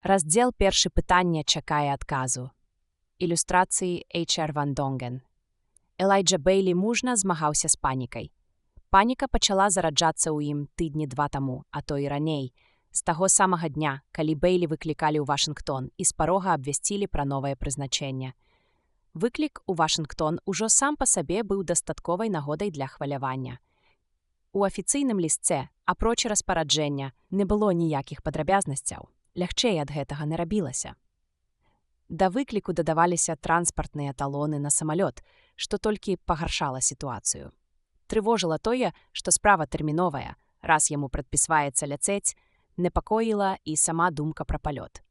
Раздзел першы пытання чакае адказу. Ілюстрацыі H.R. Ван Донген. Элайджа Бейлі мужна змагаўся з панікай. Паніка пачала зараджацца ў ім тыдні 2 таму, а то і раней, з таго самага дня, калі Бейлі выклікалі ў Вашынгтон і з парога абвясцілі пра новае прызначэнне. Выклік у Вашынгтон ужо сам па сабе быў дастатковай нагодай для хвалявання. У афіцыйным лістце, апроч распараджэння, не было ніякіх падрабязнасцяў. Лягчэй ад гэтага не рабілася. Да выкліку дадаваліся транспартныя талоны на самалёт, што толькі пагаршала сітуацыю. Трывожыла тое, што справа тэрміновая, раз яму прадпісваецца ляцець, непакоіла і сама думка пра палёт.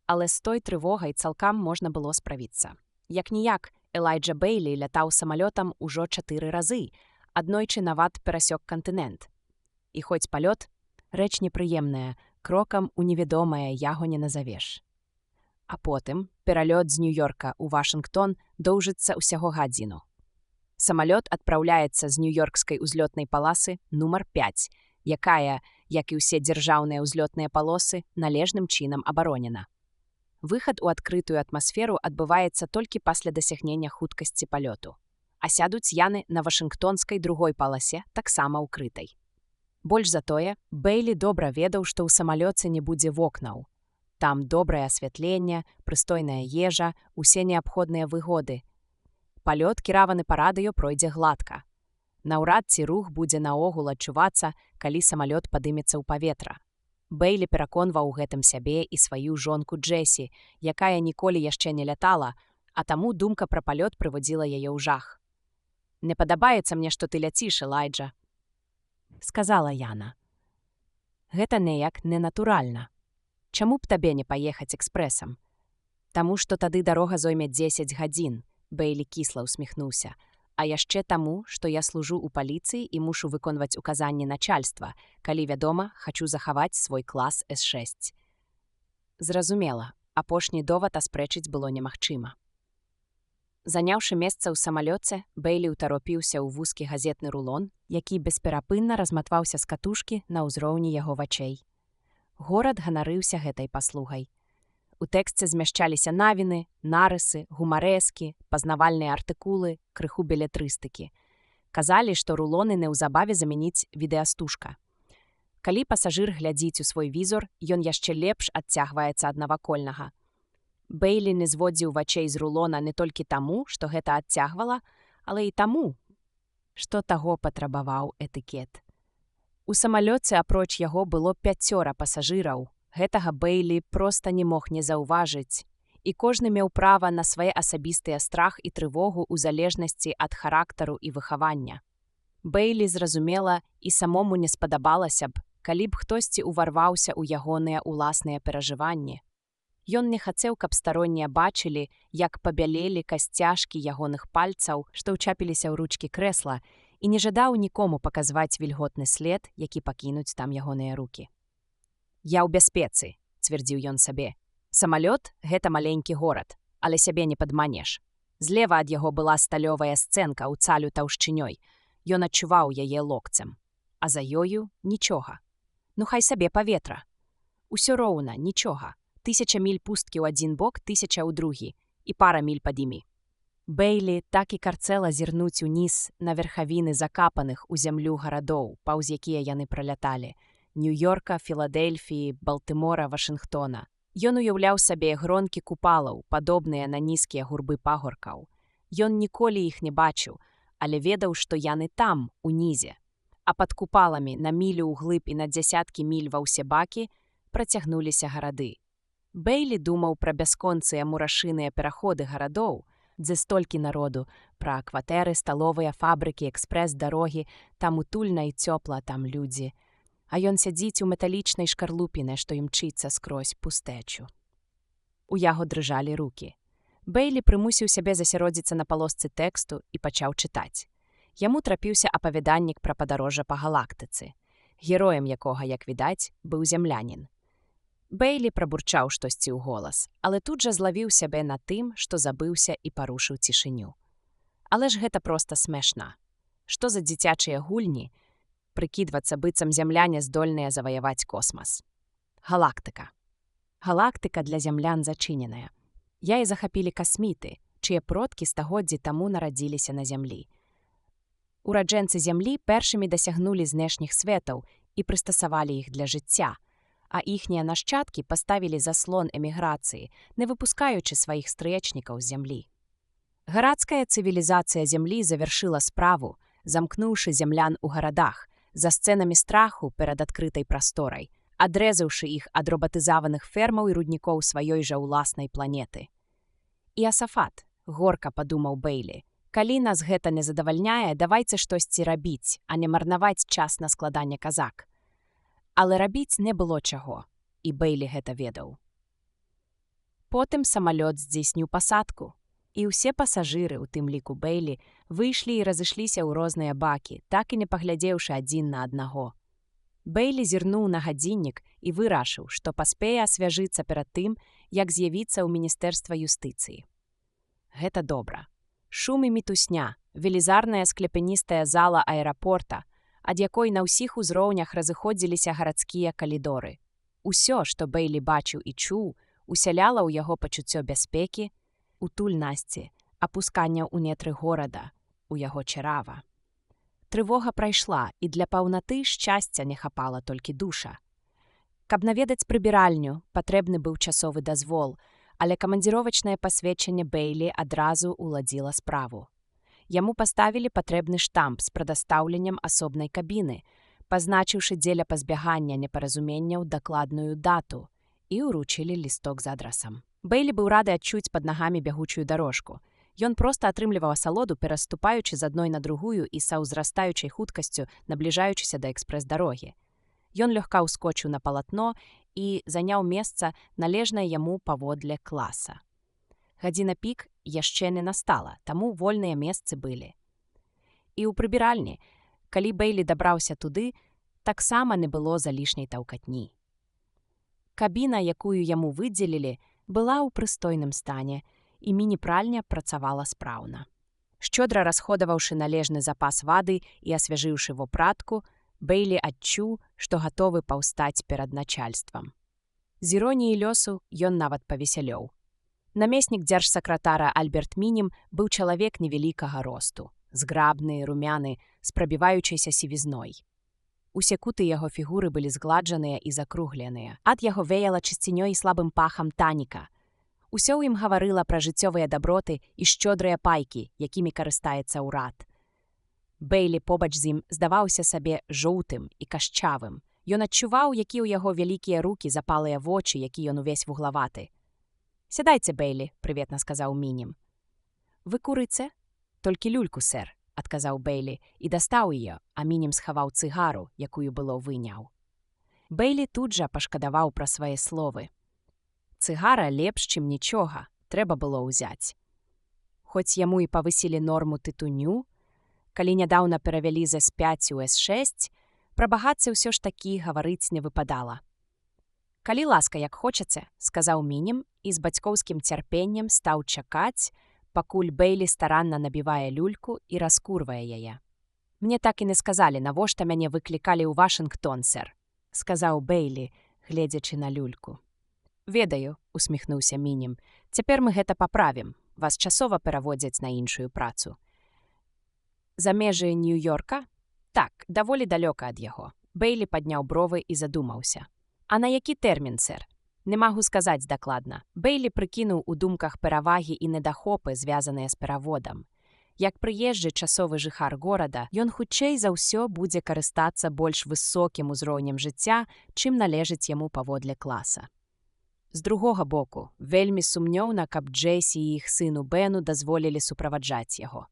Але з той трывогай цалкам можна было справіцца. Як-ніяк, Элайджа Бейлі лятаў самалётам ужо 4 разы, аднойчы нават перасёк кантынент. І хоць палёт — рэч непрыемная, крокам у невядомае яго не назавеш. А потым пералёт з Нью-Йорка ў Вашынгтон доўжыцца ўсяго гадзіну. Самалёт адпраўляецца з нью-йоркскай узлётнай паласы нумар 5, якая, як і ўсе дзяржаўныя ўзлётныя палосы, належным чынам абаронена. Выхад у адкрытую атмасферу адбываецца толькі пасля дасягнення хуткасці палёту. А сядуць яны на вашынгтонскай другой паласе, таксама ўкрытай. Больш за тое, Бейлі добра ведаў, што ў самалёце не будзе вокнаў. Там добрае асвятленне, прыстойная ежа, усе неабходныя выгоды. Палёт, кіраваны па радыё, пройдзе гладка. Наўрад ці рух будзе наогул адчувацца, калі самалёт падымецца ў паветра. Бейлі пераконваў у гэтым сябе і сваю жонку Джесі, якая ніколі яшчэ не лятала, а таму думка пра палёт прыводзіла яе ў жах. «Не падабаецца мне, што ты ляціш, Элайджа», — сказала Яна. «Гэта неяк ненатуральна. Чаму б табе не паехаць экспрэсам? Таму, што тады дарога зойме 10 гадзін», — Бейлі кісла ўсміхнуўся. «А яшчэ таму, што я служу ў паліцыі і мушу выконваць указанні начальства, калі, вядома, хачу захаваць свой клас С6». Зразумела, апошні довад аспрэчыць было немагчыма. Заняўшы месца ў самалёце, Бейлі ўтаропіўся ў вузкі газетны рулон, які бесперапынна разматваўся з катушкі на ўзроўні яго вачэй. Горад ганарыўся гэтай паслугай. У тэксце змяшчаліся навіны, нарысы, гумарэскі, пазнавальныя артыкулы, крыху белетрыстыкі. Казалі, што рулоны неўзабаве замяніць відэастужка. Калі пасажыр глядзіць у свой візор, ён яшчэ лепш адцягваецца ад навакольнага. Бейлі не зводзіў вачэй з рулона не толькі таму, што гэта адцягвала, але і таму, што таго патрабаваў этыкет. У самалёце апроч яго было 5 пасажыраў. Гэтага Бейлі проста не мог не заўважыць, і кожны меў права на свае асабістыя страх і трывогу ў залежнасці ад характару і выхавання. Бейлі, зразумела, і самому не спадабалася б, калі б хтосьці ўварваўся ў ягоныя ўласныя перажыванні. Ён не хацеў, каб староннія бачылі, як пабялелі касцяшкі ягоных пальцаў, што ўчапіліся ў ручкі крэсла, і не жадаў нікому паказваць вільготны след, які пакінуць там ягоныя рукі. «Я ў бяспецы», — цвердзіў ён сабе. «Самалёт — гэта маленькі горад, але сябе не падманеш». Злева ад яго была сталёвая сцэнка ў цалю таўшчынёй. Ён адчуваў яе локцем. А за ёю — нічога. Ну хай сабе паветра. Усё роўна, нічога. 1000 міль пусткі ў адзін бок, 1000 ў другі, і пара міль пад імі. Бейлі так і карцэла зірнуць уніз на верхавіны закапаных у зямлю гарадоў, паўз якія яны праляталі — Нью-Йорка, Філадельфіі, Балтымора, Вашынгтона. Ён уяўляў сабе гронкі купалаў, падобныя на нізкія гурбы пагоркаў. Ён ніколі іх не бачыў, але ведаў, што яны там, унізе. А пад купаламі на мілю ўглыб і на дзясяткі міль ва ўсе бакі працягнуліся гарады. Бейлі думаў пра бясконцыя мурашыныя пераходы гарадоў, дзе столькі народу, пра кватэры, сталовыя, фабрыкі, экспрэс-дарогі, там утульна і цёпла, там людзі. А ён сядзіць у металічнай шкарлупіне, што імчыцца скрозь пустэчу. У яго дрыжалі рукі. Бейлі прымусіў сябе засяродзіцца на палосцы тэксту і пачаў чытаць. Яму трапіўся апавяданнік пра падарожжа па галактыцы, героем якога, як відаць, быў зямлянін. Бейлі прабурчаў штосьці ў голас, але тут жа злавіў сябе на тым, што забыўся і парушыў цішыню. Але ж гэта проста смешна. Што за дзіцячыя гульні прыкідвацца, быццам зямляне здольныя заваяваць космас? Галактыка. Галактыка для зямлян зачыненая. Яе захапілі касміты, чые продкі стагоддзі таму нарадзіліся на зямлі. Ураджэнцы зямлі першымі дасягнулі знешніх светаў і прыстасавалі іх для жыцця, а іхнія нашчадкі паставілі заслон эміграцыі, не выпускаючы сваіх стрыечнікаў з зямлі. Гарадская цывілізацыя зямлі завяршыла справу, замкнуўшы зямлян у гарадах, за сцэнамі страху перад адкрытай прасторай, адрэзаўшы іх ад робатызаваных фермаў і руднікоў сваёй жа ўласнай планеты. «Іасафат», горка падумаў Бэйлі, «калі нас гэта не задавальняе, давайце штосьці рабіць, а не марнаваць час на складанне казак». Але рабіць не было чаго, і Бэйлі гэта ведаў. Потым самалёт здзейсніў пасадку, і ўсе пасажыры, у тым ліку Бэйлі, выйшлі і разышліся ў розныя бакі, так і не паглядзеўшы адзін на аднаго. Бэйлі зірнуў на гадзіннік і вырашыў, што паспее асвяжыцца перад тым, як з'явіцца ў міністэрства юстыцыі. Гэта добра. Шум і мітусня, велізарная скляпяністая зала аэрапорта, ад якой на ўсіх узроўнях разыходзіліся гарадскія калідоры. Усё, што Бэйлі бачыў і чуў, усяляла ў яго пачуццё бяспекі, утульнасці, апускання ў нетры горада, у яго чарава. Трывога прайшла, і для паўнаты шчасця не хапала толькі душа. Каб наведаць прыбіральню, патрэбны быў часовы дазвол, але камандзіровачнае пасведчанне Бэйлі адразу ўладзіла справу. Яму паставілі патрэбны штамп з прадастаўленнем асобнай кабіны, пазначыўшы дзеля пазбягання непаразуменняў дакладную дату, і ўручылі лісток з адрасам. Бэйлі быў рады адчуць пад нагамі бягучую дарожку. Ён проста атрымліваў асалоду, пераступаючы з адной на другую і са ўзрастаючай хуткасцю набліжаючыся да экспрэс-дарогі. Ён лёгка ўскочыў на палатно і заняў месца, належнае яму паводле класа. Гадзіна пік яшчэ не настала, таму вольныя месцы былі. І ў прыбіральні, калі Бэйлі дабраўся туды, таксама не было залішняй таўкатні. Кабіна, якую яму выдзелілі, была ў прыстойным стане, і міні-пральня працавала спраўна. Шчодра расходаваўшы належны запас вады і асвяжыўшы вопратку, Бэйлі адчуў, што гатовы паўстаць перад начальствам. З іроніяй лёсу ён нават павесялеў. Намеснік дзяржсакратара Альберт Мінім быў чалавек невялікага росту, зграбны, румяны, з прабіваючайся сівізной. Усе куты яго фігуры былі згладжаныя і закругленыя. Ад яго веяла чысцінёй і слабым пахам таніка. Усё ў ім гаварыла пра жыццёвыя даброты і шчодрыя пайкі, якімі карыстаецца ўрад. Бэйлі побач з ім здаваўся сабе жоўтым і кашчавым. Ён адчуваў, які ў яго вялікія рукі, запалыя вочы, які ён увесь вуглаваты. «Сядайце, Бэйлі», — прыветна сказаў Мінім. «Вы курыце?» «Толькі люльку, сэр», — адказаў Бэйлі і дастаў яе, а Мінім схаваў цыгару, якую было выняў. Бэйлі тут жа пашкадаваў пра свае словы. Цыгара лепш, чым нічога, трэба было ўзяць. Хоць яму і павысілі норму тытуню, калі нядаўна перавялі з С5 у С6, пра багацце ўсё ж такі гаварыць не выпадала. «Калі ласка, як хочаце», — сказаў Мінім і з бацькоўскім цярпеннем стаў чакаць, пакуль Бэйлі старанна набівае люльку і раскурвае яе. «Мне так і не сказалі, навошта мяне выклікалі ў Вашынгтон, сэр», — сказаў Бэйлі, гледзячы на люльку. «Ведаю», — усміхнуўся Мінім. «Цяпер мы гэта паправім. Вас часова пераводзяць на іншую працу». «За межы Нью-Йорка?» «Так, даволі далёка ад яго». Бэйлі падняў бровы і задумаўся. «А на які тэрмін, сэр?» «Не магу сказаць дакладна». Бэйлі прыкінуў у думках перавагі і недахопы, звязаныя з пераводам. Як прыезджы часовы жыхар горада, ён хутчэй за ўсё будзе карыстацца больш высокім узроўнем жыцця, чым належыць яму паводле класа. З другога боку, вельмі сумнёўна, каб Джэсі і іх сыну Бену дазволілі суправаджаць яго.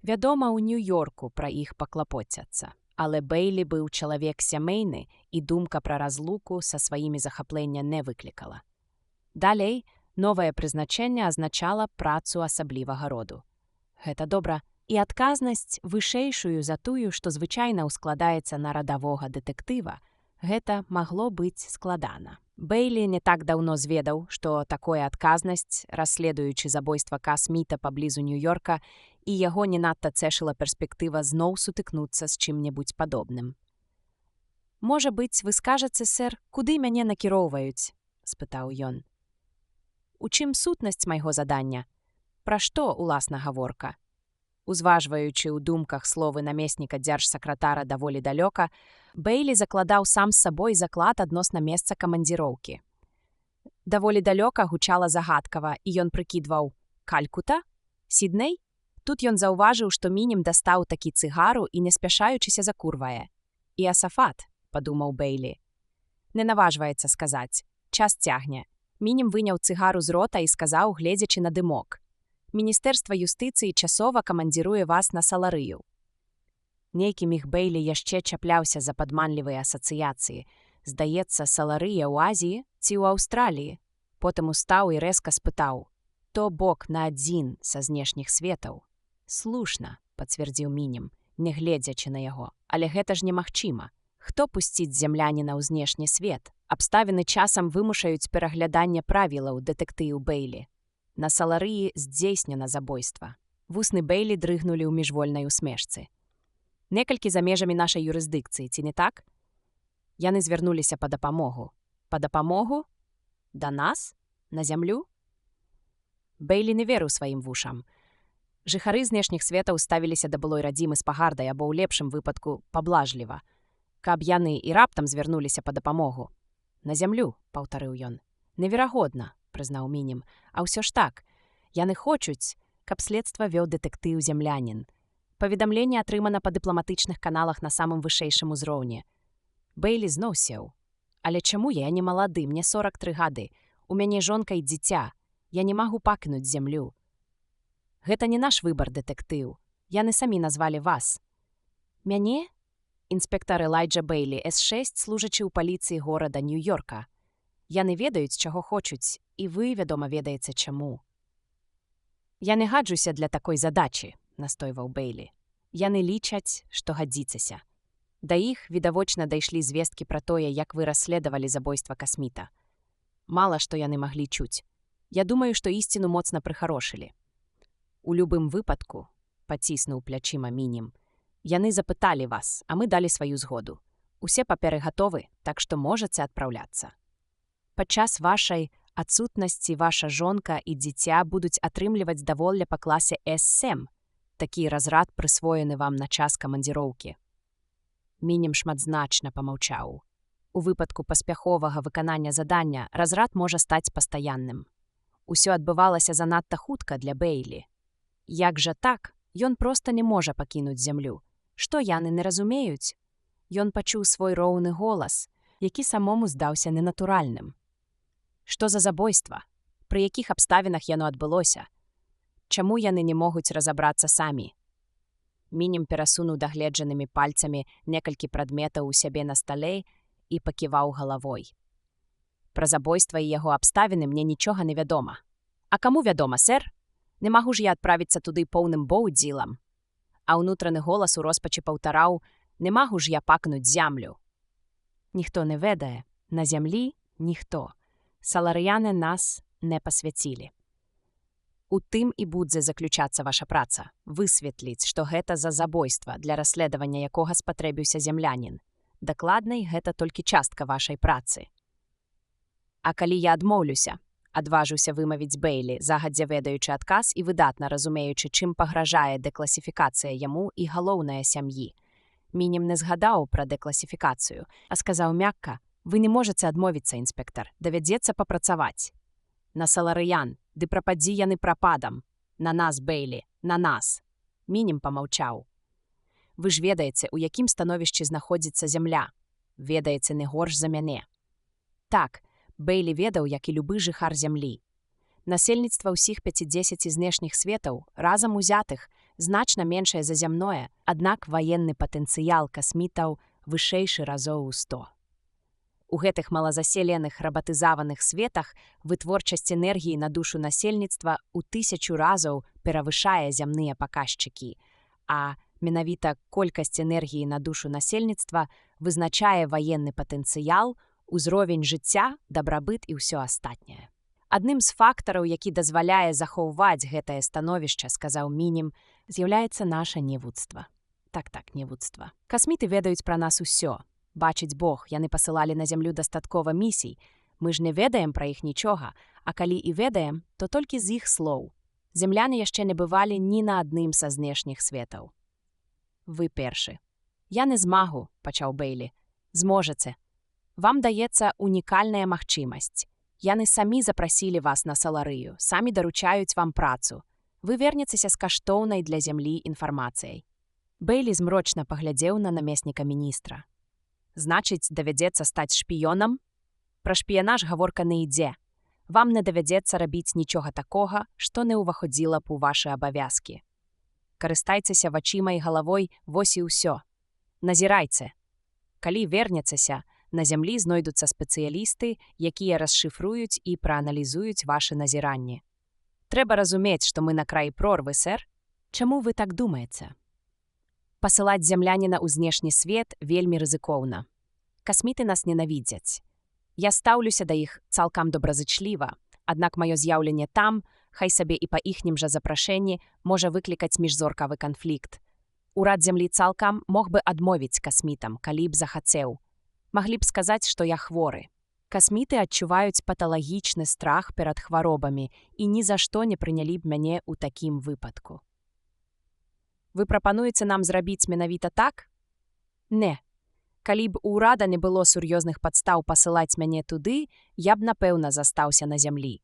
Вядома, у Нью-Йорку пра іх паклапоцяцца, але Бэйлі быў чалавек сямейны, і думка пра разлуку са сваімі захаплення не выклікала. Далей, новае прызначэнне азначала працу асаблівага роду. Гэта добра, і адказнасць вышэйшую за тую, што звычайна ўскладаецца на радавога дэтэктыва, гэта магло быць складана. Бэйлі не так даўно зведаў, што такое адказнасць, расследуючы забойства Ка Сміта паблізу Нью-Йорка, і яго не надта цэшыла перспектыва зноў сутыкнуцца з чым-небудзь падобным. «Можа быць, вы скажаце, сэр, куды мяне накіроўваюць?» — спытаў ён. У чым сутнасць майго задання? Пра што уласна гаворка? Узважваючы ў думках словы намесніка дзяржсакратара даволі далёка, Бэйлі закладаў сам з сабой заклад адносна месца камандзіроўкі. Даволі далёка гучала загадкава, і ён прыкідваў: Калькута? Сідней? Тут ён заўважыў, што Мінім дастаў такі цыгару і, не спяшаючыся, закурвае. І Асафат, падумаў Бэйлі. Не наважваецца сказаць. Час цягне. Мінім выняў цыгару з рота і сказаў, гледзячы на дымок: Міністэрства юстыцыі часова камандзіруе вас на Саларыю. Нейкі міг Бэйлі яшчэ чапляўся за падманлівыя асацыяцыі. Здаецца, Саларыя ў Азіі ці ў Аўстраліі. Потым устаў і рэзка спытаў: То бок на адзін са знешніх светаў. Слушна, пацвердзіў Мінім, не гледзячы на яго. Але гэта ж немагчыма. Хто пусціць зямляніна ў знешні свет? Абставіны часам вымушаюць перагляданне правілаў, дэтэктыў Бэйлі. На Саларыі здзейснена забойства. Вусны Бэйлі дрыгнулі ў міжвольнай усмешцы. Некалькі за межамі нашай юрысдыкцыі, ці не так? Яны звярнуліся па дапамогу. Па дапамогу? Да нас? На зямлю? Бэйлі не верыў сваім вушам. Жыхары знешніх светаў ставіліся да былой радзімы з пагардай або, ў лепшым выпадку, паблажліва. Каб яны і раптам звярнуліся па дапамогу. На зямлю, паўтарыў ён. Неверагодна, прызнаў Мінім. А ўсё ж так. Яны хочуць, каб следства вёў дэтэктыў-зямлянін. Паведамленне атрымана па дыпламатычных каналах на самым вышэйшым узроўні. Бэйлі зноў сеў. Але чаму я не малады, мне 43 гады. У мяне жонка і дзіця. Я не магу пакінуць зямлю. Гэта не наш выбар, дэтэктыў. Яны самі назвалі вас. Мяне? Інспектар Элайджа Бэйлі, С6, служачы ў паліцыі горада Нью-Йорка. Яны ведаюць, чаго хочуць, і вы, вядома, ведаеце чаму. Я не гаджуся для такой задачы, настойваў Бэйлі. Яны лічаць, што гадзіцеся. Да іх, відавочна, дайшлі звесткі пра тое, як вы расследавалі забойства касміта. Мала што яны маглі чуць. Я думаю, што ісціну моцна прыхарошылі. У любым выпадку, паціснуў плячыма Мінім, яны запыталі вас, а мы далі сваю згоду. Усе паперы гатовы, так што можаце адпраўляцца. Падчас вашай адсутнасці ваша жонка і дзіця будуць атрымліваць даволля па класе С7. Такі разрад прысвоены вам на час камандзіроўкі. Мінім шматзначна памаўчаў. У выпадку паспяховага выканання задання разрад можа стаць пастаянным. Усё адбывалася занадта хутка для Бэйлі. Як жа так, ён проста не можа пакінуць зямлю. Што яны не разумеюць? Ён пачуў свой роўны голас, які самому здаўся ненатуральным. Што за забойства? Пры якіх абставінах яно адбылося? Чаму яны не могуць разабрацца самі? Мінім перасунуў дагледжанымі пальцамі некалькі прадметаў у сябе на стале і паківаў галавой. Пра забойства і яго абставіны мне нічога не вядома. А каму вядома, сэр? Не магу ж я адправіцца туды поўным боўдзілам. А ўнутраны голас у роспачы паўтараў: не магу ж я пакнуць зямлю. Ніхто не ведае, на зямлі ніхто. Саларыяне нас не пасвяцілі. У тым і будзе заключацца ваша праца, высветліць, што гэта за забойства, для расследавання якога спатрэбіўся зямлянін. Дакладнай, гэта толькі частка вашай працы. А калі я адмоўлюся, адважыўся вымавіць Бэйлі, загадзя ведаючы адказ і выдатна разумеючы, чым пагражае дэкласіфікацыя яму і галоўная сям'і. Мінім не згадаў пра дэкласіфікацыю, а сказаў мякка: вы не можаце адмовіцца, інспектар, давядзецца папрацаваць. На Саларыян, ды прападзі яны прападам. На нас, Бэйлі, на нас. Мінім памаўчаў. Вы ж ведаеце, у якім становішчы знаходзіцца зямля. Ведаеце не горш за мяне. Так, Бэйлі ведаў, як і любы жыхар зямлі. Насельніцтва ўсіх 50 знешніх светаў, разам узятых, значна меншае за зямное, аднак ваенны патэнцыял касмітаў вышэйшы разоў у 100. У гэтых малазаселеных рабатызаваных светах вытворчасць энергіі на душу насельніцтва ў 1000 разоў перавышае зямныя паказчыкі, а менавіта колькасць энергіі на душу насельніцтва вызначае ваенны патэнцыял, узровень жыцця, дабрабыт і ўсё астатняе. Адным з фактараў, які дазваляе захоўваць гэтае становішча, сказаў Мінім, з'яўляецца наша невуцтва. Так, невуцтва. Касміты ведаюць пра нас усё. Бачыць Бог, яны пасылалі на зямлю дастаткова місій. Мы ж не ведаем пра іх нічога, а калі і ведаем, то толькі з іх слоў. Земляне яшчэ не бывалі ні на адным са знешніх светаў. Вы першы. Я не змагу, пачаў Бейлі. Зможаце. Вам даецца унікальная магчымасць. Яны самі запрасілі вас на Саларыю, самі даручаюць вам працу. Вы вернецеся з каштоўнай для зямлі інфармацыяй. Бейлі змрочна паглядзеў на намесніка міністра. Значыць, давядзецца стаць шпіёнам? Пра шпіянаж гаворка не ідзе. Вам не давядзецца рабіць нічога такога, што не ўваходзіла б у вашы абавязкі. Карыстайцеся вачыма і галавой, вось і ўсё. Назірайце. Калі вернецеся, на зямлі знойдуцца спецыялісты, якія расшыфруюць і прааналізуюць вашы назіранні. Трэба разумець, што мы на краі прорвы, сэр. Чаму вы так думаеце? Пасылаць зямляніна ў знешні свет вельмі рызыкоўна. Касміты нас ненавідзяць. Я стаўлюся да іх цалкам добразычліва, аднак маё з'яўленне там, хай сабе і па іхнім жа запрашэнні, можа выклікаць міжзоркавы канфлікт. Урад зямлі цалкам мог бы адмовіць касмітам, калі б захацеў. Маглі б сказаць, што я хворы. Касміты адчуваюць паталагічны страх перад хваробамі і ні за што не прынялі б мяне ў такім выпадку. Вы прапануеце нам зрабіць менавіта так? Не. Калі б у ўрада не было сур'ёзных падстаў пасылаць мяне туды, я б, напэўна, застаўся на зямлі.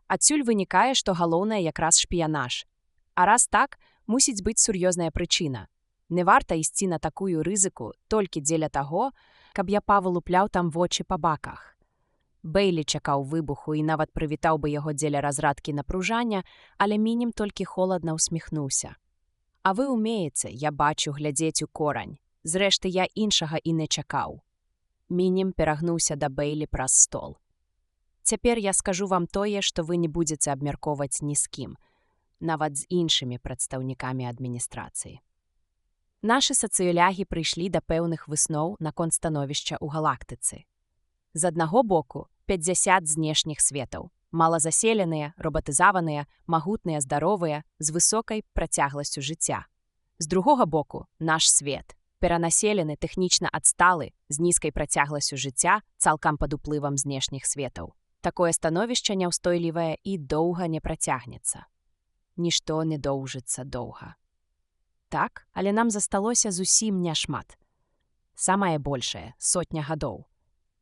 Адсюль вынікае, што галоўнае якраз шпіянаж. А раз так, мусіць быць сур'ёзная прычына. Не варта ісці на такую рызыку толькі дзеля таго, каб я павылупляў там вочы па баках. Бейлі чакаў выбуху і нават прывітаў бы яго дзеля разрадкі напружання, але мінім толькі холадна ўсміхнуўся. А вы ўмееце, я бачу, глядзець у корань. Зрэшты, я іншага і не чакаў. Мінім перагнуўся да Бейлі праз стол. Цяпер я скажу вам тое, што вы не будзеце абмяркоўваць ні з кім, нават з іншымі прадстаўнікамі адміністрацыі. Нашы сацыёлягі прыйшлі да пэўных высноў наконт становішча ў галактыцы. З аднаго боку, 50 знешніх светаў. Малазаселеныя, робатызаваныя, магутныя, здаровыя, з высокай працягласцю жыцця. З другога боку, наш свет. Перанаселены, тэхнічна адсталы, з нізкай працягласцю жыцця, цалкам пад уплывам знешніх светаў. Такое становішча няўстойлівае і доўга не працягнецца. Нішто не доўжыцца доўга. Так, але нам засталося зусім няшмат. Самае большае – 100 гадоў.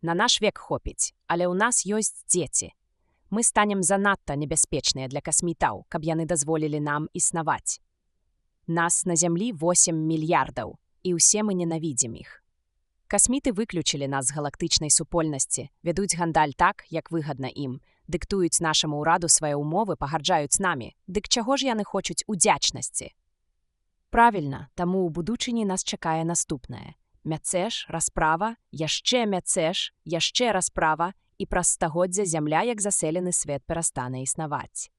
На наш век хопіць, але ў нас ёсць дзеці. Мы станем занадта небяспечныя для касмітаў, каб яны дазволілі нам існаваць. Нас на зямлі 8 мільярдаў, і ўсе мы ненавідзім іх. Касміты выключылі нас з галактычнай супольнасці, вядуць гандаль так, як выгадна ім, дыктуюць нашаму ўраду свае ўмовы, пагарджаюць намі. Дык чаго ж яны хочуць удзячнасці? Правільна, таму ў будучыні нас чакае наступнае. Мяцэш, расправа, яшчэ мяцэш, яшчэ расправа, і праз стагоддзя зямля, як заселены свет, перастане існаваць.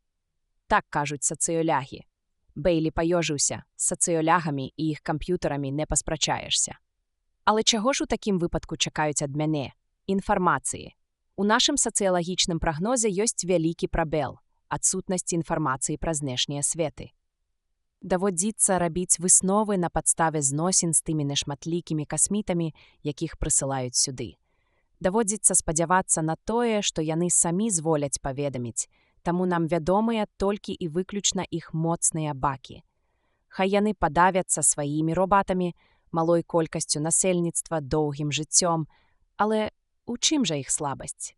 Так кажуць сацыёлягі. Бейлі паёжыўся, з сацыёлягамі і іх камп'ютарамі не паспрачаешся. Але чаго ж у такім выпадку чакаюць ад мяне? Інфармацыі. У нашым сацыялагічным прагнозе ёсць вялікі прабел – адсутнасць інфармацыі пра знешнія светы. Даводзіцца рабіць высновы на падставе зносін з тымі нешматлікімі касмітамі, якіх прысылаюць сюды. Даводзіцца спадзявацца на тое, што яны самі зволяць паведаміць, таму нам вядомыя толькі і выключна іх моцныя бакі. Хай яны падавяцца сваімі робатамі, малой колькасцю насельніцтва, доўгім жыццём, але у чым жа іх слабасць?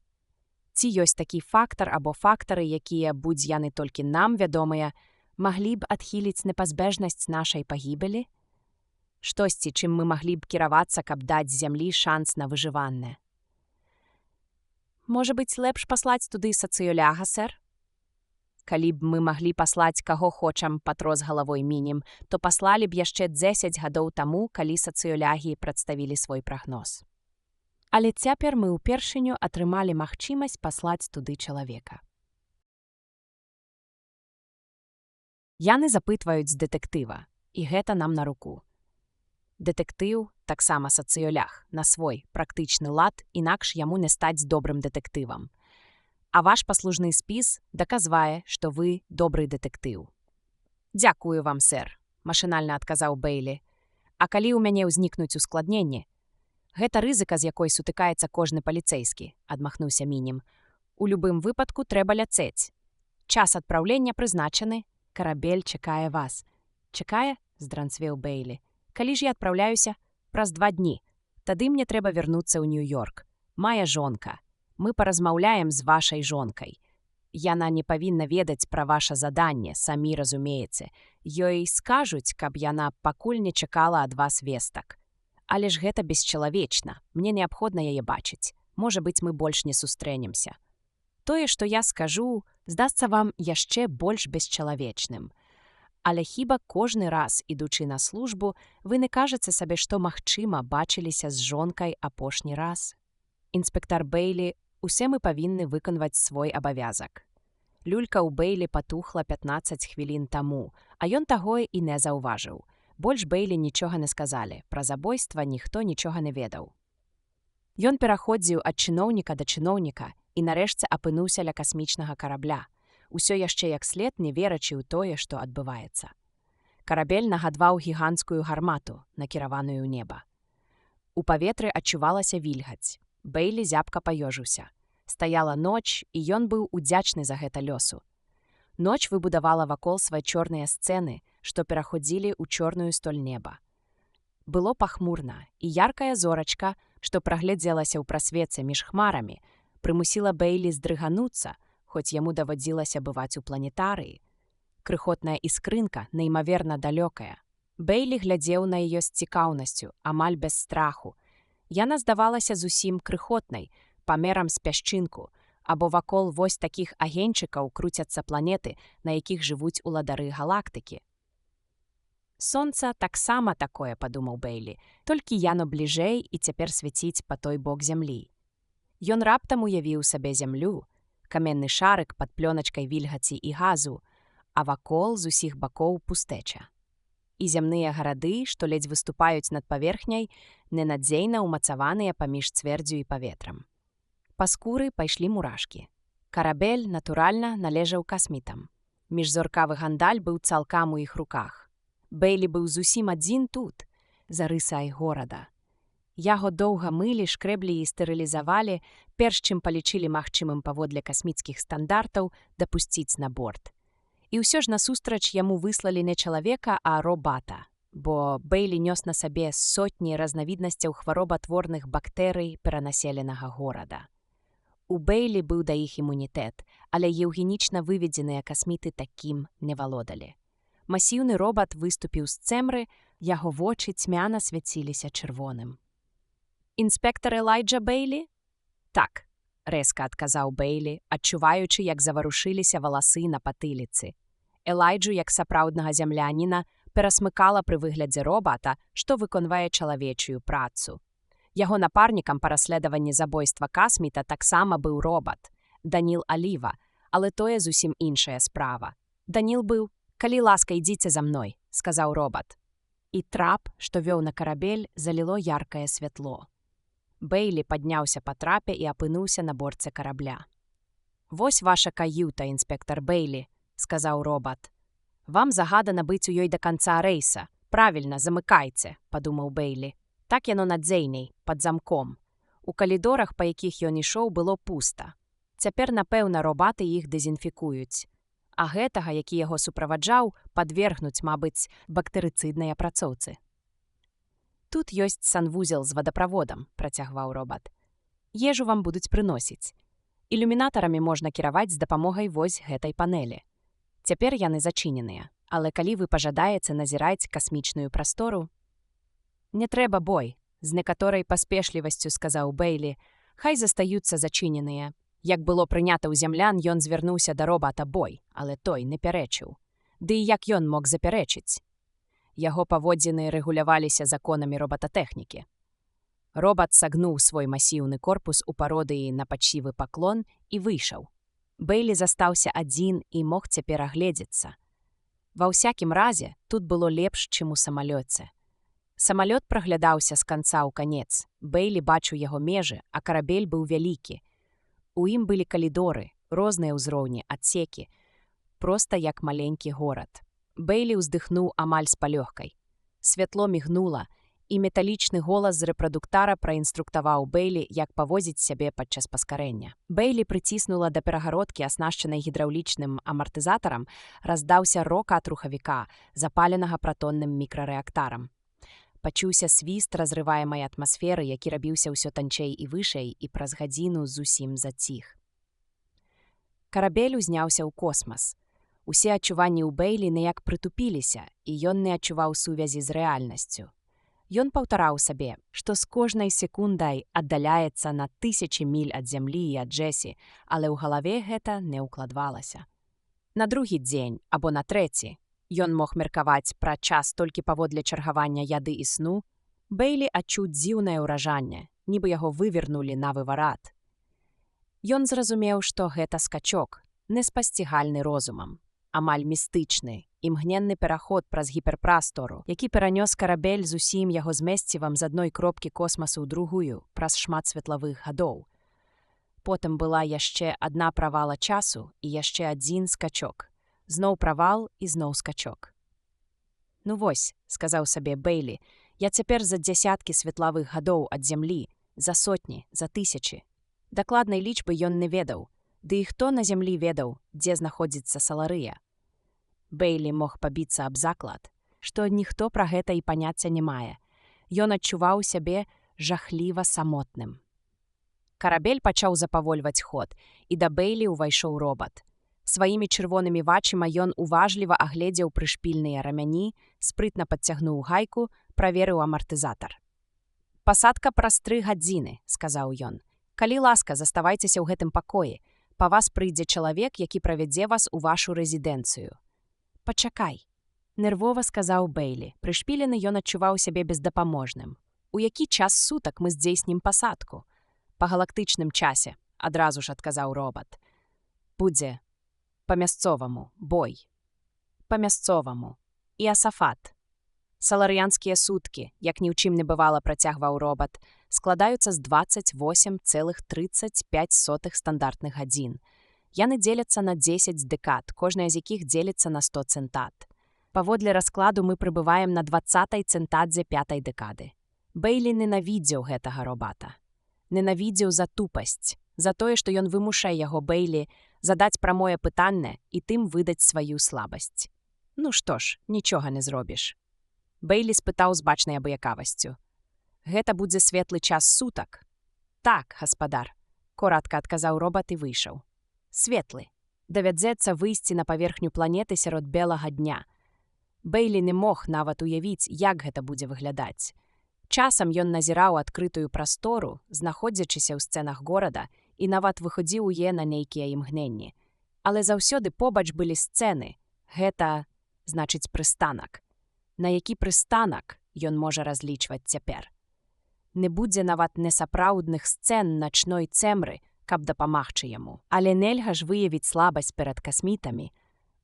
Ці ёсць такі фактар або фактары, якія, будзь яны толькі нам вядомыя, маглі б адхіліць непазбежнасць нашай пагібелі? Штосьці, чым мы маглі б кіравацца, каб даць зямлі шанс на выжыванне. Можа быць, лепш паслаць туды сацыёляга, сэр? Калі б мы маглі паслаць каго хочам патрос галавой мінім, то паслалі б яшчэ 10 гадоў таму, калі сацыёлягі прадставілі свой прагноз. Але цяпер мы ўпершыню атрымалі магчымасць паслаць туды чалавека. Яны запытваюць з дэтэктыва, і гэта нам на руку. Дэтэктыў, таксама сацыёляг, на свой практычны лад, інакш яму не стаць добрым дэтэктывам. А ваш паслужны спіс даказвае, што вы добры дэтэктыў. Дзякую вам, сэр, машынальна адказаў Бейлі. А калі ў мяне ўзнікнуць ускладненні? Гэта рызыка, з якой сутыкаецца кожны паліцэйскі, адмахнуўся Мінім. У любым выпадку трэба ляцець. Час адпраўлення прызначаны, карабель чакае вас. Чакае? Здранцвеў Бэйлі. Калі ж я адпраўляюся? Праз 2 дні. Тады мне трэба вярнуцца ў Нью-Йорк. Мая жонка. Мы паразмаўляем з вашай жонкай. Яна не павінна ведаць пра ваша заданне, самі разумееце. Ёй скажуць, каб яна пакуль не чакала ад вас вестак. Але ж гэта бесчалавечна. Мне неабходна яе бачыць. Можа быць, мы больш не сустрэнемся. Тое, што я скажу, здасца вам яшчэ больш бесчалавечным. Але хіба кожны раз, ідучы на службу, вы не кажаце сабе, што, магчыма, бачыліся з жонкай апошні раз? Інспектар Бэйлі, усе мы павінны выконваць свой абавязак. Люлька ў Бэйлі патухла 15 хвілін таму, а ён таго і не заўважыў. Больш Бэйлі нічога не сказалі, пра забойства ніхто нічога не ведаў. Ён пераходзіў ад чыноўніка да чыноўніка і нарэшце апынуўся ля касмічнага карабля. Усё яшчэ як след не верачы ў тое, што адбываецца. Карабель нагадваў гіганцкую гармату, накіраваную ў неба. У паветры адчувалася вільгаць. Бэйлі зябка паёжыўся. Стаяла ноч, і ён быў удзячны за гэта лёсу. Ноч выбудавала вакол свае чорныя сцэны, што пераходзілі ў чорную столь неба. Было пахмурна, і яркая зорачка, што праглядзелася ў прасвеце між хмарамі, прымусіла Бэйлі здрыгануцца, хоць яму даводзілася бываць у планетарыі. Крыхотная іскрынка, неймаверна далёкая. Бэйлі глядзеў на яе з цікаўнасцю, амаль без страху. Яна здавалася зусім крыхотнай, памерам з пясчынку, або вакол вось такіх агеньчыкаў круцяцца планеты, на якіх жывуць уладары галактыкі. Сонца таксама такое, падумаў Бэйлі, толькі яно бліжэй і цяпер свяціць па той бок зямлі. Ён раптам уявіў сабе зямлю, каменны шарык пад плёначкай вільгаці і газу, а вакол з усіх бакоў пустэча. І зямныя гарады, што ледзь выступаюць над паверхняй, ненадзейна ўмацаваныя паміж цвэрдзю і паветрам. Па скуры пайшлі мурашкі. Карабель, натуральна, належаў касмітам. Міжзоркавы гандаль быў цалкам у іх руках. Бэйлі быў зусім адзін тут, за рысай горада. Яго доўга мылі, шкрэблі і стэрылізавалі, перш чым палічылі магчымым паводле касміцкіх стандартаў дапусціць на борт. І ўсё ж насустрач яму выслалі не чалавека, а робата, бо Бэйлі нёс на сабе сотні разнавіднасцяў хваробатворных бактэрый перанаселенага горада. У Бэйлі быў да іх імунітэт, але еўгенічна выведзеныя касміты такім не валодалі. Масіўны робат выступіў з цэмры, яго вочы цьмяна свяціліся чырвоным. «Інспектар Элайджа Бэйлі?» «Так», – рэзка адказаў Бэйлі, адчуваючы, як заварушыліся валасы на патыліцы. Элайджу, як сапраўднага зямляніна, перасмыкала пры выглядзе робата, што выконвае чалавечую працу. Яго напарнікам па расследаванні забойства касміта таксама быў робат – Даніл Аліва, але тое зусім іншая справа. Даніл быў «Калі ласка, ідзіце за мной», – сказаў робат. І трап, што вёў на карабель, заліло яркае святло. Бэйлі падняўся па трапе і апынуўся на борце карабля. «Вось ваша каюта, інспектар Бэйлі», – сказаў робат. «Вам загадана быць у ёй да канца рэйса. Правільна, замыкайце», – падумаў Бэйлі. Так яно надзейней, пад замком. У калідорах, па якіх ён ішоў, было пуста. Цяпер, напэўна, робаты іх дэзінфікуюць. А гэтага, які яго суправаджаў, падвергнуць, мабыць, бактэрыцыднай апрацоўцы. «Тут ёсць санвузел з вадаправодам», – працягваў робат. «Ежу вам будуць прыносіць. Ілюмінатарамі можна кіраваць з дапамогай вось гэтай панелі. Цяпер яны зачыненыя, але калі вы пажадаеце назіраць касмічную прастору...» «Не трэба, бой», – з некаторай паспешлівасцю сказаў Бэйлі. «Хай застаюцца зачыненыя». Як было прынята ў зямлян, ён звярнуўся да робата бой, але той не пярэчыў. Ды і як ён мог запярэчыць? Яго паводзіны рэгуляваліся законамі робататэхнікі. Робат сагнуў свой масіўны корпус у пародыі на пачсівы паклон і выйшаў. Бэйлі застаўся адзін і мог цяпер агледзецца. Ва ўсякім разе, тут было лепш, чым у самалёце. Самалёт праглядаўся з канца ў канец. Бэйлі бачыў яго межы, а карабель быў вялікі. У ім былі калідоры, розныя ўзроўні, адсекі, проста як маленькі горад. Бэйлі ўздыхнуў амаль з палёгкай. Святло мігнула, і металічны голас з рэпрадуктара праінструктаваў Бэйлі, як павозіць сябе падчас паскарэння. Бэйлі прыціснула да перагародкі, аснашчанай гідраўлічным амартызатарам, раздаўся рокат рухавіка, запаленага пратонным мікрарэактарам. Пачуўся свіст разрываемай атмасферы, які рабіўся ўсё танчэй і вышэй, і праз гадзіну зусім заціх. Карабель узняўся ў космас. Усе адчуванні ў Бэйлі неяк прытупіліся, і ён не адчуваў сувязі з рэальнасцю. Ён паўтараў сабе, што з кожнай секундай аддаляецца на тысячы міль ад зямлі і ад Джесі, але ў галаве гэта не ўкладвалася. На другі дзень або на трэці, ён мог меркаваць пра час толькі паводле чаргавання яды і сну, Бэйлі адчуў дзіўнае ўражанне, нібы яго вывернулі на выварат. Ён зразумеў, што гэта скачок, неспасцігальны розумам, амаль містычны, імгненны пераход праз гіперпрастору, які перанёс карабель з усім яго змесцівам з адной кропкі космасу ў другую праз шмат светлавых гадоў. Потым была яшчэ адна правала часу і яшчэ адзін скачок. Зноў правал і зноў скачок. «Ну вось», — сказаў сабе Бэйлі, «я цяпер за дзясяткі светлавых гадоў ад зямлі, за сотні, за тысячы». Дакладнай лічбы ён не ведаў, ды і хто на зямлі ведаў, дзе знаходзіцца Саларыя. Бэйлі мог пабіцца аб заклад, што ніхто пра гэта і паняцця не мае. Ён адчуваў сябе жахліва самотным. Карабель пачаў запавольваць ход, і да Бэйлі ўвайшоў робат. Сваімі чырвонымі вачыма ён уважліва агледзеў прышпільныя рамяні, спрытна падцягнуў гайку, праверыў амартызатар. «Пасадка праз 3 гадзіны», — сказаў ён. «Калі ласка, заставайцеся ў гэтым пакоі. Па вас прыйдзе чалавек, які правядзе вас у вашу рэзідэнцыю». «Пачакай», — нервова сказаў Бэйлі. Прышпілены ён адчуваў сябе бездапаможным. «У які час сутак мы здзейснім пасадку?» «Па галактычным часе», — адразу ж адказаў робат. «Будзе па-мясцоваму бой. Па-мясцоваму. І асафат. Саларыянскія суткі, як ні ў чым не бывала, працягваў робат, складаюцца з 28,35 стандартных гадзін. Яны дзеляцца на 10 дэкад, кожная з якіх дзеліцца на 100 цэнтад. Паводле раскладу мы прыбываем на 20-й цэнтадзе 5-й дэкады». Бэйлі ненавідзеў гэтага робата. Ненавідзеў за тупасць, за тое, што ён вымушае яго Бэйлі задаць прамое пытанне і тым выдаць сваю слабасць. «Ну што ж, нічога не зробіш». Бэйлі спытаў з бачнай абыякавасцю. «Гэта будзе светлы час сутак?» «Так, гаспадар», — коратка адказаў робат і выйшаў. «Светлы. Давядзецца выйсці на паверхню планеты сярод белага дня». Бэйлі не мог нават уявіць, як гэта будзе выглядаць. Часам ён назіраў адкрытую прастору, знаходзячыся ў сцэнах горада, і нават выходзіў у е на нейкія імгненні. Але заўсёды побач былі сцэны. Гэта, значыць, прыстанак. На які прыстанак ён можа разлічваць цяпер? Не будзе нават несапраўдных сцэн начной цемры, каб дапамагчы яму. Але нельга ж выявіць слабасць перад касмітамі.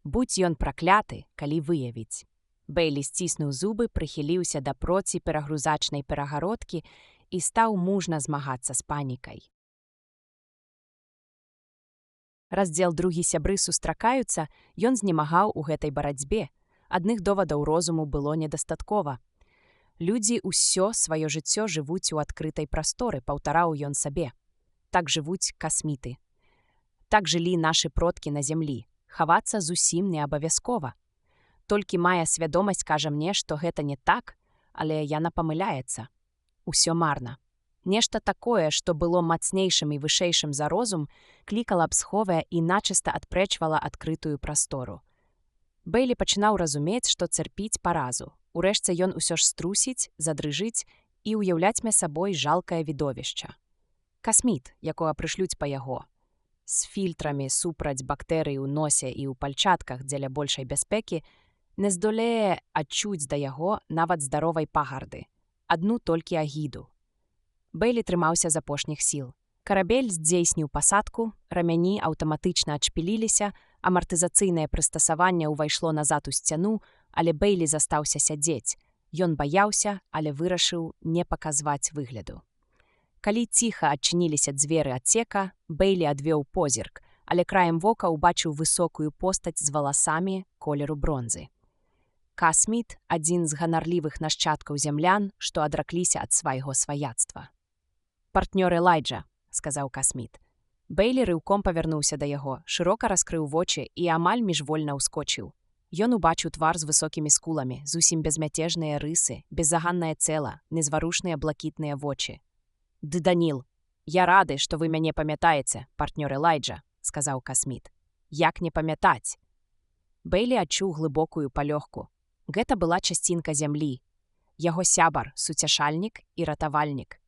Будзь ён пракляты, калі выявіць. Бэйлі сціснуў зубы, прыхіліўся да проці-перагрузачнай перагародкі і стаў мужна змагацца з панікай. Раздзел 2 сябры сустракаюцца, ён знемагаў у гэтай барацьбе. Адных довадаў розуму было недастаткова. Людзі ўсё сваё жыццё жывуць у адкрытай прасторы, паўтараў ён сабе. Так жывуць касміты. Так жылі нашы продкі на зямлі. Хавацца зусім не абавязкова. Толькі мая свядомасць кажа мне, што гэта не так, але яна памыляецца. Усё марна. Нешта такое, што было мацнейшым і вышэйшым за розум, клікала б сховае і начыста адпрэчвала адкрытую прастору. Бэйлі пачынаў разумець, што цярпіць паразу. Урэшце ён усё ж струсіць, задрыжыць і ўяўляць сабой жалкае відовішча. Касміт, якога прышлюць па яго. З фільтрамі супраць бактэрый у носе і ў пальчатках дзеля большай бяспекі, не здолее адчуць да яго нават здаровай пагарды. Адну толькі агіду. Бэйлі трымаўся з апошніх сіл. Карабель здзейсніў пасадку, рамяні аўтаматычна адшпіліліся, амартызацыйнае прыстасаванне ўвайшло назад у сцяну, але Бэйлі застаўся сядзець. Ён баяўся, але вырашыў не паказваць выгляду. Калі ціха адчыніліся дзверы адсека, Бэйлі адвёў позірк, але краем вока ўбачыў высокую постаць з валасамі колеру бронзы. Ка Сміт – адзін з ганарлівых нашчадкаў зямлян, што адракліся ад свайго сваяцтва. «Партнёр Элайджа», – сказаў Ка Сміт. Бейлі рыўком павярнуўся да яго, шырока раскрыў вочы і амаль міжвольна ўскочыў. Ён убачыў твар з высокімі скуламі, зусім безмятежныя рысы, беззаганнае цела, незварушныя блакітныя вочы. «Ды, Даніл, я рады, што вы мяне памятаеце, партнёр Элайджа», – сказаў Ка Сміт. «Як не памятаць?» Бейлі адчуў глыбокую палёгку. Гэта была часцінка зямлі. Яго сябар, суцяшальнік і ратавальнік.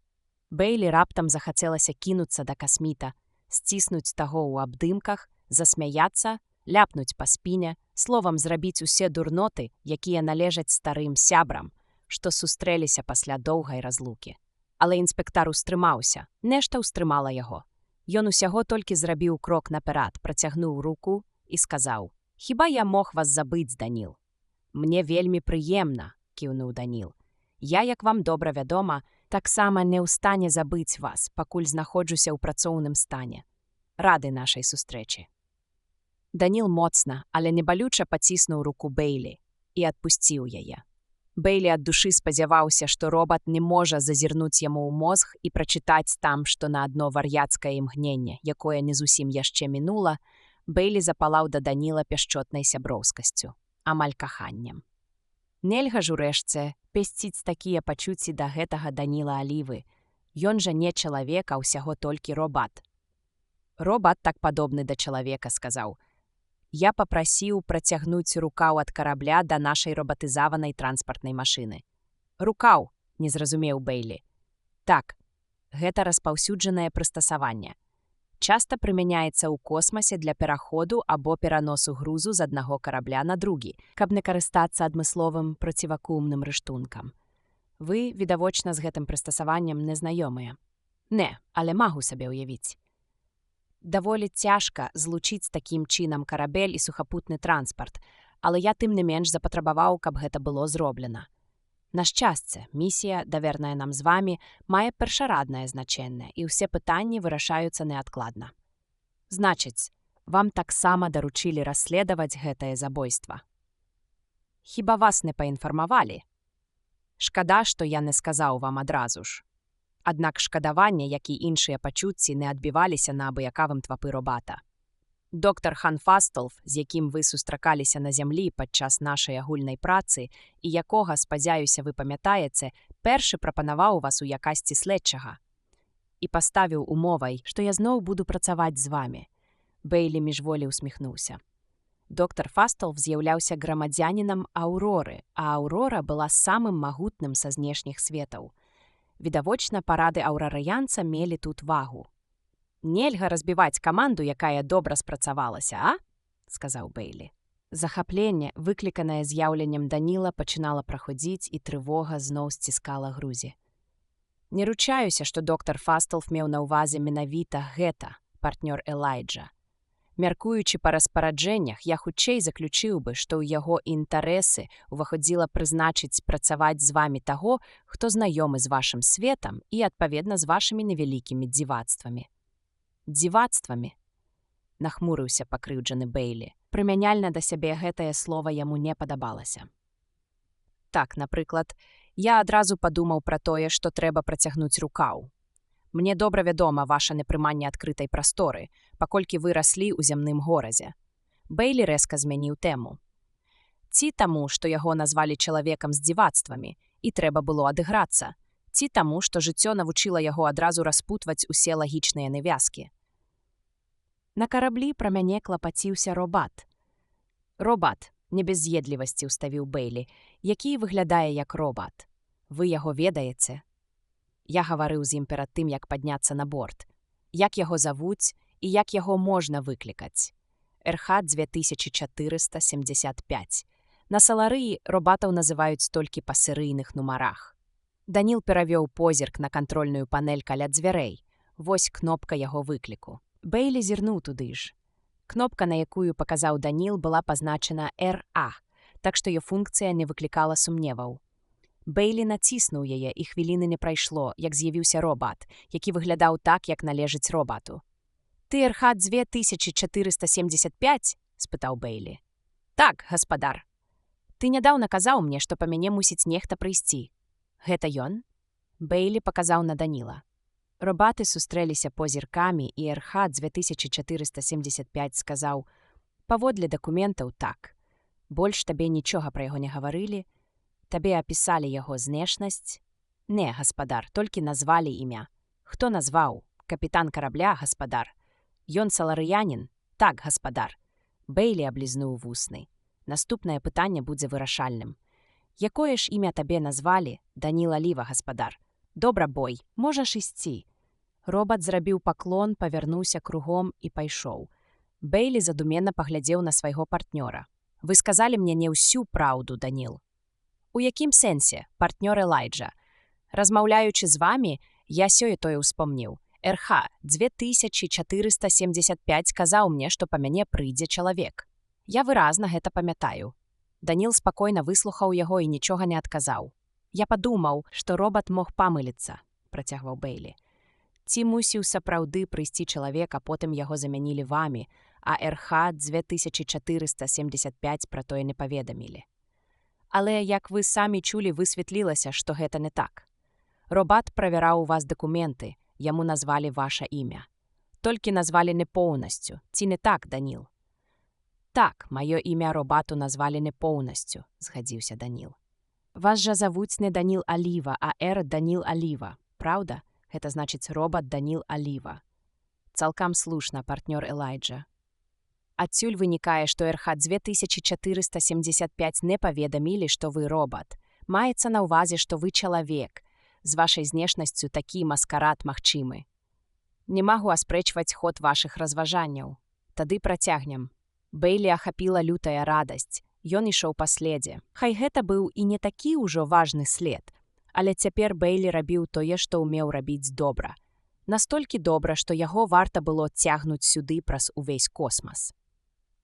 Бейлі раптам захацелася кінуцца да Ка Сміта, сціснуць таго ў абдымках, засмяяцца, ляпнуць па спіне, словам зрабіць усе дурноты, якія належаць старым сябрам, што сустрэліся пасля доўгай разлукі. Але інспектар устрымаўся, нешта ўстрымала яго. Ён усяго толькі зрабіў крок наперад, працягнуў руку і сказаў: «Хіба я мог вас забыць, Даніл?» «Мне вельмі прыемна», – кіўнуў Даніл. «Я, як вам добра вядома, таксама не ў стане забыць вас, пакуль знаходжуся ў працоўным стане. Рады нашай сустрэчы». Даніл моцна, але небалюча паціснуў руку Бейлі і адпусціў яе. Бейлі ад душы спадзяваўся, што робат не можа зазірнуць яму ў мозг і прачытаць там, што на адно вар'яцкае імгненне, якое не зусім яшчэ мінула, Бейлі запалаў да Даніла пяшчотнай сяброўскасцю, амаль каханнем. Нельга ж урэшце песціць такія пачуцці да гэтага Даніла Алівы. Ён жа не чалавек, а ўсяго толькі робат. «Робат так падобны да чалавека», – сказаў. «Я папрасіў працягнуць рукаў ад карабля да нашай робатызаванай транспартнай машыны». «Рукаў», – не зразумеў Бейлі. «Так, гэта распаўсюджанае прыстасаванне. Часта прымяняецца ў космасе для пераходу або пераносу грузу з аднаго карабля на другі, каб не карыстацца адмысловым процівакуумным рыштункам. Вы, відавочна, з гэтым прыстасаваннем незнаёмыя». «Не, але магу сабе ўявіць». Даволі цяжка злучыць такім чынам карабель і сухапутны транспарт, але я тым не менш запатрабаваў, каб гэта было зроблена. На шчасце, місія, даверная нам з вамі, мае першараднае значэнне, і ўсе пытанні вырашаюцца неадкладна. Значыць, вам таксама даручылі расследаваць гэтае забойства. Хіба вас не паінфармавалі? Шкада, што я не сказаў вам адразу ж. Аднак шкадаванне, як і іншыя пачуцці, не адбіваліся на абыякавым твапы робата. Доктар Ханфастолф, з якім вы сустракаліся на зямлі падчас нашай агульнай працы і якога, спадзяюся, вы памятаеце, першы прапанаваў вас у якасці следчага. І паставіў умовай, што я зноў буду працаваць з вамі. Бейлі міжволі усміхнуўся. Доктар Фастолф з'яўляўся грамадзянінам Аўроры, а Аўрора была самым магутным са знешніх светаў. Відавочна, парады аўрарыянца мелі тут вагу. «Нельга разбіваць каманду, якая добра спрацавалася, а?» – сказаў Бейлі. Захапленне, выкліканае з'яўленнем Даніла, пачынала праходзіць, і трывога зноў сціскала грузі. «Не ручаюся, што доктар Фастолф меў на ўвазе менавіта гэта, партнёр Элайджа. Мяркуючы па распараджэннях, я хутчэй заключыў бы, што ў яго інтарэсы ўваходзіла прызначыць працаваць з вамі таго, хто знаёмы з вашым светам і, адпаведна, з вашымі невялікімі дзівацтвамі». «Дзівацтвамі?» – нахмурыўся пакрыўджаны Бейлі. Прымяняльна да сябе гэтае слова яму не падабалася. «Так, напрыклад, я адразу падумаў пра тое, што трэба працягнуць рукаў. Мне добра вядома ваша непрыманне адкрытай прасторы, паколькі вы раслі ў зямным горадзе». Бейлі рэзка змяніў тэму. Ці таму, што яго назвалі чалавекам з дзівацтвамі, і трэба было адыграцца, ці таму, што жыццё навучыла яго адразу распутваць усе лагічныя навязкі. На караблі пра мяне клапаціўся робат. «Робат», не без з'едлівасці ўставіў Бейлі, які выглядае як робат. «Вы яго ведаеце?» Я гаварыў з ім перад тым, як падняцца на борт. Як яго завуць і як яго можна выклікаць. РХ-2475. На Саларыі робатаў называюць толькі па серыйных нумарах. Даніл перавёў позірк на кантрольную панель каля дзвярэй. Вось кнопка яго выкліку. Бейлі зірнуў туды ж. Кнопка, на якую паказаў Даніл, была пазначана РА, так што яе функцыя не выклікала сумневаў. Бейлі націснуў яе, і хвіліны не прайшло, як з'явіўся робат, які выглядаў так, як належыць робату. «Ты РХ-2475?» – спытаў Бейлі. «Так, гаспадар». Ты нядаўна казаў мне, што па мяне мусіць нехта прыйсці. Гэта ён? Бэйлі паказаў на Даніла. Робаты сустрэліся позіркамі, і РХ 2475 сказаў: «Паводле дакументаў так. Больш табе нічога пра яго не гаварылі? Табе апісалі яго знешнасць?» «Не, гаспадар, толькі назвалі імя». «Хто назваў? Капітан карабля, гаспадар». «Ён саларыянін?» «Так, гаспадар». Бэйлі аблізнуў вусны. «Наступнае пытанне будзе вырашальным. Якое ж імя табе назвалі? Даніл Аліва, гаспадар». «Добра, бой, можаш ісці». Робат зрабіў паклон, павярнуўся кругом і пайшоў. Бэйлі задуменна паглядзеў на свайго партнёра. «Вы сказалі мне не ўсю праўду, Даніл». «У якім сэнсе, партнёр Элайджа? Размаўляючы з вамі, я сёе-тое ўспомніў. РХ 2475 казаў мне, што па мяне прыйдзе чалавек. Я выразна гэта памятаю». Даніл спакойна выслухаў яго і нічога не адказаў. «Я падумаў, што робат мог памыліцца», – працягваў Бэйлі. «Ці мусіў сапраўды прыйсці чалавек, а потым яго замянілі вамі, а РХ 2475 пра тое не паведамілі. Але, як вы самі чулі, высветлілася, што гэта не так. Робат правяраў у вас дакументы, яму назвалі ваша імя. Толькі назвалі не поўнасцю. Ці не так, Даніл?» «Так, маё імя робату назвалі не поўнасцю», – згадзіўся Даніл. «Вас жа завуць не Даніл Аліва, а Даніл Аліва, праўда? Гэта значыць робат Даніл Аліва». «Цалкам слушна, партнёр Элайджа». «Адсюль вынікае, што РХ 2475 не паведамілі, што вы робат. Маецца на ўвазе, што вы чалавек. З вашай знешнасцю такі маскарад магчымы. Не магу аспрэчваць ход вашых разважанняў. Тады працягнем». Бэйлі ахапіла лютая радасць. Ён ішоў па следзе. Хай гэта быў і не такі ўжо важны след, але цяпер Бэйлі рабіў тое, што ўмеў рабіць добра. Настолькі добра, што яго варта было цягнуць сюды праз увесь космас.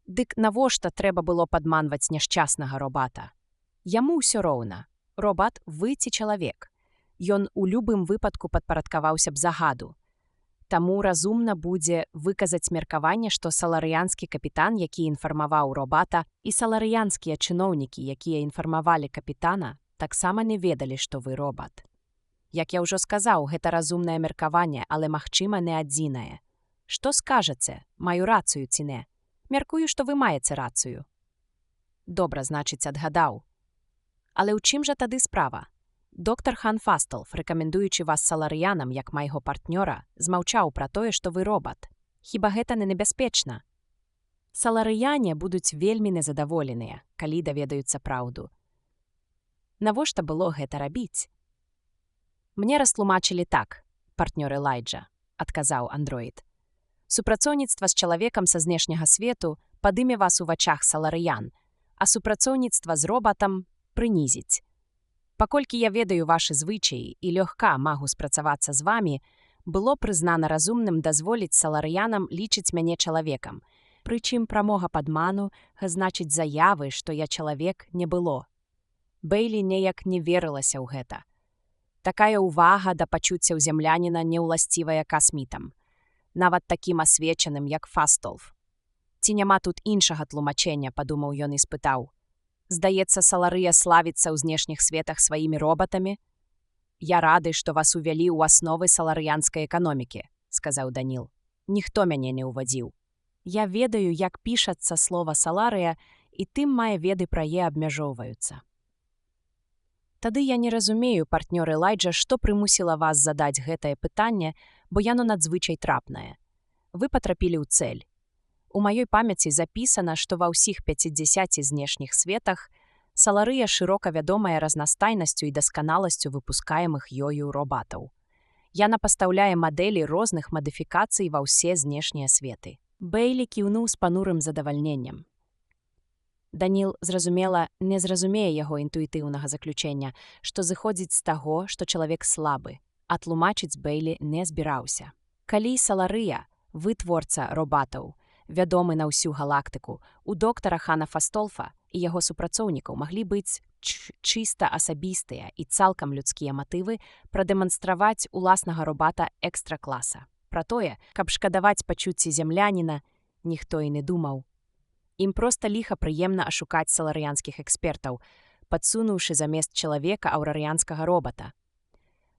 Дык навошта трэба было падманваць няшчаснага робата? Яму ўсё роўна. Робат вы ці чалавек. Ён у любым выпадку падпарадкаваўся б загаду. Таму разумна будзе выказаць меркаванне, што саларыянскі капітан, які інфармаваў робата, і саларыянскія чыноўнікі, якія інфармавалі капітана, таксама не ведалі, што вы робат. Як я ўжо сказаў, гэта разумнае меркаванне, але, магчыма, не адзінае. Што скажаце? Маю рацыю ці не? Мяркую, што вы маеце рацыю». «Добра, значыць, адгадаў. Але ў чым жа тады справа? Доктар Хан Фастолф, рэкамендуючы вас саларыянам як майго партнёра, змаўчаў пра тое, што вы робат. Хіба гэта не небяспечна? Саларыяне будуць вельмі незадаволеныя, калі даведаюцца праўду. Навошта было гэта рабіць?» «Мне растлумачылі так, партнёр Элайджа», – адказаў андроід. «Супрацоўніцтва з чалавекам са знешняга свету падыме вас у вачах саларыян, а супрацоўніцтва з робатам прынізіць. Паколькі я ведаю вашы звычаі і лёгка магу спрацавацца з вамі, было прызнана разумным дазволіць саларыянам лічыць мяне чалавекам. Прычым прамога падману, значыць заявы, што я чалавек, не было». Бэйлі неяк не верылася ў гэта. Такая ўвага да пачуццяў зямляніна неўласцівая касмітам. Нават такім асвечаным, як Фастолф. «Ці няма тут іншага тлумачэння?» – падумаў ён і спытаў. «Здаецца, саларыя славіцца ў знешніх светах сваімі робатамі?» «Я рады, што вас увялі ў асновы саларыянскай эканомікі», – сказаў Даніл. «Ніхто мяне не ўвадзіў. Я ведаю, як пішацца слова «саларыя», і тым мае веды пра е абмяжоўваюцца». «Тады я не разумею, партнёр Элайджа, што прымусіла вас задаць гэтае пытанне, бо яно надзвычай трапнае. Вы патрапілі ў цэль. У маёй памяці запісана, што ва ўсіх 50 знешніх светах саларыя шырока вядомая разнастайнасцю і дасканаласцю выпускаемых ёю робатаў. Яна пастаўляе мадэлі розных мадыфікацый ва ўсе знешнія светы». Бэйлі кіўнуў з панурым задавальненнем. Даніл, зразумела, не зразумее яго інтуітыўнага заключэння, што зыходзіць з таго, што чалавек слабы, а тлумачыць Бэйлі не збіраўся. Калі саларыя, вытворца робатаў, вядомы на ўсю галактыку, у доктара Хана Фастолфа і яго супрацоўнікаў маглі быць чыста асабістыя і цалкам людскія матывы прадэманстраваць уласнага робата экстра-класа. Пра тое, каб шкадаваць пачуцці зямляніна, ніхто і не думаў. Ім проста ліха прыемна ашукаць саларыянскіх экспертаў, падсунуўшы замест чалавека аўрарыянскага робата.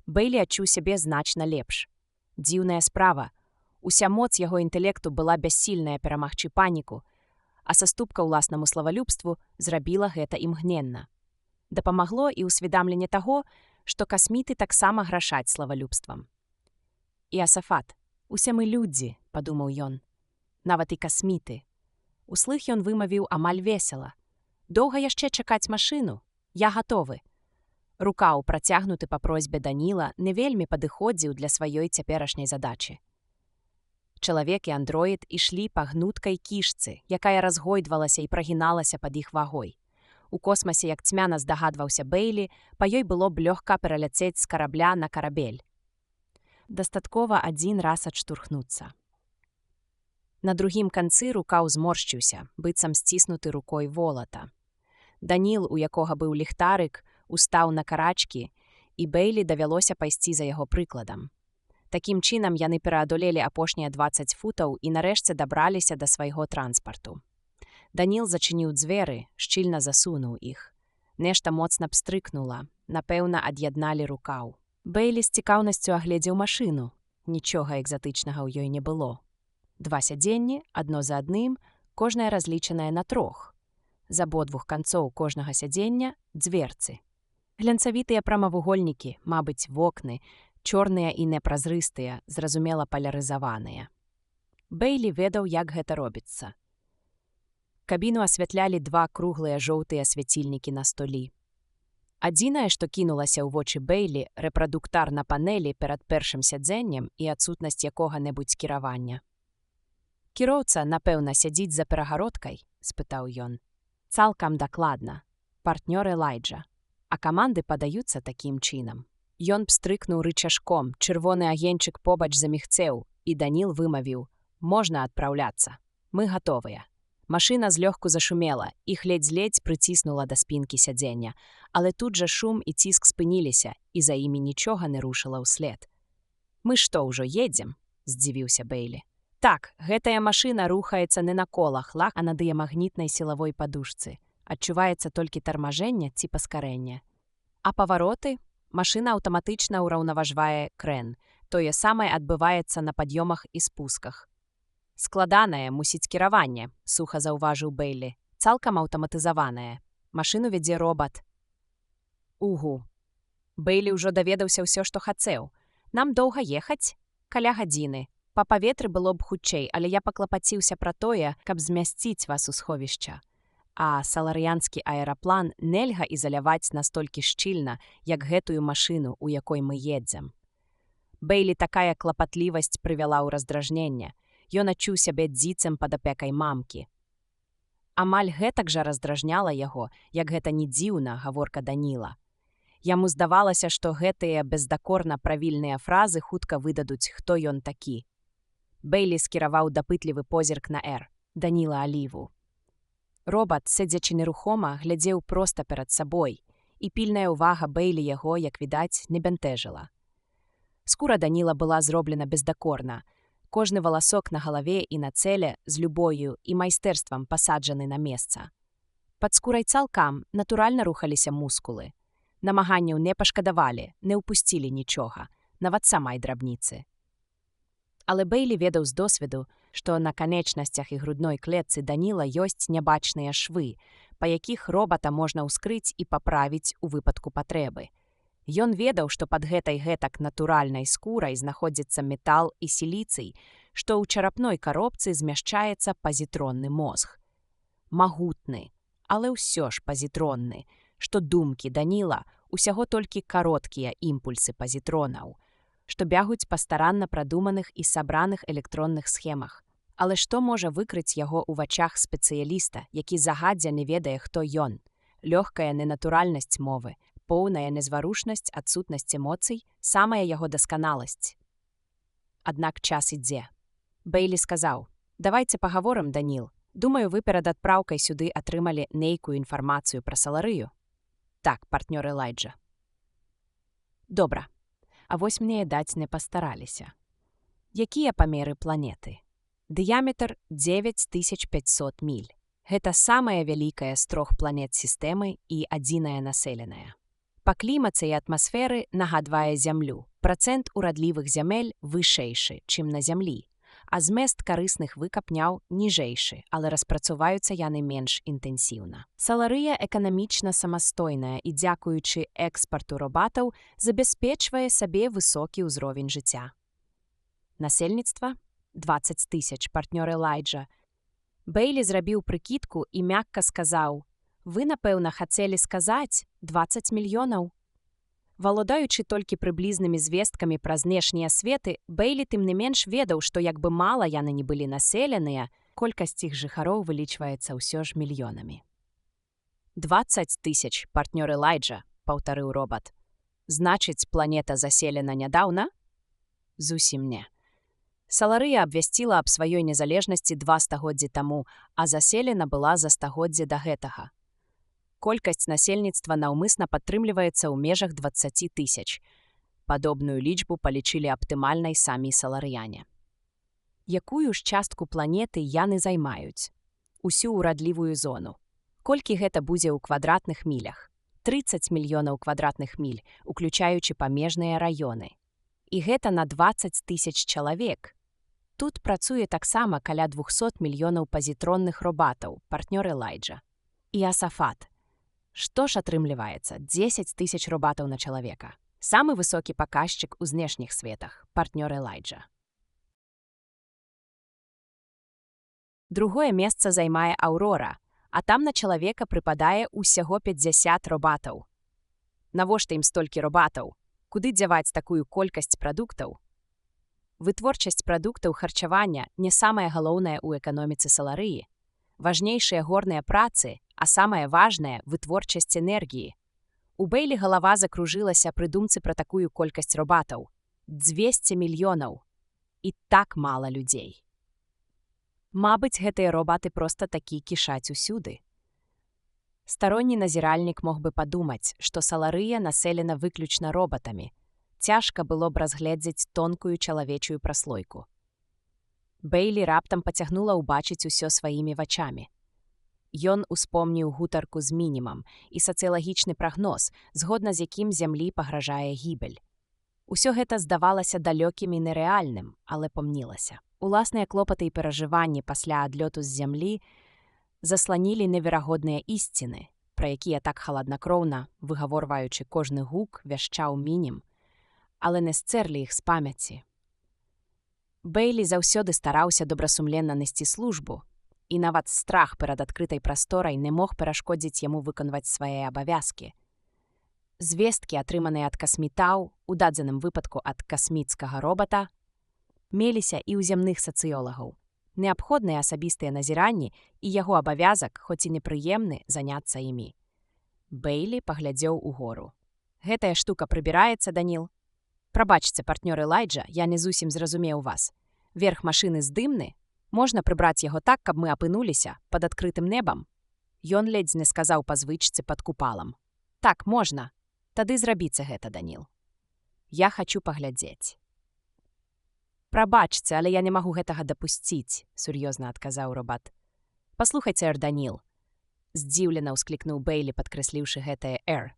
Бэйлі адчуў сябе значна лепш. Дзіўная справа. Уся моц яго інтэлекту была бяссільная перамагчы паніку, а саступка ўласнаму славалюбству зрабіла гэта імгненна. Дапамагло і ўсведамленне таго, што касміты таксама грашаць славалюбствам. «Іасафат, усе мы людзі», – падумаў ён. «Нават і касміты». Услых ён вымавіў амаль весела. «Доўга яшчэ чакаць машыну? Я гатовы». Рукаў, працягнуты па просьбе Даніла, не вельмі падыходзіў для сваёй цяперашняй задачы. Чалавек і андроід ішлі па гнуткай кішцы, якая разгойдвалася і прагіналася пад іх вагой. У космасе, як цьмяна здагадваўся Бэйлі, па ёй было б лёгка пераляцець з карабля на карабель. Дастаткова адзін раз адштурхнуцца. На другім канцы рукаў зморшчыўся, быццам сціснуты рукой волата. Даніл, у якога быў ліхтарык, устаў на карачкі, і Бэйлі давялося пайсці за яго прыкладам. Такім чынам яны пераадолелі апошнія 20 футаў і нарэшце дабраліся да свайго транспарту. Даніл зачыніў дзверы, шчыльна засунуў іх. Нешта моцна пстрыкнула, напэўна, ад'ядналі рукаў. Бэйлі з цікаўнасцю агледзеў машыну. Нічога экзатычнага ў ёй не было. 2 сядзенні, адно за адным, кожнае разлічанае на 3. З абодвух канцоў кожнага сядзення дзверцы. Глянцавітыя прамавугольнікі, мабыць, вокны, чорныя і непразрыстыя, зразумела палярызаваныя. Бэйлі ведаў, як гэта робіцца. Кабіну асвятлялі 2 круглыя жоўтыя свяцільнікі на столі. Адзінае, што кінулася ў вочы Бэйлі, рэпрадуктар на панелі перад першым сядзеннем і адсутнасць якога-небудзь кіравання. «Кіроўца, напэўна, сядзіць за перагародкай?» – спытаў ён. «Цалкам дакладна. Партнёр Элайджа. А каманды падаюцца такім чынам». Ён пстрыкнуў рычажком, чырвоны агеньчык побач замігцеў, і Даніл вымавіў: «Можна адпраўляцца. Мы гатовыя». Машына злёгку зашумела, іх ледзь-ледзь прыціснула да спінкі сядзення, але тут жа шум і ціск спыніліся, і за імі нічога не рушыла ўслед. «Мы што, ўжо едзем?» – здзівіўся Бэйлі. «Так, гэтая машына рухаецца не на колах, а на дыямагнітнай сілавой падушцы. Адчуваецца толькі тармажэнне ці паскарэнне. А павароты? Машына аўтаматычна ўраўнаважвае крэн. Тое самае адбываецца на пад'ёмах і спусках». «Складанае, мусіць, кіраванне», – суха заўважыў Бэйлі. «Цалкам аўтаматызаванае. Машыну вядзе робат». «Угу». Бэйлі ўжо даведаўся ўсё, што хацеў. «Нам доўга ехаць? Каля гадзіны. Па паветры было б хутчэй, але я паклапаціўся пра тое, каб змясціць вас у сховішча. А саларыянскі аэраплан нельга ізаляваць настолькі шчыльна, як гэтую машыну, у якой мы едзем». Бэйлі такая клапатлівасць прывяла ў раздражненне. Ён адчуў сябе дзіцем пад апекай мамкі. Амаль гэтак жа раздражняла яго, як гэта не дзіўна, гаворка Даніла. Яму здавалася, што гэтыя бездакорна правільныя фразы хутка выдадуць, хто ён такі. Бэйлі скіраваў дапытлівы позірк на «Р» Даніла Аліву. Робат, сядзячы нерухома, глядзеў проста перад сабой, і пільная ўвага Бэйлі яго, як відаць, не бянтэжыла. Скура Даніла была зроблена бездакорна. Кожны валасок на галаве і на цэле з любою і майстэрствам пасаджаны на месца. Пад скурай цалкам натуральна рухаліся мускулы. Намаганняў не пашкадавалі, не ўпусцілі нічога, нават самай драбніцы. Але Бэйлі ведаў з досведу, што на канечнасцях і грудной клетцы Даніла ёсць нябачныя швы, па якіх робата можна ўскрыць і паправіць у выпадку патрэбы. Ён ведаў, што пад гэтай гэтак натуральнай скурай знаходзіцца метал і сіліцый, што ў чарапной каробцы змяшчаецца пазітронны мозг. Магутны, але ўсё ж пазітронны, што думкі Даніла усяго толькі кароткія імпульсы пазітронаў, што бягуць па старанна прадуманых і сабраных электронных схемах. Але што можа выкрыць яго ў вачах спецыяліста, які загадзя не ведае, хто ён? Лёгкая ненатуральнасць мовы, поўная незварушнасць, адсутнасць эмоцый, самая яго дасканаласць. Аднак час ідзе. Бэйлі сказаў: «Давайце пагаворым, Даніл. Думаю, вы перад адпраўкай сюды атрымалі нейкую інфармацыю пра Саларыю». «Так, партнёр Элайджа». «Добра. А вось мне даць не пастараліся. Якія памеры планеты? Дыяметр 9500 міль. Гэта самая вялікая з 3 планет сістэмы і адзіная населеная. Па клімаце і атмасферы нагадвае зямлю. Працэнт урадлівых зямель вышэйшы, чым на зямлі, а змест карысных выкапняў ніжэйшы, але распрацоўваюцца яны менш інтэнсіўна. Саларыя эканамічна самастойная і, дзякуючы экспарту робатаў, забяспечвае сабе высокі ўзровень жыцця. Насельніцтва – 20 000, партнёр Элайджа. Бейлі зрабіў прыкідку і мякка сказаў: «Вы, напэўна, хацелі сказаць 20 мільёнаў». Валодаючы толькі прыблізнымі звесткамі пра знешнія светы, Бейлі тым не менш ведаў, што як бы мала яны не былі населеныя, колькасць іх жыхароў вылічваецца ўсё ж мільёнамі. 20 000, партнёр Элайджа, паўтарыў робат. Значыць, планета заселена нядаўна? Зусім не. Саларыя абвясціла аб сваёй незалежнасці 2 стагоддзі таму, а заселена была за стагоддзе да гэтага. Колькасць насельніцтва наўмысна падтрымліваецца ў межах 20 000. Падобную лічбу палічылі аптымальнай самі саларыяне. Якую ж частку планеты яны займаюць? Усю ўрадлівую зону. Колькі гэта будзе ў квадратных мілях? 30 мільёнаў квадратных міль, уключаючы памежныя раёны. І гэта на 20 000 чалавек. Тут працуе таксама каля 200 мільёнаў пазітронных робатаў, партнёр Элайджа. І Асафат. Што ж атрымліваецца? 10 000 робатаў на чалавека. Самы высокі паказчык у знешніх светах, партнёр Элайджа. Другое месца займае Аўрора, а там на чалавека прыпадае ўсяго 50 робатаў. Навошта ім столькі робатаў? Куды дзяваць такую колькасць прадуктаў? Вытворчасць прадуктаў харчавання не самае галоўнае ў эканоміцы саларыі. Важнейшыя горныя працы, а самае важнае – вытворчасць энергіі. У Бейлі галава закружылася пры думцы пра такую колькасць робатаў. 200 мільёнаў. І так мала людзей. Мабыць, гэтыя робаты проста такі кішаць усюды. Старонні назіральнік мог бы падумаць, што саларыя населена выключна робатамі. Цяжка было б разгледзець тонкую чалавечую праслойку. Бейлі раптам пацягнула ўбачыць усё сваімі вачамі. Ён успомніў гутарку з Мінімам і сацыялагічны прагноз, згодна з якім зямлі пагражае гібель. Усё гэта здавалася далёкім і нерэальным, але помнілася. Уласныя клопаты і перажыванні пасля адлёту з зямлі засланілі неверагодныя ісціны, пра якія так халаднакроўна, выгаворваючы кожны гук, вяшчаў Мінім, але не сцэрлі іх з памяці. Бейлі заўсёды стараўся добрасумленна несці службу, і нават страх перад адкрытай прасторай не мог перашкодзіць яму выконваць свае абавязкі. Звесткі, атрыманыя ад касмітаў, у дадзеным выпадку ад касміцкага робата, меліся і ў зямных сацыёлагаў. Неабходныя асабістыя назіранні і яго абавязак, хоць і непрыемны, заняцца імі. Бейлі паглядзеў угору. «Гэтая штука прыбіраецца, Даніл?» «Прабачце, партнёр Элайджа, я не зусім зразумеў вас. Верх машыны здымны? Можна прыбраць яго так, каб мы апынуліся пад адкрытым небам?» Ён ледзь не сказаў па звычцы пад купалам. «Так, можна. Тады зрабіце гэта, Даніл. Я хачу паглядзець». «Прабачце, але я не магу гэтага дапусціць», — сур'ёзна адказаў робат. «Паслухайце, эр, Даніл», — здзіўлена ўсклікнуў Бейлі, падкрэсліўшы гэтае «эр».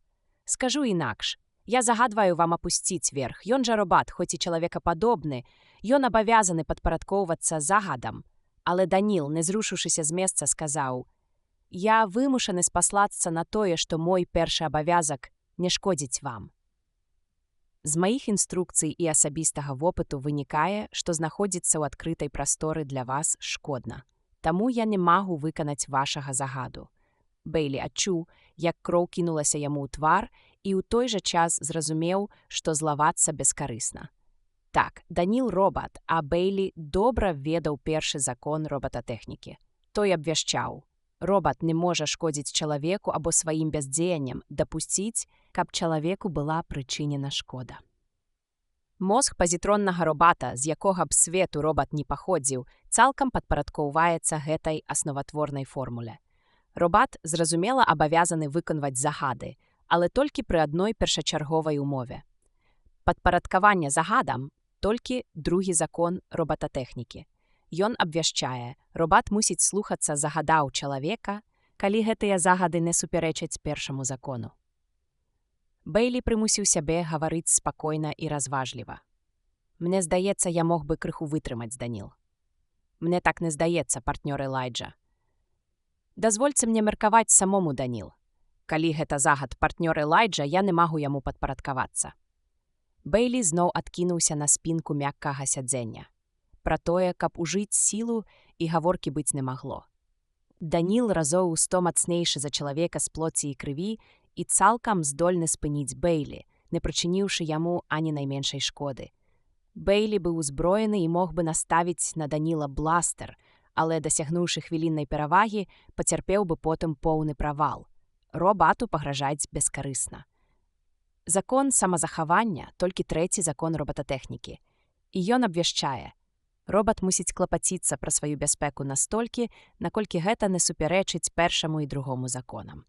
«Скажу інакш. Я загадваю вам апусціць верх. Ён жа робат, хоць і чалавекападобны. Ён абавязаны падпарадкоўвацца загадам». Але Даніл, не зрушыўшыся з месца, сказаў: «Я вымушаны спаслацца на тое, што мой першы абавязак не шкодзіць вам. З маіх інструкцый і асабістага вопыту вынікае, што знаходзіцца ў адкрытай прасторы для вас шкодна. Таму я не магу выканаць вашага загаду». Бейлі адчуў, як кроў кінулася яму ў твар, і ў той жа час зразумеў, што злавацца бескарысна. Так, Даніл робат, а Бейлі добра ведаў першы закон робататэхнікі. Той абвяшчаў: робат не можа шкодзіць чалавеку або сваім бяздзеяннем дапусціць, каб чалавеку была прычынена шкода. Мозг пазітроннага робата, з якога б свету робат не паходзіў, цалкам падпарадкоўваецца гэтай асноватворнай формуле. Робат, зразумела, абавязаны выконваць загады, але толькі пры адной першачарговай умове. Падпарадкаванне загадам – толькі другі закон робататэхнікі. Ён абвяшчае, робат мусіць слухацца загадаў чалавека, калі гэтыя загады не супярэчаць першаму закону. Бэйлі прымусіў сябе гаварыць спакойна і разважліва. «Мне здаецца, я мог бы крыху вытрымаць, Даніл». «Мне так не здаецца, партнёр Элайджа». «Дазвольце мне меркаваць самому, Даніл. Калі гэта загад партнёр Элайджа, я не магу яму падпарадкавацца». Бэйлі зноў адкінуўся на спінку мяккага сядзення. Пра тое, каб ужыць сілу, і гаворкі быць не магло. Даніл разоў у 100 мацнейшы за чалавека з плоці і крыві і цалкам здольны спыніць Бэйлі, не прычыніўшы яму ані найменшай шкоды. Бэйлі быў узброены і мог бы наставіць на Даніла бластер, але, дасягнуўшы хвіліннай перавагі, пацярпеў бы потым поўны правал. Робату пагражаць бескарысна. Закон самазахавання – толькі трэці закон робататэхнікі. І ён абвяшчае. Робат мусіць клапаціцца пра сваю бяспеку настолькі, наколькі гэта не супярэчыць першаму і другому законам.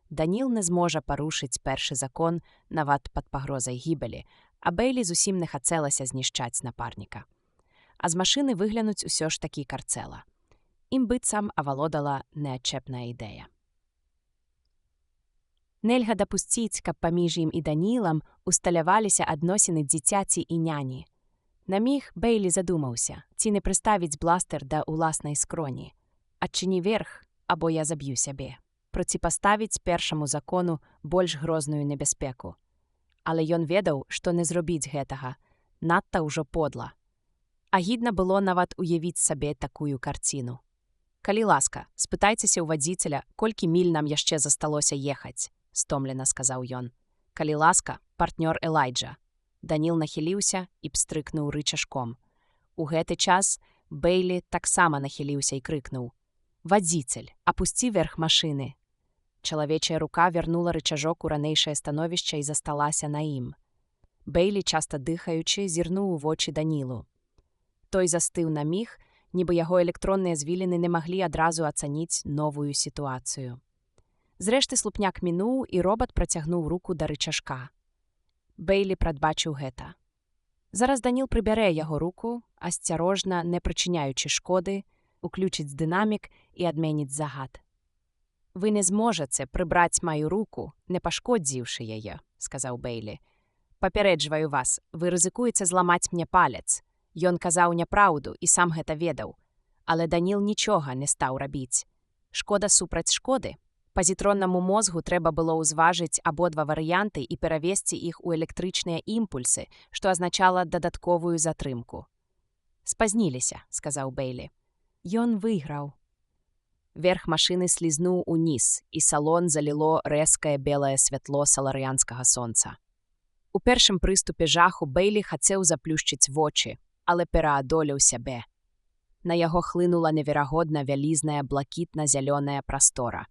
Даніл не зможа парушыць першы закон нават пад пагрозай гібелі, а Бэйлі зусім не хацелася знішчаць напарніка. А з машыны выглянуць усё ж такі карцэла. Ім быццам авалодала неадчэпная ідэя. Нельга дапусціць, каб паміж ім і Данілам усталяваліся адносіны дзіцяці і няні. На міг Бэйлі задумаўся, ці не прыставіць бластер да ўласнай скроні. «Адчыні верх, або я заб'ю сябе». Проціпаставіць першаму закону больш грозную небяспеку. Але ён ведаў, што не зробіць гэтага. Надта ўжо подла. Агідна было нават уявіць сабе такую карціну. «Калі ласка, спытайцеся ў вадзіцеля, колькі міль нам яшчэ засталося ехаць», – стомлена сказаў ён. «Калі ласка, партнёр Элайджа». Даніл нахіліўся і пстрыкнуў рычажком. У гэты час Бэйлі таксама нахіліўся і крыкнуў: «Вадзіцель, апусці верх машыны». Чалавечая рука вярнула рычажок у ранейшае становішча і засталася на ім. Бэйлі, часта дыхаючы, зірнуў у вочы Данілу. Той застыў на міг, нібы яго электронныя звіліны не маглі адразу ацаніць новую сітуацыю. Зрэшты, слупняк мінуў, і робат працягнуў руку да рычажка. Бэйлі прадбачыў гэта. Зараз Даніл прыбярэ яго руку, асцярожна, не прычыняючы шкоды, уключыць дынамік і адменіць загад. «Вы не зможаце прыбраць маю руку, не пашкодзіўшы яе», – сказаў Бэйлі. «Папярэджваю вас, вы рызыкуеце зламаць мне палец». Ён казаў няпраўду і сам гэта ведаў. Але Даніл нічога не стаў рабіць. Шкода супраць шкоды. Пазітроннаму мозгу трэба было ўзважыць абодва варыянты і перавесці іх у электрычныя імпульсы, што азначала дадатковую затрымку. «Спазніліся», – сказаў Бэйлі. Ён выйграў. Верх машыны слізнуў уніз, і салон заліло рэзкае белае святло саларыянскага сонца. У першым прыступе жаху Бэйлі хацеў заплюшчыць вочы, але пераадолеў сябе. На яго хлынула неверагодна вялізная блакітна-зялёная прастора.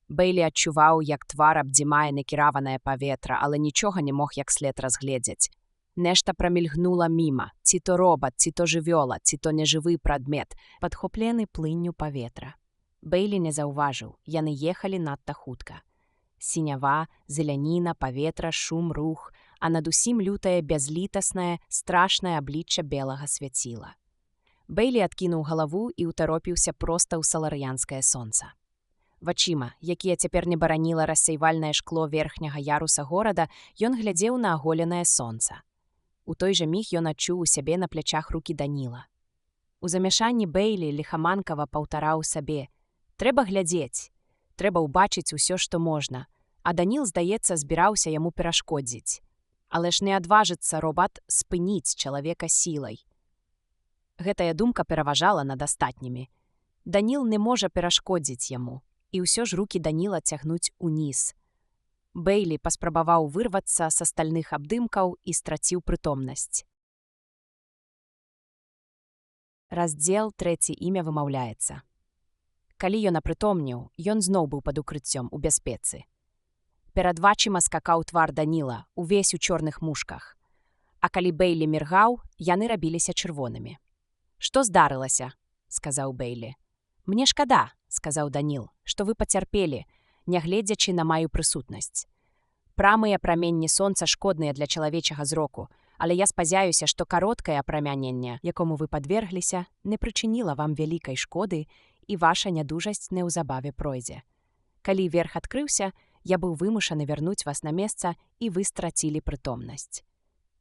Бэйлі адчуваў, як твар абдзімае накіраванае паветра, але нічога не мог як след разгледзець. Нешта прамільгнула міма, ці то робат, ці то жывёла, ці то нежывы прадмет, падхоплены плынню паветра. Бэйлі не заўважыў, яны ехалі надта хутка. Сінява, зеляніна, паветра, шум, рух, а над усім лютае бязлітаснае, страшнае аблічча белага свяціла. Бэйлі адкінуў галаву і ўтаропіўся проста ў саларыянскае сонца. Вачыма, якія цяпер не бараніла рассейвальнае шкло верхняга яруса горада, ён глядзеў на аголенае сонца. У той жа міг ён адчуў у сябе на плячах рукі Даніла. У замяшанні Бэйлі ліхаманкава паўтараў сабе: «Трэба глядзець, трэба ўбачыць усё, што можна», а Даніл, здаецца, збіраўся яму перашкодзіць. Але ж не адважыцца робат спыніць чалавека сілай. Гэтая думка пераважала над астатнімі. Даніл не можа перашкодзіць яму, і ўсё ж рукі Даніла цягнуць уніз. Бэйлі паспрабаваў вырвацца са стальных абдымкаў і страціў прытомнасць. Раздзел 3 імя вымаўляецца. Калі ён апрытомніў, ён зноў быў пад укрыццём у бяспецы. Перад вачыма скакаў твар Даніла, увесь у чорных мушках. А калі Бэйлі міргаў, яны рабіліся чырвонымі. «Што здарылася?» – сказаў Бэйлі. «Мне шкада», – сказаў Даніл, – «што вы пацярпелі, нягледзячы на маю прысутнасць. Прамыя праменні сонца шкодныя для чалавечага зроку, Але я спадзяюся, што кароткае апрамяненне, якому вы падвергліся, не прычыніла вам вялікай шкоды і ваша нядужасць неўзабаве пройдзе. Калі верх адкрыўся, я быў вымушаны вярнуць вас на месца, і вы страцілі прытомнасць.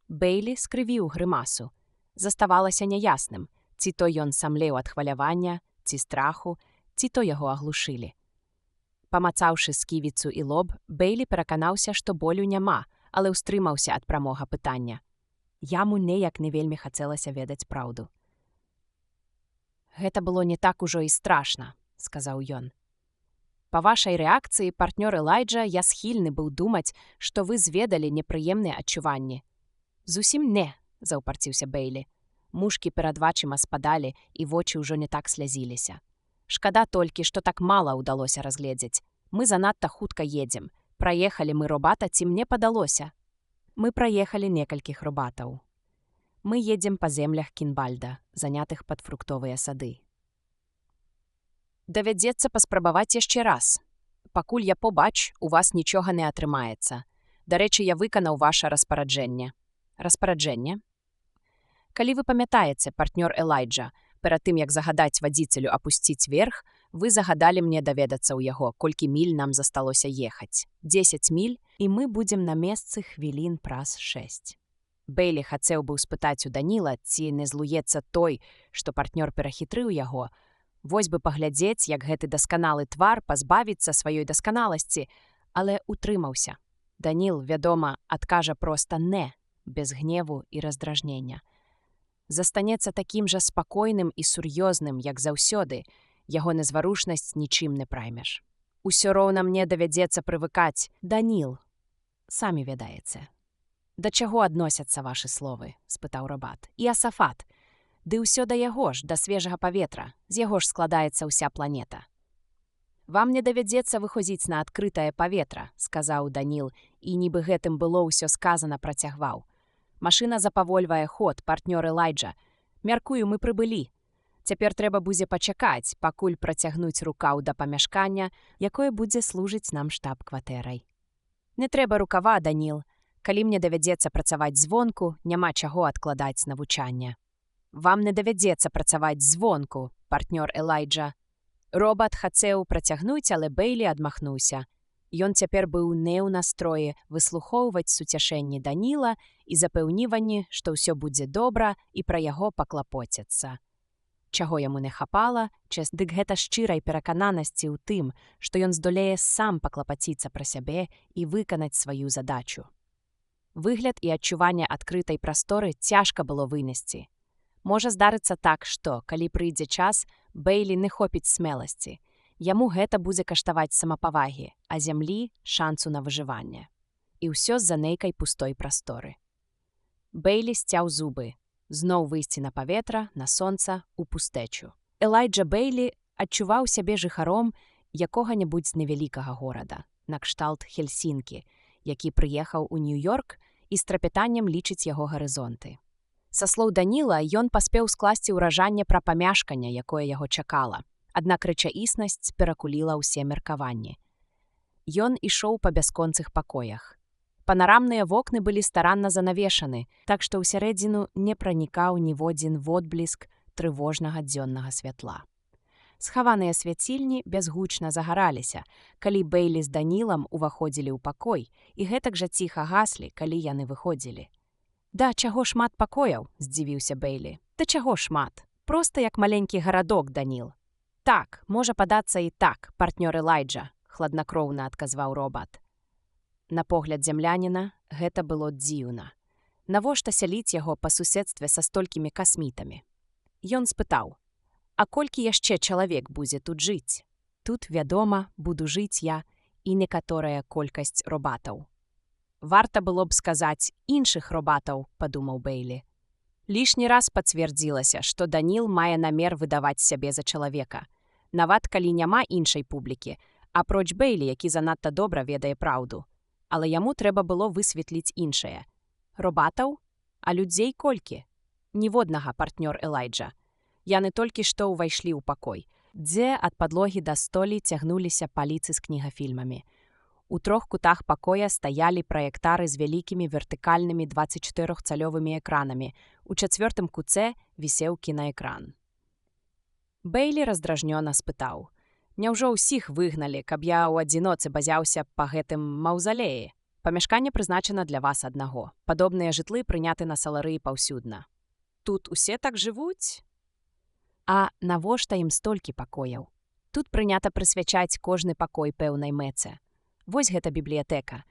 Бэйлі скрывіў грымасу. Заставалася няясным, ці то ён самлеў ад хвалявання, ці страху, ці то яго аглушылі. Памацаўшы сківіцу і лоб, Бэйлі пераканаўся, што болю няма, але ўстрымаўся ад прамога пытання. Яму неяк не вельмі хацелася ведаць праўду. «Гэта было не так ужо і страшна», — сказаў ён. «Па вашай рэакцыі, партнёр Элайджа, я схільны быў думаць, што вы зведалі непрыемныя адчуванні». «Зусім не», — заўпарціўся Бэйлі. Мушкі перад вачыма спадалі, і вочы ўжо не так слязіліся. «Шкада толькі, што так мала ўдалося разгледзець. Мы занадта хутка едзем. Праехалі мы робата, ці мне падалося?» «Мы праехалі некалькіх робатаў. Мы едзем па землях Кінбальда, занятых пад фруктовыя сады. Давядзецца паспрабаваць яшчэ раз. Пакуль я побач, у вас нічога не атрымаецца. Дарэчы, я выканаў ваша распараджэнне». «Распараджэнне?» «Калі вы памятаеце, партнёр Элайджа, перад тым, як загадаць вадзіцелю апусціць верх, вы загадалі мне даведацца ў яго, колькі міль нам засталося ехаць. 10 міль, і мы будзем на месцы хвілін праз 6. Бэйлі хацеў быў спытаць у Даніла, ці не злуецца той, што партнёр перахітрыў яго. Вось бы паглядзець, як гэты дасканалы твар пазбавіцца сваёй дасканаласці, але утрымаўся. Даніл, вядома, адкажа проста «не», без гневу і раздражнення. Застанецца такім жа спакойным і сур'ёзным, як заўсёды, яго незварушнасць нічым не праймеш. «Усё роўна мне давядзецца прывыкаць, Даніл. Самі ведаеце». «Да чаго адносяцца вашы словы?» – спытаў рабат. «І Асафат. Ды ўсё да яго ж, да свежага паветра. З яго ж складаецца ўся планета». «Вам не давядзецца выходзіць на адкрытае паветра», – сказаў Даніл, і нібы гэтым было ўсё сказана працягваў. «Машына запавольвае ход, партнёр Элайджа. Мяркую, мы прыбылі. Цяпер трэба будзе пачакаць, пакуль працягнуць рукаў да памяшкання, якое будзе служыць нам штаб-кватэрай». «Не трэба рукава, Даніл. Калі мне давядзецца працаваць звонку, няма чаго адкладаць навучанне». «Вам не давядзецца працаваць звонку, партнёр Элайджа». Робат хацеў працягнуць, але Бэйлі адмахнуўся. Ён цяпер быў не ў настроі выслухоўваць суцяшэнні Даніла і запэўніванні, што ўсё будзе добра і пра яго паклапоцяцца. Чаго яму не хапала, дык гэта шчырай перакананасці ў тым, што ён здолее сам паклапаціцца пра сябе і выканаць сваю задачу. Выгляд і адчуванне адкрытай прасторы цяжка было вынесці. Можа здарыцца так, што, калі прыйдзе час, Бэйлі не хопіць смеласці. Яму гэта будзе каштаваць самапавагі, а зямлі – шансу на выжыванне. І ўсё з-за нейкай пустой прасторы. Бэйлі сцяў зубы. Зноў выйсці на паветра, на сонца, у пустэчу. Элайджа Бэйлі адчуваў сябе жыхаром якога-небудзь невялікага горада, накшталт Хельсінкі, які прыехаў у Нью-Йорк і з трапятаннем лічыць яго гарызонты. Са слоў Даніла, ён паспеў скласці ўражанне пра памяшканне, якое яго чакала. Аднак рэчаіснасць перакуліла ўсе меркаванні. Ён ішоў па бясконцых пакоях. Панарамныя вокны былі старанна занавешаны, так што ўсярэдзіну не пранікаў ніводзін водбліск трывожнага дзённага святла. Схаваныя свяцільні бязгучна загараліся, калі Бэйлі з Данілам уваходзілі ў пакой, і гэтак жа ціха гаслі, калі яны выходзілі. «Да чаго шмат пакояў?» – здзівіўся Бэйлі. «Да чаго шмат? Проста як маленькі гарадок, Даніл». «Так, можа падацца і так, партнёр Элайджа», – хладнакроўна адказваў робат. На погляд зямляніна гэта было дзіўна. Навошта сяліць яго па суседстве са столькімі касмітамі? Ён спытаў: «А колькі яшчэ чалавек будзе тут жыць? Тут, вядома, буду жыць я і некаторая колькасць робатаў». «Варта было б сказаць іншых робатаў», – падумаў Бэйлі. Лішні раз пацвердзілася, што Даніл мае намер выдаваць сябе за чалавека. Нават калі няма іншай публікі, апроч Бэйлі, які занадта добра ведае праўду. Але яму трэба было высветліць іншае. Робатаў? А людзей колькі? Ніводнага, партнёр Элайджа. Яны толькі што ўвайшлі ў пакой, дзе ад падлогі да столі цягнуліся паліцы з кнігафільмамі. У 3 кутах пакоя стаялі праектары з вялікімі вертыкальнымі 24-цалёвымі экранамі. У 4 куце вісеў кінаэкран. Бэйлі раздражнёна спытаў: «Няўжо ўсіх выгналі, каб я ў адзіноцы базяўся па гэтым маўзалеі? Памяшканне прызначана для вас аднаго. Падобныя жытлы прыняты на Саларыі паўсюдна. Тут усе так жывуць? А навошта ім столькі пакояў? Тут прынята прысвячаць кожны пакой пэўнай мэце. Вось гэта бібліятэка.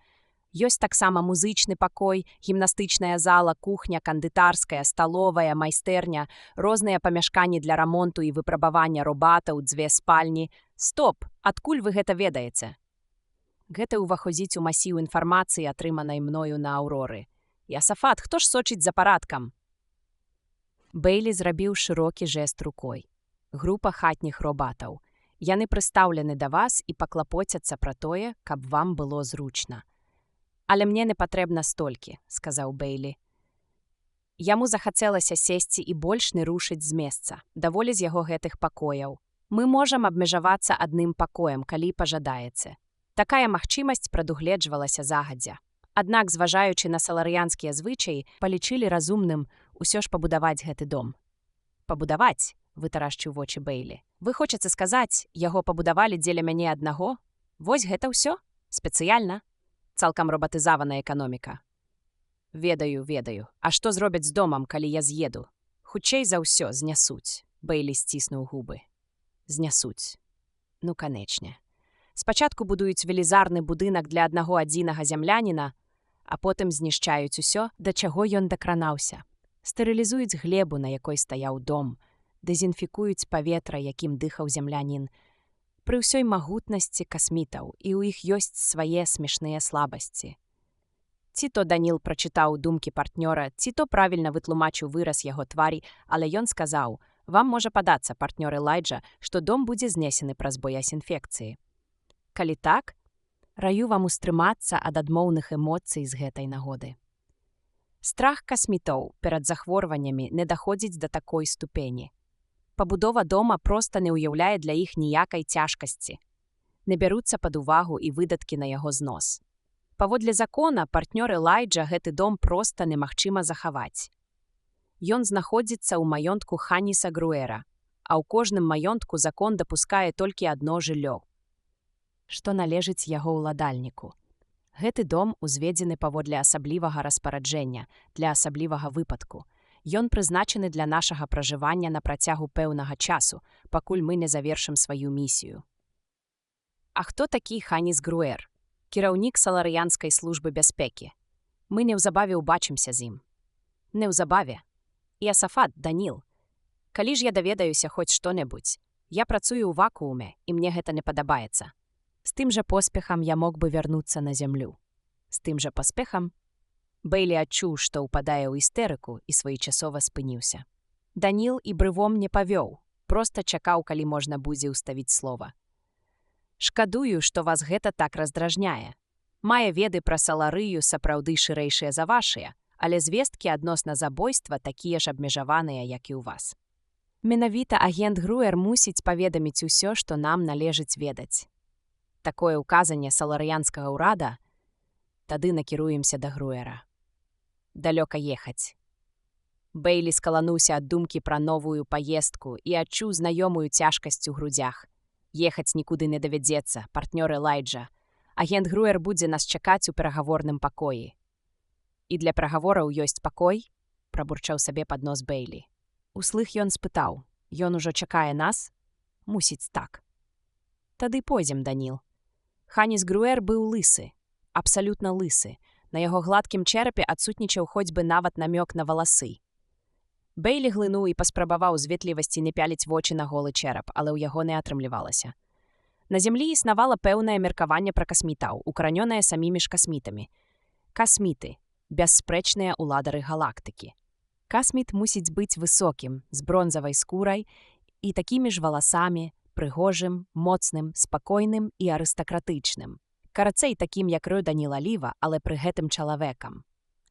Ёсць таксама музычны пакой, гімнастычная зала, кухня, кандытарская, сталовая, майстэрня, розныя памяшканні для рамонту і выпрабавання робатаў, 2 спальні. Стоп! Адкуль вы гэта ведаеце? Гэта ўваходзіць у масіў інфармацыі, атрыманай мною на Аўроры. Ясафат, хто ж сочыць за парадкам? Бэйлі зрабіў шырокі жэст рукой. Група хатніх робатаў. Яны прыстаўлены да вас і паклапоцяцца пра тое, каб вам было зручна. Але мне не патрэбна столькі, сказаў Бэйлі. Яму захацелася сесці і больш не рушыць з месца. Даволі з яго гэтых пакояў. Мы можам абмежавацца адным пакоем, калі пажадаеце. Такая магчымасць прадугледжвалася загадзя. Аднак, зважаючы на саларыянскія звычаі, палічылі разумным усё ж пабудаваць гэты дом. Пабудаваць? Вытарашчыў вочы Бэйлі. Вы хочаце сказаць, яго пабудавалі дзеля мяне аднаго? Вось гэта ўсё? Спецыяльна? Цалкам робатызаваная эканоміка. Ведаю. А што зробяць з домам, калі я з'еду? Хутчэй за ўсё знясуць. Бэйлі сціснуў губы. Знясуць. Ну, канечне. Спачатку будуюць велізарны будынак для аднаго адзінага зямляніна, а потым знішчаюць усё, да чаго ён дакранаўся. Стэрылізуюць глебу, на якой стаяў дом, дэзінфікуюць паветра, якім дыхаў зямлянін. Пры ўсёй магутнасці касмітаў, і ў іх ёсць свае смешныя слабасці. Ці то Даніл прачытаў думкі партнёра, ці то правільна вытлумачыў выраз яго тварі, але ён сказаў: «Вам можа падацца, партнёр Элайджа, што дом будзе знесены праз боязь інфекцыі. Калі так, раю вам устрымацца ад адмоўных эмоцый з гэтай нагоды». Страх касмітоў перад захворваннямі не даходзіць да такой ступені. Пабудова дома проста не ўяўляе для іх ніякай цяжкасці. Не бяруцца пад увагу і выдаткі на яго знос. Паводле закона, партнёр Элайджа гэты дом проста немагчыма захаваць. Ён знаходзіцца ў маёнтку Ханіса Груэра, а ў кожным маёнтку закон дапускае толькі адно жыллё, што належыць яго ўладальніку. Гэты дом узведзены паводле асаблівага распараджэння, для асаблівага выпадку. Ён прызначаны для нашага пражывання на працягу пэўнага часу, пакуль мы не завершым сваю місію. А хто такі Ханіс Груэр? Кіраўнік саларыянскай службы бяспекі. Мы неўзабаве ўбачымся з ім. Неўзабаве. Ясафат, Даніл. Калі ж я даведаюся хоць што-небудзь? Я працую ў вакууме, і мне гэта не падабаецца. З тым жа поспехам я мог бы вярнуцца на зямлю. З тым жа паспехам Бэйлі адчуў, што ўпадае ў істэрыку, і своечасова спыніўся. Даніл і брывом не павёў, проста чакаў, калі можна будзе ўставіць слова. Шкадую, што вас гэта так раздражняе. Мае веды пра Саларыю сапраўды шырэйшыя за вашыя, але звесткі адносна забойства такія ж абмежаваныя, як і ў вас. Менавіта агент Груэр мусіць паведаміць усё, што нам належыць ведаць. Такое ўказанне саларыянскага ўрада, тады накіруемся да Груэра. Далёка ехаць. Бэйлі скалануўся ад думкі пра новую паездку і адчуў знаёмую цяжкасць у грудзях. Ехаць нікуды не давядзецца, партнёр Элайджа. Агент Груэр будзе нас чакаць у перагаворным пакоі. І для перагавораў ёсць пакой? Прабурчаў сабе пад нос Бэйлі. Услых ён спытаў: «Ён ужо чакае нас?» Мусіць так. Тады пойдзем, Даніл. Ханіс Груэр быў лысы, абсалютна лысы. На яго гладкім чэрапе адсутнічаў хоць бы нават намёк на валасы. Бэйлі глынуў і паспрабаваў з ветлівасці не пяліць вочы на голы чэрап, але ў яго не атрымлівалася. На зямлі існавала пэўнае меркаванне пра касмітаў, укаранёнае самімі ж касмітамі. Касміты – бясспрэчныя ўладары галактыкі. Касміт мусіць быць высокім, з бронзавай скурай і такімі ж валасамі, прыгожым, моцным, спакойным і арыстакратычным. Карацей, такім, як Рё Даніла Ліва, але пры гэтым чалавекам.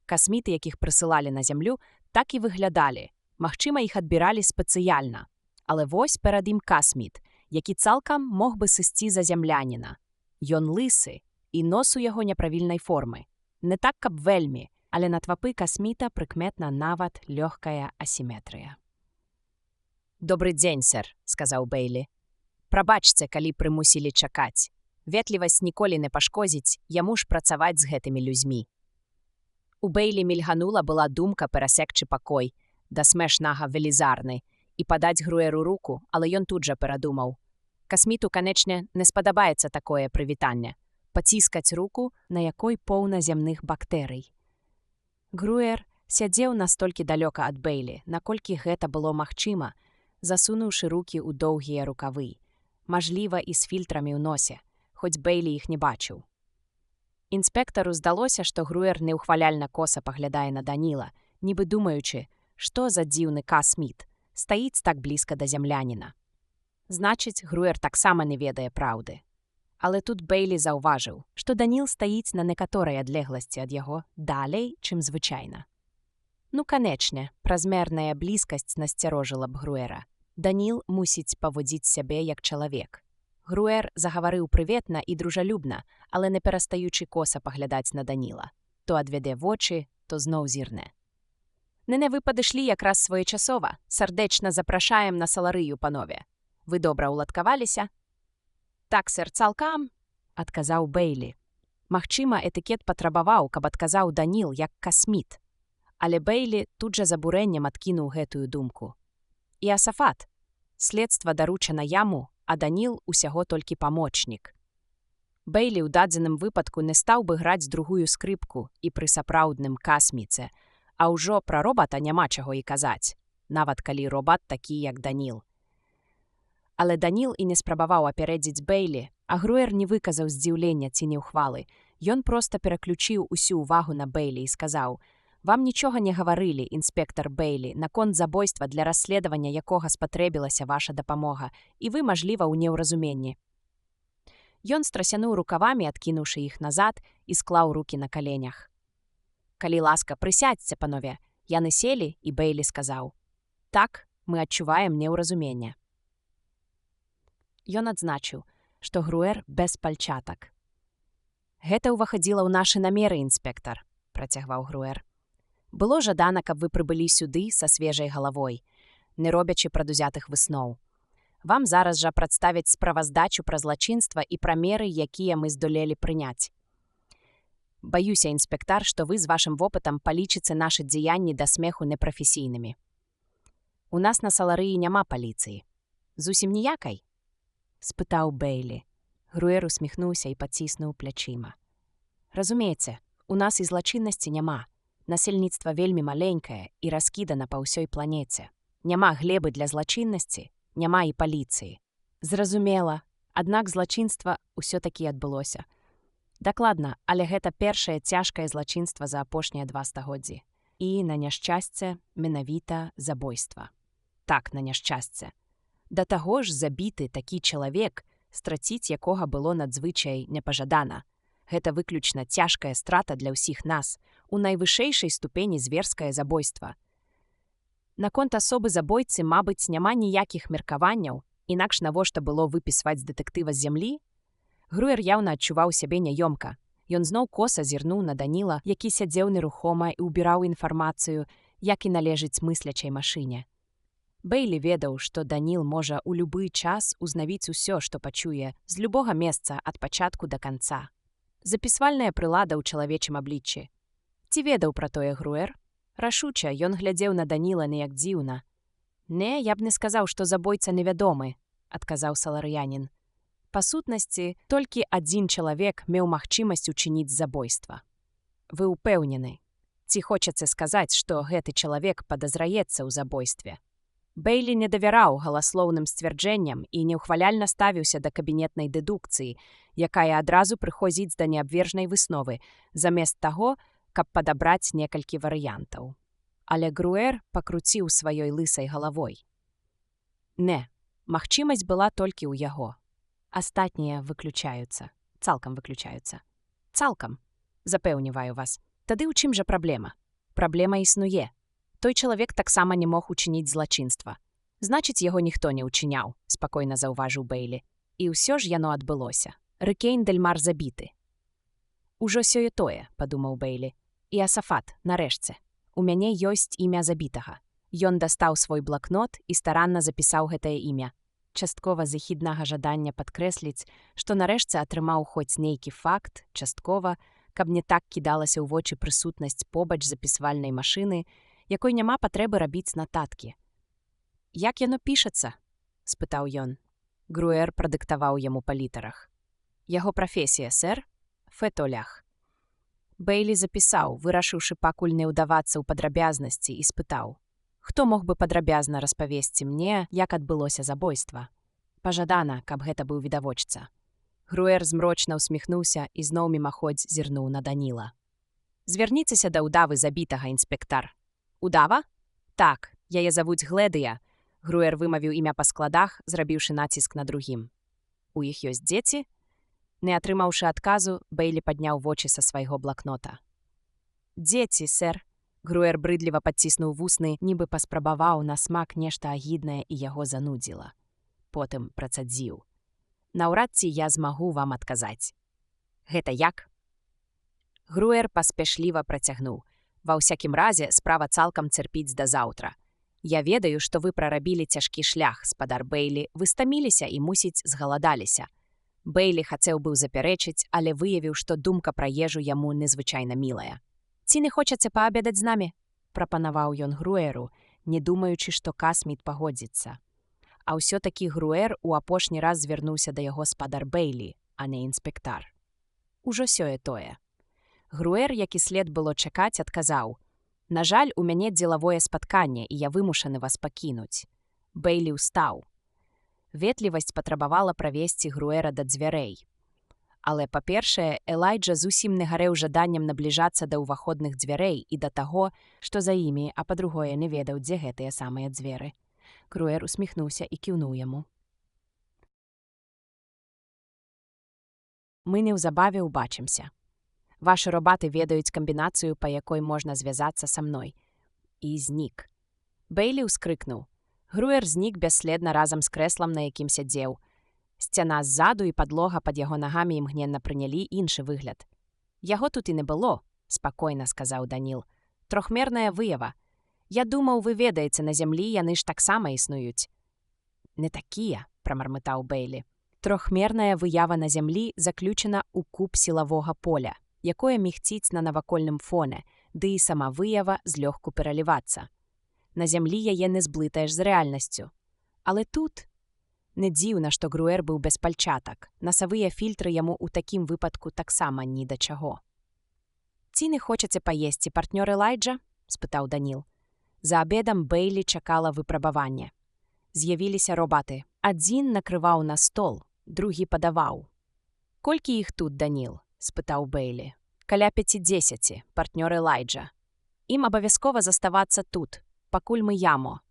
Касміты, якіх прысылалі на зямлю, так і выглядалі. Магчыма, іх адбіралі спецыяльна. Але вось перад ім касміт, які цалкам мог бы сысці за зямляніна. Ён лысы, і нос у яго няправільнай формы. Не так, каб вельмі, але на твапы касміта прыкметна нават лёгкая асіметрыя. «Добры дзень, сэр», – сказаў Бейлі. «Прабачце, калі прымусілі чакаць. Ветлівасць ніколі не пашкодзіць, яму ж працаваць з гэтымі людзьмі». У Бейлі мільганула была думка перасекчы пакой, да смешнага велізарны, і падаць Груеру руку, але ён тут жа перадумаў. Касміту, канечне, не спадабаецца такое прывітанне – паціскаць руку, на якой поўна зямных бактэрый. Груер сядзеў настолькі далёка ад Бейлі, наколькі гэта было магчыма, засунуўшы рукі ў доўгія рукавы, мажліва і з фільтрамі ў носе, хоць Бейлі іх не бачыў. Інспектару здалося, што Груер неўхваляльна коса паглядае на Даніла, нібы думаючы, што за дзіўны касміт стаіць так блізка да зямляніна. Значыць, Груер таксама не ведае праўды. Але тут Бейлі заўважыў, што Даніл стаіць на некаторай адлегласці ад яго далей, чым звычайна. Ну, канечне, празмерная блізкасць насцярожыла б Груера. Даніл мусіць паводзіць сябе як чалавек. Груер загаварыў прыветна і дружалюбна, але не перастаючы коса паглядаць на Даніла. То адведе вочы, то зноў зірне. «Не, вы падышлі якраз своечасова. Сардэчна запрашаем на саларыю, панове. Вы добра ўладкаваліся?» «Так, сэр, цалкам», – адказаў Бейлі. Магчыма, этыкет патрабаваў, каб адказаў Даніл як касміт. Але Бейлі тут жа з абурэннем адкінуў гэтую думку. Іасафат. Следства даручана яму, а Даніл усяго толькі памочнік. Бейлі ў дадзеным выпадку не стаў бы граць другую скрыпку і пры сапраўдным касміце, а ўжо пра робата няма чаго і казаць, нават калі робат такі, як Даніл. Але Даніл і не спрабаваў апярэдзіць Бейлі, а Груер не выказаў здзіўлення ці неўхвалы. Ён проста пераключыў усю ўвагу на Бейлі і сказаў: «Вам нічога не гаварылі, інспектар Бейлі, наконт забойства, для расследавання якога спатрэбілася ваша дапамога, і вы, мажліва, у неўразуменні». Ён страсянуў рукавамі, адкінуўшы іх назад, і склаў рукі на каленях. «Калі ласка, прысядзьце, панове». Яны селі, і Бейлі сказаў: «Так, мы адчуваем неўразуменне». Ён адзначыў, што Груер без пальчатак. «Гэта ўвахадзіла ў нашы намеры, інспектар», – працягваў Груер. «Было жадана, каб вы прыбылі сюды са свежай галавой, не робячы прадузятых высноў. Вам зараз жа прадставяць справаздачу пра злачынства і пра меры, якія мы здолелі прыняць. Баюся, інспектар, што вы з вашым вопытам палічыце нашы дзеянні да смеху непрафесійнымі. У нас на саларыі няма паліцыі. Зусім ніякай?» – спытаў Бейлі. Груер усміхнуўся і паціснуў плячыма. «Разумееце, у нас і злачыннасці няма. Насельніцтва вельмі маленькае і раскідана па ўсёй планеце. Няма глебы для злачыннасці, няма і паліцыі». «Зразумела, аднак злачынства ўсё-такі адбылося. Дакладна, але гэта першае цяжкае злачынства за апошнія 2 стагоддзі. І, на няшчасце, менавіта забойства. Так, на няшчасце. Да таго ж забіты такі чалавек, страціць якога было надзвычай непажадана. Гэта выключна цяжкая страта для ўсіх нас, у найвышэйшай ступені зверскае забойства. Наконт асобы забойцы, мабыць, няма ніякіх меркаванняў, інакш навошта было выпісваць дэтэктыва з зямлі? Груер яўна адчуваў сябе няёмка. Ён зноў коса зірнуў на Даніла, які сядзеў нерухома і ўбіраў інфармацыю, як і належыць мыслячай машыне. Бейлі ведаў, што Даніл можа ў любы час узнавіць усё, што пачуе, з любога месца ад пачатку да канца. Запісвальная прылада ў чалавечым абліччы. Ці ведаў пра тое Груер? Рашуча, ён глядзеў на Даніла неяк дзіўна. «Не, я б не сказаў, што забойца невядомы», – адказаў саларыянін. «Па сутнасці, толькі адзін чалавек меў магчымасць учыніць забойства. Вы ўпэўнены? Ці хочаце сказаць, што гэты чалавек падазраецца ў забойстве?» Бейлі не давяраў галаслоўным сцвярджэнням і неўхваляльна ставіўся да кабінетнай дэдукцыі, якая адразу прыходзіць да неабвержнай высновы, замест таго, каб падабраць некалькі варыянтаў. Але Груер пакруціў сваёй лысай галавой. Не, магчымасць была толькі ў яго. Астатнія выключаюцца. Цалкам выключаюцца. Цалкам, запэўніваю вас. Тады ў чым жа праблема? Праблема існуе. Той чалавек таксама не мог учыніць злачынства. Значыць, яго ніхто не ўчыняў, спакойна заўважыў Бейлі. І ўсё ж яно адбылося. Рыкейн Дэльмар забіты. Ужо сёе-тое, падумаў Бэйлі. І Асафат, нарэшце. У мяне ёсць імя забітага. Ён дастаў свой блакнот і старанна запісаў гэтае імя. Часткова з эхіднага жадання падкрэсліць, што нарэшце атрымаў хоць нейкі факт, часткова, каб не так кідалася ў вочы прысутнасць побач запісвальнай машыны, якой няма патрэбы рабіць нататкі. «Як яно пішацца?» – спытаў ён. Груэр прадыктаваў яму па літарах. «Яго прафесія, сэр? Фэтолях». Бэйлі запісаў, вырашыўшы пакуль не ўдавацца ў падрабязнасці, і спытаў. «Хто мог бы падрабязна распавесці мне, як адбылося забойства? Пажадана, каб гэта быў відавочца». Груэр змрочна ўсміхнуўся і зноў мімаходзь зірнуў на Даніла. «Звярніцеся да ўдавы забітага, інспектар». «Удава?» «Так, яе завуць Гледыя». Груэр вымавіў імя па складах, зрабіўшы націск на другім. «У іх ёсць дзеці?» Не атрымаўшы адказу, Бэйлі падняў вочы са свайго блакнота. «Дзеці, сэр». Груэр брыдліва падціснуў вусны, нібы паспрабаваў на смак нешта агіднае і яго занудзіла. Потым працадзіў. «Наўрад ці я змагу вам адказаць». «Гэта як?» Груэр паспяшліва працягнуў. «Ва ўсякім разе справа цалкам цярпіць да заўтра. Я ведаю, што вы прарабілі цяжкі шлях, спадар Бэйлі, вы стаміліся і, мусіць, згаладаліся». Бэйлі хацеў быў запярэчыць, але выявіў, што думка пра ежу яму незвычайна мілая. «Ці не хочаце паабедаць з намі?» – прапанаваў ён Груэру, не думаючы, што касміт пагодзіцца. А ўсё-такі Груэр у апошні раз звярнуўся да яго спадар Бэйлі, а не інспектар. Ужо сёе-тое. Груэр, як і след было чакаць, адказаў. «На жаль, у мяне дзелавое спатканне, і я вымушаны вас пакінуць». Бэйлі ўстаў. Ветлівасць патрабавала правесці Груэра да дзвярэй. Але, па-першае, Элайджа зусім не гарэў жаданнем набліжацца да ўваходных дзвярэй і да таго, што за імі, а па-другое не ведаў, дзе гэтыя самыя дзверы. Груэр усміхнуўся і кіўнуў яму. «Мы неўзабаве ўбачымся. Вашы робаты ведаюць камбінацыю, па якой можна звязацца са мной». І знік. Бэйлі ўскрыкнуў. Груэр знік бясследна разам з крэслам, на якім сядзеў. Сцяна ззаду і падлога пад яго нагамі імгненна прынялі іншы выгляд. «Яго тут і не было», – спакойна сказаў Даніл. «Трохмерная выява. Я думаў, вы ведаеце, на зямлі яны ж таксама існуюць». «Не такія», – прамармытаў Бэйлі. «Трохмерная выява на зямлі заключена ў куб сілавога поля, якое мігціць на навакольным фоне, ды і сама выява злёгку пералівацца. На зямлі яе не зблытаеш з рэальнасцю. Але тут...» Не дзіўна, што Груэр быў без пальчатак. Насавыя фільтры яму ў такім выпадку таксама ні да чаго. «Ці не хочаце паесці, партнёр Элайджа?» – спытаў Даніл. За абедам Бэйлі чакала выпрабаванне. З'явіліся робаты. Адзін накрываў на стол, другі падаваў. «Колькі іх тут, Даніл?» – спытаў Бэйлі. «Каля 50, партнёр Элайджа. Ім абавязкова заставацца тут, пакуль мы ямо».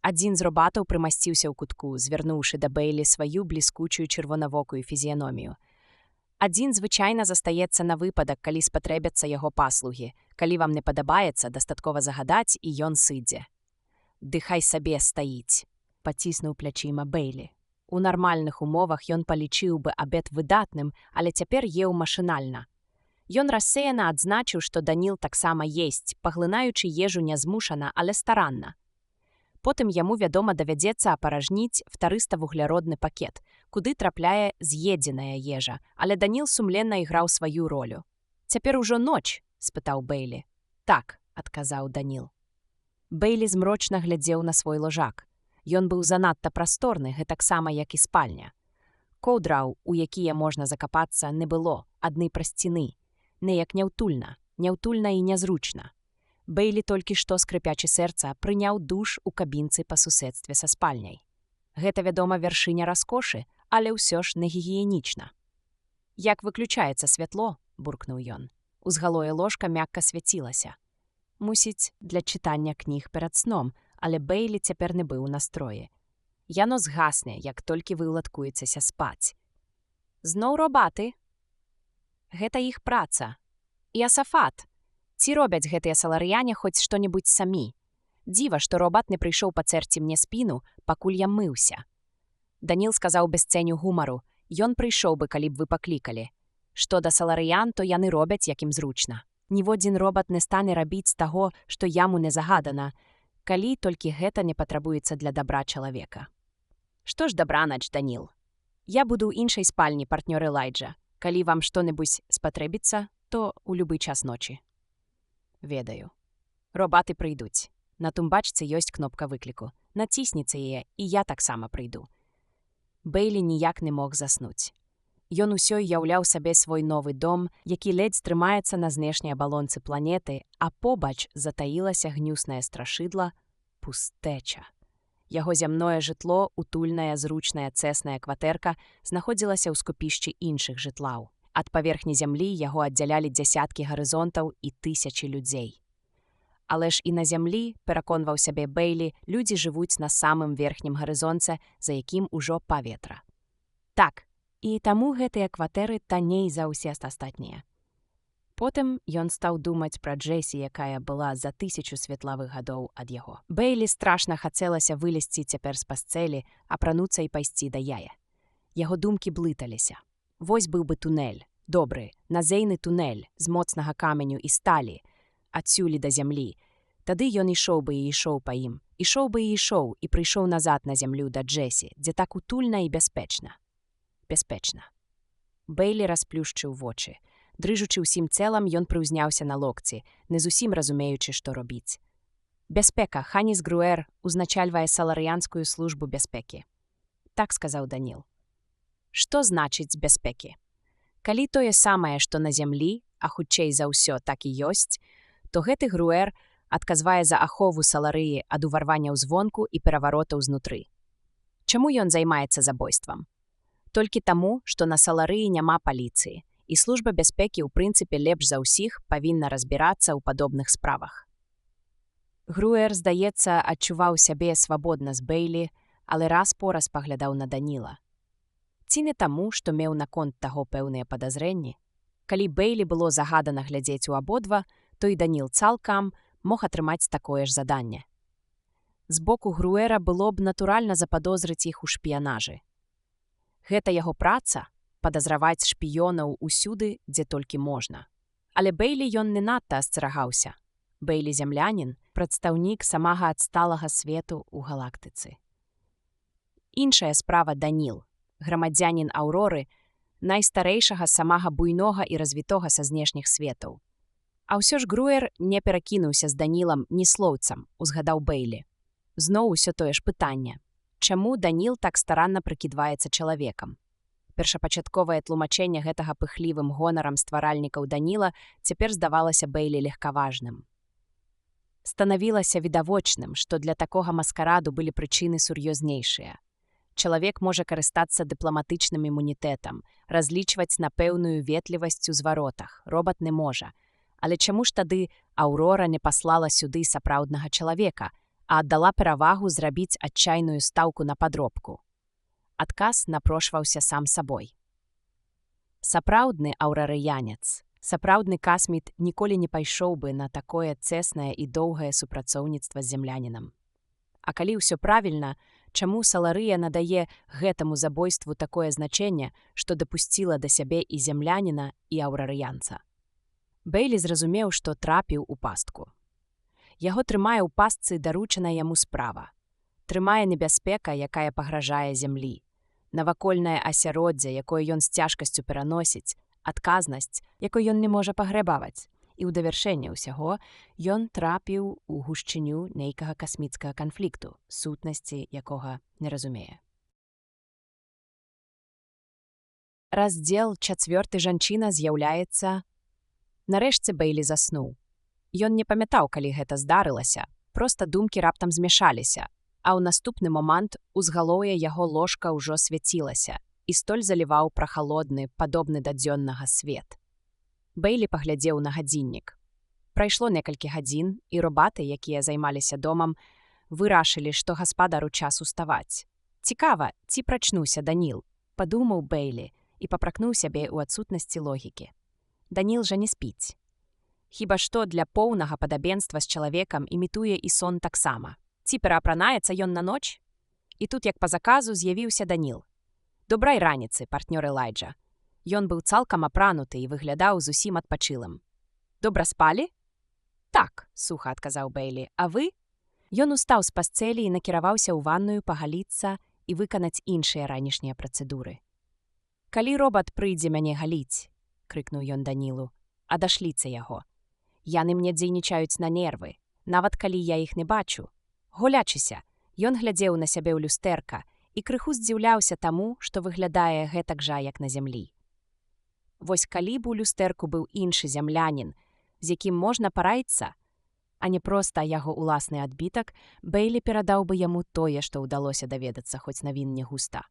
Адзін з робатаў прымасціўся ў кутку, звярнуўшы да Бэйлі сваю бліскучую чырвонавокую фізіяномію. «Адзін звычайна застаецца на выпадак, калі спатрэбяцца яго паслугі. Калі вам не падабаецца, дастаткова загадаць, і ён сыдзе». «Ды хай сабе стаіць», – паціснуў плячыма Бэйлі. У нармальных умовах ён палічыў бы абед выдатным, але цяпер еў машынальна. Ён рассеяна адзначыў, што Даніл таксама есць, паглынаючы ежу нязмушана, але старанна. Потым яму, вядома, давядзецца апаражніць фтарыста-вугляродны пакет, куды трапляе з'едзеная ежа, але Даніл сумленна іграў сваю ролю. «Цяпер ужо ноч?» – спытаў Бэйлі. «Так», – адказаў Даніл. Бэйлі змрочна глядзеў на свой ложак. Ён быў занадта прасторны, гэтаксама, як і спальня. Коўдраў, у якія можна закапацца, не было, адны прасціны. Неяк няўтульна і нязручна. Бэйлі толькі што, скрыпячы сэрца, прыняў душ у кабінцы па суседстве са спальняй. Гэта, вядома, вяршыня раскошы, але ўсё ж не гігіенічна. «Як выключаецца святло?» – буркнуў ён. Узгалое ложка мякка свяцілася. Мусіць, для чытання кніг перад сном, але Бэйлі цяпер не быў у настроі. Яно згасне, як толькі вы ўладкуецеся спаць. «Зноў робаты?» «Гэта іх праца. І Асафат. Ці робяць гэтыя саларыяне хоць што-небудзь самі? Дзіва, што робат не прыйшоў пацэрці мне спіну, пакуль я мыўся». Даніл сказаў без ценю гумару. «Ён прыйшоў бы, калі б вы паклікалі. Што да саларыян, то яны робяць, як ім зручна. Ніводзін робат не стане рабіць таго, што яму не загадана, калі толькі гэта не патрабуецца для дабра чалавека. Што ж дабранач, Даніл? Я буду ў іншай спальні, партнёр Элайджа. Калі вам што-небудзь спатрэбіцца, то ў любы час ночы. Ведаю. Робаты прыйдуць. На тумбачцы ёсць кнопка выкліку. Націсніце яе, і я таксама прыйду. Бэйлі ніяк не мог заснуць. Ён усё уяўляў сабе свой новы дом, які ледзь трымаецца на знешняй абалонцы планеты, а побач затаілася гнюснае страшыдла — пустэча. Яго зямное жытло, утульная, зручная цэсная кватэрка, знаходзілася ў скупішчы іншых жытлаў. Ад паверхні зямлі яго аддзялялі дзясяткі гарызонтаў і тысячы людзей. Але ж і на зямлі, пераконваў сябе Бэйлі, людзі жывуць на самым верхнім гарызонце, за якім ужо паветра. Так, і таму гэтыя кватэры танней за ўсе астатнія. Потым ён стаў думаць пра Джесі, якая была за 1000 светлавых гадоў ад яго. Бэйлі страшна хацелася вылезці цяпер з пасцэлі, апрануцца і пайсці да яе. Яго думкі блыталіся. Вось быў бы тунэль, добры, назейны тунэль з моцнага каменю і сталі, адсюль да зямлі. Тады ён ішоў бы і ішоў па ім, ішоў бы і ішоў і прыйшоў назад на зямлю да Джесі, дзе так утульна і бяспечна. Бяспечна. Бэйлі расплюшчыў вочы. Дрыжучы ўсім целам, ён прыўзняўся на локці, не зусім разумеючы, што робіць. Бяспека, Ханіс Груэр узначальвае саларыянскую службу бяспекі. Так сказаў Даніл. Што значыць бяспекі? Калі тое самае, што на зямлі, а хутчэй за ўсё так і ёсць, то гэты Груэр адказвае за ахову саларыі ад уварванняў звонку і пераваротаў знутры. Чаму ён займаецца забойствам? Толькі таму, што на саларыі няма паліцыі, і служба бяспекі ў прынцыпе лепш за ўсіх павінна разбірацца ў падобных справах. Груэр, здаецца, адчуваў сябе свабодна з Бэйлі, але раз-пораз паглядаў на Даніла. Ці не таму, што меў наконт таго пэўныя падазрэнні? Калі Бэйлі было загадана глядзець у абодва, то і Даніл цалкам мог атрымаць такое ж заданне. З боку Груэра было б натуральна западозрыць іх у шпіянажы. Гэта яго праца — падазраваць шпіёнаў усюды, дзе толькі можна. Але Бэйлі ён не надта асцерагаўся. Бэйлі зямлянін, прадстаўнік самага адсталага свету ў галактыцы. Іншая справа Даніл, грамадзянін Аўроры, найстарэйшага самага буйнога і развітога са знешніх светаў. А ўсё ж Груэр не перакінуўся з Данілам ні слоўцам, узгадаў Бэйлі. Зноў усё тое ж пытанне. Чаму Даніл так старанна прыкідваецца чалавекам? Першапачатковае тлумачэнне гэтага пыхлівым гонарам стваральнікаў Даніла цяпер здавалася Бэйлі легкаважным. Станавілася відавочным, што для такога маскараду былі прычыны сур'ёзнейшыя. Чалавек можа карыстацца дыпламатычным імунітэтам, разлічваць на пэўную ветлівасць у зваротах, робат не можа. Але чаму ж тады Аўрора не паслала сюды сапраўднага чалавека, а аддала перавагу зрабіць адчайную стаўку на падробку? Адказ напрошваўся сам сабой. Сапраўдны аўрарыянец, сапраўдны касміт ніколі не пайшоў бы на такое цэснае і доўгае супрацоўніцтва з зямлянінам. А калі ўсё правільна, чаму саларыя надае гэтаму забойству такое значэнне, што дапусціла да сябе і зямляніна, і аўрарыянца? Бэйлі зразумеў, што трапіў у пастку. Яго трымае ў пастцы даручана яму справа. Трымае небяспека, якая пагражае зямлі. Навакольнае асяроддзе, якое ён з цяжкасцю пераносіць, адказнасць, якой ён не можа пагрэбаваць. І ў давяршэнне ўсяго ён трапіў у гушчыню нейкага касміцкага канфлікту, сутнасці якога не разумее. Раздзел 4 жанчына з'яўляецца... Нарэшце Бэйлі заснуў. Ён не памятаў, калі гэта здарылася, проста думкі раптам змяшаліся, а ў наступны момант узгалоўе яго ложка ўжо свяцілася, і столь заліваў прахалодны, падобны да дзённага свет. Бэйлі паглядзеў на гадзіннік. Прайшло некалькі гадзін, і робаты, якія займаліся домам, вырашылі, што гаспадару час уставаць. Цікава, ці прачнуся Даніл, падумаў Бэйлі і папракнуў сябе ў адсутнасці логікі. Даніл жа не спіць. Хіба што для поўнага падабенства з чалавекам імітуе і сон таксама. Ці пераапранаецца ён на ноч? І тут, як па заказу, з'явіўся Даніл. «Добрай раніцы, партнёр Элайджа. Ён быў цалкам апрануты і выглядаў зусім адпачылым. «Добра спалі?» «Так», – суха адказаў Бэйлі. «А вы?» Ён устаў з пасцэлі і накіраваўся ў ванную пагаліцца і выканаць іншыя ранішнія працэдуры. «Калі робат прыйдзе мяне галіць», – крыкнуў ён Данілу, – «адашліце яго. Яны мне дзейнічаюць на нервы, нават калі я іх не бачу. Гулячыся». Ён глядзеў на сябе ў люстэрка і крыху здзіўляўся таму, што выглядае гэтак жа, як на зямлі. Вось калі б у люстэрку быў іншы зямлянін, з якім можна параіцца, а не проста яго ўласны адбітак, Бэйлі перадаў бы яму тое, што ўдалося даведацца, хоць навін не густа.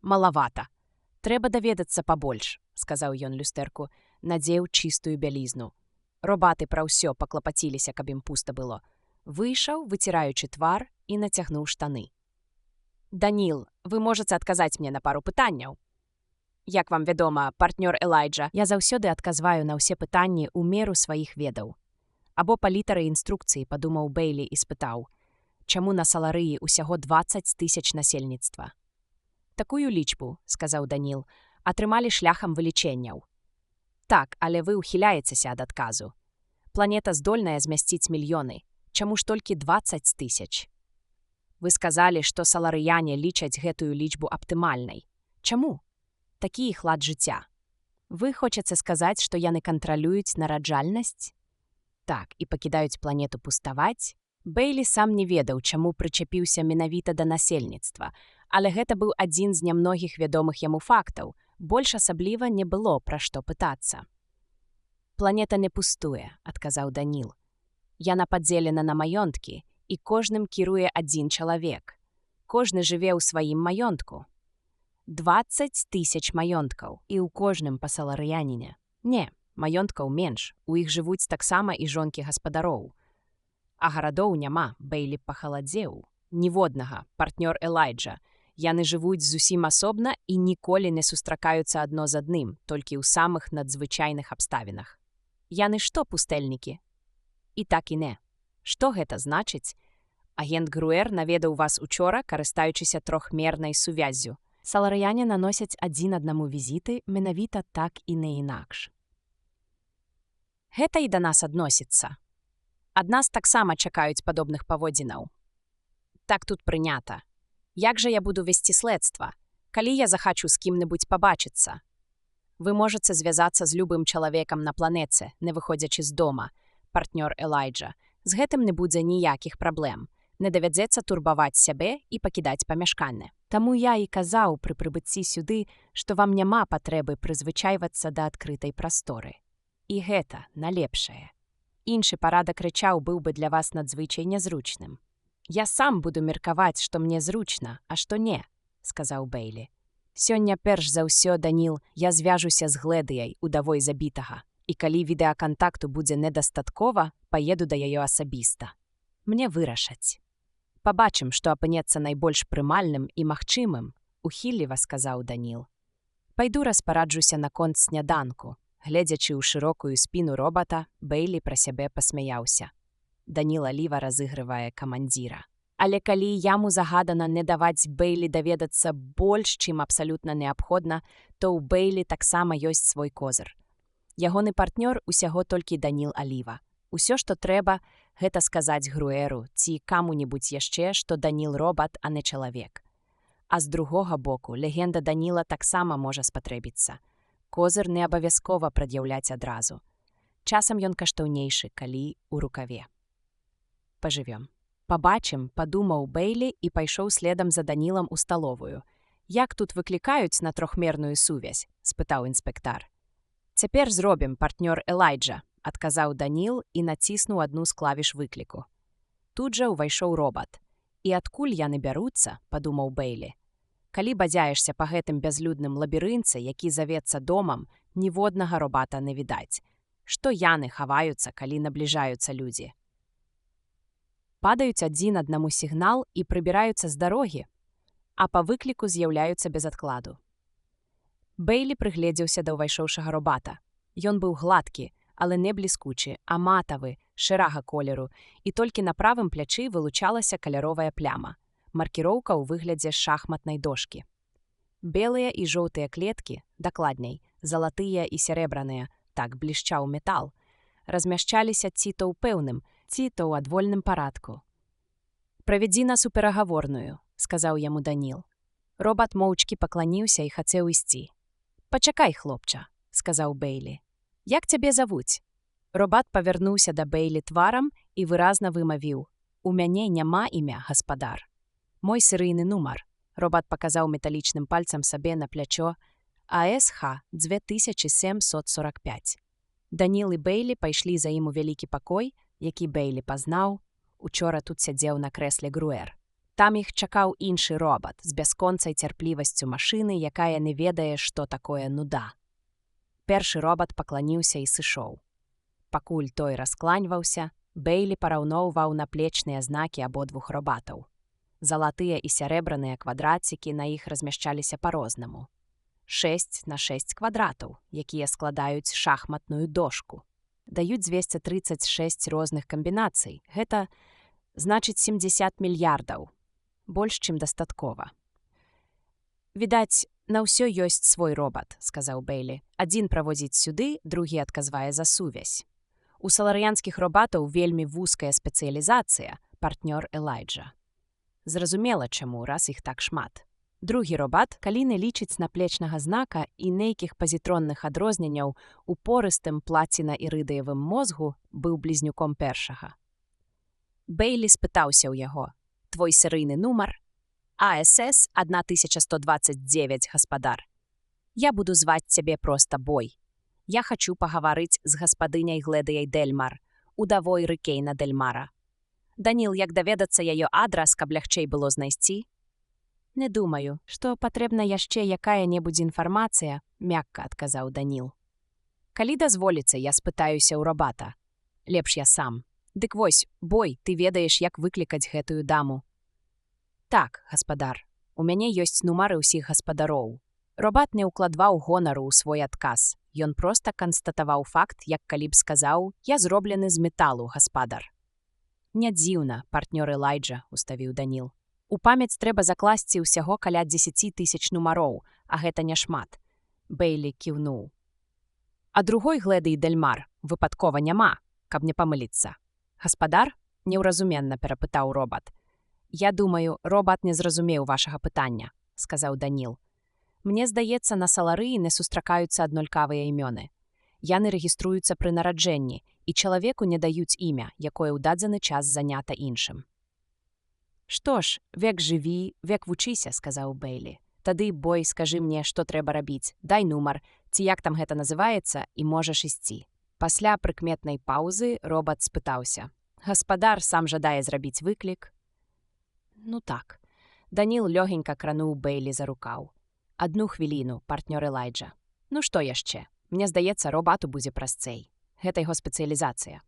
«Малавата. Трэба даведацца пабольш», – сказаў ён люстэрку, надзеў чыстую бялізну. Робаты пра ўсё паклапаціліся, каб ім пуста было. Выйшаў, выціраючы твар, і нацягнуў штаны. «Даніл, вы можаце адказаць мне на пару пытанняў?» «Як вам вядома, партнёр Элайджа, я заўсёды адказваю на ўсе пытанні ў меру сваіх ведаў». Або па літары інструкцыі, падумаў Бэйлі і спытаў, чаму на Саларыі ўсяго 20 000 насельніцтва. «Такую лічбу, – сказаў Даніл, – атрымалі шляхам вылічэнняў». «Так, але вы ўхіляецеся ад адказу. Планета здольная змясціць мільёны. Чаму ж толькі 20 000? Вы сказалі, што саларыяне лічаць гэтую лічбу аптымальнай. Чаму? Такі іх лад жыцця. Вы хочаце сказаць, што яны кантралююць нараджальнасць? Так, і пакідаюць планету пуставаць?» Бэйлі сам не ведаў, чаму прычапіўся менавіта да насельніцтва, але гэта быў адзін з нямногіх вядомых яму фактаў, больш асабліва не было пра што пытацца. «Планета не пустуе», – адказаў Даніл. «Яна падзелена на маёнткі, і кожным кіруе адзін чалавек. Кожны жыве ў сваім маёнтку. 20 000 маёнткаў, і ў кожным па саларыяніне. Не, маёнткаў менш, у іх жывуць таксама і жонкі гаспадароў. А гарадоў няма», – Бэйлі пахаладзеў. «Ніводнага, партнёр Элайджа. Яны жывуць зусім асобна і ніколі не сустракаюцца адно з адным, толькі ў самых надзвычайных абставінах. Яны што, пустэльнікі?» «І так і не. Што гэта значыць? Агент Груэр наведаў вас учора, карыстаючыся трохмернай сувяззю. Саларыяне наносяць адзін аднаму візіты менавіта так і не інакш. Гэта і да нас адносіцца. Ад нас таксама чакаюць падобных паводзінаў. Так тут прынята. Як жа я буду весці следства, калі я захачу з кім-небудзь пабачыцца? Вы можаце звязацца з любым чалавекам на планеце, не выходзячы з дома, партнёр Элайджа. З гэтым не будзе ніякіх праблем. Не давядзецца турбаваць сябе і пакідаць памяшканне. Таму я і казаў пры прыбыцці сюды, што вам няма патрэбы прызвычайвацца да адкрытай прасторы. І гэта налепшае. Іншы парадак рэчаў быў бы для вас надзвычай нязручным. Я сам буду меркаваць, што мне зручна, а што не, сказаў Бэйлі. Сёння перш за ўсё, Даніл, я звяжуся з Гледыяй, удавой забітага, і калі відэакантакту будзе недастаткова, паеду да яе асабіста. Мне вырашаць. Пабачым, што апынецца найбольш прымальным і магчымым, ухілліва сказаў Даніл. Пайду распараджуся наконт сняданку. Гледзячы ў шырокую спіну робата, Бэйлі пра сябе пасмяяўся. Даніл аліва разыгрывае камандзіра. Але калі яму загадана не даваць Бэйлі даведацца больш, чым абсалютна неабходна, то ў Бэйлі таксама ёсць свой козыр. Ягоны партнёр усяго толькі Даніл Аліва. Усё, што трэба, гэта сказаць Груэру ці каму-небудзь яшчэ, што Даніл робат, а не чалавек. А з другога боку, легенда Даніла таксама можа спатрэбіцца. Козыр не абавязкова прад'яўляць адразу. Часам ён каштоўнейшы, калі ў рукаве. Пажывём. Пабачым, падумаў Бэйлі і пайшоў следам за Данілам у сталовую. Як тут выклікаюць на трохмерную сувязь? Спытаў інспектар. Цяпер зробім, партнёр Элайджа, адказаў Даніл і націснуў адну з клавіш выкліку. Тут жа ўвайшоў робат. І адкуль яны бяруцца, падумаў Бэйлі. Калі бадзяешся па гэтым бязлюдным лабірынце, які завецца домам, ніводнага робата не відаць. Што яны хаваюцца, калі набліжаюцца людзі? Падаюць адзін аднаму сігнал і прыбіраюцца з дарогі, а па выкліку з'яўляюцца без адкладу. Бэйлі прыгледзеўся да ўвайшоўшага робата. Ён быў гладкі, але не бліскучы, а матавы, шэрага колеру, і толькі на правым плячы вылучалася каляровая пляма. Маркіроўка ў выглядзе шахматнай дошкі. Белые и желтые клетки, докладней, золотые и серебряные, так блищаў метал, размяшчаліся ці то ў пэўным, ці то ў адвольным парадку. «Правядзі нас у перагаворную», – сказаў яму Даніл. Робат моўчкі пакланіўся і хацеў ісці. «Пачакай, хлопча», – сказаў Бейлі. «Як цябе завуць?» Робат павярнуўся да Бейлі тварам і выразна вымавіў: «У мяне няма імя, гаспадар. Мой серыйны нумар». Робат паказаў металічным пальцам сабе на плячо АСХ 2745. Даніл і Бейлі пайшлі за ім у вялікі пакой, які Бейлі пазнаў. Учора тут сядзеў на крэсле Груэр. Там іх чакаў іншы робат з бясконцай цярплівасцю машыны, якая не ведае, што такое нуда. Першы робат пакланіўся і сышоў. Пакуль той раскланьваўся, Бейлі параўноўваў наплечныя знакі абодвух робатаў. Залатыя і сярэбраныя квадрацікі на іх размяшчаліся па-рознаму. 6 на 6 квадратаў, якія складаюць шахматную дошку. Даюць 236 розных камбінацый. Гэта, значыць, 70 мільярдаў. Больш, чым дастаткова. «Відаць, на ўсё ёсць свой робат», – сказаў Бейлі. «Адзін праводзіць сюды, другі адказвае за сувязь. У саларыянскіх робатаў вельмі вузкая спецыялізацыя, партнёр Элайджа. Зразумела, чаму, раз іх так шмат. Другі робат, калі не лічыць наплечнага знака і нейкіх пазітронных адрозненняў у порыстым плаціна-ірыдыевым мозгу, быў блізнюком першага». Бейлі спытаўся ў яго: «Твой серыйны нумар?» «АСС 1129, гаспадар. Я буду зваць цябе проста Бой. Я хачу пагаварыць з гаспадыняй Гледыяй Дельмар, удавой Рыкейна Дельмара. Даніл, як даведацца яе адрас, каб лягчэй было знайсці?» «Не думаю, што патрэбна яшчэ якая-небудзь інфармацыя», – мякка адказаў Даніл. «Калі дазволіцца, я спытаюся ў робата. Лепш я сам. Дык вось, Бой, ты ведаеш, як выклікаць гэтую даму?» «Так, гаспадар. У мяне ёсць нумары ўсіх гаспадароў». Робат не ўкладваў гонару ў свой адказ. Ён проста канстатаваў факт, як калі б сказаў: «Я зроблены з металу, гаспадар». «Не дзіўна, партнёр Элайджа», – уставіў Даніл. «У памяць трэба закласці ўсяго каля 10 000 нумароў, а гэта няшмат». Бейлі кіўнуў. «А другой Гледыі Дельмар выпадкова няма, каб не памыліцца». «Гаспадар?» – неўразуменна перапытаў робат. «Я думаю, робат не зразумеў вашага пытання», – сказаў Даніл. «Мне здаецца, на саларыі не сустракаюцца аднолькавыя імёны. Яны рэгіструюцца пры нараджэнні, і чалавеку не даюць імя, якое ў дадзены час занята іншым». «Што ж, век жыві, век вучыся», – сказаў Бейлі. «Тады, Бой, скажы мне, што трэба рабіць, дай нумар, ці як там гэта называецца, і можаш ісці». Пасля прыкметнай паўзы робат спытаўся: «Гаспадар сам жадае зрабіць выклік?» «Ну так». Даніл лёгенька крануў Бейлі за рукаў. «Адну хвіліну, партнёр Элайджа. Ну што яшчэ? Мне здаецца, робату будзе прасцэй. Гэта яго спецыялізацыя».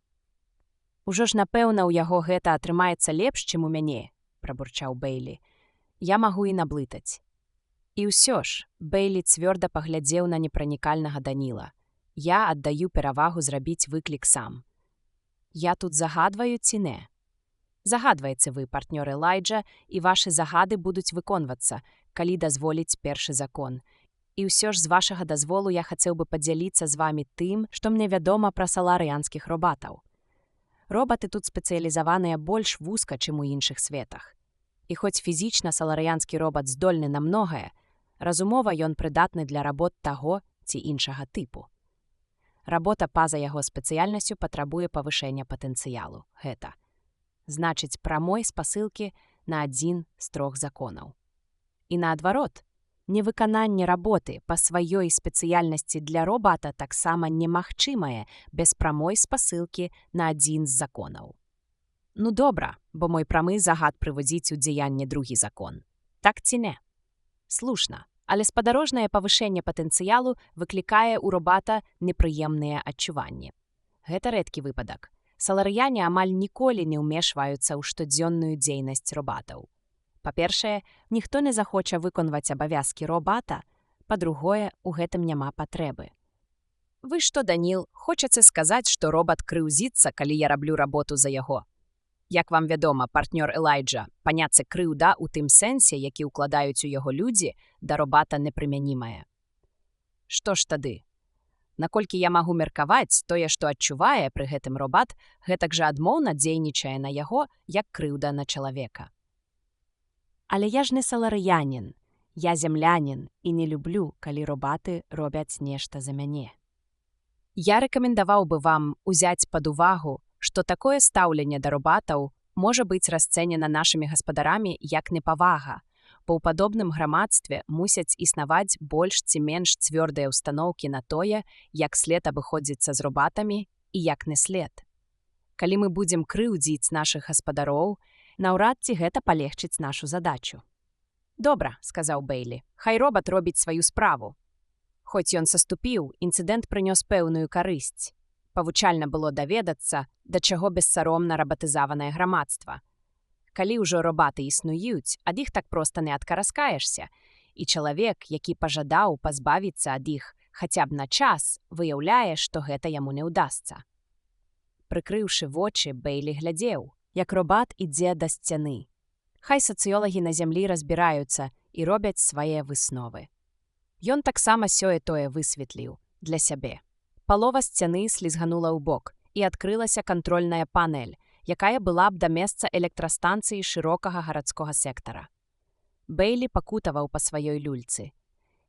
«Ужо ж, напэўна, у яго гэта атрымаецца лепш, чым у мяне», – прабурчаў Бейлі. «Я магу і наблытаць». І ўсё ж, Бейлі цвёрда паглядзеў на непранікальнага Даніла. «Я аддаю перавагу зрабіць выклік сам. Я тут загадваю ці не?» «Загадваеце вы, партнёр Элайджа, і вашы загады будуць выконвацца, калі дазволіць першы закон. І ўсё ж з вашага дазволу я хацеў бы падзяліцца з вамі тым, што мне вядома пра саларыянскіх робатаў. Робаты тут спецыялізаваныя больш вузка, чым у іншых светах. І хоць фізічна саларыянскі робат здольны на многае, разумова ён прыдатны для работ таго ці іншага тыпу. Работа па-за яго спецыяльнасцю патрабуе павышэння патэнцыялу. Гэта значыць прамой спасылкі на адзін з 3 законаў. І наадварот, невыкананне работы па сваёй спецыяльнасці для робата таксама немагчымае без прамой спасылкі на адзін з законаў. Ну добра, бо мой прамы загад прыводзіць у дзеянне другі закон. Так ці не? Слушна, але спадарожнае павышэнне патэнцыялу выклікае ў робата непрыемныя адчуванні. Гэта рэдкі выпадак. Саларыяне амаль ніколі не ўмешваюцца ў штодзённую дзейнасць робатаў. Па-першае, ніхто не захоча выконваць абавязкі робата, па-другое, у гэтым няма патрэбы. Вы што, Даніл, хочаце сказаць, што робат крыўзіцца, калі я раблю работу за яго? Як вам вядома, партнёр Элайджа, паняцце крыўда ў тым сэнсе, які ўкладаюць у яго людзі, да робата непрымянімае. Што ж тады? Наколькі я магу меркаваць, тое, што адчувае пры гэтым робат, гэтак жа адмоўна дзейнічае на яго, як крыўда на чалавека. Але я ж не саларыянін, я землянін і не люблю, калі робаты робяць нешта за мяне. Я рэкамендаваў бы вам узяць пад увагу, што такое стаўленне да робатаў можа быць расцэнена нашымі гаспадарамі як непавага, бо ў падобным грамадстве мусяць існаваць больш ці менш цвёрдыя ўстаноўкі на тое, як след абыходзіцца з робатамі і як не след. Калі мы будзем крыўдзіць нашых гаспадароў, наўрад ці гэта палегчыць нашу задачу. Добра, сказаў Бейлі, хай робат робіць сваю справу. Хоць ён саступіў, інцыдэнт прынёс пэўную карысць. Павучальна было даведацца, да чаго бессаромна рабатызаванае грамадства. Калі ўжо робаты існуюць, ад іх так проста не адкараскаешся, і чалавек, які пажадаў пазбавіцца ад іх хаця б на час, выяўляе, што гэта яму не ўдасца. Прыкрыўшы вочы, Бейлі глядзеў, як робат ідзе да сцяны. Хай сацыёлагі на зямлі разбіраюцца і робяць свае высновы. Ён таксама сёе-тое высветліў для сябе. Палова сцяны слізганула ў бок, і адкрылася кантрольная панель, якая была б да месца электрастанцыі шырокага гарадскога сектара. Бейлі пакутаваў па сваёй люльцы.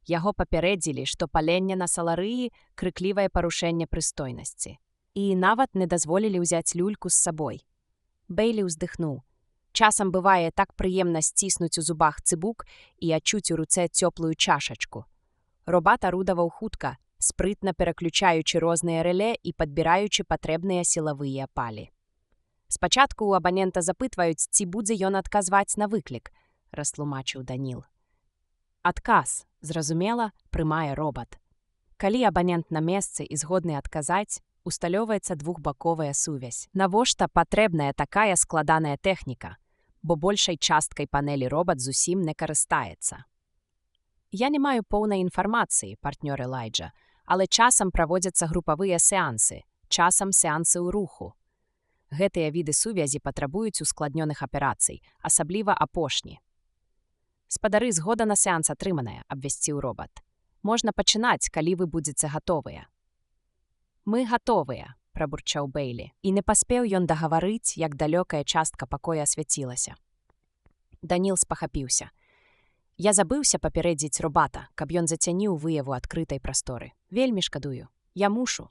Яго папярэдзілі, што паленне на саларыі – крыклівае парушэнне прыстойнасці. І нават не дазволілі ўзяць люльку з сабой. Бейлі ўздыхнуў. Часам бывае так прыемна сціснуць у зубах цыбук і адчуць у руцэ цёплую чашачку. Робат арудаваў хутка, спрытна пераключаючы розныя рэле і падбіраючы патрэбныя сілавыя палі. Спачатку ў абанента запытваюць, ці будзе ён адказваць на выклік, растлумачыў Даніл. Адказ, зразумела, прымае робат. Калі абанент на месцы і згодны адказаць, усталёваецца двухбаковая сувязь. Навошта патрэбная такая складаная тэхніка, бо большай часткай панелі робат зусім не карыстаецца. Я не маю поўнай інфармацыі, партнёр Элайджа, але часам праводзяцца групавыя сеансы, часам сеансы ў руху. Гэтыя віды сувязі патрабуюць ускладнёных аперацый, асабліва апошні. Спадары, згода на сеанс атрыманая, абвясціў робат. Можна пачынаць, калі вы будзеце гатовыя. Мы гатовыя, прабурчаў Бейлі, і не паспеў ён дагаварыць, як далёкая частка пакоя асвяцілася. Даніл спахапіўся. Я забыўся папярэдзіць робата, каб ён зацяніў выяву адкрытай прасторы. Вельмі шкадую. Я мушу.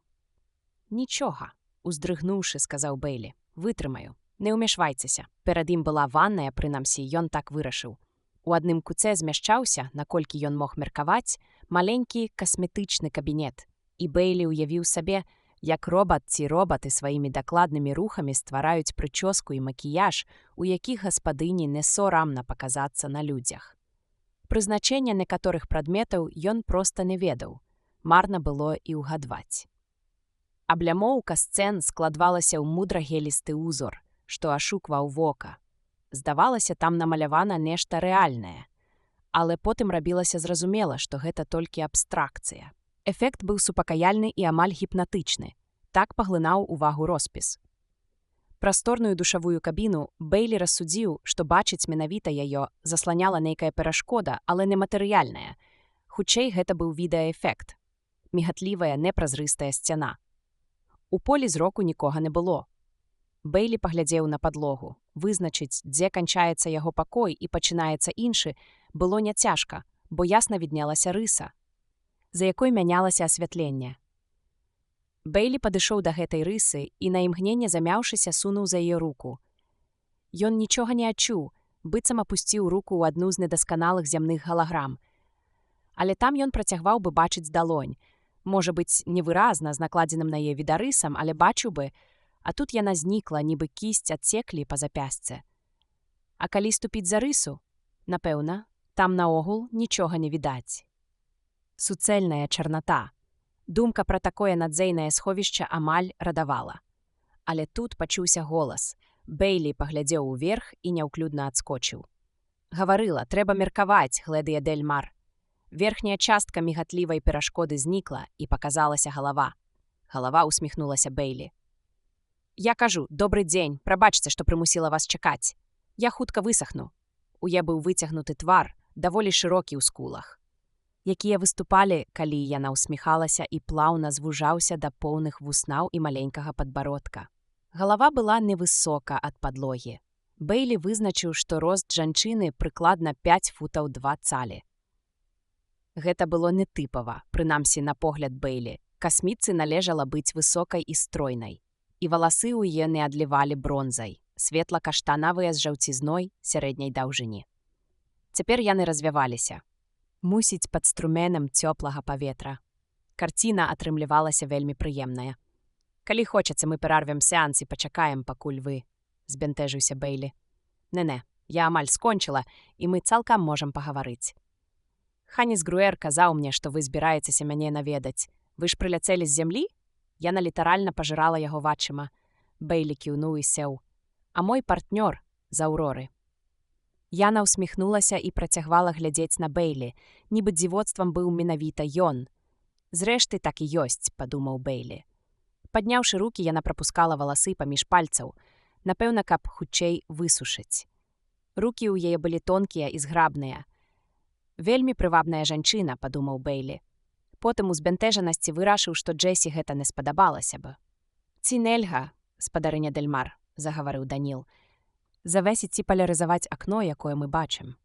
Нічога, уздрыгнуўшы, сказаў Бейлі. Вытрымаю. Не ўмешвайцеся. Перад ім была ванная, прынамсі, ён так вырашыў. У адным куце змяшчаўся, наколькі ён мог меркаваць, маленькі касметычны кабінет. І Бейлі ўявіў сабе, як робат ці робаты сваімі дакладнымі рухамі ствараюць прычоску і макіяж, у якіх гаспадыні не сорамна паказацца на людзях. Прызначэння некаторых прадметаў ён проста не ведаў. Марна было і ўгадваць. Аблямоўка сцэн складвалася ў мудрагелісты ўзор, што ашукваў вока. Здавалася, там намалявана нешта рэальнае. Але потым рабілася зразумела, што гэта толькі абстракцыя. Эфект быў супакаяльны і амаль гіпнатычны. Так паглынаў увагу роспіс. Прасторную душавую кабіну Бейлі рассудзіў, што бачыць менавіта яе засланяла нейкая перашкода, але нематэрыяльная. Хутчэй гэта быў відэаэфект. Мігатлівая, непразрыстая сцяна. У полі зроку нікога не было. Бейлі паглядзеў на падлогу. Вызначыць, дзе канчаецца яго пакой і пачынаецца іншы, было няцяжка, бо ясна віднелася рыса, за якой мянялася асвятленне. Бейлі падышоў да гэтай рысы і на імгненне замяўшыся сунуў за яе руку. Ён нічога не адчуў, быццам апусціў руку ў адну з недасканалых зямных галаграм. Але там ён працягваў бы бачыць далонь. Можа быць, невыразна, з накладзеным на яе відарысам, але бачыў бы, а тут яна знікла, нібы кісць адсеклі па запясцы. А калі ступіць за рысу? Напэўна, там наогул нічога не відаць. Суцэльная чарната. Думка пра такое надзейнае сховішча амаль радавала. Але тут пачуўся голас. Бейлі паглядзеў уверх і няўклюдна адскочыў. Гаварыла, трэба меркаваць, Глэдыя дель Мар. Верхняя частка мігатлівай перашкоды знікла і паказалася галава. Галава усміхнулася Бейлі. Я кажу: «Добрый дзень, прабачце, што прымусіла вас чакаць. Я хутка высахну». У яе быў выцягнуты твар, даволі шырокі ў скулах, якія выступалі, калі яна ўсміхалася і плаўна звужаўся да поўных вуснаў і маленькага падбародка. Галава была невысока ад падлогі. Бэйлі вызначыў, што рост жанчыны прыкладна 5 футаў 2 цалі. Гэта было нетыпава, прынамсі на погляд Бэйлі. Касмітцы належала быць высокай і стройнай. І валасы ў яе не адлівалі бронзай, светла-каштанавыя з жаўцізной сярэдняй даўжыні. Цяпер яны развяваліся. Мусіць, пад струменам цёплага паветра. Карціна атрымлівалася вельмі прыемная. «Калі хочаце, мы перарвем сеанс і пачакаем, пакуль вы», – збянтэжыўся Бэйлі. «Не-не, я амаль скончыла, і мы цалкам можам пагаварыць. Ханіс Груэр казаў мне, што вы збіраецеся мяне наведаць. Вы ж прыляцелі з зямлі?» Яна літаральна пажырала яго вачыма. Бэйлі кіўнуў і сеў. «А мой партнёр з Аўроры». Яна ўсміхнулася і працягвала глядзець на Бэйлі, нібы дзівоцтвам быў менавіта ён. «Зрэшты, так і ёсць», – падумаў Бэйлі. Падняўшы рукі, яна прапускала валасы паміж пальцаў, напэўна, каб хутчэй высушыць. Рукі ў яе былі тонкія і зграбныя. «Вельмі прывабная жанчына», – падумаў Бэйлі. Потым у збянтэжанасці вырашыў, што Джесі гэта не спадабалася б. «Ці нельга, спадарыня Дэльмар», – загаварыў Даніл, – «завесіць ці палярызаваць акно, якое мы бачым.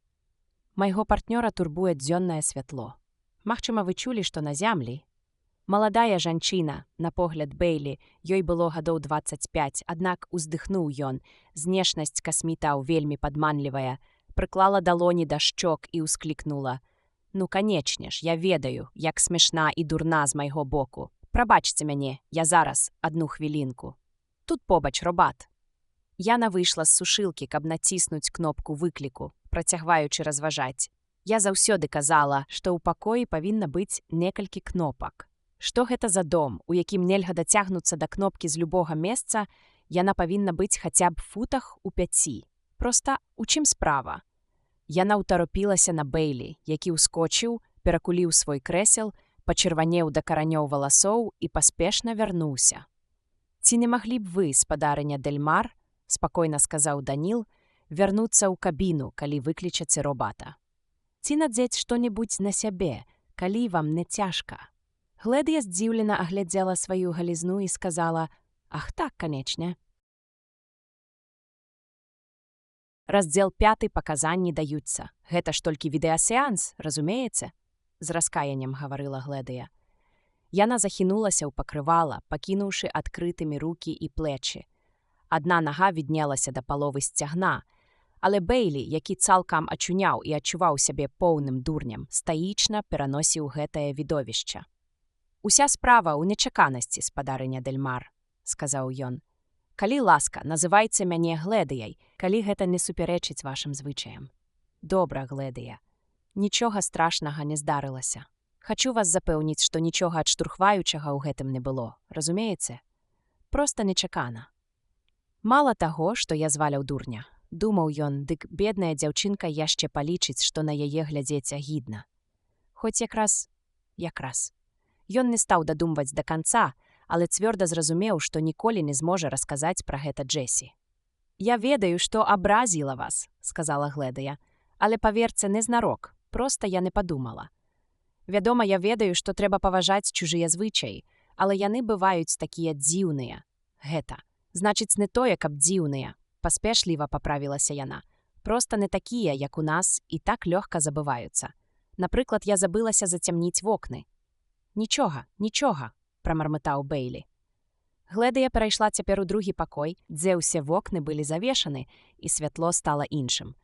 Майго партнёра турбуе дзённае святло. Магчыма, вы чулі, што на зямлі?» Маладая жанчына, на погляд Бэйлі, ёй было гадоў 25, аднак уздыхнуў ён, знешнасць касмітаў вельмі падманлівая, прыклала далоні да шчок і ўсклікнула: «Ну, канечне ж, я ведаю, як смешна і дурна з майго боку. Прабачце мяне, я зараз, адну хвілінку. Тут побач робат». Яна выйшла з сушылкі, каб націснуць кнопку выкліку, працягваючы разважаць. «Я заўсёды казала, што ў пакоі павінна быць некалькі кнопак. Што гэта за дом, у якім нельга дацягнуцца да кнопкі з любога месца, яна павінна быць хаця б футах у 5. Проста у чым справа?» Яна ўтаропілася на Бэйлі, які ўскочыў, перакуліў свой крэсел, пачырванеў да каранёў валасоў і паспешна вярнуўся. «Ці не маглі б вы, спадарыня Дэльмар, – спакойна сказаў Даніл, – вярнуцца ў кабіну, калі выклічаце робата? Ці надзець што-небудзь на сябе, калі вам не цяжка?» Глэдыя здзіўлена аглядзела сваю галізну і сказала: «Ах так, канечне». Раздзел 5. Паказанні даюцца. «Гэта ж толькі відэасеанс, разумееце?» – з раскаяннем гаварыла Глэдыя. Яна захінулася ў пакрывала, пакінуўшы адкрытымі рукі і плечы. Адна нага віднелася да паловы сцягна, але Бэйлі, які цалкам ачуняў і адчуваў сябе поўным дурнем, стаічна пераносіў гэтае відовішча. «Уся справа ў нечаканасці, спадарыня Дэльмар», – сказаў ён. «Калі ласка, называйце мяне Глэдыяй, калі гэта не супярэчыць вашым звычаям». «Добра, Глэдыя. Нічога страшнага не здарылася. Хачу вас запэўніць, што нічога адштурхваючага ў гэтым не было, разумееце? Проста нечакана. Мала таго, што я зваляў дурня», – думаў ён, дык бедная дзяўчынка яшчэ палічыць, што на яе глядзець агідна. Хоць якраз. Ён не стаў дадумваць да канца, але цвёрда зразумеў, што ніколі не зможа расказаць пра гэта Джесі. «Я ведаю, што абразіла вас», – сказала Глэдыя, «але, паверце, незнарок, проста я не падумала. Вядома, я ведаю, што трэба паважаць чужыя звычаі, але яны бываюць такія дзіўныя. Гэта, значыць, не тое, каб дзіўныя», – паспешліва паправілася яна. «Проста не такія, як у нас, і так лёгка забываюцца. Напрыклад, я забылася зацямніць вокны». Нічога», – прамармытаў Бэйлі. Глэдыя перайшла цяпер у другі пакой, дзе ўсе вокны былі завешаны, і святло стала іншым,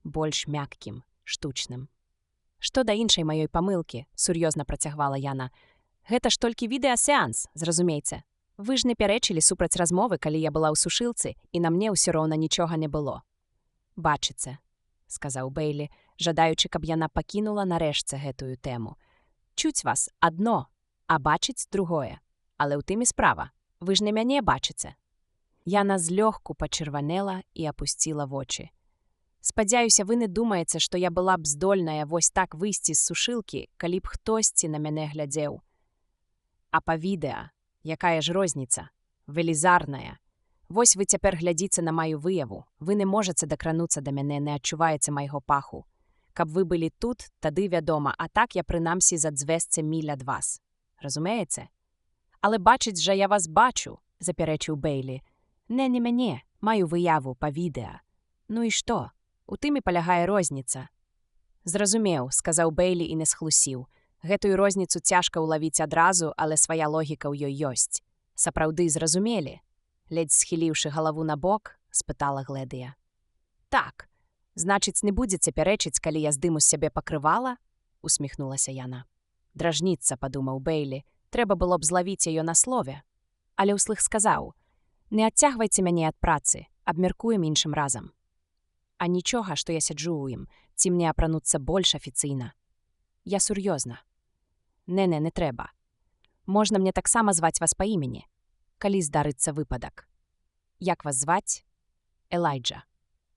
больш мяккім, штучным. «Што да іншай маёй памылкі», – сур'ёзна працягвала яна. «Гэта ж толькі відэасеанс, зразумейце. Вы ж не пярэчылі супраць размовы, калі я была ў сушылцы, і на мне ўсё роўна нічога не было». «Бачыце», – сказаў Бэйлі, жадаючы, каб яна пакінула нарэшце гэтую тэму. «Чуць вас адно, а бачыць другое. Але ў тым і справа. Вы ж не мяне бачыце». Яна злёгку пачырванела і апусціла вочы. «Спадзяюся, вы не думаеце, што я была б здольная вось так выйсці з сушылкі, калі б хтосьці на мяне глядзеў. А па відэа, якая ж розніца? Велізарная. Вось вы цяпер глядзіце на маю выяву. Вы не можаце дакрануцца да мяне, не адчуваеце майго паху. Каб вы былі тут, тады вядома, а так я прынамсі за 200 міль ад вас. Разумееце? Але бачыць жа я вас бачу, запярэчыў Бейлі. Не мяне, маю выяву па відэа. Ну і што? У тым і палягае розніца. Зразумеў, сказаў Бейлі і не схлусіў. Гэтую розніцу цяжка ўлавіць адразу, але свая логіка ў ёй ёсць. Сапраўды зразумелі? Ледзь схіліўшы галаву на бок, спытала Гледыя. Так, значыць, не будзеце пярэчыць, калі я здыму з сябе пакрывала? Усміхнулася яна. Дражніцца, падумаў Бейлі, трэба было б злавіць яе на слове. Але ўслых сказаў: не адцягвайце мяне ад працы, абмяркуем іншым разам. А нічога, што я сяджу ў ім, ці мне апрануцца больш афіцыйна. Я сур'ёзна. Не трэба. Можна мне таксама зваць вас па імені, калі здарыцца выпадак. Як вас зваць? Элайджа.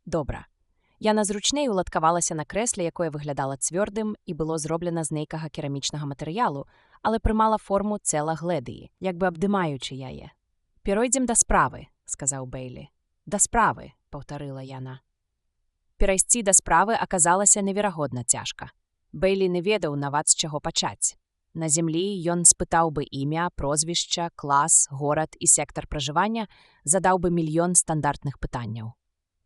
Добра. Яна зручней уладкавалася на крэсле, якое выглядала цвёрдым і было зроблена з нейкага керамічнага матэрыялу, але прымала форму цела Гледыі, як бы абдымаючы яе. «Перойдзем да справы», — сказаў Бейлі. «Да справы», — паўтарыла яна. Перайсці да справы аказалася неверагодна цяжка. Бейлі не ведаў нават з чаго пачаць. На зямлі ён спытаў бы імя, прозвішча, клас, горад і сектар пражывання, задаў бы мільён стандартных пытанняў.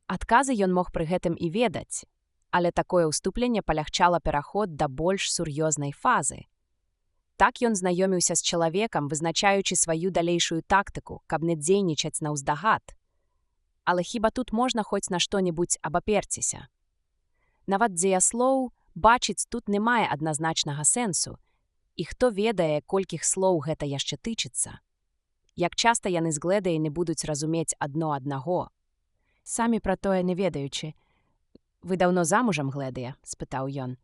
Адказы ён мог пры гэтым і ведаць, але такое ўступленне палягчала пераход да больш сур'ёзнай фазы. Так ён знаёміўся з чалавекам, вызначаючы сваю далейшую тактыку, каб не дзейнічаць наўздагад. Але хіба тут можна хоць на што-небудзь абаперціся? Нават дзеяслоў бачыць тут не мае адназначнага сэнсу, і хто ведае, колькіх слоў гэта яшчэ тычыцца. Як часта яны з Гледай не будуць разумець адно аднаго. Самі пра тое не ведаючы. «Вы даўно замужам, Гледыя?» – спытаў ён.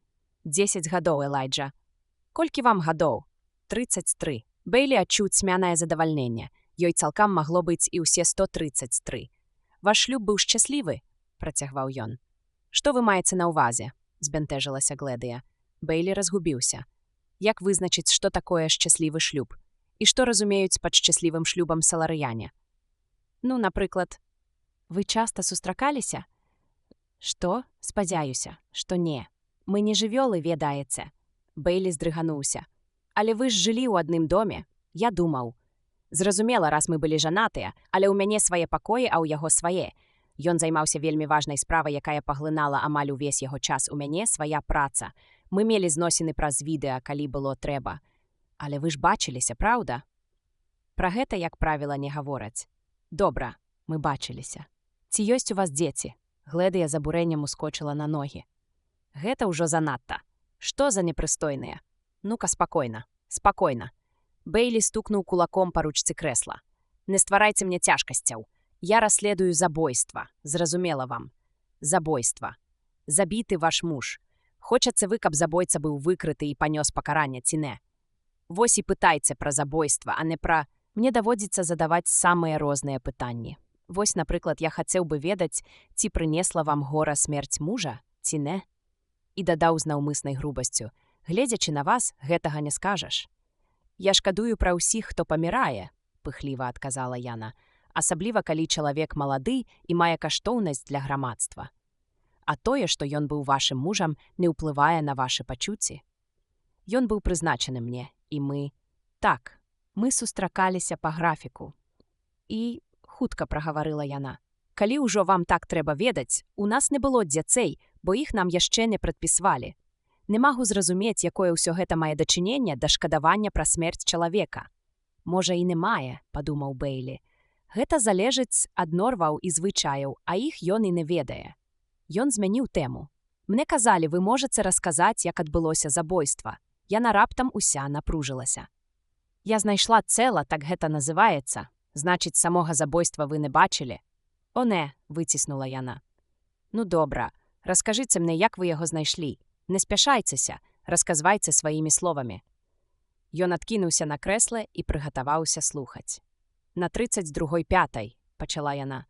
10 гадоў, Элайджа. Колькі вам гадоў? 33. Бейлі адчуў цьмянае задавальненне. Ёй цалкам магло быць і ўсе 133. Ваш шлюб быў шчаслівы? Працягваў ён. Што вы маеце на ўвазе? Збянтэжылася Гледыя. Бейлі разгубіўся. Як вызначыць, што такое шчаслівы шлюб? І што разумеюць пад шчаслівым шлюбам саларыяне? Ну, напрыклад, вы часта сустракаліся? Што? Спадзяюся, што не. Мы не жывёлы, ведаеце. Бейлі здрыгануўся. Але вы ж жылі ў адным доме. Я думаў. Зразумела, раз мы былі жанатыя, але ў мяне свае пакоі, а ў яго свае. Ён займаўся вельмі важнай справай, якая паглынала амаль увесь яго час. У мяне свая праца. Мы мелі зносіны праз відэа, калі было трэба. Але вы ж бачыліся, праўда? Пра гэта, як правіла, не гавораць. Добра, мы бачыліся. Ці ёсць у вас дзеці? Гледыя з абурэннем ускочыла на ногі. Гэта ўжо занадта. Што за непрыстойныя? Ну-ка, спакойна, спакойна. Бейлі стукнуў кулаком па ручцы крэсла. Не стварайце мне цяжкасцяў. Я расследую забойства. Зразумела вам. Забойства. Забіты ваш муж. Хочаце вы, каб забойца быў выкрыты і панёс пакаранне, ці не? Вось і пытайце пра забойства, а не пра... Мне даводзіцца задаваць самыя розныя пытанні. Вось, напрыклад, я хацеў бы ведаць, ці прынесла вам гора смерць мужа, ці не? І дадаў з наўмыснай грубасцю. Гледзячы на вас, гэтага не скажаш. Я шкадую пра ўсіх, хто памірае, пыхліва адказала яна, асабліва калі чалавек малады і мае каштоўнасць для грамадства. А тое, што ён быў вашым мужам, не ўплывае на вашы пачуцці. Ён быў прызначаны мне, і мы... Так, мы сустракаліся па графіку. І... хутка прагаварыла яна. Калі ўжо вам так трэба ведаць, у нас не было дзяцей, бо іх нам яшчэ не прадпісвалі. Не магу зразумець, якое ўсё гэта мае дачыненне да шкадавання пра смерць чалавека. Можа, і не мае, падумаў Бейлі. Гэта залежыць ад нормаў і звычаяў, а іх ён і не ведае. Ён змяніў тэму. Мне казалі, вы можаце расказаць, як адбылося забойства. Яна раптам уся напружылася. Я знайшла цела, так гэта называецца. Значыць, самога забойства вы не бачылі? О, не, выціснула яна. Ну, добра, раскажыце мне, як вы яго знайшлі. Не спяшайцеся, расказвайце сваімі словамі. Ён адкінуўся на крэсла і прыгатаваўся слухаць. На 32-й пятай, пачала яна.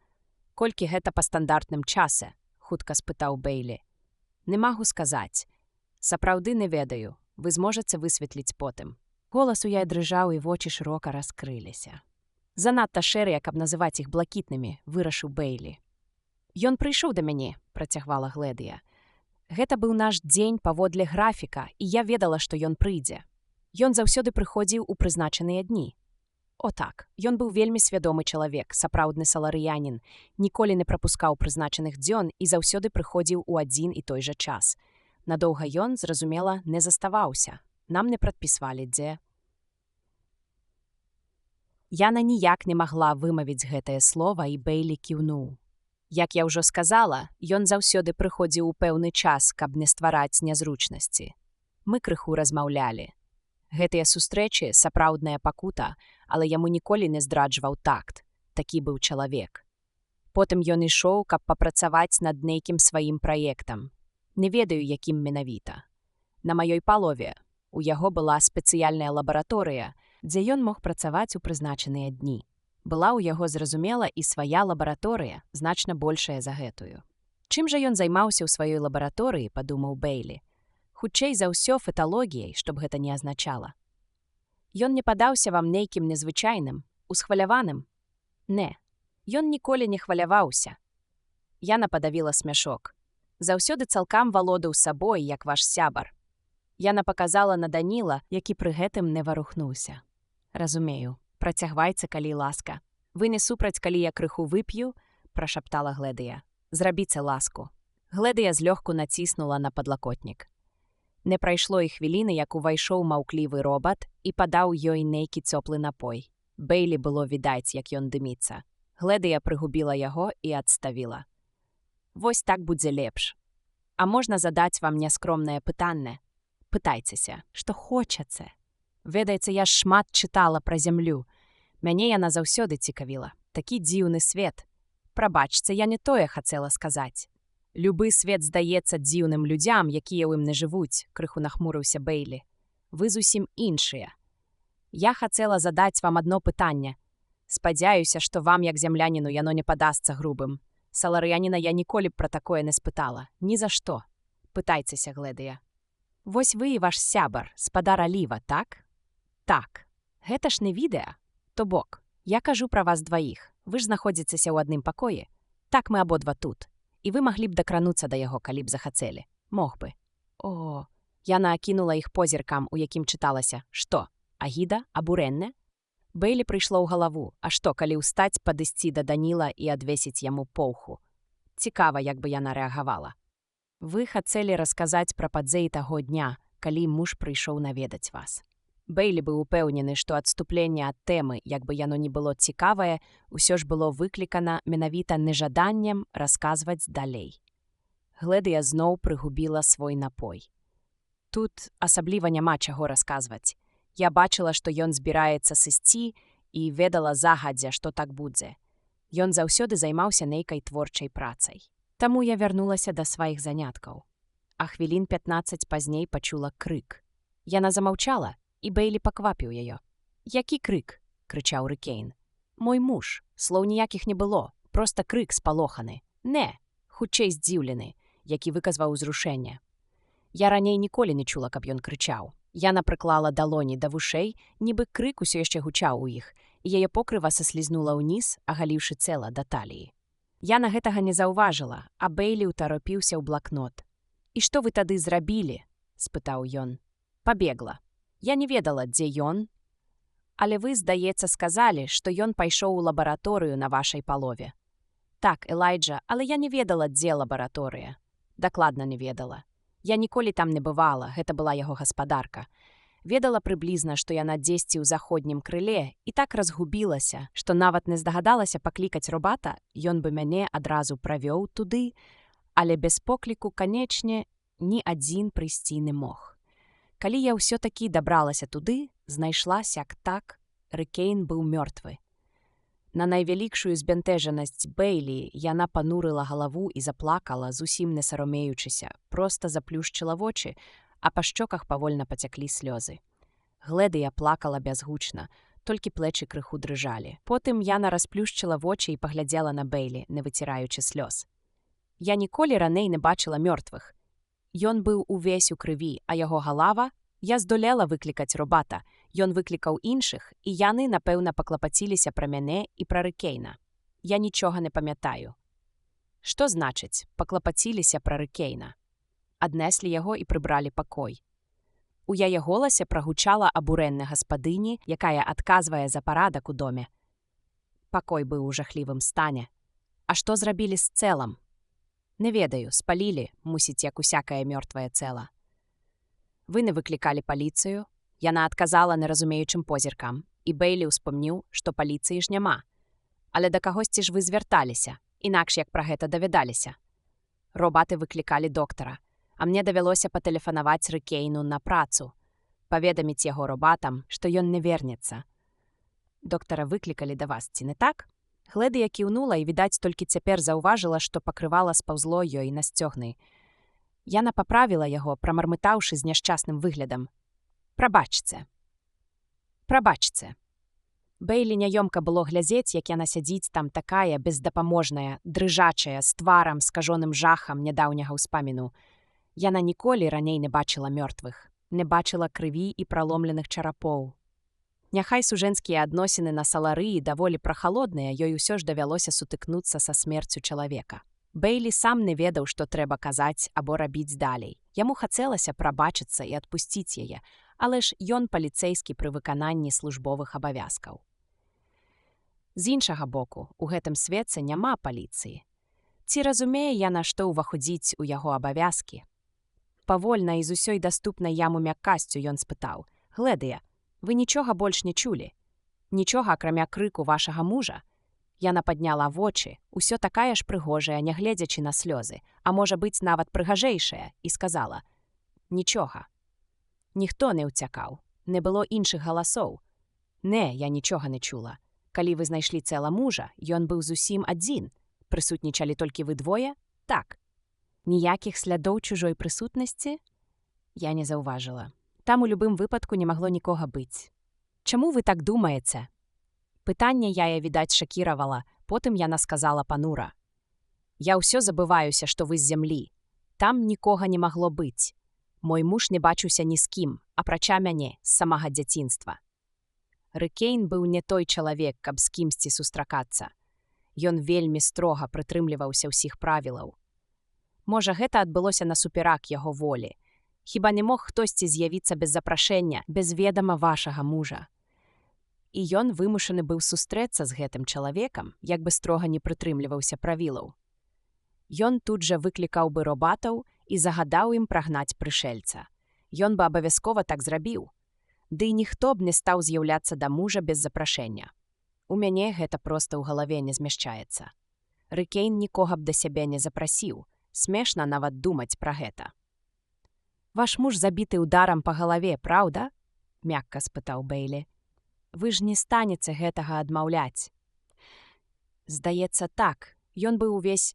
Колькі гэта па стандартным часе? Хутка спытаў Бейлі. Не магу сказаць. Сапраўды не ведаю. Вы зможаце высветліць потым. Голас у яе дрыжаў і вочы шырока раскрыліся. Занадта шэрыя, каб называць іх блакітнымі, вырашыў Бэйлі. Ён прыйшоў да мяне, працягвала Гледыя. Гэта быў наш дзень паводле графіка, і я ведала, што ён прыйдзе. Ён заўсёды прыходзіў у прызначаныя дні. О так, ён быў вельмі свядомы чалавек, сапраўдны саларыянін, ніколі не прапускаў прызначаных дзён і заўсёды прыходзіў у адзін і той жа час. Надоўга ён, зразумела, не заставаўся. Нам не прадпісвалі, дзе. Яна ніяк не магла вымавіць гэтае слова, і Бэйлі кіўнуў. Як я ўжо сказала, ён заўсёды прыходзіў у пэўны час, каб не ствараць нязручнасці. Мы крыху размаўлялі. Гэтыя сустрэчы – сапраўдная пакута, але яму ніколі не здраджваў такт. Такі быў чалавек. Потым ён ішоў, каб папрацаваць над нейкім сваім праектам. Не ведаю, якім менавіта. На маёй палове у яго была спецыяльная лабараторыя, дзе ён мог працаваць у прызначаныя дні. Была ў яго, зразумела, і свая лабараторыя, значна большая за гэтую. Чым жа ён займаўся ў сваёй лабараторыі, падумаў Бэйлі. Хутчэй за ўсё феталогіяй, што б гэта не азначала. Ён не падаўся вам нейкім незвычайным, усхваляваным? Не, ён ніколі не хваляваўся. Яна падавіла смяшок. Заўсёды цалкам валодаў сабой, як ваш сябар. Яна паказала на Даніла, які пры гэтым не варухнуўся. Разумею, працягвайце, калі ласка. Вы не супраць, калі я крыху вып'ю, прашаптала Гледыя. Зрабіце ласку. Гледыя злёгку націснула на падлакотнік. Не прайшло і хвіліны, як увайшоў маўклівы робат і падаў ёй нейкі цёплы напой. Бэйлі было відаць, як ён дыміцца. Гледыя прыгубіла яго і адставіла. Вось так будзе лепш. А можна задаць вам няскромнае пытанне? Пытайцеся, што хочаце. Ведаеце, я ж шмат чытала пра зямлю. Мяне яна заўсёды цікавіла. Такі дзіўны свет. Прабачце, я не тое хацела сказаць. Любы свет здаецца дзіўным людзям, якія ў ім не жывуць, крыху нахмурыўся Бэйлі. Вы зусім іншыя. Я хацела задаць вам адно пытанне. Спадзяюся, што вам, як зямляніну, яно не падасца грубым. Саларыяніна я ніколі б пра такое не спытала. Ні за што. Пытайцеся, Гледыя. Вось вы і ваш сябар, спадар Аліва, так? Так. Гэта ж не відэа. То бок, я кажу пра вас дваіх. Вы ж знаходзіцеся ў адным пакоі. Так мы абодва тут. І вы маглі б дакрануцца да яго, калі б захацелі. Мог бы. О, яна акінула іх позіркам, у якім чыталася. Што? Агіда? Абурэнне? Бэйлі прыйшло ў галаву. А што, калі ўстаць, падысці да Даніла і адвесіць яму поўху? Цікава, як бы яна рэагавала. Вы хацелі расказаць пра падзеі таго дня, калі муж прыйшоў наведаць вас. Бэйлі быў упэўнены, што адступленне ад тэмы, як бы яно не было цікавае, усё ж было выклікана менавіта нежаданнем расказваць далей. Гледыя зноў прыгубіла свой напой. Тут асабліва няма чаго расказваць. Я бачыла, што ён збіраецца сысці і ведала загадзя, што так будзе. Ён заўсёды займаўся нейкай творчай працай. Таму я вярнулася да сваіх заняткаў. А хвілін 15 пазней пачула крык. Яна замаўчала, і Бэйлі паквапіў яе. «Які крык?» – крычаў Рыкейн. «Мой муж. Слоў ніякіх не было. Проста крык спалоханы. Не, хутчэй здзіўлены, які выказваў узрушэнне. Я раней ніколі не чула, каб ён крычаў. Яна прыклала далоні да вушэй, нібы крык усё яшчэ гучаў у іх, і яе покрыва саслізнула ўніз, агаліўшы цела да таліі. Яна гэтага не заўважыла, а Бэйлі ўтаропіўся ў блакнот. «І што вы тады зрабілі?» – спытаў ён. «Пабегла. Я не ведала, дзе ён. Але вы, здаецца, сказалі, што ён пайшоў у лабараторыю на вашай палове». «Так, Элайджа, але я не ведала, дзе лабараторыя. Дакладна не ведала. Я ніколі там не бывала, гэта была яго гаспадарка. Ведала прыблізна, што яна дзесьці ў заходнім крыле, і так разгубілася, што нават не здагадалася паклікаць робата, ён бы мяне адразу правёў туды, але без покліку, канечне, ні адзін прыйсці не мог. Калі я ўсё-такі дабралася туды, знайшла сяк-так, Рыкейн быў мёртвы. На найвялікшую збянтэжанасць Бэйлі яна панурыла галаву і заплакала, зусім не саромеючыся, проста заплюшчыла вочы, а па шчоках павольна пацяклі слёзы. Гледыя плакала бязгучна, толькі плечы крыху дрыжалі. Потым яна расплюшчыла вочы і паглядзела на Бэйлі, не выціраючы слёз. Я ніколі раней не бачыла мёртвых. Ён быў увесь у крыві, а яго галава, я здолела выклікаць робата, Ён выклікаў іншых, і яны, напэўна, паклапаціліся пра мяне і пра Рыкейна. Я нічога не памятаю. Што значыць, паклапаціліся пра Рыкейна? Аднеслі яго і прыбралі пакой. У яе голасе прагучала абурэнне гаспадыні, якая адказвае за парадак у доме. Пакой быў у жахлівым стане. А што зрабілі з цэлам? Не ведаю, спалілі, мусіць, як усякае мёртвае цэла. Вы не выклікалі паліцыю? Яна адказала неразумеючым позіркам, і Бэйлі ўспомніў, што паліцыі ж няма. Але да кагосьці ж вы звярталіся, інакш як пра гэта давядаліся. Робаты выклікалі доктара, а мне давялося патэлефанаваць Рыкейну на працу, паведаміць яго робатам, што ён не вернецца. Доктара выклікалі да вас, ці не так? Глэдыя кіўнула і, відаць, толькі цяпер заўважыла, што пакрывала спаўзло ёй на сцёгны. Яна паправіла яго, прамармытаўшы з няшчасным выглядам. Прабачце. Прабачце. Бэйлі няёмка было глядзець, як яна сядзіць там такая бездапаможная, дрыжачая, з тварам, скажоным жахам нядаўняга ўспаміну. Яна ніколі раней не бачыла мёртвых, не бачыла крыві і праломленых чарапоў. Няхай сужэнскія адносіны на Саларыі даволі прахалодныя, ёй усё ж давялося сутыкнуцца са смерцю чалавека. Бэйлі сам не ведаў, што трэба казаць або рабіць далей. Яму хацелася прабачыцца і адпусціць яе, але ж ён паліцэйскі пры выкананні службовых абавязкаў. З іншага боку, у гэтым свеце няма паліцыі. Ці разумее яна, што ўваходзіць у яго абавязкі? Павольна і з усёй даступнай яму мяккасцю ён спытаў: «Глэдыя, вы нічога больш не чулі? Нічога, акрамя крыку вашага мужа?» Яна падняла вочы, усё такая ж прыгожая, нягледзячы на слёзы, а можа быць нават прыгажэйшая, і сказала: «Нічога». Ніхто не ўцякаў, не было іншых галасоў. Не, я нічога не чула. Калі вы знайшлі цэла мужа, ён быў зусім адзін. Прысутнічалі толькі вы двое? Так. Ніякіх слядоў чужой прысутнасці? Я не заўважыла. Там у любым выпадку не магло нікога быць. Чаму вы так думаеце? Пытанне яе, відаць, шакіравала, потым яна сказала панура: «Я ўсё забываюся, што вы з зямлі. Там нікога не магло быць. Мой муж не бачыўся ні з кім, апрача мяне, з самага дзяцінства». Рыкейн быў не той чалавек, каб з кімсьці сустракацца. Ён вельмі строга прытрымліваўся ўсіх правілаў. Можа, гэта адбылося насуперак яго волі. Хіба не мог хтосьці з'явіцца без запрашэння, без ведама вашага мужа? І ён вымушаны быў сустрэцца з гэтым чалавекам, як бы строга не прытрымліваўся правілаў. Ён тут жа выклікаў бы робатаў і загадаў ім прагнаць прышэльца. Ён бы абавязкова так зрабіў. Ды і ніхто б не стаў з'яўляцца да мужа без запрашэння. У мяне гэта проста ў галаве не змяшчаецца. Рыкейн нікога б да сябе не запрасіў. Смешна нават думаць пра гэта. «Ваш муж забіты ударам па галаве, праўда?» – мякка спытаў Бэйлі. «Вы ж не станеце гэтага адмаўляць». Здаецца, так. Ён быў увесь...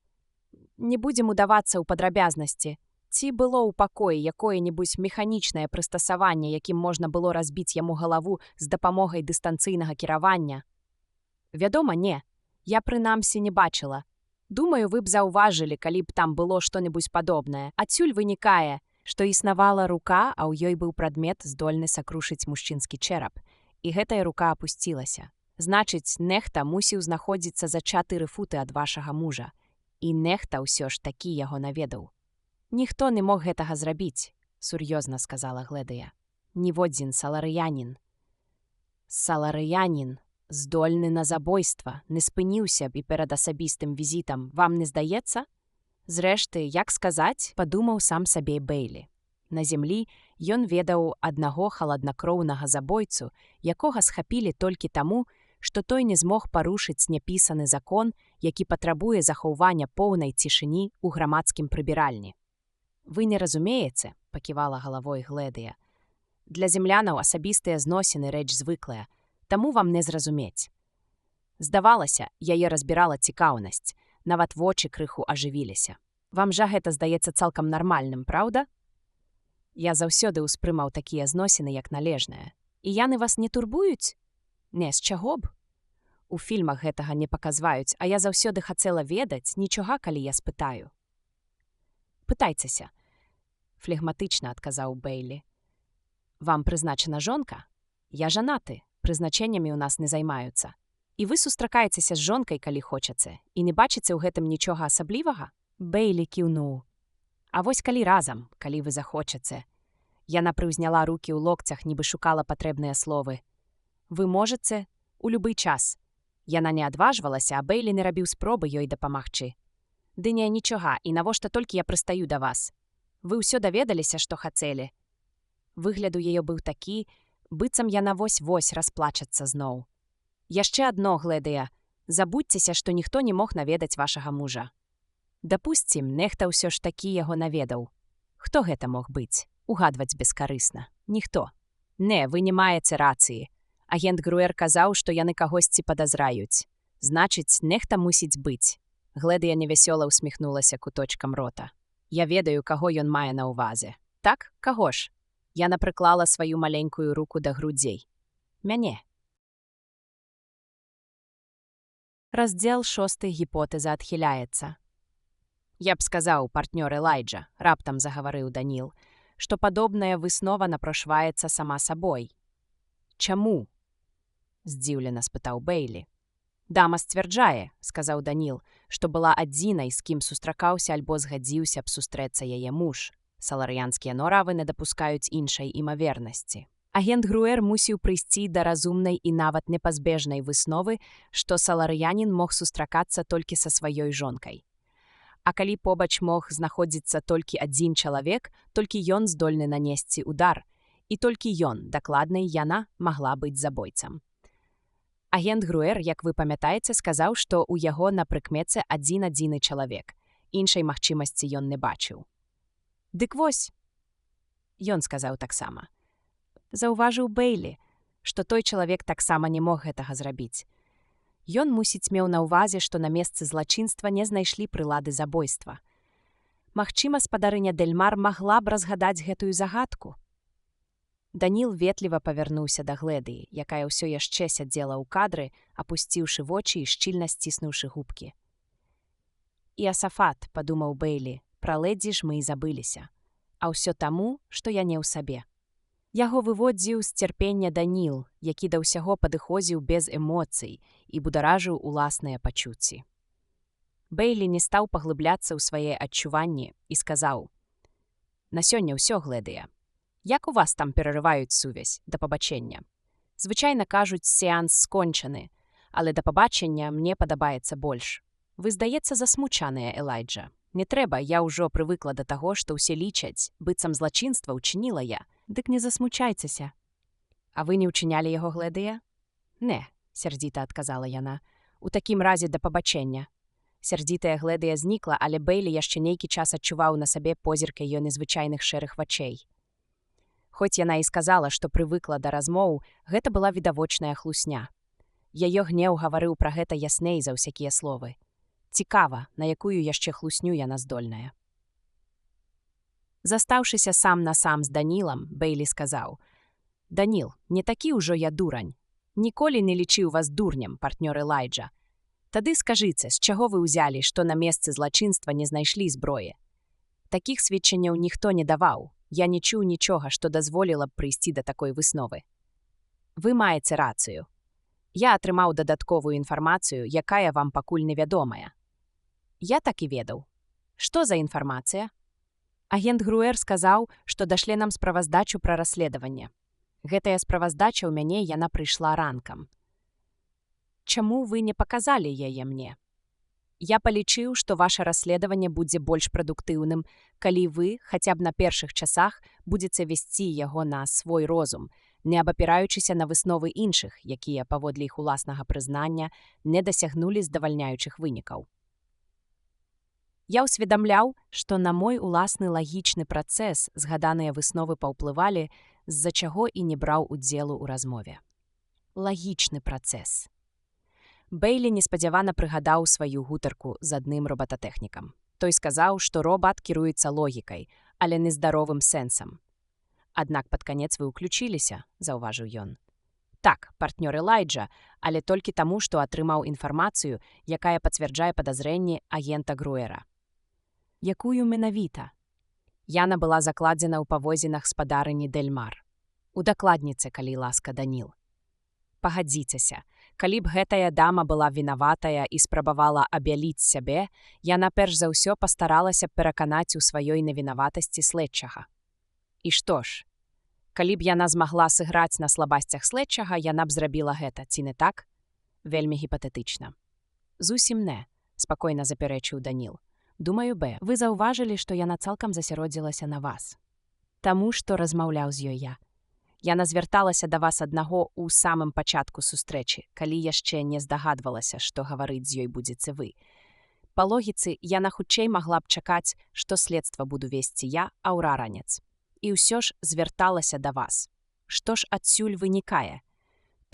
Не будзем удавацца ў падрабязнасці. Ці было ў пакоі якое-небудзь механічнае прыстасаванне, якім можна было разбіць яму галаву з дапамогай дыстанцыйнага кіравання? Вядома, не. Я прынамсі не бачыла. Думаю, вы б заўважылі, калі б там было што-небудзь падобнае. Адсюль вынікае, што існавала рука, а ў ёй быў прадмет, здольны сакрушыць мужчынскі чэрап. І гэтая рука апусцілася. Значыць, нехта мусіў знаходзіцца за 4 футы ад вашага мужа. І нехта ўсё ж такі яго наведаў. «Ніхто не мог гэтага зрабіць», – сур'ёзна сказала Глэдыя. «Ніводзін саларыянін». «Саларыянін, здольны на забойства, не спыніўся б і перад асабістым візітам, вам не здаецца?» Зрэшты, як сказаць, падумаў сам сабе Бэйлі. На зямлі ён ведаў аднаго халаднакроўнага забойцу, якога схапілі толькі таму, што той не змог парушыць няпісаны закон, які патрабуе захоўвання поўнай цішыні ў грамадскім прыбіральні. «Вы не разумееце», – паківала галавой Глэдыя. «Для землянаў асабістыя зносіны рэч звыклая, таму вам не зразумець». Здавалася, яе разбірала цікаўнасць, нават вочы крыху ажывіліся. «Вам жа гэта здаецца цалкам нармальным, праўда?» «Я заўсёды ўспрымаў такія зносіны, як належныя. І яны вас не турбуюць?» «Не, з чаго б? У фільмах гэтага не паказваюць, а я заўсёды хацела ведаць, нічога, калі я спытаю». «Пытайцеся», – флегматычна адказаў Бэйлі. «Вам прызначана жонка?» Я жанаты, прызначэннямі ў нас не займаюцца. І вы сустракаецеся з жонкай, калі хочаце, і не бачыце ў гэтым нічога асаблівага? Бэйлі кіўнуў. А вось калі разам, калі вы захочаце. Яна прыўзняла рукі ў локцях, нібы шукала патрэбныя словы. Вы можаце у любы час. Яна не адважвалася, а Бэйлі не рабіў спробы ёй дапамагчы. Ды не, нічога, і навошта толькі я прыстаю да вас? Вы ўсё даведаліся, што хацелі. Выгляд у яе быў такі, быццам яна вось-вось расплачацца зноў. Яшчэ адно, Гледыя, забудзьцеся, што ніхто не мог наведаць вашага мужа. Дапусцім, нехта ўсё ж такі яго наведаў. Хто гэта мог быць? Угадваць бескарысна. Ніхто. Не, вы не маеце рацыі. Агент Груэр казаў, што яны кагосьці падазраюць. Значыць, нехта мусіць быць. Гледыя невясёла ўсміхнулася куточкам рота. Я ведаю, каго ён мае на ўвазе. Так, каго ж? Яна прыклала сваю маленькую руку да грудзей. Мяне. Раздзел 6. Гіпотэза адхіляецца. Я б сказаў, партнёр Элайджа, раптам загаварыў Даніл, што падобная выснова напрашваецца сама сабой. Чаму? Здзіўлена спытаў Бэйлі. Дама сцвярджае, сказаў Даніл, што была адзінай, з кім сустракаўся альбо згадзіўся б сустрэцца яе муж. Саларыянскія норавы не дапускаюць іншай імавернасці. Агент Груэр мусіў прыйсці да разумнай і нават непазбежнай высновы, што саларыянін мог сустракацца толькі са сваёй жонкай. А калі побач мог знаходзіцца толькі адзін чалавек, толькі ён здольны нанесці удар, і толькі ён, дакладнай яна, магла быць забойцам. Агент Груэр, як вы памятаеце, сказаў, што ў яго на прыкмеце адзін-адзіны чалавек. Іншай магчымасці ён не бачыў. Дык вось, ён сказаў таксама. Заўважыў Бэйлі, што той чалавек таксама не мог гэтага зрабіць. Ён, мусіць, меў на ўвазе, што на месцы злачынства не знайшлі прылады забойства. Магчыма, спадарыня Дэльмар магла б разгадаць гэтую загадку. Даніл ветліва павярнуўся да Гледыі, якая ўсё яшчэ сядзела ў кадры, апусціўшы вочы і шчыльна сціснуўшы губкі. І Асафат, падумаў Бэйлі, пра лэдзі ж мы і забыліся. А ўсё таму, што я не ў сабе. Яго выводзіў з цярпення Даніл, які да ўсяго падыходзіў без эмоцый і бударажыў уласныя пачуцці. Бэйлі не стаў паглыбляцца ў свае адчуванні і сказаў: «На сёння ўсё, Гледыя. Як у вас там перарываюць сувязь да пабачення? Звычайна кажуць, сеанс скончаны, але да пабачення мне падабаецца больш. Вы, здаецца, засмучаныя, Элайджа. Не трэба, я ўжо прывыкла да таго, што ўсе лічаць, быццам злачынства ўчыніла я. Дык не засмучайцеся. А вы не ўчынялі яго, Гледыя? Не, сярдзіта адказала яна. У такім разе да пабачення. Сярдзітая Гледыя знікла, але Бэйлі яшчэ нейкі час адчуваў на сабе позірк яе незвычайных шэрых вачэй. Хоць яна і сказала, што прывыкла да размоў, гэта была відавочная хлусня. Яе гнеў гаварыў пра гэта ясней за ўсякія словы. Цікава, на якую яшчэ хлусню яна здольная. Застаўшыся сам на сам з Данілам, Бэйлі сказаў: «Даніл, не такі ўжо я дурань. Ніколі не лічыў вас дурнем, партнёр Элайджа. Тады скажыце, з чаго вы ўзялі, што на месцы злачынства не знайшлі зброі? Такіх сведчанняў ніхто не даваў. Я не чуў нічога, што дазволіла б прыйсці да такой высновы. Вы маеце рацыю. Я атрымаў дадатковую інфармацыю, якая вам пакуль невядомая. Я так і ведаў. Што за інфармацыя? Агент Груэр сказаў, што дашле нам справаздачу пра расследаванне. Гэтая справаздача ў мяне, яна прыйшла ранкам. Чаму вы не паказалі яе мне? Я палічыў, што ваша расследаванне будзе больш прадуктыўным, калі вы, хаця б на першых часах, будзеце весці яго на свой розум, не абапіраючыся на высновы іншых, якія, паводле іх уласнага прызнання, не дасягнулі здавальняючых вынікаў. Я ўсведамляў, што на мой уласны лагічны працэс згаданыя высновы паўплывалі, з-за чаго і не браў удзелу ў размове. Лагічны працэс. Бэйлі неспадзявана прыгадаў сваю гутарку з адным робататэхнікам. Той сказаў, што робат кіруецца логікай, але нездаровым сэнсам. Аднак пад канец вы ўключыліся, заўважыў ён. Так, партнёр Элайджа, але толькі таму, што атрымаў інфармацыю, якая пацвярджае падазрэнні агента Груэра. Якую менавіта? Яна была закладзена ў павозінах спадарыні Дэльмар. Удакладніце, калі ласка, Даніл. Пагадзіцеся, калі б гэтая дама была вінаватая і спрабавала абяліць сябе, яна перш за ўсё пастаралася б пераканаць у сваёй невінаватасці следчага. І што ж? Калі б яна змагла сыграць на слабасцях следчага, яна б зрабіла гэта, ці не так? Вельмі гіпатетычна. Зусім не, спакойна запярэчыў Даніл. Думаю, вы заўважылі, што яна цалкам засяродзілася на вас. Таму, што размаўляў з ёй я. Яна звярталася да вас аднаго ў самым пачатку сустрэчы, калі яшчэ не здагадвалася, што гаварыць з ёй будзеце вы. Па логіцы, яна хутчэй магла б чакаць, што следства буду весці я, аўраранец. І ўсё ж звярталася да вас. Што ж адсюль вынікае?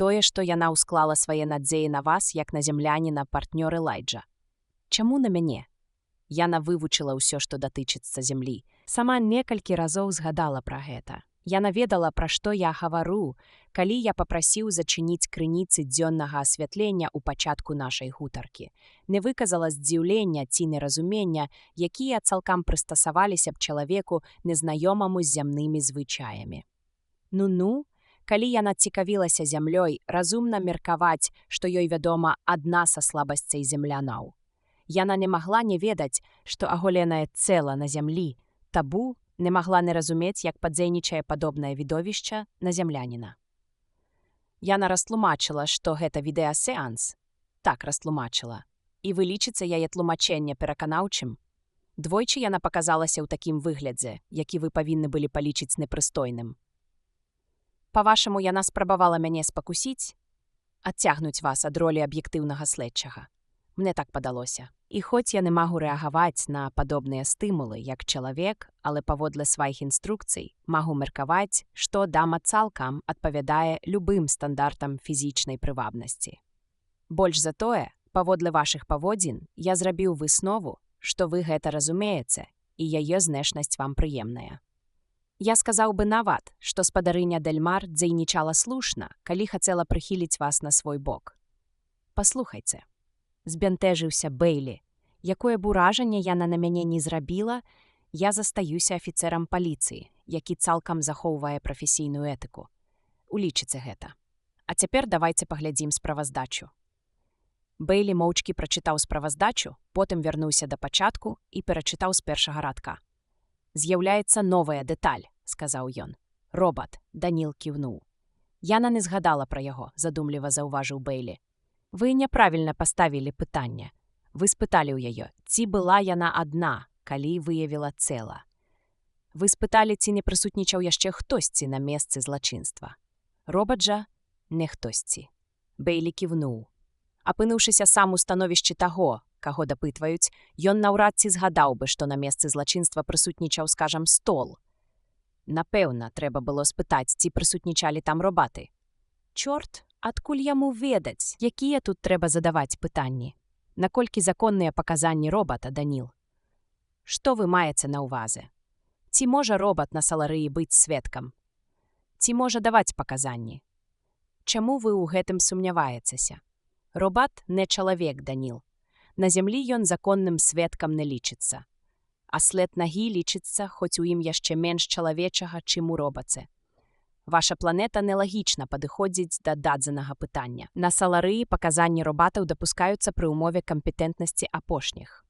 Тое, што яна ўсклала свае надзеі на вас, як на зямляніна партнёр Элайджа. Чаму на мяне? Яна вывучыла ўсё, што датычыцца зямлі. Сама некалькі разоў згадала пра гэта. Яна ведала, пра што я гавару, калі я папрасіў зачыніць крыніцы дзённага асвятлення ў пачатку нашай гутаркі. Не выказала здзіўлення ці неразумення, якія цалкам прыстасаваліся б чалавеку, незнаёмаму з зямнымі звычаямі. Ну-ну, калі яна цікавілася зямлёй, разумна меркаваць, што ёй вядома адна са слабасцей землянаў. Яна не магла не ведаць, што аголенае цела на зямлі, табу, не магла не разумець, як падзейнічае падобнае відовішча на зямляніна. Яна растлумачыла, што гэта відэасеанс. Так растлумачыла. І вы лічыце яе тлумачэнне пераканаўчым? Двойчы яна паказалася ў такім выглядзе, які вы павінны былі палічыць непрыстойным. Па-вашаму, яна спрабавала мяне спакусіць? Адцягнуць вас ад ролі аб'ектыўнага следчага. Мне так падалося. І хоць я не магу рэагаваць на падобныя стымулы, як чалавек, але паводле сваіх інструкцый магу меркаваць, што дама цалкам адпавядае любым стандартам фізічнай прывабнасці. Больш за тое, паводле вашых паводзін, я зрабіў выснову, што вы гэта разумееце, і яе знешнасць вам прыемная. Я сказаў бы нават, што спадарыня Дэльмар дзейнічала слушна, калі хацела прыхіліць вас на свой бок. Паслухайце. Збянтэжыўся Бэйлі. Якое б уражанне яна на мяне не зрабіла, я застаюся афіцэрам паліцыі, які цалкам захоўвае прафесійную этыку. Улічыце гэта. А цяпер давайце паглядзім справаздачу. Бэйлі моўчкі прачытаў справаздачу, потым вярнуўся да пачатку і перачытаў з першага радка. «З'яўляецца новая дэталь», — сказаў ён. «Робат», — Даніл кіўнуў. Яна не згадала пра яго, задумліва заўважыў Бэйлі. Вы няправільна паставілі пытанне. Вы спыталі ў яе, ці была яна адна, калі выявіла цела. Вы спыталі, ці не прысутнічаў яшчэ хтосьці на месцы злачынства. Робат жа не хтосьці. Бэйлі кіўнуў. Апынуўшыся сам у становішчы таго, каго дапытваюць, ён наўрад ці згадаў бы, што на месцы злачынства прысутнічаў, скажам, стол. Напэўна, трэба было спытаць, ці прысутнічалі там робаты. Чорт, адкуль яму ведаць, якія тут трэба задаваць пытанні? Наколькі законныя паказанні робата, Даніл? Што вы маеце на ўвазе? Ці можа робат на саларыі быць сведкам? Ці можа даваць паказанні? Чаму вы ў гэтым сумняваецеся? Робат не чалавек, Даніл. На зямлі ён законным сведкам не лічыцца. А след нагі лічыцца, хоць у ім яшчэ менш чалавечага, чым у робаце. Ваша планета нелагічна падыходзіць да дадзенага пытання. На саларыі паказанні робатаў дапускаюцца пры ўмове кампетэнтнасці апошніх.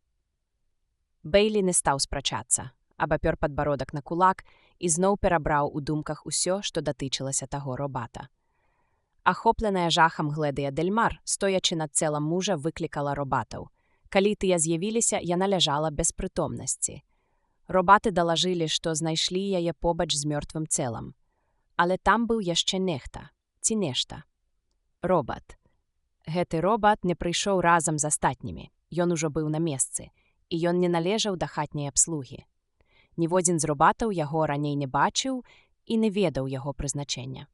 Бэйлі не стаў спрачацца, абапёр падбародак на кулак і зноў перабраў у думках усё, што датычылася таго робата. Ахопленая жахам Гледыя Дэльмар, стоячы над целам мужа, выклікала робатаў. Калі тыя з'явіліся, яна ляжала без прытомнасці. Робаты далажылі, што знайшлі яе побач з мёртвым целам. Але там быў яшчэ нехта, ці нешта. Робат. Гэты робат не прыйшоў разам з астатнімі. Ён ужо быў на месцы, і ён не належаў да хатняй абслугі. Ніводзін з робатаў яго раней не бачыў і не ведаў яго прызначэння.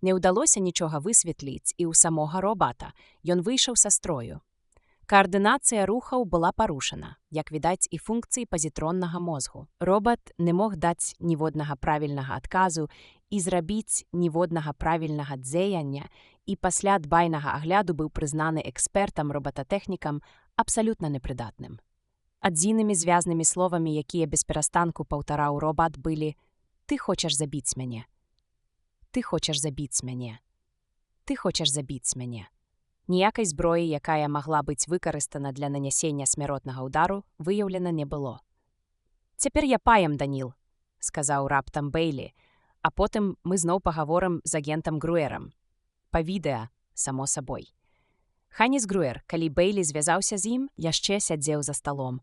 Не ўдалося нічога высветліць і ў самога робата. Ён выйшаў са строю. Каардынацыя рухаў была парушана, як відаць і функцыі пазітроннага мозгу. Робат не мог даць ніводнага правільнага адказу і зрабіць ніводнага правільнага дзеяння, і пасля дбайнага агляду быў прызнаны экспертам, робататэхнікам, абсалютна непрыдатным. Адзінымі звязнымі словамі, якія без перастанку паўтараў робат, былі «Ты хочаш забіць мяне». Ты хочаш забіць мяне. Ты хочаш забіць мяне. Ніякай зброі, якая магла быць выкарыстана для нанясення смяротнага ўдару, выяўлена не было. «Цяпер я паем, Даніл», – сказаў раптам Бейлі, «а потым мы зноў пагаворым з агентам Груэрам. Па відэа, само сабой». Ханніс Груэр, калі Бейлі звязаўся з ім, яшчэ сядзеў за сталом.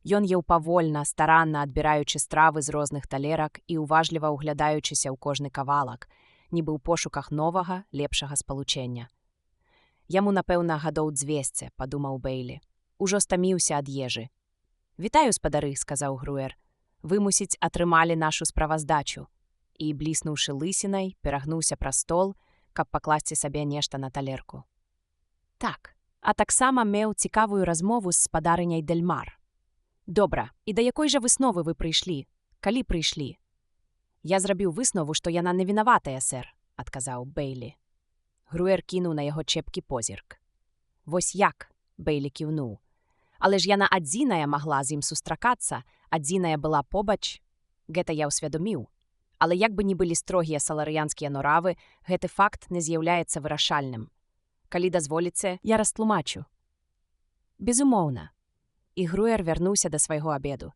Ён еў павольна, старанна адбіраючы стравы з розных талерак і уважліва ўглядаючыся ў кожны кавалак, нібы ў пошуках новага, лепшага спалучэння. «Яму, напэўна, гадоў 200, – падумаў Бейлі. Ужо стаміўся ад ежы. «Вітаю, спадары», – сказаў Груэр. «Вы, мусіць, атрымалі нашу справаздачу». І, бліснуўшы лысінай, перагнуўся праз стол, каб пакласці сабе нешта на талерку. «Так, а таксама меў цікавую размову з спадарыняй Дэльмар». «Добра, і да якой жа высновы вы прыйшлі? Калі прыйшлі?» «Я зрабіў выснову, што яна не вінаватая, сэр», – адказаў Бейлі. Груэр кінуў на яго чэпкі позірк. «Вось як?» – Бейлі кіўнуў. «Але ж яна адзіная магла з ім сустракацца, адзіная была побач. Гэта я ўсвядоміў. Але як бы ні былі строгія саларыянскія норавы, гэты факт не з'яўляецца вырашальным. Калі дазволіце, я растлумачу». «Безумоўна». І Груэр вярнуўся да свайго абеду.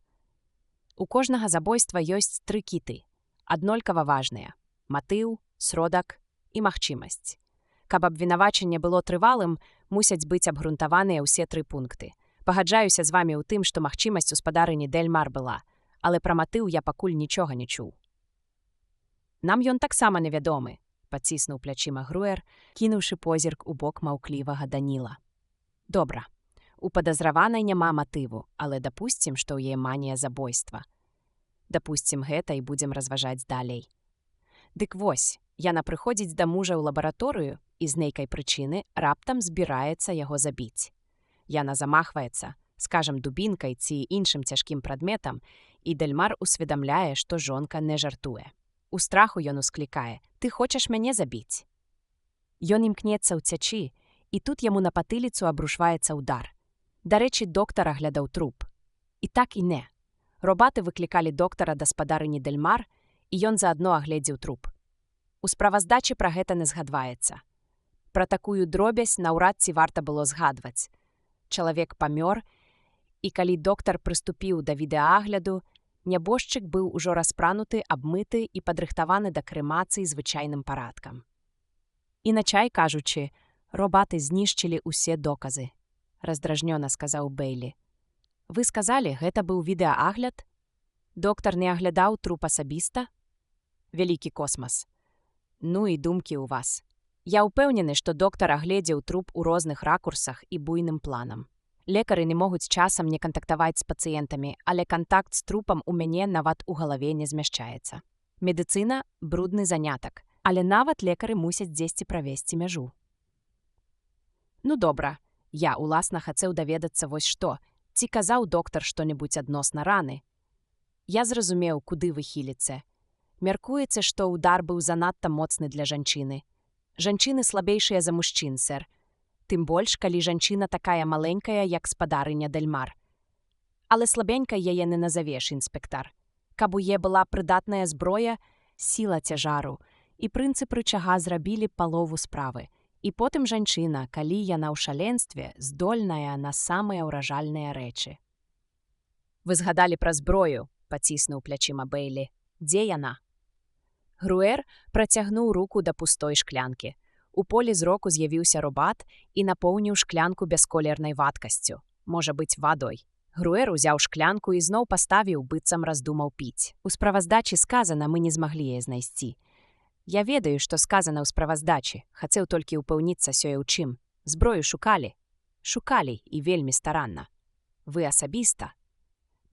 У кожнага забойства ёсць 3 кіты, аднолькава важныя – матыў, сродак і магчымасць. Каб абвінавачанне было трывалым, мусяць быць абгрунтаваныя ўсе 3 пункты. Пагаджаюся з вамі ў тым, што магчымасць у спадарыні Дэльмар была, але пра матыў я пакуль нічога не чуў. «Нам ён таксама невядомы», – паціснуў плячыма Груэр, кінуўшы позірк у бок маўклівага Даніла. «Добра. У падазраванай няма матыву, але дапусцім, што ў яе манія забойства. Дапусцім гэта і будзем разважаць далей. Дык вось, яна прыходзіць да мужа ў лабараторыю і з нейкай прычыны раптам збіраецца яго забіць. Яна замахваецца, скажам, дубінкай ці іншым цяжкім прадметам, і Дэльмар усведамляе, што жонка не жартуе. У страху ён усклікае: «Ты хочаш мяне забіць?» Ён імкнецца ўцячы, і тут яму на патыліцу абрушваецца ўдар. Дарэчы, доктар аглядаў труп. І так і не. Робаты выклікалі доктара да спадарыні Дэльмар, і ён заадно агледзеў труп. У справаздачы пра гэта не згадваецца. Пра такую дробязь наўрад ці варта было згадваць. Чалавек памёр, і калі доктар прыступіў да відэаагляду, нябожчык быў ужо распрануты, абмыты і падрыхтаваны да крэмацыі звычайным парадкам. «Іначай кажучы, робаты знішчылі ўсе доказы», – раздражнёна сказаў Бейлі. «Вы сказалі, гэта быў відэаагляд? Доктар не аглядаў труп асабіста? Вялікі космас. Ну і думкі ў вас. Я ўпэўнены, што доктар агледзеў труп у розных ракурсах і буйным планам. Лекары не могуць часам не кантактаваць з пацыентамі, але кантакт з трупам у мяне нават у галаве не змяшчаецца. Медыцына – брудны занятак, але нават лекары мусяць дзесьці правесці мяжу». «Ну добра, я уласна хацеў даведацца вось што. Ці казаў доктар што-небудзь адносна раны? Я зразумеў, куды вы хіліце. Мяркуецца, што ўдар быў занадта моцны для жанчыны. Жанчыны слабейшыя за мужчын, сэр. Тым больш, калі жанчына такая маленькая, як спадарыня Дэльмар. Але слабенькай яе не назавеш, інспектар. Каб у яе была прыдатная зброя, сіла цяжару, і прынцып рычага зрабілі палову справы. І потым жанчына, калі яна ў шаленстве, здольная на самыя ўражальныя рэчы». «Вы згадалі пра зброю», – паціснуў плячыма Бейлі. «Дзе яна?» Груэр працягнуў руку да пустой шклянкі. У полі зроку з'явіўся робат і напоўніў шклянку бясколернай вадкасцю. Можа быць, вадой. Груэр узяў шклянку і зноў паставіў, быццам раздумаў піць. У справаздачы сказана, мы не змаглі яе знайсці. Я ведаю, што сказана ў справаздачы, хацеў толькі ўпэўніцца сёе ў чым. Зброю шукалі. Шукалі і вельмі старанна. Вы асабіста?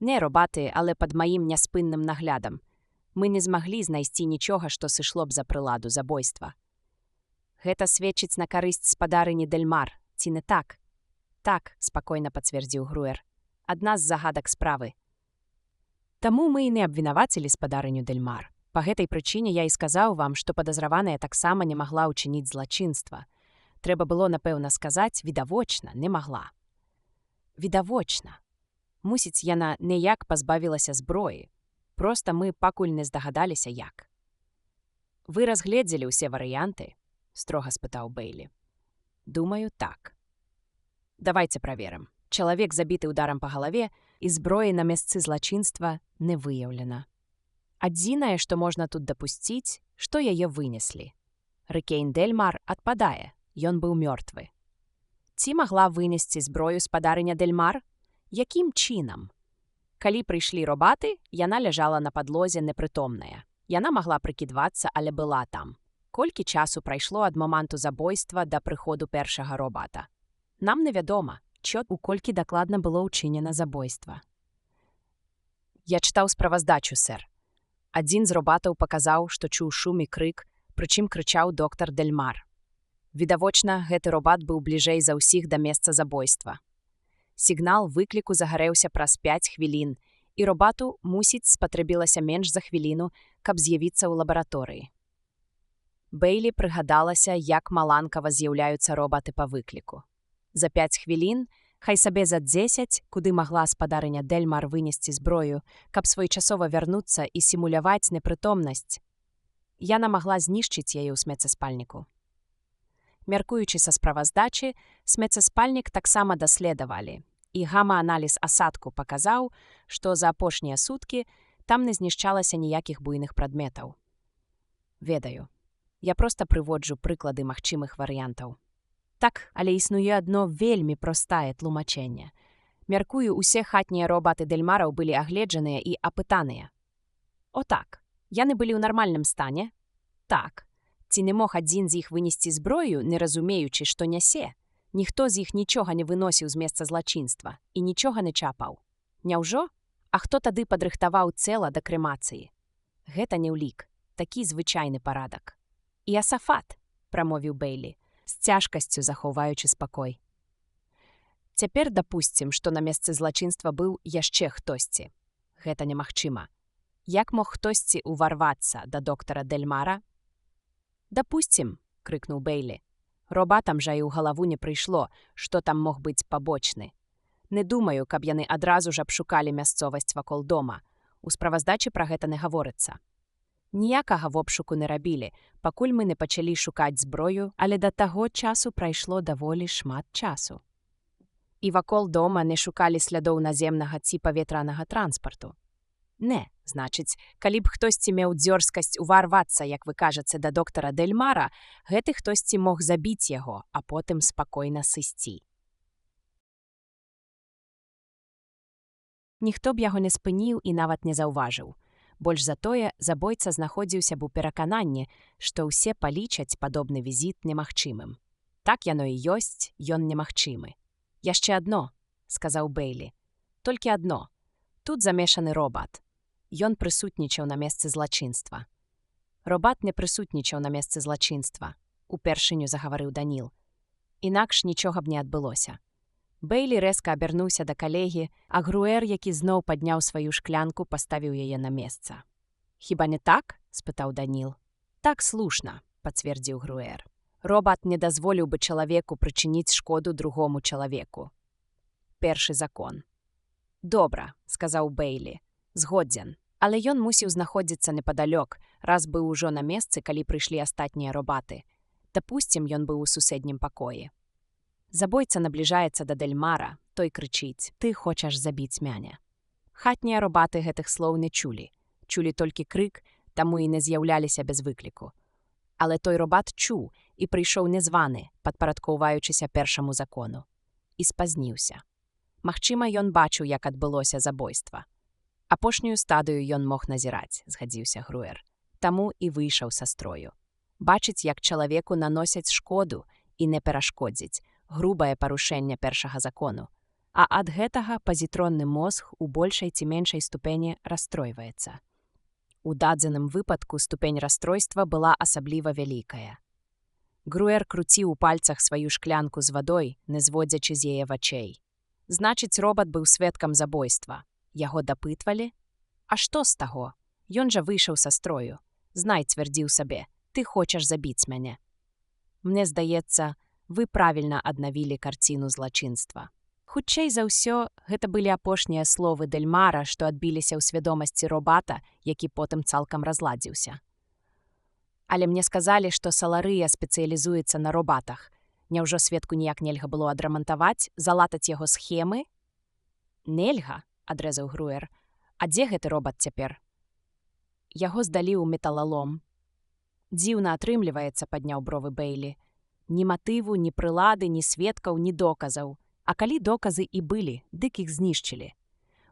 Не робаты, але пад маім няспынным наглядам. Мы не змаглі знайсці нічога, што сышло б за прыладу забойства. Гэта сведчыць на карысць спадарыні Дэльмар, ці не так? Так, спакойна пацвердзіў Груэр. Адна з загадак справы. Таму мы і не абвінавацілі спадарыню Дэльмар. Па гэтай прычыне я і сказаў вам, што падазраваная таксама не магла ўчыніць злачынства. Трэба было, напэўна, сказаць, відавочна, не магла. Відавочна. Мусіць, яна неяк пазбавілася зброі. Проста мы пакуль не здагадаліся як. Вы разгледзелі ўсе варыянты? Строга спытаў Бэйлі. Думаю, так. Давайте праверым. Чалавек забіты ударам па галаве і зброі на месцы злачынства не выяўлена. Адзінае, што можна тут дапусціць, што яе вынеслі. Рыкейн Дэльмар адпадае, ён быў мёртвы. Ці магла вынесці зброю спадарыня Дэльмар? Якім чынам? Калі прыйшлі робаты, яна ляжала на падлозе непрытомная. Яна магла прыкідвацца, але была там. Колькі часу прайшло ад моманту забойства да прыходу першага робата? Нам невядома, у колькі дакладна было ўчынена забойства. Я чытаў справаздачу, сэр. Адзін з робатаў паказаў, што чуў шум і крык, прычым крычаў доктар Дэльмар. Відавочна, гэты робат быў бліжэй за ўсіх да месца забойства. Сігнал выкліку загарэўся праз 5 хвілін, і робату, мусіць, спатрэбілася менш за хвіліну, каб з'явіцца ў лабараторыі. Бэйлі прыгадалася, як маланкава з'яўляюцца робаты па выкліку. За 5 хвілін, хай сабе за 10, куды магла спадарыня Дэльмар вынесці зброю, каб своечасова вярнуцца і сімуляваць непрытомнасць, яна магла знішчыць яе ў смеццаспальніку. Мяркуючы са справаздачы, смеццаспальнік таксама даследавалі, і гама-аналіз асадку паказаў, што за апошнія суткі там не знішчалася ніякіх буйных прадметаў. Ведаю, я проста прыводжу прыклады магчымых варыянтаў. Так, але існуе адно вельмі простае тлумачэнне. Мяркую, усе хатнія робаты Дэльмараў былі агледжаныя і апытаныя. О так, яны былі ў нармальным стане? Так. Ці не мог адзін з іх вынесці зброю, не разумеючы, што нясе? Ніхто з іх нічога не выносіў з месца злачынства і нічога не чапаў. Няўжо? А хто тады падрыхтаваў цела да крэмацыі? Гэта не ўлік, такі звычайны парадак. «Іасафат», – прамовіў Бэйлі, з цяжкасцю захоўваючы спакой. Цяпер дапусцім, што на месцы злачынства быў яшчэ хтосьці. Гэта немагчыма. Як мог хтосьці ўварвацца да доктара Дэльмара? «Дапусцім», – крыкнуў Бэйлі. Робатам жа і ў галаву не прыйшло, што там мог быць пабочны. Не думаю, каб яны адразу ж абшукалі мясцовасць вакол дома. У справаздачы пра гэта не гаворыцца. Ніякага вобшуку не рабілі, пакуль мы не пачалі шукаць зброю, але да таго часу прайшло даволі шмат часу. І вакол дома не шукалі слядоў наземнага ці паветранага транспарту. Не, значыць, калі б хтосьці меў дзёрзкасць уварвацца, як вы кажаце, да доктара Дэльмара, гэты хтосьці мог забіць яго, а потым спакойна сысці. Ніхто б яго не спыніў і нават не заўважыў. Больш за тое, забойца знаходзіўся б у перакананні, што ўсе палічаць падобны візіт немагчымым. Так яно і ёсць, ён немагчымы. «Яшчэ адно», – сказаў Бэйлі. «Толькі адно. Тут замешаны робат. Ён прысутнічаў на месцы злачынства». «Робат не прысутнічаў на месцы злачынства», – упершыню загаварыў Даніл. «Інакш нічога б не адбылося». Бэйлі рэзка абярнуўся да калегі, а Груэр, які зноў падняў сваю шклянку, паставіў яе на месца. «Хіба не так?» – спытаў Даніл. «Так слушна», – пацвердзіў Груэр. «Робат не дазволіў бы чалавеку прычыніць шкоду другому чалавеку. Першы закон». «Добра», – сказаў Бэйлі. «Згодзен. Але ён мусіў знаходзіцца непадалёк, раз быў ужо на месцы, калі прыйшлі астатнія робаты. Дапусцім, ён быў у суседнім пакоі. Забойца набліжаецца да Дэльмара, той крычыць: «Ты хочаш забіць мяне». Хатнія робаты гэтых слоў не чулі. Чулі толькі крык, таму і не з'яўляліся без выкліку. Але той робат чуў і прыйшоў незваны, падпарадкоўваючыся першаму закону. І спазніўся. Магчыма, ён бачыў, як адбылося забойства. Апошнюю стадыю ён мог назіраць, згадзіўся Груэр. Таму і выйшаў са строю. Бачыць, як чалавеку наносяць шкоду і не перашкодзіць, грубае парушэнне першага закону. А ад гэтага пазітронны мозг у большай ці меншай ступені расстройваецца. У дадзеным выпадку ступень расстройства была асабліва вялікая. Груэр круціў у пальцах сваю шклянку з вадой, не зводзячы з яе вачэй. Значыць, робат быў сведкам забойства. Яго дапытвалі? А што з таго? Ён жа выйшаў са строю. Знай, цвярдзіў сабе, ты хочаш забіць мяне. Мне здаецца, вы правільна аднавілі карціну злачынства. Хутчэй за ўсё, гэта былі апошнія словы Дэльмара, што адбіліся ў свядомасці робата, які потым цалкам разладзіўся. Але мне сказалі, што Саларыя спецыялізуецца на робатах. Няўжо сведку ніяк нельга было адрамантаваць, залатаць яго схемы? Нельга, адрэзаў Груер. А дзе гэты робат цяпер? Яго здалі ў металалом. Дзіўна атрымліваецца, падняў бровы Бэйлі. Ні матыву, ні прылады, ні сведкаў, ні доказаў. А калі доказы і былі, дык іх знішчылі.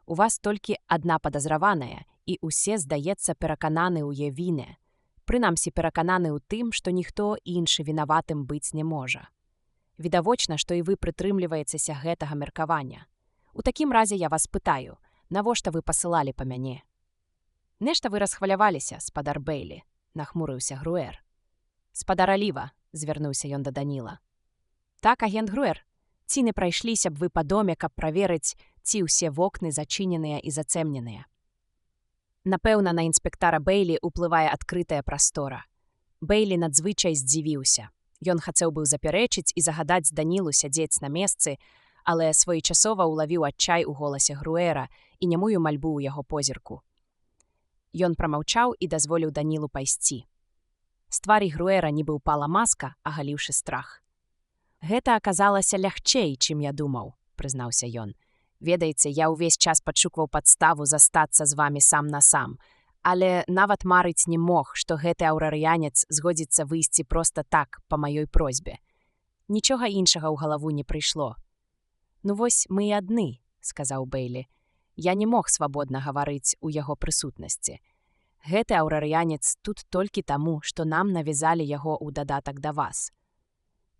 У вас толькі адна падазраваная, і ўсе, здаецца, перакананы ў яе віне. Прынамсі перакананы ў тым, што ніхто іншы вінаватым быць не можа. Відавочна, што і вы прытрымліваецеся гэтага меркавання. У такім разе я вас пытаю, навошта вы пасылалі па мяне? Нешта вы расхваляваліся, спадар Бэйлі, нахмурыўся Груер. Спадар Аліва, звярнуўся ён да Даніла. Так, агент Груер, ці не прайшліся б вы па доме, каб праверыць, ці ўсе вокны зачыненыя і зацэмненыя? Напэўна, на інспектара Бэйлі ўплывае адкрытая прастора. Бэйлі надзвычай здзівіўся. Ён хацеў быў запярэчыць і загадаць Данілу сядзець на месцы, але своечасова ўлавіў адчай у голасе Груэра і нямую мальбу ў яго позірку. Ён прамаўчаў і дазволіў Данілу пайсці. З тварі Груэра нібы ўпала маска, агаліўшы страх. «Гэта аказалася лягчэй, чым я думаў», — прызнаўся ён. «Ведаеце, я ўвесь час падшукваў падставу застацца з вамі сам на сам, але нават марыць не мог, што гэты аўрарыянец згодзіцца выйсці проста так, па маёй просьбе. Нічога іншага ў галаву не прыйшло». «Ну вось мы і адны», — сказаў Бэйлі. «Я не мог свабодна гаварыць у яго прысутнасці. Гэты аўрарыянец тут толькі таму, што нам навязалі яго ў дадатак да вас».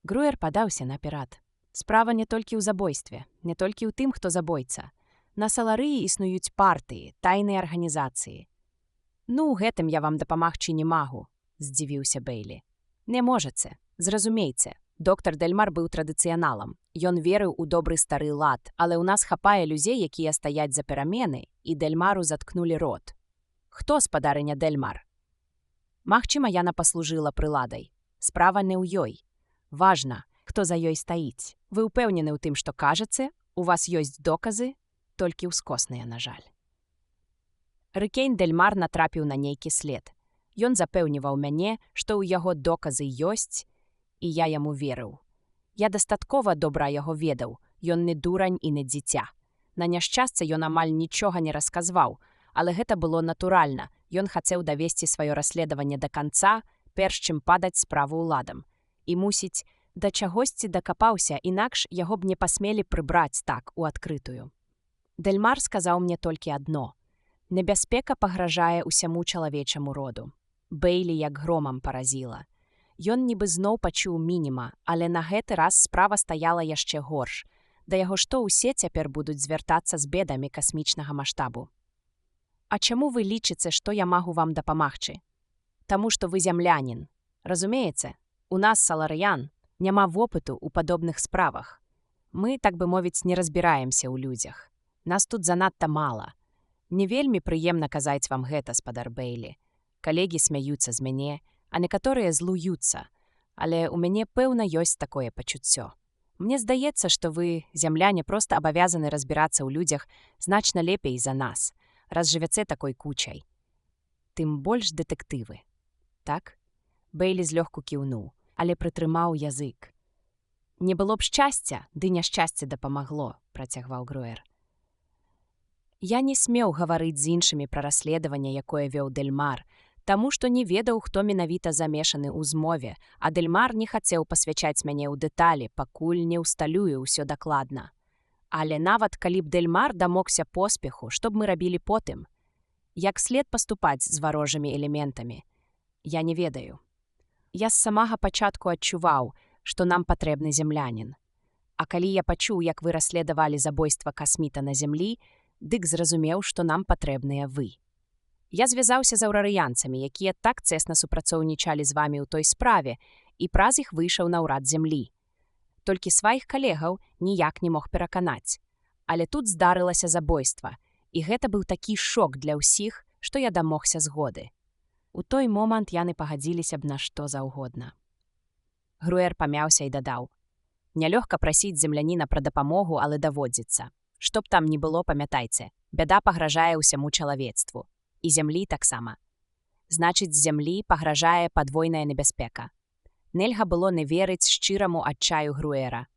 Груер падаўся наперад. Справа не толькі ў забойстве, не толькі ў тым, хто забойца. На Саларыі існуюць партыі, тайныя арганізацыі. «Ну, у гэтым я вам дапамагчы не магу», — здзівіўся Бэйлі. «Не можаце, зразумейце. Доктар Дэльмар быў традыцыяналам. Ён верыў у добры стары лад, але ў нас хапае людзей, якія стаяць за перамены, і Дэльмару заткнулі рот. Хто спадарыня Дэльмар? Магчыма, яна паслужыла прыладай. Справа не ў ёй. Важна, хто за ёй стаіць. Вы ўпэўнены ў тым, што кажаце, у вас ёсць доказы, толькі ўскосныя, на жаль». Рыкейн Дэльмар натрапіў на нейкі след. Ён запэўніваў мяне, што ў яго доказы ёсць, і я яму верыў. Я дастаткова добра яго ведаў, ён не дурань і не дзіця. На няшчасце ён амаль нічога не расказваў, але гэта было натуральна, ён хацеў давесці сваё расследаванне да канца, перш чым падаць справу ўладам. І, мусіць, да чагосьці дакапаўся, інакш яго б не пасмелі прыбраць так, у адкрытую. Дэльмар сказаў мне толькі адно. Небяспека пагражае ўсяму чалавечаму роду. Бэйлі як громам паразіла. Ён нібы зноў пачуў мініма, але на гэты раз справа стаяла яшчэ горш. Да яго што ўсе цяпер будуць звяртацца з бедамі касмічнага маштабу. «А чаму вы лічыце, што я магу вам дапамагчы? Таму што вы зямлянін. Разумееце? У нас, саларыян, няма вопыту ў падобных справах. Мы, так бы мовіць, не разбіраемся ў людзях. Нас тут занадта мала. Не вельмі прыемна казаць вам гэта, спадар Бэйлі. Калегі смяюцца з мяне, а некаторыя злуюцца. Але ў мяне, пэўна, ёсць такое пачуццё. Мне здаецца, што вы, зямляне, проста абавязаны разбірацца ў людзях значна лепей за нас, раз жывяце такой кучай. Тым больш дэтэктывы. Так?» Бэйлі злёгку кіўнуў, але прытрымаў язык. «Не было б шчасця, ды няшчасце дапамагло», — працягваў Груер. «Я не смеў гаварыць з іншымі пра расследаванне, якое вёў Дэльмар, таму што не ведаў, хто менавіта замешаны ў змове, а Дэльмар не хацеў пасвячаць мяне ў дэталі, пакуль не ўсталюю ўсё дакладна. Але нават калі б Дэльмар дамогся поспеху, што б мы рабілі потым? Як след паступаць з варожымі элементамі? Я не ведаю. Я з самага пачатку адчуваў, што нам патрэбны землянін. А калі я пачуў, як вы расследавалі забойства касміта на зямлі, дык зразумеў, што нам патрэбныя вы. Я звязаўся з аўрарыянцамі, якія так цесна супрацоўнічалі з вамі ў той справе, і праз іх выйшаў на ўрад зямлі. Толькі сваіх калегаў ніяк не мог пераканаць. Але тут здарылася забойства, і гэта быў такі шок для ўсіх, што я дамогся згоды. У той момант яны пагадзіліся б на што заўгодна. Груер памяўся і дадаў. Нялёгка прасіць земляніна пра дапамогу, але даводзіцца. Што б там ні было, памятайце, бяда пагражае ўсяму чалавецтву. І зямлі таксама. Значыць, з зямлі пагражае падвойная небяспека. Нельга было не верыць шчыраму адчаю Груэра.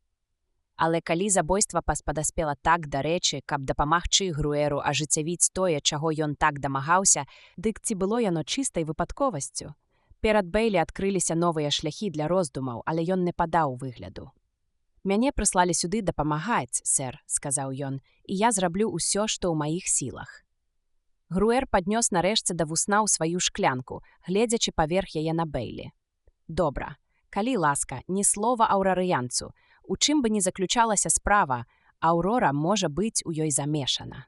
Але калі забойства падаспела так да рэчы, каб дапамагчы Груэру ажыццявіць тое, чаго ён так дамагаўся, дык ці было яно чыстай выпадковасцю? Перад Бэйлі адкрыліся новыя шляхі для роздумаў, але ён не падаў выгляду. «Мяне прыслалі сюды дапамагаць, сэр», — сказаў ён, «і я зраблю ўсё, што ў маіх сілах». Груэр паднёс нарэшце да вуснаў сваю шклянку, гледзячы паверх яе на Бэйлі. «Добра. Калі ласка, ні слова аўрарыянцу. У чым бы ні заключалася справа, Аўрора можа быць у ёй замешана».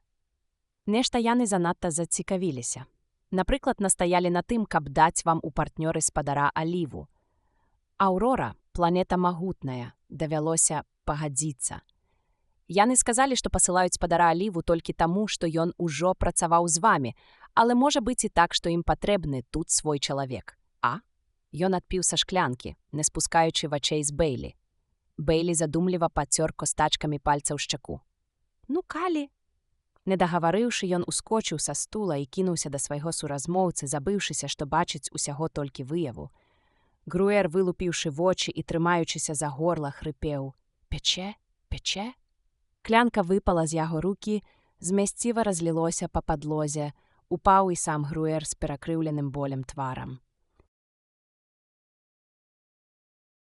Нешта яны занадта зацікавіліся. Напрыклад, настаялі на тым, каб даць вам у партнёры спадара Аліву. «Аўрора — планета магутная», давялося пагадзіцца. Яны сказалі, што пасылаюць спадара Аліву толькі таму, што ён ужо працаваў з вамі, але можа быць і так, што ім патрэбны тут свой чалавек. А? Ён адпіў са шклянкі, не спускаючы вачэй з Бэйлі. Бэйлі задумліва пацёр костачкамі пальцаў шчаку. «Ну, калі?» Не дагаварыўшы, ён ускочыў са стула і кінуўся да свайго суразмоўцы, забыўшыся, што бачыць усяго толькі выяву. Груэр, вылупіўшы вочы і трымаючыся за горла, хрыпеў: «Пячэ? Пячэ?» Клянка выпала з яго рукі, змясціва разлілося па падлозе, упаў і сам Груэр з перакрыўленым болем тварам.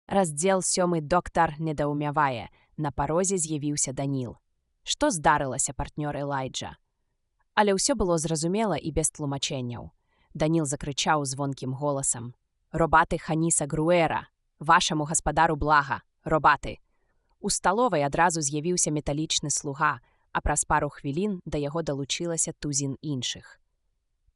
Раздзел 7. Доктар недаўмявае. На парозе з'явіўся Даніл. Што здарылася, партнёр Элайджа? Але ўсё было зразумела і без тлумачэнняў. Даніл закрычаў звонкім голасам: «Робаты Ханіса Груэра! Вашаму гаспадару блага! Робаты!» У сталовай адразу з'явіўся металічны слуга, а праз пару хвілін да яго далучылася тузін іншых.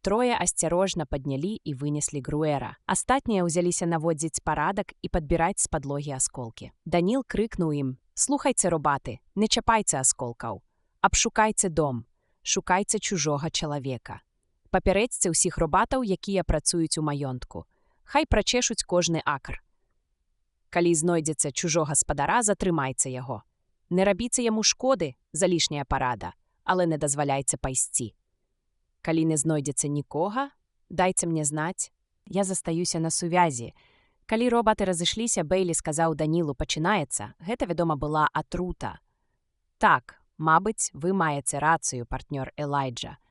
Трое асцярожна паднялі і вынеслі Груэра. Астатнія ўзяліся наводзіць парадак і падбіраць з падлогі асколкі. Даніл крыкнуў ім: «Слухайце, робаты, не чапайце асколкаў. Абшукайце дом, шукайце чужога чалавека. Папярэдзьце ўсіх робатаў, якія працуюць у маёнтку. Хай прачешуць кожны акр. Калі знойдзеце чужога спадара, затрымайце яго. Не рабіце яму шкоды, залішняя парада, але не дазваляйце пайсці. Калі не знойдзеце нікога, дайце мне знаць, я застаюся на сувязі». Калі робаты разышліся, Бэйлі сказаў Данілу: «Пачынаецца, гэта, вядома, была атрута». «Так, мабыць, вы маеце рацыю, партнёр Элайджа».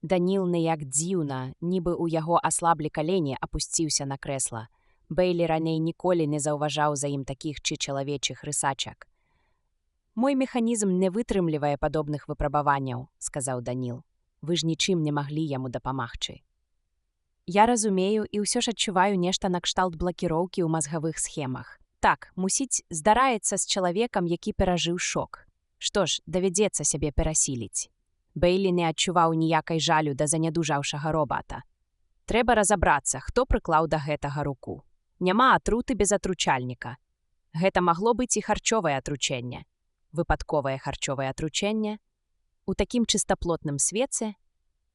Даніл неяк дзіўна, нібы ў яго аслаблі калені, апусціўся на крэсла. Бэйлі раней ніколі не заўважаў за ім такіх чалавечых рысачак. «Мой механізм не вытрымлівае падобных выпрабаванняў», — сказаў Даніл. «Вы ж нічым не маглі яму дапамагчы». «Я разумею і ўсё ж адчуваю нешта накшталт блакіроўкі ў мазгавых схемах. Так, мусіць, здараецца з чалавекам, які перажыў шок. Што ж, давядзецца сябе перасіліць». Бэйлі не адчуваў ніякай жалю да занядужаўшага робата. «Трэба разабрацца, хто прыклаў да гэтага руку. Няма атруты без атручальніка. Гэта магло быць і харчовае атручэнне. Выпадковае харчовае атручэнне. У такім чыстаплотным свеце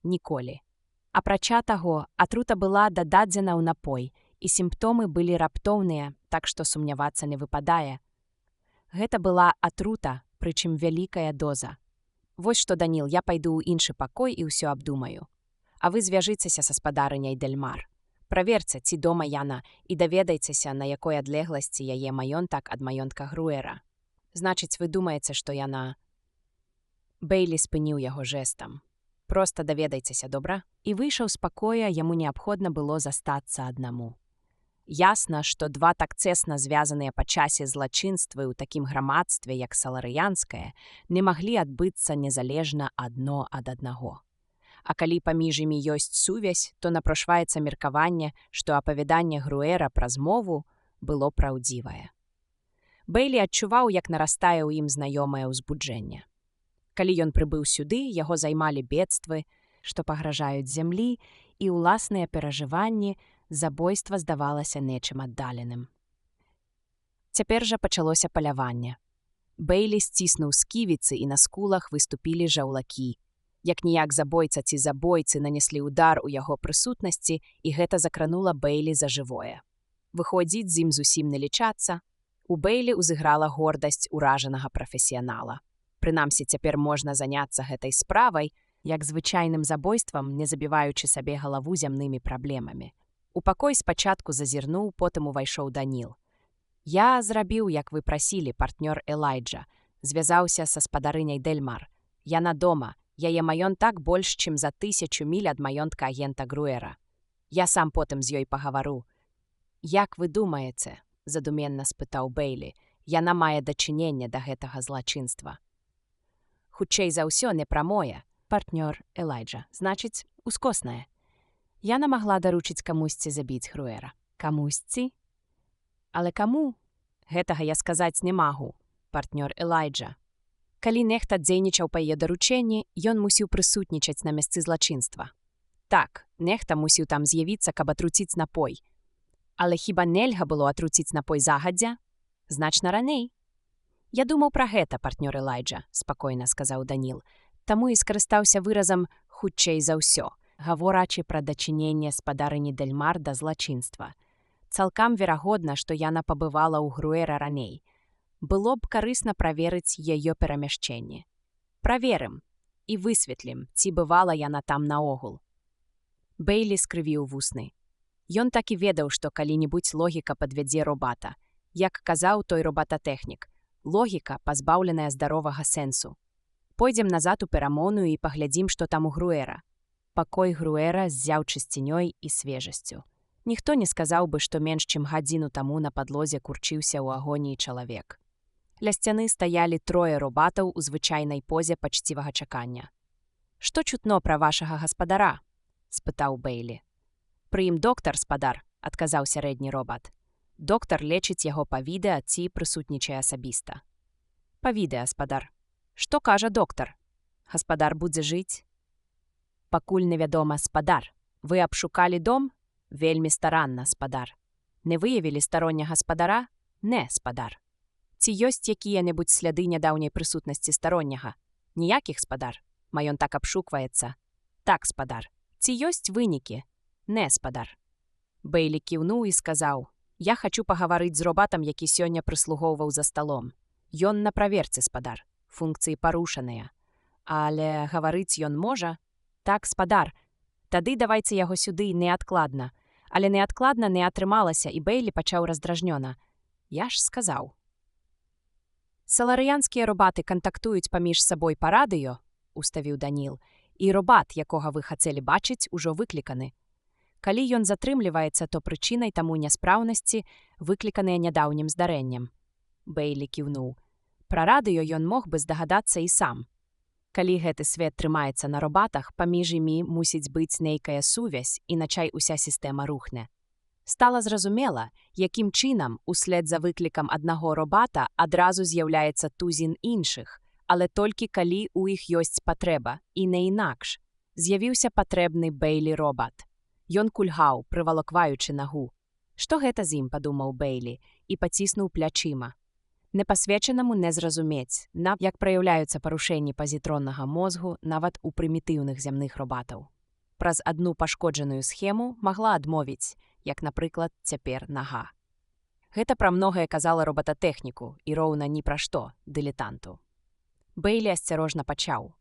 ніколі. Апрача таго, атрута была дададзена ў напой, і сімптомы былі раптоўныя, так што сумнявацца не выпадае. Гэта была атрута, прычым вялікая доза. Вось што, Даніл, я пайду ў іншы пакой і ўсё абдумаю. А вы звяжыцеся са спадарыняй Дэльмар. Праверце, ці дома яна, і даведайцеся, на якой адлегласці яе маёнтак ад маёнтка Груэра. Значыць, вы думаеце, што яна...» Бэйлі спыніў яго жэстам. «Проста даведайцеся, добра?» І выйшаў з пакоя, яму неабходна было застацца аднаму. Ясна, што два так цесна звязаныя па часе злачынствы ў такім грамадстве, як саларыянскае, не маглі адбыцца незалежна адно ад аднаго. А калі паміж імі ёсць сувязь, то напрошваецца меркаванне, што апавяданне Груэра праз мову было праўдзівае. Бэйлі адчуваў, як нарастае ў ім знаёмае ўзбуджэнне. Калі ён прыбыў сюды, яго займалі бедствы, што пагражаюць зямлі, і ўласныя перажыванні, забойства здавалася нечым аддаленым. Цяпер жа пачалося паляванне. Бэйлі сціснуў сківіцы, і на скулах выступілі жаўлакі. Як-ніяк забойца ці забойцы нанеслі ўдар у яго прысутнасці, і гэта закранула Бэйлі за жывое. Выходзіць, з ім зусім не лічацца. У Бэйлі ўзыграла гордасць уражанага прафесіянала. Прынамсі, цяпер можна заняцца гэтай справай, як звичайним забойствам, не забіваючи сабе галаву зямнымі праблемамі. У пакой спачатку зазірнуў, потым увайшоў Даніл. «Я зрабіў, як вы прасілі, партнёр Элайджа. Звязаўся са спадарыняй Дэльмар. Яна дома. Яе маёнтак больш, чым за 1000 міль ад маёнтка агента Груэра. Я сам потым з ёй пагавару». «Як вы думаеце?» – задуменна спытаў Бэйлі. «Яна мае дачыненне да гэтага злачынства». «Хутчэй за ўсё непрамое, партнёр Элайджа. Значыць, ускоснае. Яна магла даручыць камусьці забіць Груэра». «Камусьці? Але каму?» «Гэтага я сказаць не магу, партнёр Элайджа. Калі нехта дзейнічаў па яе даручэнні, ён мусіў прысутнічаць на месцы злачынства. Так, нехта мусіў там з'явіцца, каб атруціць напой. Але хіба нельга было атруціць напой загадзя? Значна раней». «Я думаў пра гэта, партнёр Элайджа», – спакойна сказаў Даніл. Таму і скарыстаўся выразам «хутчэй за ўсё», гаворачы пра дачыненне спадарыні Дэльмар да злачынства. Цалкам верагодна, што яна пабывала ў Груэра раней. Было б карысна праверыць яе перамяшчэнне. Праверым і высветлім, ці бывала яна там наогул. Бэйлі скрывіў вусны. Ён так і ведаў, што калі-небудзь логіка падвядзе робата. Як казаў той робататэхнік, логіка, пазбаўленая здаровага сэнсу. Пойдзем назад у перамону і паглядзім, што там у Груэра. Пакой Груэра ззяў чысцінёй і свежасцю. Ніхто не сказаў бы, што менш чым гадзіну таму на падлозе курчыўся ў агоніі чалавек. Ля сцяны стаялі 3 робатаў у звычайнай позе пачцівага чакання. «Што чутно пра вашага гаспадара?» – спытаў Бэйлі. «Пры ім доктар, спадар», – адказаў сярэдні робат. «Доктар лечыць яго па відэа ці прысутнічае асабіста». «Па відэа, спадар». «Што кажа доктар? Гаспадар будзе жыць?» «Пакуль невядома, спадар. Вы абшукалі дом?» «Вельмі старанна, спадар». «Не выявілі старонняга спадара?» «Не, спадар». «Ці ёсць якія-небудзь сляды нядаўняй прысутнасці старонняга?» «Ніякіх, спадар». «Маёнтак абшукваецца?» «Так, спадар». «Ці ёсць вынікі?» «Не, спадар». Бэйлі кіўнуў і сказаў: «Я хачу пагаварыць з робатам, які сёння прыслугоўваў за сталом. Ён на праверцы, спадар. Функцыі парушаныя. Але гаварыць ён можа?» «Так, спадар. Тады давайце яго сюды неадкладна». Але неадкладна не атрымалася, і Бэйлі пачаў раздражнёна: «Я ж сказаў». «Саларыянскія робаты кантактуюць паміж сабой па радыё», – уставіў Даніл, «і робат, якога вы хацелі бачыць, ужо выкліканы. Калі ён затрымліваецца, то прычынай таму няспраўнасці, выкліканыя нядаўнім здарэннем». Бэйлі кіўнуў. Пра радыё ён мог бы здагадацца і сам. Калі гэты свет трымаецца на робатах, паміж імі мусіць быць нейкая сувязь, іначай уся сістэма рухне. Стала зразумела, якім чынам, услед за выклікам аднаго робата, адразу з'яўляецца тузін іншых, але толькі калі ў іх ёсць патрэба, і не інакш. З'явіўся патрэбны Бэйлі робат. Ён кульгаў, прывалакваючы нагу. «Што гэта з ім?» – падумаў Бэйлі і паціснуў плячыма. Непасвечанаму не зразумець, як праяўляюцца парушэнні пазітроннага мозгу нават у прымітыўных зямных робатаў. Праз адну пашкоджаную схему магла адмовіць, як, напрыклад, цяпер нага. Гэта пра многае казала робататэхніку і роўна ні пра што дылетанту. Бэйлі асцярожна пачаў: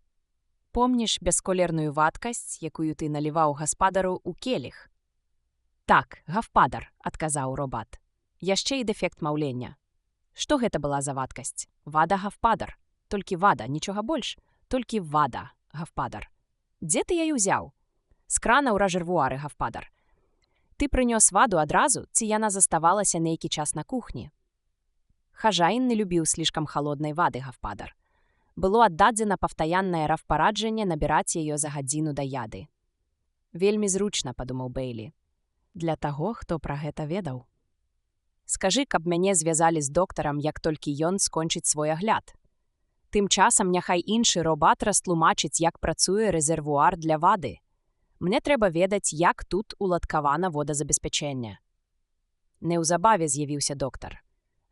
«Помніш бясколерную вадкасць, якую ты наліваў гаспадару ў келіх?» «Так, гавпадар», – адказаў робат. «Яшчэ і дэфект маўлення». «Што гэта была за вадкасць?» «Вада гавпадар. Толькі вада, нічога больш. Толькі вада, гавпадар». «Дзе ты яе ўзяў?» «З крана ў рэжэрвуары, гавпадар». «Ты прынёс ваду адразу, ці яна заставалася нейкі час на кухні?» «Хажаін не любіў слишком халоднай вады, гавпадар. Было аддадзена пафтаяннае рафпараджанне набіраць яе за гадзіну да яды». «Вельмі зручна», – падумаў Бэйлі. «Для таго, хто пра гэта ведаў». «Скажы, каб мяне звязалі з доктарам, як толькі ён скончыць свой агляд. Тым часам няхай іншы робат растлумачыць, як працуе рэзервуар для вады. Мне трэба ведаць, як тут уладкавана водазабеспячэнне». Неўзабаве з'явіўся доктар.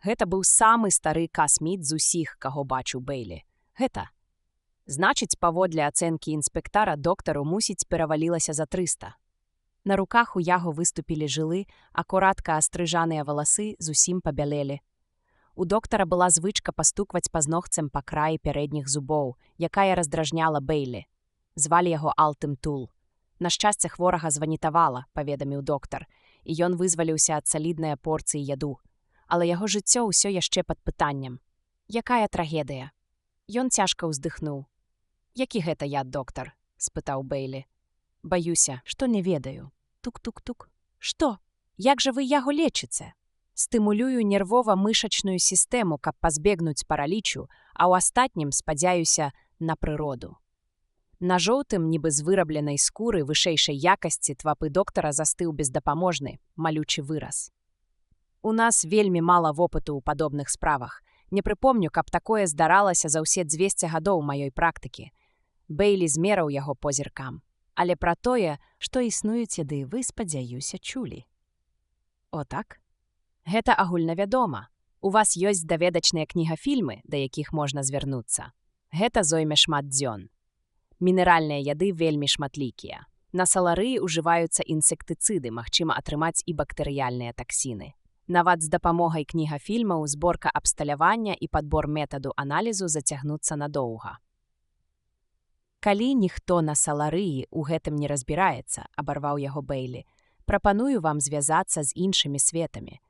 Гэта быў самы стары касміт з усіх, каго бачыў Бэйлі. Гэта. Значыць, паводле ацэнкі інспектара, доктару, мусіць, перавалілася за 300. На руках у яго выступілі жылы, а коратка астрыжаныя валасы зусім пабялелі. У доктара была звычка пастукваць пазногцем па краі пярэдніх зубоў, якая раздражняла Бэйлі. Звалі яго Алтым Тул. На шчасце хворага званітавала, паведаміў доктар, і ён вызваліўся ад саліднай порцыі яду. Але яго жыццё ўсё яшчэ пад пытаннем. Якая трагедыя? Ён цяжка ўздыхнуў. Які гэта яд, доктар? Спытаў Бейлі. Баюся, што не ведаю. Тук-тук-тук. Што? Як жа вы яго лечыце? Стымулюю нервова-мышачную сістэму, каб пазбегнуць паралічу, а ў астатнім спадзяюся на прыроду. На жоўтым, нібы з вырабленай скуры вышэйшай якасці твапы доктара застыў бездапаможны, малючы выраз. У нас вельмі мала вопыту ў падобных справах. Не прыпомню, каб такое здаралася за ўсе 200 гадоў маёй практыкі. Бейлі змераў яго позіркам. Але пра тое, што існуюць яды, вы, спадзяюся, чулі. О так? Гэта агульнавядома. У вас ёсць даведачныя кнігафільмы, да якіх можна звярнуцца. Гэта зойме шмат дзён. Мінеральныя яды вельмі шматлікія. На саларыі ўжываюцца інсектыцыды, магчыма атрымаць і бактэрыяльныя таксіны. Нават з дапамогай кнігафільмаў зборка абсталявання і падбор метаду аналізу зацягнуцца надоўга. Калі ніхто на саларыі ў гэтым не разбіраецца, абарваў яго Бейлі, прапаную вам звязацца з іншымі светамі.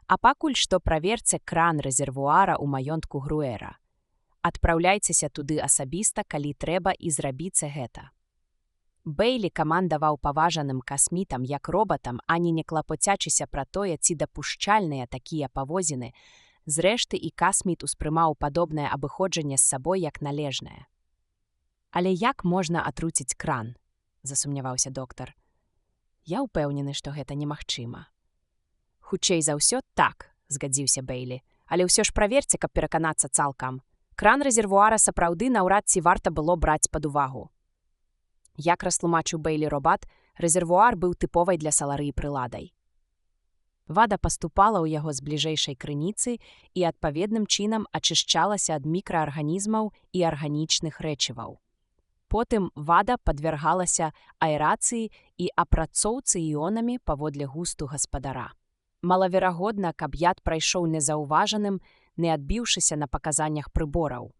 А пакуль што праверце кран рэзервуара ў маёнтку Груэра. Адпраўляйцеся туды асабіста, калі трэба, і зрабіце гэта. Бейлі камандаваў паважаным касмітам як робатам, ані не клапоцячыся пра тое, ці дапушчальныя такія павозіны. Зрэшты, і касміт успрымаў падобнае абыходжанне з сабой як належнае. Але як можна атруціць кран? Засумняваўся доктар. Я ўпэўнены, што гэта немагчыма. Хутчэй за ўсё, так, згадзіўся Бейлі. Але ўсё ж праверце, каб пераканацца цалкам. Кран рэзервуара сапраўды наўрад ці варта было браць пад увагу. Як растлумачыў Бейлі робат, рэзервуар быў тыповай для саларыі прыладай. Вада паступала ў яго з бліжэйшай крыніцы і адпаведным чынам ачышчалася ад мікраарганізмаў і арганічных рэчываў. Потым вада падвяргалася аэрацыі і апрацоўцы іонамі паводле густу гаспадара. Малаверагодна, каб яд прайшоў незаўважаным, не адбіўшыся на паказаннях прыбораў.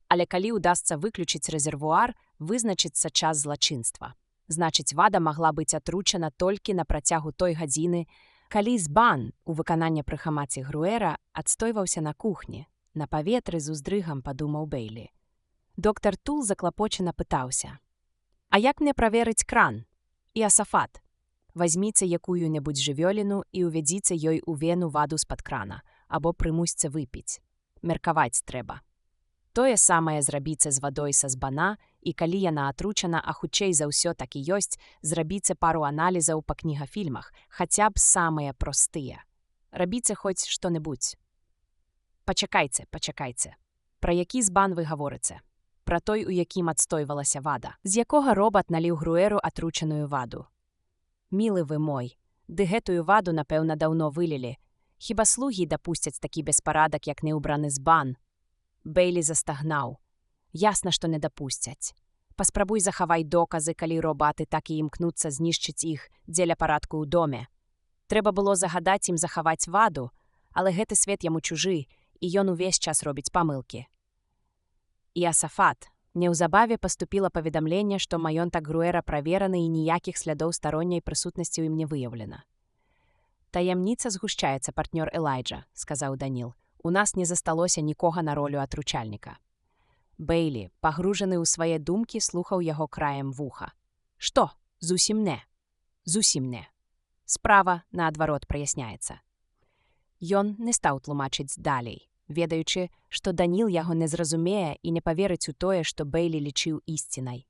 Але калі ўдасца выключыць рэзервуар, вызначыцца час злачынства. Значыць, вада магла быць атручана толькі на працягу той гадзіны, калі збан у выкананне прыхамаці Груэра адстойваўся на кухні. На паветры з уздрыгам падумаў Бейлі. Доктар Тул заклапочана пытаўся. А як мне праверыць кран? І асафат? Вазьміце якую-небудзь жывёліну і увядзіце ёй у вену ваду з-пад крана, або прымусьце выпіць. Меркаваць трэба. Тое самае зрабіце з вадой са збана, і калі яна атручана, а хутчэй за ўсё так і ёсць, зрабіце пару аналізаў па кнігафільмах, хаця б самыя простыя. Рабіце хоць што-небудзь. Пачакайце. Пра які збан вы гаворыце? Пра той, у якім адстойвалася вада. З якога робат наліў Груэру атручаную ваду? Мілы вы мой, ды гэтую ваду, напэўна, даўно вылілі. Хіба слугі дапусцяць такі беспарадак, як неўбраны збан? Бейлі застагнаў. Ясна, што не дапусцяць. Паспрабуй захавай доказы, калі робаты так і імкнуцца знішчыць іх дзеля парадку ў доме. Трэба было загадаць ім захаваць ваду, але гэты свет яму чужы, і ён увесь час робіць памылкі. І асафат. Неўзабаве паступіла паведамленне, што маёнтак Груэра правераны і ніякіх слядоў старонняй прысутнасці ў ім не выяўлена. Таямніца згушчаецца, партнёр Элайджа, сказаў Даніл. У нас не засталося нікога на ролю атручальніка. Бейлі, пагружаны ў свае думкі, слухаў яго краем вуха. Што? Зусім не. Зусім не. Справа, наадварот, праясняецца. Ён не стаў тлумачыць далей, ведаючы, што Даніл яго не зразумее і не паверыць у тое, што Бейлі лічыў ісцінай.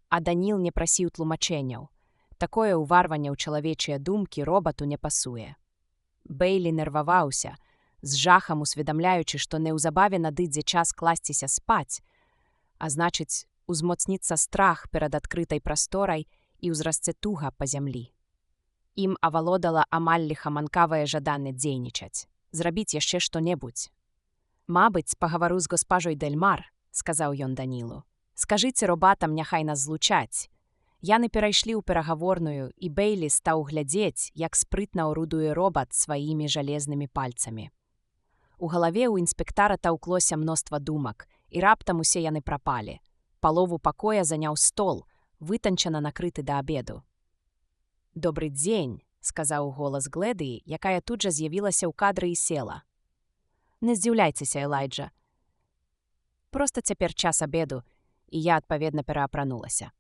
А Даніл не прасіў тлумачэнняў. Такое ўварванне ў чалавечыя думкі робату не пасуе. Бейлі нерваваўся, з жахам усведамляючы, што неўзабаве надыдзе час класціся спаць, а значыць, узмоцніцца страх перад адкрытай прасторай і ўзрасце туга па зямлі. Ім авалодала амаль ліхаманкавае жаданне дзейнічаць, зрабіць яшчэ што-небудзь. «Мабыць, пагавару з госпажой Дельмар», – сказаў ён Данілу. «Скажыце робатам, няхай нас злучаць». Яны перайшлі ў перагаворную, і Бейлі стаў глядзець, як спрытна орудуе робат сваімі жалезнымі пальцамі. У галаве ў інспектара таўклося мноства думак, і раптам усе яны прапалі. Палову пакоя заняў стол, вытанчана накрыты да абеду. «Добры дзень», — сказаў голас Гледыі, якая тут жа з'явілася ў кадры і села. «Не здзіўляйцеся, Элайджа. Проста цяпер час абеду, і я, адпаведна, пераапранулася.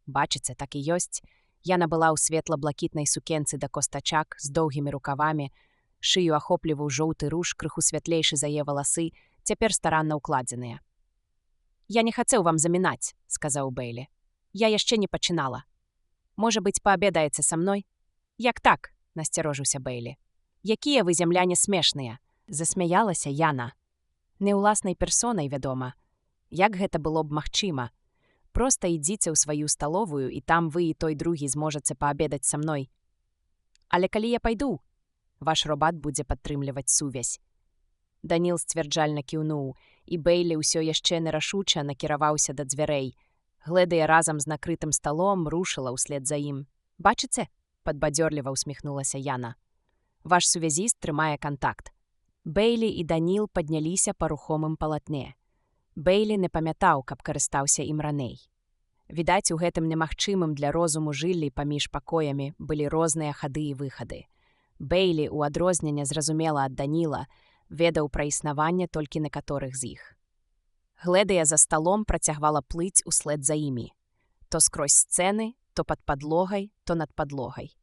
Бачыце, так і ёсць. Яна была ў светла-блакітнай сукенцы да костачак з доўгімі рукавамі, шыю ахопліваў жоўты руж, крыху святлейшы за яе валасы, цяпер старанна ўкладзеныя. «Я не хацеў вам замінаць», — сказаў Бэйлі. «Я яшчэ не пачынала. Можа быць, паабедаеце са мной?» «Як так?» — насцярожыўся Бэйлі. «Якія вы, зямляне, смешныя!» — засмяялася Яна. «Не ўласнай персонай, вядома. Як гэта было б магчыма? Проста ідзіце ў сваю сталовую, і там вы і той другі зможаце паабедаць са мной. Але калі я пайду, ваш робат будзе падтрымліваць сувязь». Даніл сцвярджальна кіўнуў, і Бэйлі ўсё яшчэ нерашуча накіраваўся да дзвярэй. Гледыя разам з накрытым сталом рушыла ўслед за ім. «Бачыце?» — падбадзёрліва ўсміхнулася Яна. «Ваш сувязіст трымае кантакт». Бэйлі і Даніл падняліся па рухомым палатне. Бэйлі не памятаў, каб карыстаўся ім раней. Відаць, у гэтым немагчымым для розуму жыллі паміж пакоямі былі розныя хады і выхады. Бэйлі, у адрозненне зразумела ад Даніла, ведаў пра існаванне толькі некаторых з іх. Гледыя за сталом працягвала плыць услед за імі. То скрозь сцэны, то пад падлогай, то над падлогай.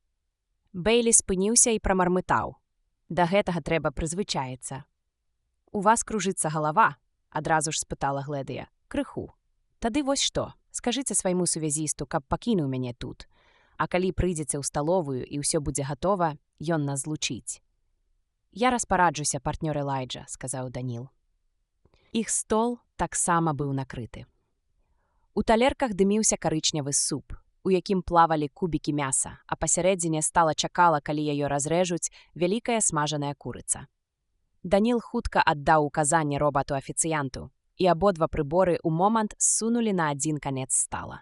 Бэйлі спыніўся і прамармытаў. «Да гэтага трэба прызвычаіцца». «У вас кружыцца галава?» — адразу ж спытала Гледыя. «Крыху. Тады вось што, скажыце свайму сувязісту, каб пакінуў мяне тут. А калі прыйдзеце ў сталовую і ўсё будзе гатова, ён нас злучыць». «Я распараджуся, партнёр Элайджа», — сказаў Даніл. Іх стол таксама быў накрыты. У талерках дыміўся карычневы суп, у якім плавалі кубікі мяса, а пасярэдзіне стала чакала, калі яе разрэжуць, вялікая смажаная курыца. Даніл хутка аддаў указанне робату-афіцыянту, і абодва прыборы ў момант ссунулі на адзін канец стала.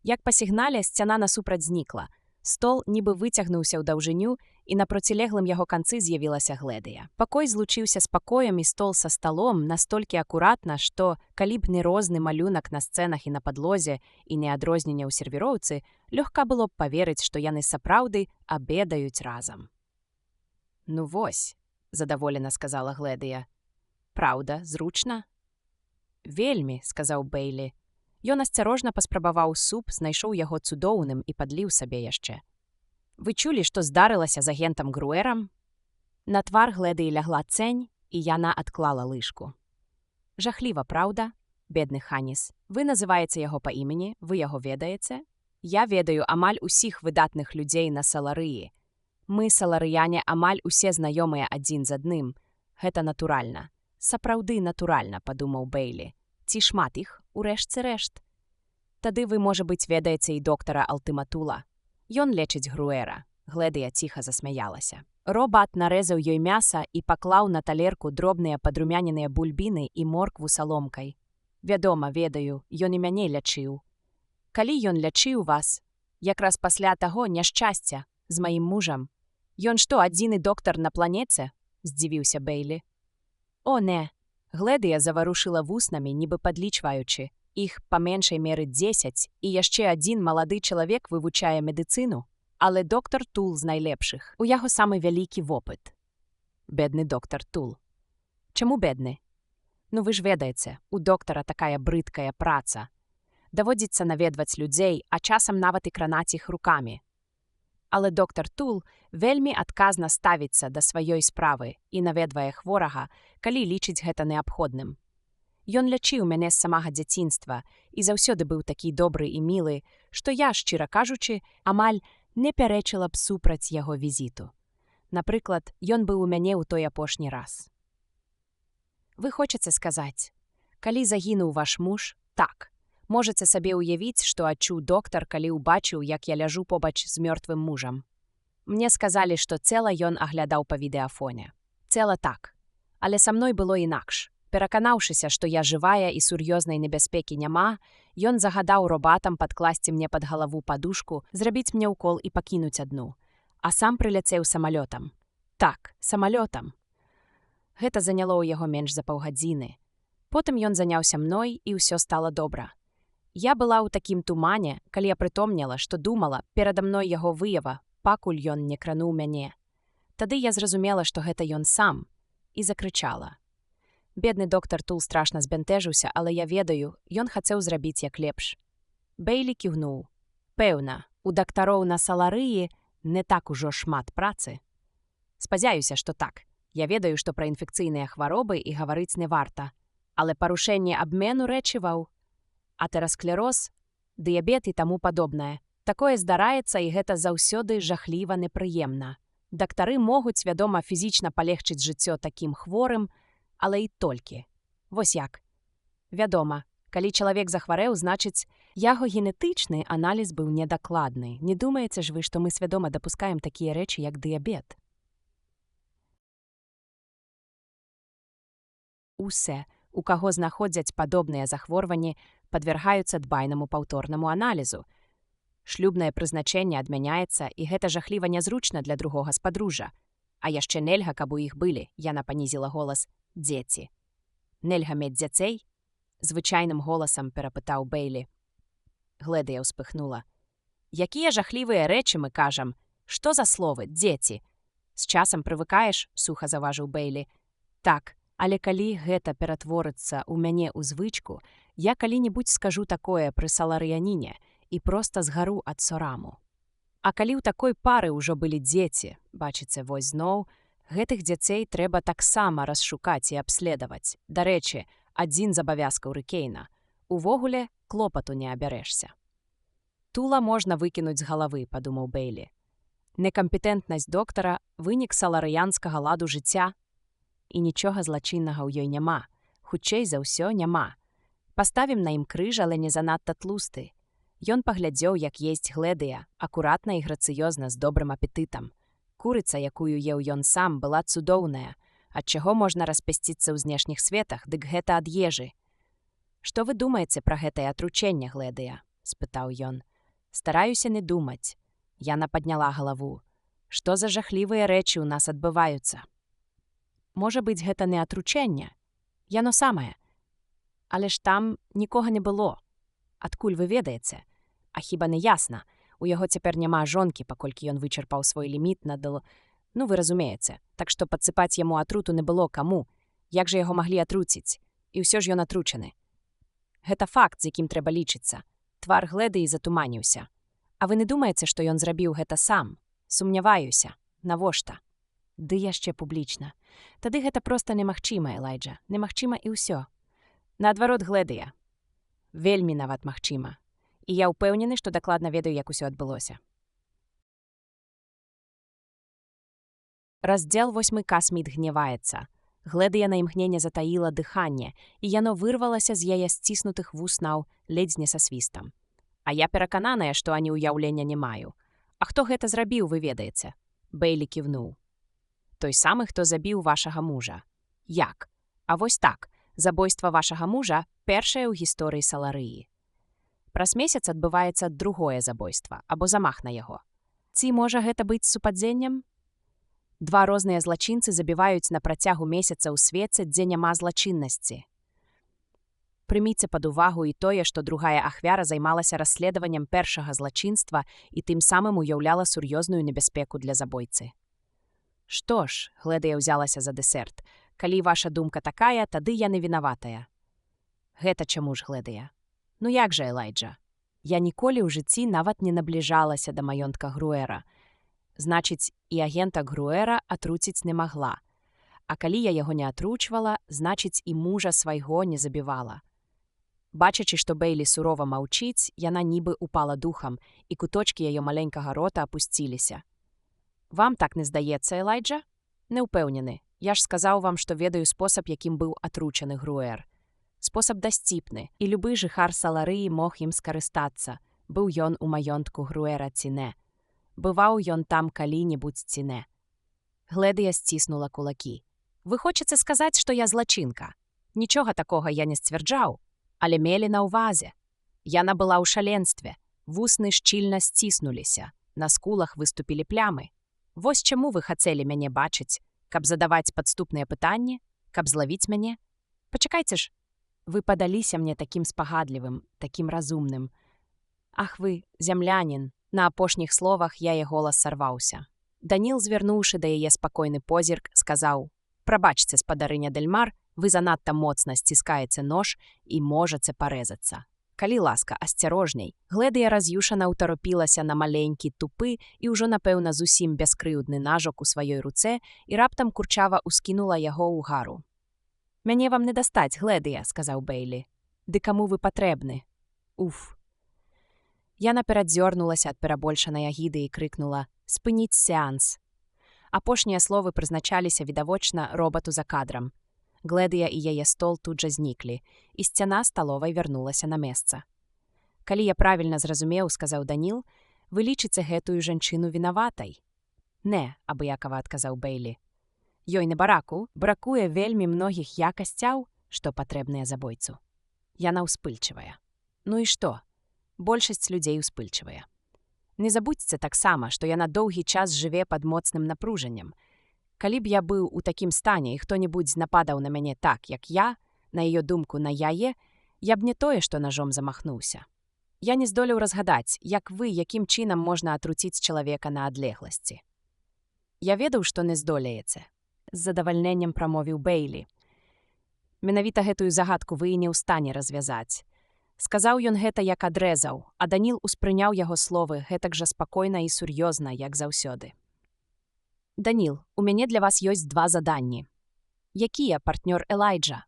Як па сігнале, сцяна насупраць знікла. Стол нібы выцягнуўся ў даўжыню, і на процілеглым яго канцы з'явілася Гледыя. Пакой злучыўся з пакоем і стол са сталом настолькі акуратна, што, калі б не розны малюнак на сцэнах і на падлозе і не адрозненне ў сервіроўцы, лёгка было б паверыць, што яны сапраўды абедаюць разам. «Ну вось», — задаволена сказала Гледыя. «Праўда, зручна?» «Вельмі», — сказаў Бэйлі. Ён асцярожна паспрабаваў суп, знайшоў яго цудоўным і падліў сабе яшчэ. «Вы чулі, што здарылася з агентам Груэрам?» На твар Гледыі лягла цень, і яна адклала лыжку. «Жахліва, праўда? Бедны Ханіс. Вы называеце яго па імені, вы яго ведаеце? Я ведаю амаль усіх выдатных людзей на Саларыі. Мы, саларыяне, амаль усе знаёмыя адзін з адным. Гэта натуральна. Сапраўды натуральна», — падумаў Бэйлі. «Ці шмат іх, у рэшце рэшт? Тады вы, можа быць, ведаеце і доктара Алтыматула. Ён лечыць Груэра». Гледыя ціха засмяялася. Робат нарэзаў ёй мяса і паклаў на талерку дробныя падрумяненыя бульбіны і моркву саломкай. «Вядома, ведаю, ён і мяне лячыў». «Калі ён лячыў вас? Якраз пасля таго няшчасця з маім мужам. Ён што, адзіны доктар на планеце?» — здзівіўся Бэйлі. «О, не». Гледыя заварушыла вуснамі, нібы падлічваючы. Іх па меншай меры 10, і яшчэ адзін малады чалавек вывучае медыцыну. Але доктар Тул з найлепшых. У яго самы вялікі вопыт. Бедны доктар Тул. Чаму бедны? Ну вы ж ведаеце, у доктара такая брыдкая праца. Даводзіцца наведваць людзей, а часам нават і кранаць іх рукамі. Але доктар Тул вельмі адказна ставіцца да сваёй справы і наведвае хворага, калі лічыць гэта неабходным. Ён лячыў мяне з самага дзяцінства і заўсёды быў такі добры і мілы, што я, шчыра кажучы, амаль не пярэчыла б супраць яго візіту. Напрыклад, ён быў у мяне ў той апошні раз. Вы хочаце сказаць, калі загінуў ваш муж, так, можаце сабе ўявіць, што адчуў доктар, калі ўбачыў, як я ляжу побач з мёртвым мужам. Мне сказалі, што цела ён аглядаў па відэафоне. Цела так. Але са мной было інакш. Пераканаўшыся, што я жывая і сур'ёзнай небяспекі няма, ён загадаў робатам падкласці мне пад галаву падушку, зрабіць мне ўкол і пакінуць адну. А сам прыляцеў самалётам. Так, самалётам. Гэта заняло ў яго менш за паўгадзіны. Потым ён заняўся мной, і ўсё стала добра. Я была ў такім тумане, калі я прытомніла, што думала, перада мной яго выява, пакуль ён не крануў мяне. Тады я зразумела, што гэта ён сам, і закрычала. Бедны доктар Тул страшна збянтэжыўся, але я ведаю, ён хацеў зрабіць як лепш. Бейлі кіўнуў. Пэўна, у дактароў на Саларыі не так ужо шмат працы. Спадзяюся, што так. Я ведаю, што пра інфекцыйныя хваробы і гаварыць не варта. Але парушэнне абмену рэчываў, атэрасклероз, дыябет і таму падобнае. Такое здараецца, і гэта заўсёды жахліва непрыемна. Дактары могуць, вядома, фізічна палегчыць жыццё такім хворым, але і толькі. Вось як. Вядома, калі чалавек захварэў, значыць, яго генетычны аналіз быў недакладны. Не думаеце ж вы, што мы свядома дапускаем такія рэчы, як дыябет? Усе, у каго знаходзяць падобныя захворванні, падвяргаюцца дбайнаму паўторнаму аналізу. Шлюбнае прызначэнне адмяняецца, і гэта жахліва нязручна для другога спадружжа. А яшчэ нельга, каб у іх былі, яна панізіла голас, дзеці. Нельга мець дзяцей? Звычайным голасам перапытаў Бейлі. Гледыя ўспыхнула. Якія жахлівыя рэчы мы кажам? Што за словы, дзеці? З часам прывыкаеш, суха заважыў Бейлі. Так, але калі гэта ператворыцца ў мяне ў звычку, я калі-небудзь скажу такое пры саларыяніне і проста згару ад сораму. А калі ў такой пары ўжо былі дзеці, бачыце, вось зноў, гэтых дзяцей трэба таксама расшукаць і абследаваць. Дарэчы, адзін з абавязкаў Рыкейна. Увогуле, клопату не абярэшся. Тула можна выкінуць з галавы, падумаў Бейлі. Некампетэнтнасць доктара – вынік саларыянскага ладу жыцця. І нічога злачыннага ў ёй няма. Хутчэй за ўсё няма. Паставім на ім крыж, але не занадта тлусты. Ён паглядзеў, як есць Гледыя, акуратна і грацыёзна, з добрым апетытам. Курыца, якую еў ён сам, была цудоўная. Ад чаго можна распясціцца ў знешніх светах, дык гэта ад ежы. «Што вы думаеце пра гэтае атручэнне, Гледыя?» – спытаў ён. «Стараюся не думаць». Яна падняла галаву. «Што за жахлівыя рэчы ў нас адбываюцца?» «Можа быць, гэта не атручэнне. Яно самае. Але ж там нікога не было. Адкуль вы ведаеце? А хіба не ясна? У яго цяпер няма жонкі, паколькі ён вычарпаў свой ліміт на Ну, вы разумееце. Так што падсыпаць яму атруту не было каму. Як жа яго маглі атруціць? І ўсё ж ён атручаны. Гэта факт, з якім трэба лічыцца. Твар Гледыі затуманіўся. А вы не думаеце, што ён зрабіў гэта сам? Сумняваюся. Навошта? Ды яшчэ публічна. Тады гэта проста немагчыма, Элайджа. Немагчыма і ўсё. Наадварот, Гледыя. Вельмі нават магчыма. І я ўпэўнены, што дакладна ведаю, як усё адбылося. Раздзел 8. Касміт гняваецца. Гледыя на імгненне затаіла дыханне, і яно вырвалася з яе сціснутых вуснаў ледзь не са свістам. А я перакананая, што ані ўяўлення не маю. А хто гэта зрабіў, вы ведаеце? Бейлі кіўнуў. Той самы, хто забіў вашага мужа. Як? А вось так. Забойства вашага мужа першае ў гісторыі Саларыі. Праз месяц адбываецца другое забойства, або замах на яго. Ці можа гэта быць супадзеннем? Два розныя злачынцы забіваюць на працягу месяца ў свеце, дзе няма злачыннасці. Прыміце пад увагу і тое, што другая ахвяра займалася расследаваннем першага злачынства і тым самым уяўляла сур'ёзную небяспеку для забойцы. Што ж, Гледыя ўзялася за дэсерт. Калі ваша думка такая, тады я не вінаватая. Гэта чаму ж, Гледыя? Ну як жа, Элайджа? Я ніколі ў жыцці нават не набліжалася да маёнтка Груэра. Значыць, і агента Груэра атруціць не магла. А калі я яго не атручвала, значыць, і мужа свайго не забівала. Бачачы, што Бейлі сурова маўчыць, яна нібы упала духам, і куточкі яе маленькага рота апусціліся. Вам так не здаецца, Элайджа? Не ўпэўнены. Я ж сказаў вам, што ведаю спосаб, якім быў атручаны Груэр. Спосаб дасціпны, і любы жыхар Саларыі мог ім скарыстацца. Быў ён у маёнтку Груэра ці не. Бываў ён там калі-небудзь ці не. Гледыя сціснула кулакі. Вы хочаце сказаць, што я злачынка? Нічога такога я не сцвярджаў, але мелі на ўвазе. Яна была ў шаленстве. Вусны шчыльна сціснуліся. На скулах выступілі плямы. Вось чаму вы хацелі мяне бачыць, каб задаваць падступныя пытанні, каб злавіць мяне? Пачакайце ж. Вы падаліся мне такім спагадлівым, такім разумным. Ах вы, зямлянін. На апошніх словах яе голас сарваўся. Даніл, звярнуўшы да яе спакойны позірк, сказаў: «Прабачце, спадарыня Дельмар, вы занадта моцна сціскаеце нож і можаце парэзацца. Калі ласка, асцярожней». Гледыя раз'юшана ўтаропілася на маленькі, тупы і ўжо, напэўна, зусім бяскрыўдны нажок у сваёй руцэ і раптам курчава ўскінула яго ўгару. «Мяне вам не дастаць, Гледыя», – сказаў Бейлі. «Ды каму вы патрэбны?» «Уф». Яна перадзёрнулася ад перабольшанай агіды і крыкнула: «Спыніць сеанс». Апошнія словы прызначаліся, відавочна, робату за кадрам. Гледыя і яе стол тут жа зніклі, і сцяна сталовай вярнулася на месца. «Калі я правільна зразумеў, – сказаў Даніл, – вы лічыце гэтую жанчыну вінаватай?» «Не», – абыякава адказаў Бейлі. «Ёй на бараку бракуе вельмі многіх якасцяў, што патрэбныя забойцу. Яна ўспыльчывая. Ну і што? Большасць людзей успыльчывая. Не забудзьце таксама, што яна доўгі час жыве пад моцным напружаннем. Калі б я быў у такім стане і хто-небудзь нападаў на мяне так, як я, на яе думку, на яе, я б не тое, што ножом замахнуўся. Я не здолеў разгадаць, як вы, якім чынам можна атруціць чалавека на адлегласці». «Я ведаў, што не здолееце», – з задавальненнем прамовіў Бейлі. «Менавіта гэтую загадку вы і не ў стане развязаць». Сказаў ён гэта як адрэзаў, а Даніл успрыняў яго словы гэтак жа спакойна і сур'ёзна, як заўсёды. «Даніл, у мяне для вас ёсць два заданні». «Якія, партнёр Элайджа?»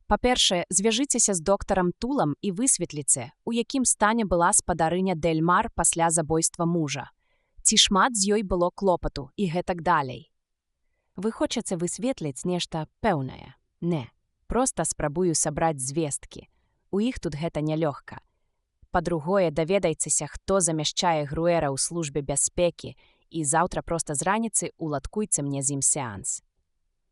«Па-першае, звяжыцеся з доктарам Тулам і высветліце, у якім стане была спадарыня Дельмар пасля забойства мужа. Ці шмат з ёй было клопату і гэтак далей. Вы хочаце высветліць нешта пэўнае? Не, проста спрабую сабраць звесткі. У іх тут гэта нялёгка. Па-другое, даведайцеся, хто замяшчае Груэра ў службе бяспекі, і заўтра проста з раніцы уладкуйце мне з ім сеанс.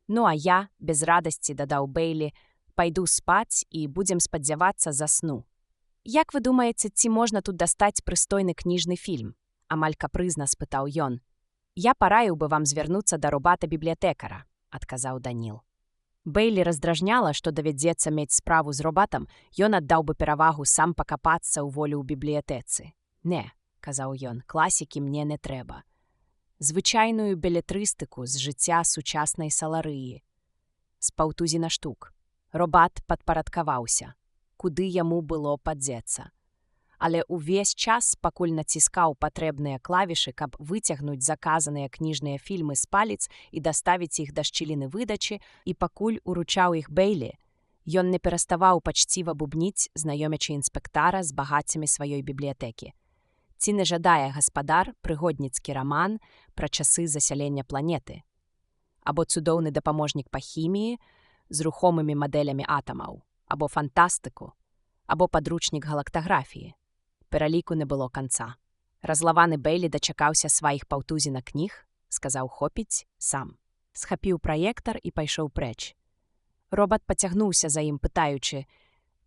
Ну а я, без радасці, дадаў Бейлі, пайду спаць і будзем спадзявацца засну». «Як вы думаеце, ці можна тут дастаць прыстойны кніжны фільм?» – амаль капрызна спытаў ён. «Я параіў бы вам звярнуцца да робата-бібліятэкара», – адказаў Даніл. Бейлі раздражняла, што давядзецца мець справу з робатам, ён аддаў бы перавагу сам пакапацца ў волю ў бібліятэцы. «Не», – казаў ён, – «класікі мне не трэба. Звычайную белетрыстыку з жыцця сучаснай Саларыі. З паўтузіна штук. Робат падпарадкаваўся, куды яму было падзецца. Але ўвесь час, пакуль націскаў патрэбныя клавішы, каб выцягнуць заказаныя кніжныя фільмы з палец і даставіць іх да шчыліны выдачы, і пакуль уручаў іх Бейлі, ён не пераставаў пачціва бубніць, знаёмячы інспектара з багаццямі сваёй бібліятэкі. Ці не жадае гаспадар прыгодніцкі раман пра часы засялення планеты? Або цудоўны дапаможнік па хіміі з рухомымі мадэлямі атамаў? Або фантастыку? Або падручнік галактаграфіі? Пераліку не было канца. Разлаваны Бейлі дачакаўся сваіх паўтузіна кніг, сказаў хопіць сам. Схапіў праектар і пайшоў прэч. Робат пацягнуўся за ім, пытаючы: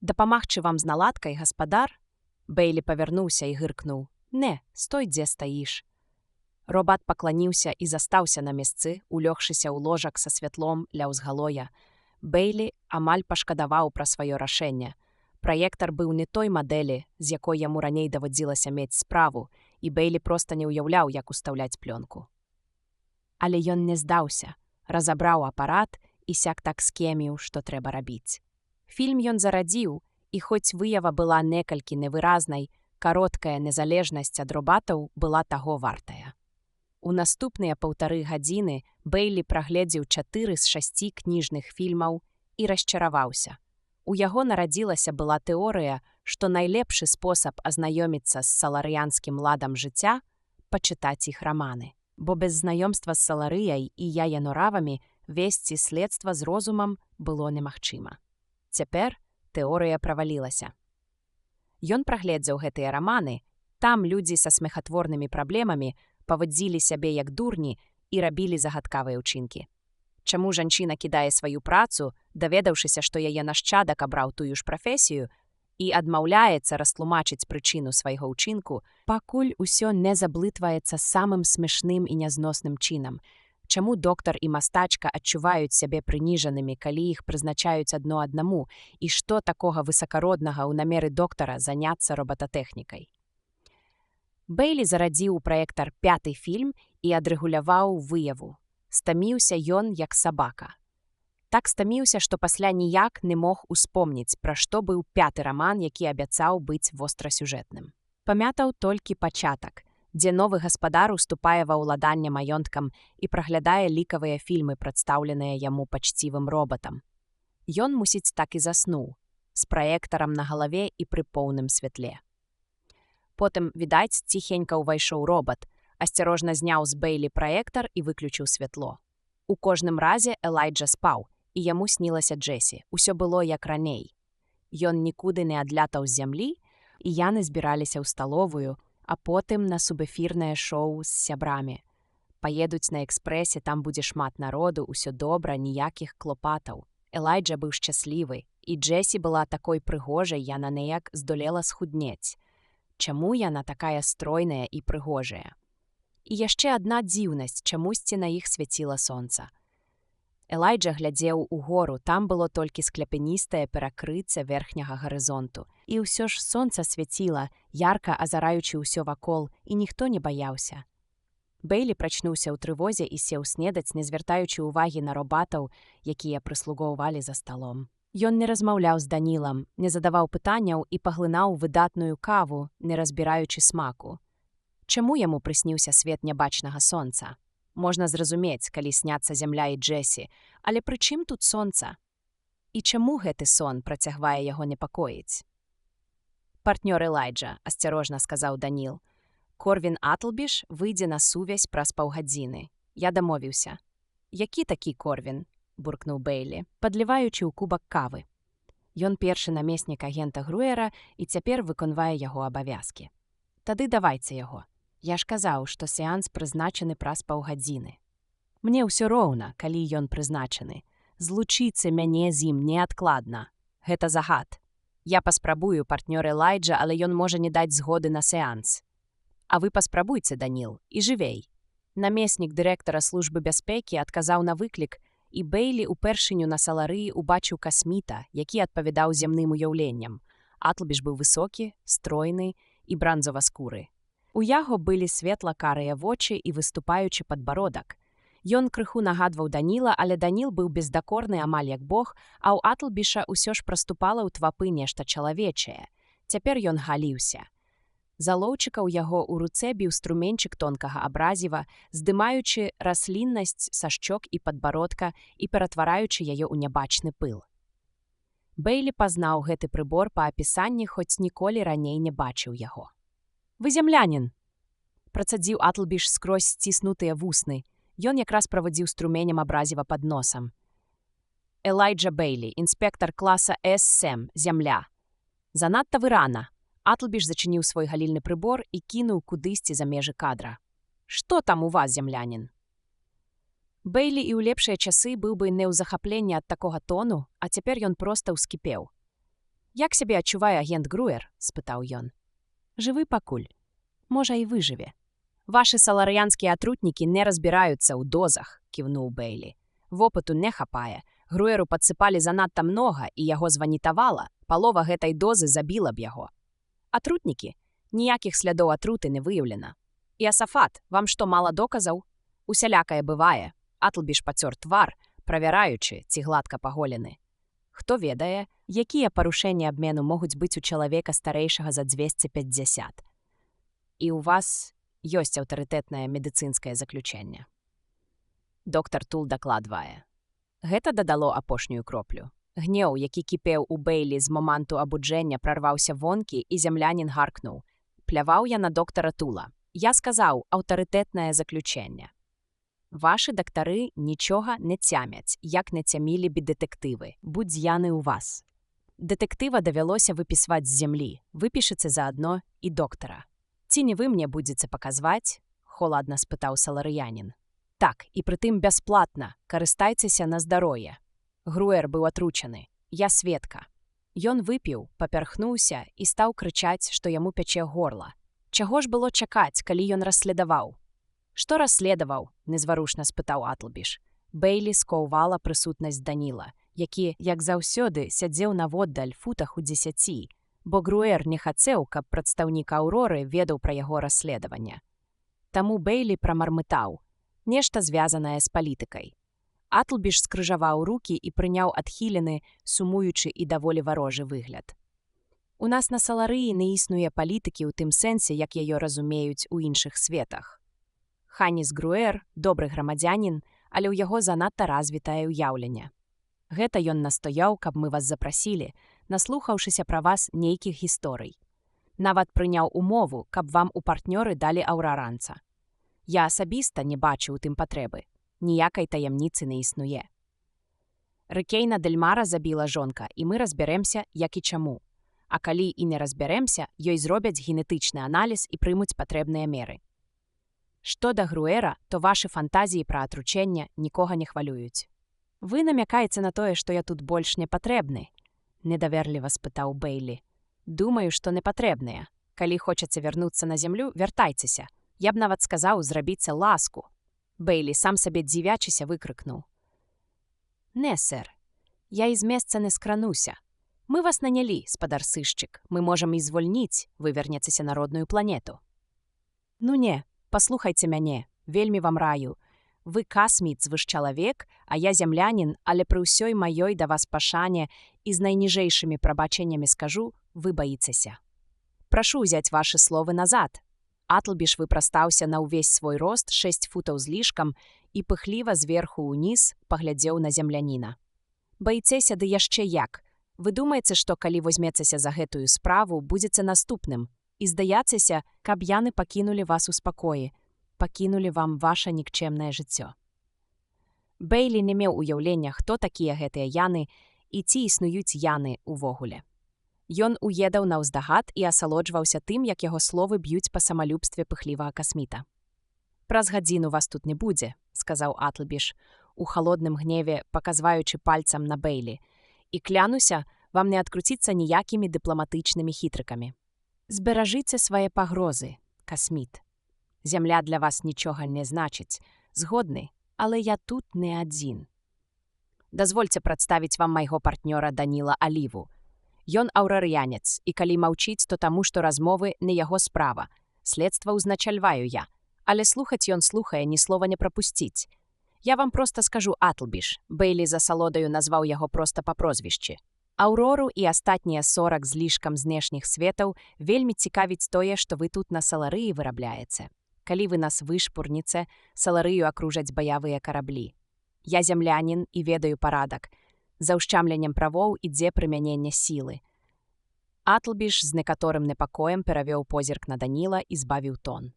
«Дапамагчы вам з наладкай, гаспадар?» Бейлі павярнуўся і гыркнуў: «Не, стой, дзе стаіш». Робат пакланіўся і застаўся на месцы, улёгшыся ў ложак са святлом ля ўзгалоя. Бейлі амаль пашкадаваў пра сваё рашэнне. Праектар быў не той мадэлі, з якой яму раней даводзілася мець справу, і Бейлі проста не ўяўляў, як устаўляць плёнку. Але ён не здаўся, разабраў апарат і сяк так скеміў, што трэба рабіць. Фільм ён зарадзіў, і хоць выява была некалькі невыразнай, кароткая незалежнасць ад робатаў была таго вартая. У наступныя 1,5 гадзіны Бейлі прагледзеў 4 з 6 кніжных фільмаў і расчараваўся. У яго нарадзілася была тэорыя, што найлепшы спосаб азнаёміцца з саларыянскім ладам жыцця – пачытаць іх раманы. Бо без знаёмства з Саларыяй і яе-норавамі весці следства з розумам было немагчыма. Цяпер тэорыя правалілася. Ён прагледзеў гэтыя раманы, там людзі са смехатворнымі праблемамі павадзілі сябе як дурні і рабілі загадкавыя ўчынкі. Чаму жанчына кідае сваю працу, даведаўшыся, што яе нашчадак абраў тую ж прафесію, і адмаўляецца растлумачыць прычыну свайго ўчынку, пакуль усё не заблытваецца самым смешным і нязносным чынам. Чаму доктар і мастачка адчуваюць сябе прыніжанымі, калі іх прызначаюць адно аднаму, і што такога высакароднага ў намеры доктара заняцца робататэхнікай? Бэйлі зарадзіў у праектар 5-ты фільм і адрэгуляваў выяву. Стаміўся ён, як сабака. Так стаміўся, што пасля ніяк не мог успомніць, пра што быў 5-ты раман, які абяцаў быць вострасюжэтным. Памятаў толькі пачатак, дзе новы гаспадар уступае ва ўладанне маёнткам і праглядае лікавыя фільмы, прадстаўленыя яму пачцівым робатам. Ён, мусіць, так і заснуў, з праектарам на галаве і пры поўным святле. Потым, відаць, ціхенька ўвайшоў робат, асцярожна зняў з Бэйлі праектар і выключыў святло. У кожным разе Элайджа спаў, і яму снілася Джесі. Усё было як раней. Ён нікуды не адлятаў з зямлі, і яны збіраліся ў сталовую, а потым на субэфірнае шоу з сябрамі. Паедуць на экспрэсе, там будзе шмат народу, усё добра, ніякіх клопатаў. Элайджа быў шчаслівы, і Джесі была такой прыгожай, яна неяк здолела схуднець. Чаму яна такая стройная і прыгожая? І яшчэ адна дзіўнасць, чамусьці на іх свяціла сонца. Элайджа глядзеў угору, там было толькі скляпяністае перакрыцце верхняга гарызонту. І ўсё ж сонца свяціла, ярка азараючы ўсё вакол, і ніхто не баяўся. Бэйлі прачнуўся ў трывозе і сеў снедаць, не звяртаючы ўвагі на робатаў, якія прыслугоўвалі за сталом. Ён не размаўляў з Данілам, не задаваў пытанняў і паглынаў выдатную каву, не разбіраючы смаку. Чаму яму прысніўся свет нябачнага сонца? Можна зразумець, калі сняцца зямля і Джесі, але пры чым тут сонца? І чаму гэты сон працягвае яго непакоіць? «Партнёр Элайджа», – асцярожна сказаў Даніл. «Корвін Атлбіш выйдзе на сувязь праз паўгадзіны. Я дамовіўся». «Які такі Корвін?» – буркнуў Бэйлі, падліваючы ў кубак кавы. Ён першы намеснік агента Груера і цяпер выконвае яго абавязкі. «Тады давайце яго. Я ж казаў, што сеанс прызначаны праз паўгадзіны. Мне ўсё роўна, калі ён прызначаны. Злучыцца мяне з ім неадкладна. Гэта загад. Я паспрабую, партнёр Элайджа, але ён можа не даць згоды на сеанс. А вы паспрабуйце, Даніл, і жывей». Намеснік дырэктара службы бяспекі адказаў на выклік, і Бэйлі ўпершыню на саларыі убачыў касміта, які адпавядаў зямным уяўленням. Атлбіш быў высокі, стройны і бранзова-скуры. У яго былі светла-карыя вочы і выступаючы падбародак. Ён крыху нагадваў Даніла, але Даніл быў бездакорны амаль як бог, а ў Атлбіша ўсё ж праступала ў твапы нешта чалавечае. Цяпер ён галіўся. За лоўчыка ў яго ў руцэ біў струменчык тонкага абразіва, здымаючы расліннасць са шчок і падбародка і ператвараючы яе ў нябачны пыл. Бэйлі пазнаў гэты прыбор па апісанні, хоць ніколі раней не бачыў яго. «Вы землянин!» – працадзіў Атлбіш скрозь сціснутыя вусны. Ён якраз правадзіў струменем абразіва пад носам. «Элайджа Бэйлі, інспектар класа С7, зямля. Занадта вы рана». Атлбіш зачыніў свой галільны прыбор і кінуў кудысьці за межы кадра. «Што там у вас, землянин?» Бэйлі і ў лепшыя часы быў бы не ў захапленні ад такога тону, а цяпер ён проста ўскіпеў. «Як сябе адчувае агент Груер?» – спытаў ён. «Жывы пакуль. Можа, і выжыве. Вашы саларыянскія атрутнікі не разбіраюцца ў дозах», – кіўнуў Бэйлі. «Вопыту не хапае. Груеру падсыпалі занадта многа, і яго званітавала. Палова гэтай дозы забіла б яго. Атрутнікі? Ніякіх слядоў атруты не выяўлена. І Асафат, вам што, мала доказаў? Усялякае бывае». Атлбіш пацёр твар, правяраючы, ці гладка паголены. «Хто ведае, якія парушэнні абмену могуць быць у чалавека старэйшага за 250. І ў вас ёсць аўтарытэтнае медыцынскае заключэнне». Доктар Тул дакладвае. Гэта дадало апошнюю кроплю. Гнеў, які кіпеў у Бэйлі з моманту абуджэння, прарваўся вонкі, і зямлянін гаркнуў. «Пляваў я на доктара Тула. Я сказаў, аўтарытэтнае заключэнне. Вашы дактары нічога не цямяць, як не цямілі б дэтэктывы, будзь яны ў вас. Дэтэктыва давялося выпісваць з зямлі, выпішыце заадно і доктара. Ці не вы мне будзеце паказваць?» – холадна спытаў саларыянін. «Так, і прытым бясплатна, карыстайцеся на здароўе. Груер быў атручаны. Я сведка». Ён выпіў, папярхнуўся і стаў крычаць, што яму пячэ горла. Чаго ж было чакаць, калі ён расследаваў? «Што расследаваў?» – незварушна спытаў Атлбіш. Бейлі скоўвала прысутнасць Даніла, які, як заўсёды, сядзеў наводдаль футах у 10, бо Груэр не хацеў, каб прадстаўнік Аўроры ведаў пра яго расследаванне. Таму Бейлі прамармытаў нешта звязанае з палітыкай. Атлбіш скрыжаваў рукі і прыняў адхілены, сумуючы і даволі варожы выгляд. «У нас на Саларыі не існуе палітыкі ў тым сэнсе, як яе разумеюць у іншых светах. Ханіс Груэр – добры грамадзянін, але ў яго занадта развітае ўяўленне. Гэта ён настаяў, каб мы вас запрасілі, наслухаўшыся пра вас нейкіх гісторый. Нават прыняў умову, каб вам у партнёры далі аўраранца. Я асабіста не бачу ў тым патрэбы. Ніякай таямніцы не існуе. Рыкейна Дэльмара забіла жонка, і мы разбярэмся, як і чаму. А калі і не разбярэмся, ёй зробяць генетычны аналіз і прымуць патрэбныя меры. Што да Груэра, то вашы фантазіі пра атручэнне нікога не хвалююць. Вы намякаеце на тое, што я тут больш не патрэбны? Недаверліва спытаў Бейлі. Думаю, што не патрэбныя. Калі хочаце вярнуцца на зямлю, вяртайцеся. Я б нават сказаў, зрабіце ласку. Бейлі сам сабе дзівячыся выкрыкнуў. Не, сэр. Я з месца не скрануся. Мы вас нанялі, спадар сышчык. Мы можам і звольніць, вы вернецеся на родную планету. Ну не. Паслухайце мяне, вельмі вам раю. Вы касміт звышчалавек, а я зямлянін, але пры ўсёй маёй да вас пашане і з найніжэйшымі прабачэннямі скажу, вы баіцеся. Прашу ўзяць вашы словы назад. Атлбіш выпрастаўся на ўвесь свой рост 6 футаў з лішкам і пыхліва зверху ўніз паглядзеў на зямляніна. Баіцеся ды яшчэ як. Вы думаеце, што калі возьмецеся за гэтую справу, будзеце наступным. І здаяцеся, каб яны пакінулі вас у спакоі, пакінулі вам ваша нікчэмнае жыццё. Бейлі не меў уяўлення, хто такія гэтыя яны і ці існуюць яны ўвогуле. Ён уедаў наўздагад і асалоджваўся тым, як яго словы б'юць па самалюбстве пыхлівага касміта. «Праз гадзіну вас тут не будзе», – сказаў Атлбіш, у халодным гневе паказваючы пальцам на Бейлі, «і клянуся, вам не адкруціцца ніякімі дыпламатычнымі хітрыкамі. Зберажыце свае пагрозы, касміт. Зямля для вас нічога не значыць, згодны, але я тут не адзін. Дазвольце прадставіць вам майго партнёра Даніла Аліву. Ён аўрарыянец, і калі маўчыць, то таму, што размовы не яго справа. Следства ўзначальваю я, але слухаць ён слухае, ні слова не прапусціць. Я вам проста скажу Атлбіш, Бейлі за салодаю назваў яго проста па прозвішчы. Аўрору і астатнія 40 з лішкам знешніх светаў вельмі цікавіць тое, што вы тут на Саларыі вырабляеце. Калі вы нас вышпурніце, Саларыю акружаць баявыя караблі. Я зямлянін і ведаю парадак. За ўшчамленнем правоў ідзе прымяненне сілы. Атлбіш з некаторым непакоем перавёў позірк на Даніла і збавіў тон.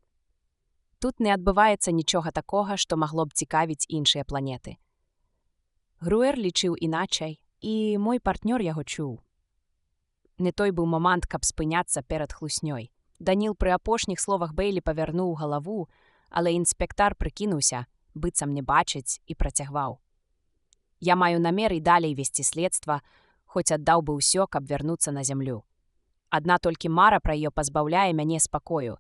Тут не адбываецца нічога такога, што магло б цікавіць іншыя планеты. Груэр лічыў іначай, і мой партнёр яго чуў. Не той быў момант, каб спыняцца перад хлуснёй. Даніл пры апошніх словах Бейлі павярнуў галаву, але інспектар прыкінуўся, быццам не бачыць, і працягваў. Я маю намер і далей весці следства, хоць аддаў бы ўсё, каб вярнуцца на зямлю. Адна толькі мара пра яе пазбаўляе мяне спакою.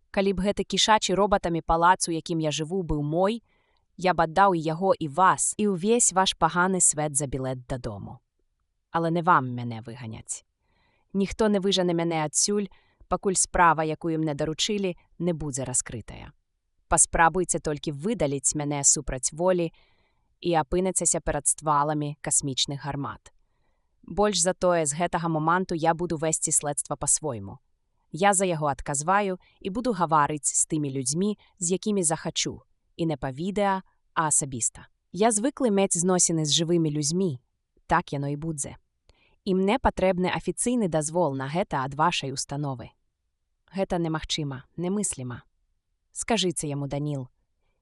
Калі б гэты кішачы робатамі палац, у якім я жыву, быў мой, я б аддаў і яго, і вас, і ўвесь ваш паганы свет за білет дадому. Але не вам мяне выганяць. Ніхто не выжане мяне адсюль, пакуль справа, якую мне даручылі, не будзе раскрытая. Паспрабуйце толькі выдаліць мяне супраць волі і апынецеся перад стваламі касмічных гармат. Больш за тое, з гэтага моманту я буду весці следства па-свойму. Я за яго адказваю і буду гаварыць з тымі людзьмі, з якімі захачу, і не па відэа, а асабіста. Я звыклы мець зносіны з жывымі людзьмі, так яно і будзе. І мне патрэбны афіцыйны дазвол на гэта ад вашай установы. Гэта немагчыма, немысліма. Скажыце яму, Даніл.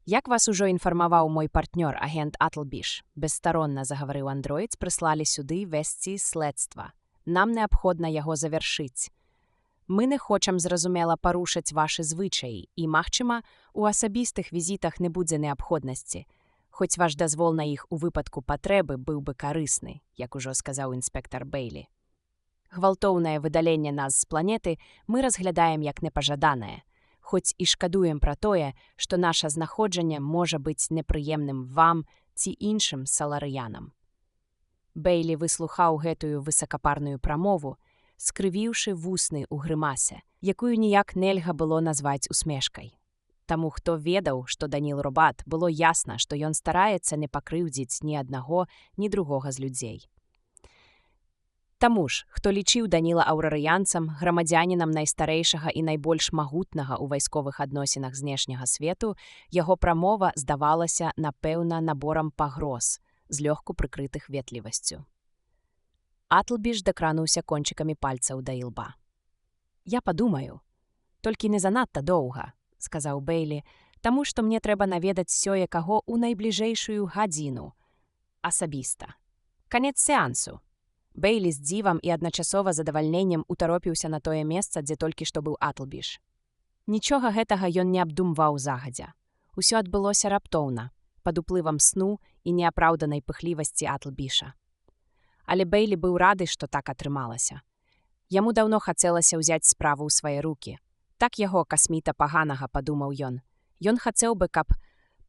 Як вас ужо інфармаваў мой партнёр, агент Атлбіш, бесстаронна загаварыў андроід, прыслалі сюды весці следства. Нам неабходна яго завяршыць. Мы не хочам, зразумела, парушаць вашы звычаі, і, магчыма, у асабістых візітах не будзе неабходнасці, хоць ваш дазвол на іх у выпадку патрэбы быў бы карысны, як ужо сказаў інспектар Бейлі. Гвалтоўнае выдаленне нас з планеты мы разглядаем як непажаданае, хоць і шкадуем пра тое, што наша знаходжанне можа быць непрыемным вам ці іншым саларыянам. Бэйлі выслухаў гэтую высакапарную прамову, скрывіўшы вусны ў грымасе, якую ніяк нельга было назваць усмешкай. Таму, хто ведаў, што Даніл Робат, было ясна, што ён стараецца не пакрыўдзіць ні аднаго, ні другога з людзей. Таму ж, хто лічыў Даніла аўрарыянцам, грамадзянінам найстарэйшага і найбольш магутнага ў вайсковых адносінах знешняга свету, яго прамова здавалася, напэўна, наборам пагроз, злёгку прыкрытых ветлівасцю. Атлбіш дакрануўся кончыкамі пальцаў да ілба. «Я падумаю. Толькі не занадта доўга», – сказаў Бэйлі, «таму што мне трэба наведаць сёе каго ў найбліжэйшую гадзіну. Асабіста. Канец сеансу». Бэйлі з дзівам і адначасова задавальненнем утаропіўся на тое месца, дзе толькі што быў Атлбіш. Нічога гэтага ён не абдумваў загадзя. Усё адбылося раптоўна, пад уплывам сну і неапраўданай пыхлівасці Атлбіша. Але Бэйлі быў рады, што так атрымалася. Яму даўно хацелася ўзяць справу ў свае рукі. Так яго касміта паганага, падумаў ён. Ён хацеў бы, каб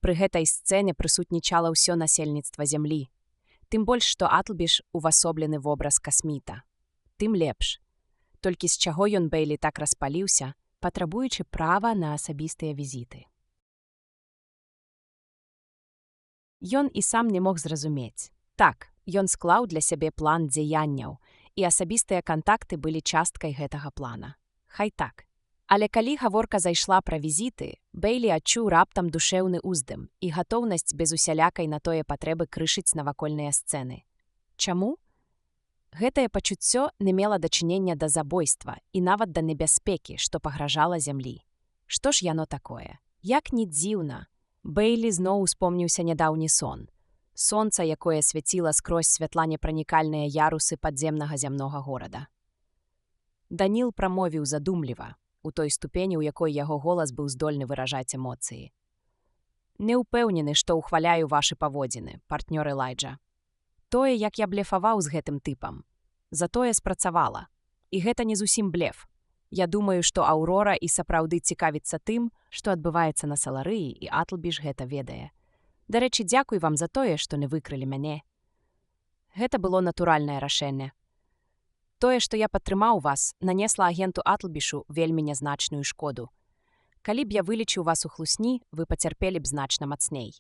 пры гэтай сцэне прысутнічала ўсё насельніцтва зямлі. Тым больш, што Атлбіш увасоблены вобраз касміта. Тым лепш. Толькі з чаго ён, Бэйлі, так распаліўся, патрабуючы права на асабістыя візіты. Ён і сам не мог зразумець. Так, ён склаў для сябе план дзеянняў, і асабістыя кантакты былі часткай гэтага плана. Хай так. Але калі гаворка зайшла пра візіты, Бэйлі адчуў раптам душэўны ўздым і гатоўнасць без усялякай на тое патрэбы крышыць навакольныя сцэны. Чаму? Гэтае пачуццё не мела дачынення да забойства і нават да небяспекі, што пагражала зямлі. Што ж яно такое? Як ні дзіўна, Бэйлі зноў успомніўся нядаўні сон. Сонца, якое свяціла скрозь святланепранікальныя ярусы падземнага зямнога горада. Даніл прамовіў задумліва, у той ступені, у якой яго голас быў здольны выражаць эмоцыі. «Не ўпэўнены, што ўхваляю вашы паводзіны, партнёр Элайджа. Тое, як я блефаваў з гэтым тыпам. Затое спрацавала. І гэта не зусім блеф. Я думаю, што Аўрора і сапраўды цікавіцца тым, што адбываецца на Саларыі, і Атлбіш гэта ведае. Дарэчы, дзякуй вам за тое, што не выкрылі мяне. Гэта было натуральнае рашэнне. Тое, што я падтрымаў вас, нанесла агенту Атлбішу вельмі нязначную шкоду. Калі б я вылечыў вас у хлусні, вы пацярпелі б значна мацней.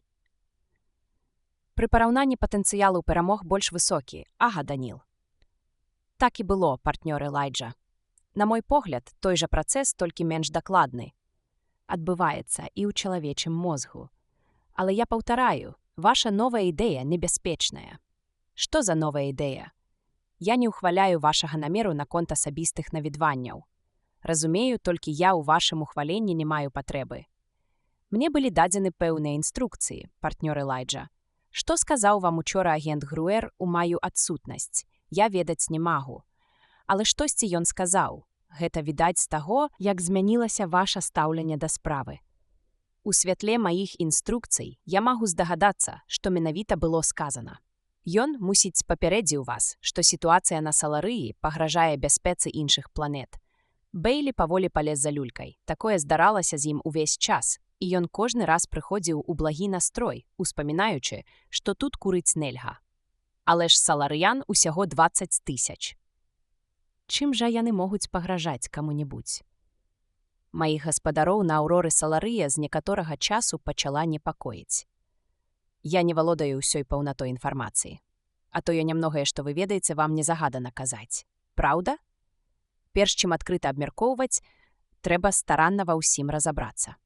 Пры параўнанні патэнцыялу перамог больш высокі, ага, Даніл. Так і было, партнёр Элайджа. На мой погляд, той жа працэс, толькі менш дакладны. Адбываецца і ў чалавечым мозгу. Але я паўтараю, ваша новая ідэя небяспечная. Што за новая ідэя? Я не ўхваляю вашага намеру наконт асабістых наведванняў. Разумею, толькі я ў вашым ухваленні не маю патрэбы. Мне былі дадзены пэўныя інструкцыі, партнёр Элайджа. Што сказаў вам учора агент Груэр у маю адсутнасць? Я ведаць не магу. Але штосьці ён сказаў. Гэта відаць з таго, як змянілася ваша стаўленне да справы. У святле маіх інструкцый я магу здагадацца, што менавіта было сказана. Ён, мусіць, папярэдзіў вас, што сітуацыя на Саларыі пагражае бяспецы іншых планет. Бэйлі паволі палез за люлькай. Такое здаралася з ім увесь час, і ён кожны раз прыходзіў у благі настрой, успамінаючы, што тут курыць нельга. Але ж саларыян усяго 20 000. Чым жа яны могуць пагражаць каму-небудзь? Маіх гаспадароў на Аўроры Саларыя з некаторага часу пачала непакоіць. Я не валодаю ўсёй паўнатой інфармацыі. А тое нямногае, што вы ведаеце, вам не загадана казаць. Праўда? Перш чым адкрыта абмяркоўваць, трэба старанна ва ўсім разабрацца.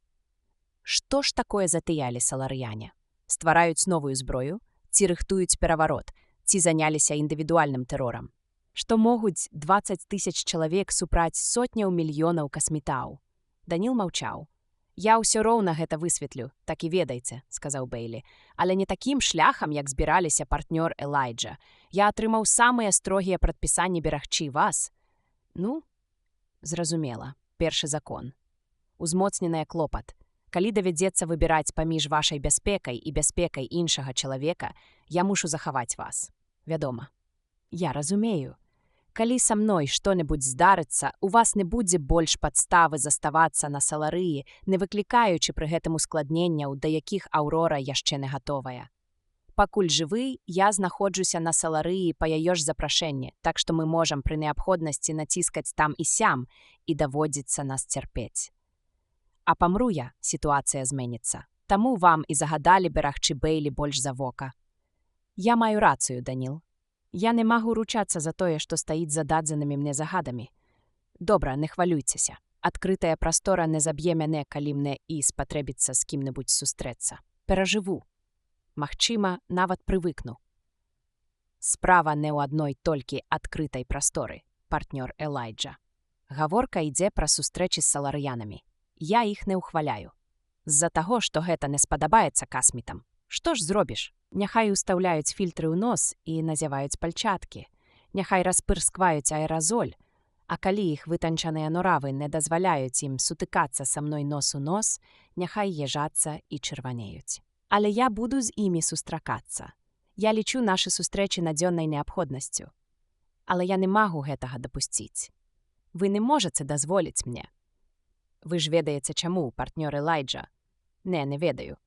Што ж такое затыялі саларыяне? Ствараюць новую зброю? Ці рыхтуюць пераварот? Ці заняліся індывідуальным тэрорам? Што могуць 20 000 чалавек супраць сотняў мільёнаў касмітаў? Даніл маўчаў. «Я ўсё роўна гэта высветлю, так і ведайце», – сказаў Бэйлі. «Але не такім шляхам, як збіраліся партнёр Элайджа. Я атрымаў самыя строгія прадпісанні берагчы вас». Ну, зразумела, першы закон. Узмоцненая клопат. Калі давядзецца выбіраць паміж вашай бяспекай і бяспекай іншага чалавека, я мушу захаваць вас. Вядома. Я разумею. Калі са мной што-небудзь здарыцца, у вас не будзе больш падставы заставацца на саларыі, не выклікаючы пры гэтым ускладненняў, да якіх Аўрора яшчэ не гатовая. Пакуль жывы, я знаходжуся на саларыі па яе ж запрашэнні, так што мы можам пры неабходнасці націскаць там і сям і даводзіцца нас цярпець. А памру я, сітуацыя зменіцца. Таму вам і загадалі берагчы Бэйлі больш за вока. Я маю рацыю, Даніл. Я не магу ручацца за тое, што стаіць за дадзенымі мне загадамі. Добра, не хвалюйцеся. Адкрытая прастора не заб'е мяне, калі мне і спатрэбіцца з кім-небудзь сустрэцца. Перажыву. Магчыма, нават прывыкну. Справа не ў адной толькі адкрытай прасторы, партнёр Элайджа. Гаворка ідзе пра сустрэчы з саларыянамі. Я іх не ўхваляю. З-за таго, што гэта не спадабаецца касмітам. Што ж зробіш? Няхай устаўляюць фільтры ў нос і назяваюць пальчаткі. Няхай распырскваюць аэразоль, а калі іх вытанчаныя норавы не дазваляюць ім сутыкацца са мной нос у нос, няхай ежацца і чырванеюць. Але я буду з імі сустракацца. Я лічу нашы сустрэчы надзённай неабходнасцю. Але я не магу гэтага дапусціць. Вы не можаце дазволіць мне. Вы ж ведаеце чаму, партнёр Элайджа? Не ведаю.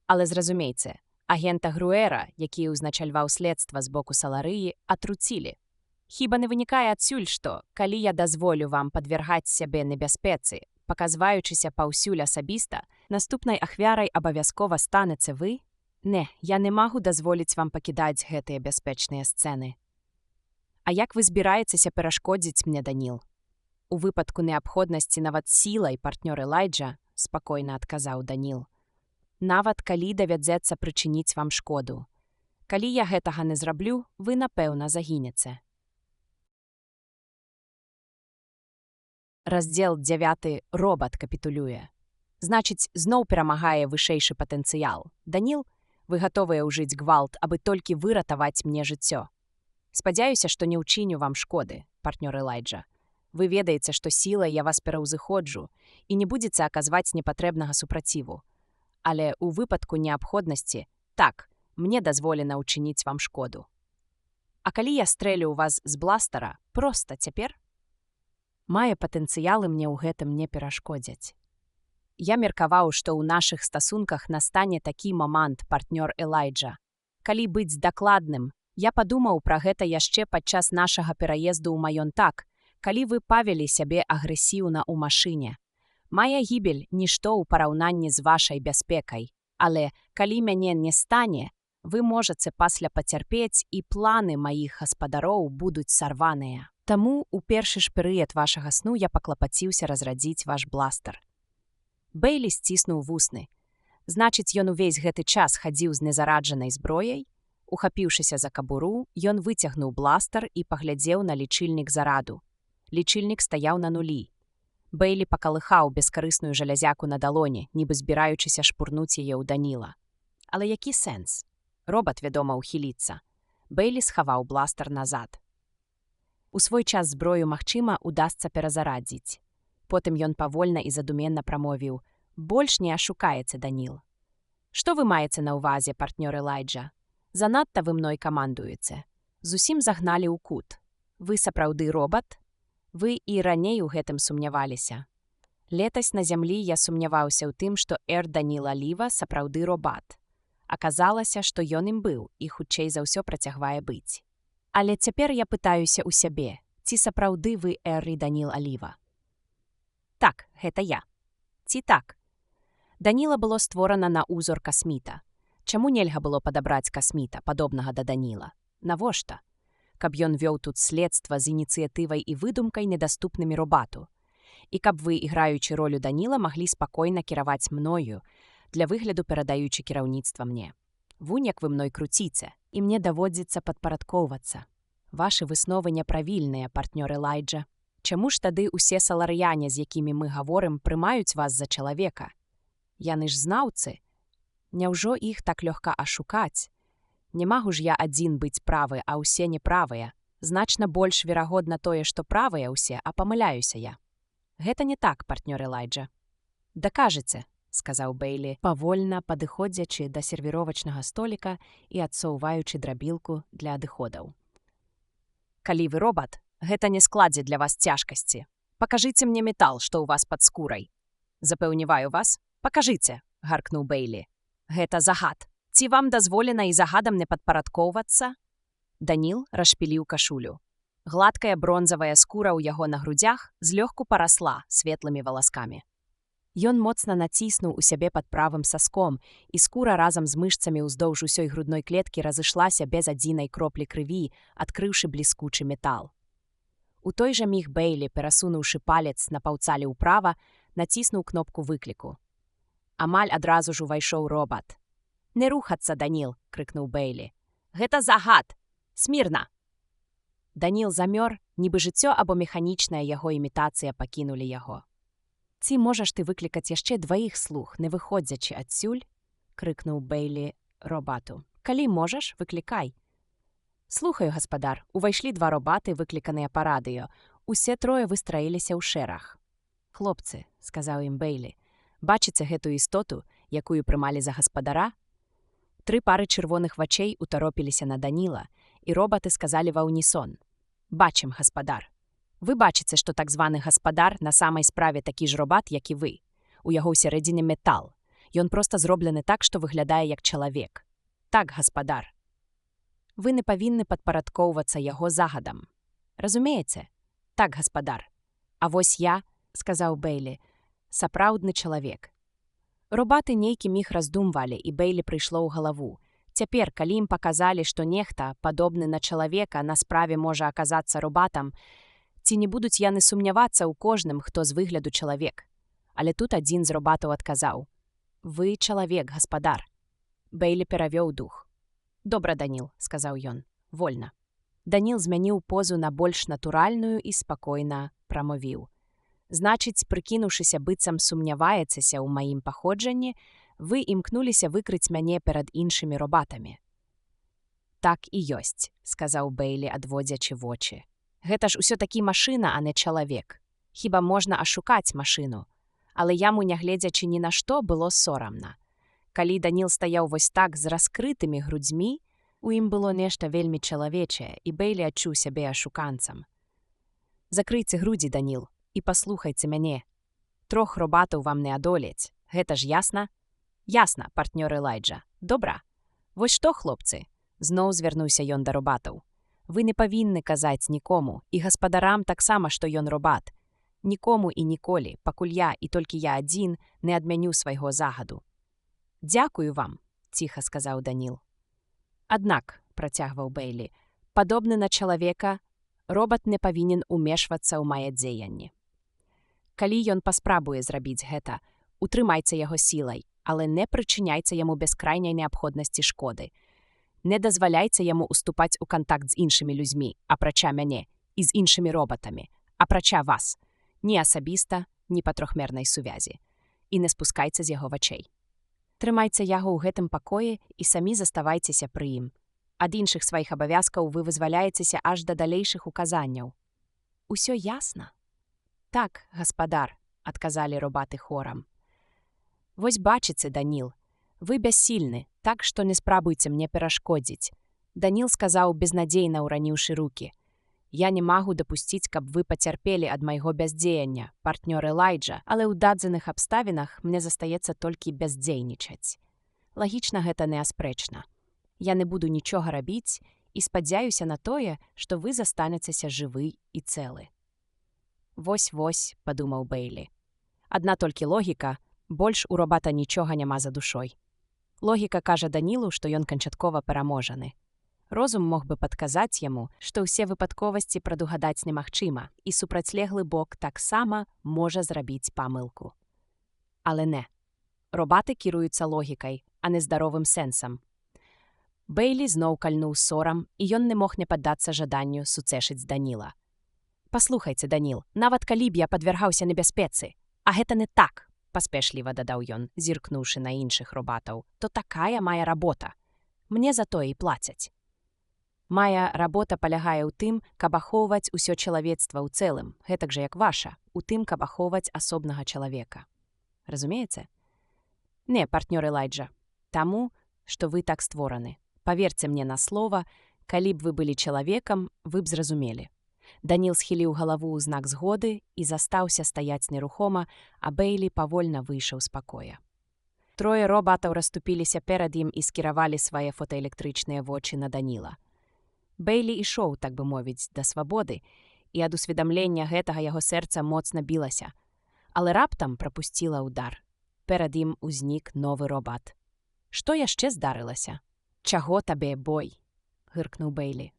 Але зразумейце, агента Груэра, які ўзначальваў следства з боку саларыі, атруцілі. Хіба не вынікае адсюль, што, калі я дазволю вам падвяргаць сябе небяспецы, паказваючыся паўсюль асабіста, наступнай ахвярай абавязкова станеце вы? Не, я не магу дазволіць вам пакідаць гэтыя бяспечныя сцэны. А як вы збіраецеся перашкодзіць мне, Даніл? У выпадку неабходнасці нават сілай, партнёр Элайджа, спакойна адказаў Даніл. Нават калі давядзецца прычыніць вам шкоду. Калі я гэтага не зраблю, вы, напэўна, загінеце. Раздзел 9. Робат капітулюе. Значыць, зноў перамагае вышэйшы патэнцыял. Даніл, вы гатовыя ўжыць гвалт, абы толькі выратаваць мне жыццё. Спадзяюся, што не ўчыню вам шкоды, партнёр Элайджа. Вы ведаеце, што сілай я вас пераўзыходжу і не будзеце аказваць непатрэбнага супраціву. Але ў выпадку неабходнасці, так, мне дазволена ўчыніць вам шкоду. А калі я стрэлю ў вас з бластара, проста цяпер? Мае патэнцыялы мне ў гэтым не перашкодзяць. Я меркаваў, што ў нашых стасунках настане такі момант, партнёр Элайджа. Калі быць дакладным, я падумаў пра гэта яшчэ падчас нашага пераезду ў маёнтак, калі вы павялі сябе агрэсіўна ў машыне. Мая гібель – нішто ў параўнанні з вашай бяспекай, але калі мяне не стане, вы можаце пасля пацярпець і планы маіх гаспадароў будуць сарваныя. Таму у першы ж перыяд вашага сну я паклапаціўся разрадзіць ваш бластар. Бэйлі сціснуў вусны. Значыць, ён увесь гэты час хадзіў з незараджанай зброяй? Ухапіўшыся за кабуру, ён выцягнуў бластар і паглядзеў на лічыльнік зараду. Лічыльнік стаяў на нулі. Бэйлі пакалыхаў бескарысную жалязяку на далоні, нібы збіраючыся шпурнуць яе ў Даніла. Але які сэнс? Робат, вядома, ухіліцца. Бэйлі схаваў бластар назад. У свой час зброю, магчыма, удасца перазарадзіць. Потым ён павольна і задуменна прамовіў: «Больш не ашукаецца, Даніл». «Што вы маеце на ўвазе, партнёр Элайджа? Занадта вы мной камандуеце. Зусім загналі ў кут. Вы сапраўды робат? Вы і раней у гэтым сумняваліся. Летась на зямлі я сумняваўся ў тым, што Даніл Аліва сапраўды робат. Аказалася, што ён ім быў і хутчэй за ўсё працягвае быць. Але цяпер я пытаюся ў сябе, ці сапраўды вы і Даніл Аліва? Так, гэта я. Ці так? Даніла было створана на ўзор касміта. Чаму нельга было падабраць касміта, падобнага да Даніла? Навошта? Каб ён вёў тут следства з ініцыятывай і выдумкай, недаступнымі робату. І каб вы, іграючы ролю Даніла, маглі спакойна кіраваць мною, для выгляду перадаючы кіраўніцтва мне. Вунь, як вы мной круціце, і мне даводзіцца падпарадкоўвацца. Вашы высновы няправільныя, партнёр Элайджа. Чаму ж тады ўсе саларыяне, з якімі мы гаворым, прымаюць вас за чалавека? Яны ж знаўцы. Няўжо іх так лёгка ашукаць? Не магу ж я адзін быць правы, а ўсе неправыя. Значна больш верагодна тое, што правыя ўсе, а памыляюся я. Гэта не так, партнёр Элайджа. Дакажыце, сказаў Бэйлі, павольна падыходзячы да сервіровачнага століка і адсоўваючы драбілку для адыходаў. Калі вы робат, Гэта не складзе для вас цяжкасці. Пакажыце мне метал, што ў вас пад скурай. Запэўніваю вас, пакажыце, гаркнуў Бэйлі. Гэта загад. Ці вам дазволена і загадам не падпарадкоўвацца? Даніл расшпіліў кашулю. Гладкая бронзавая скура ў яго на грудзях злёгку парасла светлымі валаскамі. Ён моцна націснуў у сябе пад правым саском, і скура разам з мышцамі ўздоўж усёй грудной клеткі разышлася без адзінай кроплі крыві, адкрыўшы бліскучы метал. У той жа міг Бэйлі, перасунуўшы палец на паўцалі ўправа, націснуў кнопку выкліку. Амаль адразу ж увайшоў робат. «Не рухацца, Даніл!» – крыкнуў Бэйлі. «Гэта загад! Смірна!» Даніл замёр, нібы жыццё або механічная яго імітацыя пакінулі яго. «Ці можаш ты выклікаць яшчэ дваіх слуг, не выходзячы адсюль?» – крыкнуў Бэйлі робату. «Калі можаш, выклікай!» «Слухаю, гаспадар!» Увайшлі два робаты, выкліканыя па радыё. Усе трое выстраіліся ў шэраг. «Хлопцы», – сказаў ім Бэйлі, – «бачыце гэтую істоту, якую прымалі за гаспадара?» Тры пары чырвоных вачэй утаропіліся на Даніла, і робаты сказалі ва ўнісон: «Бачым, гаспадар. Вы бачыце, што так званы гаспадар на самай справе такі ж робат, як і вы. У яго ўсярэдзіне метал. Ён проста зроблены так, што выглядае як чалавек. Так, гаспадар. Вы не павінны падпарадкоўвацца яго загадам. Разумееце? Так, гаспадар. А вось я, — сказаў Бэйлі, — сапраўдны чалавек». Робаты нейкі міг раздумвалі, і Бэйлі прыйшло ў галаву. Цяпер, калі ім паказалі, што нехта, падобны на чалавека, на справе можа аказацца робатам, ці не будуць яны сумнявацца ў кожным, хто з выгляду чалавек. Але тут адзін з робатаў адказаў: «Вы чалавек, гаспадар». Бэйлі перавёў дух. «Добра, Даніл», — сказаў ён, — «вольна». Даніл змяніў позу на больш натуральную і спакойна прамовіў: «Значыць, прыкінуўшыся быццам сумняваецеся ў маім паходжанні, вы імкнуліся выкрыць мяне перад іншымі робатамі». «Так і ёсць», — сказаў Бэйлі, адводзячы вочы. «Гэта ж усё-такі машына, а не чалавек. Хіба можна ашукаць машыну?» Але яму, нягледзячы ні на што, было сорамна. Калі Даніл стаяў вось так з раскрытымі грудзьмі, у ім было нешта вельмі чалавечае, і Бэйлі адчуў сябе ашуканцам. «Закрыйце грудзі, Даніл, і паслухайце мяне. Трох робатаў вам не адолець. Гэта ж ясна?» «Ясна, партнёр Элайджа. Добра. Вось што, хлопцы?» Зноў звярнуўся ён да робатаў. «Вы не павінны казаць нікому, і гаспадарам таксама, што ён робат. Нікому і ніколі, пакуль я і толькі я адзін не адмяню свайго загаду». «Дзякую вам», — ціха сказаў Даніл. «Аднак», — працягваў Бэйлі, — «падобны на чалавека, робат не павінен умешвацца ў мае дзеянні. Калі ён паспрабуе зрабіць гэта, утрымайце яго сілай, але не прычыняйце яму без крайняй неабходнасці шкоды. Не дазваляйце яму уступаць у кантакт з іншымі людзьмі, апрача мяне, і з іншымі робатамі, апрача вас, ні асабіста, ні па трохмернай сувязі. І не спускайце з яго вачэй. Трымайце яго ў гэтым пакоі і самі заставайцеся пры ім. Ад іншых сваіх абавязкаў вы вызваляецеся аж да далейшых указанняў. Усё ясна?» «Так, гаспадар», — адказалі робаты хорам. «Вось бачыце, Даніл, вы бяссільны, так што не спрабуйце мне перашкодзіць». Даніл сказаў, безнадзейна ўраніўшы рукі: «Я не магу дапусціць, каб вы пацярпелі ад майго бяздзеяння, партнёр Элайджа, але ў дадзеных абставінах мне застаецца толькі бяздзейнічаць. Лагічна гэта неаспрэчна. Я не буду нічога рабіць і спадзяюся на тое, што вы застанецеся жывы і цэлы». «Вось-вось», — падумаў Бэйлі. «Адна толькі логіка, больш у робата нічога няма за душой». Логіка кажа Данілу, што ён канчаткова пераможаны. Розум мог бы падказаць яму, што ўсе выпадковасці прадугадаць немагчыма, і супрацьлеглы бок таксама можа зрабіць памылку. Але не. Робаты кіруюцца логікай, а не здаровым сэнсам. Бэйлі зноў кальнуў сорам, і ён не мог не паддацца жаданню суцэшыць Даніла. «Паслухайце, Даніл, нават калі б я падвяргаўся небяспецы, а гэта не так», — паспешліва дадаў ён, зіркнуўшы на іншых робатаў, «то такая мая работа. Мне за тое і плацяць. Мая работа палягае ў тым, каб ахоўваць усё чалавецтва ў цэлым, гэтак жа як ваша, у тым, каб ахоўваць асобнага чалавека. Разумееце? Не, партнёр Элайджа, таму, што вы так створаны. Паверце мне на слова, калі б вы былі чалавекам, вы б зразумелі. Даніл схіліў галаву ў знак згоды і застаўся стаяць нерухома, а Бейлі павольна выйшаў з пакоя. Трое робатаў расступіліся перад ім і скіравалі свае фотаэлектрычныя вочы на Даніла. Бейлі ішоў, так бы мовіць, да свабоды, і ад усведамлення гэтага яго сэрца моцна білася. Але раптам прапусціла ўдар. Перад ім узнік новы робат. «Што яшчэ здарылася?» «Чаго табе, бой?» – гыркнуў Бейлі.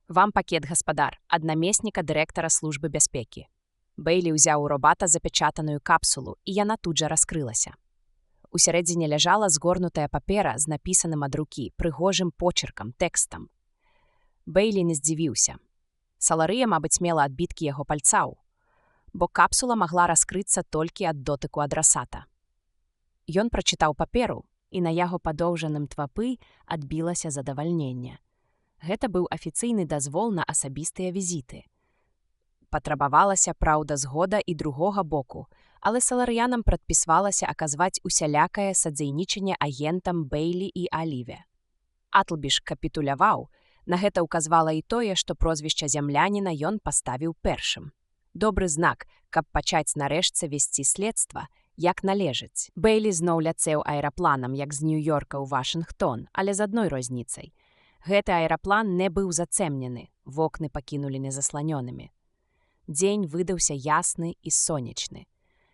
«Вам пакет, гаспадар, ад намесніка дырэктара службы бяспекі». Бейлі ўзяў у робата запечатаную капсулу, і яна тут жа раскрылася. Усярэдзіне ляжала згорнутая папера з напісаным ад рукі, прыгожым почеркам, тэкстам. Бейлі не здзівіўся. Саларыя, мабыць, мела адбіткі яго пальцаў, бо капсула магла раскрыцца толькі ад дотыку адрасата. Ён прачытаў паперу, і на яго падоўжаным твапы адбілася задавальненне. Гэта быў афіцыйны дазвол на асабістыя візіты. Патрабавалася, праўда, згода і другога боку, але саларыянам прадпісвалася аказваць усялякае садзейнічанне агентам Бейлі і Аліве. Атлбіш капітуляваў, на гэта ўказвала і тое, што прозвішча зямляніна ён паставіў першым. Добры знак, каб пачаць нарэшце весці следства, як належыць. Бейлі зноў ляцеў аэрапланам, як з Нью-Йорка ў Вашынгтон, але з адной розніцай. Гэты аэраплан не быў зацемнены, вокны пакінулі незасланёнымі. Дзень выдаўся ясны і сонечны.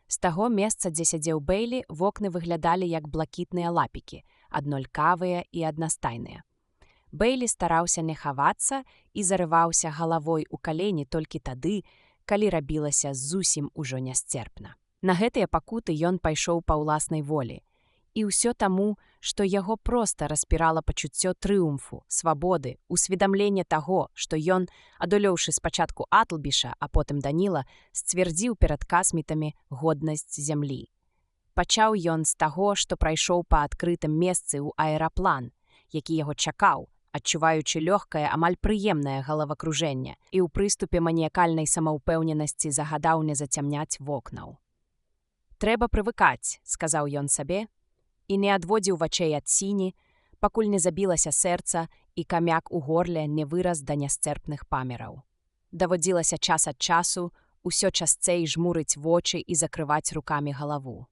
З таго месца, дзе сядзеў Бейлі, вокны выглядалі як блакітныя лапікі, аднолькавыя і аднастайныя. Бейлі стараўся не хавацца і зарываўся галавой у калені толькі тады, калі рабілася зусім ужо нясцерпна. На гэтыя пакуты ён пайшоў па ўласнай волі. І ўсё таму, што яго проста распірала пачуццё трыумфу, свабоды, усведамлення таго, што ён, адолеўшы спачатку Атлбіша, а потым Даніла, сцвердзіў перад касмітамі годнасць зямлі. Пачаў ён з таго, што прайшоў па адкрытым месцы ў аэраплан, які яго чакаў, адчуваючы лёгкае, амаль прыемнае галавакружэнне, і ў прыступе маніякальнай самаўпэўненасці загадаў не зацямняць вокнаў. «Трэба прывыкаць», – сказаў ён сабе, і не адводзіў вачэй ад сіні, пакуль не забілася сэрца і камяк у горле не вырас да нясцерпных памераў. Даводзілася час ад часу усё часцей жмурыць вочы і закрываць рукамі галаву.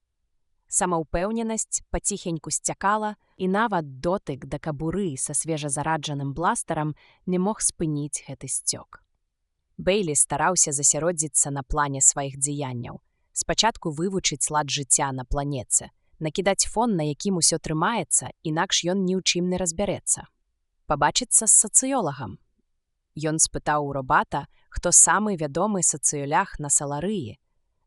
Самаўпэўненасць паціхеньку сцякала, і нават дотык да кабуры са свежазараджаным бластарам не мог спыніць гэты сцёк. Бейлі стараўся засяродзіцца на плане сваіх дзеянняў, спачатку вывучыць лад жыцця на планеце, накідаць фон, на якім усё трымаецца, інакш ён ні ў чым не разбярэцца. Пабачыцца з сацыёлагам. Ён спытаў у робата, хто самы вядомы сацыёлях на Саларыі.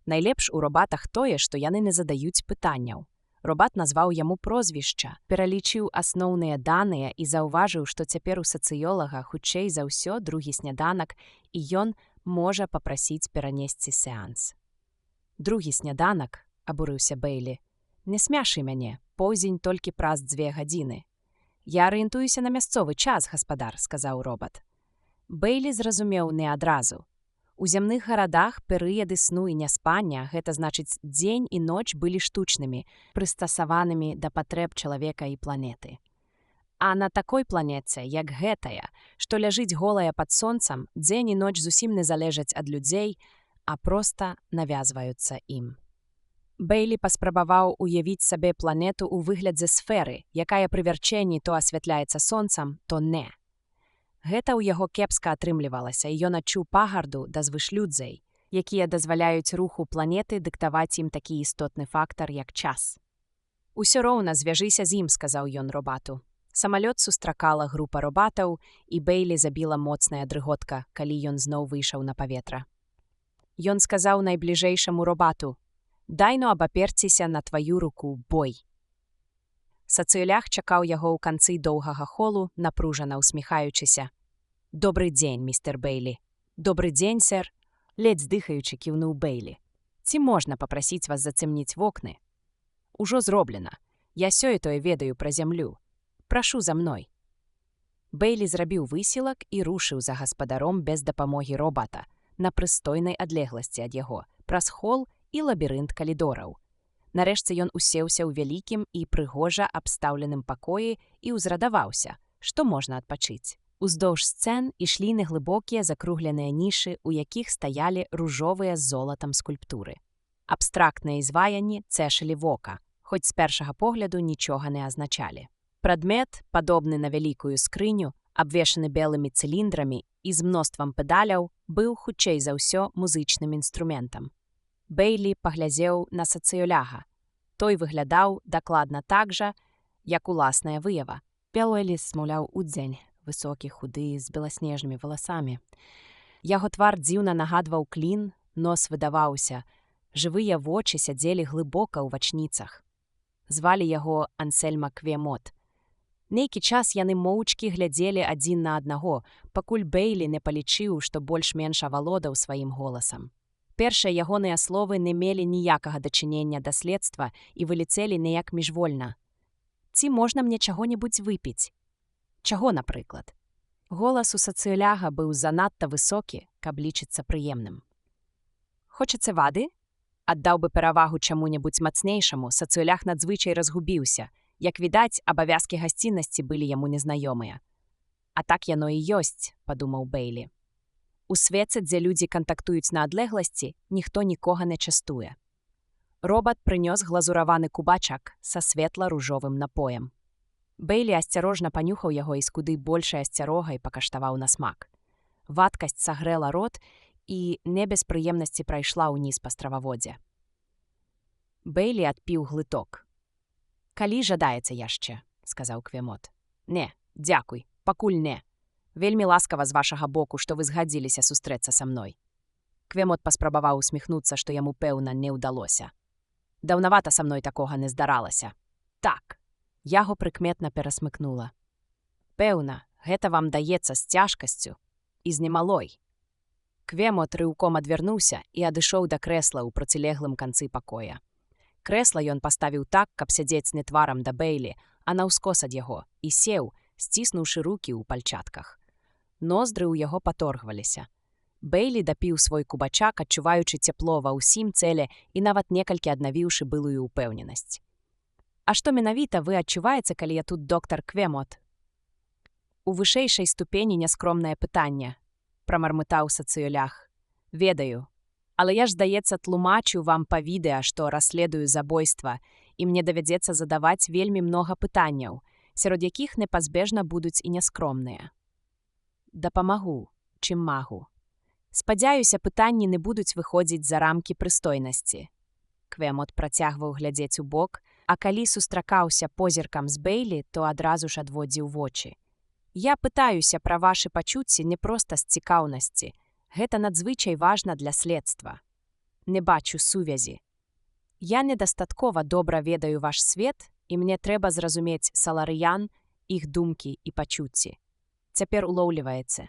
Найлепш у робатах тое, што яны не задаюць пытанняў. Робат назваў яму прозвішча, пералічыў асноўныя даныя і заўважыў, што цяпер у сацыёлага хутчэй за ўсё другі сняданак, і ён можа папрасіць перанесці сеанс. «Другі сняданак», – абурыўся Бейлі. «Не смяшы мяне, поўдзень толькі праз 2 гадзіны». «Я арыентуюся на мясцовы час, гаспадар», – сказаў робат. Бейлі зразумеў не адразу. У зямных гарадах перыяды сну і няспання, гэта значыць дзень і ноч, былі штучнымі, прыстасаванымі да патрэб чалавека і планеты. А на такой планеце, як гэтая, што ляжыць голая пад сонцам, дзень і ноч зусім не залежаць ад людзей, а проста навязваюцца ім. Бейлі паспрабаваў уявіць сабе планету ў выглядзе сферы, якая пры вярчэнні то асвятляецца сонцам, то не. Гэта ў яго кепска атрымлівалася, і ён адчуў пагарду да звышлюдзей, якія дазваляюць руху планеты дыктаваць ім такі істотны фактар, як час. «Усё роўна звяжыся з ім», – сказаў ён робату. Самалёт сустракала група робатаў, і Бейлі забіла моцная дрыготка, калі ён зноў выйшаў на паветра. Ён сказаў найбліжэйшаму робату: «Дай-но абаперціся на тваю руку, бой». Сацыёлях чакаў яго ў канцы доўгага холу, напружана усміхаючыся. «Добры дзень, містер Бейлі». «Добры дзень, сэр», – ледзь здыхаючы кіўнуў Бейлі. «Ці можна папрасіць вас зацемніць вокны?» «Ужо зроблена. Я сёе-тое ведаю пра зямлю. Прашу за мной». Бейлі зрабіў высілак і рушыў за гаспадаром без дапамогі робата, на прыстойнай адлегласці ад яго, праз хол і лабірынт калідораў. Нарэшце ён усеўся ў вялікім і прыгожа абстаўленым пакоі і ўзрадаваўся, што можна адпачыць. Уздоўж сцэн ішлі неглыбокія закругленыя нішы, у якіх стаялі ружовыя з золатам скульптуры. Абстрактныя зваянні цэшылі вока, хоць з першага погляду нічога не азначалі. Прадмет, падобны на вялікую скрыню, абвешаны белымі цыліндрамі і з мноствам педаляў, быў хутчэй за ўсё музычным інструментам. Бэйлі паглядзеў на сацыёляга. Той выглядаў дакладна так жа, як уласная выява. Пелуэліс маўляў удзень, высокі, худы, з беласнежнымі валасамі. Яго твар дзіўна нагадваў клін, нос выдаваўся, жывыя вочы сядзелі глыбока ў вачніцах. Звалі яго Ансельма Квемот. Нейкі час яны моўчкі глядзелі адзін на аднаго, пакуль Бэйлі не палічыў, што больш-менш авалодаў сваім голасам. Першыя ягоныя словы не мелі ніякага дачынення да следства і вылецелі неяк міжвольна. Ці можна мне чаго-небудзь выпіць? Чаго, напрыклад? Голас у сацыёляга быў занадта высокі, каб лічыцца прыемным. Хочаце вады? Аддаў бы перавагу чаму-небудзь мацнейшаму, сацыёлях надзвычай разгубіўся. Як відаць, абавязкі гасціннасці былі яму незнаёмыя. А так яно і ёсць, падумаў Бэйлі. У свеце, дзе людзі кантактуюць на адлегласці, ніхто нікога не частуе. Робат прынёс глазураваны кубачак са светла-ружовым напоем. Бэйлі асцярожна панюхаў яго і з куды большай асцярогай пакаштаваў на смак. Вадкасць сагрэла рот і не без прыемнасці прайшла ўніз па страваводзе. Бэйлі адпіў глыток. «Калі жадаецца яшчэ», – сказаў Квемот. «Не, дзякуй, пакуль не. Вельмі ласкава з вашага боку, што вы згадзіліся сустрэцца са мной». Квемот паспрабаваў усміхнуцца, што яму, пэўна, не ўдалося. «Даўнавата са мной такога не здаралася». «Так». Яго прыкметна перасмыкнула. «Пэўна, гэта вам даецца з цяжкасцю і з немалой». Квемот рыўком адвярнуўся і адышоў да крэсла ў процілеглым канцы пакоя. Крэсла ён паставіў так, каб сядзець не тварам да Бэйлі, а наўскос ад яго, і сеў, сціснуўшы рукі ў пальчатках. Ноздры ў яго паторгваліся. Бэйлі дапіў свой кубачак, адчуваючы цяпло ва ўсім целе і нават некалькі аднавіўшы былую ўпэўненасць. «А што менавіта вы адчуваеце, калі я тут доктар Квемот?» «У вышэйшай ступені няскромнае пытанне», – прамармытаў сацыёлях. «Ведаю. Але я ж, здаецца, тлумачу вам па відэа, што расследую забойства, і мне давядзецца задаваць вельмі многа пытанняў, сярод якіх непазбежна будуць і няскромныя. Дапамагу, чым магу. Спадзяюся, пытанні не будуць выходзіць за рамкі прыстойнасці». Квемот працягваў глядзець у бок, а калі сустракаўся позіркам з Бэйлі, то адразу ж адводзіў вочы. «Я пытаюся пра вашы пачуцці не проста з цікаўнасці. Гэта надзвычай важна для следства. Не бачу сувязі. Я недастаткова добра ведаю ваш свет, і мне трэба зразумець саларыян, іх думкі і пачуцці. Цяпер улоўліваецца».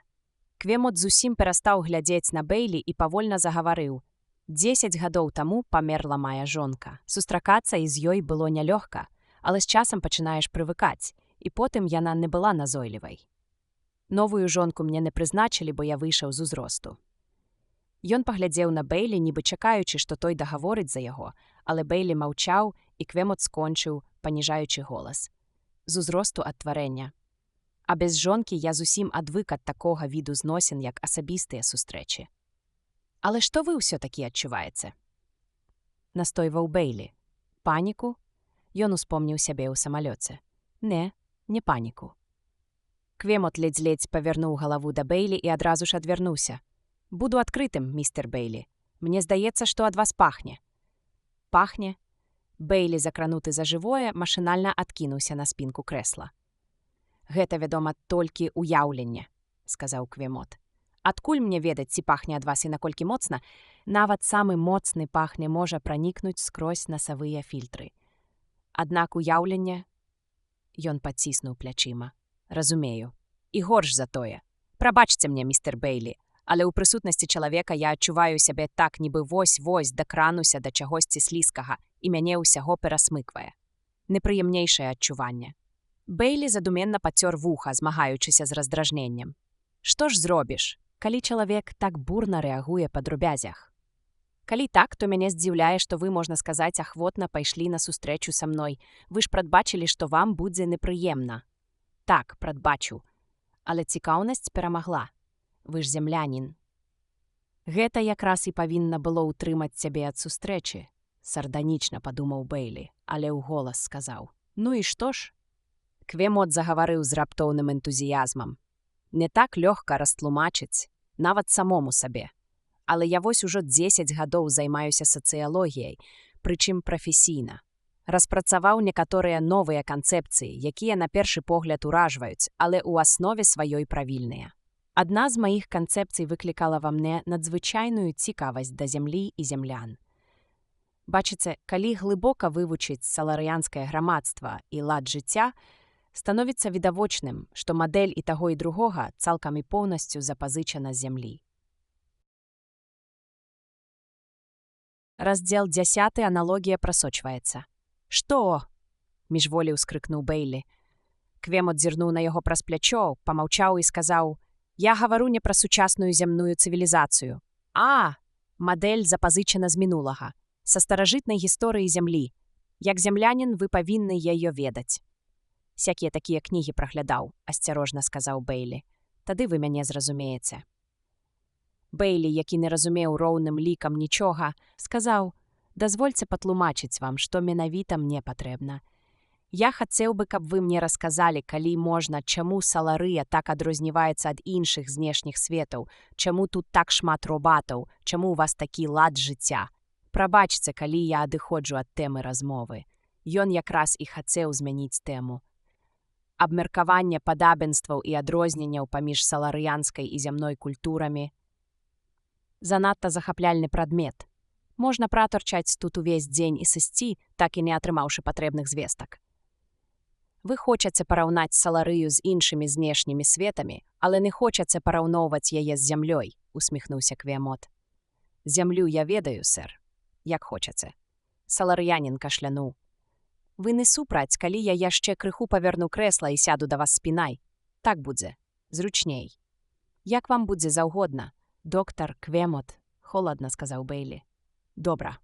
Квемот зусім перастаў глядзець на Бэйлі і павольна загаварыў. 10 гадоў таму памерла мая жонка. Сустракацца і з ёй было нялёгка, але з часам пачынаеш прывыкаць, і потым яна не была назойлівай. Новую жонку мне не прызначылі, бо я выйшаў з узросту. Ён паглядзеў на Бэйлі, нібы чакаючы, што той дагаворыць за яго, але Бэйлі маўчаў, і Квемот скончыў, паніжаючы голас. «З узросту ад тварэння. А без жонкі я зусім адвык ад такога віду зносін, як асабістыя сустрэчы». «Але што вы ўсё-такі адчуваеце?» Настойваў Бэйлі. «Паніку?» Ён успомніў сябе ў самалёце. Не паніку». Квемот ледзь-ледзь павярнуў галаву да Бэйлі і адразу ж адвярнуўся. «Буду адкрытым, містер Бэйлі. Мне здаецца, што ад вас пахне». «Пахне?» Бэйлі, закрануты за жывое, машынальна адкінуўся на спінку крэсла. «Гэта, вядома, толькі ўяўленне», – сказаў Квемот. «Адкуль мне ведаць, ці пахне ад вас і наколькі моцна? Нават самы моцны пах не можа пранікнуць скрозь насавыя фільтры. Аднак уяўленне...» Ён паціснуў плячыма. «Разумею. І горш за тое. Прабачце мне, містер Бэйлі, але ў прысутнасці чалавека я адчуваю сябе так, нібы вось-вось дакрануся да чагосьці слізкага, і мяне ўсяго перасмыквае. Непрыемнейшае адчуванне». Бэйлі задуменна пацёр вуха, змагаючыся з раздражненнем. «Што ж зробіш, калі чалавек так бурна рэагуе па дробязях? Калі так, то мяне здзіўляе, што вы, можна сказаць, ахвотна пайшлі на сустрэчу са мной. Вы ж прадбачылі, што вам будзе непрыемна». «Так, прадбачу. Але цікаўнасць перамагла. Вы ж землянін. Гэта якраз і павінна было ўтрымаць цябе ад сустрэчы, сарданічна падумаў Бэйлі, але ўголас сказаў: «Ну і што ж?» Квемот загаварыў з раптоўным энтузіязмам. Не так лёгка растлумачыць, нават самому сабе. Але я вось ужо 10 гадоў займаюся сацыялогіяй, прычым прафесійна. Распрацаваў некаторыя новыя канцэпцыі, якія на першы погляд уражваюць, але ў аснове сваёй правільныя. Адна з маіх канцэпцый выклікала ва мне надзвычайную цікавасць да зямлі і землян. Бачыце, калі глыбока вывучыць саларыянскае грамадства і лад жыцця, становіцца відавочным, што мадэль і таго і другога цалкам і поўнасцю запазычана з зямлі. Раздзел 10. Аналогія прасочваецца. «Што?» – міжволі ўскрыкнуў Бэйлі. Квемот зірнуў на яго праз плячо, памаўчаў і сказаў: «Я гавару не пра сучасную зямную цывілізацыю. А, мадэль запазычана з мінулага, са старажытнай гісторыі зямлі. Як землянін вы павінны яе ведаць». «Сякія такія кнігі праглядаў», – асцярожна сказаў Бэйлі. «Тады вы мяне зразумееце». Бэйлі, які не разумеў роўным лікам нічога, сказаў: «Дазвольце патлумачыць вам, што менавіта мне патрэбна. Я хацеў бы, каб вы мне расказалі, калі можна, чаму Саларыя так адрозніваецца ад іншых знешніх светаў, чаму тут так шмат робатаў, чаму ў вас такі лад жыцця. Прабачце, калі я адыходжу ад тэмы размовы». Ён якраз і хацеў змяніць тэму. Абмеркаванне падабенстваў і адрозненняў паміж саларыянскай і зямной культурамі. Занадта захапляльны прадмет. Можна праторчаць тут увесь дзень і сысці, так і не атрымаўшы патрэбных звестак. Вы хочаце параўнаць Саларыю з іншымі знешнімі светамі, але не хочаце параўноўваць яе з зямлёй, усміхнуўся Квемот. Зямлю я ведаю, сэр. Як хочаце. Саларыянін кашлянуў. Вы не супраць, калі я яшчэ крыху паверну крэсла і сяду да вас спінай. Так будзе. Зручней. Як вам будзе заўгодна, доктар Квемот, холадна сказаў Бэйлі. Добра.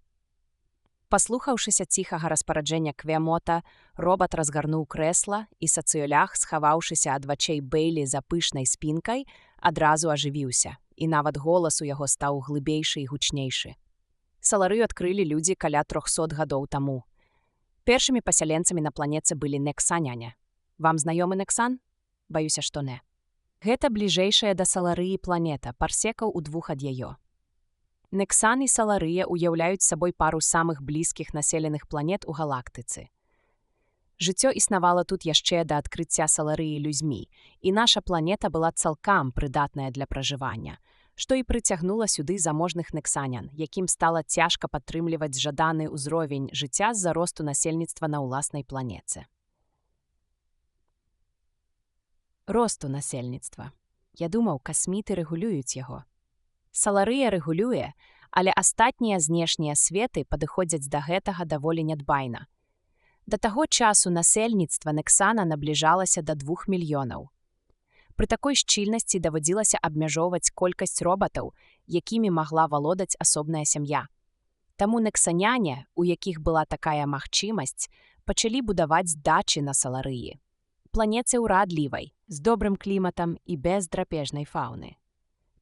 Паслухаўшыся ціхага распараджэння Квемота, робат разгарнуў крэсла і сацыёлях, схаваўшыся ад вачэй Бэйлі за пышнай спінкай, адразу ажывіўся, і нават голас у яго стаў глыбейшы і гучнейшы. Саларыю адкрылі людзі каля 300 гадоў таму. Першымі пасяленцамі на планеце былі нексаняне. Вам знаёмы Нексан? Баюся, што не. Гэта бліжэйшая да Саларыі планета, парсекаў у 2 ад яе. Нексан і Саларыя ўяўляюць сабой пару самых блізкіх населеных планет у галактыцы. Жыццё існавала тут яшчэ да адкрыцця Саларыі людзьмі, і наша планета была цалкам прыдатная для пражывання, што і прыцягнула сюды заможных нексанян, якім стала цяжка падтрымліваць жаданы ўзровень жыцця з-за росту насельніцтва на ўласнай планеце. Росту насельніцтва. Я думаў, касміты рэгулююць яго. Саларыя рэгулюе, але астатнія знешнія светы падыходзяць да гэтага даволі нядбайна. Да таго часу насельніцтва Нексана набліжалася да 2 мільёнаў. Пры такой шчыльнасці даводзілася абмяжоўваць колькасць робатаў, якімі магла валодаць асобная сям'я. Таму нексаняне, у якіх была такая магчымасць, пачалі будаваць дачы на Саларыі. Планеце ўрадлівай, з добрым кліматам і без драпежнай фауны.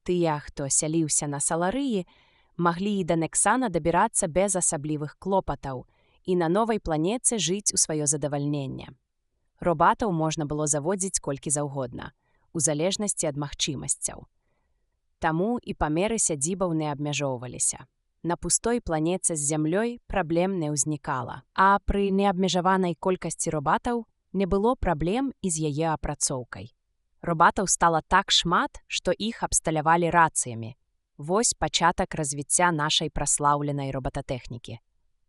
Тыя, хто сяліўся на Саларыі, маглі і да Нексана дабірацца без асаблівых клопатаў і на новай планеце жыць у сваё задавальненне. Робатаў можна было заводзіць колькі заўгодна, у залежнасці ад магчымасцяў. Таму і памеры сядзібаў не абмяжоўваліся. На пустой планеце з зямлёй праблем не ўзнікала, а пры неабмежаванай колькасці робатаў не было праблем і з яе апрацоўкай. Робатаў стала так шмат, што іх абсталявалі рацыямі. Вось пачатак развіцця нашай праслаўленай робататэхнікі.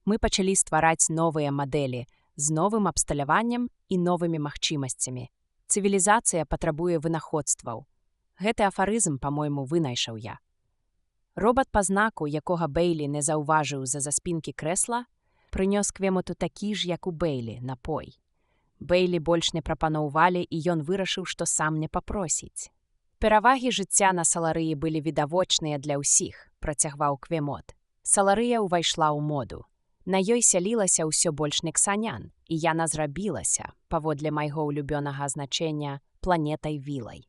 Мы пачалі ствараць новыя мадэлі з новым абсталяваннем і новымі магчымасцямі. Цывілізацыя патрабуе вынаходстваў. Гэты афарызм, па-мойму, вынайшаў я. Робат па знаку, якога Бэйлі не заўважыў з-за спінкі крэсла, прынёс Квемоту такі ж, як у Бэйлі, напой. Бэйлі больш не прапаноўвалі, і ён вырашыў, што сам не папросіць. Перавагі жыцця на Саларыі былі відавочныя для ўсіх, працягваў Квемот. Саларыя ўвайшла ў моду. На ёй сялілася ўсё больш нексанян, і яна зрабілася, паводле майго ўлюбёнага азначэння, планетай-вілай.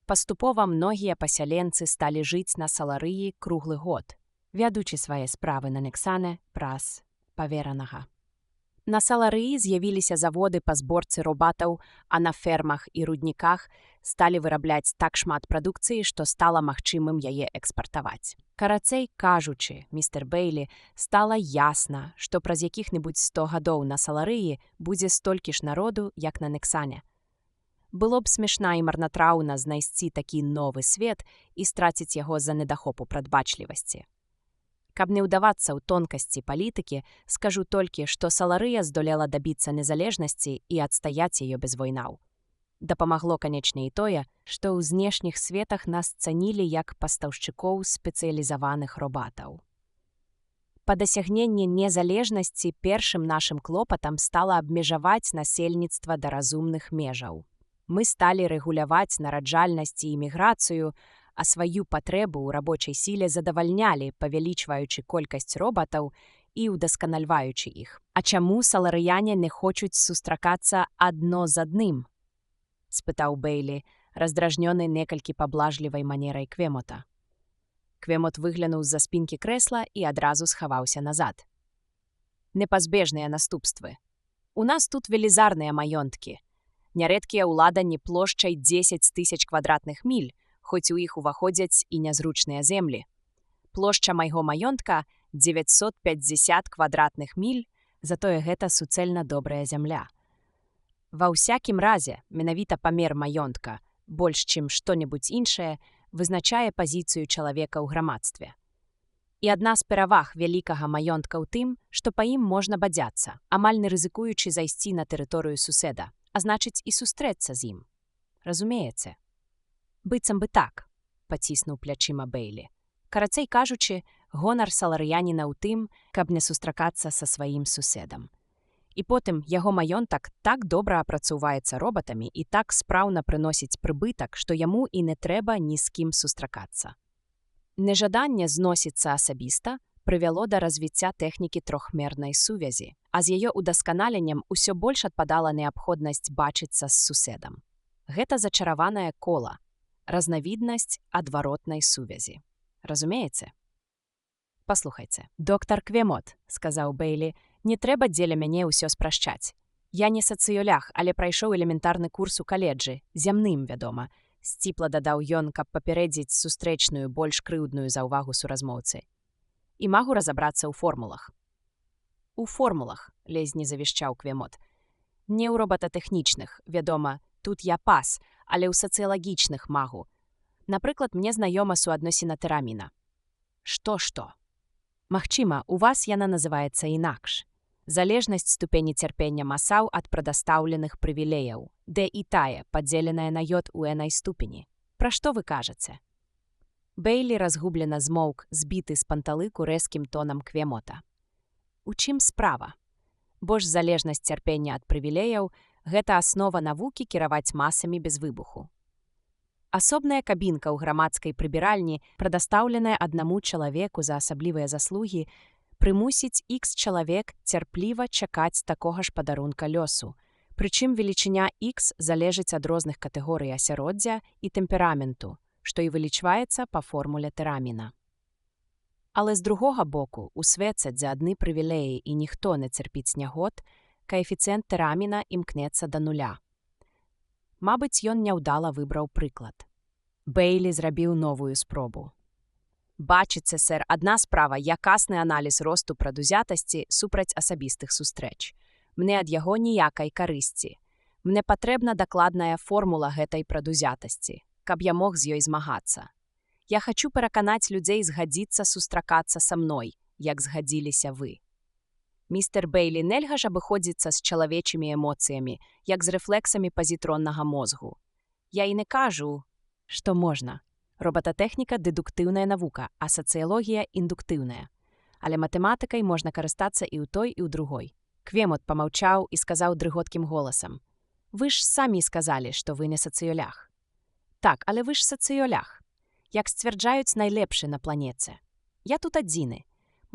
Паступова многія пасяленцы сталі жыць на Саларыі круглы год, вядучы свае справы на Нексане праз паверанага. На Саларыі з'явіліся заводы па зборцы робатаў, а на фермах і рудніках сталі вырабляць так шмат прадукцыі, што стала магчымым яе экспартаваць. Карацей кажучы, містер Бейлі, стала ясна, што праз якіх-небудзь 100 гадоў на Саларыі будзе столькі ж народу, як на Нексане. Было б смешна і марнатраўна знайсці такі новы свет і страціць яго з-за недахопу прадбачлівасці. Каб не ўдавацца ў тонкасці палітыкі, скажу толькі, што Саларыя здолела дабіцца незалежнасці і адстаяць яе без войнаў. Дапамагло, канечне, і тое, што ў знешніх светах нас цанілі як пастаўшчыкоў спецыялізаваных робатаў. Па дасягненні незалежнасці першым нашым клопатам стала абмежаваць насельніцтва да разумных межаў. Мы сталі рэгуляваць нараджальнасць і іміграцыю, а сваю патрэбу ў рабочай сіле задавальнялі, павялічваючы колькасць робатаў і ўдасканальваючы іх. А чаму саларыяне не хочуць сустракацца адно з адным? Спытаў Бейлі, раздражнёны некалькі паблажлівай манерай Квемота. Квемот выглянуў з-за спінкі крэсла і адразу схаваўся назад. Непазбежныя наступствы. У нас тут велізарныя маёнткі. Нярэдкія ўладанні плошчай 10 000 квадратных міль, хоць у іх уваходзяць і нязручныя землі. Плошча майго маёнтка 950 квадратных міль, затое гэта суцэльна добрая зямля. Ва ўсякім разе, менавіта памер маёнтка, больш чым што-небудзь іншае, вызначае пазіцыю чалавека ў грамадстве. І адна з пераваг вялікага маёнтка ў тым, што па ім можна бадзяцца, амаль не рызыкуючы зайсці на тэрыторыю суседа, а значыць і сустрэцца з ім. Разумееце? Быццам бы так, паціснуў плячыма Бейлі. Карацей кажучы, гонар саларыяніна ў тым, каб не сустракацца са сваім суседам. І потым яго маёнтак так добра апрацоўваецца робатамі і так спраўна прыносіць прыбытак, што яму і не трэба ні з кім сустракацца. Нежаданне зносіцца асабіста прывяло да развіцця тэхнікі трохмернай сувязі, а з яе удасканаленнем усё больш адпадала неабходнасць бачыцца з суседам. Гэта зачараванае кола, разнавіднасць адваротнай сувязі. Разумееце? Паслухайце. Доктар Квемот, сказаў Бейлі, не трэба дзеля мяне ўсё спрашчаць. Я не сацыёлях, але прайшоў элементарны курс у каледжы, зямным, вядома. Сціпла дадаў ён, каб папярэдзіць сустрэчную, больш крыўдную заўвагу суразмоўцы. І магу разабрацца ў формулах. У формулах, лезні завішчаў Квемот. Не ў робататэхнічных, вядома, тут я пас, але ў сацыялагічных магу. Напрыклад, мне знаёма суадносіна тэраміна. Што? Магчыма, у вас яна называецца інакш. Залежнасць ступені цярпення масаў ад прадастаўленых прывілеяў, дэ і тае, падзеленая на йод у энай ступені. Пра што вы кажаце? Бейлі разгублена змоўк, збіты з панталыку рэзкім тонам Квемота. У чым справа? Бо ж залежнасць цярпення ад прывілеяў – гэта аснова навукі кіраваць масамі без выбуху. Асобная кабінка ў грамадскай прыбіральні, прадастаўленая аднаму чалавеку за асаблівыя заслугі, прымусіць X чалавек цярпліва чакаць такога ж падарунка лёсу. Прычым велічыня X залежыць ад розных катэгорый асяроддзя і тэмпераменту, што і вылічваецца па формуле тэраміна. Але з другога боку, у свеце, дзе адны прывілеі і ніхто не цярпіць нягод, каэфіцыент тэраміна імкнецца да нуля. Мабыць, ён няўдала выбраў прыклад. Бейлі зрабіў новую спробу. Бачыце, сэр, адна справа – якасны аналіз росту прадузятасці супраць асабістых сустрэч. Мне ад яго ніякай карысці. Мне патрэбна дакладная формула гэтай прадузятасці, каб я мог з ёй змагацца. Я хачу пераканаць людзей згадзіцца сустракацца са мной, як згадзіліся вы. Містер Бейлі, нельга ж абыходзіцца з чалавечымі эмоцыямі, як з рэфлексамі пазітроннага мозгу. Я і не кажу, што можна. Робататэхніка – дэдуктыўная навука, а сацыялогія – індуктыўная. Але матэматыкай можна карыстацца і ў той, і ў другой. Квемот памаўчаў і сказаў дрыготкім голасам. Вы ж самі сказалі, што вы не сацыёлях. Так, але вы ж сацыёлях. Як сцвярджаюць найлепшы на планеце. Я тут адзіны.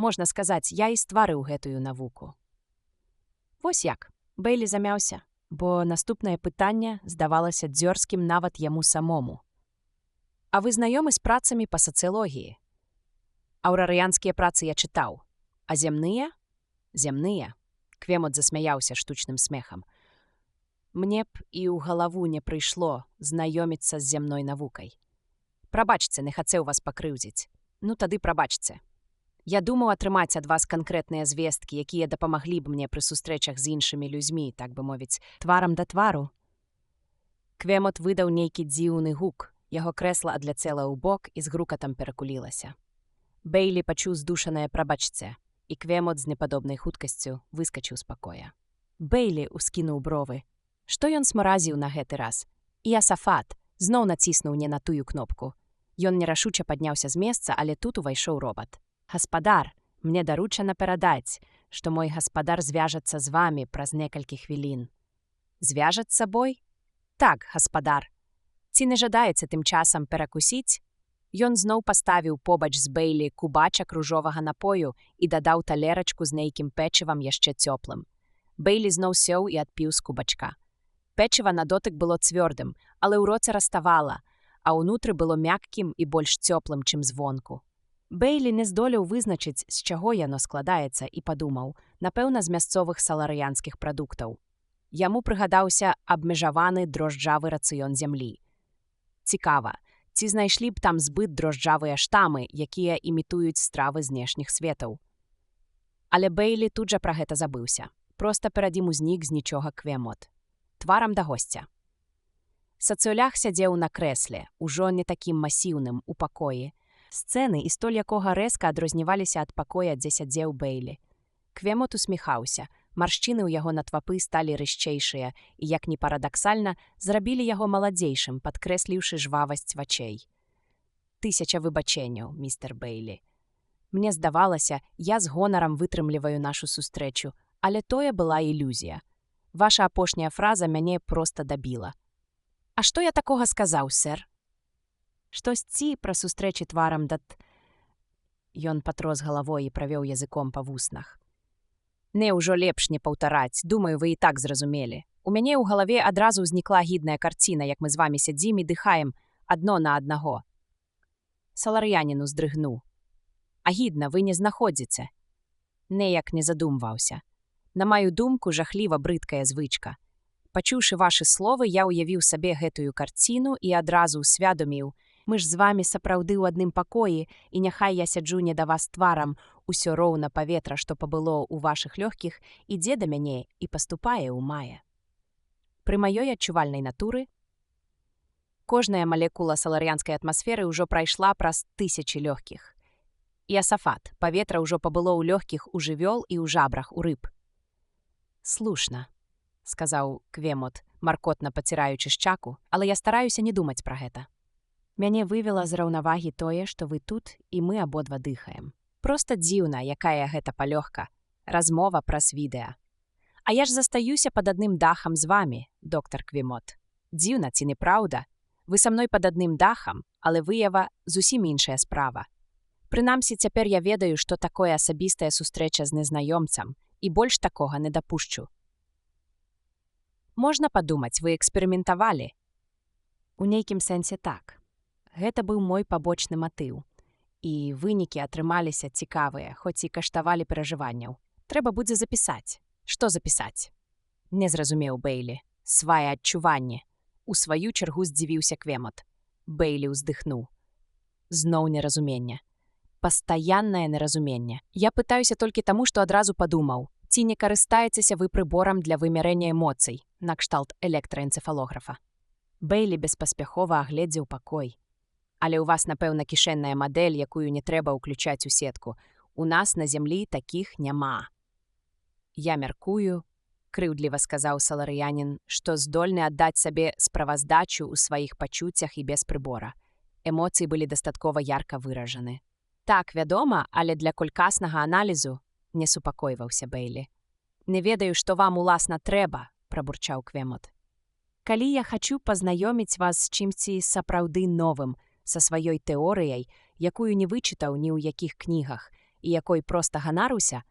Можна сказаць, я і стварыў гэтую навуку. Вось як. Бейлі замяўся, бо наступнае пытанне здавалася дзёрзкім нават яму самому. А вы знаёмы з працамі па сацыялогіі? Аўрарыянскія працы я чытаў. А зямныя? Зямныя. Квемот засмяяўся штучным смехам. Мне б і ў галаву не прыйшло знаёміцца з зямной навукай. Прабачце, не хацеў вас пакрыўдзіць. Ну тады прабачце. Я думаў атрымаць ад вас канкрэтныя звесткі, якія дапамаглі б мне пры сустрэчах з іншымі людзьмі, так бы мовіць, тварам да твару. Квемот выдаў нейкі дзіўны гук. Яго крэсла адляцела ў бок і з грукатам перакулілася. Бейлі пачуў здушанае «прабачце», і Квемот з непадобнай хуткасцю выскачыў з пакоя. Бейлі ускінуў бровы. Што ён смаразіў на гэты раз? І Асафат зноў націснуў не на тую кнопку. Ён нерашуча падняўся з месца, але тут увайшоў робат. «Гаспадар, мне даручана перадаць, што мой гаспадар звяжацца з вамі праз некалькі хвілін». «Звяжаць з сабой?» «Так, гаспадар. Ці не жадаеце тым часам перакусіць?» Ён зноў паставіў побач з Бейлі кубачак ружовага напою і дадаў талерачку з нейкім печывам яшчэ цёплым. Бейлі зноў сеў і адпіў з кубачка. Печыва на дотык было цвёрдым, але ў роце раставала, а ўнутры было мяккім і больш цёплым, чым звонку. Бейлі не здолеў вызначыць, з чаго яно складаецца, і падумаў, напэўна, з мясцовых саларыянскіх прадуктаў. Яму прыгадаўся абмежаваны дрожджавы рацыён зямлі. Цікава, ці знайшлі б там збыт дрожджавыя штамы, якія імітуюць стравы знешніх светаў. Але Бейлі тут жа пра гэта забыўся. Проста перад ім узнік з нічога Квемот. Тварам да госця. Сацыялях сядзеў на крэсле, ужо не такім масіўным, у пакоі. Сцэны, і столь якога рэзка адрозніваліся ад пакоя, дзе сядзеў Бейлі. Квемот усміхаўся. Маршчыны ў яго на твапы сталі рэшчэйшыя і, як ні парадаксальна, зрабілі яго маладзейшым, падкрэсліўшы жвавасць вачэй. «Тысяча выбачэнняў, містер Бейлі. Мне здавалася, я з гонарам вытрымліваю нашу сустрэчу, але тое была ілюзія. Ваша апошняя фраза мяне проста дабіла». «А што я такога сказаў, сэр?» «Штосьці пра сустрэчы тварам да...» Ён патрос галавой і правёў языком па вуснах. «Не, ўжо лепш не паўтараць, думаю, вы і так зразумелі. У мяне ў галаве адразу ўзнікла агідная карціна, як мы з вамі сядзім і дыхаем адно на аднаго». Саларыянін уздрыгнуў. «Агідна вы не знаходзіце?» Неяк не задумваўся. «На маю думку, жахліва брыдкая звычка. Пачуўшы вашы словы, я ўявіў сабе гэтую карціну і адразу ўсвядоміў, мы ж з вамі сапраўды ў адным пакоі, і няхай я сяджу не да вас тварам, усё роўна паветра, што пабыло ў вашых лёгкіх, ідзе да мяне і паступае ў мае. Пры маёй адчувальнай натуры кожная малекула саларыянскай атмасферы ўжо прайшла праз тысячы лёгкіх. І Асафат, паветра ўжо пабыло ў лёгкіх у жывёл і ў жабрах у рыб». «Слушна», — сказаў Квемот, маркотна паціраючы шчаку, «але я стараюся не думаць пра гэта. Мяне вывела з раўнавагі тое, што вы тут, і мы абодва дыхаем. Проста дзіўна, якая гэта палёгка, размова праз відэа. А я ж застаюся пад адным дахам з вамі, доктар Квемот. Дзіўна, ці не праўда? Вы са мной пад адным дахам, але выява зусім іншая справа. Прынамсі, цяпер я ведаю, што такое асабістая сустрэча з незнаёмцам, і больш такога не дапушчу. Можна падумаць, вы эксперыментавалі?» «У нейкім сэнсе так. Гэта быў мой пабочны матыў. І вынікі атрымаліся цікавыя, хоць і каштавалі перажыванняў. Трэба будзе запісаць». «Што запісаць?» Не зразумеў Бейлі. «Свае адчуванні». У сваю чаргу здзівіўся Квемот. Бейлі ўздыхнуў. «Зноў неразуменне. Пастаяннае неразуменне. Я пытаюся толькі таму, што адразу падумаў, ці не карыстаецеся вы прыборам для вымярэння эмоцый, накшталт электраэнцефалографа». Бейлі беспаспяхова агледзеў пакой. «Але ў вас, напэўна, кішэнная мадэль, якую не трэба ўключаць у сетку. У нас на зямлі такіх няма». «Я мяркую», — крыўдліва сказаў саларыянін, «што здольны аддаць сабе справаздачу ў сваіх пачуццях і без прыбора. Эмоцыі былі дастаткова ярка выражаны». «Так, вядома, але для колькаснага аналізу», — не супакойваўся Бейлі. «Не ведаю, што вам уласна трэба», — прабурчаў Квемот. «Калі я хачу пазнаёміць вас з чымсьці сапраўды новым, са сваёй тэорыяй, якую не вычытаў ні ў якіх кнігах, і якой проста ганаруся.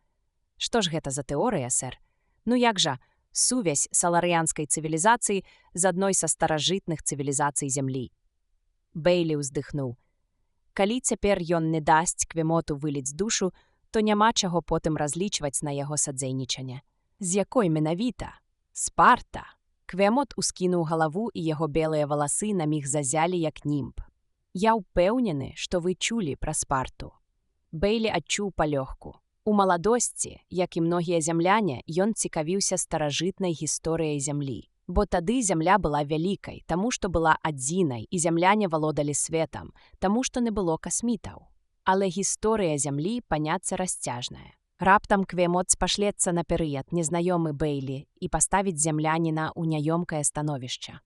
Што ж гэта за тэорыя, сэр? Ну як жа, сувязь саларыянскай цывілізацыі з адной са старажытных цывілізацый зямлі». Бейлі ўздыхнуў. Калі цяпер ён не дасць Квемоту выліць душу, то няма чаго потым разлічваць на яго садзейнічанне. З якой менавіта? Спарта! Квемот ускінуў галаву, і яго белыя валасы на міг зазялі, як німб. Я ўпэўнены, што вы чулі пра Спарту. Бейлі адчуў палёгку. У маладосці, як і многія зямляне, ён цікавіўся старажытнай гісторыяй зямлі. Бо тады зямля была вялікай, таму што была адзінай, і зямляне валодалі светам, таму што не было касмітаў. Але гісторыя зямлі паняцце расцяжнае. Раптам Квемот спашлецца на перыяд незнаёмы Бейлі і паставіць зямляніна ў няёмкае становішча.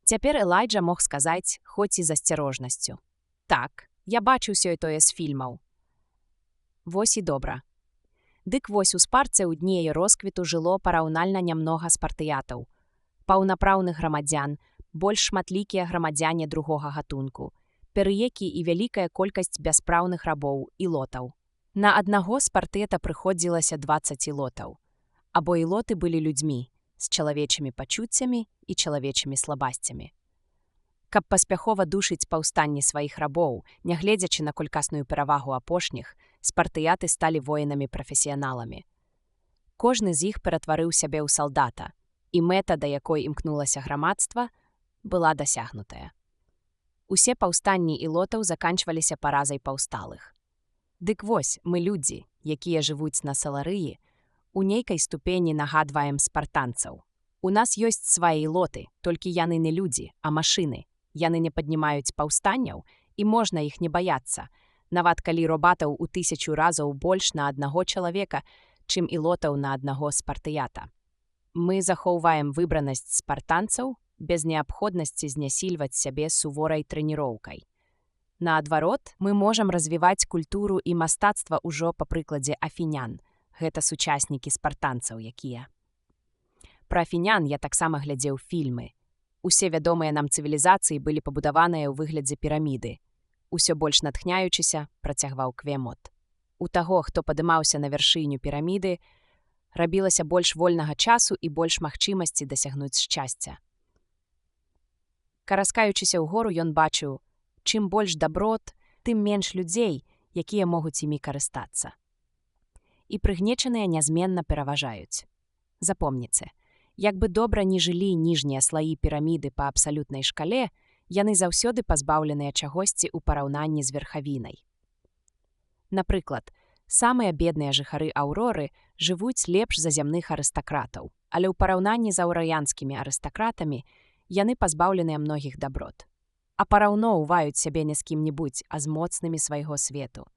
Цяпер Элайджа мог сказаць, хоць і з асцярожнасцю. Так, я бачыў сёе-тое з фільмаў. Вось і добра. Дык вось у Спарце ў дні яе росквіту жыло параўнальна нямнога спартыятаў. Паўнапраўных грамадзян, больш шматлікія грамадзяне другога гатунку, перыекі і вялікая колькасць бяспраўных рабоў і лотаў. На аднаго спартыета прыходзілася 20 лотаў. Або ілоты былі людзьмі, з чалавечымі пачуццямі і чалавечымі слабасцямі. Каб паспяхова душыць паўстанні сваіх рабоў, нягледзячы на колькасную перавагу апошніх, спартыяты сталі воінамі-прафесіяналамі. Кожны з іх ператварыў сябе ў салдата, і мэта, да якой імкнулася грамадства, была дасягнутая. Усе паўстанні ілотаў заканчваліся паразай паўсталых. Дык вось, мы людзі, якія жывуць на Саларыі, у нейкай ступені нагадваем спартанцаў. У нас ёсць свае ілоты, толькі яны не людзі, а машыны. Яны не паднімаюць паўстанняў, і можна іх не баяцца, нават калі робатаў у 1000 разоў больш на аднаго чалавека, чым ілотаў на аднаго спартыята. Мы захоўваем выбранасць спартанцаў без неабходнасці знясільваць сябе суворай трэніроўкай. Наадварот, мы можам развіваць культуру і мастацтва ўжо па прыкладзе афінян. Гэта сучаснікі спартанцаў якія. Пра афінян я таксама глядзеў фільмы. Усе вядомыя нам цывілізацыі былі пабудаваныя ў выглядзе піраміды. Усё больш натхняючыся, працягваў Квемот. У таго, хто падымаўся на вяршыню піраміды, рабілася больш вольнага часу і больш магчымасці дасягнуць шчасця. Караскаючыся ўгору, ён бачыў, чым больш даброт, тым менш людзей, якія могуць імі карыстацца. І прыгнечаныя нязменна пераважаюць. Запомніце, як бы добра ні жылі ніжнія слаі піраміды па абсалютнай шкале, яны заўсёды пазбаўленыя чагосьці ў параўнанні з верхавінай. Напрыклад, самыя бедныя жыхары Аўроры жывуць лепш за зямных арыстакратаў, але ў параўнанні з аўраянскімі арыстакратамі яны пазбаўленыя многіх даброт. А параўноўваюць сябе не з кім-небудзь, а з моцнымі свайго свету.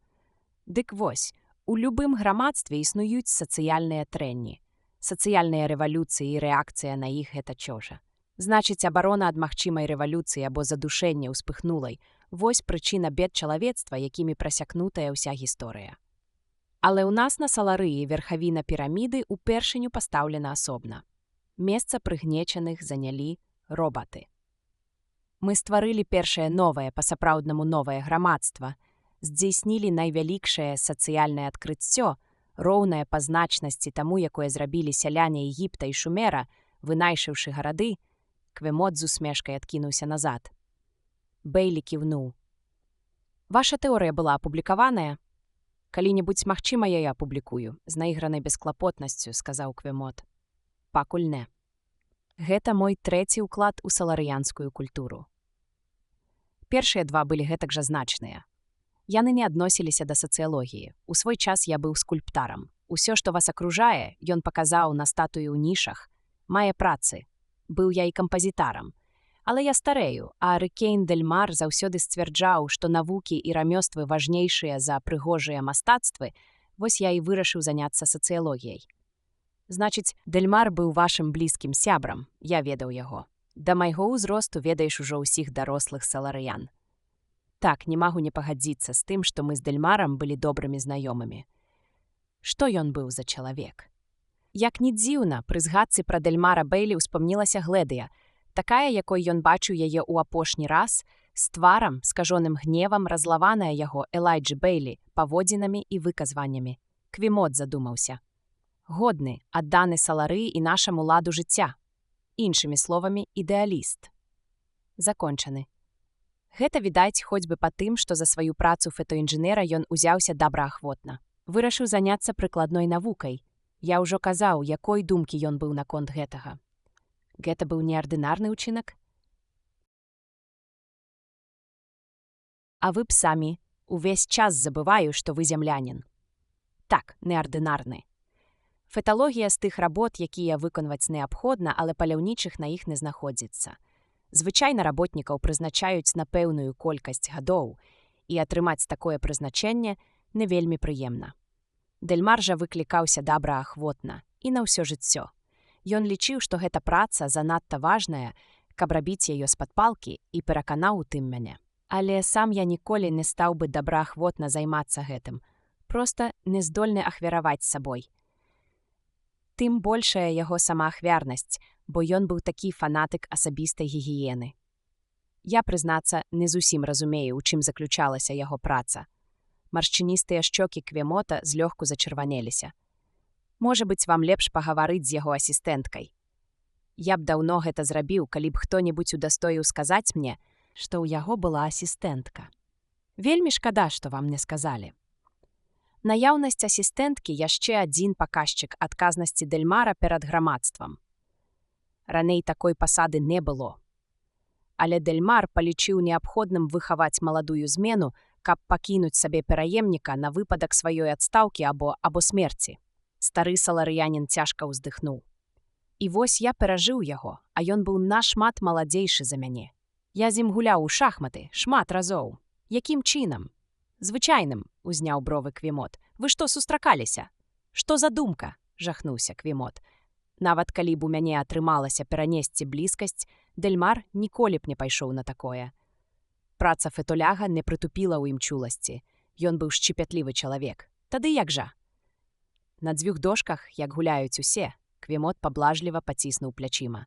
Дык вось, у любым грамадстве існуюць сацыяльныя трэнні. Сацыяльныя рэвалюцыі і рэакцыя на іх гэта чожа. Значыць, абарона ад магчымай рэвалюцыі або задушэння ўспыхнулай – вось прычына бед чалавецтва, якімі прасякнутая ўся гісторыя. Але ў нас на Саларыі верхавіна піраміды ўпершыню пастаўлена асобна. Месца прыгнечаных занялі робаты. Мы стварылі першае новае, па-сапраўднаму новае грамадства, здзейснілі найвялікшае сацыяльнае адкрыццё, роўнае па значнасці таму, якое зрабілі сяляне Егіпта і Шумера, вынайшыўшы гарады. Квемот з усмешкай адкінуўся назад. Бейлі кіўнуў. Ваша тэорыя была апублікаваная? Калі-небудзь, магчыма, я яе апублікую, з наігранай бесклапотнасцю, сказаў Квемот. Пакуль не. Гэта мой трэці ўклад у саларыянскую культуру. Першыя два былі гэтак жа значныя. Яны не адносіліся да сацыялогіі. У свой час я быў скульптарам. Усё, што вас акружае, ён паказаў на статуі ў нішах, мае працы. Быў я і кампазітарам. Але я старею, а Рыкейн Дэльмар заўсёды сцвярджаў, што навукі і рамёствы важнейшыя за прыгожыя мастацтвы, вось я і вырашыў заняцца сацыялогіяй. Значыць, Дэльмар быў вашым блізкім сябрам, я ведаў яго. Да майго ўзросту ведаеш ужо ўсіх дарослых саларыян. Так, не магу не пагадзіцца з тым, што мы з Дэльмарам былі добрымі знаёмымі. Што ён быў за чалавек? Як ні дзіўна, пры згадцы пра Дэльмара Бейлі ўспомнілася Гледыя, такая, якой ён бачыў яе ў апошні раз, з тварам, скажоным гневам, разлаваная яго Элайджы Бейлі паводзінамі і выказваннямі. Квемот задумаўся. Годны, адданы Саларыі і нашаму ладу жыцця. Іншымі словамі, ідэаліст. Закончаны. Гэта відаць хоць бы па тым, што за сваю працу фотоінжынера ён узяўся добраахвотна. Вырашыў заняцца прыкладной навукай. Я ўжо казаў, якой думкі ён быў наконт гэтага. Гэта быў неардынарны ўчынак? А вы б самі. Увесь час забываю, што вы зямлянін. Так, неардынарны. Феталогія з тых работ, якія выконваць неабходна, але паляўнічых на іх не знаходзіцца. Звычайна работнікаў прызначаюць на пэўную колькасць гадоў, і атрымаць такое прызначэнне не вельмі прыемна. Дэльмар жа выклікаўся добраахвотна і на ўсё жыццё. Ён лічыў, што гэта праца занадта важная, каб рабіць яе з-пад палкі, і пераканаў у тым мяне. Але сам я ніколі не стаў бы добраахвотна займацца гэтым, проста не здольны ахвяраваць сабой. Тым большая яго самаахвярнасць, бо ён быў такі фанатык асабістай гігіены. Я, прызнацца, не зусім разумею, у чым заключалася яго праца. Маршчыністыя шчокі Квемота злёгку зачырванеліся. Можа быць, вам лепш пагаварыць з яго асістэнткай. Я б даўно гэта зрабіў, калі б хто-небудзь удастоіў сказаць мне, што ў яго была асістэнтка. Вельмі шкада, што вам не сказалі. Наяўнасць асістэнткі яшчэ адзін паказчык адказнасці Дэльмара перад грамадствам. Раней такой пасады не было. Але Дэльмар палічыў неабходным выхаваць маладую змену, каб пакінуць сабе пераемніка на выпадак сваёй адстаўкі або смерці. Стары саларыянін цяжка ўздыхнуў. І вось я перажыў яго, а ён быў нашмат маладзейшы за мяне. Я з ім гуляў у шахматы шмат разоў. Якім чынам? Звычайным, узняў бровы Квемот. Вы што, сустракаліся? Што за думка? Жахнуўся Квемот. Нават калі б у мяне атрымалася перанесці блізкасць, Дэльмар ніколі б не пайшоў на такое. Праца фетоляга не прытупіла ў ім чуласці. Ён быў шчыпятлівы чалавек. Тады як жа? На дзвюх дошках, як гуляюць усе, Квемот паблажліва паціснуў плячыма.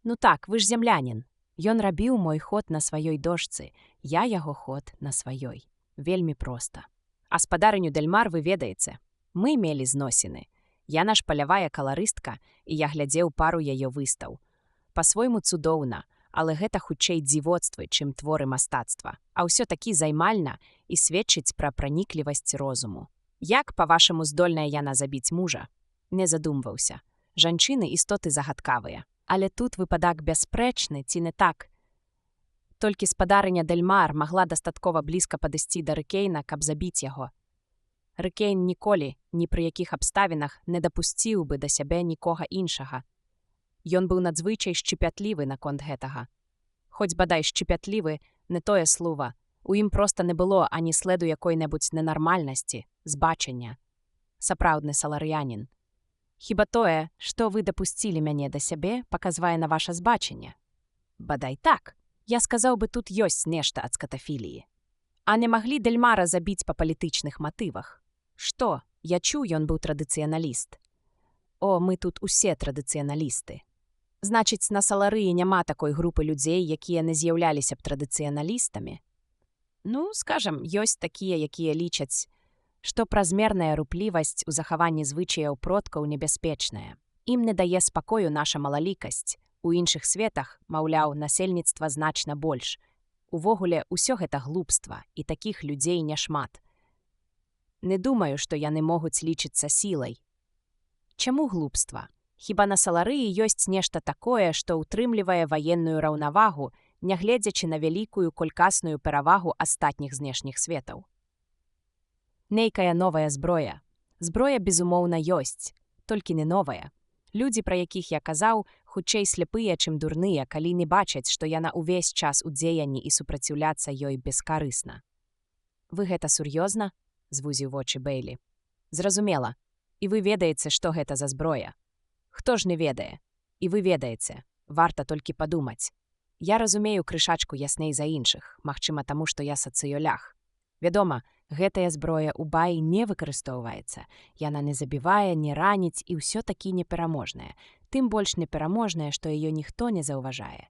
Ну так, вы ж зямлянін. Ён рабіў мой ход на сваёй дошцы, я яго ход на сваёй. Вельмі проста. А спадарыню Дэльмар вы ведаеце. Мы мелі зносіны. Яна ж палявая каларыстка, і я глядзеў пару яе выстаў. Па-свойму цудоўна, але гэта хутчэй дзівоцтвы, чым творы мастацтва, а ўсё-такі займальна і сведчыць пра праніклівасць розуму. Як, па-вашаму, здольная яна забіць мужа? Не задумваўся. Жанчыны істоты загадкавыя. Але тут выпадак бясспрэчны, ці не так? Толькі спадарыня Дэльмар магла дастаткова блізка падысці да Рыкейна, каб забіць яго. Рыкейн ніколі, ні пры якіх абставінах, не дапусціў бы да сябе нікога іншага. Ён быў надзвычай шчыпятлівы наконт гэтага. Хоць бадай шчыпятлівы, не тое слова. У ім проста не было ані следу якой-небудзь ненармальнасці, збачення. Сапраўдны саларыянін. Хіба тое, што вы дапусцілі мяне да сябе, паказвае на ваша збачанне? Бадай так. Я сказаў бы, тут ёсць нешта ад скатафіліі. А не маглі Дэльмара забіць па палітычных матывах? Што? Я чуў, ён быў традыцыяналіст. О, мы тут усе традыцыяналісты. Значыць, на Саларыі няма такой групы людзей, якія не з'яўляліся б традыцыяналістамі? Ну, скажам, ёсць такія, якія лічаць, што празмерная руплівасць у захаванні звычаяў продкаў небяспечная. Ім не дае спакою наша малалікасць. У іншых светах, маўляў, насельніцтва значна больш. Увогуле, усё гэта глупства, і такіх людзей няшмат. Не думаю, што яны могуць лічыцца сілай. Чаму глупства? Хіба на Саларыі ёсць нешта такое, што ўтрымлівае ваенную раўнавагу, нягледзячы на вялікую колькасную перавагу астатніх знешніх светаў. Нейкая новая зброя. Зброя, безумоўна, ёсць, толькі не новая. Людзі, пра якіх я казаў, хутчэй сляпыя, чым дурныя, калі не бачаць, што яна ўвесь час у дзеянні і супраціўляцца ёй бескарысна. Вы гэта сур'ёзна? Звузіў вочы Бэйлі. Зразумела. І вы ведаеце, што гэта за зброя. Хто ж не ведае? І вы ведаеце. Варта толькі падумаць. Я разумею крышачку ясней за іншых, магчыма таму, што я сацыёлях. Вядома, гэтая зброя ў баі не выкарыстоўваецца. Яна не забівае, не раніць і ўсё-такі непераможная. Тым больш непераможная, што яе ніхто не заўважае.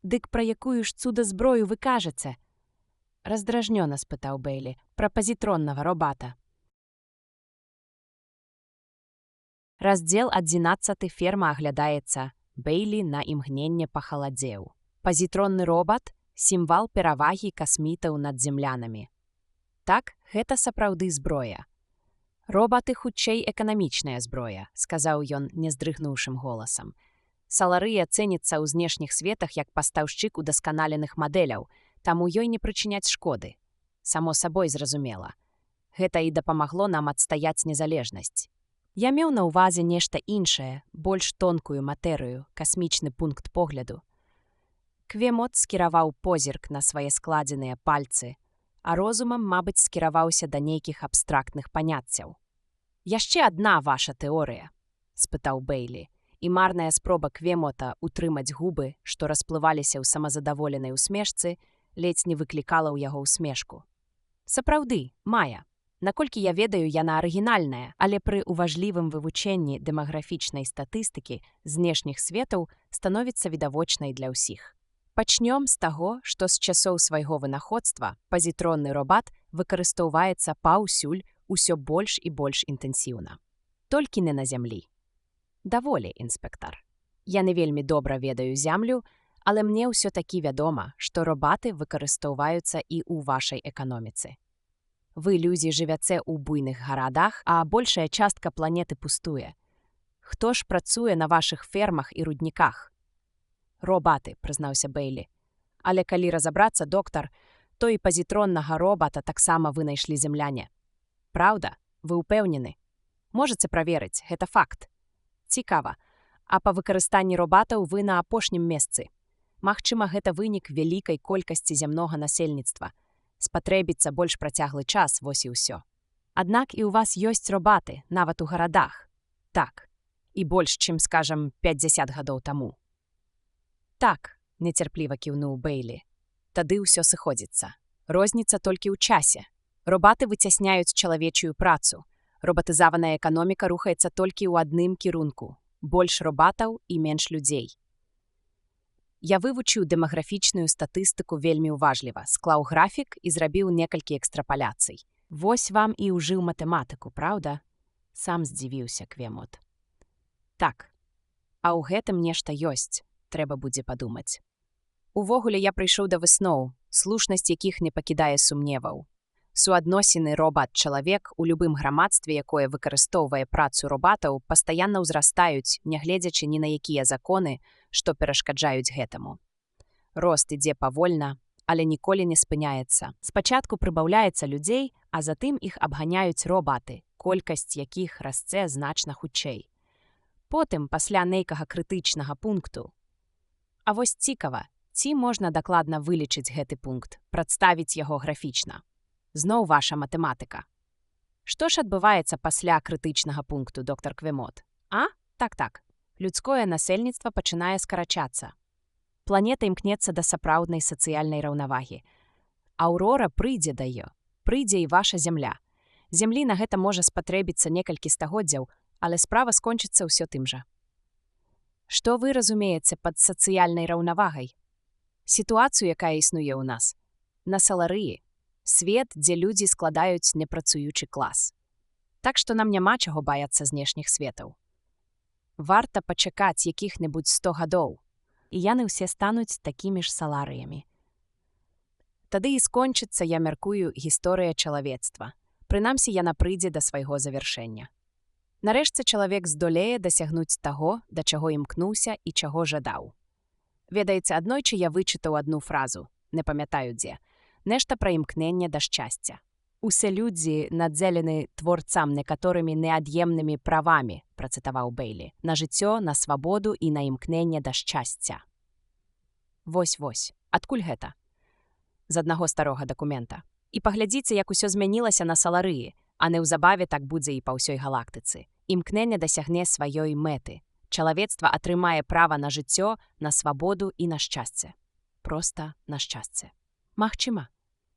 Дык пра якую ж цуда зброю вы кажаце? Раздражнёна спытаў Бэйлі. Пра пазітроннага робата. Раздзел 11 ферма аглядаецца. Бэйлі на імгненне пахаладзеў. Пазітронны робат? сімвал перавагі касмітаў над землянамі. Так, гэта сапраўды зброя. «Робаты хутчэй эканамічная зброя», – сказаў ён нездрыгнуўшым голасам. «Саларыя цэніцца ў знешніх светах як пастаўшчык удасканаленых мадэляў, таму ёй не прычыняць шкоды. Само сабой зразумела. Гэта і дапамагло нам адстаяць незалежнасць. Я меў на ўвазе нешта іншае, больш тонкую матэрыю, касмічны пункт погляду». Квемот скіраваў позірк на свае складзеныя пальцы, а розумам, мабыць, скіраваўся да нейкіх абстрактных паняццяў. «Яшчэ адна ваша тэорыя?» – спытаў Бейлі, і марная спроба Квемота ўтрымаць губы, што расплываліся ў самазадаволенай усмешцы, ледзь не выклікала ў яго усмешку. «Сапраўды, мая. Наколькі я ведаю, яна арыгінальная, але пры уважлівым вывучэнні дэмаграфічнай статыстыкі знешніх светаў становіцца відавочнай для ўсіх. Пачнём з таго, што з часоў свайго вынаходства пазітронны робат выкарыстоўваецца паўсюль усё больш і больш інтэнсіўна. Толькі не на зямлі. Даволі, інспектар. Я не вельмі добра ведаю зямлю, але мне ўсё-такі вядома, што робаты выкарыстоўваюцца і ў вашай эканоміцы. Вы, людзі, жывяце ў буйных гарадах, а большая частка планеты пустуе. Хто ж працуе на вашых фермах і рудніках? «Робаты», – прызнаўся Бейлі. «Але калі разабрацца, доктар, то і пазітроннага робата таксама вынайшлі земляне. Праўда? Вы ўпэўнены? Можаце праверыць, гэта факт. Цікава, а па выкарыстанні робатаў вы на апошнім месцы. Магчыма, гэта вынік вялікай колькасці зямнога насельніцтва. Спатрэбіцца больш працяглы час, вось і ўсё. Аднак і ў вас ёсць робаты, нават у гарадах. Так, і больш, чым, скажам, 50 гадоў таму». «Так», – нецярпліва кіўнуў Бейлі. «Тады ўсё сыходзіцца. Розніца толькі ў часе. Робаты выцясняюць чалавечую працу. Робатызаваная эканоміка рухаецца толькі ў адным кірунку. Больш робатаў і менш людзей. Я вывучыў дэмаграфічную статыстыку вельмі ўважліва, склаў графік і зрабіў некалькі экстрапаляцый. Вось вам і ўжыў матэматыку, праўда?» Сам здзівіўся Квемот. «Так, а ў гэтым нешта ёсць. Трэба будзе падумаць. Увогуле я прыйшоў да высноў, слушнасць якіх не пакідае сумневаў. Суадносіны робат-чалавек у любым грамадстве, якое выкарыстоўвае працу робатаў, пастаянна ўзрастаюць, нягледзячы ні на якія законы, што перашкаджаюць гэтаму. Рост ідзе павольна, але ніколі не спыняецца. Спачатку прыбаўляецца людзей, а затым іх абганяюць робаты, колькасць якіх расце значна хутчэй. Потым, пасля нейкага крытычнага пункту, а вось цікава, ці можна дакладна вылічыць гэты пункт, прадставіць яго графічна. Зноў ваша матэматыка. Што ж адбываецца пасля крытычнага пункту, доктар Квемот? А? Так. Людское насельніцтва пачынае скарачацца. Планета імкнецца да сапраўднай сацыяльнай раўнавагі. Аўрора прыйдзе да ёй. Прыйдзе і ваша зямля. Зямлі на гэта можа спатрэбіцца некалькі стагоддзяў, але справа скончыцца ўсё тым жа. Што вы разумееце пад сацыяльнай раўнавагай? Сітуацыю, якая існуе ў нас. На Саларыі. Свет, дзе людзі складаюць непрацуючы клас. Так што нам няма чаго баяцца знешніх светаў. Варта пачакаць якіх-небудзь 100 гадоў, і яны ўсе стануць такімі ж саларыямі. Тады і скончыцца, я мяркую, гісторыя чалавецтва. Прынамсі, яна прыйдзе да свайго завяршэння. Нарэшце чалавек здолее дасягнуць таго, да чаго імкнуўся і чаго жадаў. Ведаеце, аднойчы я вычытаў адну фразу, не памятаю дзе, нешта пра імкненне да шчасця. «Усе людзі надзелены творцам некаторымі неад'емнымі правамі», працытаваў Бейлі, «на жыццё, на свабоду і на імкненне да шчасця». Вось, адкуль гэта? З аднаго старога дакумента. І паглядзіце, як усё змянілася на Саларыі, а неўзабаве так будзе і па ўсёй галактыцы. Імкненне дасягне сваёй мэты. Чалавецтва атрымае права на жыццё, на свабоду і на шчасце. Проста на шчасце. Магчыма,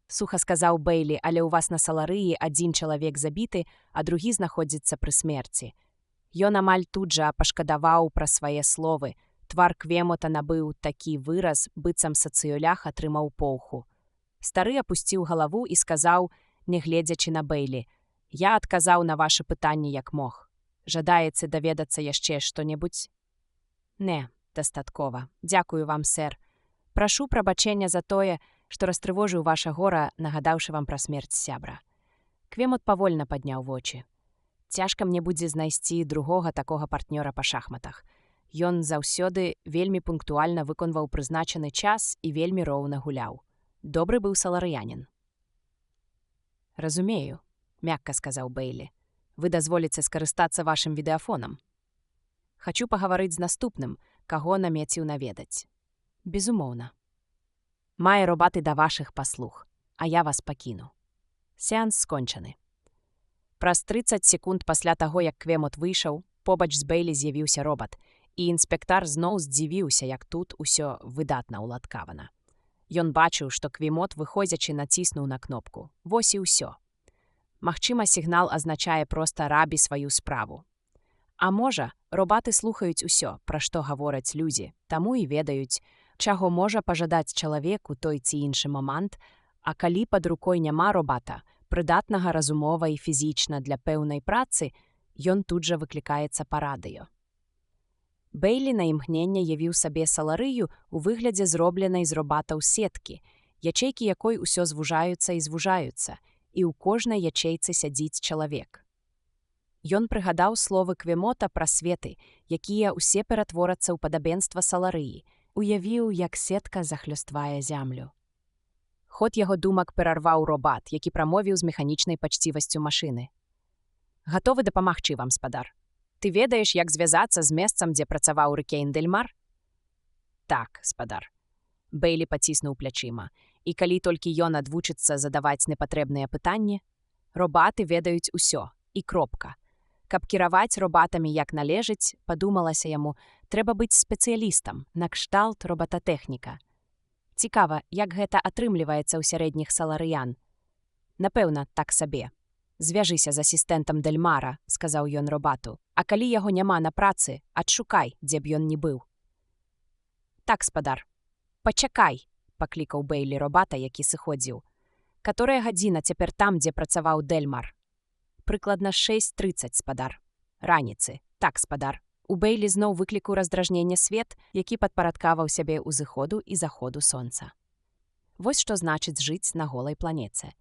суха сказаў Бейлі, але ў вас на Саларыі адзін чалавек забіты, а другі знаходзіцца пры смерці. Ён амаль тут жа пашкадаваў пра свае словы. Твар Квемота набыў такі выраз, быццам сацыёлях атрымаў поўху. Стары апусціў галаву і сказаў, не гледзячы на Бейлі: «Я адказаў на вашы пытанні як мог. Жадаеце даведацца яшчэ што-небудзь?» «Не, дастаткова. Дзякую вам, сэр. Прашу прабачэння за тое, што растрывожыў ваша гора, нагадаўшы вам пра смерць сябра. Квемот павольна падняў вочы. Цяжка мне будзе знайсці другога такога партнёра па шахматах. Ён заўсёды вельмі пунктуальна выконваў прызначаны час і вельмі роўна гуляў. Добры быў саларыянін. «Разумею», — мякка сказаў Бэйлі. «Вы дазволіце скарыстацца вашым відэафонам. Хачу пагаварыць з наступным, каго намеціў наведаць. Безумоўна. Мае робаты да вашых паслуг, а я вас пакіну. Сеанс скончаны». Праз 30 секунд пасля таго, як Квемот выйшаў, побач з Бэйлі з'явіўся робат, і інспектар зноў здзівіўся, як тут усё выдатна ўладкавана. Ён бачыў, што Квемот, выходзячы, націснуў на кнопку. Вось і ўсё. Магчыма, сігнал азначае проста «рабі сваю справу». А можа, робаты слухаюць усё, пра што гавораць людзі, таму і ведаюць, чаго можа пажадаць чалавек у той ці іншы момант, а калі пад рукой няма робата, прыдатнага разумова і фізічна для пэўнай працы, ён тут жа выклікаецца па радыё. Бэйлі на імгненне явіў сабе саларыю ў выглядзе зробленай з робатаў сеткі, ячэйкі якой усё звужаюцца і звужаюцца, і ў кожнай ячэйцы сядзіць чалавек. Ён прыгадаў словы Квемота пра светы, якія ўсе ператворацца ў падабенства саларыі, уявіў, як сетка захлёствае зямлю. Ход яго думак перарваў робат, які прамовіў з механічнай пачцівасцю машыны. «Гатовы дапамагчы вам, спадар. Ты ведаеш, як звязацца з месцам, дзе працаваў Рыкейн Дэльмар?» «Так, спадар». Бэйлі паціснуў плячыма. І калі толькі ён адвучыцца задаваць непатрэбныя пытанні, робаты ведаюць усё, і кропка. Каб кіраваць робатамі як належыць, падумалася яму, трэба быць спецыялістам, накшталт робататэхніка. Цікава, як гэта атрымліваецца ў сярэдніх саларыян. Напэўна, так сабе. «Звяжыся з асістэнтам Дэльмара», — сказаў ён робату. «А калі яго няма на працы, адшукай, дзе б ён не быў». «Так, спадар». «Пачакай», — паклікаў Бэйлі робата, які сыходзіў. «Каторая гадзіна цяпер там, дзе працаваў Дэльмар?» «Прыкладна 6:30, спадар». «Раніцы». «Так, спадар». У Бэйлі зноў выклікаў раздражнення свет, які падпарадкаваў сябе ўзыходу і заходу сонца. Вось што значыць жыць на голай планеце.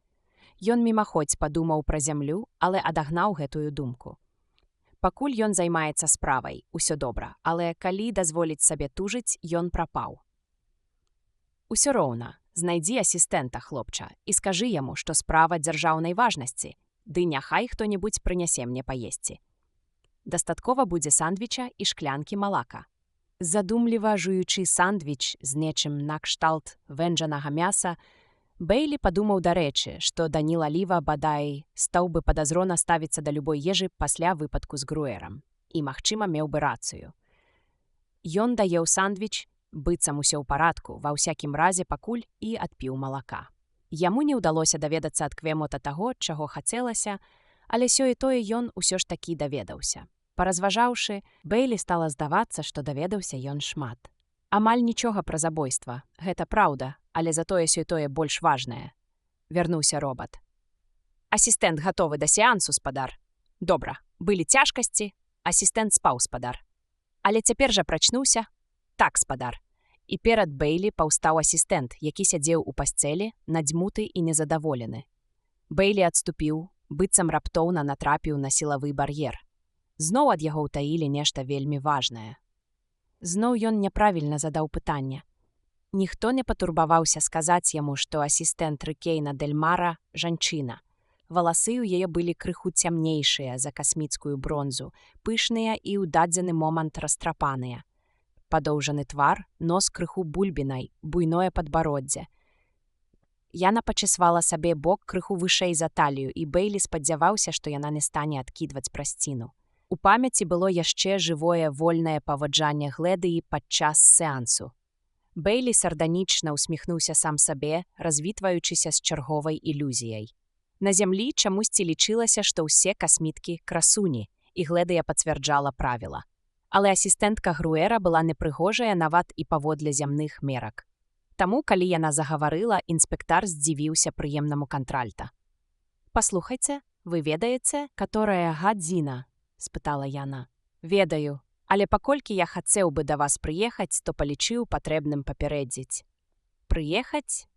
Ён мімаходзь падумаў пра зямлю, але адагнаў гэтую думку. Пакуль ён займаецца справай, усё добра, але калі дазволіць сабе тужыць, ён прапаў. «Усё роўна, знайдзі асістэнта, хлопча, і скажы яму, што справа дзяржаўнай важнасці, ды няхай хто-небудзь прынясе мне паесці. Дастаткова будзе сандвіча і шклянкі малака». Задумліва жуючы сандвіч з нечым накшталт вэнджанага мяса, Бэйлі падумаў дарэчы, што Даніл Аліва, бадай, стаў бы падазрона ставіцца да любой ежы пасля выпадку з Груэрам. І, магчыма, меў бы рацыю. Ён даеў сандвіч, быццам усё ў парадку, ва ўсякім разе пакуль і адпіў малака. Яму не ўдалося даведацца ад Квемота таго, чаго хацелася, але сёе-тое ён усё ж такі даведаўся. Паразважаўшы, Бэйлі стала здавацца, што даведаўся ён шмат. Амаль нічога пра забойства, гэта праўда, але затое сёе-тое больш важнае. Вярнуўся робат. «Асістэнт гатовы да сеансу, спадар». «Добра, былі цяжкасці, асістэнт спаў, спадар». «Але цяпер жа прачнуўся?» «Так, спадар». І перад Бэйлі паўстаў асістэнт, які сядзеў у пасцелі, надзьмуты і незадаволены. Бэйлі адступіў, быццам раптоўна натрапіў на сілавы бар'ер. Зноў ад яго ўтаілі нешта вельмі важнае. Зноў ён няправільна задаў пытанне. Ніхто не патурбаваўся сказаць яму, што асістэнт Рыкейна Дэльмара – жанчына. Валасы ў яе былі крыху цямнейшыя за касміцкую бронзу, пышныя і ў дадзены момант растрапаныя. Падоўжаны твар, нос крыху бульбінай, буйное падбароддзе. Яна пачесвала сабе бок крыху вышэй за талію, і Бэйлі спадзяваўся, што яна не стане адкідваць прасціну. У памяці было яшчэ жывое вольнае паваджанне Гледыі падчас сеансу. Бэйлі сарданічна усміхнуўся сам сабе, развітваючыся з чарговай ілюзіяй. На зямлі чамусьці лічылася, што ўсе касміткі красуні, і Гледыя пацвярджала правіла. Але асістэнтка Груэра была непрыгожая нават і паводле зямных мерак. Таму, калі яна загаварыла, інспектар здзівіўся прыемнаму кантральта. «Паслухайце, вы ведаеце, каторая гадзіна?» – спытала яна. «Ведаю, але паколькі я хацеў бы да вас прыехаць, то палічыў патрэбным папярэдзіць». Прыехаць?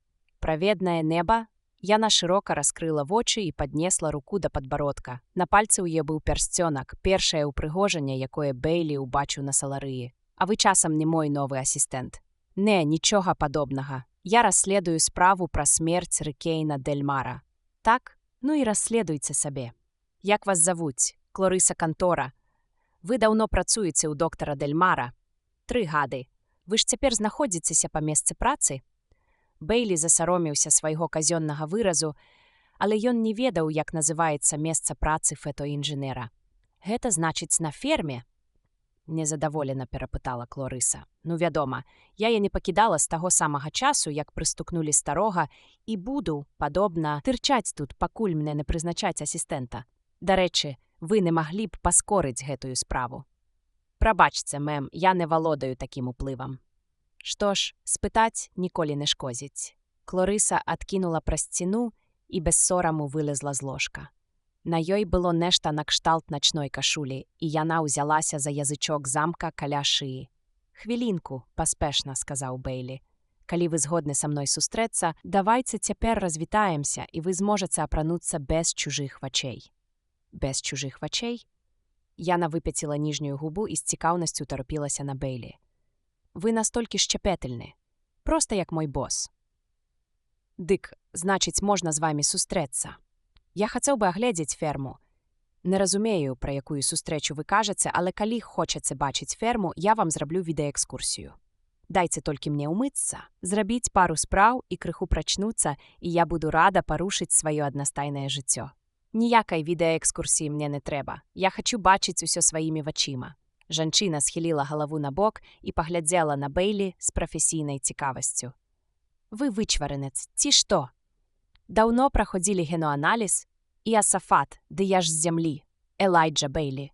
Праведнае неба? Яна шырока раскрыла вочы і паднесла руку да падбародка. На пальцы ў яе быў пярсцёнак, першае ўпрыгожанне, якое Бэйлі ўбачыў на Саларыі. А вы часам не мой новы асістэнт? Не, нічога падобнага. Я расследую справу пра смерць Рыкейна Дель Мара. Так? Ну і расследуйце сабе. Як вас завуць? Клорыса Кантора. Вы даўно працуеце ў доктара Дель Мара. 3 гады. Вы ж цяпер знаходзіцеся па месцы працы? Бэйлі засаромеўся свайго казённага выразу, але ён не ведаў, як называецца месца працы фотоінжынера. Гэта значыць на ферме? Незадаволена перапытала Клорыса. Ну, вядома, я не пакідала з таго самага часу, як прыстукнулі старога, і буду, падобна, тырчаць тут, пакуль мне не прызначаць асістэнта. Дарэчы, вы не маглі б паскорыць гэтую справу. Прабачце, мэм, я не валодаю такім уплывам. Што ж, спытаць ніколі не шкодзіць. Клорыса адкінула праз сцяну і без сораму вылезла з ложка. На ёй было нешта накшталт начной кашулі, і яна ўзялася за язычок замка каля шыі. «Хвілінку», паспешна сказаў Бэйлі. «Калі вы згодны са мной сустрэцца, давайце цяпер развітаемся, і вы зможаце апрануцца без чужых вачэй». «Без чужых вачэй?» Яна выпяціла ніжнюю губу і з цікаўнасцю тарапілася на Бэйлі. «Вы настолькі шчапетыльны. Проста як мой бос». «Дык, значыць, можна з вамі сустрэцца. Я хацеў бы агледзець ферму. Не разумею, пра якую сустрэчу вы кажаце, але калі хочаце бачыць ферму, я вам зраблю відэаэкскурсію. Дайце толькі мне ўмыцца, зрабіць пару спраў і крыху прачнуцца, і я буду рада парушыць сваё аднастайнае жыццё. Ніякай відэаэкскурсіі мне не трэба. Я хачу бачыць усё сваімі вачыма». Жанчына схіліла галаву на бок і паглядзела на Бэйлі з прафесійнай цікавасцю. «Вы вычварынец, ці што? Даўно праходзілі геноаналіз? І Асафат, ды я ж з зямлі. Элайджа Бэйлі».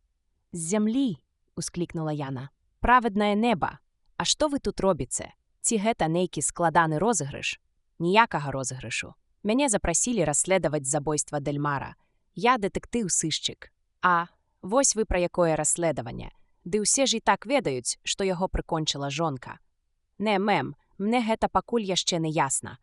«З зямлі?» – усклікнула Яна. «Праведнае неба. А што вы тут робіце? Ці гэта нейкі складаны розыгрыш?» «Ніякага розыгрышу. Мяне запрасілі расследаваць забойства Дель Мара. Я дэтэктыў-сышчык. А, вось вы пра якое расследаванне. Ды ўсе ж і так ведаюць, што яго прыкончыла жонка. Не, мэм, мне гэта пакуль яшчэ не ясна.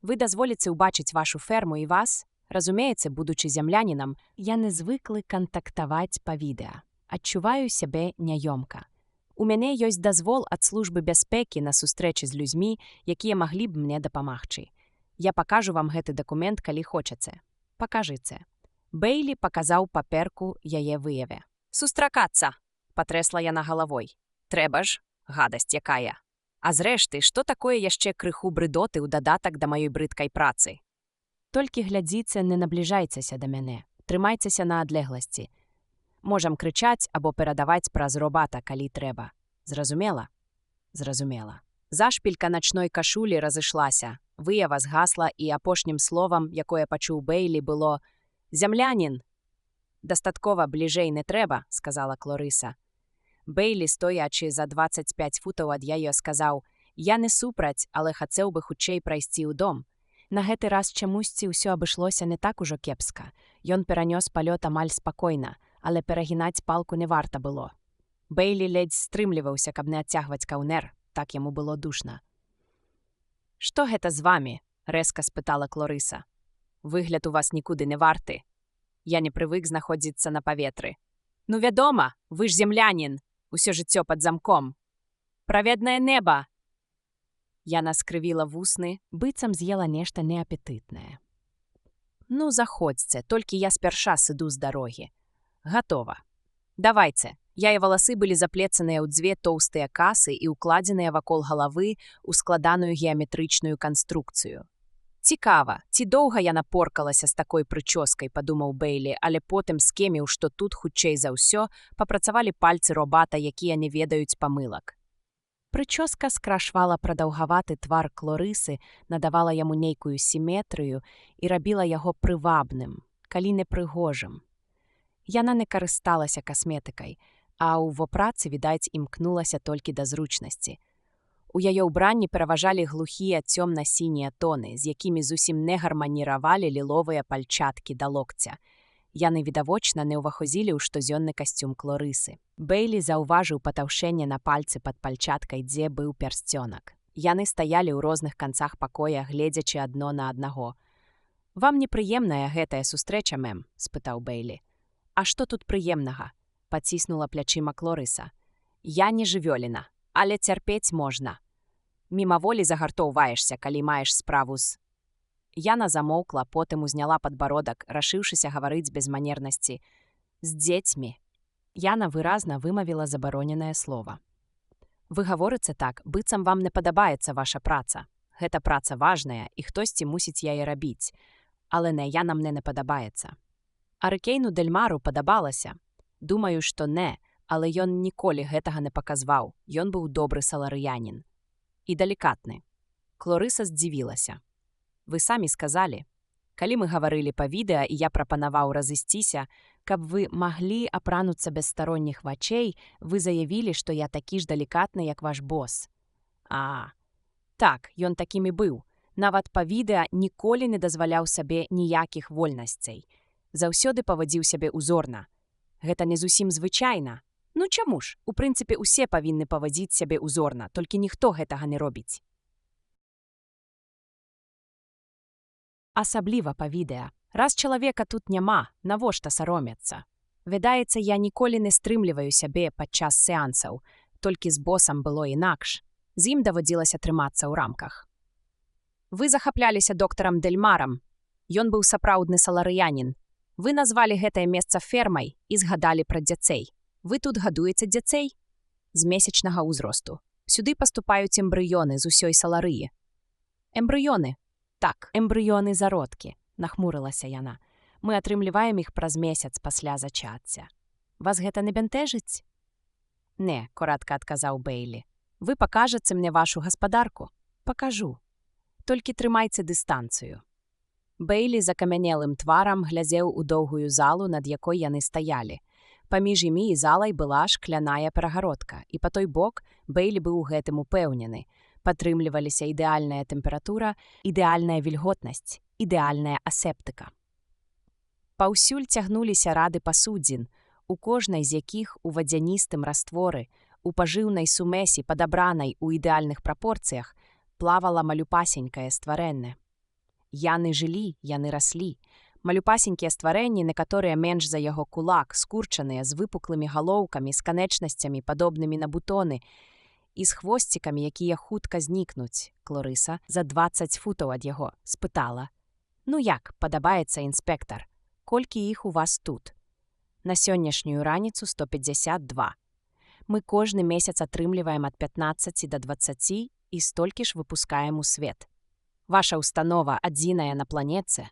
Вы дазволіце ўбачыць вашу ферму і вас? Разумееце, будучы зямлянінам, я не звыклы кантактаваць па відэа. Адчуваю сябе няёмка. У мяне ёсць дазвол ад службы бяспекі на сустрэчы з людзьмі, якія маглі б мне дапамагчы. Я пакажу вам гэты дакумент, калі хочаце. Пакажыце». Бэйлі паказаў паперку яе выяве. «Сустракацца!» – патрэсла яна галавой. «Трэба ж, гадасць якая. А зрэшты, што такое яшчэ крыху брыдоты ў дадатак да маёй брыдкай працы? Толькі глядзіце, не набліжайцеся да мяне. Трымайцеся на адлегласці. Можам крычаць або перадаваць праз робата, калі трэба. Зразумела?» «Зразумела». Зашпілька начной кашулі разышлася. Выява згасла, і апошнім словам, якое пачуў Бэйлі, было «Зямлянін!» «Дастаткова бліжэй не трэба», – сказала Клорыса. Бэйлі, стоячы за 25 футаў ад яе, сказаў: «Я не супраць, але хацеў бы хутчэй прайсці ў дом». На гэты раз чамусьці ўсё абышлося не так ужо кепска. Ён перанёс палёт амаль спакойна, але перагінаць палку не варта было. Бэйлі ледзь стрымліваўся, каб не адцягваць каўнер, так яму было душна. «Што гэта з вамі?» – рэзка спытала Клорыса. «Выгляд у вас нікуды не варты. Я не прывык знаходзіцца на паветры. Ну, вядома, вы ж землянін, усё жыццё пад замком. Праведнае неба!» Яна скрывіла вусны, быццам з'ела нешта неапетытнае. «Ну, заходзьце, толькі я спярша сыду з дарогі. Гатова. Давайце». Яе валасы былі заплецаныя ў 2 тоўстыя касы і ўкладзеныя вакол галавы ў складаную геаметрычную канструкцыю. «Цікава, ці доўга яна поркалася з такой прычоскай», – падумаў Бэйлі, але потым скеміў, што тут, хутчэй за ўсё, папрацавалі пальцы робата, якія не ведаюць памылак. Прычоска скрашвала прадаўгаваты твар Клорысы, надавала яму нейкую сіметрыю і рабіла яго прывабным, калі не прыгожым. Яна не карысталася касметыкай, а ў вопрацы, відаць, імкнулася толькі да зручнасці. У яе ўбранні пераважалі глухія цёмна-сінія тоны, з якімі зусім не гарманіравалі ліловыя пальчаткі да локця. Яны відавочна не ўваходзілі ў штодзённы касцюм Клорысы. Бэйлі заўважыў патаўшэнне на пальцы пад пальчаткай, дзе быў пярсцёнак. Яны стаялі ў розных канцах пакоя, гледзячы адно на аднаго. «Вам непрыемная гэтая сустрэча, мэм?» – спытаў Бэйлі. «А што тут прыемнага?» – паціснула плячыма Клорыса. «Я не жывёліна, але цярпець можна. Мімаволі загартоўваешся, калі маеш справу з...» Яна замоўкла, потым узняла падбародак, рашыўшыся гаварыць без манернасці. «З дзецьмі». Яна выразна вымавіла забароненае слова. «Вы гаворыце так, быццам вам не падабаецца ваша праца. Гэта праца важная, і хтосьці мусіць яе рабіць. Але не, яна мне не падабаецца». Арыкейну Дельмару падабалася. Думаю, што не, але ён ніколі гэтага не паказваў. Ён быў добры саларыянін. І далікатны. Клорыса здзівілася. «Вы самі сказалі. Калі мы гаварылі па відэа, і я прапанаваў разысціся, каб вы маглі апрануцца без старонніх вачэй, вы заявілі, што я такі ж далікатны, як ваш бос». Так, ён такім і быў. Нават па відэа ніколі не дазваляў сабе ніякіх вольнасцей. Заўсёды павадзіў сябе узорна. Гэта не зусім звычайна. Ну чаму ж? У прынцыпе, усе павінны павадзіць сябе узорна, толькі ніхто гэтага не робіць. Асабліва па відэа. Раз чалавека тут няма, навошта саромецца? Відаецца, я ніколі не стрымліваю сябе падчас сеансаў, толькі з босам было інакш. З ім даводзілася трымацца ў рамках. Вы захапляліся доктарам Дельмарам. Ён быў сапраўдны саларыянін. Вы назвалі гэтае месца фермай і згадалі пра дзяцей. Вы тут гадуеце дзяцей? З месячнага ўзросту. Сюды паступаюць эмбрыёны з усёй саларыі. Эмбрыёны? Так, эмбрыёны зародкі, нахмурылася яна. Мы атрымліваем іх праз месяц пасля зачацця. Вас гэта не бянтэжыць? Не, коратка адказаў Бэйлі. Вы пакажаце мне вашу гаспадарку? Пакажу. Толькі трымайце дыстанцыю. Бэйлі закамянелым тварам глядзеў у доўгую залу, над якой яны стаялі. Паміж імі і залай была шкляная перагародка, і па той бок Бэйлі быў у гэтым упэўнены. Падтрымліваліся ідэальная тэмпература, ідэальная вільготнасць, ідэальная асептыка. Паўсюль цягнуліся рады пасудзін, у кожнай з якіх у вадзяністым растворы, у пажыўнай сумесі, падабранай у ідэальных прапорцыях, плавала малюпасенькае стварэнне. Яны жылі, яны раслі. Малюпасенькія стварэнні, некаторыя менш за яго кулак, скурчаныя, з выпуклымі галоўкамі, з канечнасцямі, падобнымі на бутоны, і з хвосцікамі, якія хутка знікнуць. Клорыса за 20 футаў ад яго спытала. «Ну як, падабаецца, інспектар? Колькі іх у вас тут?» «На сённяшнюю раніцу 152. Мы кожны месяц атрымліваем ад 15 да 20 і столькі ж выпускаем у свет. Ваша установа адзіная на планеце?»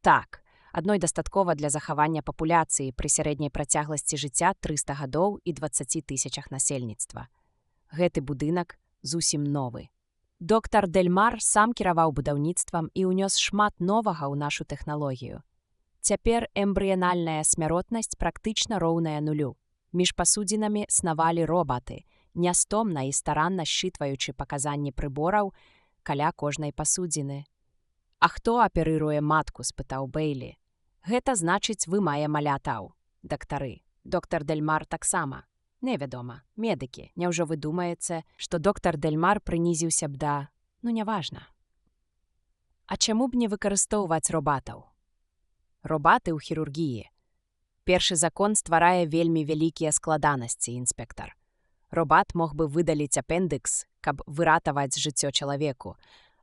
«Так, адной дастаткова для захавання папуляцыі пры сярэдняй працягласці жыцця 300 гадоў і 20 тысячах насельніцтва. Гэты будынак зусім новы. Доктар Дельмар сам кіраваў будаўніцтвам і ўнёс шмат новага ў нашу тэхналогію. Цяпер эмбрыянальная смяротнасць практычна роўная нулю. Між пасудзінамі снавалі робаты, нястомна і старанна счытваючы паказанні прыбораў каля кожнай пасудзіны. «А хто аперыруе матку?» – спытаў Бэйлі. «Гэта значыць, вы мае малятаў. Дактары. Доктар Дельмар таксама. Невядома, медыкі. Няўжо вы думаеце, што доктар Дельмар прынізіўся б да... Ну, няважна. А чаму б не выкарыстоўваць робатаў? Робаты ў хірургіі. Першы закон стварае вельмі вялікія складанасці, інспектар. Робат мог бы выдаліць апендыкс, каб выратаваць жыццё чалавеку,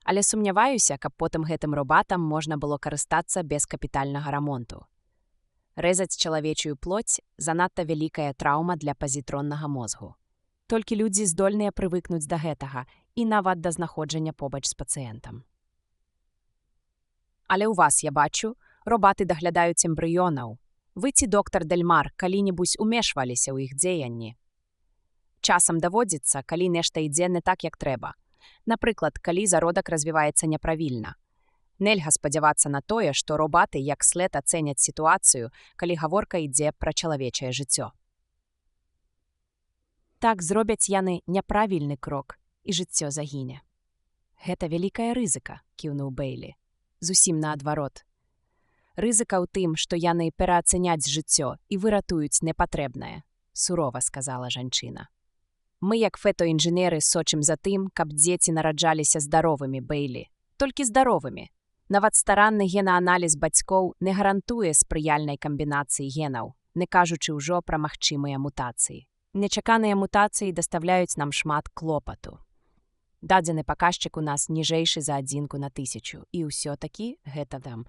але сумняваюся, каб потым гэтым робатам можна было карыстацца без капітальнага рамонту. Рэзаць чалавечую плоць занадта вялікая траўма для пазітроннага мозгу. Толькі людзі здольныя прывыкнуць да гэтага і нават да знаходжання побач з пацыентам. Але ў вас, я бачу, робаты даглядаюць эмбрыёнаў. Вы ці доктар Дельмар калі-небудзь умешваліся ў іх дзеянні? Часам даводзіцца, калі нешта ідзе не так, як трэба. Напрыклад, калі зародак развіваецца няправільна. Нельга спадзявацца на тое, што робаты як след ацэняць сітуацыю, калі гаворка ідзе пра чалавечае жыццё. Так зробяць яны няправільны крок, і жыццё загіне. Гэта вялікая рызыка, кіўнуў Бэйлі. Зусім наадварот. Рызыка ў тым, што яны пераацэняць жыццё і выратуюць непатрэбнае, сурова сказала жанчына. Мы, як фетоінжынеры, сочым за тым, каб дзеці нараджаліся здаровымі, Бэйлі. Толькі здаровымі. Нават старанны генааналіз бацькоў не гарантуе спрыяльнай камбінацыі генаў, не кажучы ўжо пра магчымыя мутацыі. Нечаканыя мутацыі даставляюць нам шмат клопату. Дадзены паказчык у нас ніжэйшы за 1/1000, і ўсё-такі гэта там.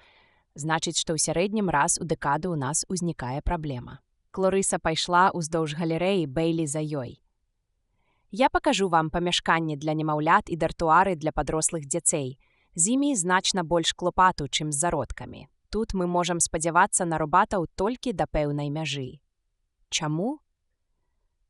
Значыць, што ў сярэднім раз у дэкаду ў нас узнікае праблема. Клорыса пайшла ўздоўж галерэі, Бэйлі за ёй. Я пакажу вам памяшканні для немаўлят і дартуары для падрослых дзяцей. З імі значна больш клопату, чым з зародкамі. Тут мы можам спадзявацца на робатаў толькі да пэўнай мяжы. Чаму?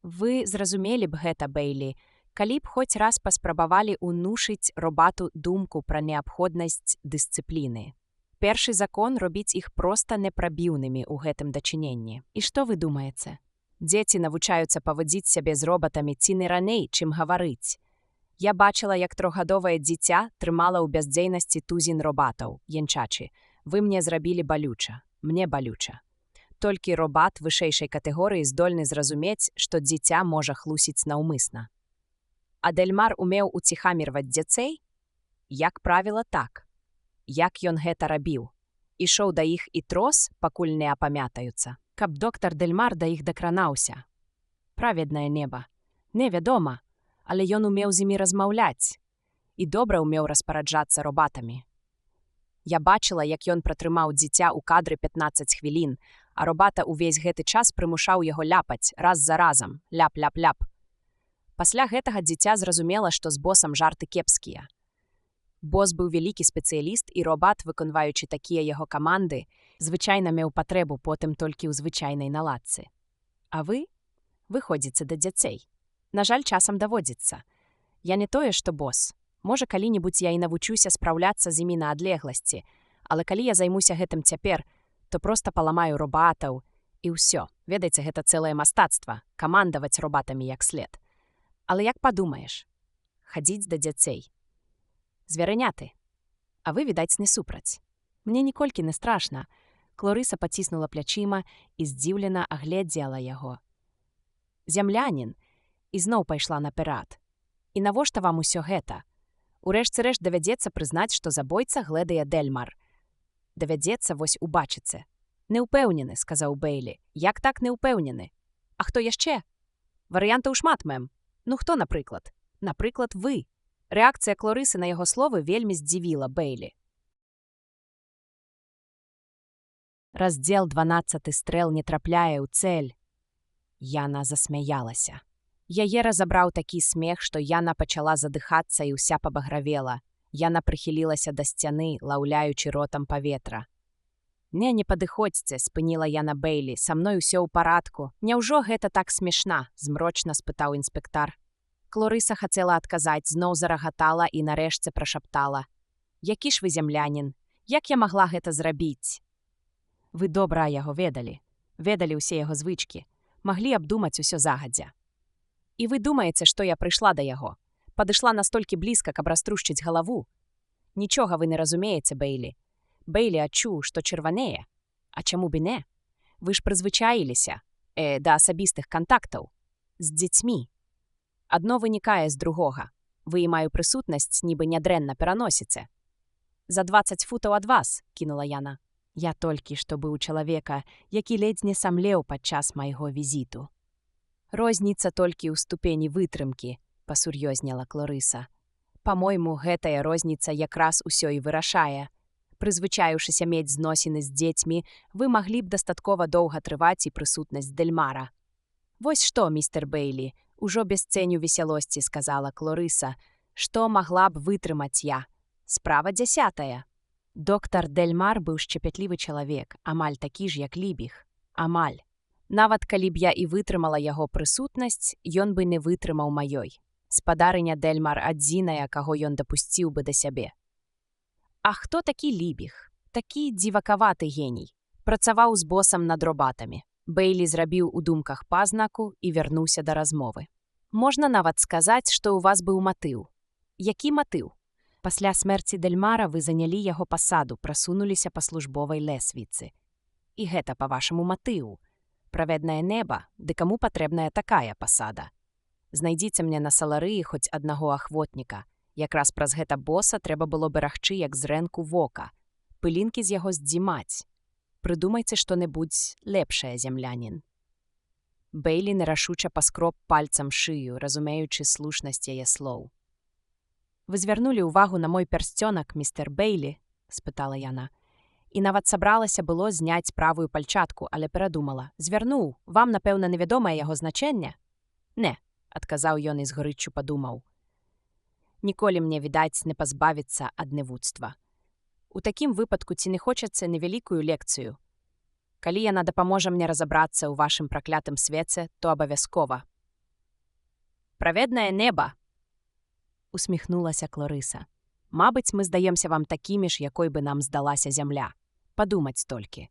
Вы зразумелі б гэта, Бэйлі, калі б хоць раз паспрабавалі ўнушыць робату думку пра неабходнасць дысцыпліны. Першы закон робіць іх проста непрабіўнымі ў гэтым дачыненні. І што вы думаеце? Дзеці навучаюцца паводзіць сябе з робатамі ці не раней, чым гаварыць. Я бачыла, як 3гадовае дзіця трымала ў бяздзейнасці тузін робатаў, янчачы. Вы мне зрабілі балюча. Мне балюча. Толькі робат вышэйшай катэгорыі здольны зразумець, што дзіця можа хлусіць наўмысна. А Дэльмар умеў уціхамірваць дзяцей? Як правіла, так. Як ён гэта рабіў? Ішоў да іх і трос, пакуль не апамятаюцца. Каб доктар Дэльмар да іх дакранаўся. Праведнае неба. Невядома, але ён умеў з імі размаўляць і добра умеў распараджацца робатамі. Я бачыла, як ён пратрымаў дзіця ў кадры 15 хвілін, а робата ўвесь гэты час прымушаў яго ляпаць раз за разам, ляп-ляп-ляп. Пасля гэтага дзіця зразумела, што з босам жарты кепскія. Бос быў вялікі спецыяліст, і робат, выконваючы такія яго каманды, звычайна меў патрэбу потым толькі ў звычайнай наладцы. А вы? Вы ходзіце да дзяцей. На жаль, часам даводзіцца. Я не тое, што бос. Можа, калі-небудзь я і навучуся спраўляцца з імі на адлегласці, але калі я займуся гэтым цяпер, то проста паламаю робатаў, і ўсё. Ведаеце, гэта цэлае мастацтва – камандаваць робатамі як след. Але як падумаеш? Хадзіць да дзяцей. Звярыняты. А вы, відаць, не супраць. Мне ніколькі не страшна. Клорыса паціснула плячыма і здзіўлена агледзела яго. Зямлянін. І зноў пайшла наперад. І навошта вам усё гэта? Урэшце рэшт давядзецца прызнаць, што забойца Глэдыя Дэльмар. Давядзецца вось убачыцца. Неўпэўнены, сказаў Бэйлі. Як так неўпэўнены? А хто яшчэ? Варыянтаў шмат, мэм. Ну хто, напрыклад? Напрыклад, вы. Рэакцыя Клорысы на яго словы вельмі здзівіла Бэйлі. Раздзел 12. Стрэл не трапляе ў цэль. Яна засмяялася. Яе разабраў такі смех, што Яна пачала задыхацца і ўся пабагравела. Яна прыхілілася да сцяны, лаўляючы ротам паветра. Не падыходзьце, спыніла Яна Бэйлі, са мной усё ў парадку. Няўжо гэта так смешна? Змрочна спытаў інспектар. Клорыса хацела адказаць, зноў зарагатала і нарэшце прашаптала. Які ж вы зямлянін? Як я магла гэта зрабіць? Вы добра яго ведалі. Ведалі ўсе яго звычкі. Маглі абдумаць усё загадзя. І вы думаеце, што я прыйшла да яго? Падышла настолькі блізка, каб раструшчыць галаву? Нічога вы не разумееце, Бэйлі. Бэйлі адчуў, што чырванее. А чаму б і не? Вы ж прызвычаіліся да асабістых кантактаў. З дзецьмі. Адно вынікае з другога. Вы і маю прысутнасць нібы нядрэнна пераносіце. За 20 футаў ад вас, кінула Яна. Я толькі што быў чалавека, які ледзь не самлеў падчас майго візіту. Розніца толькі ў ступені вытрымкі, пасур'ёзніла Клорыса. Па-мойму, гэтая розніца якраз усё і вырашае. Прызвычаіўшыся мець зносіны з дзецьмі, вы маглі б дастаткова доўга трываць і прысутнасць Дэльмара. Вось што, містер Бэйлі, ужо без ценю весялосці, сказала Клорыса, што магла б вытрымаць я. Справа 10. Доктар Дэльмар быў шчапятлівы чалавек, амаль такі ж, як Лібіх. Амаль. Нават калі б я і вытрымала яго прысутнасць, ён бы не вытрымаў маёй. Спадарыня Дэльмар адзіная, каго ён дапусціў бы да сябе. А хто такі Лібіх? Такі дзівакаваты геній. Працаваў з босам над робатамі. Бэйлі зрабіў у думках пазнаку і вярнуўся да размовы. Можна нават сказаць, што ў вас быў матыў. Які матыў? Пасля смерці Дэльмара вы занялі яго пасаду, прасунуліся па службовай лесвіцы. І гэта, па-вашаму, матыў. Праведнае неба, ды каму патрэбная такая пасада? Знайдзіце мне на саларыі хоць аднаго ахвотніка. Якраз праз гэта боса трэба было берагчы, як зрэнку вока. Пылінкі з яго здзімаць. Прыдумайце што-небудзь лепшае, зямлянін. Бейлі нерашуча паскроб пальцам шыю, разумеючы слушнасць яе слоў. «Вы звярнулі ўвагу на мой пярсцёнак, містер Бейлі?» – спытала яна. І нават сабралася было зняць правую пальчатку, але перадумала. «Звярнуў, вам, напэўна, невядомае яго значэнне?» «Не», – адказаў ён і з гарыччу падумаў. «Ніколі мне, відаць, не пазбавіцца ад невуцтва. У такім выпадку ці не хочацца невялікую лекцыю? Калі яна дапаможа мне разабрацца ў вашым праклятым свеце, то абавязкова». «Праведнае неба!» – усміхнулася Кларыса. «Мабыць, мы здаемся вам такімі ж, якой бы нам здалася зямля. Падумаць толькі.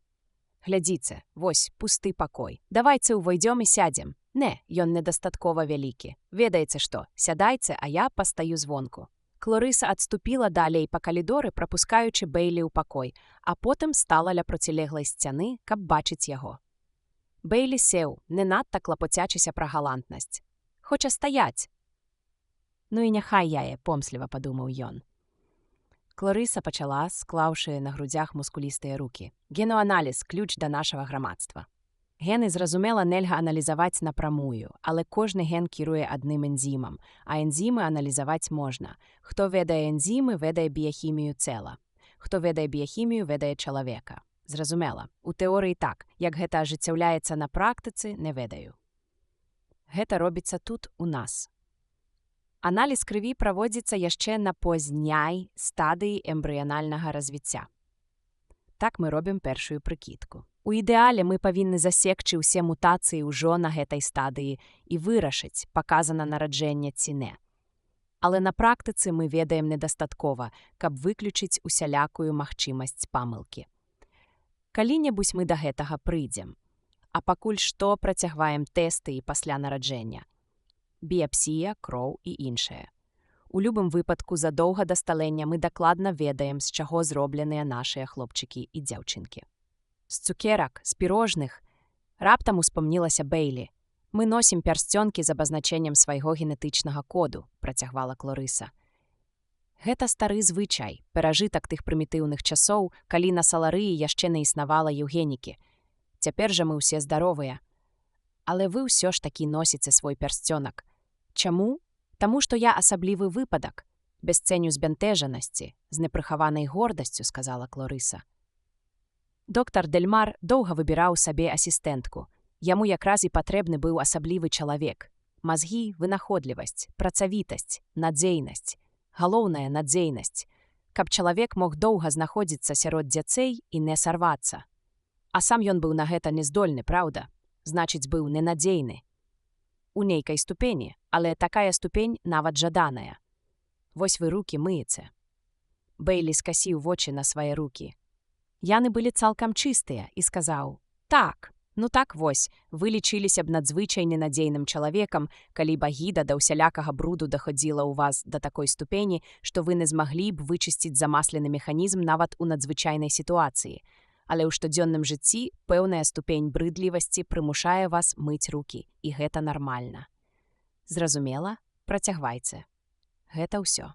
Глядзіце, вось пусты пакой. Давайце ўвайдзём і сядзем. Не, ён недастаткова вялікі. Ведаеце што, сядайце, а я пастаю звонку». Кларыса адступіла далей па калідоры, прапускаючы Бейлі ў пакой, а потым стала ля процілеглай сцяны, каб бачыць яго. Бейлі сеў, не надта клапоцячыся пра галантнасць. «Хоча стаяць». «Ну і няхай яе», – помсліва падумаў ён. Кларыса пачала, склаўшы на грудзях мускулістыя рукі. «Геноаналіз – ключ да нашага грамадства. Гены, зразумела, нельга аналізаваць напрамую, але кожны ген кіруе адным энзімам, а энзімы аналізаваць можна. Хто ведае энзімы, ведае біяхімію цела. Хто ведае біяхімію, ведае чалавека. Зразумела, у тэорыі так, як гэта ажыццяўляецца на практыцы, не ведаю. Гэта робіцца тут, у нас. Аналіз крыві праводзіцца яшчэ на позняй стадыі эмбрыянальнага развіцця. Так мы робім першую прыкідку. У ідэале мы павінны засекчы ўсе мутацыі ўжо на гэтай стадыі і вырашыць, паказана нараджэнне ці не. Але на практыцы мы ведаем недастаткова, каб выключыць усялякую магчымасць памылкі. Калі-небудзь мы да гэтага прыйдзем. А пакуль што працягваем тэсты і пасля нараджэння. Біяпсія, кроў і іншае. У любым выпадку задоўга да сталення мы дакладна ведаем, з чаго зробленыя нашыя хлопчыкі і дзяўчынкі. З цукерак, з пірожных. Раптам успомнілася Бейлі. Мы носім пярсцёнкі з абазначэннем свайго генетычнага коду, працягвала Кларыса. Гэта стары звычай, перажытак тых прымітыўных часоў, калі на саларыі яшчэ не існавала еўгенікі. Цяпер жа мы ўсе здаровыя. Але вы ўсё ж такі носіце свой пярсцёнак. Чаму? Таму што я асаблівы выпадак, без ценю збянтэжанасці, з непрыхаванай гордасцю, сказала Кларыса. Доктар Дельмар доўга выбіраў сабе асістэнтку. Яму якраз і патрэбны быў асаблівы чалавек. Мазгі, вынаходлівасць, працавітасць, надзейнасць. Галоўная надзейнасць. Каб чалавек мог доўга знаходзіцца сярод дзяцей і не сарвацца. А сам ён быў на гэта нездольны, праўда? Значыць, быў ненадзейны. У нейкай ступені, але такая ступень нават жаданая. Вось вы рукі мыеце. Бейлі скасіў вочы на свае рукі. Яны былі цалкам чыстыя і сказаў: «Так, ну так вось, вы лічыліся б надзвычай ненадзейным чалавекам, калі б агіда да ўсялякага бруду дахадзіла ў вас да такой ступені, што вы не змаглі б вычысціць замаслены механізм нават у надзвычайнай сітуацыі. Але ў штодзённым жыцці пэўная ступень брыдлівасці прымушае вас мыць рукі, і гэта нармальна. Зразумела? Працягвайце. Гэта ўсё.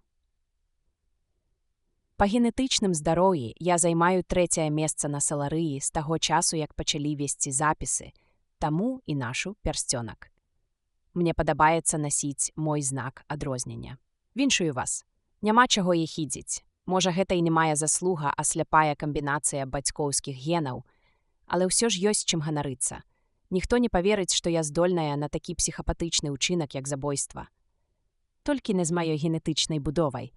Па генетычным здароўі я займаю 3-е месца на саларыі з таго часу, як пачалі весці запісы, таму і нашу пярсцёнак. Мне падабаецца насіць мой знак адрознення. Віншую вас. Няма чаго ехідзіць. Можа, гэта і не мае заслуга, а сляпая камбінацыя бацькоўскіх генаў, але ўсё ж ёсць чым ганарыцца. Ніхто не паверыць, што я здольная на такі псіхапатычны ўчынак, як забойства. Толькі не з маёй генетычнай будовай.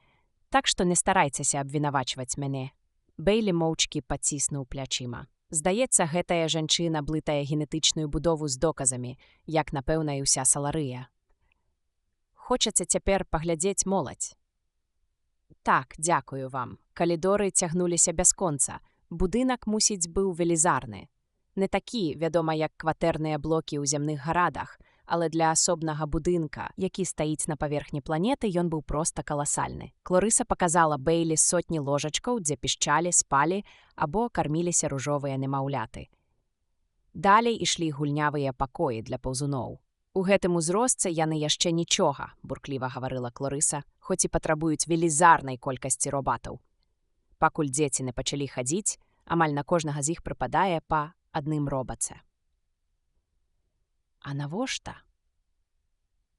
Так што не старайцеся абвінавачваць мяне. Бейлі моўчкі паціснуў плячыма. Здаецца, гэтая жанчына блытае генетычную будову з доказамі, як, напэўна, і ўся саларыя. Хочаце цяпер паглядзець моладзь? Так, дзякую вам. Калідоры цягнуліся бясконца. Будынак, мусіць, быў велізарны. Не такі, вядома, як кватэрныя блокі ў зямных гарадах, але для асобнага будынка, які стаіць на паверхні планеты, ён быў проста каласальны. Кларыса паказала Бейлі сотні ложачкаў, дзе пішчалі, спалі або карміліся ружовыя немаўляты. Далей ішлі гульнявыя пакоі для паўзуноў. У гэтым узросце яны яшчэ нічога, буркліва гаварыла Клорыса, хоць і патрабуюць велізарнай колькасці робатаў. Пакуль дзеці не пачалі хадзіць, амаль на кожнага з іх прыпадае па адным робаце. А навошта?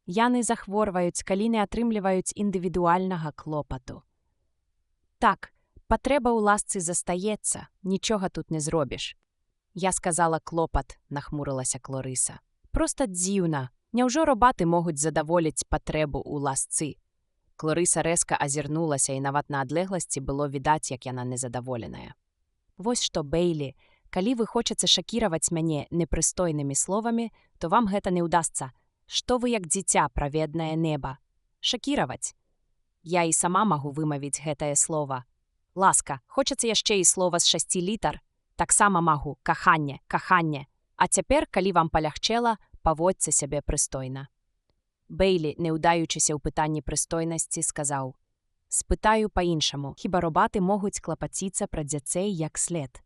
Яны захворваюць, калі не атрымліваюць індывідуальнага клопату. Так, патрэба ў ласцы застаецца, нічога тут не зробіш. Я сказала клопат, нахмурылася Клорыса. Проста дзіўна, няўжо робаты могуць задаволіць патрэбу ў ласцы? Клорыса рэзка азірнулася, і нават на адлегласці было відаць, як яна незадаволеная. Вось што, Бэйлі, калі вы хочаце шакіраваць мяне непрыстойнымі словамі, то вам гэта не ўдасца. Што вы як дзіця, праведнае неба? Шакіраваць. Я і сама магу вымавіць гэтае слова. Ласка, хочацца яшчэ і слова з 6 літар? Таксама магу, каханне, каханне. А цяпер, калі вам палягчэла, паводзьце сябе прыстойна. Бэйлі, не ўдаючыся ў пытанні прыстойнасці, сказаў: «Спытаю па-іншаму, хіба робаты могуць клапаціцца пра дзяцей як след?»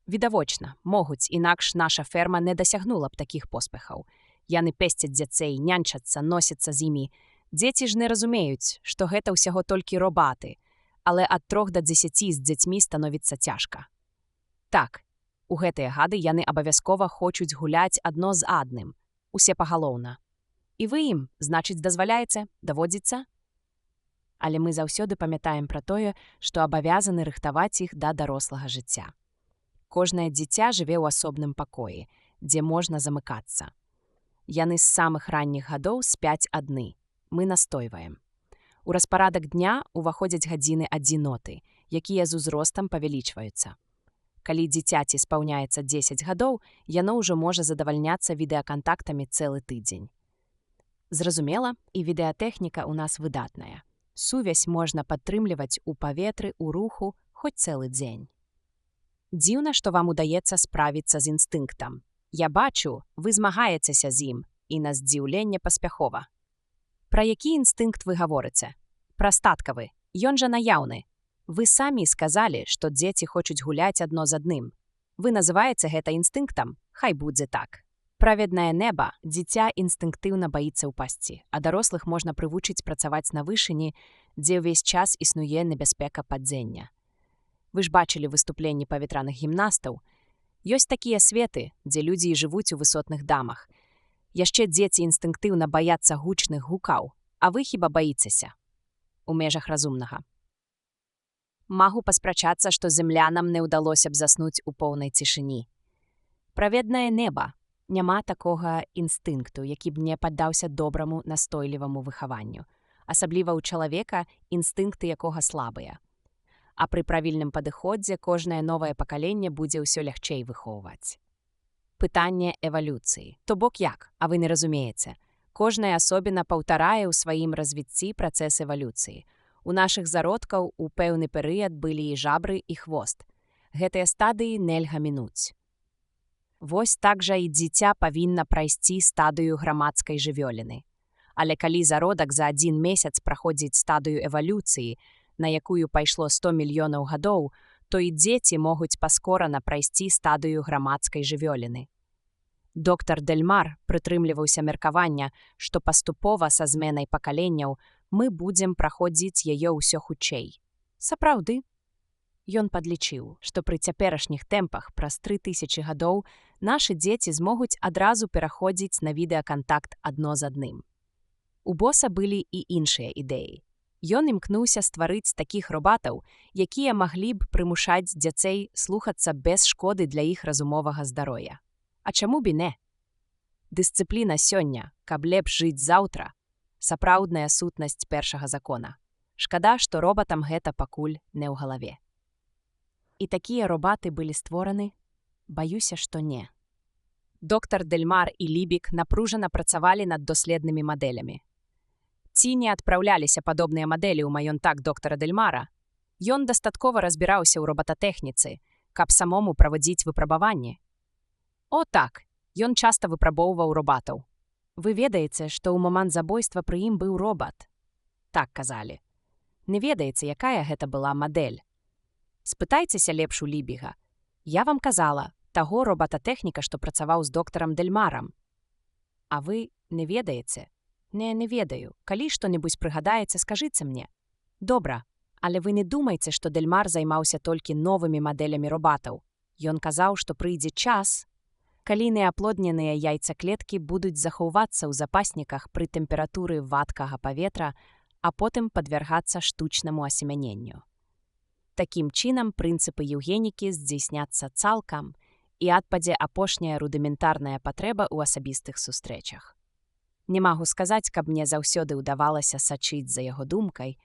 Відавочна, могуць, інакш наша ферма не дасягнула б такіх поспехаў. Яны песцяць дзяцей, нянчацца, носяцца з імі. Дзеці ж не разумеюць, што гэта ўсяго толькі робаты, але ад 3 до 10 з дзецьмі становіцца цяжка. Так, у гэтыя гады яны абавязкова хочуць гуляць адно з адным, усе пагалоўна. І вы ім, значыць, дазваляеце, даводзіцца? Але мы заўсёды памятаем пра тое, што абавязаны рыхтаваць іх да дарослага жыцця. Кожнае дзіця жыве ў асобным пакоі, дзе можна замыкацца. Яны з самых ранніх гадоў спяць адны. Мы настойваем. У распарадак дня ўваходзяць гадзіны адзіноты, якія з узростам павялічваюцца. Калі дзіцяці спаўняецца 10 гадоў, яно ўжо можа задавальняцца відэакантактамі цэлы тыдзень. Зразумела, і відэатэхніка ў нас выдатная. Сувязь можна падтрымліваць у паветры, у руху, хоць цэлы дзень. Дзіўна, што вам удаецца справіцца з інстынктам. Я бачу, вы змагаецеся з ім, і на здзіўленне паспяхова. Пра які інстынкт вы гаворыце? Пра статкавы. Ён жа наяўны. Вы самі сказалі, што дзеці хочуць гуляць адно з адным. Вы называеце гэта інстынктам? Хай будзе так. Праведнае неба, дзіця інстынктыўна баіцца ўпасці, а дарослых можна прывучыць працаваць на вышыні, дзе ўвесь час існуе небяспека падзення. Вы ж бачылі выступленні паветраных гімнастаў. Ёсць такія светы, дзе людзі і жывуць у высотных дамах. Яшчэ дзеці інстынктыўна баяцца гучных гукаў, а вы хіба баіцеся? У межах разумнага. Магу паспрачацца, што землянам не ўдалося б заснуць у поўнай цішыні. Праведнае неба. Няма такога інстынкту, які б не паддаўся добраму настойліваму выхаванню. Асабліва ў чалавека, інстынкты якога слабыя. А пры правільным падыходзе кожнае новае пакаленне будзе ўсё лягчэй выхоўваць. Пытанне эвалюцыі. То бок як, а вы не разумееце. Кожная асобіна паўтарае ў сваім развіцці працэс эвалюцыі. У нашых зародкаў у пэўны перыяд былі і жабры, і хвост. Гэтыя стадыі нельга мінуць. Вось так жа і дзіця павінна прайсці стадыю грамадскай жывёліны. Але калі зародак за 1 месяц праходзіць стадыю эвалюцыі, на якую пайшло 100 мільёнаў гадоў, то і дзеці могуць паскорана прайсці стадыю грамадскай жывёліны. Доктар Дельмар прытрымліваўся меркавання, што паступова са зменай пакаленняў мы будзем праходзіць яе ўсё хутчэй. Сапраўды. Ён падлічыў, што пры цяперашніх тэмпах праз 3000 гадоў нашы дзеці змогуць адразу пераходзіць на відэакантакт адно з адным. У боса былі і іншыя ідэі. Ён імкнуўся стварыць такіх робатаў, якія маглі б прымушаць дзяцей слухацца без шкоды для іх разумовага здароўя. А чаму б і не? Дысцыпліна сёння, каб лепш жыць заўтра, сапраўдная сутнасць першага закона. Шкада, што робатам гэта пакуль не ў галаве. І такія робаты былі створаны? Баюся, што не. Доктар Дельмар і Лібік напружана працавалі над доследнымі мадэлямі. Ці не адпраўляліся падобныя мадэлі ў маёнтак доктара Дельмара? Ён дастаткова разбіраўся ў робататэхніцы, каб самому праводзіць выпрабаванні. О так, ён часта выпрабоўваў робатаў. Вы ведаеце, што ў момант забойства пры ім быў робат? Так казалі. Не ведаеце, якая гэта была мадэль? Спытайцеся лепш у Лібіга. Я вам казала, таго робататэхніка, што працаваў з доктарам Дельмарам. А вы не ведаеце? Не ведаю. Калі што-небудзь прыгадаецца, скажыце мне. Добра, але вы не думайце, што Дельмар займаўся толькі новымі мадэлямі робатаў. Ён казаў, што прыйдзе час, калі неаплодненыя яйцаклеткі будуць захоўвацца ў запасніках пры тэмпературы вадкага паветра, а потым падвяргацца штучнаму асемяненню. Такім чынам прынцыпы еўгенікі здзейсняцца цалкам і адпадзе апошняя рудыментарная патрэба ў асабістых сустрэчах. Не магу сказаць, каб мне заўсёды ўдавалася сачыць за яго думкай,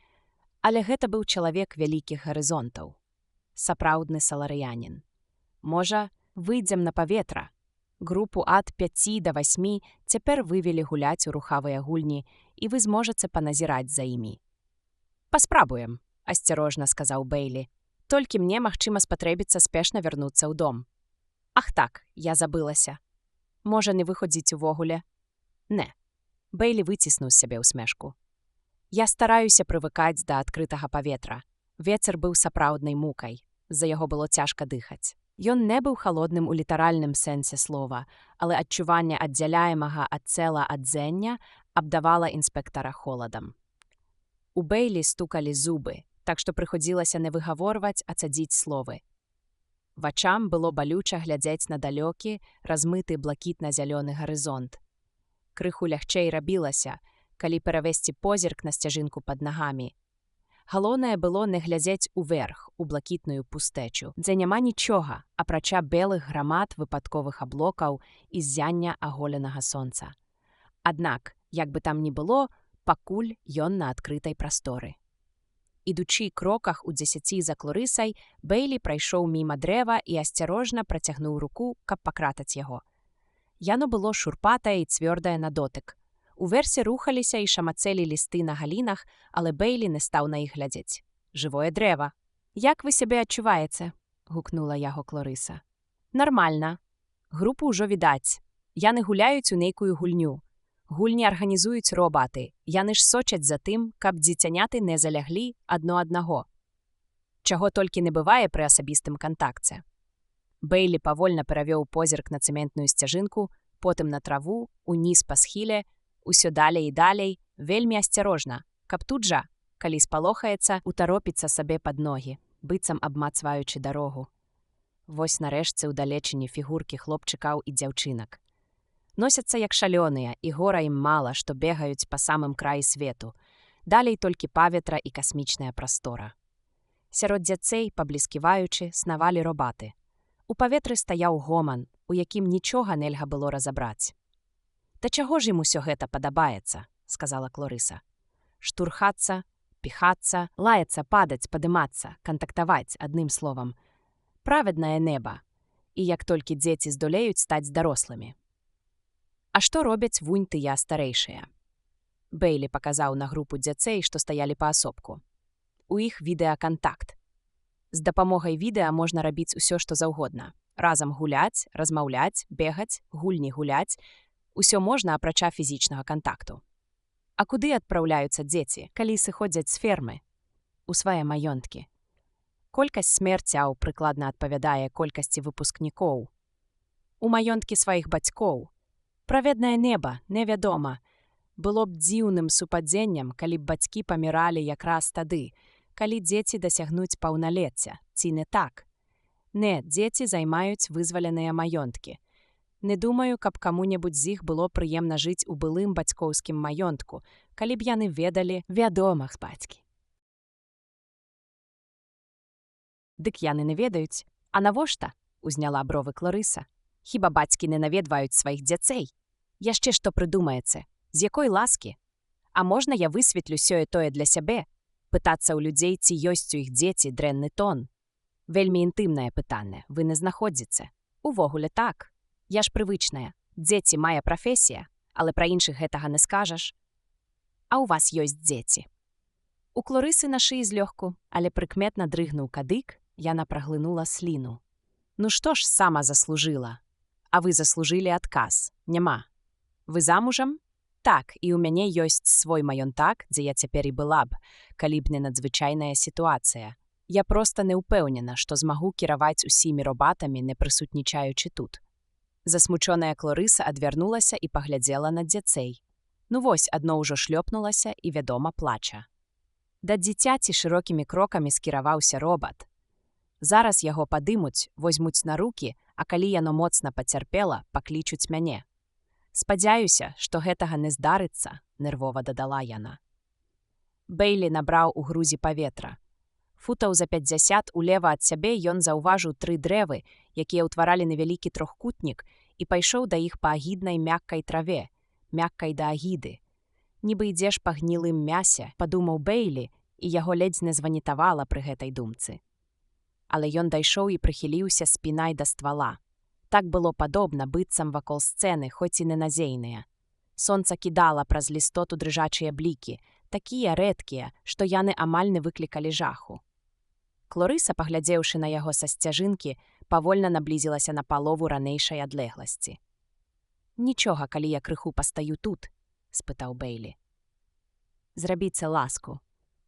але гэта быў чалавек вялікіх гарызонтаў. Сапраўдны саларыянін. Можа, выйдзем на паветра. Групу ад 5 да 8 цяпер вывелі гуляць у рухавыя гульні, і вы зможаце паназіраць за імі. «Паспрабуем», – асцярожна сказаў Бейлі. «Толькі мне, магчыма, спатрэбіцца спешна вярнуцца ў дом». «Ах так, я забылася. Можа, не выходзіць увогуле?» «Не». Бейлі выціснуў з сябе ўсмешку. «Я стараюся прывыкаць да адкрытага паветра. Вецер быў сапраўднай мукай. З-за яго было цяжка дыхаць. Ён не быў халодным у літаральным сэнсе слова, але адчуванне аддзяляемага ад цела ад дзення абдавала інспектара холадам. У Бейлі стукалі зубы, так што прыходзілася не выгаворваць, а цадзіць словы. Вачам было балюча глядзець на далёкі, размыты блакітна-зялёны гарызонт. Крыху лягчэй рабілася, калі перавесці позірк на сцяжынку пад нагамі. Галоўнае было не глядзець уверх, у блакітную пустэчу, дзе няма нічога, апрача белых грамад выпадковых аблокаў і ззяння аголенага сонца. Аднак, як бы там ні было, пакуль ён на адкрытай прасторы. Ідучы кроках у 10 за Клорысай, Бейлі прайшоў міма дрэва і асцярожна працягнуў руку, каб пакратаць яго. Яно было шурпатае і цвёрдае на дотык. Уверсе рухаліся і шамацэлі лісты на галінах, але Бейлі не стаў на іх глядзець. «Жывое дрэва». «Як вы сябе адчуваеце?» – гукнула яго Клорыса. «Нармальна. Групу ўжо відаць. Яны гуляюць у нейкую гульню. Гульні арганізуюць робаты. Яны ж сочаць за тым, каб дзіцяняты не заляглі адно аднаго. Чаго толькі не бывае пры асабістым кантакце». Бейлі павольна перавёў позірк на цэментную сцяжынку, потым на траву, уніз па схіле, усё далей і далей, вельмі асцярожна, каб тут жа, калі спалохаецца, утаропіцца сабе пад ногі, быццам абмацваючы дарогу. Вось нарэшце ў далечыні фігуркі хлопчыкаў і дзяўчынак. Носяцца як шалёныя, і гора ім мала, што бегаюць па самым краі свету. Далей толькі паветра і касмічная прастора. Сярод дзяцей, паблісківаючы, снавалі робаты. У паветры стаяў гоман, у якім нічога нельга было разабраць. «Да чаго ж ім усё гэта падабаецца?» – сказала Клорыса. «Штурхацца, піхацца, лаяцца, падаць, падымацца, кантактаваць, адным словам. Праведнае неба. І як толькі дзеці здолеюць стаць дарослымі». «А што робяць вунь тыя старэйшыя?» Бейлі паказаў на групу дзяцей, што стаялі паасобку. «У іх відэакантакт. З дапамогай відэа можна рабіць усё, што заўгодна. Разам гуляць, размаўляць, бегаць, гульні гуляць. Усё можна, апрача фізічнага кантакту. А куды адпраўляюцца дзеці, калі сыходзяць з фермы? У свае маёнткі. Колькасць смерцяў прыкладна адпавядае колькасці выпускнікоў. У маёнткі сваіх бацькоў. Праведнае неба, невядома. Было б дзіўным супадзеннем, калі б бацькі паміралі якраз тады, калі дзеці дасягнуць паўналецця, ці не так? Не, дзеці займаюць вызваленыя маёнткі. Не думаю, каб каму-небудзь з іх было прыемна жыць у былым бацькоўскім маёнтку, калі б яны ведалі вядомых бацькі. Дык яны не ведаюць. А навошта? Узняла бровы Клорыса. Хіба бацькі не наведваюць сваіх дзяцей? Яшчэ што прыдумаеце? З якой ласкі? А можна я высветлю сёе-тое для сябе? Пытацца ў людзей, ці ёсць у іх дзеці, дрэнны тон. Вельмі інтымнае пытанне, вы не знаходзіце. Увогуле так. Я ж прывычная. Дзеці мая прафесія, але пра іншых гэтага не скажаш. А ў вас ёсць дзеці. У Клорысы на шыі злёгку, але прыкметна дрыгнуў кадык, яна праглынула сліну. Ну што ж сама заслужыла? А вы заслужылі адказ. Няма. Вы замужам? Так, і ў мяне ёсць свой маёнтак, дзе я цяпер і была б, калі б не надзвычайная сітуацыя. Я проста не ўпэўнена, што змагу кіраваць усімі робатамі, не прысутнічаючы тут. Засмучоная Клорыса адвярнулася і паглядзела на дзяцей. Ну вось, адно ўжо шлёпнулася і, вядома, плача. Да дзіцяці шырокімі крокамі скіраваўся робат. Зараз яго падымуць, возьмуць на рукі, а калі яно моцна пацярпела, паклічуць мяне. Спадзяюся, што гэтага не здарыцца, нервова дадала яна. Бэйлі набраў у грузі паветра. Футаў за 50 улева ад сябе ён заўважыў 3 дрэвы, якія ўтваралі невялікі трохкутнік, і пайшоў да іх па агіднай мяккай траве, мяккай да агіды. Нібы ідзеш па гнілым мясе, падумаў Бэйлі, і яго ледзь не званітавала пры гэтай думцы. Але ён дайшоў і прыхіліўся спінай да ствала. Так было падобна быццам вакол сцэны, хоць і неназейныя. Сонца кідала праз лістоту дрыжачыя блікі, такія рэдкія, што яны амаль не выклікалі жаху. Клорыса, паглядзеўшы на яго са сцяжынкі, павольна наблізілася на палову ранейшай адлегласці. «Нічога, калі я крыху пастаю тут», – спытаў Бэйлі. «Зрабіце ласку.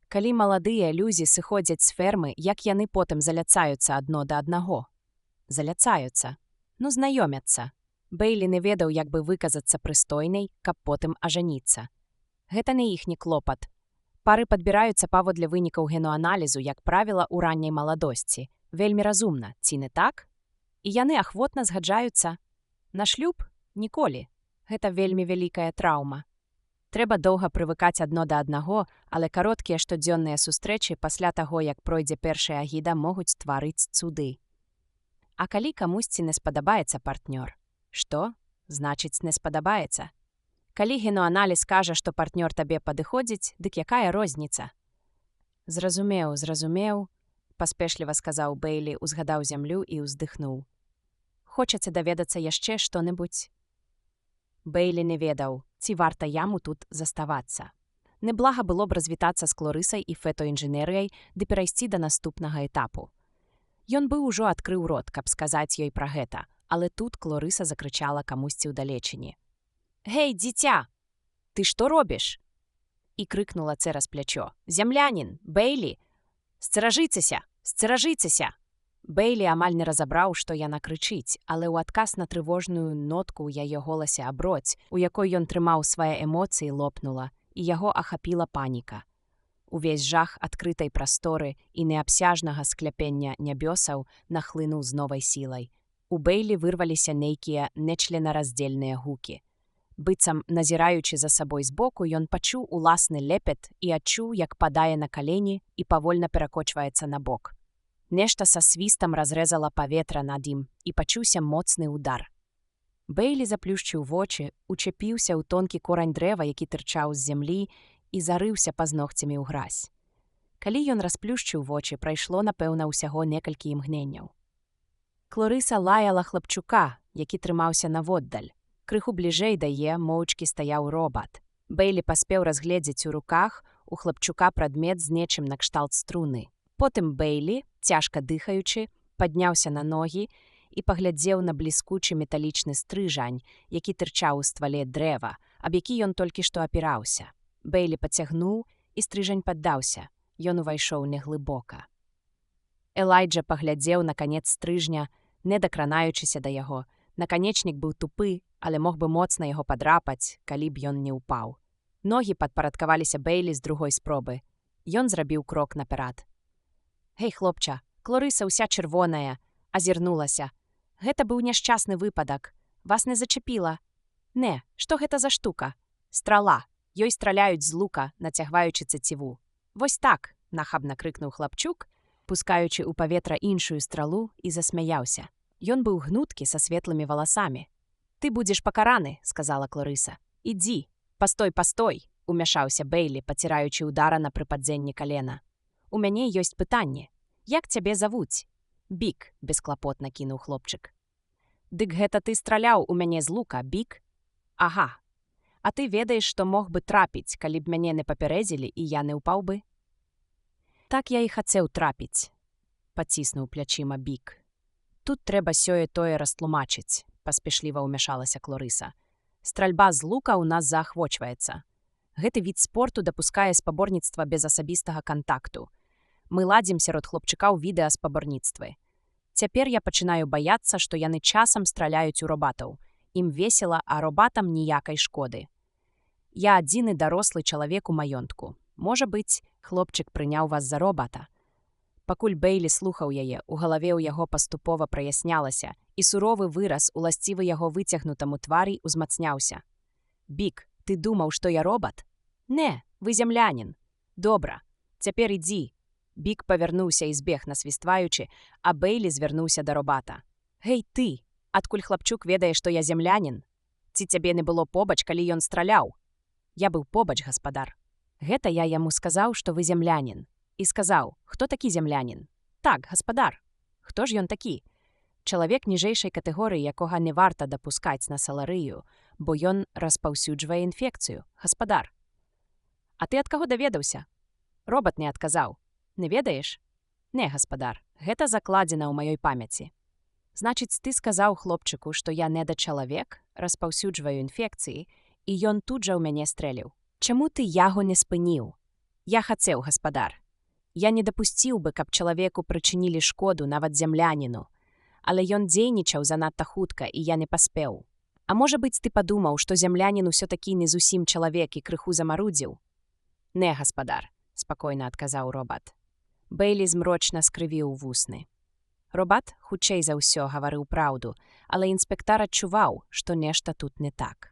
Калі маладыя людзі сыходзяць з фермы, як яны потым заляцаюцца адно да аднаго?» «Заляцаюцца. Ну, знаёмяцца». Бэйлі не ведаў, як бы выказацца прыстойнай, каб потым ажаніцца. Гэта не іхні клопат. Пары падбіраюцца паводле вынікаў геноаналізу, як правіла, у ранняй маладосці. Вельмі разумна, ці не так? І яны ахвотна згаджаюцца. На шлюб? Ніколі. Гэта вельмі вялікая траўма. Трэба доўга прывыкаць адно да аднаго, але кароткія штодзённыя сустрэчы пасля таго, як пройдзе першая агіда, могуць тварыць цуды. А калі камусьці не спадабаецца партнёр? Што? Значыць, не спадабаецца. Калі геноаналіз кажа, што партнёр табе падыходзіць, дык якая розніца? Зразумеў, паспешліва сказаў Бэйлі, узгадаў зямлю і ўздыхнуў. Хочаце даведацца яшчэ што-небудзь? Бэйлі не ведаў, ці варта яму тут заставацца. Неблага было б развітацца з Клорысай і фэтоінжынерыяй ды перайсці да наступнага этапу. Ён быў ужо адкрыў рот, каб сказаць ёй пра гэта, але тут Клорыса закрычала камусьці ўдалечыні. «Гей, дзіця! Ты што робіш?» І крыкнула цераз плячо. «Зямлянін! Бэйлі! Сцеражыцеся! Сцеражыцеся!» Бэйлі амаль не разабраў, што яна крычыць, але ў адказ на трывожную нотку ў яе голасе аброць, у якой ён трымаў свае эмоцыі, лопнула, і яго ахапіла паніка. Увесь жах адкрытай прасторы і неабсяжнага скляпення нябёсаў нахлынуў з новай сілай. У Бэйлі вырваліся нейкія нечленараздзельныя гукі. Быццам, назіраючы за сабой збоку, ён пачуў уласны лепет і адчуў, як падае на калені і павольна перакочваецца на бок. Нешта са свістам разрэзала паветра над ім, і пачуўся моцны удар. Бэйлі заплюшчыў вочы, учепіўся ў тонкі корань дрэва, які тырчаў з зямлі, і зарыўся пазногцямі ў гразь. Калі ён расплюшчыў вочы, прайшло, напэўна, усяго некалькі імгненняў. Клорыса лаяла хлапчука, які трымаўся наводдаль. Крыху бліжэй да яе моўчкі стаяў робат. Бэйлі паспеў разгледзець у руках у хлапчука прадмет з нечым накшталт струны. Потым Бэйлі, цяжка дыхаючы, падняўся на ногі і паглядзеў на бліскучы металічны стрыжань, які тырчаў у ствале дрэва, аб які ён толькі што апіраўся. Бэйлі пацягнуў, і стрыжань паддаўся. Ён увайшоў неглыбока. Элайджа паглядзеў на канец стрыжня, не дакранаючыся да яго. Наканечнік быў тупы, але мог бы моцна яго падрапаць, калі б ён не ўпаў. Ногі падпарадкаваліся Бэйлі з другой спробы. Ён зрабіў крок наперад. «Гей, хлопча, Клорыса ўся чырвоная», азірнулася. «Гэта быў няшчасны выпадак. Вас не зачапіла?» «Не, што гэта за штука?» «Страла. Ёй страляюць з лука, нацягваючы цеціву». «Вось так», нахабна крыкнуў хлапчук, пускаючы ў паветра іншую стралу, і засмяяўся. Ён быў гнуткі са светлымі валасамі. «Ты будзеш пакараны», сказала Клорыса. «Ідзі». Пастой», умяшаўся Бэйлі, паціраючы удара на прыпадзенні калена. «У мяне ёсць пытанне. Як цябе завуць?» «Бік», бесклапотна кінуў хлопчык. «Дык гэта ты страляў у мяне з лука, Бік?» «Ага. А ты ведаеш, што мог бы трапіць, калі б мяне не папярэдзілі, і я не ўпаў бы?» «Так я і хацеў трапіць», паціснуў плячыма Бік. «Тут трэба сёе-тое растлумачыць», паспешліва ўмяшалася Клорыса. «Стральба з лука ў нас заахвочваецца. Гэты від спорту дапускае спаборніцтва без асабістага кантакту. Мы ладзім сярод хлопчыка ў відэаспаборніцтвы. Цяпер я пачынаю баяцца, што яны часам страляюць у робатаў. Ім весела, а робатам ніякай шкоды. Я адзіны дарослы чалавек у маёнтку. Можа быць, хлопчык прыняў вас за робата. Пакуль Бэйлі слухаў яе, у галаве ў яго паступова праяснялася, і суровы выраз, уласцівы яго выцягнутаму тварі, узмацняўся. «Бік, ты думаў, што я робат?» «Не, вы зямлянін». «Добра, цяпер ідзі». Бік павярнуўся і збег, насвістваючы, а Бэйлі звярнуўся да робата. «Гэй, ты! Адкуль хлапчук ведае, што я зямлянін? Ці цябе не было побач, калі ён страляў?» «Я быў побач, гаспадар». Гэта я яму сказаў, што вы зямлянін. І сказаў, хто такі зямлянін? «Так, гаспадар». «Хто ж ён такі?» «Чалавек ніжэйшай катэгорыі, якога не варта дапускаць на саларыю, бо ён распаўсюджвае інфекцыю, гаспадар». «А ты ад каго даведаўся?» «Робат не адказаў». «Не ведаеш?» «Не, гаспадар, гэта закладзена ў маёй памяці». «Значыць, ты сказаў хлопчыку, што я недачалавек, распаўсюджваю інфекцыі, і ён тут жа ў мяне стрэліў. Чаму ты яго не спыніў?» «Я хацеў, гаспадар. Я не дапусціў бы, каб чалавеку прычынілі шкоду, нават зямляніну. Але ён дзейнічаў занадта хутка, і я не паспеў. А можа быць, ты падумаў, што зямлянін усё-такі не зусім чалавек і крыху замарудзіў?» «Не, гаспадар», спакойна адказаў робат. Бэйлі змрочна скрывіў вусны. Робат, хутчэй за ўсё, гаварыў праўду, але інспектар адчуваў, што нешта тут не так.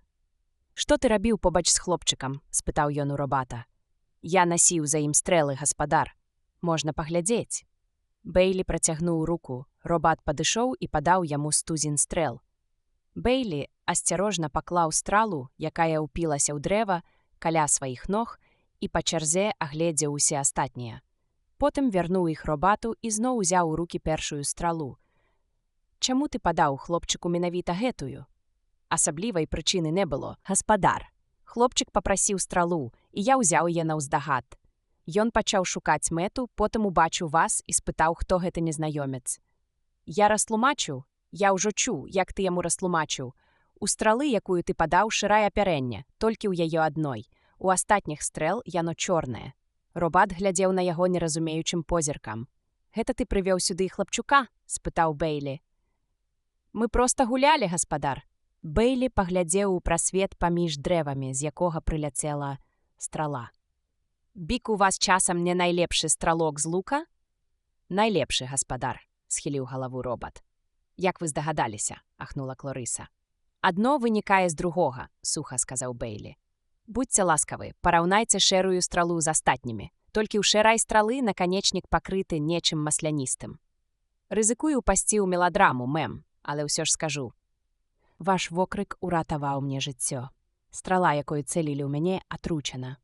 «Што ты рабіў побач з хлопчыкам?» – спытаў ён у робата. «Я насіў за ім стрэлы, гаспадар. Можна паглядзець». Бэйлі працягнуў руку, робат падышоў і падаў яму стузін стрэл. Бэйлі асцярожна паклаў стралу, якая ўпілася ў дрэва, каля сваіх ног, і па чарзе агледзеў усе астатнія. Потым вярнуў іх робату і зноў узяў у рукі першую стралу. «Чаму ты падаў хлопчыку менавіта гэтую?» «Асаблівай прычыны не было, гаспадар. Хлопчык папрасіў стралу, і я ўзяў яе наўздагад. Ён пачаў шукаць мэту, потым убачыў вас і спытаў, хто гэты незнаёмец. Я растлумачыў, я ўжо чуў, як ты яму растлумачыў. У стралы, якую ты падаў, шырае апярэнне, толькі ў яе адной. У астатніх стрэл яно чорнае». Робат глядзеў на яго неразумеючым позіркам. «Гэта ты прывёў сюды хлапчука?» – спытаў Бэйлі. «Мы проста гулялі, гаспадар». Бэйлі паглядзеў у прасвет паміж дрэвамі, з якога прыляцела страла. «Бік у вас часам не найлепшы стралок з лука?» «Найлепшы, гаспадар», – схіліў галаву робат. «Як вы здагадаліся?» – ахнула Клорыса. «Адно вынікае з другога», – суха сказаў Бэйлі. «Будьце ласкавы, параўнайце шэрую стралу з астатнімі. Толькі ў шэрай стралы наканечнік пакрыты нечым масляністым. Рызыкую упасці ў меладраму, мэм, але ўсё ж скажу. Ваш вокрык уратаваў мне жыццё. Страла, якою цэлілі ў мяне, атручана».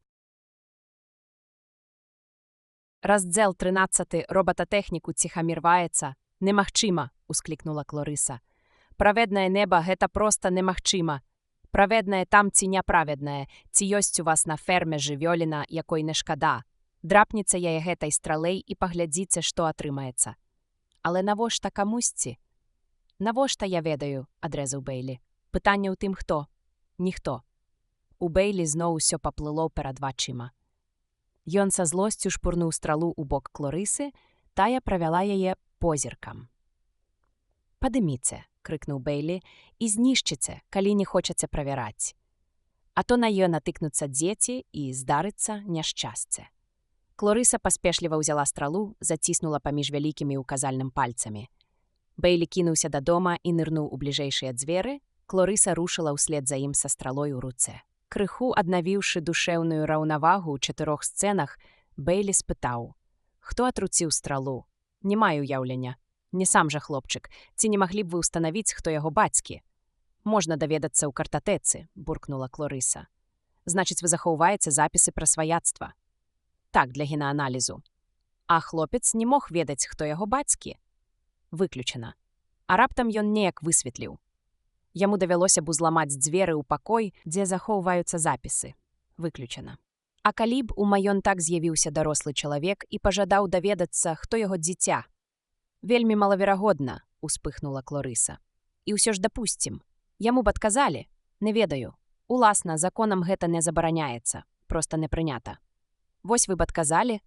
Раздзел 13. Робататэхнік уціхамірваецца. «Немагчыма», – усклікнула Клорыса. «Праведнае неба – гэта проста немагчыма. Праведнае там ці няправеднае, ці ёсць у вас на ферме жывёліна, якой не шкада. Драпніце яе гэтай стралей і паглядзіце, што атрымаецца». «Але навошта камусьці?» «Навошта я ведаю», – адрэзаў Бэйлі. «Пытанне ў тым, хто?» «Ніхто». У Бэйлі зноў усё паплыло перад вачыма. Ён са злосцю шпурнуў стралу ў бок Клорысы, тая правяла яе позіркам. «Падыміце», – крыкнуў Бэйлі, – «і знішчыце, калі не хочаце правяраць. А то на ёй натыкнуцца дзеці і здарыцца няшчасце». Клорыса паспешліва ўзяла стралу, заціснула паміж вялікімі і указальным пальцамі. Бэйлі кінуўся да дома і нырнуў у бліжэйшыя дзверы, Клорыса рушыла ўслед за ім са стралой у руцэ. Крыху аднавіўшы душэўную раўнавагу ў 4 сцэнах, Бэйлі спытаў: «Хто атруціў стралу? Не маю ўяўлення. Не сам жа хлопчык. Ці не маглі б вы ўстанавіць, хто яго бацькі?» «Можна даведацца ў картатэцы», – буркнула Клорыса. «Значыць, вы захоўваеце запісы пра сваяцтва?» «Так, для генааналізу». «А хлопец не мог ведаць, хто яго бацькі?» «Выключана. А раптам ён неяк высветліў. Яму давялося б узламаць дзверы ў пакой, дзе захоўваюцца запісы. Выключана. А калі б у маёнтак з'явіўся дарослы чалавек і пажадаў даведацца, хто яго дзіця?» «Вельмі малаверагодна», – успыхнула Клорыса. «І ўсё ж дапусцім. Яму б адказалі? Не ведаю. Уласна, законам гэта не забараняецца, проста не прынята. Вось вы б адказалі?»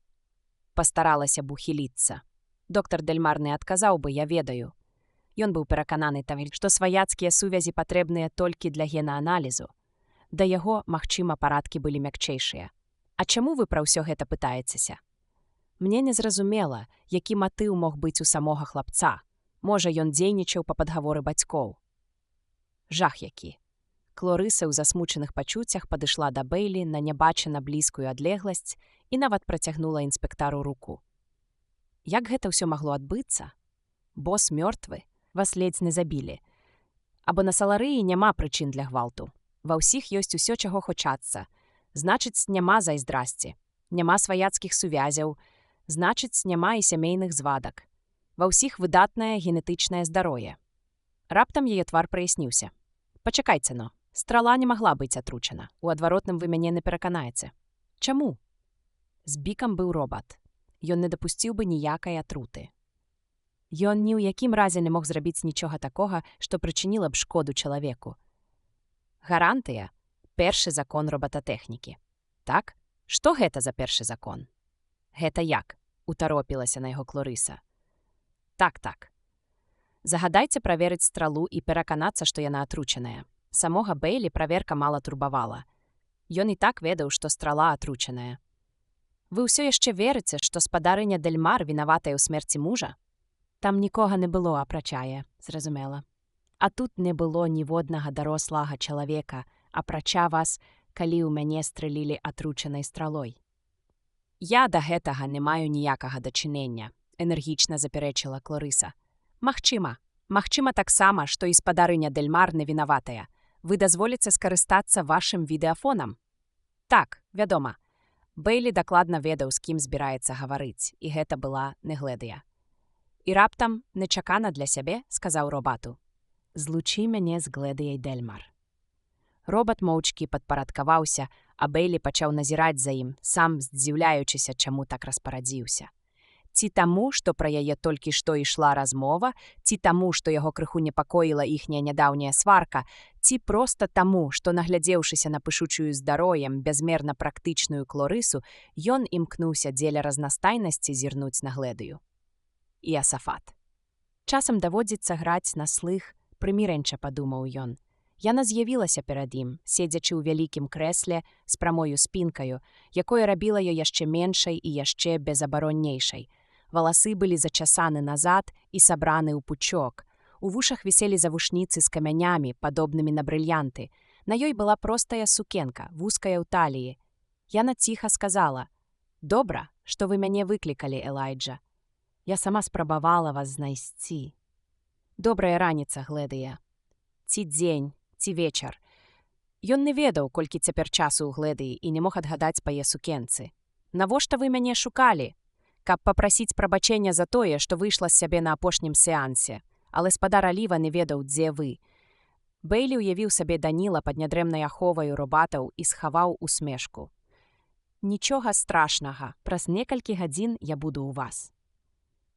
Пастаралася б ухіліцца. Доктар Дельмар не адказаў бы, я ведаю. Ён быў перакананы там, што сваяцкія сувязі патрэбныя толькі для генааналізу. Да яго, магчыма, парадкі былі мякчэйшыя. А чаму вы пра ўсё гэта пытаецеся? Мне незразумела, які матыў мог быць у самога хлапца. Можа, ён дзейнічаў па падгаворы бацькоў. Жах які. Клорыса ў засмучаных пачуццях падышла да Бэйлі на нябачана блізкую адлегласць і нават працягнула інспектару руку. Як гэта ўсё магло адбыцца? Бос мёртвы, вас ледзь не забілі. Або на Саларыі няма прычын для гвалту. Ва ўсіх ёсць усё, чаго хочацца. Значыць, няма зайздрасці. Няма сваяцкіх сувязяў. Значыць, няма і сямейных звадак. Ва ўсіх выдатнае генетычнае здароўе. Раптам яе твар праясніўся. Пачакайце, но. Страла не магла быць атручана. У адваротным вы мяне не пераканаеце. Чаму? З бікам быў робат. Ён не дапусціў бы ніякай атруты. Ён ні ў якім разе не мог зрабіць нічога такога, што прычыніла б шкоду чалавеку. Гарантыя – першы закон робататэхнікі. Так? Што гэта за першы закон? Гэта як? Утаропілася на яго Клорыса. Так. Загадайце праверыць стралу і пераканацца, што яна атручаная. Самога Бэйлі праверка мала турбавала. Ён і так ведаў, што страла атручаная. Вы ўсё яшчэ верыце, што спадарыня Дельмар вінаватая ў смерці мужа? Там нікога не было, апрачае, зразумела. А тут не было ніводнага дарослага чалавека, апрача вас, калі ў мяне стрэлілі атручанай стралой. Я да гэтага не маю ніякага дачынення, энергічна запярэчыла Клорыса. Магчыма таксама, што і спадарыня Дельмар не вінаватая. Вы дазволіце скарыстацца вашым відэафонам? Так, вядома. Бэйлі дакладна ведаў, з кім збіраецца гаварыць, і гэта была Негледыя. І раптам, нечакана для сябе, сказаў робату. Злучы мяне з Гледыяй Дельмар. Робат моўчкі падпарадкаваўся, а Бэйлі пачаў назіраць за ім, сам здзіўляючыся, чаму так распарадзіўся. Ці таму, што пра яе толькі што ішла размова, ці таму, што яго крыху непакоіла іхняя нядаўняя сварка, ці проста таму, што, наглядзеўшыся на пышучую здароўем бязмерна практычную Клорысу, ён імкнуўся дзеля разнастайнасці зірнуць на Гледыю. І Асафат. Часам даводзіцца граць на слых, прымірэнча падумаў ён. Яна з'явілася перад ім, седзячы ў вялікім крэсле з прамою спінкаю, якое рабіла ёй яшчэ меншай і яшчэ безабароннейшай. Валасы былі зачасаны назад і сабраны ў пучок. У вушах віселі завушніцы з камянямі, падобнымі на брыльянты. На ёй была простая сукенка, вузкая ў таліі. Яна ціха сказала: «Добра, што вы мяне выклікалі, Элайджа. Я сама спрабавала вас знайсці. Добрая раніца, Гледыя. Ці дзень, ці вечар. Ён не ведаў, колькі цяпер часу ў Гледыі і не мог адгадаць па яе сукенцы. Навошта вы мяне шукалі? Каб папрасіць прабачэння за тое, што выйшла з сябе на апошнім сеансе. Але спадар Аліва не ведаў, дзе вы. Бэйлі ўявіў сабе Даніла пад нядрэмнай аховаю робатаў і схаваў усмешку. Нічога страшнага, праз некалькі гадзін я буду ў вас.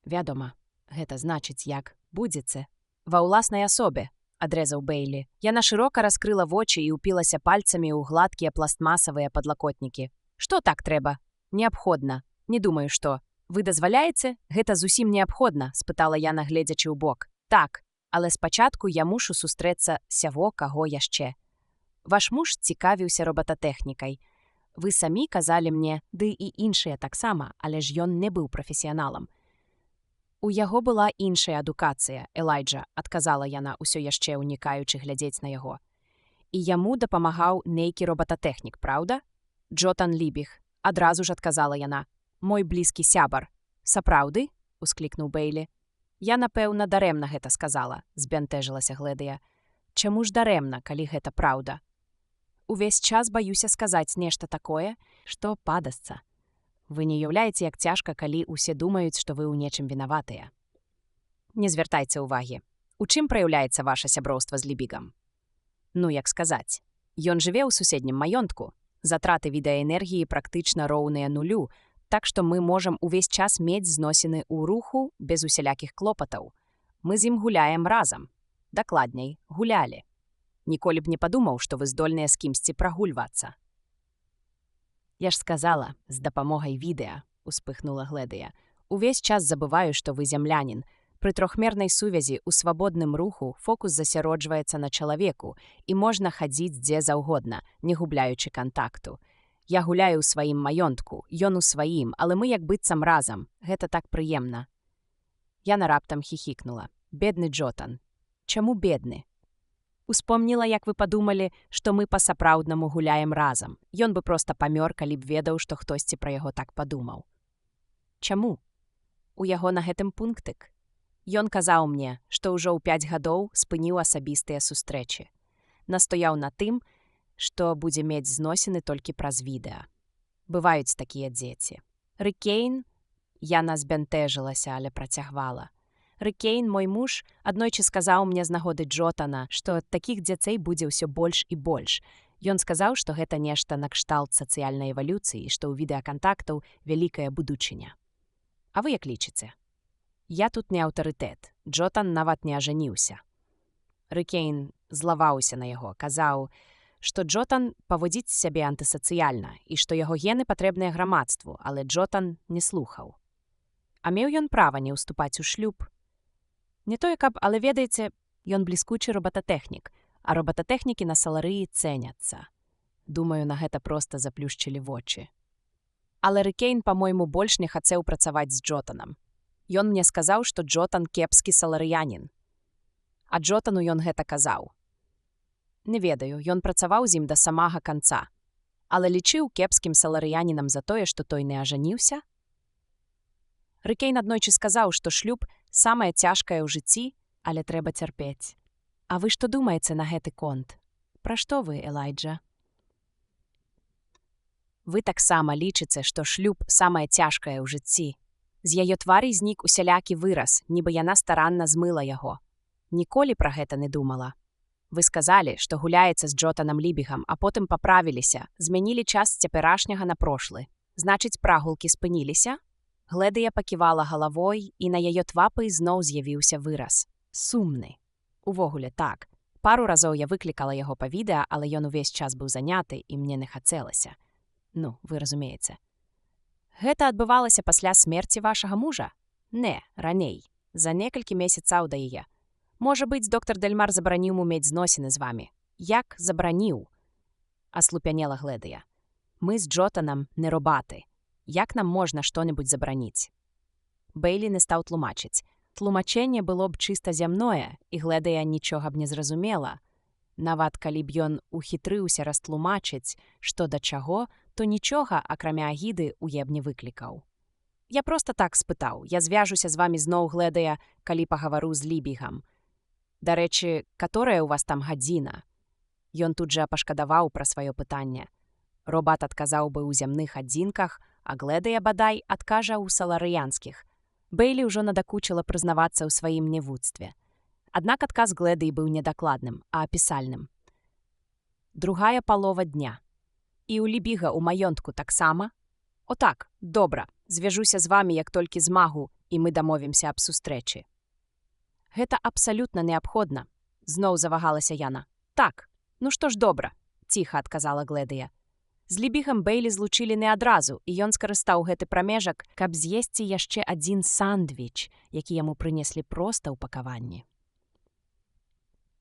Вядома, гэта значыць, як будзеце. Ва ўласнай асобе, адрэзаў Бэйлі. Яна шырока раскрыла вочы і ўпілася пальцамі ў гладкія пластмасавыя падлакотнікі. Што так трэба? Неабходна. Не думаю, што. Вы дазваляеце? Гэта зусім неабходна, спытала яна, гледзячы ў бок. Так, але спачатку я мушу сустрэцца сяго каго яшчэ. Ваш муж цікавіўся робататэхнікай. Вы самі казалі мне, ды і іншыя таксама, але ж ён не быў прафесіяналам. У яго была іншая адукацыя, Элайджа, адказала яна, усё яшчэ ўнікаючы глядзець на яго. І яму дапамагаў нейкі робататэхнік, праўда? Джотан Лібіг, адразу ж адказала яна. Мой блізкі сябар. Сапраўды? Усклікнуў Бэйлі. Я, напэўна, дарэмна гэта сказала, збянтэжылася Гледыя. Чаму ж дарэмна, калі гэта праўда? Увесь час баюся сказаць нешта такое, што падасца. Вы не уяўляеце, як цяжка, калі ўсе думаюць, што вы ў нечым вінаватыя. Не звяртайце ўвагі. У чым праяўляецца ваша сяброўства з Лібігам? Ну, як сказаць. Ён жыве ў суседнім маёнтку. Затраты відэаэнергіі практычна роўныя нулю, так што мы можам увесь час мець зносіны ў руху без усялякіх клопатаў. Мы з ім гуляем разам. Дакладней, гулялі. Ніколі б не падумаў, што вы здольныя з кімсьці прагульвацца. Я ж сказала, з дапамогай відэа, успыхнула Гледыя. Увесь час забываю, што вы зямлянін. Пры трохмернай сувязі ў свабодным руху фокус засяроджваецца на чалавеку і можна хадзіць дзе заўгодна, не губляючы кантакту. Я гуляю ў сваім маёнтку, ён у сваім, але мы як быццам разам. Гэта так прыемна. Яна раптам хіхікнула. Бедны Джотан. Чаму бедны? Успомніла, як вы падумалі, што мы па-сапраўднаму гуляем разам. Ён бы проста памёр, калі б ведаў, што хтосьці пра яго так падумаў. Чаму? У яго на гэтым пунктык. Ён казаў мне, што ўжо ў 5 гадоў спыніў асабістыя сустрэчы. Настаяў на тым, што будзе мець зносіны толькі праз відэа. Бываюць такія дзеці. Рыкейн, яна збянтэжылася, але працягвала. Рыкейн, мой муж, аднойчы сказаў мне з нагоды Джотана, што такіх дзяцей будзе ўсё больш і больш. Ён сказаў, што гэта нешта накшталт сацыяльнай эвалюцыі, што ў відэакантактаў вялікая будучыня. А вы як лічыце? Я тут не аўтарытэт. Джотан нават не ажаніўся. Рыкейн злаваўся на яго, казаў, што Джотан паводзіць сябе антысацыяльна і што яго гены патрэбныя грамадству, але Джотан не слухаў. А меў ён права не ўступаць у шлюб? Не тое каб, але ведаеце, ён бліскучы робататэхнік, а робататэхнікі на саларыі цэняцца. Думаю, на гэта проста заплюшчылі вочы. Але Рыкейн, па-мойму, больш не хацеў працаваць з Джотанам. Ён мне сказаў, што Джотан кепскі саларыянін. А Джотану ён гэта казаў. Не ведаю, ён працаваў з ім да самага канца, але лічыў кепскім саларыянінам за тое, што той не ажаніўся? Рыкейн аднойчы сказаў, што шлюб самае цяжкае ў жыцці, але трэба цярпець. А вы што думаеце на гэты конт? Пра што вы, Элайджа? Вы таксама лічыце, што шлюб самае цяжкае ў жыцці. З яе твары знік усялякі выраз, нібы яна старанна змыла яго. Ніколі пра гэта не думала. Вы сказалі, што гуляеце з Джотанам Лібігам, а потым паправіліся, змянілі час цяперашняга на прошлы. Значыць, прагулкі спыніліся? Гледыя паківала галавой, і на яе твапы зноў з'явіўся выраз. Сумны. Увогуле так. Пару разоў я выклікала яго па відэа, але ён увесь час быў заняты, і мне не хацелася. Ну, вы разумееце. Гэта адбывалася пасля смерці вашага мужа? Не, раней. За некалькі месяцаў да яе. Можа быць, доктар Дельмар забараніў му мець зносіны з вамі. Як забараніў? Аслупянела Гледыя. Мы з Джотанам не робаты. Як нам можна што-небудзь забараніць? Бейлі не стаў тлумачыць. Тлумачэнне было б чыста зямное, і Гледыя нічога б не зразумела. Нават калі б ён ухітрыўся растлумачыць, што да чаго, то нічога, акрамя агіды, уеб не выклікаў. Я проста так спытаў. Я звяжуся з вамі зноў, Гледыя, калі пагавару з Лібігам. Дарэчы, каторая ў вас там гадзіна? Ён тут жа пашкадаваў пра сваё пытанне. Робат адказаў бы ў зямных адзінках, а Гледыя, бадай, адкажа ў саларыянскіх. Бейлі ўжо надакучыла прызнавацца ў сваім невуцтве. Аднак адказ Гледыі быў недакладным, а апісальным. Другая палова дня. І ў Лібіга ў маёнтку таксама? О так, добра, звяжуся з вамі, як толькі змагу, і мы дамовімся аб сустрэчы. Гэта абсалютна неабходна, зноў завагалася яна. Так, ну што ж добра, ціха адказала Гледыя. З Лібігам Бейлі злучылі не адразу, і ён скарыстаў гэты прамежак, каб з'есці яшчэ адзін сандвіч, які яму прынеслі проста ў пакаванні.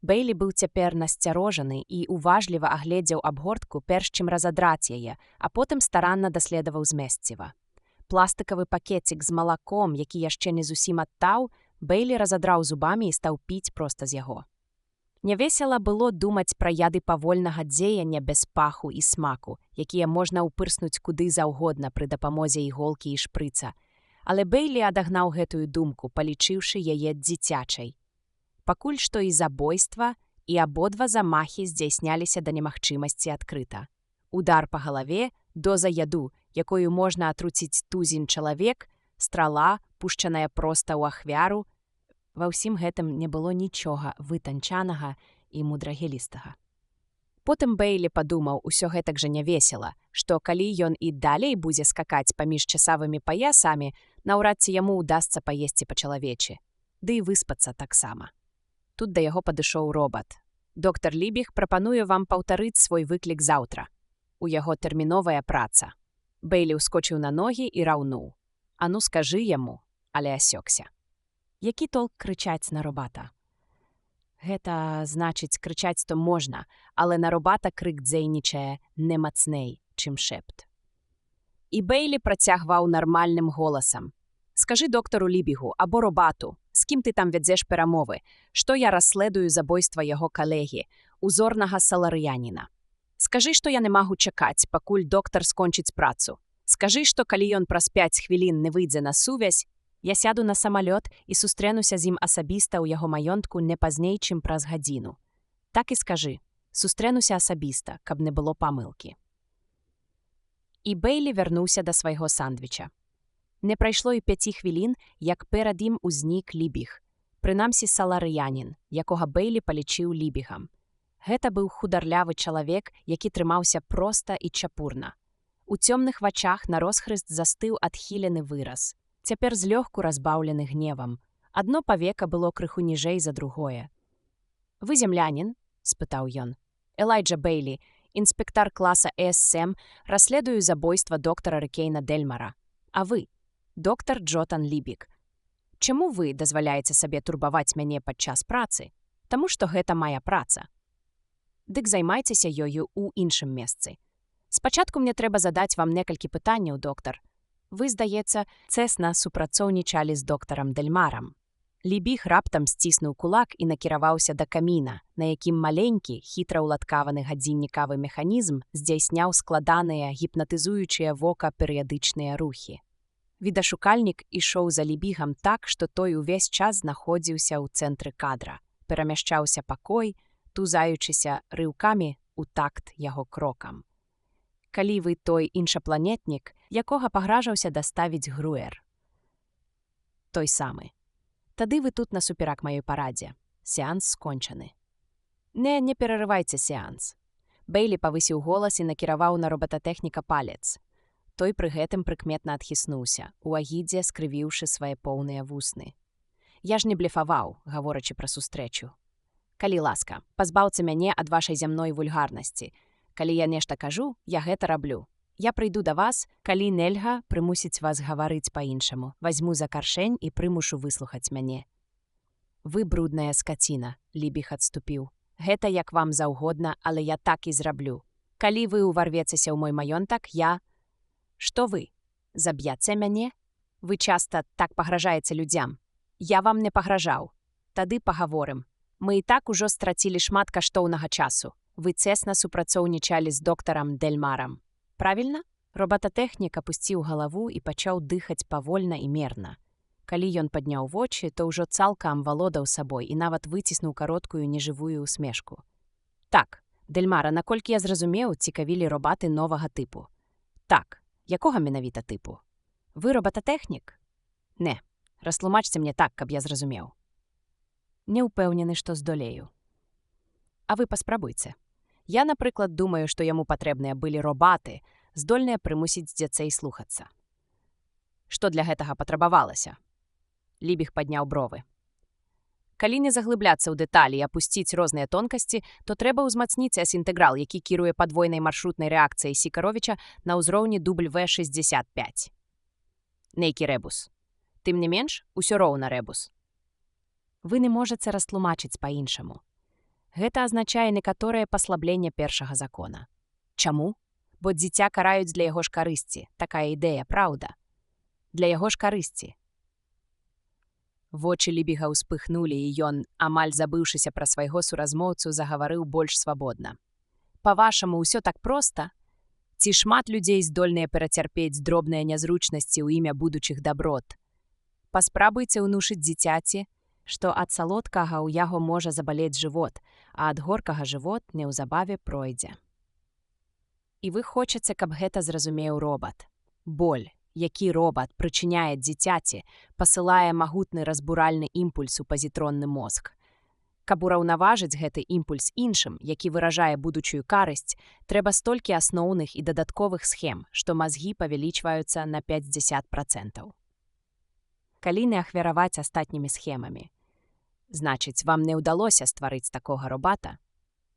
Бейлі быў цяпер насцярожаны і уважліва агледзеў абгортку, перш чым разадраць яе, а потым старанна даследаваў змесціва. Пластыкавы пакецік з малаком, які яшчэ не зусім адтаў, Бейлі разадраў зубамі і стаў піць проста з яго. Нявесела было думаць пра яды павольнага дзеяння без паху і смаку, якія можна ўпырснуць куды заўгодна пры дапамозе іголкі і шпрыца. Але Бейлі адагнаў гэтую думку, палічыўшы яе дзіцячай. Пакуль што і забойства, і абодва замахі здзяйсняліся да немагчымасці адкрыта. Удар па галаве, доза яду, якою можна атруціць тузін чалавек, страла, пушчаная проста ў ахвяру. Ва ўсім гэтым не было нічога вытанчанага і мудрагелістага. Потым Бейлі падумаў усё гэтак жа нявесела, што калі ён і далей будзе скакаць паміж часавымі паясамі, наўрад ці яму ўдасца паесці па-чалавечы, ды і выспацца таксама. Тут да яго падышоў робат. Доктар Лібіг прапануе вам паўтарыць свой выклік заўтра. У яго тэрміновая праца. Бейлі ўскочыў на ногі і раўнуў. Ану, скажи йому, але асёкся. Які толк кричаць на робата? Гэта, значыць, крычаць то можна, але на робата крик дзейнічае не мацней, чым шэпт. І Бейлі працягваў нармальным голасам. Скажи доктору Лібігу або робату, з кім ти там вядзеш перамовы, што я расследую забойства яго калегі, узорнага саларыяніна. Скажи, што я не магу чакаць, пакуль доктар скончыць працу. Скажи, што калі ён праз 5 хвілін не выйдзе на сувязь, я сяду на самалёт і сустрэнуся з ім асабіста ў яго маёнтку не пазней, чым праз гадзіну. Так і скажы, сустрэнуся асабіста, каб не было памылкі. І Бейлі вярнуўся да свайго сандвіча. Не прайшло і 5 хвілін, як перад ім узнік Лібіг, прынамсі саларыянін, якога Бейлі палічыў Лібігам. Гэта быў хударлявы чалавек, які трымаўся проста і чапурна. У цёмных вачах на розхрыст застыў адхілены выраз, цяпер злёгку разбаўлены гневам. Адно павека было крыху ніжэй за другое. «Вы землянин?» – спытаў ён. «Элайджа Бейлі, інспектар класа ЭСМ, расследую забойства доктара Рикейна Дельмара. А вы, доктар Джотан Лібіг. Чаму вы дазваляеце сабе турбаваць мяне падчас працы? Таму што гэта мая праца. Дык займайцеся ёю ў іншым месцы. Спачатку мне трэба задаць вам некалькі пытанняў, доктар. Вы, здаецца, цэсна супрацоўнічалі з доктарам Дельмарам». Лібіг раптам сціснуў кулак і накіраваўся да каміна, на якім маленькі, хітра ўладкаваны гадзіннікавы механізм здзяйсняў складаныя, гіпнатызуючыя вока перыядычныя рухі. Відашукальнік ішоў за Лібігам так, што той увесь час знаходзіўся ў цэнтры кадра, перамяшчаўся пакой, тузаючыся рыўкамі ў такт яго крокам. Калі вы той іншапланетнік, якога пагражаўся даставіць Груер. Той самы. Тады вы тут насуперак маёй парадзе. Сеанс скончаны. Не перарывайце сеанс. Бейлі павысіў голас і накіраваў на робататэхніка палец. Той пры гэтым прыкметна адхіснуўся, у агідзе скрывіўшы свае поўныя вусны. Я ж не блефаваў, гаворачы пра сустрэчу. Калі ласка, пазбаўце мяне ад вашай зямной вульгарнасці. Калі я нешта кажу, я гэта раблю. Я прыйду да вас, калі нельга прымусіць вас гаварыць па-іншаму. Вазьму за каршэнь і прымушу выслухаць мяне. Вы брудная скаціна, Лібіг адступіў. Гэта як вам заўгодна, але я так і зраблю. Калі вы ўварвецеся ў мой маёнтак, я... Што вы? Заб'яце мяне? Вы часта так пагражаеце людзям. Я вам не пагражаў. Тады пагаворым. Мы і так ужо страцілі шмат каштоўнага часу. Вы цэсна супрацоўнічалі з доктарам Дельмарам. Правільна? Робататэхнік апусціў галаву і пачаў дыхаць павольна і мерна. Калі ён падняў вочы, то ўжо цалкам валодаў сабой і нават выціснуў кароткую нежывую усмешку. Так, Дельмара, наколькі я зразумеў, цікавілі робаты новага тыпу. Так, якога менавіта тыпу? Вы робататэхнік? Не, растлумачце мне так, каб я зразумеў. Не ўпэўнены, што здолею. А вы паспрабуйце. Я, напрыклад, думаю, што яму патрэбныя былі робаты, здольныя прымусіць дзяцей слухацца. Што для гэтага патрабавалася? Лібіг падняў бровы. Калі не заглыбляцца ў дэталі і апусціць розныя тонкасці, то трэба ўзмацніць S-інтэграл, які кіруе падвойнай маршрутнай рэакцыяй Сікаровіча на ўзроўні W65. Нейкі рэбус. Тым не менш, усё роўна рэбус. Вы не можаце растлумачыць па-іншаму. Гэта азначае некаторае паслабленне першага закона. Чаму? Бо дзіця караюць для яго ж карысці. Такая ідэя, праўда? Для яго ж карысці. Вочы Лібіга ўспыхнулі, і ён, амаль забыўшыся пра свайго суразмоўцу, загаварыў больш свабодна. Па-вашаму, ўсё так проста? Ці шмат людзей здольныя перацярпець дробныя нязручнасці ў імя будучых даброт? Паспрабуйце ўнушыць дзіцяці, што ад салодкага ў яго можа забалець жывот, а ад горкага жывот неўзабаве пройдзе. І вы хочаце, каб гэта зразумеў робат. Боль, які робат прычыняе дзіцяці, пасылае магутны разбуральны імпульс у пазітронны мозг. Каб ураўнаважыць гэты імпульс іншым, які выражае будучую карысць, трэба столькі асноўных і дадатковых схем, што мазгі павялічваюцца на 50%. Калі не ахвяраваць астатнімі схемамі. Значыць, вам не ўдалося стварыць такога робата?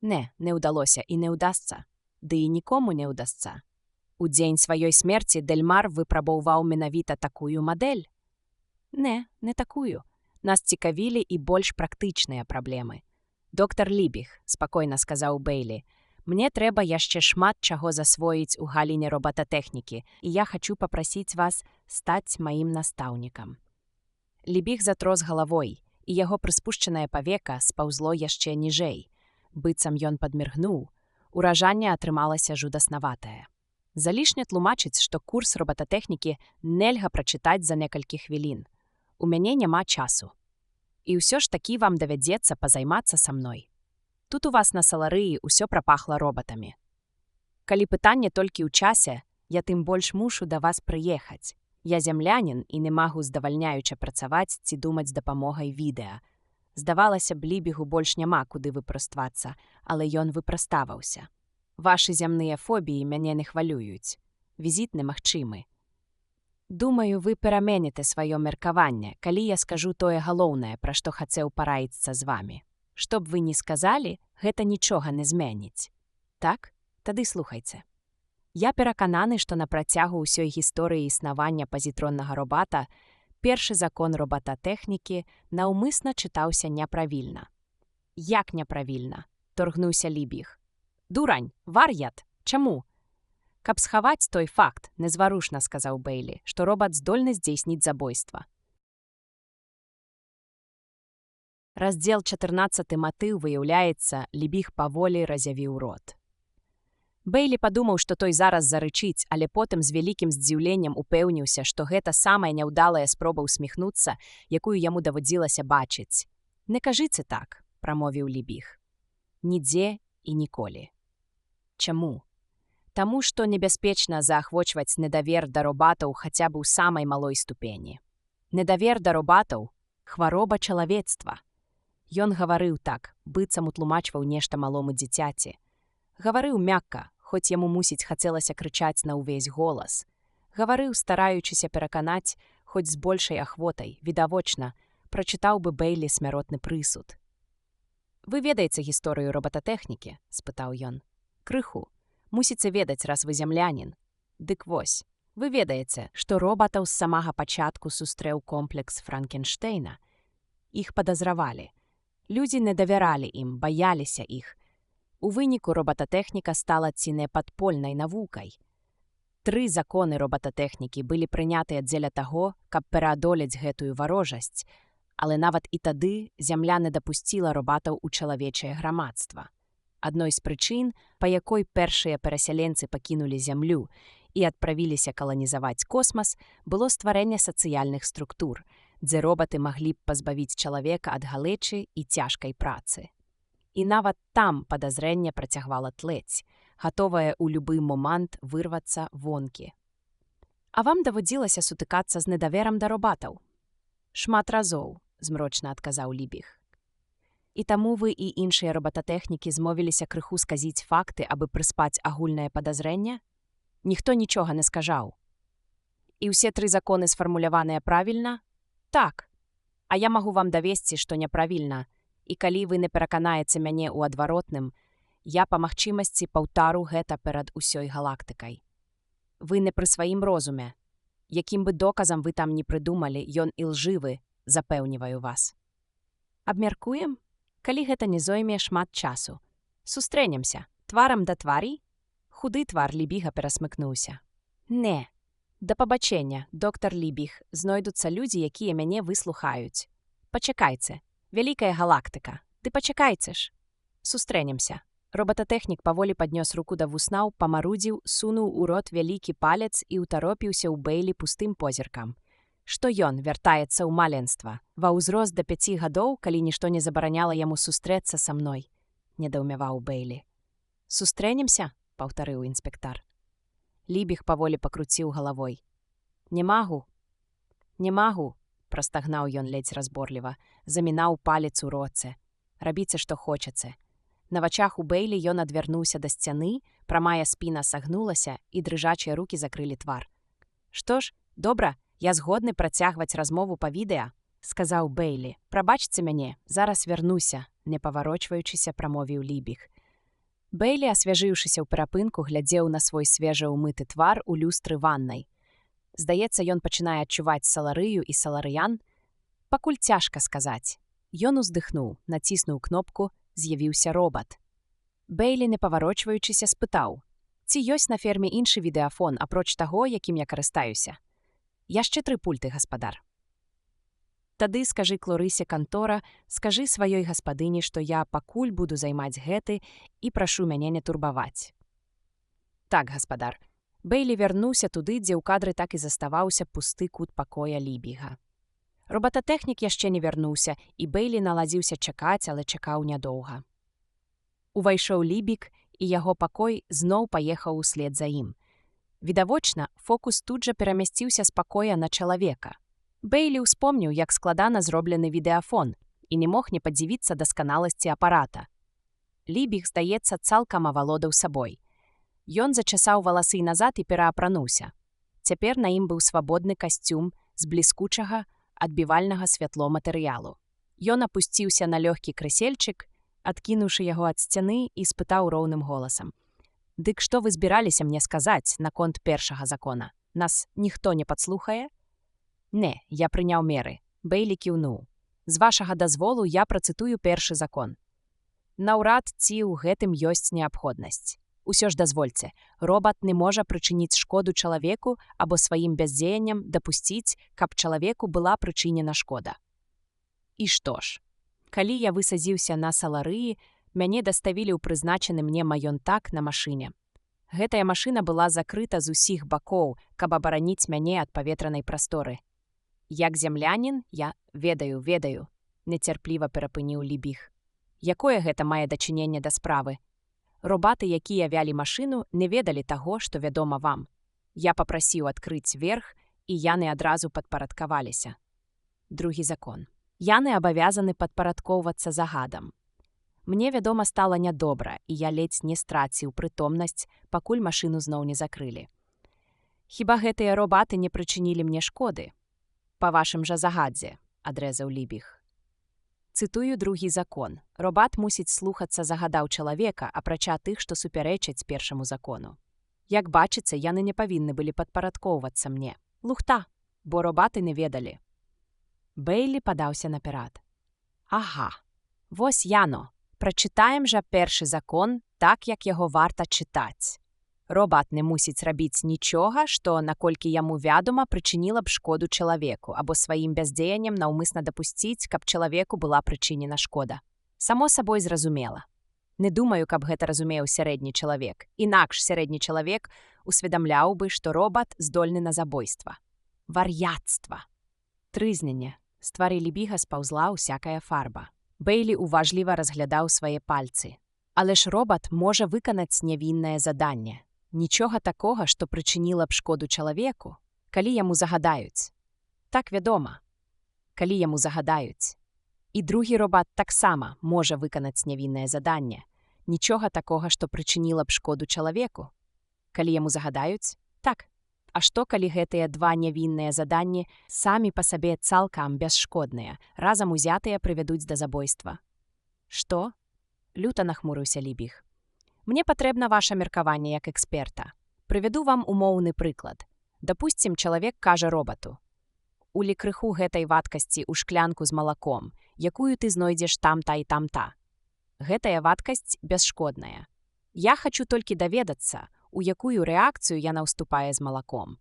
Не ўдалося і не ўдасца. Ды і нікому не ўдасца. У дзень сваёй смерці Дельмар выпрабоўваў менавіта такую мадэль? Не такую. Нас цікавілі і больш практычныя праблемы. Доктар Лібіг, спакойна сказаў Бейлі, мне трэба яшчэ шмат чаго засвоіць у галіне робататэхнікі, і я хачу папрасіць вас стаць маім настаўнікам. Лібіг затрос галавой, і яго прыспушчанае павека спаўзло яшчэ ніжэй. Быццам ён падміргнуў, уражанне атрымалася жудаснаватае. Залішне тлумачыць, што курс робататэхнікі нельга прачытаць за некалькі хвілін. У мяне няма часу. І ўсё ж такі вам давядзецца пазаймацца са мной. Тут у вас на саларыі ўсё прапахла робатамі. Калі пытанне толькі ў часе, я тым больш мушу да вас прыехаць. Я зямлянін і не магу здавальняюча працаваць ці думаць з дапамогай відэа. Здавалася б, Лібігу больш няма куды выпраставацца, але ён выпраставаўся. Вашы зямныя фобіі мяне не хвалююць. Візіт немагчымы. Думаю, вы пераменіце сваё меркаванне, калі я скажу тое галоўнае, пра што хацеў параіцца з вамі. Што б вы ні сказалі, гэта нічога не зменіць. Так? Тады слухайце. Я перакананы, што на працягу ўсёй гісторыі існавання пазітроннага робата першы закон робататэхнікі наўмысна чытаўся няправільна. Як няправільна? Торгнуўся Лібіг. Дурань, вар'ят, чаму? Каб схаваць той факт, незварушна сказаў Бейлі, што робат здольны здзейсніць забойства. Раздзел 14 матыў выяўляецца, Лібіг паволі разявіў рот. Бейлі падумаў, што той зараз зарычыць, але потым з вялікім здзіўленнем упэўніўся, што гэта самая няўдалая спроба ўсміхнуцца, якую яму даводзілася бачыць. «Не кажыце так», – прамовіў Лібіг. «Нідзе і ніколі». Чаму? Таму, што небяспечна заахвочваць недавер да робатаў хаця б у самай малой ступені. Недавер да робатаў – хвароба чалавецтва. Ён гаварыў так, быццам утлумачваў нешта малому дзіцяці. Гаварыў мякка, хоць яму, мусіць, хацелася крычаць на ўвесь голас. Гаварыў, стараючыся пераканаць, хоць з большай ахвотай, відавочна, прачытаў бы Бейлі смяротны прысуд. «Вы ведаеце гісторыю робататэхнікі?» – спытаў ён. «Крыху. Мусіце ведаць, раз вы зямлянін. Дык вось, вы ведаеце, што робатаў з самага пачатку сустрэў комплекс Франкенштэйна. Іх падазравалі. Людзі не давяралі ім, баяліся іх. У выніку робататэхніка стала ці не падпольнай навукай. 3 законы робататэхнікі былі прынятыя дзеля таго, каб пераадолець гэтую варожасць, але нават і тады зямля не дапусціла робатаў у чалавечае грамадства. Адной з прычын, па якой першыя перасяленцы пакінулі зямлю і адправіліся каланізаваць космас, было стварэнне сацыяльных структур, дзе робаты маглі б пазбавіць чалавека ад галечы і цяжкай працы. І нават там падазрэнне працягвала тлець, гатовае ў любы момант вырвацца вонкі. А вам даводзілася сутыкацца з недаверам да робатаў? Шмат разоў, змрочна адказаў Лібіг. І таму вы і іншыя робататэхнікі змовіліся крыху сказіць факты, абы прыспаць агульнае падазрэнне? Ніхто нічога не скажаў. І ўсе 3 законы сфармуляваныя правільна? Так. А я магу вам давесці, што няправільна. І калі вы не пераканаеце мяне ў адваротным, я па магчымасці паўтару гэта перад усёй галактыкай. Вы не пры сваім розуме. Якім бы доказам вы там не прыдумалі, ён ілжывы, запэўніваю вас. Абмяркуем? Калі гэта не зойме шмат часу. Сустрэнемся. Тварам да тварі? Худы твар Лібіга перасмыкнуўся. Не. Да пабачення, доктар Лібіг, знойдуцца людзі, якія мяне выслухаюць. Пачакайце. Вялікая галактыка. Ды пачакайце ж. Сустрэнемся. Робататэхнік паволі паднёс руку да вуснаў, памарудзіў, сунуў у рот вялікі палец і ўтаропіўся ў Бейлі пустым позіркам. Што ён вяртаецца ў маленства, ва ўзрост да 5 гадоў, калі нішто не забараняла яму сустрэцца са мной, недаўмяваў Бейлі. Сустрэнемся? Паўтарыў інспектар. Лібіг паволі пакруціў галавой. Не магу, прастагнаў ён ледзь разборліва, замінаў палец у роце. Рабіце, што хочаце. На вачах у Бейлі ён адвярнуўся да сцяны, прамая спіна сагнулася і дрыжачыя рукі закрылі твар. Што ж, добра, я згодны працягваць размову па відэа, сказаў Бейлі. Прабачце мяне, зараз вярнуся, не паварочваючыся, прамовіў Лібіг. Бейлі, асвяжыўшыся ў перапынку, глядзеў на свой свежа ўмыты твар у люстры ваннай. Здаецца, ён пачынае адчуваць саларыю і саларыян. Пакуль цяжка сказаць. Ён уздыхнуў, націснуў кнопку, з'явіўся робат. Бейлі, не паварочваючыся, спытаў: «Ці ёсць на ферме іншы відэафон, апроч таго, якім я карыстаюся?» «Яшчэ 3 пульты, гаспадар». «Тады скажы Клорысе Кантора, скажы сваёй гаспадыні, што я пакуль буду займаць гэты і прашу мяне не турбаваць». «Так, гаспадар». Бейлі вярнуўся туды, дзе ў кадры так і заставаўся пусты кут пакоя Лібіга. Робататэхнік яшчэ не вярнуўся, і Бейлі наладзіўся чакаць, але чакаў нядоўга. Увайшоў Лібіг, і яго пакой зноў паехаў услед за ім. Відавочна, фокус тут жа перамясціўся з пакоя на чалавека. Бейлі ўспомніў, як складана зроблены відэафон, і не мог не падзівіцца дасканаласці апарата. Лібіг, здаецца, цалкам авалодаў сабой. Ён зачасаў валасы назад і пераапрануўся. Цяпер на ім быў свабодны касцюм з бліскучага, адбівальнага святло матэрыялу. Ён апусціўся на лёгкі крысельчык, адкінуўшы яго ад сцяны, і спытаў роўным голасам: «Дык што вы збіраліся мне сказаць наконт першага закона? Нас ніхто не падслухае?» «Не, я прыняў меры», — Бейлі кіўнуў. «З вашага дазволу я працытую першы закон». «Наўрад ці ў гэтым ёсць неабходнасць. Усё ж дазвольце, робат не можа прычыніць шкоду чалавеку або сваім бяздзеяннем дапусціць, каб чалавеку была прычынена шкода». «І што ж? Калі я высадзіўся на саларыі, мяне даставілі ў прызначаны мне маёнтак на машыне. Гэтая машына была закрыта з усіх бакоў, каб абараніць мяне ад паветранай прасторы. Як землянін, я ведаю, нецярпліва перапыніў Лібіг. Якое гэта мае дачыненне да справы? Робаты, якія вялі машыну, не ведалі таго, што вядома вам. Я папрасіў адкрыць верх, і яны адразу падпарадкаваліся». Другі закон. Яны абавязаны падпарадкоўвацца загадам. Мне, вядома, стала нядобра, і я ледзь не страціў прытомнасць, пакуль машыну зноў не закрылі. Хіба гэтыя робаты не прычынілі мне шкоды? Па вашым жа загадзе, адрэзаў Лібіг. Цытую другі закон. Робат мусіць слухацца загадаў чалавека, апрача тых, што супярэчаць першаму закону. Як бачыце, яны не павінны былі падпарадкоўвацца мне. Лухта, бо робаты не ведалі. Бейлі падаўся наперад. «Ага, вось яно. Прачытаем жа першы закон так, як яго варта чытаць. Робат не мусіць рабіць нічога, што, наколькі яму вядома, прычыніла б шкоду чалавеку або сваім бяздзеяннем наўмысна дапусціць, каб чалавеку была прычынена шкода. Само сабой зразумела. Не думаю, каб гэта разумеў сярэдні чалавек. Інакш сярэдні чалавек усведамляў бы, што робат здольны на забойства. Вар'яцтва. Трызненне. З твары Лібіга спаўзла ўсякая фарба. Бейлі уважліва разглядаў свае пальцы. Але ж робат можа выканаць нявіннае заданне. Нічога такога, што прычыніла б шкоду чалавеку, калі яму загадаюць. Так вядома. Калі яму загадаюць. І другі робат таксама можа выканаць нявіннае заданне. Нічога такога, што прычыніла б шкоду чалавеку. Калі яму загадаюць? Так. А што, калі гэтыя два нявінныя заданні самі па сабе цалкам бясшкодныя, разам узятыя прывядуць да забойства? Што? Люта нахмурыўся Лібіг. Мне патрэбна ваша меркаванне як эксперта. Прывяду вам умоўны прыклад. Дапусцім, чалавек кажа робату: «Улі крыху гэтай вадкасці ў шклянку з малаком, якую ты знойдзеш там-та і там-та. Гэтая вадкасць бясшкодная. Я хачу толькі даведацца, у якую рэакцыю яна ўступае з малаком.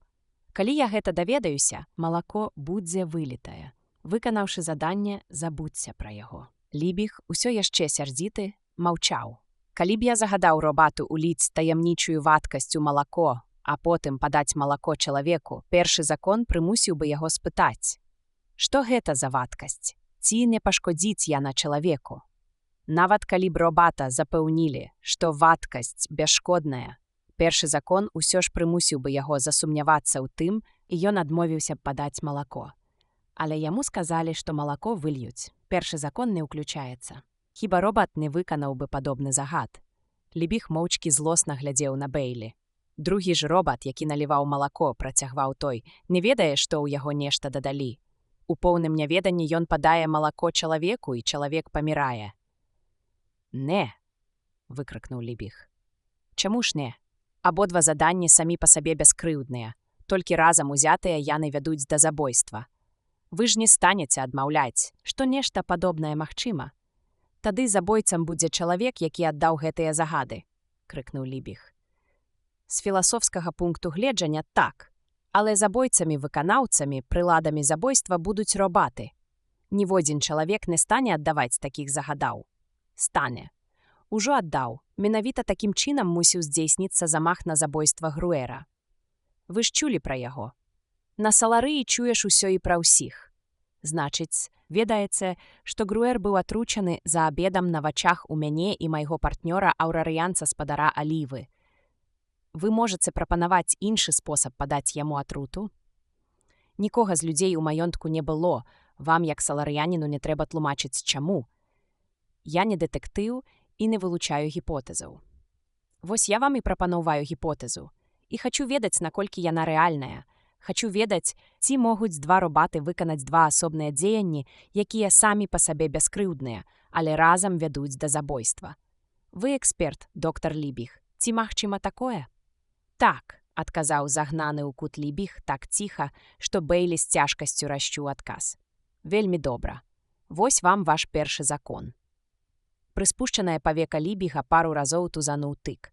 Калі я гэта даведаюся, малако будзе вылітае. Выканаўшы заданне, забудзься пра яго». Лібіг, усё яшчэ сярдзіты, маўчаў. Калі б я загадаў робату уліць таямнічую вадкасць у малако, а потым падаць малако чалавеку, першы закон прымусіў бы яго спытаць: «Што гэта за вадкасць? Ці не пашкодзіць яна чалавеку?» Нават калі б робата запэўнілі, што вадкасць бясшкодная, першы закон усё ж прымусіў бы яго засумнявацца ў тым, і ён адмовіўся б падаць малако. Але яму сказалі, што малако выльюць. Першы закон не ўключаецца. Хіба робат не выканаў бы падобны загад? Лібіг моўчкі злосна глядзеў на Бейлі. Другі ж робат, які наліваў малако, працягваў той, не ведае, што ў яго нешта дадалі. У поўным няведанні ён падае малако чалавеку, і чалавек памірае. Не. выкрыкнуў Лібіг. Чаму ж не? Абодва заданні самі па сабе бяскрыўдныя, толькі разам узятыя яны вядуць да забойства. Вы ж не станеце адмаўляць, што нешта падобнае магчыма. Тады забойцам будзе чалавек, які аддаў гэтыя загады, крыкнуў Лібіг. З філасофскага пункту гледжання так, але забойцамі-выканаўцамі прыладамі забойства будуць робаты. Ніводзін чалавек не стане аддаваць такіх загадаў. Стане. Ужо аддаў. Менавіта такім чынам мусіў здзейсніцца замах на забойства Груэра. Вы ж чулі пра яго. На Саларыі чуеш усё і пра ўсіх. Значыць, ведаецца, што Груэр быў атручаны за абедам на вачах у мяне і майго партнёра аўрарыянца-спадара Алівы. Вы можаце прапанаваць іншы спосаб падаць яму атруту? Нікога з людзей у маёнтку не было, вам, як саларыяніну, не трэба тлумачыць чаму. Я не дэтэктыў і не вылучаю гіпотэзаў. Вось я вам і прапануваю гіпотэзу. І хачу ведаць, наколькі яна рэальная. Хачу ведаць, ці могуць два робаты выканаць два асобныя дзеянні, якія самі па сабе бяскрыўдныя, але разам вядуць да забойства. Вы эксперт, доктар Лібіг. Ці магчыма такое? Так, адказаў загнаны ў кут Лібіг так ціха, што Бэйлі з цяжкасцю расчуў адказ. Вельмі добра. Вось вам ваш першы закон. Прыспушчаная павека Лібіга пару разоў тузануў тык.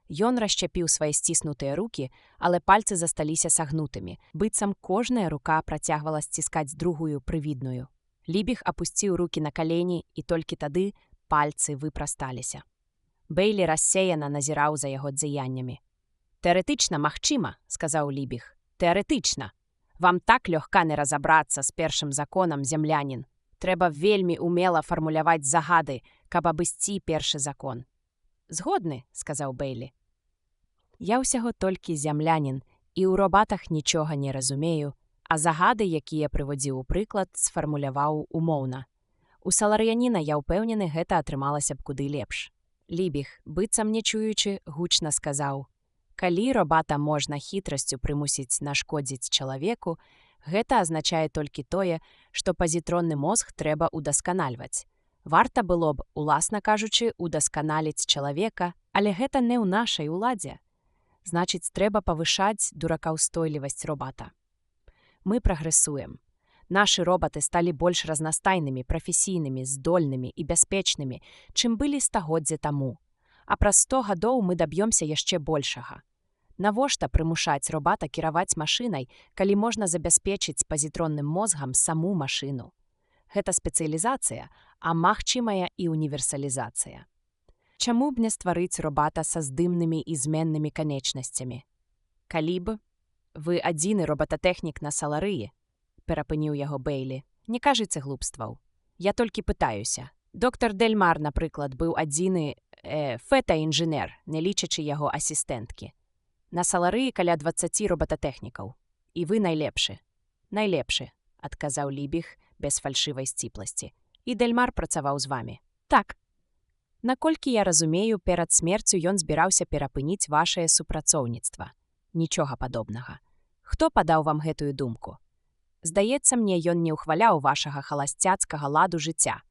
Ён расчапіў свае сціснутыя рукі, але пальцы засталіся сагнутымі, быццам кожная рука працягвала сціскаць другую прывідную. Лібіг апусціў рукі на калені, і толькі тады пальцы выпрасталіся. Бэйлі рассеяна назіраў за яго дзеяннямі. «Тэарэтычна магчыма», — сказаў Лібіг. «Тэарэтычна. Вам так лёгка не разабрацца з першым законам, зямлянін. Трэба вельмі умела фармуляваць загады, каб абысці першы закон». «Згодны», — сказаў Бэйлі. «Я ўсяго толькі зямлянін і ў робатах нічога не разумею, а загады, якія прыводзіў у прыклад, сфармуляваў умоўна. У саларыяніна, я ўпэўнены, гэта атрымалася б куды лепш». Лібіг, быццам не чуючы, гучна сказаў: «Калі робата можна хітрасцю прымусіць нашкодзіць чалавеку, гэта азначае толькі тое, што пазітронны мозг трэба ўдасканальваць. Варта было б, уласна кажучы, удасканаліць чалавека, але гэта не ў нашай уладзе. Значыць, трэба павышаць дуракаўстойлівасць робата. Мы прагрэсуем. Нашы робаты сталі больш разнастайнымі, прафесійнымі, здольнымі і бяспечнымі, чым былі стагоддзя таму. А праз 100 гадоў мы даб'ёмся яшчэ большага. Навошта прымушаць робата кіраваць машынай, калі можна забяспечыць пазітронным мозгам саму машыну? Гэта спецыялізацыя, а магчымая і універсалізацыя. Чаму б не стварыць робата са здымнымі і зменнымі канечнасцямі? Калі б вы адзіны робататэхнік на Саларыі, перапыніў яго Бэйлі. Не кажыце глупстваў. Я толькі пытаюся. Доктар Дельмар, напрыклад, быў адзіны фэта-інжынер, не лічачы яго асістэнткі. На Саларыі каля 20 робататэхнікаў. І вы найлепшы. Найлепшы, адказаў Лібіг без фальшывай сціпласці. І Дельмар працаваў з вамі. Так. Наколькі я разумею, перад смерцю ён збіраўся перапыніць вашае супрацоўніцтва. Нічога падобнага. Хто падаў вам гэтую думку? Здаецца мне, ён не ўхваляў вашага халасцяцкага ладу жыцця.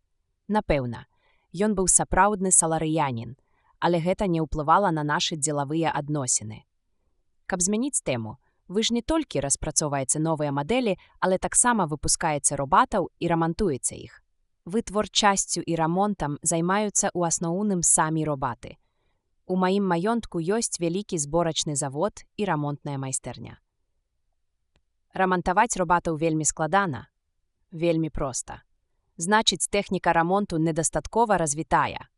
Напэўна, ён быў сапраўдны саларыянін, але гэта не ўплывала на нашы дзелавыя адносіны. Каб змяніць тэму, вы ж не толькі распрацоўваеце новыя мадэлі, але таксама выпускаеце робатаў і рамантуеце іх. Вы творчасцю і рамонтам займаюцца ў асноўным самі робаты. У маім маёнтку ёсць вялікі зборачны завод і рамонтная майстэрня. Рамантаваць робатаў вельмі складана. Вельмі проста. Значыць, тэхніка рамонту недастаткова развітая.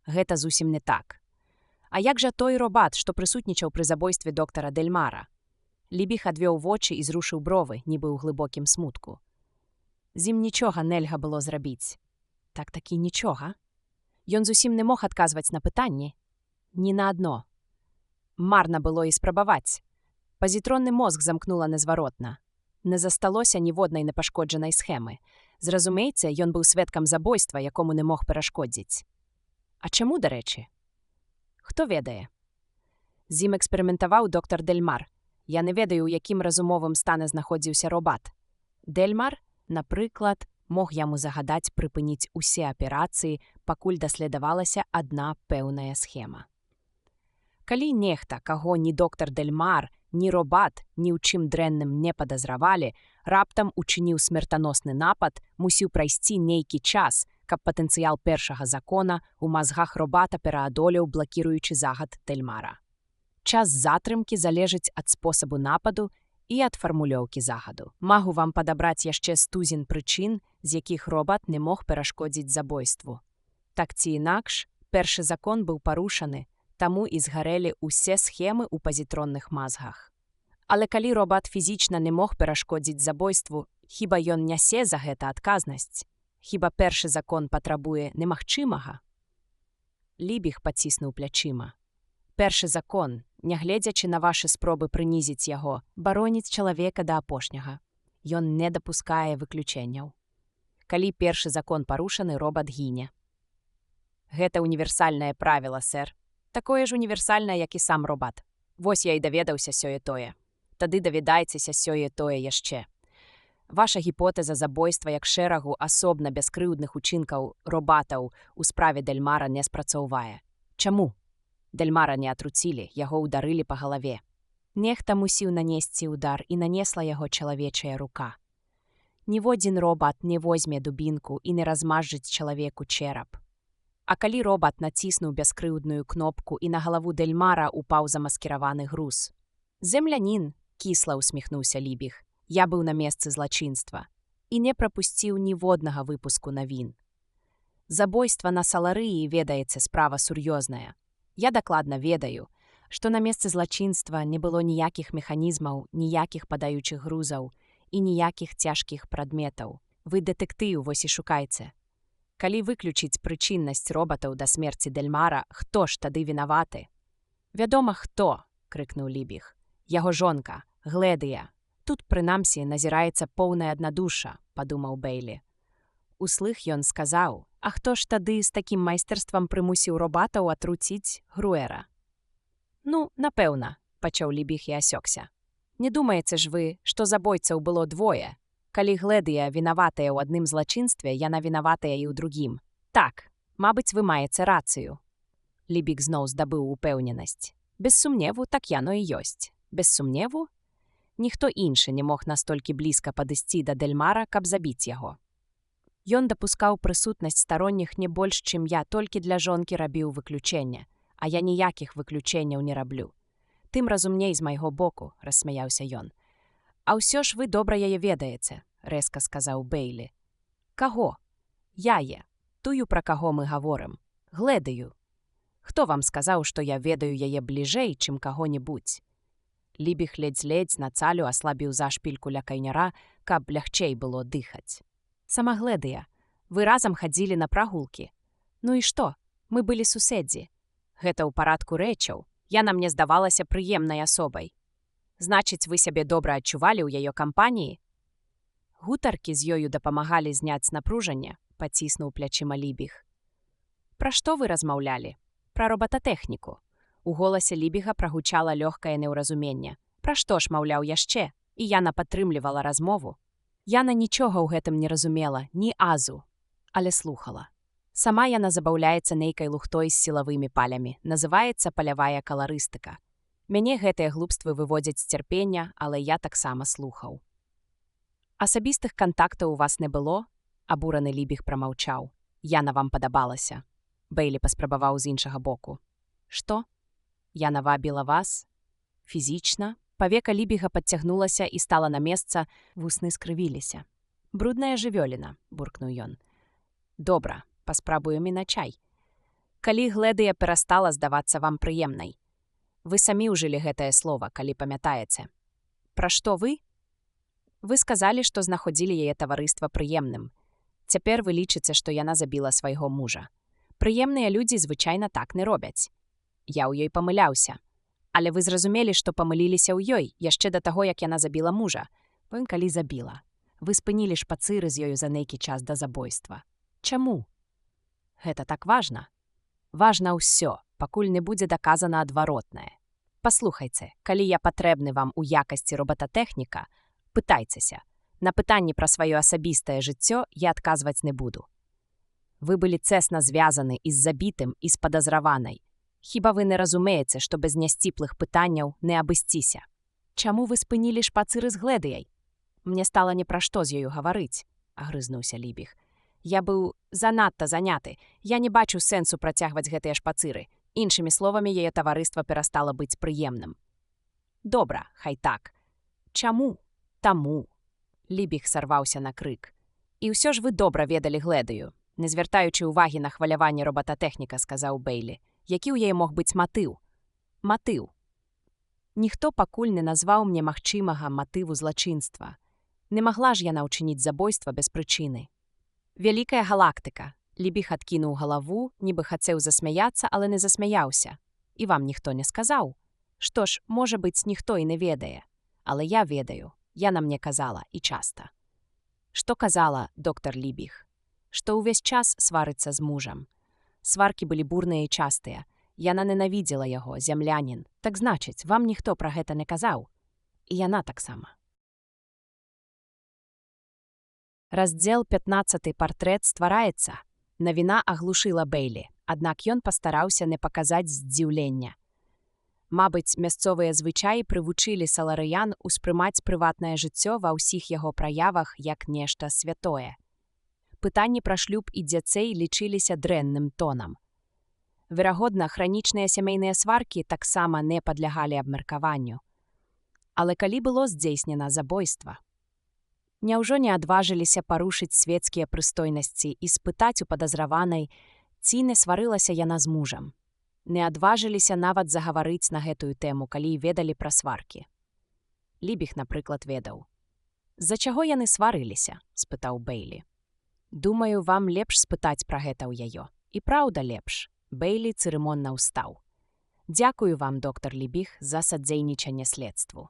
Гэта зусім не так. А як жа той робат, што прысутнічаў пры забойстве доктара Дельмара? Лібіг адвёў вочы і зрушыў бровы, нібы ў глыбокім смутку. З ім нічога нельга было зрабіць. Так-такі нічога. Ён зусім не мог адказваць на пытанні. Ні на адно. Марна было і спрабаваць. Пазітронны мозг замкнула незваротна. Не засталося ніводнай непашкоджанай схемы. Зразумейце, ён быў сведкам забойства, якому не мог перашкодзіць. А чаму, дарэчы? Хто ведае? З ім эксперыментаваў доктар Дельмар. Я не ведаю, у якім разумовым стане знаходзіўся робат. Дельмар, напрыклад, мог яму загадаць прыпыніць усе аперацыі, пакуль даследавалася адна пэўная схема. Калі нехта, каго ні доктар Дельмар, ні робат ні ў чым дрэнным не падазравалі, раптам учыніў смертаносны напад, мусіў прайсці нейкі час, каб патэнцыял першага закона ў мазгах робата пераадолеў блакіруючы загад Дельмара. Час затрымкі залежыць ад спосабу нападу і ад фармулёўкі загаду. Магу вам падабраць яшчэ стузін прычын, з якіх робат не мог перашкодзіць забойству. Так ці інакш, першы закон быў парушаны, таму і згарэлі ўсе схемы ў пазітронных мазгах. Але калі робат фізічна не мог перашкодзіць забойству, хіба ён нясе за гэта адказнасць? Хіба першы закон патрабуе немагчымага? Лібіг паціснуў плячыма. Першы закон, нягледзячы на вашы спробы прынізіць яго, бароніць чалавека да апошняга. Ён не дапускае выключэнняў. Калі першы закон парушаны, робат гіне. Гэта універсальнае правіла, сэр. Такое ж універсальнае, як і сам робат. Вось я і даведаўся сёе-тое. Тады даведайцеся сёе-тое яшчэ. Ваша гіпотэза забойства як шэрагу асобна бяскрыўдных учынкаў робатаў у справе Дельмара не спрацоўвае. Чаму? Дельмара не атруцілі, яго ўдарылі па галаве. Нехта мусіў нанесці ўдар, і нанесла яго чалавечая рука. Ніводзін робат не возьме дубінку і не размажыць чалавеку чэрап. А калі робат націснуў бяскрыўдную кнопку і на галаву Дельмара упаў замаскіраваны груз? Землянін, кісла усміхнуўся Лібіг. Я быў на месцы злачынства і не прапусціў ніводнага выпуску навін. Забойства на Саларыі, ведаеце, справа сур'ёзная. Я дакладна ведаю, што на месцы злачынства не было ніякіх механізмаў, ніякіх падаючых грузаў і ніякіх цяжкіх прадметаў. Вы дэтэктыў, вось і шукайце. Калі выключыць прычыннасць робатаў да смерці Дельмара, хто ж тады вінаваты? Вядома, хто, крыкнуў Лібіг. Яго жонка, Гледыя. Тут, прынамсі, назіраецца поўная аднадуша, падумаў Бейлі. Услых ён сказаў, а хто ж тады з такім майстэрствам прымусіў робатаў атруціць Груэра? Ну, напэўна, пачаў Лібіг і асёкся. Не думаеце ж вы, што забойцаў было двое? Калі Гледыя вінаватая ў адным злачынстве, яна вінаватая і ў другім. Так, мабыць, вы маеце рацыю. Лібіг зноў здабыў упэўненасць. Без сумневу, так яно і ёсць. Без сумневу? Ніхто іншы не мог настолькі блізка падысці да Дельмара, каб забіць яго. Ён дапускаў прысутнасць старонніх не больш, чым я толькі для жонкі рабіў выключэнне, а я ніякіх выключэнняў не раблю. Тым разумней з майго боку, рассмяяўся ён. А ўсё ж вы добра яе ведаеце, рэзка сказаў Бейлі. Каго? Яе. Тую, пра каго мы гаворым. Гледыю. Хто вам сказаў, што я ведаю яе бліжэй, чым каго-небудзь? Лібіг ледзь-ледзь на цалю аслабіў зашпільку ля кайняра, каб лягчэй было дыхаць. Сама Гледыя, вы разам хадзілі на прагулкі. Ну і што? Мы былі суседзі. Гэта ў парадку рэчаў. Яна мне здавалася прыемнай асобай. Значыць, вы сябе добра адчувалі ў яе кампаніі? Гутаркі з ёю дапамагалі зняць напружанне, паціснуў плячыма Лібіг. Пра што вы размаўлялі? Пра робататэхніку. У голасе Лібіга прагучала лёгкае неўразуменне. Пра што ж, маўляў, яшчэ? І яна падтрымлівала размову. Яна нічога ў гэтым не разумела, ні азу, але слухала. Сама яна забаўляецца нейкай лухтой з сілавымі палямі, называецца палявая каларыстыка. Мяне гэтыя глупствы выводзяць з цярпення, але я таксама слухаў. Асабістых кантактаў у вас не было? Абураны Лібіг прамаўчаў. Яна вам падабалася. Бейлі паспрабаваў з іншага боку. Што? Яна вабіла вас? Фізічна? Павека Лібіга падцягнулася і стала на месца, вусны скрывіліся. Брудная жывёліна, буркнуў ён. Добра, паспрабуем і на чай. Калі Гледыя перастала здавацца вам прыемнай? Вы самі ўжылі гэтае слова, калі памятаеце. Пра што вы? Вы сказалі, што знаходзілі яе таварыства прыемным. Цяпер вы лічыце, што яна забіла свайго мужа. Прыемныя людзі звычайна так не робяць. Я ў ёй памыляўся. Але вы зразумелі, што памыліліся ў ёй яшчэ да таго, як яна забіла мужа. Вон калі забіла. Вы спынілі шпацыры з ёю за нейкі час да забойства. Чаму? Гэта так важна. Важна ўсё, пакуль не будзе даказана адваротнае. Паслухайце, калі я патрэбны вам у якасці робататэхніка, пытайцеся, На пытанні пра сваё асабістае жыццё я адказваць не буду. Вы былі цесна звязаны і з забітым, і з падазраванай. Хіба вы не разумееце, што без нясціплых пытанняў не абысціся? Чаму вы спынілі шпацыры з Гледыяй? Мне стала не пра што з ёю гаварыць, агрызнуўся Лібіг. Я быў занадта заняты. Я не бачу сэнсу працягваць гэтыя шпацыры. Іншымі словамі, яе таварыства перастала быць прыемным. Добра, хай так. Чаму? Таму. Лібіг сарваўся на крык. І ўсё ж вы добра ведалі Гледыю. Не звяртаючы ўвагі на хваляванне робататэхніка, сказаў Бейлі. Які ў яе мог быць матыў? Матыў. Ніхто пакуль не назваў мне магчымага матыву злачынства. Не магла ж яна ўчыніць забойства без прычыны. Вялікая галактыка. Лібіг адкінуў галаву, нібы хацеў засмяяцца, але не засмяяўся. І вам ніхто не сказаў? Што ж, можа быць, ніхто і не ведае. Але я ведаю. Яна мне казала, і часта. Што казала доктар Лібіг? Што ўвесь час сварыцца з мужам. Сваркі былі бурныя і частыя. Яна ненавідзела яго, зямлянін. Так значыць, вам ніхто пра гэта не казаў. І яна таксама. Раздзел 15. Партрэт ствараецца. Навіна аглушыла Бейлі, аднак ён пастараўся не паказаць здзіўлення. Мабыць, мясцовыя звычаі прывучылі саларыян успрымаць прыватнае жыццё ва ўсіх яго праявах як нешта святое. Пытанні пра шлюб і дзяцей лічыліся дрэнным тонам. Верагодна, хранічныя сямейныя сваркі таксама не падлягалі абмеркаванню. Але калі было здзейснена забойства? Няўжо не адважыліся парушыць свецкія прыстойнасці і спытаць у падазраванай, ці не сварылася яна з мужам? Не адважыліся нават загаварыць на гэтую тэму, калі ведалі пра сваркі. Лібіг, напрыклад, ведаў. «За чаго яны сварыліся?» – спытаў Бейлі. «Думаю, вам лепш спытаць пра гэта ў яё. І праўда лепш». Бейлі цырымонна ўстаў. «Дзякую вам, доктар Лібіг, за садзейнічанне следству.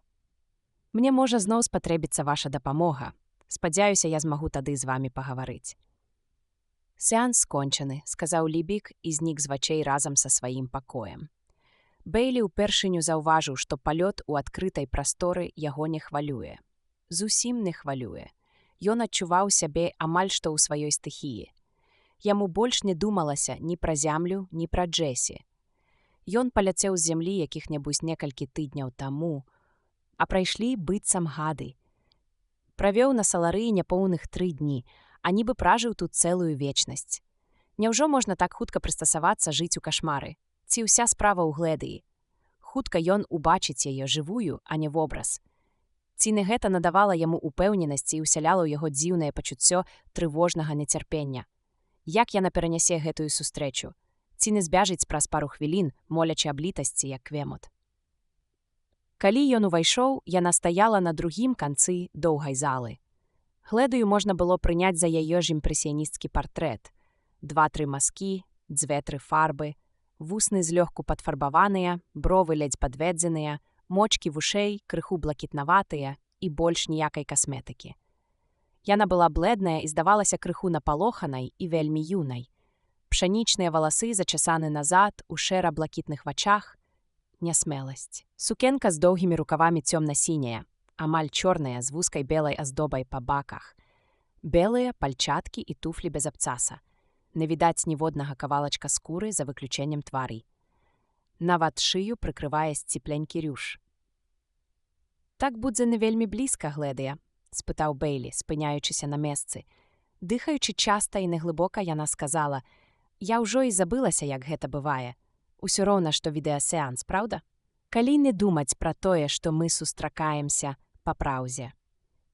Мне можа зноў спатрэбіцца ваша дапамога. Спадзяюся, я змагу тады з вамі пагаварыць». «Сеанс скончаны», – сказаў Лібіг і знік з вачэй разам са сваім пакоем. Бейлі ўпершыню заўважыў, што палёт у адкрытай прасторы яго не хвалюе. Зусім не хвалюе. Ён адчуваў сябе амаль што ў сваёй стыхіі. Яму больш не думалася ні пра зямлю, ні пра Джесі. Ён паляцеў з зямлі якіх-небудзь некалькі тыдняў таму, а прайшлі быццам гады. Правёў на саларыі няпоўных 3 дні, а нібы пражыў тут цэлую вечнасць. Няўжо можна так хутка прыстасавацца жыць у кашмары? Ці ўся справа ў Гледыі? Хутка ён убачыць яе жывую, а не вобраз. Ці не гэта надавала яму упэўненасці і ўсяляла ў яго дзіўнае пачуццё трывожнага нецярпення? Як яна перанясе гэтую сустрэчу? Ці не збяжыць праз пару хвілін, молячы аб літасці, як квемот? Калі ён увайшоў, яна стаяла на другім канцы доўгай залы. Гледыю можна было прыняць за яе ж імпрэсіянісцкі партрэт. 2-3 маскі, 2-3 фарбы, вусны злёгку падфарбаваныя, бровы ледзь падведзеныя, мочкі вушэй крыху блакітнаватыя і больш ніякай касметыкі. Яна была бледная і здавалася крыху напалоханай і вельмі юнай. Пшанічныя валасы зачасаны назад у шэра-блакітных вачах. Нясмеласць. Сукенка з доўгімі рукавамі цёмна-сіняя, амаль чорная з вузкай белай аздобай па баках. Белыя пальчаткі і туфлі без абцаса. Не відаць ніводнага кавалачка скуры за выключэннем тварый. Нават шыю прыкрывае сціпленькі рюш. «Так будзе не вельмі блізка, Гледыя?» – спытаў Бейлі, спыняючыся на месцы. Дыхаючы часта і неглыбока, яна сказала: «Я ўжо і забылася, як гэта бывае. Усё роўна, што відэасеанс, праўда? Калі не думаць пра тое, што мы сустракаемся па праўзе».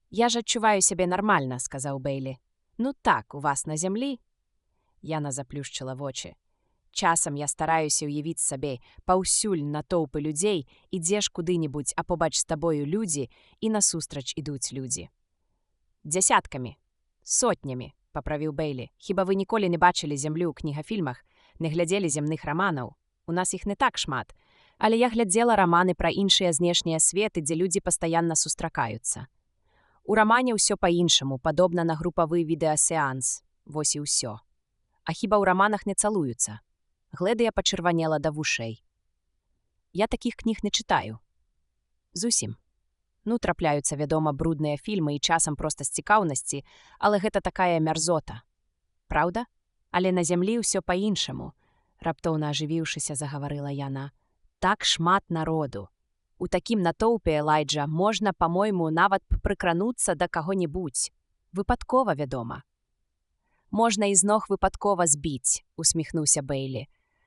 «Я ж адчуваю сябе нармальна», – сказаў Бейлі. «Ну так, у вас на зямлі?» Яна заплюшчыла вочы. «Часам я стараюся ўявіць сабе паўсюль натоўпы людзей, ідзеш куды-небудзь, а побач з табою людзі, і насустрач ідуць людзі». «Дзясяткамі, сотнямі», – паправіў Бейлі. «Хіба вы ніколі не бачылі зямлю ў кнігафільмах, не глядзелі зямных раманаў? У нас іх не так шмат. Але я глядзела раманы пра іншыя знешнія светы, дзе людзі пастаянна сустракаюцца. У рамане ўсё па-іншаму, падобна на групавы відэасеанс. Вось і ўсё. А хіба ў раманах не цалуюцца?» Гледыя пачырванела да вушэй. «Я такіх кніг не чытаю». «Зусім. Ну, трапляюцца, вядома, брудныя фільмы і часам проста з цікаўнасці, але гэта такая мярзота. Праўда? Але на зямлі ўсё па-іншаму, раптоўна ажывіўшыся, загаварыла яна. Так шмат народу. У такім натоўпе, Элайджа, можна, па-мойму, нават прыкрануцца да каго-небудзь. Выпадкова, вядома. Можна і з ног выпадкова збіць, усміхнуўся Бэйлі.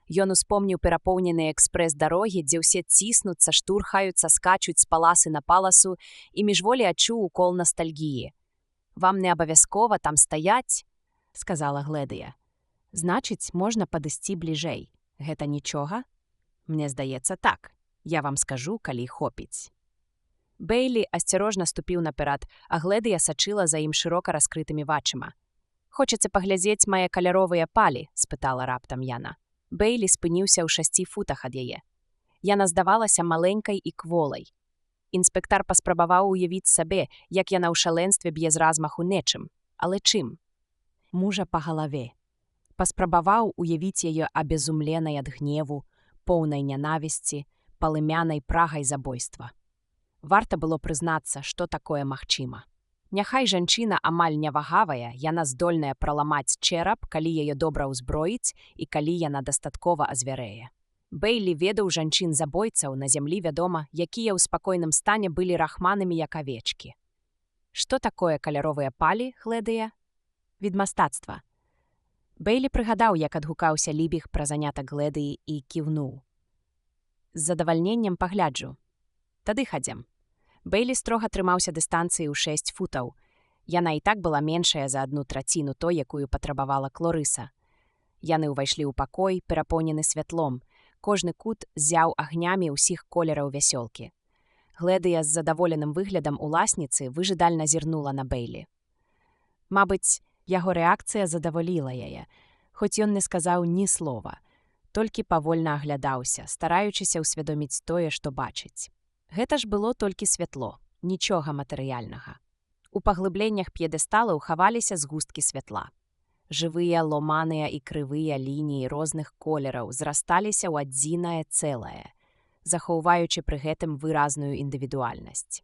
Ён успомніў перапоўненыя экспрэс-дарогі, дзе ўсе ціснуцца, штурхаюцца, скачуць з паласы на паласу і міжволі адчуў укол настальгіі. «Вам не абавязкова там стаяць?» – сказала Гледыя. «Значыць, можна падысці бліжэй. Гэта нічога?» «Мне здаецца, так. Я вам скажу, калі хопіць». Бэйлі асцярожна ступіў наперад, а Гледыя сачыла за ім шырока раскрытымі вачыма. «Хочаце паглядзець мае каляровыя палі?» – спытала раптам яна. Бэйлі спыніўся ў 6 футах ад яе. Яна здавалася маленькай і кволай. Інспектар паспрабаваў уявіць сабе, як яна ў шаленстве б'е з размаху нечым. Але чым? Мужа па галаве. Паспрабаваў уявіць яе абезумленай ад гневу, поўнай нянавісці, палымянай прагай забойства. Варта было прызнацца, што такое магчыма. Няхай жанчына амаль невагавая, яна здольная праламаць чэрап, калі яе добра ўзброіць і калі яна дастаткова азвярэе. Бэйлі ведаў жанчын-забойцаў на зямлі, вядома, якія ў спакойным стане былі рахманымі як авечкі. Што такое каляровыя палі, Гледыя? Від мастацтва. Бэйлі прыгадаў, як адгукаўся Лібіг пра занятак Гледыі і кіўнуў. З задавальненнем пагляджу. Тады хадзем. Бэйлі строга трымаўся дыстанцыі ў 6 футаў. Яна і так была меншая за 1/3 той, якую патрабавала Клорыса. Яны ўвайшлі ў пакой, перапоўнены святлом. Кожны кут ззяў агнямі ўсіх колераў вясёлкі. Гледыя з задаволеным выглядам уласніцы выжыдальна зірнула на Бэйлі. Мабыць, яго рэакцыя задаволіла яе, хоць ён не сказаў ні слова, толькі павольна аглядаўся, стараючыся ўсвядоміць тое, што бачыць. Гэта ж было толькі святло, нічога матэрыяльнага. У паглыбленнях п'едэсталаў хаваліся згусткі святла. Жывыя, ломаныя і крывыя лініі розных колераў зрасталіся ў адзінае цэлае, захоўваючы пры гэтым выразную індывідуальнасць.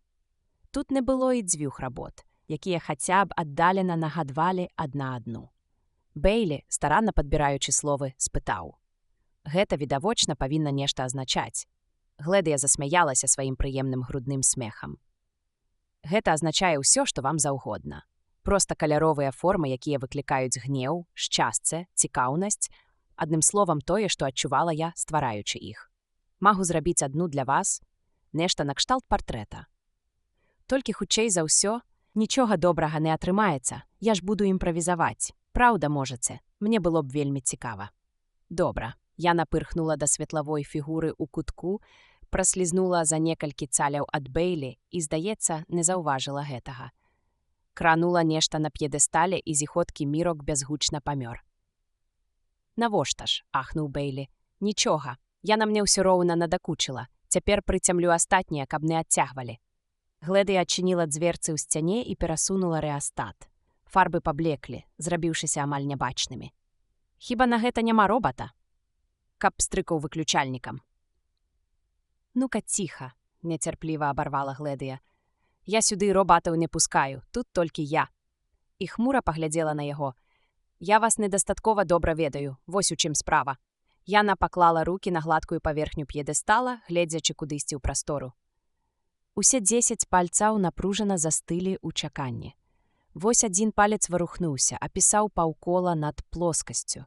Тут не было і дзвюх работ, якія хаця б аддалена нагадвалі адна адну. Бэйлі, старанна падбіраючы словы, спытаў. Гэта, відавочна, павінна нешта азначаць. Гледыя засмяялася сваім прыемным грудным смехам. Гэта азначае ўсё, што вам заўгодна. Проста каляровыя формы, якія выклікаюць гнеў, шчасце, цікаўнасць, адным словам тое, што адчувала я, ствараючы іх. Магу зрабіць адну для вас, нешта накшталт партрэта. Толькі хутчэй за ўсё, нічога добрага не атрымаецца, я ж буду імправізаваць. Праўда, можаце, мне было б вельмі цікава. Добра. Яна пырхнула да светлавой фігуры ў кутку, праслізнула за некалькі цаляў ад Бэйлі і, здаецца, не заўважыла гэтага. Кранула нешта на п'едэстале і зіхоткі мірок бязгучна памёр. «Навошта ж?» – ахнуў Бэйлі. «Нічога, яна мне ўсё роўна надакучыла. Цяпер прыцямлю астатнія, каб не адцягвалі». Гледыя адчыніла дзверцы ў сцяне і перасунула рэастат. Фарбы паблеклі, зрабіўшыся амаль нябачнымі. «Хіба на гэта няма робата?» Каб стрыкаў выключальнікам. «Ну-ка, ціха», – нецярпліва абарвала Гледыя. «Я сюды робатаў не пускаю, тут толькі я». І хмура паглядзела на яго. «Я вас недастаткова добра ведаю, вось у чым справа». Яна паклала рукі на гладкую паверхню п'едэстала, гледзячы кудысьці ў прастору. Усе 10 пальцаў напружана застылі ў чаканні. Вось адзін палец варухнуўся, апісаў паўкола над плоскасцю.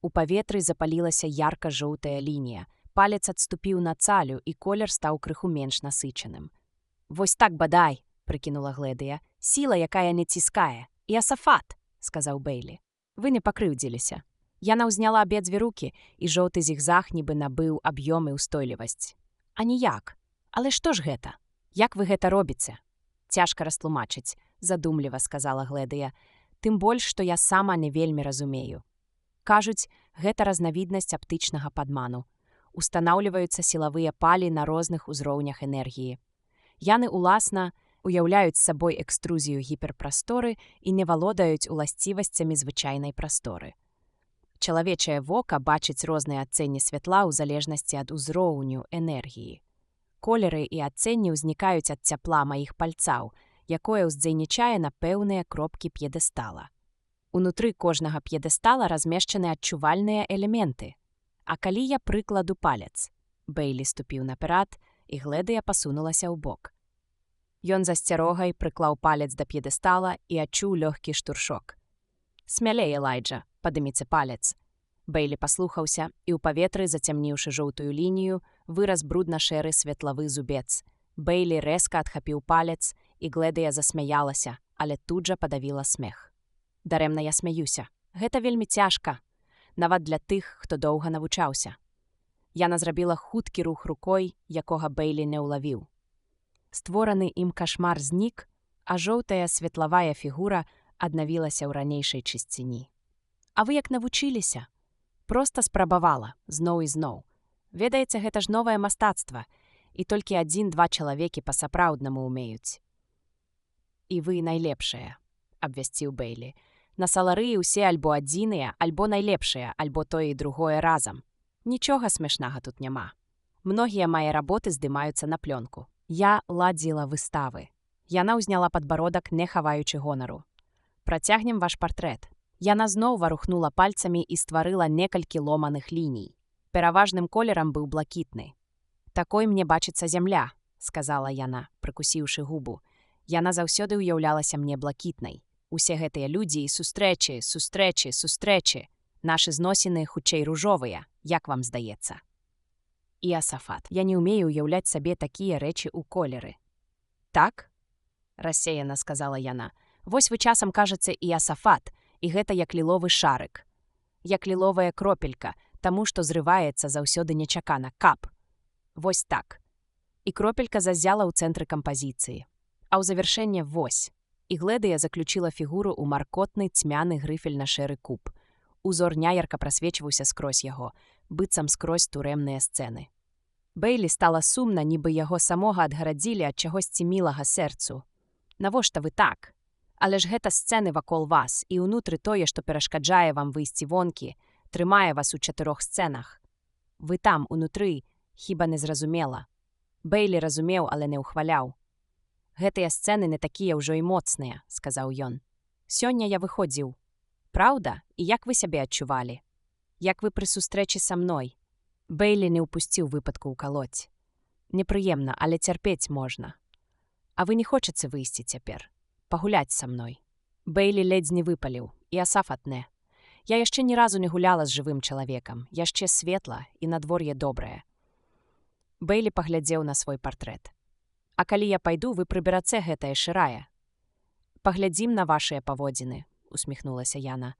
У паветры запалілася ярка-жоўтая лінія. Палец адступіў на цалю, і колер стаў крыху менш насычаным. «Вось так бадай!» – прыкінула Гледыя. «Сіла, якая не ціскае. І асафат!» – сказаў Бэйлі. «Вы не пакрыўдзіліся». Яна ўзняла абедзве рукі, і жоўты зігзаг нібы набыў аб'ём і ўстойлівасць. «А ніяк. Але што ж гэта? Як вы гэта робіце?» «Цяжка растлумачыць», – задумліва сказала Гледыя. «Тым больш, што я сама не вельмі разумею. Кажуць, гэта разнавіднасць аптычнага падману. Устанаўліваюцца сілавыя палі на розных узроўнях энергіі. Яны уласна уяўляюць сабой экструзію гіперпрасторы і не валодаюць уласцівасцямі звычайнай прасторы. Чалавечае вока бачыць розныя адценні святла ў залежнасці ад узроўню энергіі. Колеры і адценні ўзнікаюць ад цяпла маіх пальцаў, якое ўздзейнічае на пэўныя кропкі п'едэстала. Унутры кожнага п'едэстала размешчаны адчувальныя элементы. А калі я прыкладу палец? Бэйлі ступіў наперад, і Гледыя пасунулася ў бок. Ён з асцярогай прыклаў палец да п'едэстала і адчуў лёгкі штуршок. «Смялей, Элайджа, падыміце палец». Бэйлі паслухаўся, і ў паветры, зацямніўшы жоўтую лінію, вырас брудна-шэры светлавы зубец. Бэйлі рэзка адхапіў палец, і Гледыя засмяялася, але тут жа падавіла смех. «Дарэмна я смяюся. Гэта вельмі цяжка. Нават для тых, хто доўга навучаўся». Яна зрабіла хуткі рух рукой, якога Бэйлі не ўлавіў. Створаны ім кашмар знік, а жоўтая светлавая фігура аднавілася ў ранейшай чысціні. «А вы як навучыліся?» «Проста спрабавала, зноў і зноў. Ведаеце, гэта ж новае мастацтва, і толькі 1-2 чалавекі па-сапраўднаму ўмеюць». «І вы найлепшыя», — абвясціў Бэйлі. «На саларыі ўсе альбо адзіныя, альбо найлепшыя, альбо тое і другое разам. Нічога смешнага тут няма. Многія мае работы здымаюцца на плёнку. Я ладзіла выставы». Яна ўзняла падбародак, не хаваючы гонару. «Працягнем ваш партрэт». Яна зноў варухнула пальцамі і стварыла некалькі ломаных ліній. Пераважным колерам быў блакітны. «Такой мне бачыцца зямля», — сказала яна, прыкусіўшы губу. «Яна заўсёды ўяўлялася мне блакітнай. Усе гэтыя людзі і сустрэчы. Нашы зносіны хутчэй ружовыя, як вам здаецца?» «Іасафат, я не ўмею ўяўляць сабе такія рэчы ў колеры». «Так?» — рассеяна сказала яна. «Вось вы часам кажаце іасафат, і гэта як ліловы шарык. Як ліловая кропелька, таму што зрываецца заўсёды нечакана. Кап. Вось так». І кропелька заззяла ў цэнтры кампазіцыі. А ў завяршэнне вось. І Гледыя заключила фігуру ў маркотны цьмяны грыфельна-шэры куб. Узор няярка прасвечваўся скрозь яго, быццам скрозь турэмныя сцэны. Бэйлі стала сумна, нібы яго самога адгарадзілі ад чагосьці мілага сэрцу. «Навошта вы так? Але ж гэта сцэны вакол вас, і ўнутры тое, што перашкаджае вам выйсці вонкі, трымае вас у 4 сцэнах. Вы там, унутры, хіба не зразумела». Бэйлі разумеў, але не ўхваляў. «Гэтыя сцэны не такія ўжо і моцныя», — сказаў ён. «Сёння я выходзіў. Праўда? І як вы сябе адчувалі? Як вы пры сустрэчы са мной?» Бэйлі не ўпусціў выпадку ўкалоць. «Непрыемна, але цярпець можна. А вы не хочаце выйсці цяпер? Пагуляць са мной?» Бэйлі ледзь не выпаліў. «Іасафат не. Я яшчэ ні разу не гуляла з жывым чалавекам. Яшчэ светла і надвор'е добрае». Бэйлі паглядзеў на свой партрэт. «А калі я пайду, вы прыберацэ гэтае шырае?» «Паглядзім на вашыя паводзіны», — усміхнулася яна.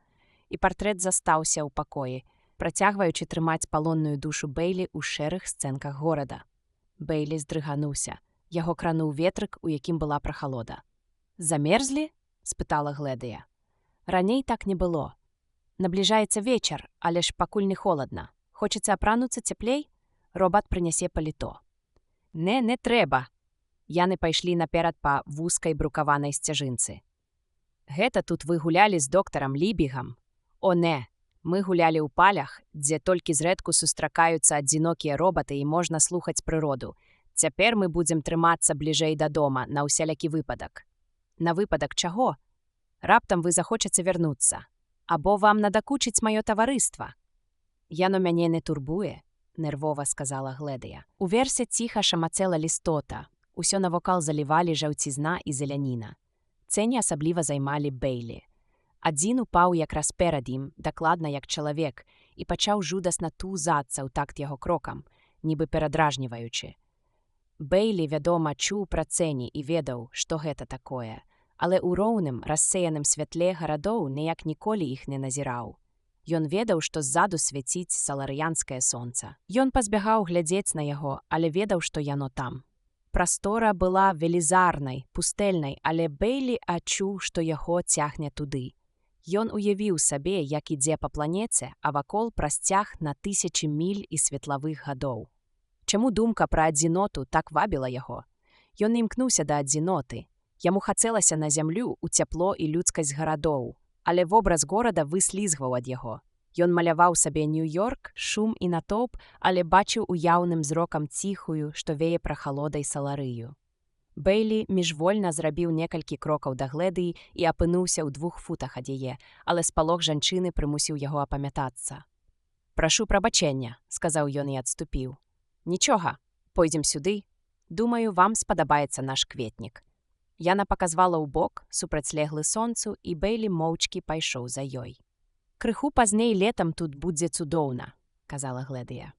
І партрэт застаўся ў пакоі, працягваючы трымаць палонную душу Бэйлі ў шэрых сцэнках горада. Бэйлі здрыгануўся. Яго крануў ветрык, у якім была прахалода. «Замерзлі?» — спытала Гледыя. «Раней так не было. Набліжаецца вечар, але ж пакуль не холадна. Хочаце апрануцца цяплей? Робат прынясе паліто». Не трэба». Яны пайшлі наперад па вузкай брукаванай сцяжынцы. «Гэта тут вы гулялі з доктарам Лібігам?» «О, не. Мы гулялі ў палях, дзе толькі зрэдку сустракаюцца адзінокія робаты і можна слухаць прыроду. Цяпер мы будзем трымацца бліжэй да дома на ўсялякі выпадак». «На выпадак чаго? Раптам вы захочаце вярнуцца. Або вам надакучыць маё таварыства». «Яно мяне не турбуе», — нервова сказала Гледыя. Уверсе ціха шамацела лістота. Усё навокал залівалі жаўцізна і зеляніна. Цені асабліва займалі Бэйлі. Адзін упаў якраз перад ім, дакладна як чалавек, і пачаў жудасна тузацца ў такт яго крокам, нібы перадражніваючы. Бэйлі, вядома, чуў пра цені і ведаў, што гэта такое, але ў роўным, рассеяным святле гарадоў ніяк ніколі іх не назіраў. Ён ведаў, што ззаду свяціць саларыянскае сонца. Ён пазбягаў глядзець на яго, але ведаў, што яно там. Прастора была велізарнай, пустэльнай, але Бэйлі адчуў, што яго цягне туды. Ён уявіў сабе, як ідзе па планеце, а вакол прасцяг на 1000 міль і светлавых гадоў. Чаму думка пра адзіноту так вабіла яго? Ён імкнуўся да адзіноты. Яму хацелася на зямлю, у цяпло і людскасць гарадоў, але вобраз горада выслізгваў ад яго. Ён маляваў сабе Нью-Йорк, шум і натоўп, але бачыў уяўным зрокам ціхую, што вее прахалодай саларыю. Бэйлі міжвольна зрабіў некалькі крокаў да Гледыі і апынуўся ў 2 футах ад яе, але спалох жанчыны прымусіў яго апамятацца. «Прашу прабачэння», — сказаў ён і адступіў. «Нічога, пойдзем сюды. Думаю, вам спадабаецца наш кветнік». Яна паказвала ў бок, супрацьлеглы сонцу, і Бэйлі моўчкі пайшоў за ёй. «Крыху пазней летам тут будзе цудоўна», — казала Гледыя.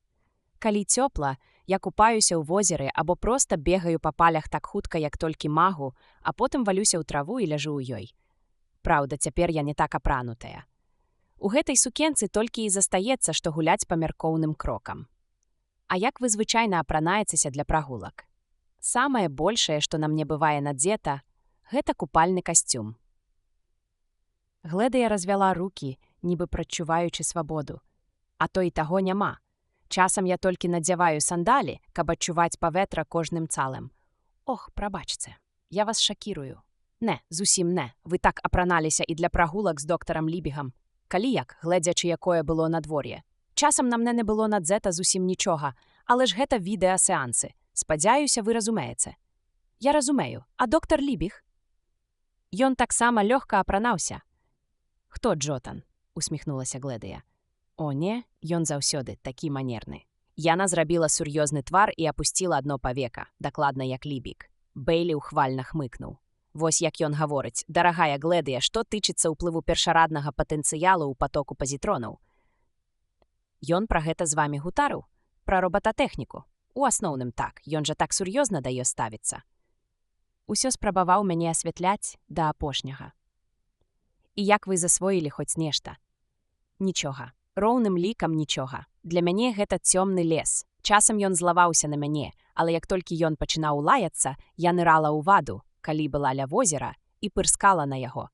«Калі цёпла, я купаюся ў возеры або проста бегаю па палях так хутка, як толькі магу, а потым валюся ў траву і ляжу ў ёй. Праўда, цяпер я не так апранутая. У гэтай сукенцы толькі і застаецца, што гуляць памяркоўным крокам. А як вы звычайна апранаецеся для прагулак? Самае большае, што на мне бывае надзета, гэта купальны касцюм». Гледыя развяла рукі, нібы прадчуваючы свабоду. «А то і таго няма. Часам я толькі надзяваю сандалі, каб адчуваць паветра кожным цалым. Ох, прабачце, я вас шакірую. Не, зусім не, вы так апраналіся і для прагулак з доктарам Лібігам. Калі як, гледзячы, якое было надвор'е. Часам на мне не было надзета зусім нічога, але ж гэта відэасеансы. Спадзяюся, вы разумееце». «Я разумею. А доктар Лібіг?» «Ён таксама лёгка апранаўся». «Хто Джотан?» — усміхнулася Гледыя. «О, не, ён заўсёды такі манерны». Яна зрабіла сур'ёзны твар і апусціла адно павека, дакладна як Лібіг. Бэйлі ўхвальна хмыкнуў. Вось як ён гаворыць: «Дарагая Гледыя, што тычыцца ўплыву першараднага патэнцыялу ў патоку пазітронаў?» «Ён пра гэта з вамі гутарыў? Пра робататэхніку?» «У асноўным так, ён жа так сур'ёзна да ёй ставіцца». «Усё спрабаваў мяне асвятляць да апошняга». «І як вы засвоілі хоць нешта?» «Нічога. Роўным лікам нічога. Для мяне гэта цёмны лес. Часам ён злаваўся на мяне, але як толькі ён пачынаў лаяцца, я нырала ў ваду, калі была ля возера, і пырскала на яго».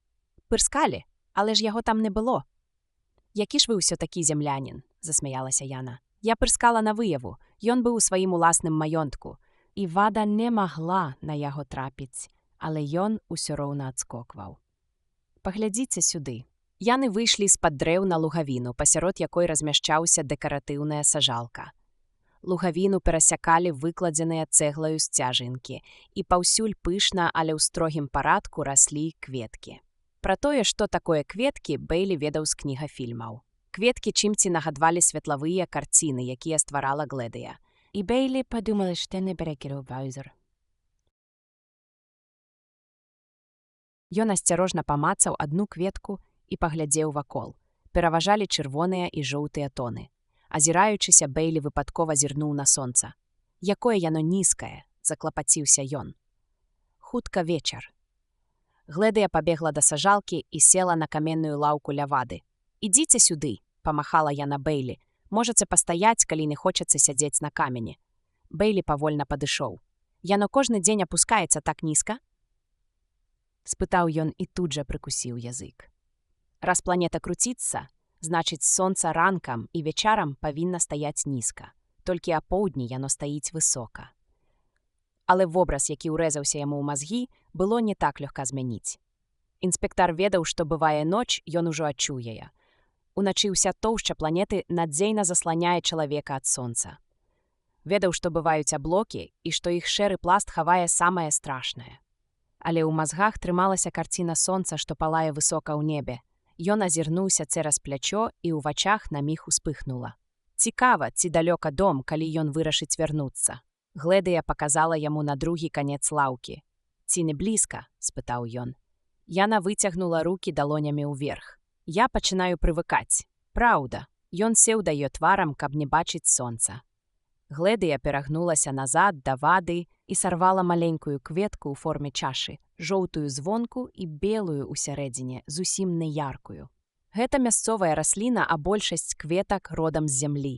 «Пырскалі? Але ж яго там не было». «Які ж вы ўсё такі землянін?» — засмяялася Яна. «Я пырскала на выяву. Ён быў у сваім уласным маёнтку. І вада не магла на яго трапіць, але ён усё роўна адскокваў. Паглядзіце сюды». Яны выйшлі з-пад дрэў на лугавіну, пасярод якой размяшчаўся дэкаратыўная сажалка. Лугавіну перасякалі выкладзеныя цэглаю сцяжынкі, і паўсюль пышна, але ў строгім парадку раслі кветкі. Пра тое, што такое кветкі, Бэйлі ведаў з кнігафільмаў. Кветкі чымці нагадвалі светлавыя карціны, якія стварала Гледыя. І Бэйлі падумала, што не бере кіроўвайзер. Ён асцярожна памацаў адну кветку і паглядзеў вакол. Пераважалі чырвоныя і жоўтыя тоны. Азіраючыся, Бэйлі выпадкова зірнуў на сонца. «Якое яно нізкае!» — заклапаціўся ён. Хутка вечар. Гледыя пабегла да сажалкі і села на каменную лаўку ля вады. «Ідзіце сюды!» — памахала яна Бэйлі. «Можаце пастаяць, калі не хочацца сядзець на камені». Бэйлі павольна падышоў. «Яно кожны дзень апускаецца так нізка?» — спытаў ён і тут жа прыкусіў язык. «Раз планета круціцца, значыць, сонца ранкам і вечарам павінна стаяць нізка. Толькі апоўдні яно стаіць высока». Але вобраз, які ўрэзаўся яму ў мазгі, было не так лёгка змяніць. Інспектар ведаў, што бывае ноч, ён ужо адчуў яе. Уначы ўся тоўшча планеты надзейна засланяе чалавека ад сонца. Ведаў, што бываюць аблокі і што іх шэры пласт хавае самае страшнае. Але ў мазгах трымалася карціна сонца, што палае высока ў небе. Ён азірнуўся цераз плячо, і ў вачах на міг успыхнула. Цікава, ці далёка дом, калі ён вырашыць вярнуцца. Гледыя паказала яму на другі канец лаўкі. «Ці не блізка?» — спытаў ён. Яна выцягнула рукі далонямі ўверх. «Я пачынаю прывыкаць. Праўда». Ён сеў да ёй тварам, каб не бачыць сонца. Гледыя перагнулася назад да вады і сарвала маленькую кветку ў форме чашы, жоўтую звонку і белую ў сярэдзіне, зусім не яркую. Гэта мясцовая расліна, а большасць кветак родам з зямлі.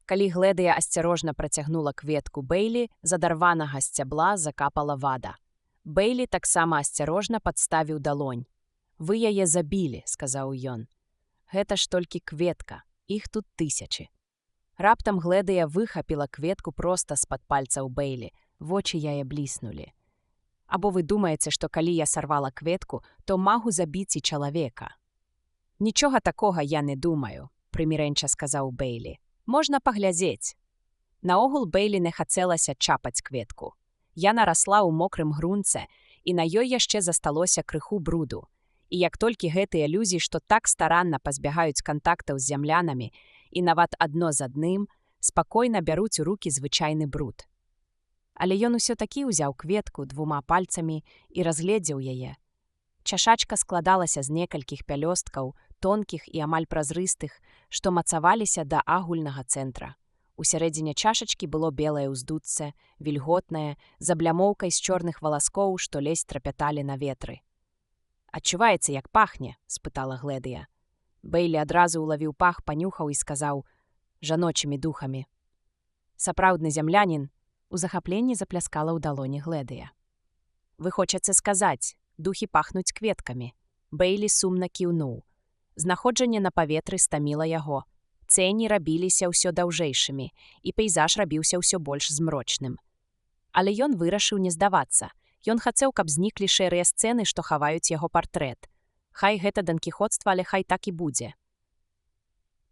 Калі Гледыя асцярожна працягнула кветку Бэйлі, з адарванага сцябла закапала вада. Бэйлі таксама асцярожна падставіў далонь. «Вы яе забілі», — сказаў ён. «Гэта ж толькі кветка, іх тут тысячы». Раптам Гледыя выхапіла кветку проста з-пад пальцаў Бэйлі, вочы яе бліснулі. «Або вы думаеце, што калі я сарвала кветку, то магу забіць і чалавека?» «Нічога такога я не думаю. прымірэнча сказаў Бэйлі. Можна паглядзець. Наогул Бэйлі не хацелася чапаць кветку. Яна расла ў мокрым грунце, і на ёй яшчэ засталося крыху бруду. І як толькі гэтыя людзі, што так старанна пазбягаюць кантактаў з зямлянамі і нават адно з адным, спакойна бяруць у рукі звычайны бруд. Але ён усё-такі ўзяў кветку двума пальцамі і разгледзеў яе. Чашачка складалася з некалькіх пялёсткаў, тонкіх і амаль празрыстых, што мацаваліся да агульнага цэнтра. У сярэдзіне чашачкі было белае ўздуцце, вільготнае, з аблямоўкай з чорных валаскоў, што ледзь трапяталі на ветры. «Адчуваецца, як пахне?» – спытала Гледыя. Бэйлі адразу ўлавіў пах, панюхаў і сказаў жаночымі духамі. Сапраўдны зямлянін у захапленні запляскала ў далоні Гледыя. «Вы хочаце сказаць, духі пахнуць кветкамі?» Бэйлі сумна кіўнуў. Знаходжанне на паветры стаміла яго. Цені рабіліся ўсё даўжэйшымі, і пейзаж рабіўся ўсё больш змрочным. Але ён вырашыў не здавацца. Ён хацеў, каб зніклі шэрыя сцэны, што хаваюць яго партрэт. Хай гэта данкіхоцтва, але хай так і будзе.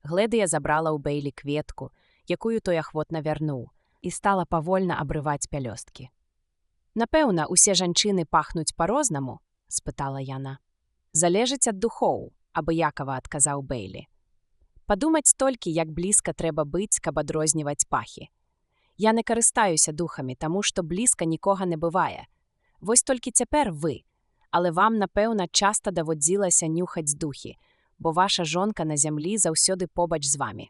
Гледыя забрала ў Бэйлі кветку, якую той ахвотна вярнуў, і стала павольна абрываць пялёсткі. «Напэўна, усе жанчыны пахнуць па-рознаму?» – спытала яна. «Залежыць ад духоў», – абыякава адказаў Бэйлі. «Падумаць толькі, як блізка трэба быць, каб адрозніваць пахі. Я не карыстаюся духамі, таму што блізка нікога не бывае. Вось толькі цяпер вы, але вам, напэўна, часта даводзілася нюхаць духі, бо ваша жонка на зямлі заўсёды побач з вамі».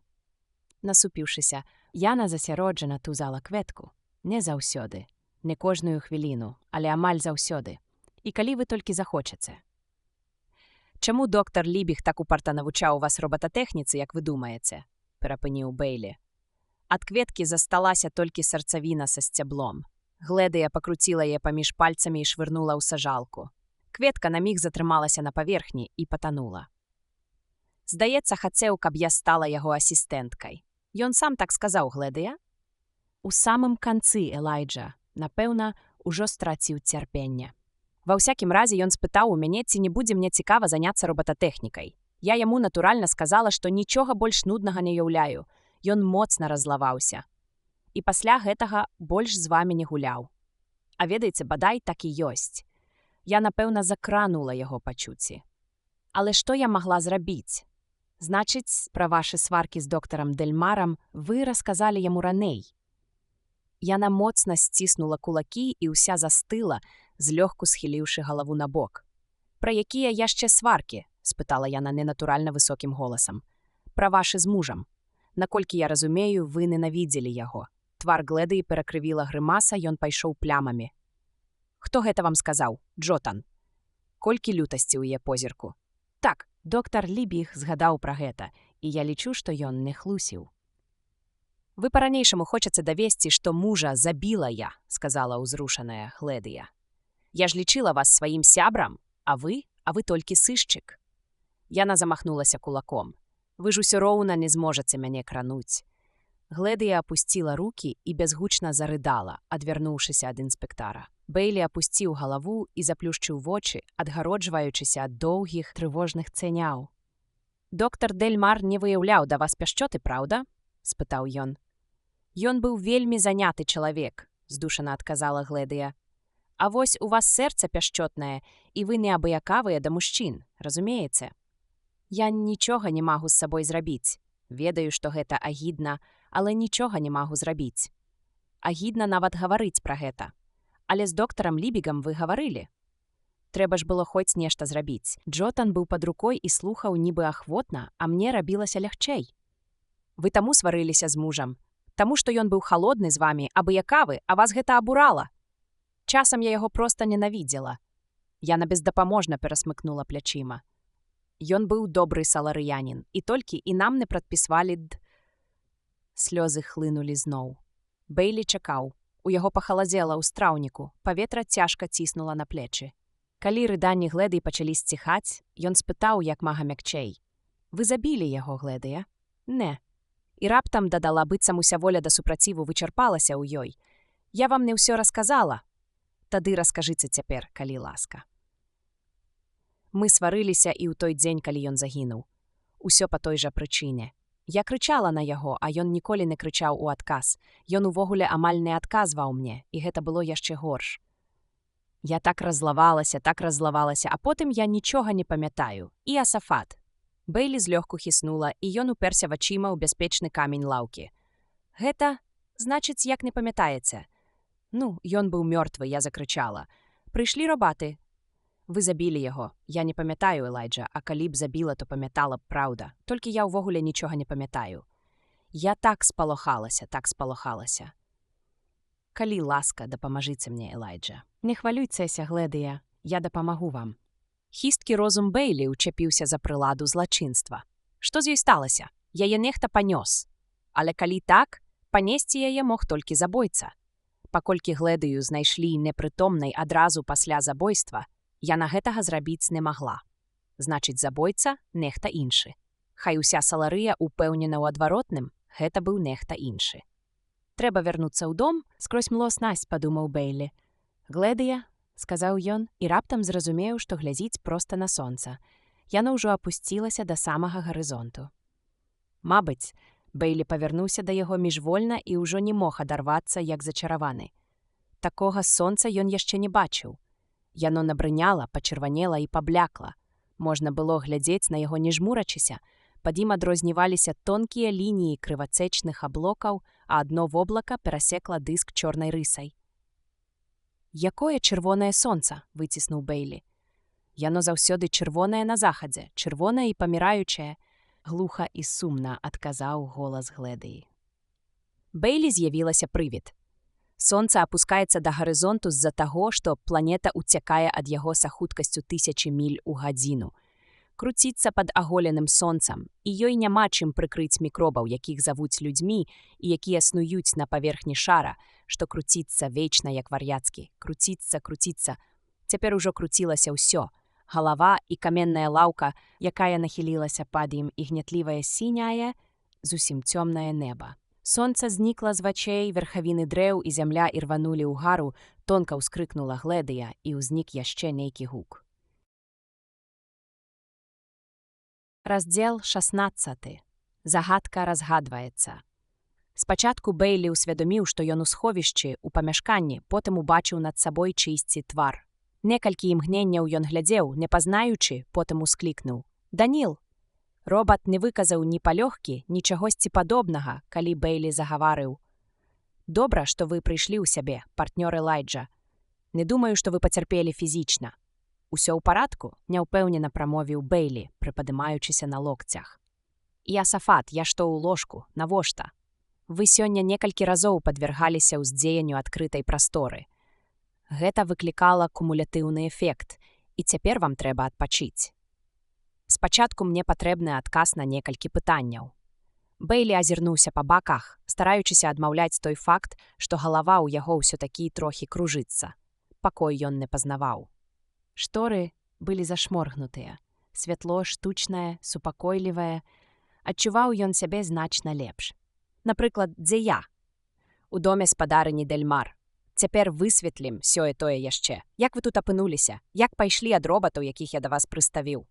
Насупіўшыся, Яна засяроджана тузала кветку. Не заўсёды, не кожную хвіліну, але амаль заўсёды. І калі вы толькі захочаце. «Чаму доктар Лібіг так упарта навучаў вас робататэхніцы, як вы думаеце?» – перапыніў Бэйлі. Ад кветкі засталася толькі сарцавіна са сцяблом. Гледыя пакруціла яе паміж пальцамі і швырнула ў сажалку. Кветка на міг затрымалася на паверхні і патанула. «Здаецца, хацеў, каб я стала яго асістэнткай. Ён сам так сказаў, Гледыя?» У самым канцы Элайджа, напэўна, ужо страціў цярпенне. Ва ўсякім разе ён спытаў у мяне, ці не будзе мне цікава заняцца робататэхнікай. Я яму натуральна сказала, што нічога больш нуднага не ўяўляю. Ён моцна раззлаваўся. І пасля гэтага больш з вамі не гуляў. А ведаеце, бадай так і ёсць. Я, напэўна, закранула яго пачуцці. Але што я магла зрабіць? Значыць, пра вашы сваркі з доктарам Дэльмарам вы расказалі яму раней. Яна моцна сціснула кулакі і ўся застыла, злёгку схіліўшы галаву на бок. «Пра якія яшчэ сваркі?» – спытала яна ненатуральна высокім голасам. «Пра вашы з мужам. Наколькі я разумею, вы ненавідзелі яго». Твар Гледыі перакрывіла грымаса, ён пайшоў плямамі. «Хто гэта вам сказаў? Джотан?» Колькі лютасці ў яе позірку. «Так, доктар Лібіг згадаў пра гэта, і я лічу, што ён не хлусіў». «Вы па-ранейшаму хочаце давесці, што мужа забіла я», – сказала ўзрушаная Гледыя. «Я ж лічыла вас сваім сябрам, а вы толькі сышчык». Яна замахнулася кулаком. «Вы ж усё роўна не зможаце мяне крануць». Гледыя апусціла рукі і бязгучна зарыдала, адвярнуўшыся ад інспектара. Бэйлі апусціў галаву і заплюшчыў вочы, адгароджваючыся ад доўгіх трывожных ценяў. «Доктар Дэльмар не выяўляў да вас пяшчоты, праўда?» – спытаў ён. «Ён быў вельмі заняты чалавек», – здушана адказала Гледыя. «А вось у вас сэрца пяшчотнае, і вы неабыякавыя да мужчын, разумееце? Я нічога не магу з сабой зрабіць. Ведаю, што гэта агідна, але нічога не магу зрабіць. Агідна нават гаварыць пра гэта. Але з доктарам Лібігам вы гаварылі. Трэба ж было хоць нешта зрабіць. Джотан быў пад рукой і слухаў нібы ахвотна, а мне рабілася лягчэй. Вы таму сварыліся з мужам. Таму, што ён быў халодны з вамі, абыякавы, а вас гэта абурала. Часам я яго проста ненавідзела». Яна бездапаможна перасмыкнула плячыма. «Ён быў добры саларыянін, і толькі і нам не прадпісвалі Слёзы хлынулі зноў. Бэйлі чакаў. У яго пахаладзела ў страўніку, паветра цяжка ціснула на плечы. Калі рыданні Гледыі пачалі сціхаць, ён спытаў як мага мякчэй. «Вы забілі яго, Гледыя?» «Не». І раптам дадала, быццам уся воля да супраціву вычарпалася ў ёй. «Я вам не ўсё расказала. Тады раскажыце цяпер, калі ласка». Мы сварыліся і ў той дзень, калі ён загінуў. Усё па той жа прычыне. Я крычала на яго, а ён ніколі не крычаў у адказ. Ён увогуле амаль не адказваў мне, і гэта было яшчэ горш. Я так раззлавалася, а потым я нічога не памятаю. І Асафат. Бэйлі злёгку хіснула, і ён уперся вачыма ў бяспечны камень лаўкі. Гэта, значыць, як не памятаеце. Ну, ён быў мёртвы, я закрычала. Прыйшлі робаты. Вы забілі яго. Я не памятаю, Элайджа, а калі б забіла, то памятала б праўда. Толькі я ўвогуле нічога не памятаю. Я так спалохалася. Калі ласка, дапамажыце мне, Элайджа. Не хвалюйцеся, Гледыя, я дапамагу вам. Хісткі розум Бэйлі ўчапіўся за прыладу злачынства. Што з ёй сталася? Яе нехта панёс. Але калі так, панесці яе мог толькі забойца. Паколькі Гледыю знайшлі непрытомнай адразу пасля забойства, яна гэтага зрабіць не магла. Значыць, забойца – нехта іншы. Хай уся Саларыя упэўнена ў адваротным, гэта быў нехта іншы. Трэба вярнуцца ў дом, скрозь млоснасць, падумаў Бэйлі. Гледыя, сказаў ён, і раптам зразумеў, што глядзіць проста на сонца. Яно ўжо апусцілася да самага гарызонту. Мабыць, Бэйлі павярнуўся да яго міжвольна і ўжо не мог адарвацца, як зачараваны. Такога сонца ён яшчэ не бачыў. Яно набрыняла, пачырванела і паблякла. Можна было глядзець на яго не жмурачыся. Пад ім адрозніваліся тонкія лініі крывацэчных аблокаў, а адно воблака перасекла дыск чорнай рысай. «Якое чырвонае сонца?» – выціснуў Бэйлі. «Яно заўсёды чырвонае на захадзе, чырвонае і паміраючае», – глуха і сумна адказаў голас Гледыі. Бэйлі з'явілася прывід. Сонца апускаецца да гарызонту з-за таго, што планета ўцякае ад яго са хуткасцю 1000 міль у гадзіну. Круціцца пад аголеным сонцам, і ёй няма чым прыкрыць мікробаў, якіх завуць людзьмі і якія снуюць на паверхні шара, што круціцца вечна, як вар'яцкі. Круціцца. Цяпер ужо круцілася ўсё. Галава і каменная лаўка, якая нахілілася пад ім, і гнятлівае сіняе, зусім цёмнае неба. Сонца знікла з вачэй, верхавіны дрэў і зямля ірванулі ўгару, тонка ўскрыкнула Гледыя, і ўзнік яшчэ нейкі гук. Раздзел 16. Загадка разгадваецца. Спачатку Бэйлі ўсвядоміў, што ён у сховішчы, у памяшканні, потым убачыў над сабой чыйсьці твар. Некалькі імгненняў ён глядзеў, не пазнаючы, потым усклікнуў. «Даніл!» Робат не выказаў ні палёгкі, ні чагосьці падобнага, калі Бэйлі загаварыў. «Добра, што вы прыйшлі ў сябе, партнёр Элайджа. Не думаю, што вы пацярпелі фізічна». «Усё ў парадку?» – няўпэўнена прамовіў Бэйлі, прыпадымаючыся на локцях. «І Асафат, я што ў ложку? Навошта? Вы сёння некалькі разоў падвяргаліся ўздзеянню адкрытай прасторы. Гэта выклікала кумулятыўны эфект, і цяпер вам трэба адпачыць. Спачатку мне патрэбны адказ на некалькі пытанняў». Бэйлі азірнуўся па баках, стараючыся адмаўляць той факт, што галава ў яго ўсё-такі трохі кружыцца. Пакой ён не пазнаваў. Шторы былі зашморгнутыя. Святло штучнае, супакойлівае. Адчуваў ён сябе значна лепш. Напрыклад, дзе я? У доме спадарыні Дэльмар. Цяпер высветлім сёе-тое яшчэ. Як вы тут апынуліся? Як пайшлі ад робатаў, якіх я да вас прыставіў?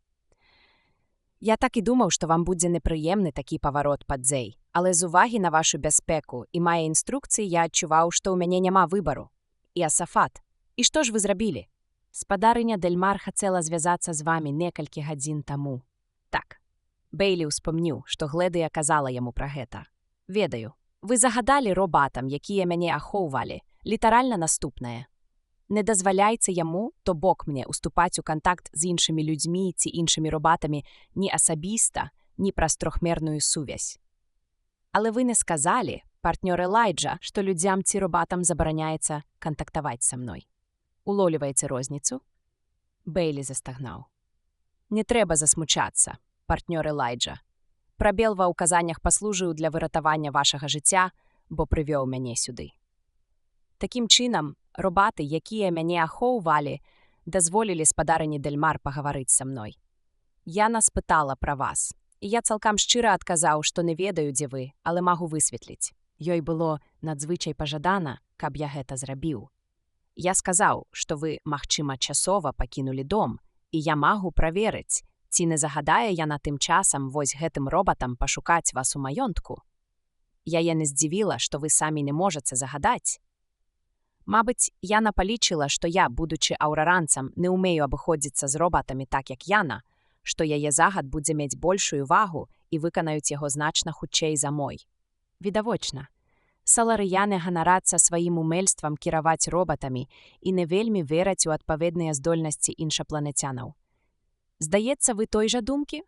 Я так і думаў, што вам будзе непрыемны такі паварот пад дзей. Але з увагі на вашу бяспеку і мае інструкцыі я адчуваў, што ў мяне няма выбару. І Асафат. І што ж вы зрабілі? Спадарыня Дэльмар хацела звязацца з вамі некалькі гадзін таму. Так. Бэйлі ўспомніў, што Гледыя казала яму пра гэта. Ведаю. Вы загадалі робатам, якія мяне ахоўвалі, літаральна наступнае. Не дазваляйце яму, то бок мне, уступаць у кантакт з іншымі людзьмі ці іншымі робатамі ні асабіста, ні праз трохмерную сувязь. Але вы не сказалі, партнёр Элайджа, што людзям ці робатам забараняецца кантактаваць са мной. Уловліваеце розніцу? Бэйлі застагнаў. Не трэба засмучацца, партнёр Элайджа. Прабел ва ўказаннях паслужыў для выратавання вашага жыцця, бо прывёў мяне сюды. Такім чынам, робаты, якія мяне ахоўвалі, дазволілі спадарыні Дэльмар пагаварыць са мной. Яна спытала пра вас, і я цалкам шчыра адказаў, што не ведаю, дзе вы, але магу высветліць. Ёй было надзвычай пажадана, каб я гэта зрабіў. Я сказаў, што вы, магчыма, часова пакінулі дом, і я магу праверыць, Ці не загадае яна тым часам вось гэтым робатам пашукаць вас у маёнтку? Яе не здзівіла, што вы самі не можаце загадаць. Мабыць, яна палічыла, што я, будучы аўраранцам, не ўмею абыходзіцца з робатамі так, як яна, што яе загад будзе мець большую вагу і выканаюць яго значна хутчэй за мой. Відавочна. Саларыяне ганарацца сваім умельствам кіраваць робатамі і не вельмі вераць у адпаведныя здольнасці іншапланетянаў. Здаецца, вы той жа думкі?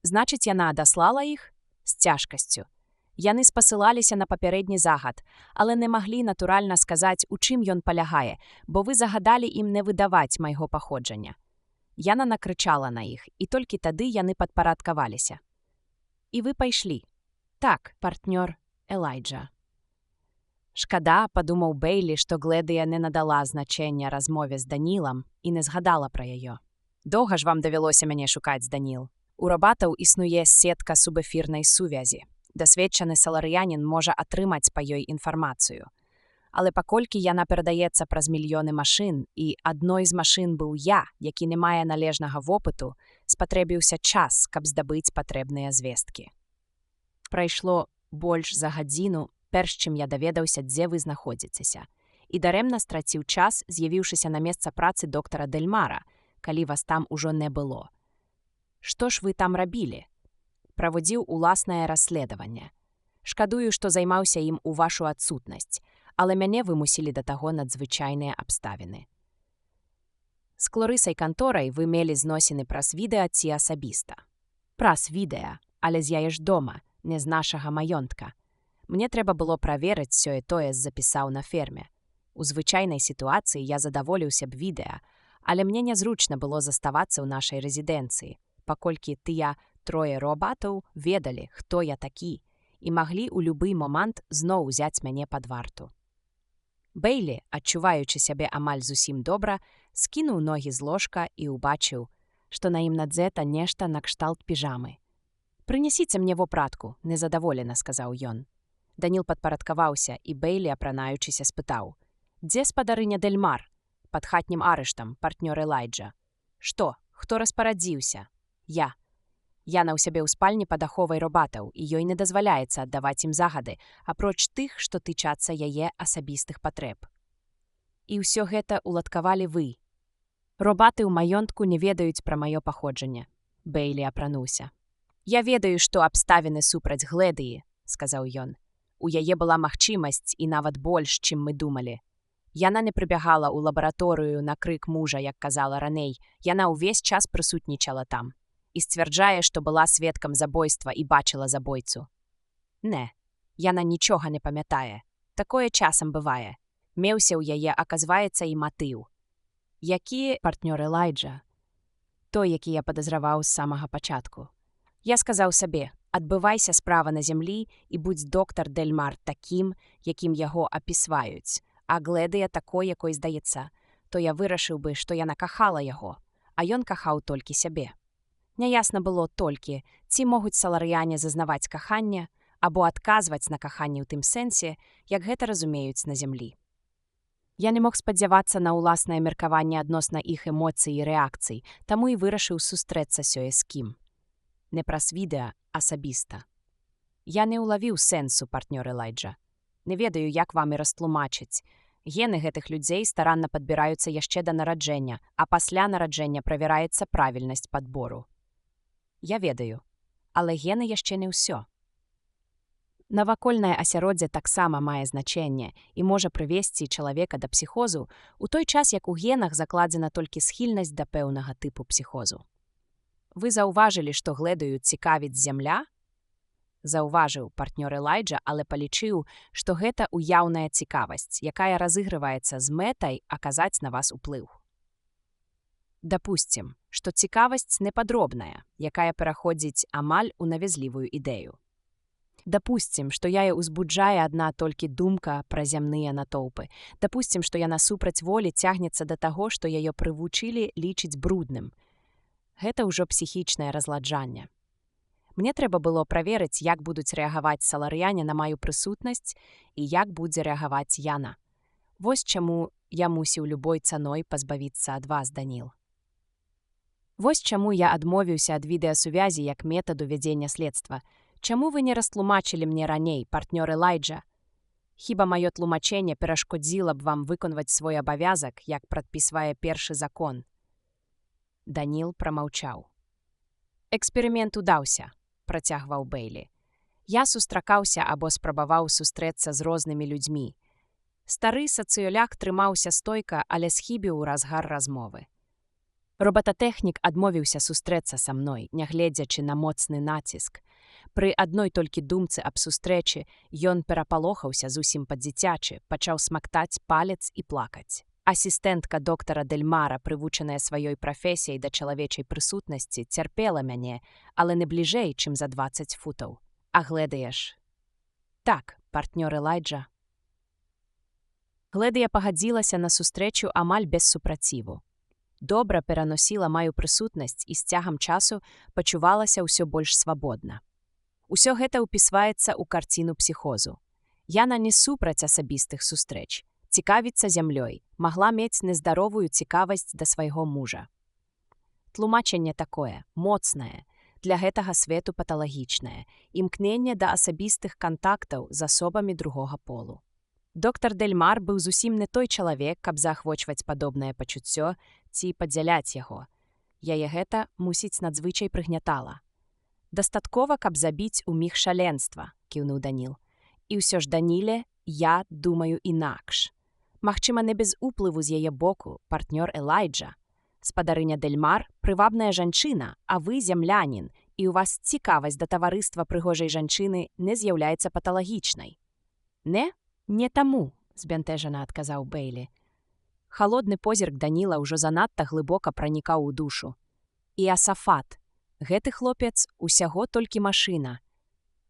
Значыць, яна адаслала іх? З цяжкасцю. Яны спасылаліся на папярэдні загад, але не маглі натуральна сказаць, у чым ён палягае, бо вы загадалі ім не выдаваць майго паходжання. Яна накрычала на іх, і толькі тады яны падпарадкаваліся. І вы пайшлі. Так, партнёр Элайджа. Шкада, падумаў Бейлі, што Гледыя не надала значэння размове з Данілам і не згадала пра яе. Доўга ж вам давялося мяне шукаць, Даніл. У робатаў існуе сетка субэфірнай сувязі. Дасведчаны саларыянін можа атрымаць па ёй інфармацыю. Але паколькі яна перадаецца праз мільёны машын, і адной з машын быў я, які не мае належнага вопыту, спатрэбіўся час, каб здабыць патрэбныя звесткі. Прайшло больш за гадзіну, перш чым я даведаўся, дзе вы знаходзіцеся, і дарэмна страціў час, з'явіўшыся на месца працы доктара Дельмара, калі вас там ужо не было. Што ж вы там рабілі? Праводзіў уласнае расследаванне. Шкадую, што займаўся ім у вашу адсутнасць, але мяне вымусілі да таго надзвычайныя абставіны. З Клорысай канторай вы мелі зносіны праз відэа ці асабіста. Праз відэа, але з яе ж дома, не з нашага маёнтка. Мне трэба было праверыць сёе-тое запісаў на ферме. У звычайнай сітуацыі я задаволіўся б відэа, але мне нязручна было заставацца ў нашай рэзідэнцыі, паколькі тыя трое робатаў ведалі, хто я такі, і маглі ў любы момант зноў узяць мяне пад варту. Бейлі, адчуваючы сябе амаль зусім добра, скінуў ногі з ложка і ўбачыў, што на ім надзета нешта накшталт піжамы. «Прынясіце мне вопратку», — незадаволена сказаў ён. Даніл падпарадкаваўся, і Бейлі, апранаючыся, спытаў: «Дзе спадарыня Дельмар?» «Пад хатнім арыштам, партнёр Элайджа». «Што? Хто распарадзіўся?» «Я. Яна ў сябе ў спальні пад аховай робатаў, і ёй не дазваляецца аддаваць ім загады, апроч тых, што тычацца яе асабістых патрэб. І ўсё гэта уладкавалі вы. Робаты ў маёнтку не ведаюць пра маё паходжанне». Бейлі апрануўся. «Я ведаю, што абставіны супраць Гледыі», — сказаў ён. «У яе была магчымасць і нават больш, чым мы думалі. Яна не прыбягала ў лабараторыю на крык мужа, як казала раней, яна ўвесь час прысутнічала там. І сцвярджае, што была сведкам забойства і бачыла забойцу. Не, яна нічога не памятае. Такое часам бывае. Меўся ў яе, аказваецца, і матыў. Які партнёр Элайджа? Той, які я падазраваў з самага пачатку. Я сказаў сабе, адбывайся справа на зямлі і будзь доктар Дельмар такім, якім яго апісваюць, а Гледыя такой, якой здаецца, то я вырашыў бы, што яна кахала яго, а ён кахаў толькі сябе. Няясна было толькі, ці могуць саларыяне зазнаваць каханне або адказваць на каханне ў тым сэнсе, як гэта разумеюць на зямлі. Я не мог спадзявацца на ўласнае меркаванне адносна іх эмоцый і рэакцый, таму і вырашыў сустрэцца сёе з кім. Не праз відэа, асабіста. Я не ўлавіў сэнсу, партнёр Элайджа. Не ведаю, як вам і растлумачыць. Гены гэтых людзей старанна падбіраюцца яшчэ да нараджэння, а пасля нараджэння правяраецца правільнасць падбору. Я ведаю, але гены яшчэ не ўсё. Навакольнае асяроддзе таксама мае значэнне і можа прывесці чалавека да псіхозу у той час, як у генах закладзена толькі схільнасць да пэўнага тыпу псіхозу. Вы заўважылі, што Гледыю цікавіць зямля? Заўважыў партнёр Элайджа, але палічыў, што гэта ўяўная цікавасць, якая разыгрываецца з мэтай аказаць на вас уплыў. Дапусцім, што цікавасць непадробная, якая пераходзіць амаль у навязлівую ідэю. Дапусцім, што яе ўзбуджае адна толькі думка пра зямныя натоўпы. Дапусцім, што яна супраць волі цягнецца да таго, што яе прывучылі лічыць брудным. Гэта ўжо псіхічнае разладжанне. Мне трэба было праверыць, як будуць рэагаваць саларыяне на маю прысутнасць і як будзе рэагаваць яна. Вось чаму я мусіў любой цаной пазбавіцца ад вас, Даніл. Вось чаму я адмовіўся ад відэасувязі як метаду вядзення следства. Чаму вы не растлумачылі мне раней, партнёр Элайджа? Хіба маё тлумачэнне перашкодзіла б вам выконваць свой абавязак, як прадпісвае першы закон? Даніл прамаўчаў. Эксперымент удаўся, працягваў Бэйлі. Я сустракаўся або спрабаваў сустрэцца з рознымі людзьмі. Стары сацыёляк трымаўся стойка, але схібіў у разгар размовы. Робататэхнік адмовіўся сустрэцца са мной, нягледзячы на моцны націск. Пры адной толькі думцы аб сустрэчы ён перапалохаўся зусім па-дзіцячы, пачаў смактаць палец і плакаць. Асістэнтка доктара Дельмара, прывучаная сваёй прафесіяй да чалавечай прысутнасці, цярпела мяне, але не бліжэй, чым за 20 футаў. А гледаеш? Так, партнёр Элайджа. Гледыя пагадзілася на сустрэчу амаль без супраціву. Добра пераносіла маю прысутнасць і з цягам часу пачувалася ўсё больш свабодна. Усё гэта ўпісваецца ў карціну псіхозу. Яна не супраць асабістых сустрэч. Цікавіцца зямлёй, магла мець нездаровую цікавасць да свайго мужа. Тлумачэнне такое, моцнае, для гэтага свету паталагічнае, імкненне да асабістых кантактаў з асобамі другога полу. Доктар Дельмар быў зусім не той чалавек, каб заахвочваць падобнае пачуццё ці падзяляць яго. Яе гэта, мусіць, надзвычай прыгнятала. Дастаткова, каб забіць у міг шаленства, кіўнуў Даніл. І ўсё ж, Даніле, я думаю інакш. Магчыма, не без уплыву з яе боку, партнёр Элайджа. Спадарыня Дельмар – прывабная жанчына, а вы зямлянін, і ў вас цікавасць да таварыства прыгожай жанчыны не з'яўляецца паталагічнай. Не таму, збянтэжана адказаў Бэйлі. Халодны позірк Даніла ўжо занадта глыбока пранікаў у душу. І Асафат. Гэты хлопец усяго толькі машына.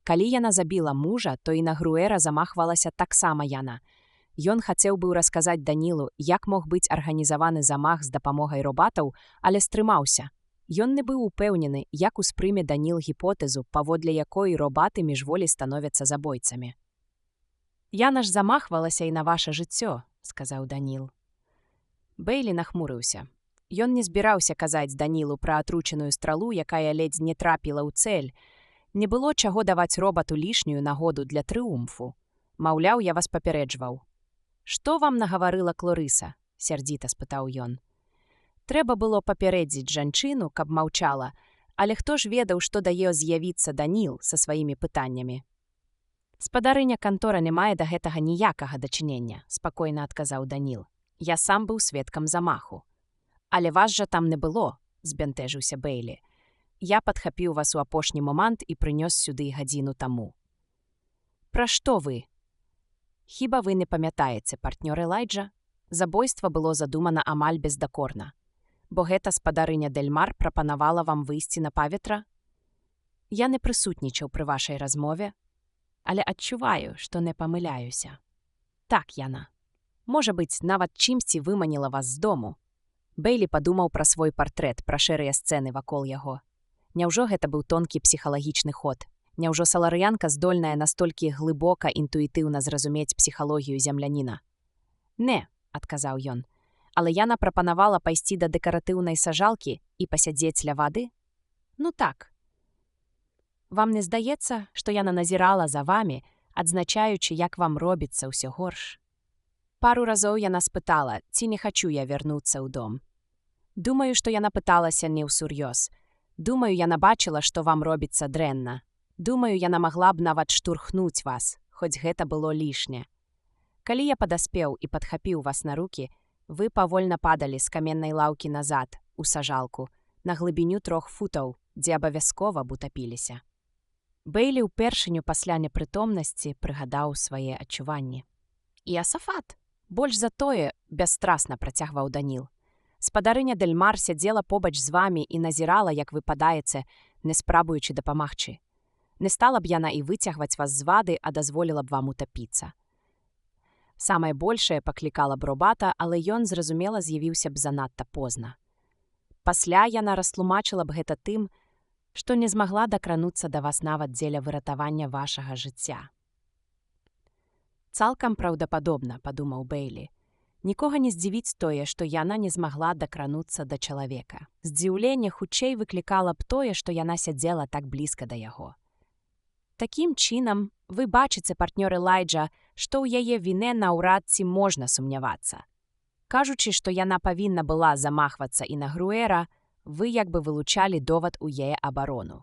Калі яна забіла мужа, то і на Груэра замахвалася таксама яна. Ён хацеў быў расказаць Данілу, як мог быць арганізаваны замах з дапамогай робатаў, але стрымаўся. Ён не быў упэўнены, як успрыме Даніл гіпотэзу, паводле якой робаты міжволі становяцца забойцамі. «Яна ж замахвалася і на ваша жыццё», – сказаў Даніл. Бэйлі нахмурыўся. Ён не збіраўся казаць Данілу пра атручаную стралу, якая ледзь не трапіла ў цэль. Не было чаго даваць робату лішнюю нагоду для трыумфу. Маўляў, я вас папярэджваў. «Што вам нагаварыла Клорыса?» – сярдзіта спытаў ён. Трэба было папярэдзіць жанчыну, каб маўчала, але хто ж ведаў, што дае з'явіцца Даніл са сваімі пытаннямі? «Спадарыня кантора не мае да гэтага ніякага дачынення», – спакойна адказаў Даніл. «Я сам быў сведкам замаху». «Але вас жа там не было», – збянтэжыўся Бэйлі. «Я падхапіў вас у апошні момант і прынёс сюды гадзіну таму». «Пра што вы?» «Хіба вы не памятаеце, партнёр Элайджа? Забойства было задумана амаль бездакорна. Бо гэта спадарыня Дельмар прапанавала вам выйсці на паветра? Я не прысутнічаў пры вашай размове, але адчуваю, што не памыляюся. Так яна. Можа быць, нават чымсьці выманіла вас з дому». Бэйлі падумаў пра свой партрэт, пра шэрыя сцэны вакол яго. Няўжо гэта быў тонкі псіхалагічны ход? Няўжо саларыянка здольная настолькі глыбока інтуітыўна зразумець псіхалогію зямляніна? «Не», – адказаў ён, – «але яна прапанавала пайсці да дэкаратыўнай сажалкі і пасядзець ля вады?» «Ну так». «Вам не здаецца, што яна назірала за вамі, адзначаючы, як вам робіцца ўсё горш?» Пару разоў яна спытала, ці не хачу я вярнуцца ў дом. Думаю, што яна пыталася не ўсур'ёз. Думаю, яна бачыла, што вам робіцца дрэнна. Думаю, яна магла б нават штурхнуць вас, хоць гэта было лішне. Калі я падаспеў і падхапіў вас на рукі, вы павольна падалі з каменнай лаўкі назад, у сажалку, на глыбіню 3 футаў, дзе абавязкова б утапіліся. Бэйлі ўпершыню пасля непрытомнасці прыгадаў свае адчуванні. «І Асафат, больш за тое», – бясстрасна працягваў Даніл. «Спадарыня Дельмар сядзела побач з вамі і назірала, як вы падаеце, не спрабуючы дапамагчы. Не стала б яна і выцягваць вас з вады, а дазволіла б вам утапіцца. Самае большае паклікала б робата, але ён, зразумела, з'явіўся б занадта позна. Пасля яна растлумачыла б гэта тым, што не змагла дакрануцца да вас нават дзеля выратавання вашага жыцця». «Цалкам праўдападобна», – падумаў Бэйлі. Нікога не здзівіць тое, што яна не змагла дакрануцца да чалавека. Здзіўленне хутчэй выклікала б тое, што яна сядзела так блізка да яго. Такім чынам, вы бачыце, партнёр Элайджа, што ў яе віне наўрад ці можна сумнявацца. Кажучы, што яна павінна была замахвацца і на Груэра, вы як бы вылучалі довад у яе абарону.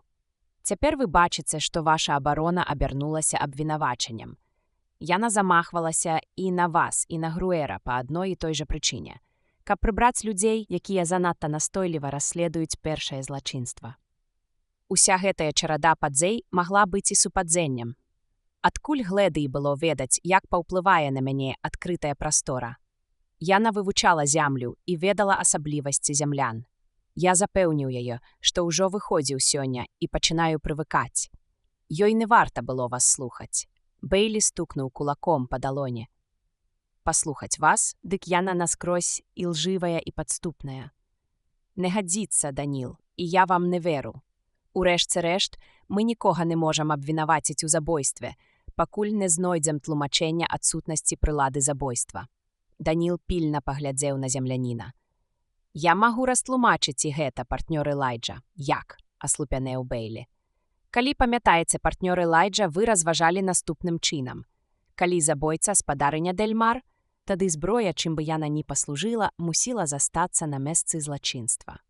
Цяпер вы бачыце, што ваша абарона абярнулася абвінавачаннем. Яна замахвалася і на вас, і на Груэра па адной і той жа прычыне, каб прыбраць людзей, якія занадта настойліва расследуюць першае злачынства. Уся гэтая чарада падзей магла быць і супадзеннем. Адкуль Гледыі было ведаць, як паўплывае на мяне адкрытая прастора? Яна вывучала зямлю і ведала асаблівасці зямлян. Я запэўніў яе, што ўжо выходзіў сёння і пачынаю прывыкаць. Ёй не варта было вас слухаць. Бэйлі стукнуў кулаком па далоне. Паслухаць вас, дык яна наскрозь ілжывая і падступная. Не гадзіцца, Даніл, і я вам не веру. Урэшце рэшт, мы нікога не можам абвінаваціць у забойстве, пакуль не знойдзем тлумачэння адсутнасці прылады забойства. Даніл пільна паглядзеў на земляніна. Я магу растлумачыць і гэта, партнёр Элайджа. Як? Аслупянеў Бэйлі. Калі памятаеце, партнёр Элайджа, вы разважалі наступным чынам. Калі забойца спадарыня Дэльмар, тады зброя, чым бы яна ні паслужыла, мусіла застацца на месцы злачынства.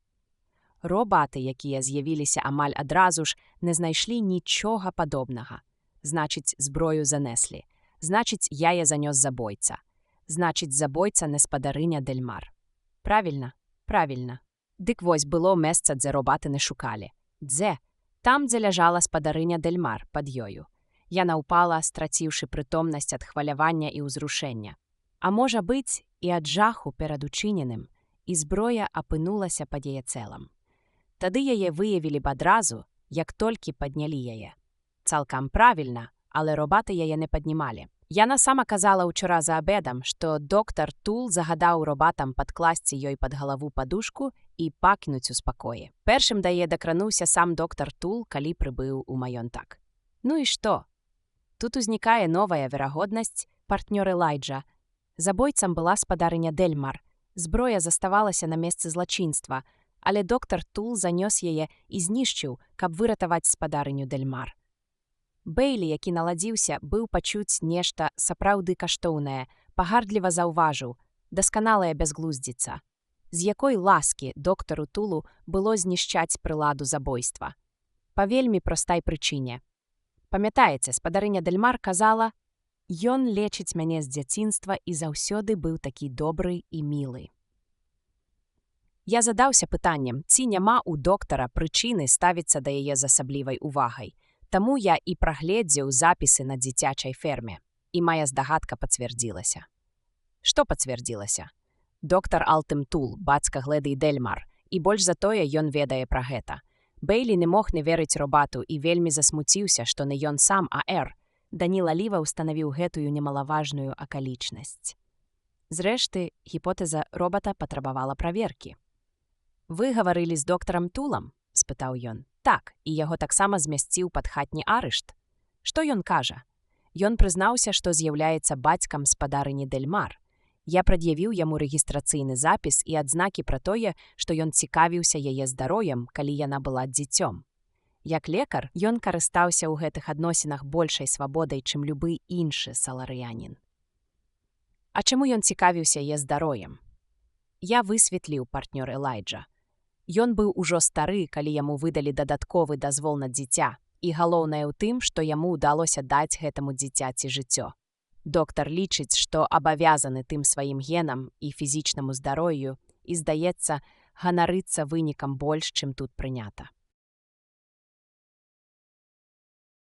Робаты, якія з'явіліся амаль адразу ж, не знайшлі нічога падобнага. Значыць, зброю занеслі. Значыць, яе занёс забойца. Значыць, забойца не спадарыня Дэльмар. Правільна? Правільна. Дык вось было месца, дзе робаты не шукалі. Дзе? Там, дзе ляжала спадарыня Дэльмар пад ёю. Яна ўпала, страціўшы прытомнасць ад хвалявання і ўзрушэння. А можа быць, і ад жаху перад учыненым, і зброя апынулася пад яе цэлам. Тады яе выявілі б адразу, як толькі паднялі яе. Цалкам правільна, але робаты яе не паднімалі. Яна сама казала ўчора за абедам, што доктар Тул загадаў робатам падкласці ёй пад галаву падушку і пакінуць у спакоі. Першым да яе дакрануўся сам доктар Тул, калі прыбыў у маёнтак. Ну і што? Тут узнікае новая верагоднасць, партнёр Элайджа. Забойцам была спадарыня Дэльмар. Зброя заставалася на месцы злачынства, але доктар Тул занёс яе і знішчыў, каб выратаваць спадарыню Дэльмар. Бэйлі, які наладзіўся, быў пачуць нешта сапраўды каштоўнае, пагардліва заўважыў, дасканалая бязглуздзіца. З якой ласкі доктару Тулу было знішчаць прыладу забойства? Па вельмі простай прычыне. Памятаеце, спадарыня Дэльмар казала, «Ён лечыць мяне з дзяцінства і заўсёды быў такі добры і мілы». Я задаўся пытаннем, ці няма ў доктара прычыны ставіцца да яе з асаблівай увагай. Таму я і прагледзеў запісы на дзіцячай ферме, і мая здагадка пацвердзілася. Што пацвердзілася? Доктар Алтым Тул, бацька Гледыі Дэльмар, і больш за тое ён ведае пра гэта. Бэйлі не мог не верыць робату і вельмі засмуціўся, што не ён сам, а Эр. Даніл Аліва ўстанавіў гэтую немалаважную акалічнасць. Зрэшты, гіпотэза робата патрабавала праверкі. «Вы гаварылі з доктарам Тулам?» – спытаў ён. «Так, і яго таксама змясціў пад хатні арышт. Што ён кажа? Ён прызнаўся, што з'яўляецца бацькам спадарыні Дэльмар. Я прад'явіў яму рэгістрацыйны запіс і адзнакі пра тое, што ён цікавіўся яе здароўем, калі яна была дзіцём. Як лекар, ён карыстаўся ў гэтых адносінах большай свабодай, чым любы іншы саларыянін. А чаму ён цікавіўся яе здароўем? Я высветліў, партнёр Элайджа. Ён быў ужо стары, калі яму выдалі дадатковы дазвол на дзіця, і галоўнае ў тым, што яму ўдалося даць гэтаму дзіцяці жыццё. Доктар лічыць, што абавязаны тым сваім генам і фізічнаму здароўю і, здаецца, ганарыцца вынікам больш, чым тут прынята.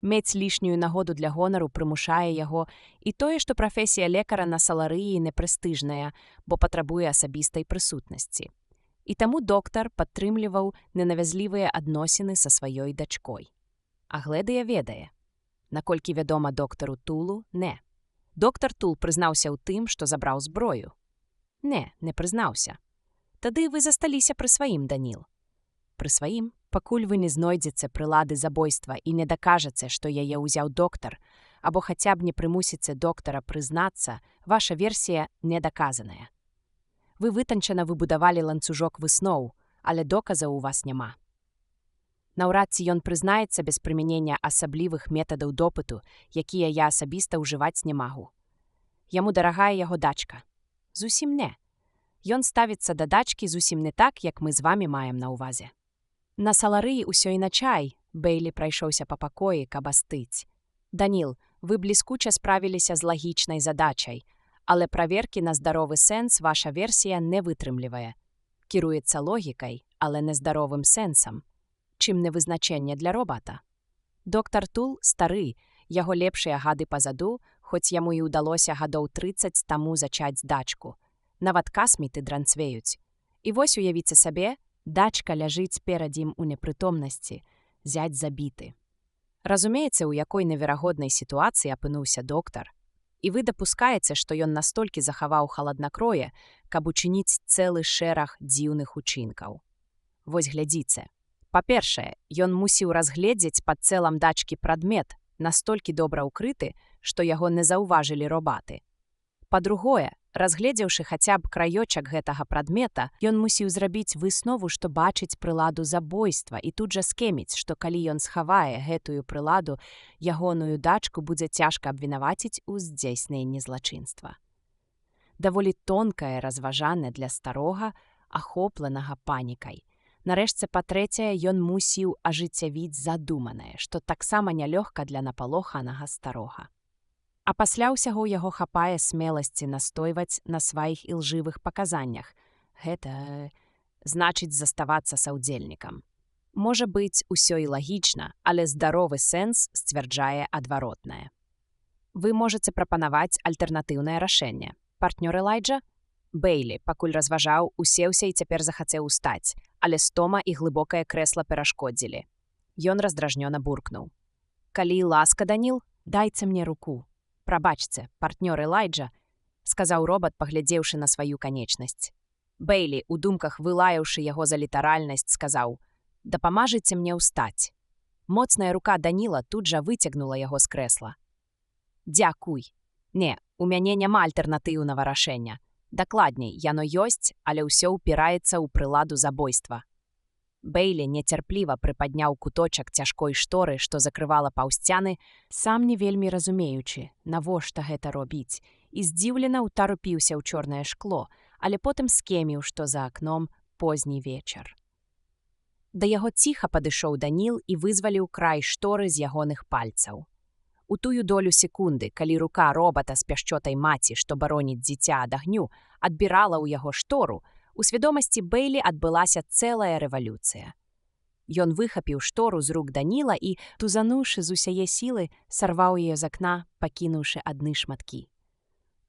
Мець лішнюю нагоду для гонару прымушае яго і тое, што прафесія лекара на саларыі непрэстыжная, бо патрабуе асабістай прысутнасці. І таму доктар падтрымліваў ненавязлівыя адносіны са сваёй дачкой. А Гледыя ведае. Наколькі вядома доктару Тулу, не. Доктар Тул прызнаўся ў тым, што забраў зброю. Не прызнаўся. Тады вы засталіся пры сваім, Даніл. Пры сваім, пакуль вы не знойдзеце прылады забойства і не дакажаце, што яе ўзяў доктар, або хаця б не прымусіце доктара прызнацца, ваша версія недаказаная. Вы вытанчана выбудавалі ланцужок высноў, але доказаў у вас няма. Наўрад ці ён прызнаецца без прымянення асаблівых метадаў допыту, якія я асабіста ўжываць не магу. Яму дарагая яго дачка. Зусім не. Ён ставіцца да дачкі зусім не так, як мы з вамі маем на ўвазе. На саларыі ўсё іначай, Бейлі прайшоўся па пакоі, каб астыць. Даніл, вы бліскуча справіліся з лагічнай задачай, але праверкі на здаровы сэнс ваша версія не вытрымлівае. Кіруецца логікай, але нездаровым сэнсам. Чым не вызначэнне для робата. Доктар Тул стары, яго лепшыя гады пазаду, хоць яму і ўдалося гадоў 30 таму зачаць дачку. Нават касміты дранцвеюць. І вось уявіце сабе, дачка ляжыць перад ім у непрытомнасці, зяць забіты. Разумееце, у якой неверагоднай сітуацыі апынуўся доктар? І вы дапускаеце, што ён настолькі захаваў халаднакрое, каб учыніць цэлы шэраг дзіўных учынкаў. Вось глядзіце. Па-першае, ён мусіў разгледзець пад цэлам дачкі прадмет, настолькі добра ўкрыты, што яго не заўважылі робаты. Па-другое, разгледзеўшы хаця б краёчак гэтага прадмета, ён мусіў зрабіць выснову, што бачыць прыладу забойства і тут жа скеміць, што калі ён схавае гэтую прыладу, ягоную дачку будзе цяжка абвінаваціць у здзейсненні злачынства. Даволі тонкае разважанне для старога, ахопленага панікай. Нарэшце, па-трэцяе, ён мусіў ажыццявіць задуманае, што таксама нялёгка для напалоханага старога. А пасля ўсяго яго хапае смеласці настойваць на сваіх ілжывых паказаннях. Гэта значыць заставацца саўдзельнікам. Можа быць, усё і лагічна, але здаровы сэнс сцвярджае адваротнае. Вы можаце прапанаваць альтэрнатыўнае рашэнне. Партнёр Элайджа? Бейлі, пакуль разважаў, усеўся і цяпер захацеў устаць, але стома і глыбокае крэсла перашкодзілі. Ён раздражнёна буркнуў. Калі ласка, Даніл, дайце мне руку. Прабачце, партнёр Элайджа, сказаў робат, паглядзеўшы на сваю канечнасць. Бейлі, у думках вылаяўшы яго за літаральнасць, сказаў: «Дапамажыце мне ўстаць». Моцная рука Даніла тут жа выцягнула яго з крэсла. «Дзякуй. Не, у мяне няма альтэрнатыўнага рашэння. Дакладней, яно ёсць, але ўсё ўпіраецца ў прыладу забойства». Бейлі нецярпліва прыпадняў куточак цяжкой шторы, што закрывала паўсцяны, сам не вельмі разумеючы, навошта гэта робіць, і здзіўлена ўтарупіўся ў чорнае шкло, але потым скеміў, што за акном позні вечар. Да яго ціха падышоў Даніл і вызваліў край шторы з ягоных пальцаў. У тую долю секунды, калі рука робата з пяшчотай маці, што бароніць дзіця ад агню, адбірала ў яго штору, у свядомасці Бейлі адбылася цэлая рэвалюцыя. Ён выхапіў штору з рук Даніла і, тузануўшы з усяе сілы, сарваў яе з акна, пакінуўшы адны шматкі.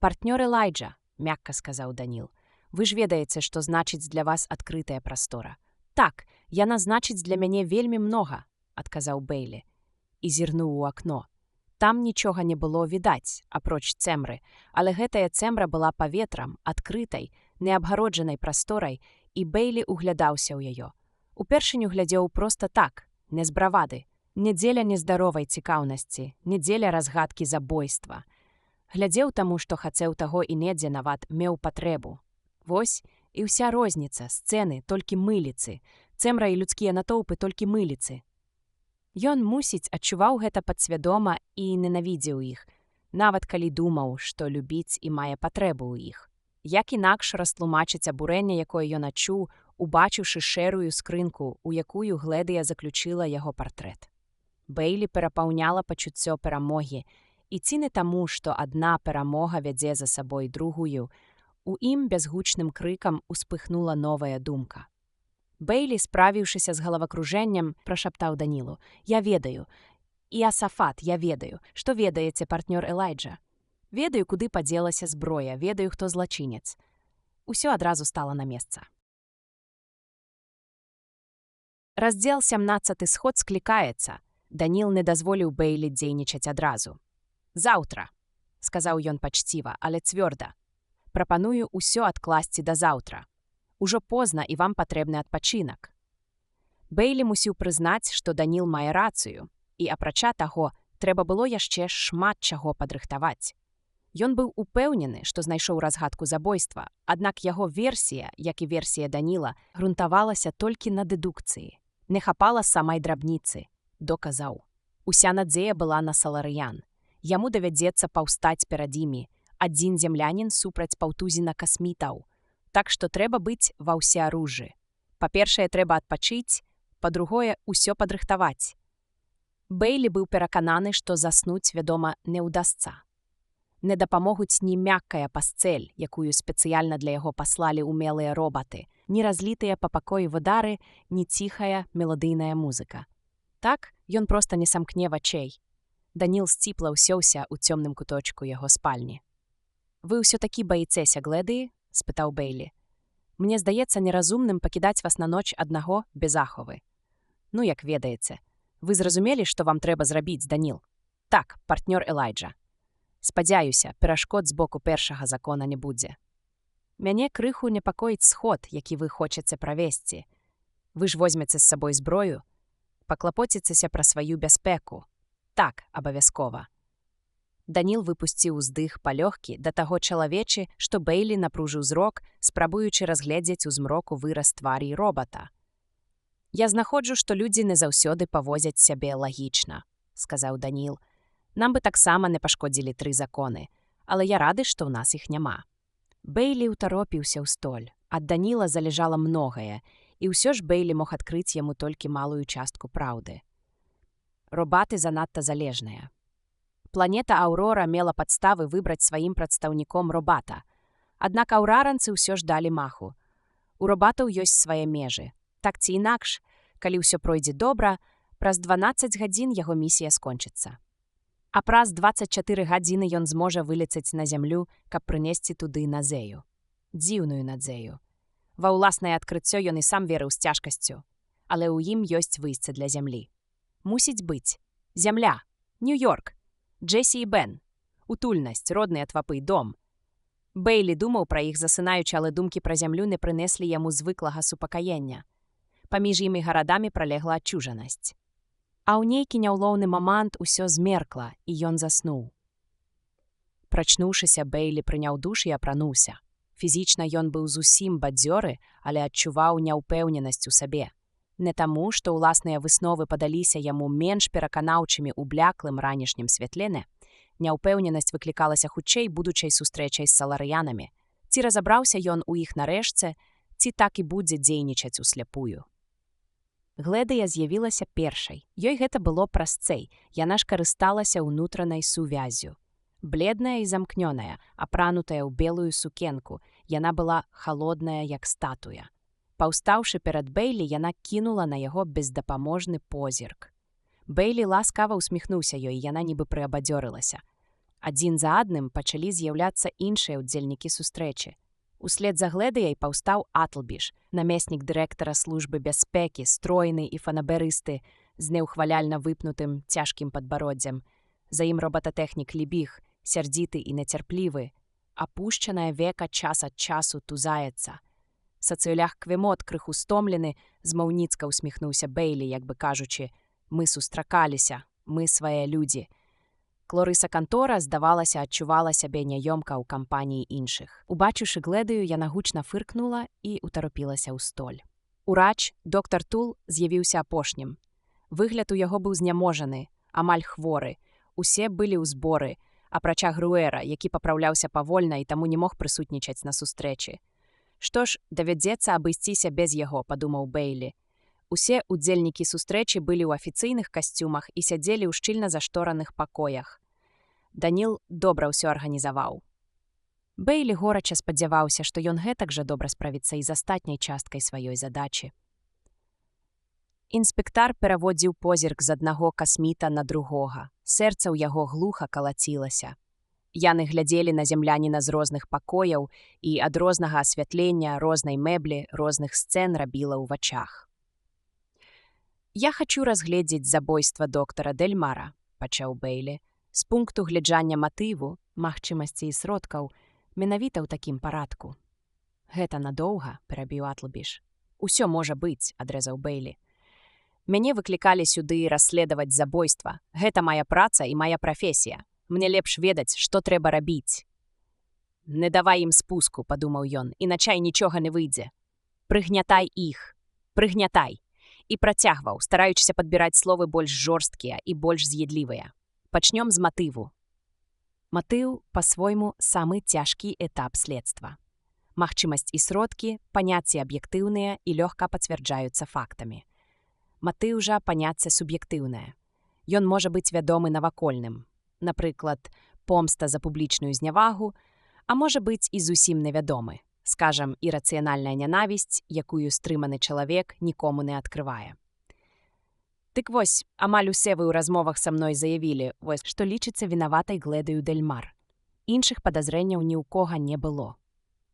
«Партнёр Элайджа», – мякка сказаў Даніл, – «вы ж ведаеце, што значыць для вас адкрытая прастора». «Так, яна значыць для мяне вельмі многа», – адказаў Бейлі і зірнуў у акно. Там нічога не было відаць, апроч цемры, але гэтая цемра была паветрам, адкрытай, неабгароджанай прасторай, і Бейлі углядаўся ў яе. Упершыню глядзеў проста так, не з бравады, не дзеля нездаровай цікаўнасці, не дзеля разгадкі забойства. Глядзеў таму, што хацеў таго і недзе нават меў патрэбу. Вось і ўся розніца, сцэны, толькі мыліцы, цемра і людскія натоўпы толькі мыліцы. Ён, мусіць, адчуваў гэта падсвядома і ненавідзеў іх, нават калі думаў, што любіць і мае патрэбу ў іх. Як інакш растлумачыць абурэнне, якое ён адчуў, убачыўшы шэрую скрынку, у якую Гледыя заключыла яго партрэт. Бейлі перапаўняла пачуццё перамогі, і ці не таму, што адна перамога вядзе за сабой другую, у ім бязгучным крыкам успыхнула новая думка. Бейлі, справіўшыся з галавакружэннем, прашаптаў Данілу: «Я ведаю. І Асафат, я ведаю. Што ведаеце, партнёр Элайджа? Ведаю, куды падзелася зброя, ведаю, хто злачынец». Усё адразу стала на месца. Раздзел 17 сход склікаецца. Даніл не дазволіў Бейлі дзейнічаць адразу. «Заўтра», – сказаў ён пачціва, але цвёрда. «Прапаную ўсё адкласці да заўтра. Ужо позна і вам патрэбны адпачынак». Бейлі мусіў прызнаць, што Даніл мае рацыю, і, апрача таго, трэба было яшчэ шмат чаго падрыхтаваць. Ён быў упэўнены, што знайшоў разгадку забойства, аднак яго версія, як і версія Даніла, грунтавалася толькі на дэдукцыі. Не хапала самай драбніцы, доказаў. Уся надзея была на Саларыян. Яму давядзецца паўстаць перад імі. Адзін землянін супраць паўтузіна касмітаў. Так што трэба быць ва ўсеаружжы. Па-першае, трэба адпачыць, па-другое, усё падрыхтаваць. Бэйлі быў перакананы, што заснуць, вядома, не ўдасца. Не дапамогуць ні мяккая пасцэль, якую спецыяльна для яго паслалі ўмелыя робаты, ні разлітыя па пакоі водары, ні ціхая меладыйная музыка. Так ён проста не самкне вачэй. Даніл сціпла ўсёўся ў цёмным куточку яго спальні. «Вы ўсё-такі баіцеся Гледыі?» – спытаў Бэйлі. «Мне здаецца неразумным пакідаць вас на ноч аднаго без аховы. Ну, як ведаеце. Вы зразумелі, што вам трэба зрабіць, Даніл? Так, партнёр Элайджа. Спадзяюся, перашкод з боку першага закона не будзе. Мяне крыху непакоіць сход, які вы хочаце правесці. Вы ж возьмеце з сабой зброю, паклапоціцеся пра сваю бяспеку. Так, абавязкова». Даніл выпусціў уздых палёгкі да таго чалавечы, што Бэйлі напружыў зрок, спрабуючы разгледзець у змроку выраз тварі робата. «Я знаходжу, што людзі не заўсёды павозяць сябе лагічна», – сказаў Даніл. «Нам бы таксама не пашкодзілі 3 законы, але я рады, што ў нас іх няма». Бэйлі ўтаропіўся ў столь. Ад Даніла залежала многае, і ўсё ж Бэйлі мог адкрыць яму толькі малую частку праўды. Робаты занадта залежныя. Планета Аўрора мела падставы выбраць сваім прадстаўніком робата. Аднак аўраранцы ўсё ж далі маху. У робатаў ёсць свае межы. Так ці інакш, калі ўсё пройдзе добра, праз 12 гадзін яго місія скончыцца. А праз 24 гадзіны ён зможа вылецець на зямлю, каб прынесці туды Назею. Дзіўную Назею. Ва ўласнае адкрыццё ён і сам верыў з цяжкасцю, але ў ім ёсць выйсце для зямлі. Мусіць быць. Зямля. Нью-Йорк. Джесі і Бен. Утульнасць, родныя твапы, дом. Бэйлі думаў пра іх засынаючы, але думкі пра зямлю не прынеслі яму звыклага супакаення. Паміж імі гарадамі пралегла адчужанасць. А ў нейкі няўлоўны момант усё змеркла, і ён заснуў. Прачнуўшыся, Бэйлі прыняў душ і апрануўся. Фізічна ён быў зусім бадзёры, але адчуваў няўпэўненасць у сабе. Не таму, што ўласныя высновы падаліся яму менш пераканаўчымі ў бляклым ранішнім святлене, няўпэўненасць выклікалася хутчэй будучай сустрэчай з саларыянамі. Ці разабраўся ён у іх нарэшце, ці так і будзе дзейнічаць усляпую. Гледыя з'явілася першай. Ёй гэта было прасцэй, яна ж карысталася ўнутранай сувяззю. Бледная і замкнёная, апранутая ў белую сукенку, яна была халодная, як статуя. Паўстаўшы перад Бэйлі, яна кінула на яго бездапаможны позірк. Бэйлі ласкава ўсміхнуўся ёй, яна нібы прыабадзёрылася. Адзін за адным пачалі з'яўляцца іншыя ўдзельнікі сустрэчы. Услед за Гледыяй паўстаў Атлбіш, намеснік дырэктара службы бяспекі, стройны і фанаберысты, з неўхваляльна выпнутым цяжкім падбароддзям. За ім робататэхнік Лібіг, сярдзіты і нецярплівы. Апушчанае века час ад часу тузаецца. Сацыялях Квемот, крыху стомлены, змаўніцка ўсміхнуўся Бэйлі, як бы кажучы: «Мы сустракаліся, мы свае людзі». Клорыса Кантора, здавалася, адчувала сябе няёмка ў кампаніі іншых. Убачыўшы Гледыю, яна гучна фыркнула і утаропілася ў столь. Урач, доктар Тул, з'явіўся апошнім. Выгляд у яго быў зняможаны, амаль хворы. Усе былі ў зборы, апрача Груэра, які папраўляўся павольна і таму не мог прысутнічаць на сустрэчы. «Што ж, давядзецца абысціся без яго», – падумаў Бэйлі. Усе ўдзельнікі сустрэчы былі ў афіцыйных касцюмах і сядзелі ў шчыльна заштораных пакоях. Даніл добра ўсё арганізаваў. Бэйлі горача спадзяваўся, што ён гэтак жа добра справіцца і з астатняй часткай сваёй задачы. Інспектар пераводзіў позірк з аднаго касміта на другога. Сэрца ў яго глуха калацілася. Яны глядзелі на земляніна з розных пакояў, і ад рознага асвятлення, рознай мэблі, розных сцэн рабіла ў вачах. «Я хачу разгледзець забойства доктара Дэльмара», – пачаў Бэйлі. «З пункту гледжання матыву, магчымасці і сродкаў, менавіта ў такім парадку». «Гэта надоўга», – перабіў Атлбіш. «Усё можа быць», – адрэзаў Бэйлі. «Мяне выклікалі сюды расследаваць забойства. Гэта мая праца і мая прафесія. Мне лепш ведаць, што трэба рабіць. Не давай ім спуску, падумаў ён, іначай нічога не выйдзе. Прыгнятай іх, прыгнятай. І працягваў, стараючыся падбіраць словы больш жорсткія і больш з'едлівыя. Пачнём з матыву. Матыў, па-свойму, самы цяжкі этап следства. Магчымасць і сродкі, паняцці аб'ектыўныя і лёгка пацвярджаюцца фактамі. Матыў жа паняцце суб'ектыўнае. Ён можа быць вядомы навакольным. Напрыклад, помста за публічную знявагу, а можа быць і зусім невядомы. Скажам, ірацыянальная нянавісць, якую стрыманы чалавек нікому не адкрывае. Дык вось, амаль усе вы ў размовах са мной заявілі, што лічыцца вінаватай Гледыю Дель Мар. Іншых падазрэнняў ні ў кога не было.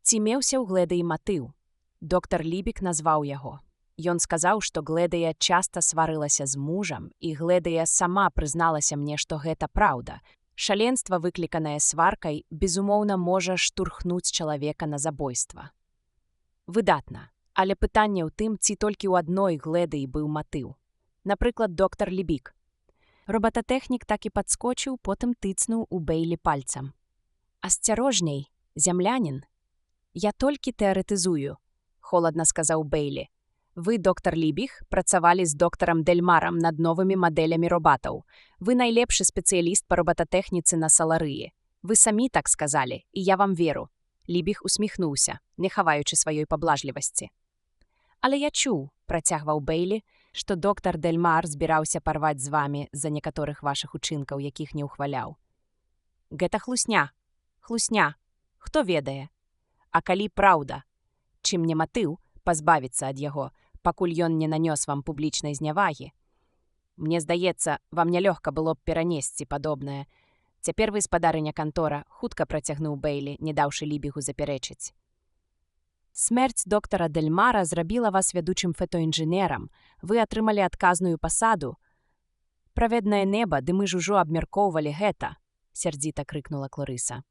Ці меўся ў Гледыі матыў? Доктар Лібік назваў яго. Ён сказаў, што Гледыя часта сварылася з мужам, і Гледыя сама прызналася мне, што гэта праўда. Шаленства, выкліканае сваркай, безумоўна, можа штурхнуць чалавека на забойства. Выдатна, але пытанне ў тым, ці толькі ў адной Гледыі быў матыў. Напрыклад, доктар Лібік. Робататэхнік так і падскочыў, потым тыцнуў у Бэйлі пальцам. «Асцярожней, зямлянін!» «Я толькі тэарэтызую», – холадна сказаў Бэйлі. «Вы, доктар Лібіх, працавалі з доктарам Дель Марам над новымі мадэлямі робатаў. Вы найлепшы спецыяліст па робататэхніцы на Саларыі. Вы самі так сказалі, і я вам веру». Лібіх усміхнуўся, не хаваючы сваёй паблажлівасці. «Але я чуў», – працягваў Бэйлі, што доктар Дель Мар збіраўся парваць з вамі за некаторых вашых учынкаў, якіх не ўхваляў. Гэта хлусня. Хлусня. Хто ведае? А калі праўда? Чым не матыў, пазбавіцца ад яго, пакуль ён не нанёс вам публічнай знявагі. Мне здаецца, вам нялёгка было б перанесці падобнае. Цяпер вы, спадарыня кантора, хутка працягнуў Бэйлі, не даўшы Лібігу запярэчыць. Смерць доктара Дель Мара зрабіла вас вядучым фотоінжынерам. Вы атрымалі адказную пасаду. Праведнае неба, ды мы ж ужо абмяркоўвалі гэта, сярдзіта крыкнула Кларыса.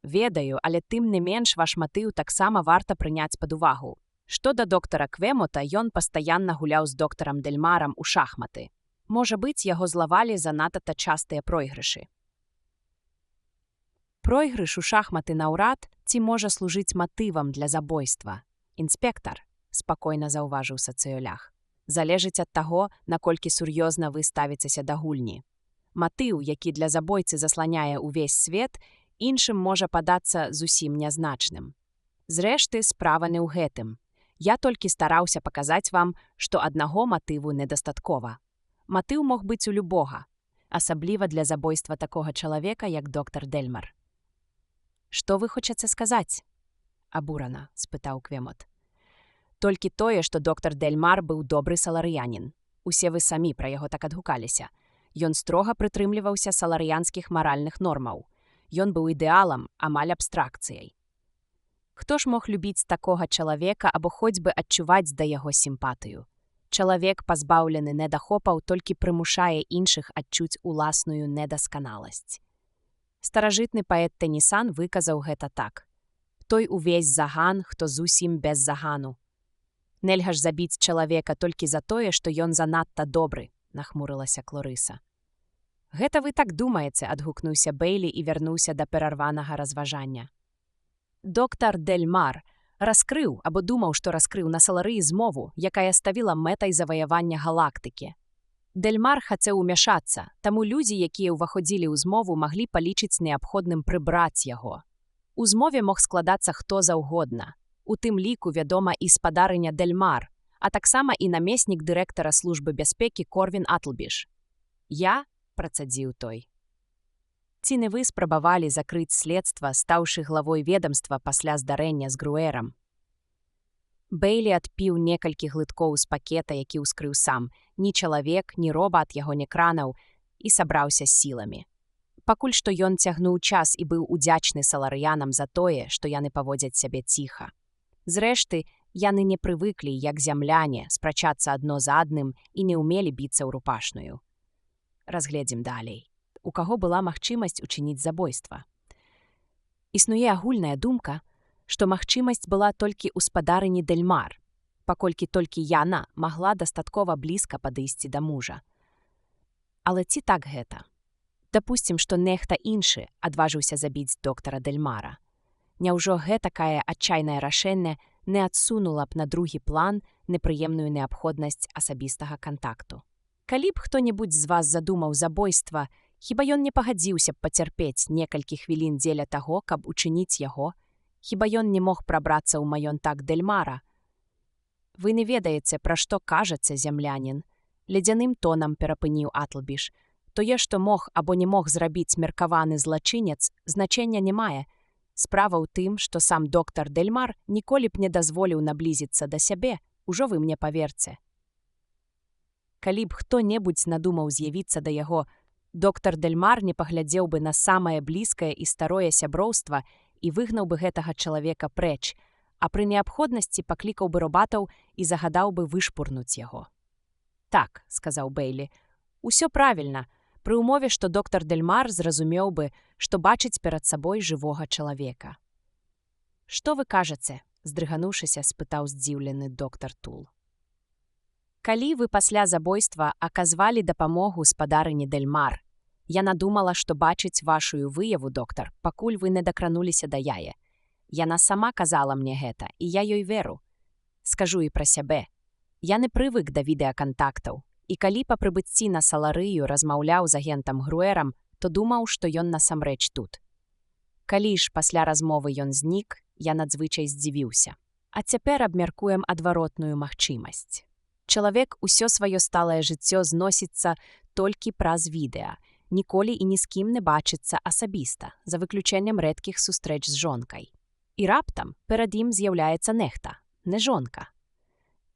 Ведаю, але тым не менш ваш матыў таксама варта прыняць пад увагу. Што да доктара Квемота, ён пастаянна гуляў з доктарам Дель Марам у шахматы. Можа быць, яго злавалі за надта частыя пройгрышы. Пройгрыш у шахматы наўрад ці можа служыць матывам для забойства. Інспектар, спакойна заўважыў сацыёлях, залежыць ад таго, наколькі сур'ёзна вы ставіцеся да гульні. Матыў, які для забойцы засланяе ўвесь свет, іншым можа падацца зусім нязначным. Зрэшты, справа не ў гэтым. Я толькі стараўся паказаць вам, што аднаго матыву недастаткова. Матыў мог быць у любога, асабліва для забойства такога чалавека, як доктар Дель Мар. «Што вы хочаце сказаць?» – абурана, спытаў Квемот. «Толькі тое, што доктар Дель Мар быў добры саларыянін. Усе вы самі пра яго так адгукаліся. Ён строга прытрымліваўся саларыянскіх маральных нормаў. Ён быў ідэалам, амаль абстракцыяй. Хто ж мог любіць такога чалавека або хоць бы адчуваць да яго сімпатыю? Чалавек, пазбаўлены недахопаў, толькі прымушае іншых адчуць уласную недасканаласць. Старажытны паэт Тэнісан выказаў гэта так. Той увесь заган, хто зусім без загану. Нельга ж забіць чалавека толькі за тое, што ён занадта добры, нахмурылася Кларыса. Гэта вы так думаеце, адгукнуўся Бэйлі і вярнуўся да перарванага разважання. Доктар Дель Мар раскрыў або думаў, што раскрыў на Саларыі змову, якая ставіла мэтай заваявання галактыкі. Дель Мар хацеў умяшацца, таму людзі, якія ўваходзілі ў змову, маглі палічыць неабходным прыбраць яго. У змове мог складацца хто заўгодна. У тым ліку, вядома, і спадарыня Дель Мар, а таксама і намеснік дырэктара службы бяспекі Корвін Атлбіш. Я, працадзіў той. Ці не вы спрабавалі закрыць следства, стаўшы главой ведамства пасля здарэння з Груэрам? Бэйлі адпіў некалькі глыткоў з пакета, які ўскрыў сам. Ні чалавек, ні робат яго не кранаў, і сабраўся з сіламі. Пакуль што ён цягнуў час і быў удзячны саларыянам за тое, што яны паводзяць сябе ціха. Зрэшты, яны не прывыклі, як зямляне, спрачацца адно за адным і не ўмелі біцца ў рупашную. Разгледзім далей. У каго была магчымасць учыніць забойства. Існуе агульная думка, што магчымасць была толькі ў спадарыні Дель Мар, паколькі толькі яна магла дастаткова блізка падысці да мужа. Але ці так гэта? Дапусцім, што нехта іншы адважыўся забіць доктара Дельмара. Няўжо гэтакае адчайнае рашэнне не адсунула б на другі план непрыемную неабходнасць асабістага кантакту? Калі б хто-небудзь з вас задумаў забойства, хіба ён не пагадзіўся б пацярпець некалькі хвілін дзеля таго, каб учыніць яго? Хіба ён не мог прабрацца ў маёнтак Дельмара? Вы не ведаеце, пра што кажаце, зямлянін. Ледзяным тонам перапыніў Атлбіш. Тое, што мог або не мог зрабіць меркаваны злачынец, значэння не мае. Справа ў тым, што сам доктар Дельмар ніколі б не дазволіў наблізіцца да сябе, ужо вы мне паверце. Калі б хто-небудзь надумаў з'явіцца да яго, доктар Дельмар не паглядзеў бы на самае блізкае і старое сяброўства і выгнаў бы гэтага чалавека прэч, а пры неабходнасці паклікаў бы робатаў і загадаў бы вышпурнуць яго. Так, сказаў Бейлі, усё правільна, пры ўмове, што доктар Дельмар зразумеў бы, што бачыць перад сабой жывога чалавека. Што вы кажаце? Здрыгануўшыся, спытаў здзіўлены доктар Тул. Калі вы пасля забойства аказвалі дапамогу спадарыні Дельмар, яна думала, што бачыць вашую выяву, доктар, пакуль вы не дакрануліся да яе. Яна сама казала мне гэта, і я ёй веру. Скажу і пра сябе. Я не прывык да відэакантактаў, і калі па прыбыцці на Саларыю размаўляў з агентам Груэрам, то думаў, што ён насамрэч тут. Калі ж пасля размовы ён знік, я надзвычай здзівіўся. А цяпер абмяркуем адваротную магчымасць. Чалавек усё сваё сталае жыццё зносіцца толькі праз відэа, ніколі і ні з кім не бачыцца асабіста, за выключэннем рэдкіх сустрэч з жонкай. І раптам перад ім з'яўляецца нехта, не жонка.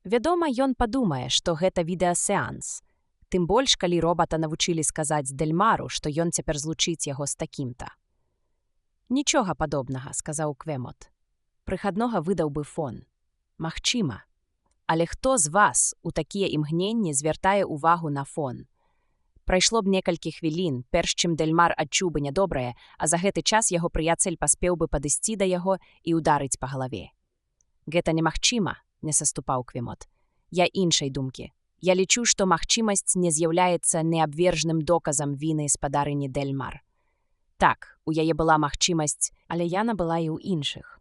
Вядома, ён падумае, што гэта відэасеанс. Тым больш, калі робата навучылі сказаць Дельмару, што ён цяпер злучыць яго з такім-то. Нічога падобнага, сказаў Квемот. Прыхаднога выдаў бы фон. Магчыма. Але хто з вас у такія імгненні звяртае ўвагу на фон? Прайшло б некалькі хвілін, перш чым Дельмар адчуў бы нядобрае, а за гэты час яго прыяцель паспеў бы падысці да яго і ўдарыць па галаве. Гэта немагчыма, не саступаў Квемот. Я іншай думкі. Я лічу, што магчымасць не з'яўляецца неабвержным доказам віны спадарыні Дельмар. Так, у яе была магчымасць, але яна была і ў іншых.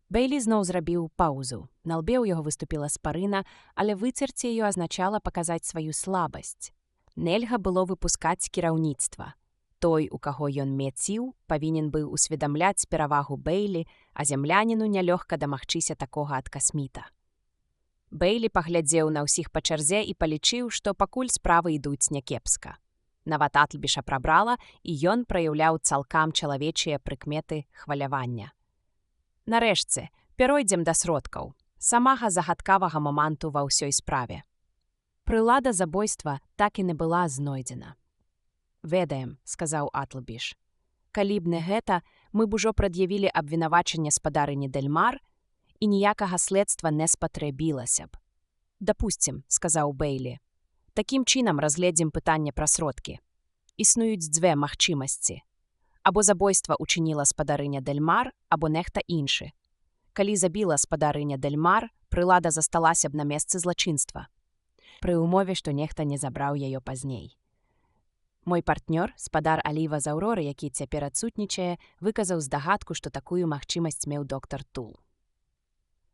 Бейлі зноў зрабіў паузу. На лбе ў яго выступіла спарына, але выцерці яе азначала паказаць сваю слабасць. Нельга было выпускаць кіраўніцтва. Той, у каго ён меціў, павінен быў усведамляць перавагу Бейлі, а зямляніну нялёгка дамагчыся такога ад касміта. Бейлі паглядзеў на ўсіх па чарзе і палічыў, што пакуль справы ідуць някепска. Нават Атлбіша прабрала, і ён праяўляў цалкам чалавечыя прыкметы хвалявання. Нарэшце, перайдзем да сродкаў, самага загадкавага моманту ва ўсёй справе. Прылада забойства так і не была знойдзена. «Ведаем», — сказаў Атлбіш. «Калі б не гэта, мы б ужо прад'явілі абвінавачанне спадарыні Дельмар, і ніякага следства не спатрэбілася б». «Дапусцім», — сказаў Бейлі. «Такім чынам разгледзім пытанне пра сродкі. Існуюць дзве магчымасці. Або забойства учыніла спадарыня Дельмар, або нехта іншы. Калі забіла спадарыня Дельмар, прылада засталася б на месцы злачынства. Пры ўмове, што нехта не забраў яе пазней. Мой партнёр, спадар Аліва з Аўроры, які цяпер адсутнічае, выказаў здагадку, што такую магчымасць меў доктар Тул.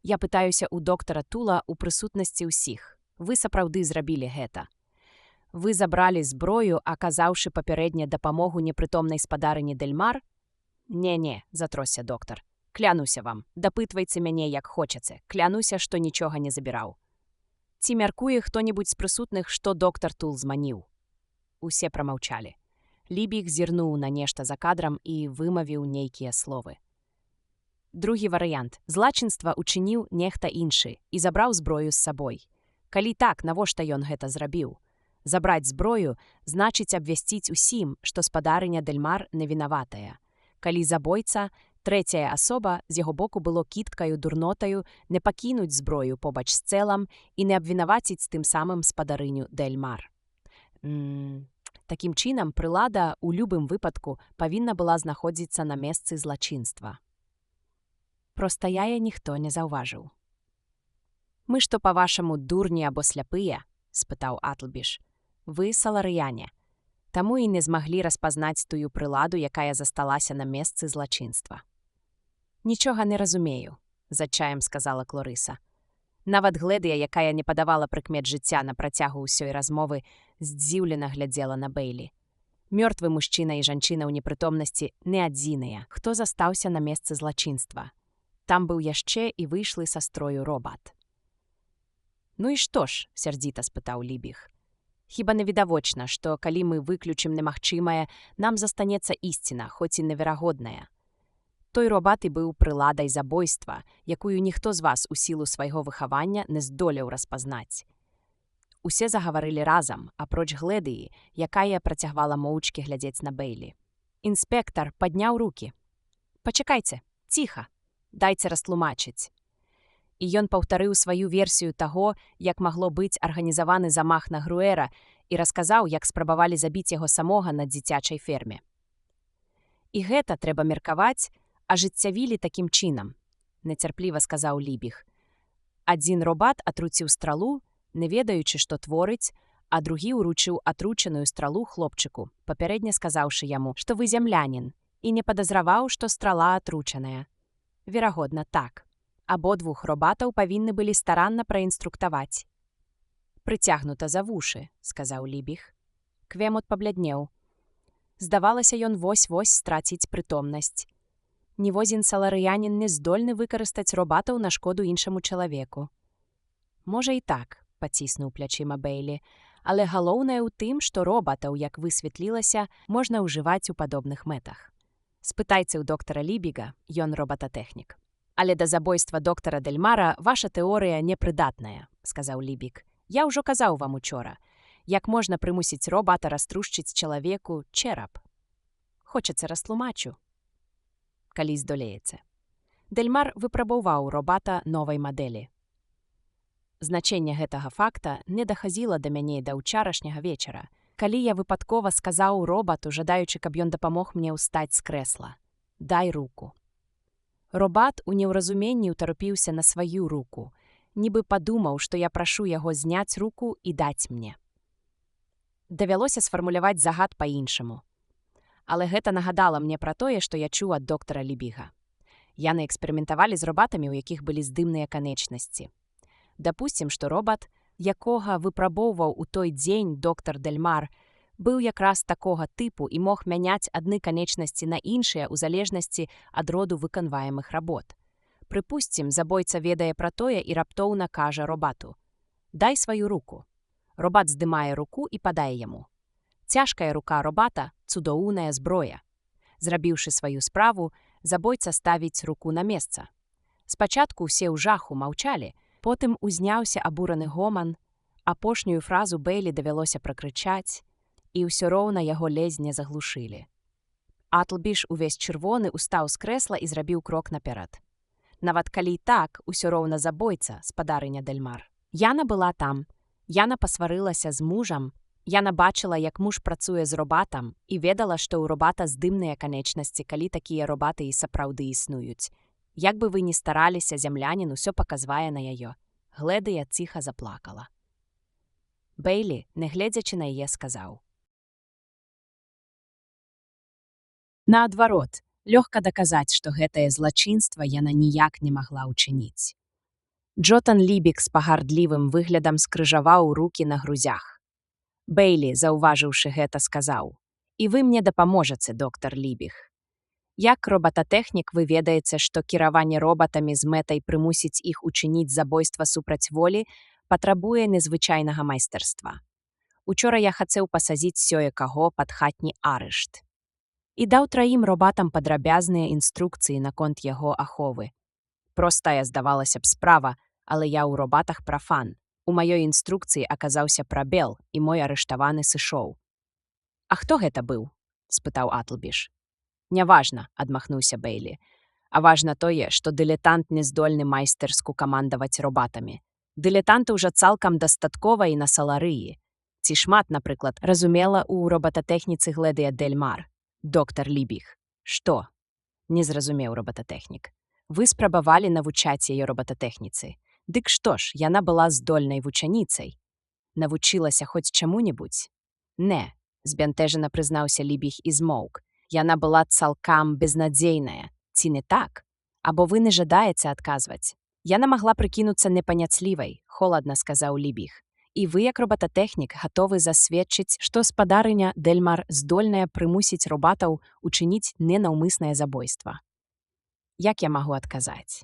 Я пытаюся ў доктара Тула ў прысутнасці ўсіх. Вы сапраўды зрабілі гэта. Вы забралі зброю, аказаўшы папярэдне дапамогу непрытомнай спадарыні Дельмар? Не, затросся доктар. Клянуся вам, дапытвайце мяне як хочаце. Клянуся, што нічога не забіраў. Ці мяркуе хто-небудзь з прысутных, што доктар Тул зманіў? Усе прамаўчалі. Лібік зірнуў на нешта за кадрам і вымавіў нейкія словы. Другі варыянт. Злачынства учыніў нехта іншы і забраў зброю з сабой. Калі так, навошта ён гэта зрабіў? Забраць зброю значыць абвясціць усім, што спадарыня Дельмар невінаватая. Калі забойца, трэцяя асоба з яго боку было кідкаю дурнотаю не пакінуць зброю побач з цэлам і не абвінаваціць тым самым спадарыню Дельмар. Такім чынам, прылада ў любым выпадку павінна была знаходзіцца на месцы злачынства. Проста яе ніхто не заўважыў. «Мы што, па-вашаму, дурні або сляпыя?» — спытаў Атлбіш. «Вы саларыяне. Таму і не змаглі распазнаць тую прыладу, якая засталася на месцы злачынства. «Нічога не разумею», – з адчаем сказала Клорыса. Нават Гледыя, якая не падавала прыкмет жыцця на працягу ўсёй размовы, здзіўлена глядзела на Бэйлі. Мёртвы мужчына і жанчына ў непрытомнасці не адзіныя, хто застаўся на месцы злачынства. Там быў яшчэ і выйшлы са строю робат. «Ну і што ж?» – сярдзіта спытаў Лібіг. «Хіба не відавочна, што калі мы выключым немагчымае, нам застанецца ісціна, хоць і неверагодная. Той робат і быў прыладай забойства, якую ніхто з вас у сілу свайго выхавання не здолеў распазнаць». Усе загаварылі разам, апроч Гледыі, якая працягвала моўчкі глядзець на Бэйлі. Інспектар падняў рукі. «Пачакайце, ціха, дайце растлумачыць». І ён паўтарыў сваю версію таго, як магло быць арганізаваны замах на Груэра, і расказаў, як спрабавалі забіць яго самога на дзіцячай ферме. «І гэта, трэба меркаваць, ажыццявілі такім чынам», – нецярпліва сказаў Лібіг. «Адзін робат атруціў стралу, не ведаючы, што творыць, а другі ўручыў атручаную стралу хлопчыку, папярэдне сказаўшы яму, што вы зямлянін, і не падазраваў, што страла атручаная. Верагодна, так. Абодвух робатаў павінны былі старанна праінструктаваць». «Прыцягнута за вушы», – сказаў Лібіг. Квемут пабляднеў. Здавалася, ён вось-вось страціць прытомнасць. Нівозін саларыянін не здольны выкарыстаць робатаў на шкоду іншаму чалавеку. «Можа і так», – паціснуў плячыма Бэйлі, «але галоўнае ў тым, што робатаў, як высветлілася, можна ўжываць у падобных мэтах. Спытайце ў доктара Лібіга, ён робататэхнік». «Але да забойства доктара Дельмара ваша тэорыя непрыдатная», – сказаў Лібіг. «Я ўжо казаў вам учора, як можна прымусіць робата раструшчыць чалавеку чэрап. Хочацца растлумачу, калі здолееце. Дельмар выпрабаваў робата новай мадэлі. Значэнне гэтага факта не дахазіла да мяне да ўчарашняга вечара, калі я выпадкова сказаў робату, жадаючы, каб ён дапамог мне ўстаць з крэсла. Дай руку. Робат у неўразуменні ўтарупіўся на сваю руку, нібы падумаў, што я прашу яго зняць руку і даць мне. Давялося сфармуляваць загад па-іншаму. Але гэта нагадала мне пра тое, што я чуў ад доктара Лібіга. Яны эксперыментавалі з робатамі, у якіх былі здымныя канечнасці. Дапусцім, што робат, якога выпрабоўваў у той дзень доктар Дельмар, быў якраз такога тыпу і мог мяняць адны канечнасці на іншыя ў залежнасці ад роду выканваемых работ. Прыпусцім, забойца ведае пра тое і раптоўна кажа робату: «Дай сваю руку». Робат здымае руку і падае яму. Цяжкая рука робата – цудоўная зброя. Зрабіўшы сваю справу, забойца ставіць руку на месца. Спачатку ўсе ў жаху маўчалі, потым узняўся абураны гоман, апошнюю фразу Бэйлі давялося пракрычаць, і ўсё роўна яго ледзь не заглушылі. Атлбіш увесь чырвоны устаў з крэсла і зрабіў крок наперад. Нават калі і так, усё роўна забойца, спадарыня Дельмар. Яна была там. Яна пасварылася з мужам. Яна бачыла, як муж працуе з робатам, і ведала, што ў робата здымныя канечнасці, калі такія робаты і сапраўды існуюць. Як бы вы ні стараліся, зямлянін усё паказвае на яё. Гледыя ціха заплакала. Бэйлі, не гледзячы на яе, сказаў: «Наадварот, лёгка даказаць, што гэтае злачынства яна ніяк не магла ўчыніць». Джотан Лібіг з пагардлівым выглядам скрыжаваў рукі на грузях. Бэйлі, заўважыўшы гэта, сказаў: «І вы мне дапаможаце, доктар Лібіг. Як робататэхнік вы ведаеце, што кіраванне робатамі з мэтай прымусіць іх учыніць забойства супраць волі патрабуе незвычайнага майстэрства. Учора я хацеў пасадзіць сёе каго пад хатні арышт. І даў траім робатам падрабязныя інструкцыі наконт яго аховы. Простая, здавалася б, справа, але я ў робатах прафан. У маёй інструкцыі аказаўся прабел, і мой арыштаваны сышоў». «А хто гэта быў?» – спытаў Атлбіш. «Няважна», – адмахнуўся Бэйлі. «А важна тое, што дылетант не здольны майстэрску камандаваць робатамі. Дылетанту ўжо цалкам дастаткова і на саларыі. Ці шмат, напрыклад, разумела ў робататэхніцы Гледыя Дельмар. Доктар Лібіг». «Што?» – не зразумеў робататэхнік. «Вы спрабавалі навучаць яе робататэхніцы. Дык што ж, яна была здольнай вучаніцай. Навучылася хоць чаму-небудзь?» «Не», збянтэжана прызнаўся Лібіг і змоўк. Яна была цалкам безнадзейная. Ці не так? Або вы не жадаеце адказваць? Яна магла прыкінуцца непаняцлівай, холадна сказаў Лібіг. І вы, як робататэхнік, гатовы засведчыць, што спадарыня Дэльмар здольная прымусіць робатаў учыніць ненаўмыснае забойства. Як я магу адказаць?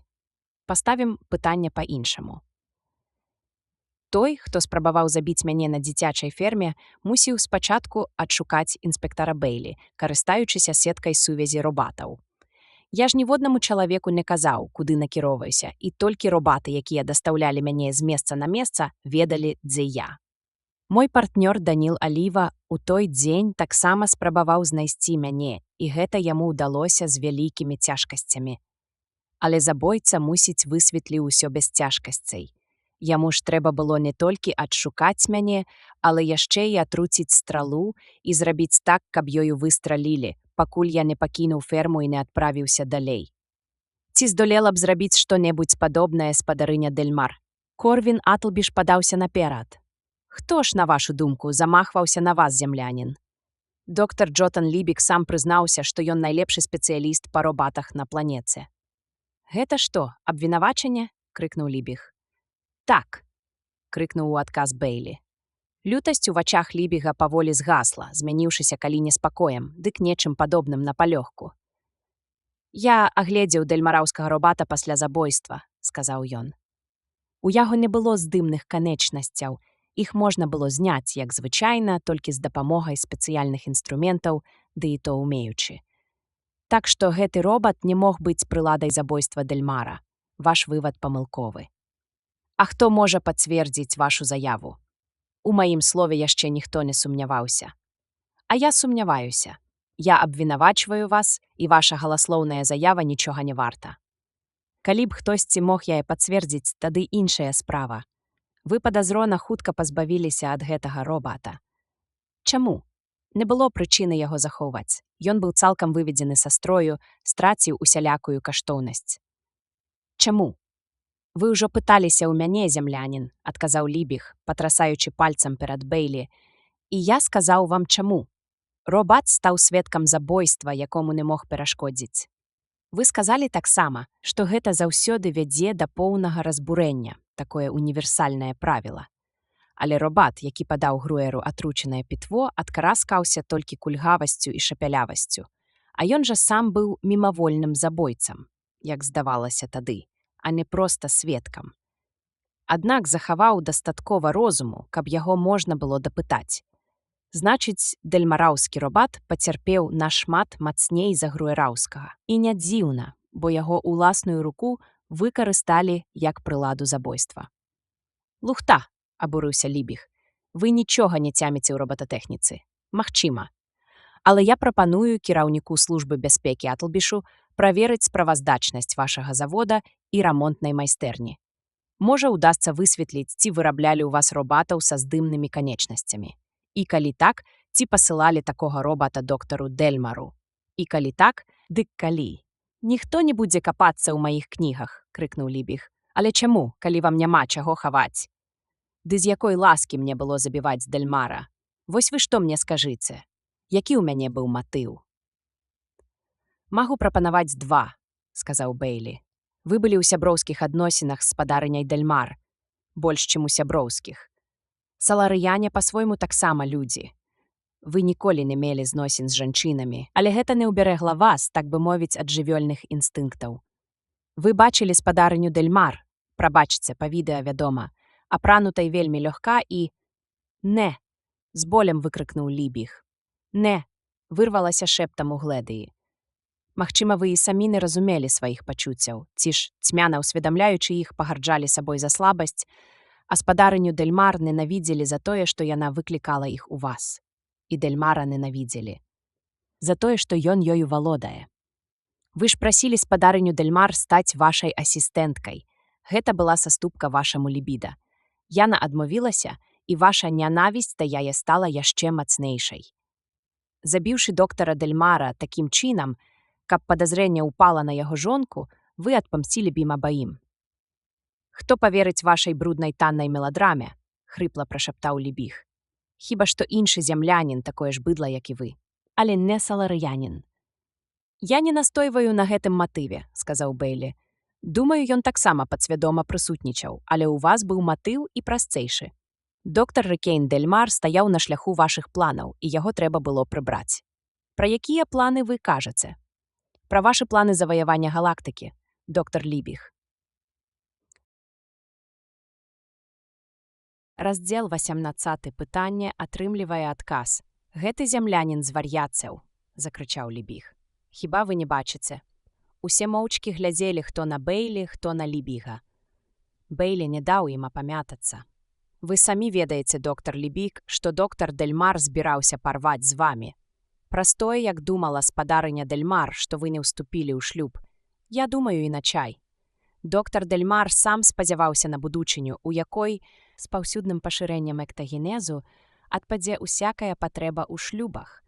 Паставім пытанне па-іншаму. Той, хто спрабаваў забіць мяне на дзіцячай ферме, мусіў спачатку адшукаць інспектара Бэйлі, карыстаючыся сеткай сувязі робатаў. Я ж ніводнаму чалавеку не казаў, куды накіроўваюся, і толькі робаты, якія дастаўлялі мяне з месца на месца, ведалі, дзе я. Мой партнёр Даніл Аліва у той дзень таксама спрабаваў знайсці мяне, і гэта яму ўдалося з вялікімі цяжкасцямі. Але забойца, мусіць, высветліў усё без цяжкасцей. Яму ж трэба было не толькі адшукаць мяне, але яшчэ і атруціць стралу і зрабіць так, каб ёю выстралілі, пакуль я не пакінуў ферму і не адправіўся далей. Ці здолела б зрабіць што-небудзь падобнае спадарыня Дэльмар? Корвін Атлбіш падаўся наперад. Хто ж, на вашу думку, замахваўся на вас, землянін? Доктар Джотан Лібіг сам прызнаўся, што ён найлепшы спецыяліст па робатах на планеце. Гэта што, абвінавачанне? Крыкнуў Лібіг. Так, крыкнуў у адказ Бэйлі. Лютасць у вачах Лібіга паволі згасла, змяніўшыся калі неспакоем, дык нечым падобным на палёгку. Я агледзеў дэльмараўскага робата пасля забойства, сказаў ён. У яго не было здымных канечнасцяў, іх можна было зняць, як звычайна, толькі з дапамогай спецыяльных інструментаў, ды і то умеючы. Так што гэты робат не мог быць прыладай забойства Дэльмара. Ваш вывад памылковы. А хто можа пацвердзіць вашу заяву? У маім слове яшчэ ніхто не сумняваўся. А я сумняваюся. Я абвінавачваю вас, і ваша галаслоўная заява нічога не варта. Калі б хтосьці мог яе пацвердзіць, тады іншая справа. Вы падазрона хутка пазбавіліся ад гэтага робата. Чаму? Не было прычыны яго захоўваць. Ён быў цалкам выведзены са строю, страціў усялякую каштоўнасць. Чаму? Вы ўжо пыталіся ў мяне, землянін, адказаў Лібіг, патрасаючы пальцам перад Бэйлі. І я сказаў вам чаму. Робат стаў сведкам забойства, якому не мог перашкодзіць. Вы сказалі таксама, што гэта заўсёды вядзе да поўнага разбурэння, такое універсальнае правіла. Але робат, які падаў Груэру атручанае пітво, адкараскаўся толькі кульгавасцю і шапялявасцю. А ён жа сам быў мімавольным забойцам, як здавалася тады, а не проста сведкам. Аднак захаваў дастаткова розуму, каб яго можна было дапытаць. Значыць, дэльмараўскі робат пацярпеў нашмат мацней за груэраўскага. І не дзіўна, бо яго ўласную руку выкарысталі як прыладу забойства. Лухта, абурыўся Лібіг. Вы нічога не цяміце ў робататэхніцы. Магчыма. Але я прапаную кіраўніку службы бяспекі Атлбішу праверыць справаздачнасць вашага завода і рамонтнай майстэрні. Можа, удасца высветліць, ці выраблялі ў вас робатаў са здымнымі канечнасцямі. І калі так, ці пасылалі такога робата доктару Дэльмару. І калі так, дык калі. Ніхто не будзе капацца ў маіх кнігах, крыкнуў Лібіг. Але чаму, калі вам няма чаго хаваць? Ды з якой ласкі мне было забіваць Дэльмара? Вось вы што мне скажыце? Які ў мяне быў матыў? Магу прапанаваць два, сказаў Бэйлі. Вы былі ў сяброўскіх адносінах з спадарыняй Дэльмар, больш, чым у сяброўскіх. Саларыяне па-свойму таксама людзі. Вы ніколі не мелі зносін з жанчынамі, але гэта не ўберэгла вас, так бы мовіць, ад жывёльных інстынктаў. Вы бачылі спадарыню Дэльмар, прабачце, па відэа вядома, апранутай вельмі лёгка і... Не, з болем выкрыкнуў Лібіг. Не, вырвалася шэптам у Гледыі. Магчыма, вы і самі не разумелі сваіх пачуццяў, ці ж, цьмяна ўсведамляючы іх, пагарджалі сабой за слабасць, а спадарыню Дэльмар ненавідзелі за тое, што яна выклікала іх у вас. І Дэльмара ненавідзелі. За тое, што ён ёю валодае. Вы ж прасілі спадарыню Дэльмар стаць вашай асістэнткай. Гэта была саступка вашаму лібіда. Яна адмовілася, і ваша нянавісць да яе стала яшчэ мацнейшай. Забіўшы доктара Дэльмара такім чынам, каб падазрэнне ўпала на яго жонку, вы адпамсцілі б ім абаім. Хто паверыць вашай бруднай таннай меладраме? Хрыпла прашаптаў Лібіг. Хіба што іншы зямлянін, такое ж быдла, як і вы. Але не саларыянін. Я не настойваю на гэтым матыве, сказаў Бейлі. Думаю, ён таксама падсвядома прысутнічаў, але ў вас быў матыў і прасцэйшы. Доктар Рыкейн Дэльмар стаяў на шляху вашых планаў, і яго трэба было прыбраць. Пра якія планы вы кажаце? Пра вашы планы заваявання галактыкі, доктар Лібіг. Раздзел 18 пытанне атрымлівае адказ. Гэты зямлянін з вар'яцяў, закрычаў Лібіг. Хіба вы не бачыце? Усе моўчкі глядзелі, хто на Бейлі, хто на Лібіга. Бейлі не даў ім апамятацца. Вы самі ведаеце, доктар Лібіг, што доктар Дэльмар збіраўся парваць з вамі. Праз тое, як думала спадарыня Дэльмар, што вы не ўступілі ў шлюб. Я думаю іначай. Доктар Дэльмар сам спадзяваўся на будучыню, у якой, з паўсюдным пашырэннем эктагенезу, адпадзе ўсякая патрэба ў шлюбах.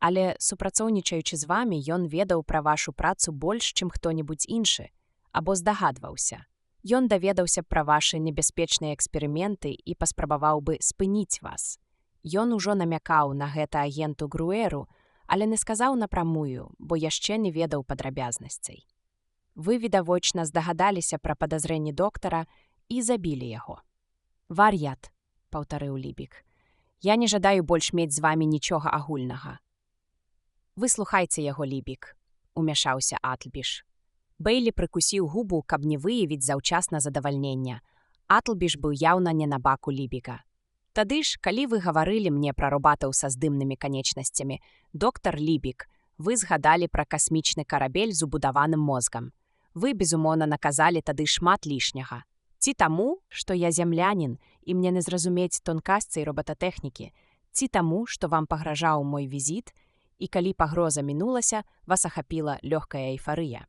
Але, супрацоўнічаючы з вамі, ён ведаў пра вашу працу больш, чым хто-небудзь іншы, або здагадваўся. Ён даведаўся пра вашы небяспечныя эксперыменты і паспрабаваў бы спыніць вас. Ён ужо намякаў на гэта агенту Груэру, але не сказаў напрамую, бо яшчэ не ведаў падрабязнасцей. Вы, відавочна, здагадаліся пра падазрэнні доктара і забілі яго. Вар'ят, паўтарыў Лібіг. Я не жадаю больш мець з вамі нічога агульнага. Выслухайце яго, Лібіг, умяшаўся Атлбіш. Бейлі прыкусіў губу, каб не выявіць заўчасна задавальнення. Атлбіш быў яўна не на баку Лібіга. Тады ж, калі вы гаварылі мне пра робатаў са здымнымі канечнасцямі, доктар Лібіг, вы згадалі пра касмічны карабель з убудаваным мозгам. Вы, безумоўна, наказалі тады шмат лішняга. Ці таму, што я зямлянін, і мне не зразумець тонкасцей робататэхнікі, ці таму, што вам пагражаў мой візіт, і калі пагроза мінулася, вас ахапіла лёгкая эйфарыя.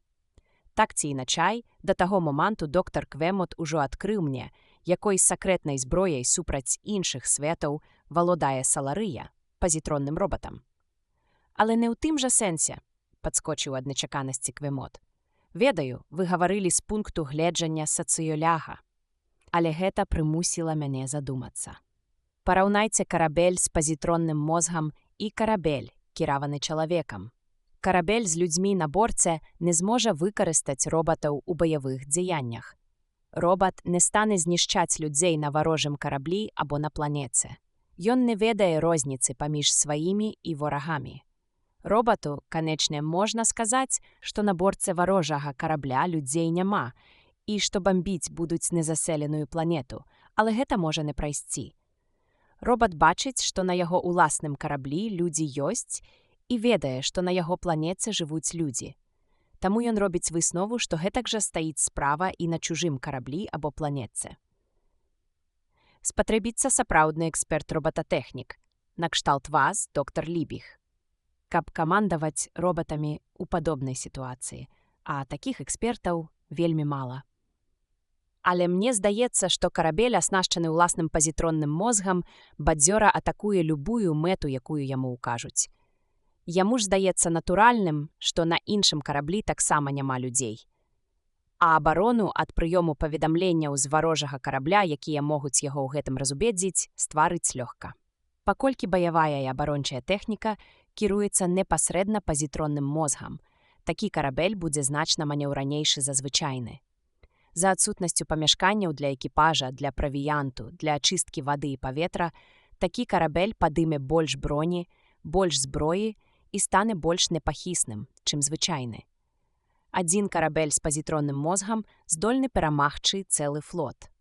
Так ці іначай, да таго моманту доктар Квемот ужо адкрыў мне, якой сакрэтнай зброяй супраць іншых светаў валодае Саларыя, пазітронным робатам. Але не ў тым жа сэнсе, падскочыў ад нечаканасці Квемот. Ведаю, вы гаварылі з пункту гледжання сацыёляга, але гэта прымусіла мяне задумацца. Параўнайце карабель з пазітронным мозгам і карабель, кіраваны чалавекам. Карабель з людзьмі на борце не зможа выкарыстаць робатаў у баявых дзеяннях. Робат не стане знішчаць людзей на варожым караблі або на планеце. Ён не ведае розніцы паміж сваімі і ворагамі. Робату, канечне, можна сказаць, што на борце варожага карабля людзей няма і што бамбіць будуць незаселеную планету, але гэта можа не прайсці. Робат бачыць, што на яго ўласным караблі людзі ёсць і ведае, што на яго планеце жывуць людзі. Таму ён робіць выснову, што гэтак жа стаіць справа і на чужым караблі або планетце. Спатрэбіцца сапраўдны эксперт-робататэхнік, накшталт вас, доктар Лібіг, каб камандаваць робатамі ў падобнай сітуацыі, а такіх экспертаў вельмі мала. Але мне здаецца, што карабель, аснашчаны ўласным пазітронным мозгам, бадзёра атакуе любую мэту, якую яму ўкажуць. Яму ж здаецца натуральным, што на іншым караблі таксама няма людзей. А абарону ад прыёму паведамленняў з варожага карабля, якія могуць яго ў гэтым разубедзіць, стварыць лёгка. Паколькі баявая і абарончая тэхніка кіруецца непасрэдна пазітронным мозгам, такі карабель будзе значна манеўранейшы за звычайны. За адсутнасцю памяшканняў для экіпажа, для правіянту, для ачысткі вады і паветра, такі карабель падыме больш броні, больш зброі і стане больш непахісным, чым звычайны. Адзін карабель з пазітронным мозгам здольны перамагчы цэлы флот.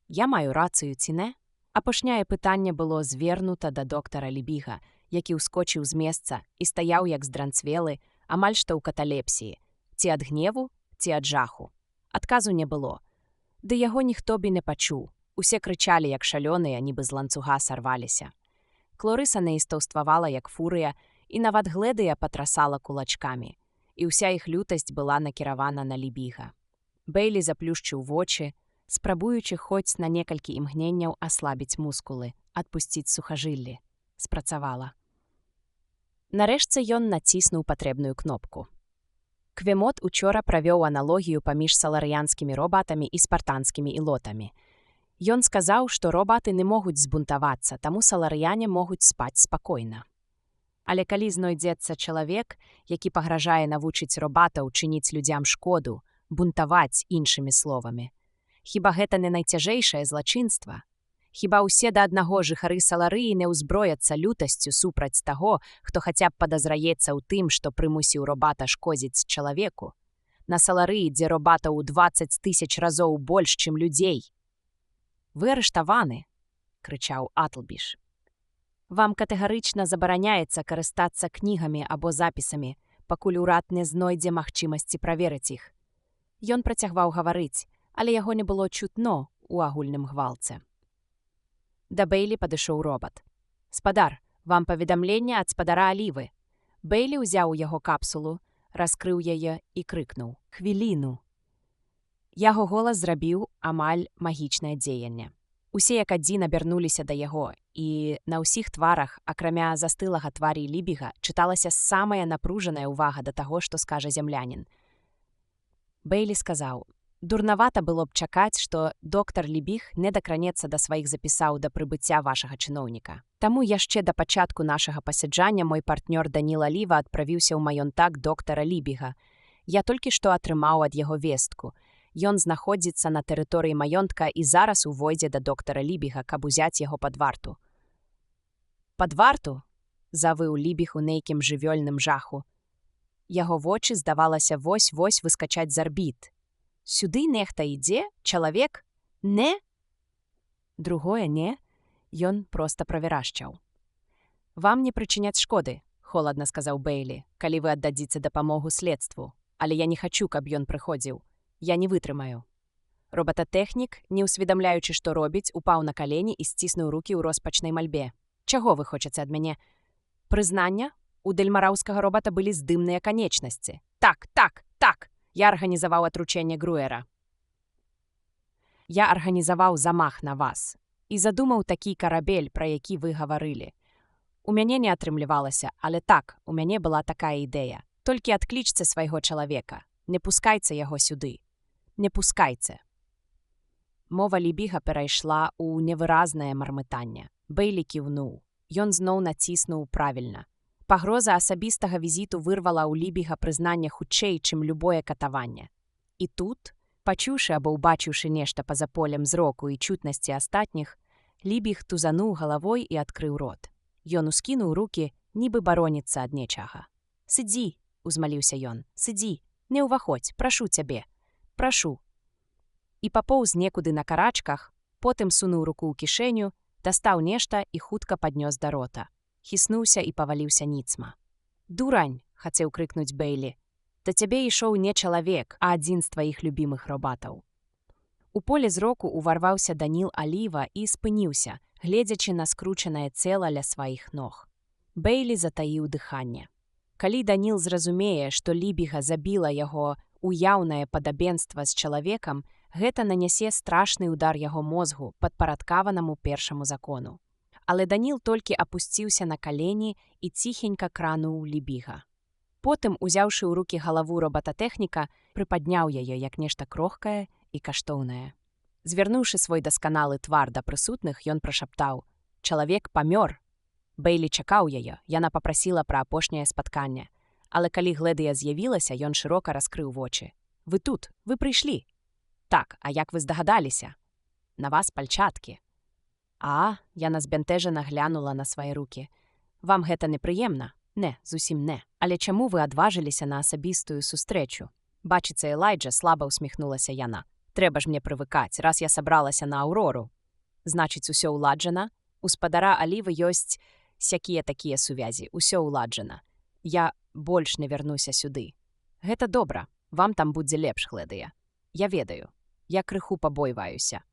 Я маю рацыю, ці не? Апошняе пытанне было звернута да доктара Лібіга, які ўскочыў з месца і стаяў як здранцвелы, амаль што ў каталепсіі, ці ад гневу, ці ад жаху. Адказу не было. Ды яго ніхто б і не пачуў. Усе крычалі, як шалёныя, нібы з ланцуга сарваліся. Клорыса неістаўствавала, як фурыя, і нават Гледыя патрасала кулачкамі, і ўся іх лютасць была накіравана на Лібіга. Бейлі заплюшчыў вочы, спрабуючы хоць на некалькі імгненняў аслабіць мускулы, адпусціць сухажыллі. Спрацавала. Нарэшце ён націснуў патрэбную кнопку. Квемот учора правёў аналогію паміж саларыянскімі робатамі і спартанскімі ілотамі. Ён сказаў, што робаты не могуць збунтавацца, таму саларыяне могуць спаць спакойна. Але калі знойдзецца чалавек, які пагражае навучыць робатаў чыніць людзям шкоду, бунтаваць іншымі словамі, хіба гэта не найцяжэйшае злачынства? Хіба ўсе да аднаго жыхары Саларыі не ўзброяцца лютасцю супраць таго, хто хаця б падазраецца ў тым, што прымусіў робата шкодзіць чалавеку? На Саларыі, дзе робатаў у 20 000 разоў больш, чым людзей. «Вы арыштаваны!» – крычаў Атлбіш. «Вам катэгарычна забараняецца карыстацца кнігамі або запісамі, пакуль урад не знойдзе магчымасці праверыць іх». Ён працягваў гаварыць, але яго не было чутно ў агульным гвалце. Да Бэйлі падышоў робат. «Спадар, вам паведамленне ад спадара Алівы». Бэйлі ўзяў у яго капсулу, раскрыў яе і крыкнуў: «Хвіліну!» Яго голас зрабіў амаль магічнае дзеянне. Усе як адзін абярнуліся да яго, і на ўсіх тварах, акрамя застылага тварі Лібіга, чыталася самая напружаная ўвага да таго, што скажа зямлянін. Бэйлі сказаў: «Дурнавата было б чакаць, што доктар Лібіг не дакранецца да сваіх запісаў да прыбыцця вашага чыноўніка. Таму яшчэ да пачатку нашага пасяджання мой партнёр Даніл Аліва адправіўся ў маёнтак доктара Лібіга. Я толькі што атрымаў ад яго вестку. Ён знаходзіцца на тэрыторыі маёнтка і зараз увойдзе да доктара Лібіга, каб узяць яго пад варту». «Пад варту?» – завыў Лібіг у нейкім жывёльным жаху. Яго вочы, здавалася, вось-вось выскачаць з арбіт. «Сюды нехта ідзе? Чалавек? Не?» Другое «не» ён проста правярашчаў. «Вам не прычыняць шкоды», – холадна сказаў Бэйлі, «калі вы аддадзіце дапамогу следству. Але я не хачу, каб ён прыходзіў. Я не вытрымаю». Робататэхнік, не ўсведамляючы, што робіць, упаў на калені і сціснуў рукі ў роспачнай мальбе. «Чаго вы хочаце ад мяне? Прызнання? У дельмараўскага робата былі здымныя канечнасці. Так, так, так! Я арганізаваў атручэнне Груера. Я арганізаваў замах на вас і задумаў такі карабель, пра які вы гаварылі. У мяне не атрымлівалася, але так, у мяне была такая ідэя. Толькі адклічце свайго чалавека. Не пускайце яго сюды. Не пускайце». Мова Лібіга перайшла ў невыразнае мармытанне. Бэйлі кіўнуў. Ён зноў націснуў правільна. Пагроза асабістага візіту вырвала ў Лібіга прызнанне хутчэй, чым любое катаванне. І тут, пачуўшы або ўбачыўшы нешта па-за полем зроку і чутнасці астатніх, Лібіг тузануў галавой і адкрыў рот. Ён ускінуў рукі, нібы бароніцца ад нечага. «Сыдзі!» – узмаліўся ён. «Сыдзі! Не ўваходзь, прашу цябе! Прашу!» І папоўз некуды на карачках, потым сунуў руку ў кішэню, дастаў нешта і хутка паднёс да рота. Хіснуўся і паваліўся ніцма. «Дурань!» – хацеў крыкнуць Бэйлі. «Да цябе ішоў не чалавек, а адзін з тваіх любімых робатаў». У поле зроку уварваўся Даніл Аліва і спыніўся, гледзячы на скручанае цела ля сваіх ног. Бэйлі затаіў дыханне. Калі Даніл зразумее, што Лібіга забіла яго уяўнае падабенства з чалавекам, гэта нанясе страшны ўдар яго мозгу, падпарадкаванаму першаму закону. Але Даніл толькі апусціўся на калені і ціхенька крануў Лібіга. Потым, узяўшы ў рукі галаву робататэхніка, прыпадняў яе як нешта крохкае і каштоўнае. Звярнуўшы свой дасканалы твар да прысутных, ён прашаптаў: «Чалавек памёр!» Бэйлі чакаў яе, яна папрасіла пра апошняе спатканне. Але калі Гледыя з'явілася, ён шырока раскрыў вочы. «Вы тут, вы прыйшлі?» «Так, а як вы здагадаліся?» «На вас пальчаткі». «А?» – яна збянтэжана глянула на свае рукі. «Вам гэта непрыемна?» «Не, зусім не. Але чаму вы адважыліся на асабістую сустрэчу?» «Бачыцца, Элайджа», – слаба усміхнулася яна. «Трэба ж мне прывыкаць, раз я сабралася на Аўрору». «Значыць, усё ўладжана? У спадара Алівы ёсць сякія-такія сувязі, усё ўладжана. Я больш не вярнуся сюды». «Гэта добра, вам там будзе лепш, Гледыя. Я ведаю. Я крыху пабойваюся.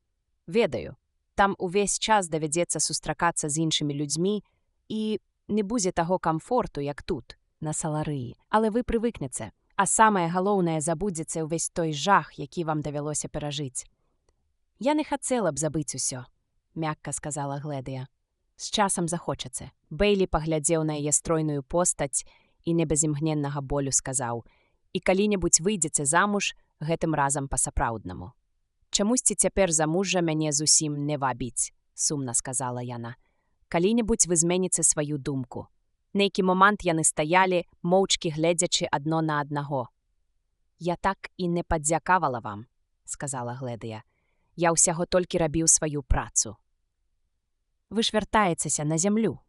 Ведаю. Там увесь час давядзецца сустракацца з іншымі людзьмі і не будзе таго камфорту, як тут, на Саларыі. Але вы прывыкнеце, а самае галоўнае, забудзеце ўвесь той жах, які вам давялося перажыць». «Я не хацела б забыць усё», – мякка сказала Гледыя. «З часам захочаце». Бэйлі паглядзеў на яе стройную постаць і не без імгненнага болю сказаў: «І калі-небудзь выйдзеце замуж, гэтым разам па-сапраўднаму». Чамусьці цяпер замужжа мяне зусім не вабіць, сумна сказала яна. Калі-небудзь вы зменіце сваю думку. Нейкі момант яны стаялі, моўчкі гледзячы адно на аднаго. Я так і не падзякавала вам, сказала Гледыя. Я ўсяго толькі рабіў сваю працу. Вы ж вяртаецеся на зямлю.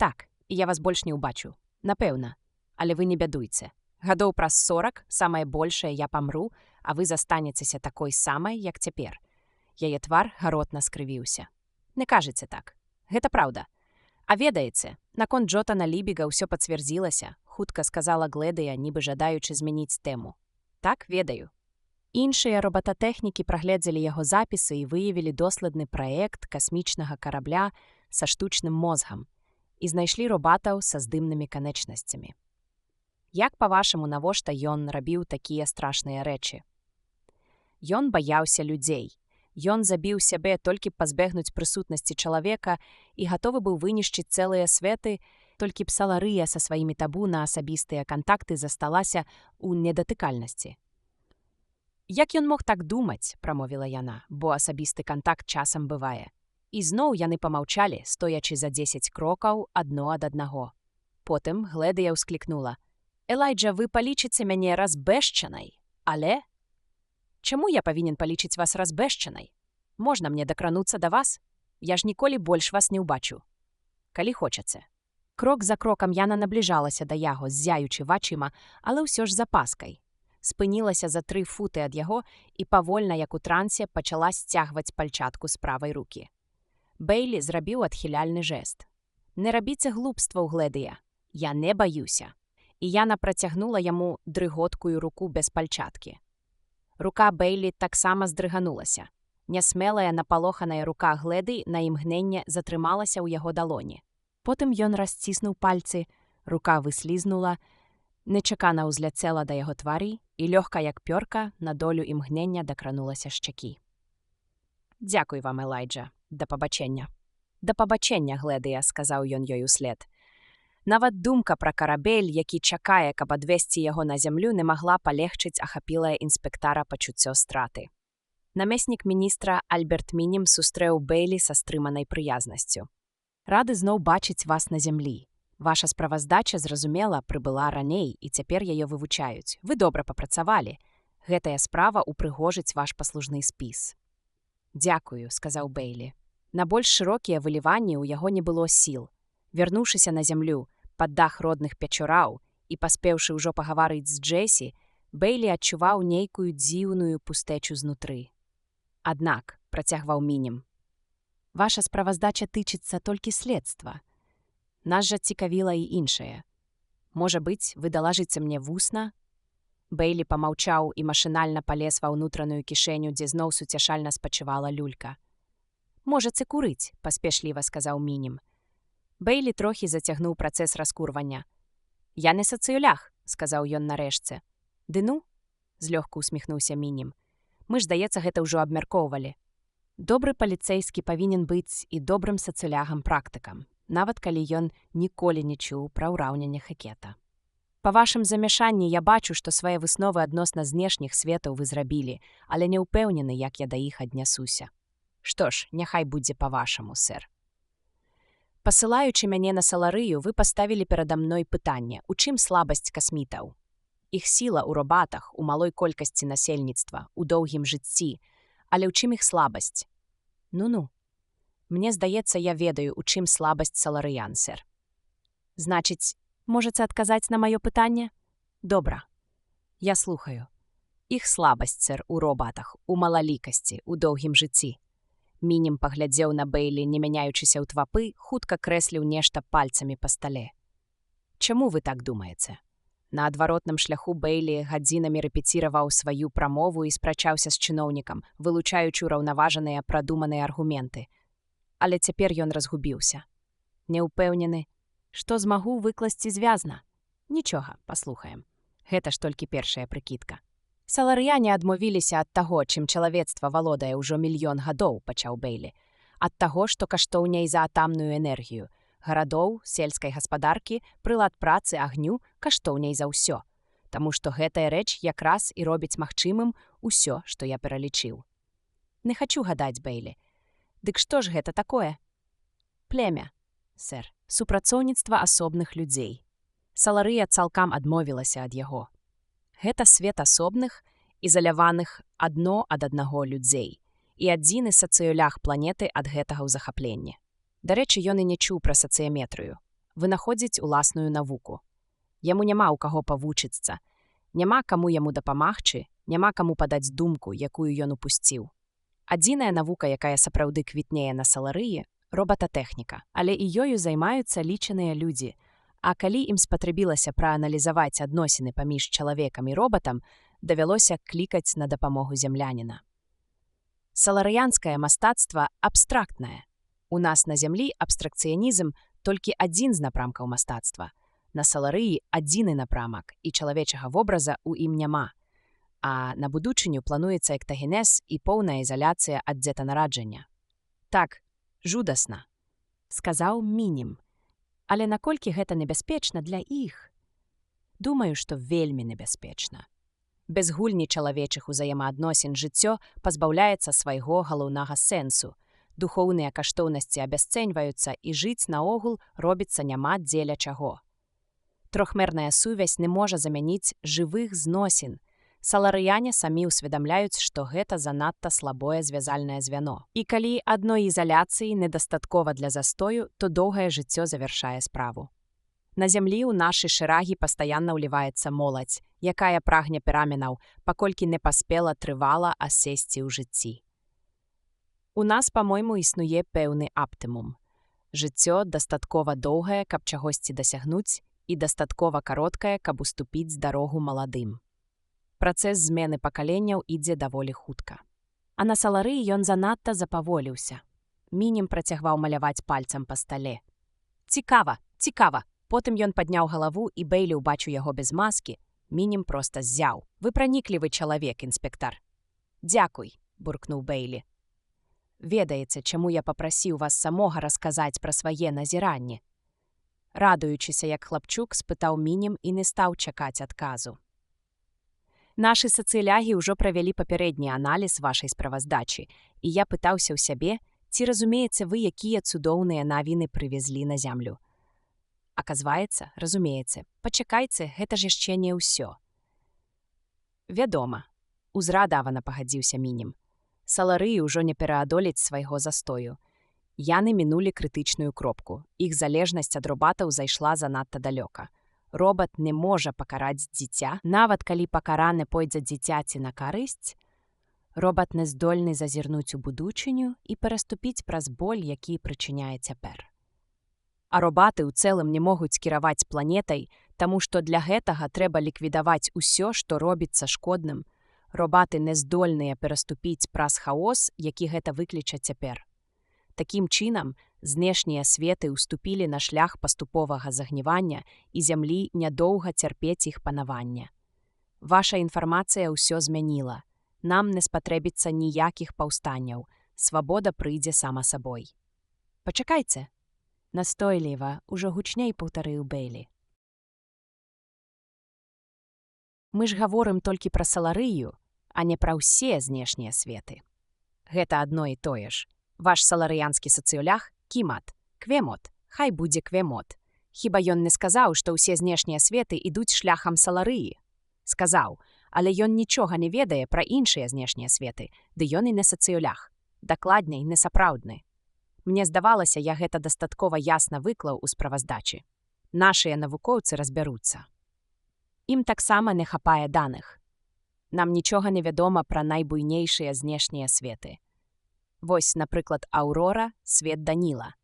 Так, і я вас больш не ўбачу. Напэўна, але вы не бядуйце. Гадоў праз 40, самае большае, я памру, а вы застанецеся такой самай, як цяпер. Яе твар гаротна скрывіўся. Не кажыце так. Гэта праўда. А ведаеце, наконт Джотана Лібіга ўсё пацвердзілася, хутка сказала Гледыя, нібы жадаючы змяніць тэму. Так, ведаю. Іншыя робататэхнікі прагледзелі яго запісы і выявілі досладны праект касмічнага карабля са штучным мозгам і знайшлі робатаў са здымнымі канечнасцямі. Як, па-вашаму, навошта ён рабіў такія страшныя рэчы? Ён баяўся людзей. Ён забіў сябе толькі пазбегнуць прысутнасці чалавека і гатовы быў вынішчыць цэлыя светы, толькі б Саларыя са сваімі табу на асабістыя кантакты засталася ў недатыкальнасці. Як ён мог так думаць, прамовіла яна, бо асабісты кантакт часам бывае. І зноў яны памаўчалі, стоячы за 10 крокаў адно ад аднаго. Потым Гледыя ўсклікнула. Элайджа, вы палічыце мяне разбэшчанай, але... Чаму я павінен палічыць вас разбэшчанай? Можна мне дакрануцца да вас? Я ж ніколі больш вас не ўбачу. Калі хочаце. Крок за крокам яна набліжалася да яго, ззяючы вачыма, але ўсё ж запаскай. Спынілася за 3 футы ад яго і павольна, як у трансе, пачала сцягваць пальчатку з правай рукі. Бэйлі зрабіў адхіляльны жэст. Не рабіце глупстваў, Гледыя. Я не баюся. І яна працягнула яму дрыготкую руку без пальчаткі. Рука Бэйлі таксама здрыганулася. Нясмелая напалоханая рука Гледы на імгненне затрымалася ў яго далоні. Потым ён расціснуў пальцы, рука выслізнула, нечакана ўзляцела да яго твары і лёгка, як пёрка, на долю імгнення дакранулася шчакі. Дзякуй вам, Элайджа. Да пабачення. Да пабачення, Гледыя, сказаў ён ёй услед. Нават думка пра карабель, які чакае, каб адвесці яго на зямлю, не магла палегчыць ахапілае інспектара пачуццё страты. Намеснік міністра Альберт Мінім сустрэў Бэйлі са стрыманай прыязнасцю. Рады зноў бачыць вас на зямлі. Ваша справаздача, зразумела, прыбыла раней, і цяпер яе вывучаюць. Вы добра папрацавалі. Гэтая справа ўпрыгожыць ваш паслужны спіс. Дзякую, сказаў Бэйлі. На больш шырокія выліванні ў яго не было сіл. Вярнуўшыся на зямлю, пад дах родных пячураў і паспеўшы ўжо пагаварыць з Джесі, Бэйлі адчуваў нейкую дзіўную пустэчу знутры. Аднак, працягваў Мінім, ваша справаздача тычыцца толькі следства. Нас жа цікавіла і іншае. Можа быць, вы далажыце мне вусна? Бэйлі памаўчаў і машынальна палез ва ўнутраную кішэню, дзе зноў суцяшальна спачывала люлька. Можаце курыць, паспешліва сказаў Мінім. Бэйлі трохі зацягнуў працэс раскурвання. Я не сацыюлях, сказаў ён нарэшце. Ды ну? Злёгку усміхнуўся Мінім. Мы ж, здаецца, гэта ўжо абмяркоўвалі. Добры паліцэйскі павінен быць і добрым сацыюлягам-практыкам, нават калі ён ніколі не чуў пра ўраўненне Хекета. Па вашым замяшанні я бачу, што свае высновы адносна знешніх светаў вы зрабілі, але не ўпэўнены, як я да іх аднясуся. Што ж, няхай будзе па-вашаму, сэр. Пасылаючы мяне на Саларыю, вы паставілі перада мной пытанне, у чым слабасць касмітаў? Іх сіла ў робатах, у малой колькасці насельніцтва, у доўгім жыцці, але ў чым іх слабасць? Ну-ну. Мне здаецца, я ведаю, у чым слабасць саларыян, сэр. Значыць, можаце адказаць на маё пытанне? Добра. Я слухаю. Іх слабасць, сэр, у робатах, у малалікасці, у доўгім жыцці. Мінім паглядзеў на Бэйлі, не мяняючыся ў твапы, хутка крэсліў нешта пальцамі па стале. Чаму вы так думаеце? На адваротным шляху Бэйлі гадзінамі рэпеціраваў сваю прамову і спрачаўся з чыноўнікам, вылучаючы ўраўнаважаныя прадуманыя аргументы. Але цяпер ён разгубіўся. Неўпэўнены, што змагу выкласці звязна. Нічога, паслухаем. Гэта ж толькі першая прыкідка. Саларыяне адмовіліся ад таго, чым чалавецтва валодае ўжо мільён гадоў, пачаў Бэйлі. Ад таго, што каштоўней за атамную энергію. Гарадоў, сельскай гаспадаркі, прылад працы, агню каштоўней за ўсё. Таму што гэтая рэч якраз і робіць магчымым усё, што я пералічыў. Не хачу гадаць, Бэйлі. Дык што ж гэта такое? Племя, сэр, супрацоўніцтва асобных людзей. Саларыя цалкам адмовілася ад яго. Гэта свет асобных, ізаляваных адно ад аднаго людзей і адзіны сацыёлях планеты ад гэтага ў захапленні. Дарэчы, ён і не чуў пра сацыяметрыю. Вынаходзіць уласную навуку. Яму няма ў каго павучыцца, няма каму яму дапамагчы, няма каму падаць думку, якую ён упусціў. Адзіная навука, якая сапраўды квітнее на Саларыі – робататэхніка, але і ёю займаюцца лічаныя людзі, а калі ім спатрэбілася прааналізаваць адносіны паміж чалавекам і робатам, давялося клікаць на дапамогу зямляніна. Саларыянскае мастацтва абстрактнае. У нас на зямлі абстракцыянізм толькі адзін з напрамкаў мастацтва. На Саларыі адзіны напрамак, і чалавечага вобраза ў ім няма. А на будучыню плануецца эктагенез і поўная ізаляцыя ад дзетанараджання. Так, жудасна, сказаў Мінім. Але наколькі гэта небяспечна для іх? Думаю, што вельмі небяспечна. Без гульні чалавечых узаемаадносін жыццё пазбаўляецца свайго галоўнага сэнсу. Духоўныя каштоўнасці абясцэньваюцца і жыць наогул робіцца няма дзеля чаго. Трохмерная сувязь не можа замяніць жывых зносін. Саларыяне самі ўсведамляюць, што гэта занадта слабое звязальнае звяно. І калі адной ізаляцыі недастаткова для застою, то доўгае жыццё завяршае справу. На зямлі ў нашы шэрагі пастаянна ўліваецца моладзь, якая прагне пераменаў, паколькі не паспела трывала асесці ў жыцці. У нас, па-мойму, існуе пэўны аптымум. Жыццё дастаткова доўгае, каб чагосьці дасягнуць, і дастаткова кароткае, каб уступіць дарогу маладым. Працэс змены пакаленняў ідзе даволі хутка. А на Саларыі ён занадта запаволіўся. Мінім працягваў маляваць пальцам па стале. Цікава, цікава. Потым ён падняў галаву, і Бэйлі ўбачыў яго без маскі. Мінім проста ззяў. Вы праніклівы чалавек, інспектар. Дзякуй, буркнуў Бэйлі. Ведаеце, чаму я папрасіў вас самога расказаць пра свае назіранні? Радуючыся, як хлапчук, спытаў Мінім і не стаў чакаць адказу. Нашы сацыялягі ўжо правялі папярэдні аналіз вашай справаздачы, і я пытаўся ў сябе, ці разумееце вы, якія цудоўныя навіны прывезлі на зямлю. Аказваецца, разумееце, пачакайце, гэта ж яшчэ не ўсё. Вядома, узрадавана пагадзіўся Мінім. Саларыі ўжо не пераадолець свайго застою. Яны мінулі крытычную кропку. Іх залежнасць ад робатаў зайшла занадта далёка. Робат не можа пакараць дзіця, нават калі пакараны пойдзе дзіцяці на карысць, робат не здольны зазірнуць у будучыню і пераступіць праз боль, які прычыняе цяпер. А робаты ў цэлым не могуць кіраваць планетай, таму што для гэтага трэба ліквідаваць усё, што робіцца шкодным. Робаты не здольныя пераступіць праз хаос, які гэта выкліча цяпер. Такім чынам, знешнія светы ўступілі на шлях паступовага загнівання, і зямлі нядоўга цярпець іх панавання. Ваша інфармацыя ўсё змяніла. Нам не спатрэбіцца ніякіх паўстанняў. Свабода прыйдзе сама сабой. Пачакайце. Настойліва, ужо гучней паўтарыў Бэйлі. Мы ж гаворым толькі пра Саларыю, а не пра ўсе знешнія светы. Гэта адно і тое ж. Ваш саларыянскі сацыёлях – Кімат, Квемот, хай будзе Квемот. Хіба ён не сказаў, што ўсе знешнія светы ідуць шляхам Саларыі? Сказаў, але ён нічога не ведае пра іншыя знешнія светы, ды ён і не сацыёлях. Дакладней, не сапраўдны. Мне здавалася, я гэта дастаткова ясна выклаў у справаздачы. Нашыя навукоўцы разбяруцца. Ім таксама не хапае даных. Нам нічога не вядома пра найбуйнейшыя знешнія светы. Вось, напрыклад, Аўрора – свет Даніла.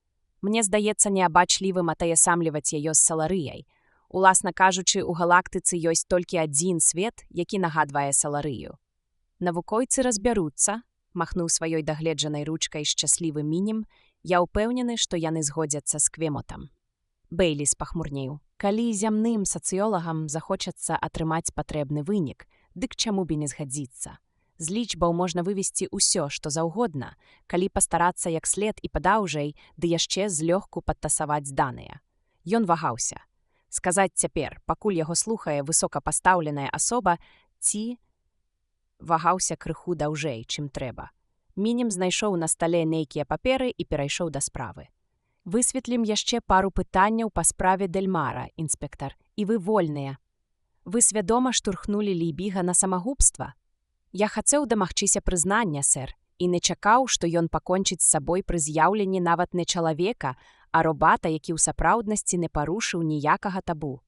Мне здаецца неабачлівым атаясамліваць яе з Саларыяй. Уласна кажучы, у галактыцы ёсць толькі адзін свет, які нагадвае Саларыю. Навукоўцы разбяруцца, махнуў сваёй дагледжанай ручкай шчаслівы Мінім, я ўпэўнены, што яны згодзяцца з Квемотам. Бэйлі спахмурнеў. Калі зямным сацыёлагам захочацца атрымаць патрэбны вынік, дык чаму б і не згадзіцца? З лічбаў можна вывесці ўсё, што заўгодна, калі пастарацца як след і падаўжэй, ды яшчэ злёгку падтасаваць даныя. Ён вагаўся. Сказаць цяпер, пакуль яго слухае высокапастаўленая асоба, ці вагаўся крыху даўжэй, чым трэба. Мінім знайшоў на стале нейкія паперы і перайшоў да справы. Высветлім яшчэ пару пытанняў па справе Дельмара, інспектар, і вы вольныя. Вы свядома штурхнулі Лібіга на самагубства? Я хацеў дамагчыся прызнання, сэр, і не чакаў, што ён пакончыць з сабой пры з'яўленні нават не чалавека, а робата, які ў сапраўднасці не парушыў ніякага табу.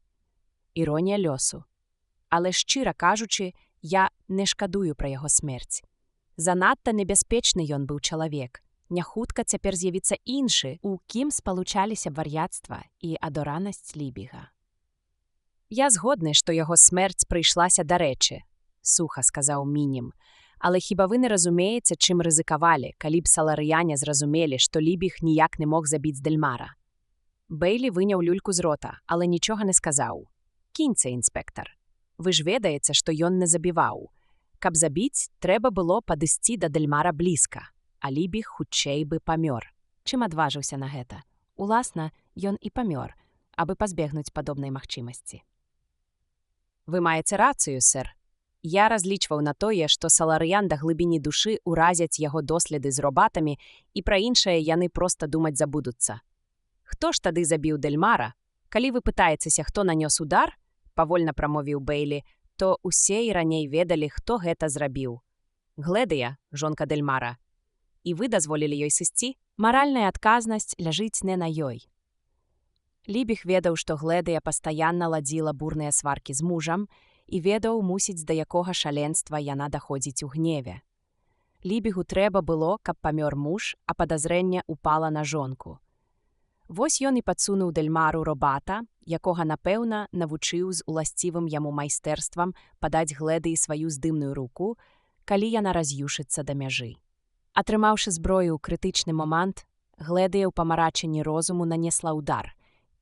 Іронія лёсу. Але шчыра кажучы, я не шкадую пра яго смерць. Занадта небяспечны ён быў чалавек. Няхутка цяпер з'явіцца іншы, у кім спалучаліся вар'яцтва і адоранасць Лібіга. Я згодны, што яго смерць прыйшлася дарэчы, суха сказаў Мінім. Але хіба вы не разумееце, чым рызыкавалі, калі б саларыяне зразумелі, што Лібіг ніяк не мог забіць Дельмара? Бейлі выняў люльку з рота, але нічога не сказаў. Кіньце, інспектар. Вы ж ведаеце, што ён не забіваў. Каб забіць, трэба было падысці да Дельмара блізка, а Лібіг хутчэй бы памёр. Чым адважыўся на гэта? Уласна, ён і памёр, абы пазбегнуць падобнай магчымасці. Вы маеце рацыю, сэр. Я разлічваў на тое, што саларыян да глыбіні душы ўразяць яго доследы з робатамі, і пра іншае яны проста думаць забудуцца. Хто ж тады забіў Дельмара? Калі вы пытаецеся, хто нанёс удар, павольна прамовіў Бейлі, то усе і раней ведалі, хто гэта зрабіў. Гледыя, жонка Дельмара. І вы дазволілі ёй сысці? Маральная адказнасць ляжыць не на ёй. Лібіг ведаў, што Гледыя пастаянна ладзіла бурныя сваркі з мужам, і ведаў, мусіць, да якога шаленства яна даходзіць у гневе. Лібігу трэба было, каб памёр муж, а падазрэнне упала на жонку. Вось ён і падсунуў Дельмару робата, якога, напэўна, навучыў з уласцівым яму майстэрствам падаць Гледыі сваю здымную руку, калі яна раз'юшыцца да мяжы. Атрымаўшы зброю ў крытычны момант, Гледыя ў памарачанні розуму нанесла ўдар,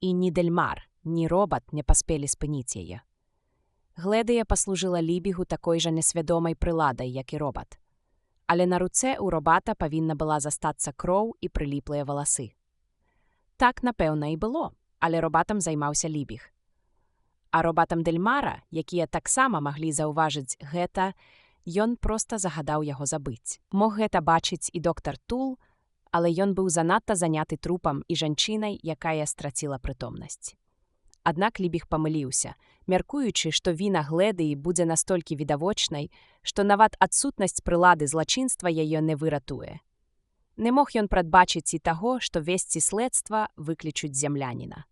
і ні Дельмар, ні робат не паспелі спыніць яе. Гледыя паслужыла Лібігу такой жа несвядомай прыладай, як і робат. Але на руцэ ў робата павінна была застацца кроў і прыліплыя валасы. Так, напэўна, і было, але робатам займаўся Лібіг. А робатам Дельмара, якія таксама маглі заўважыць гэта, ён проста загадаў яго забыць. Мог гэта бачыць і доктар Тул, але ён быў занадта заняты трупам і жанчынай, якая страціла прытомнасць. Аднак Лібіг памыліўся, мяркуючы, што віна Гледыі будзе настолькі відавочнай, што нават адсутнасць прылады злачынства яе не выратуе. Не мог ён прадбачыць і таго, што весці следства выклічуць зямляніна.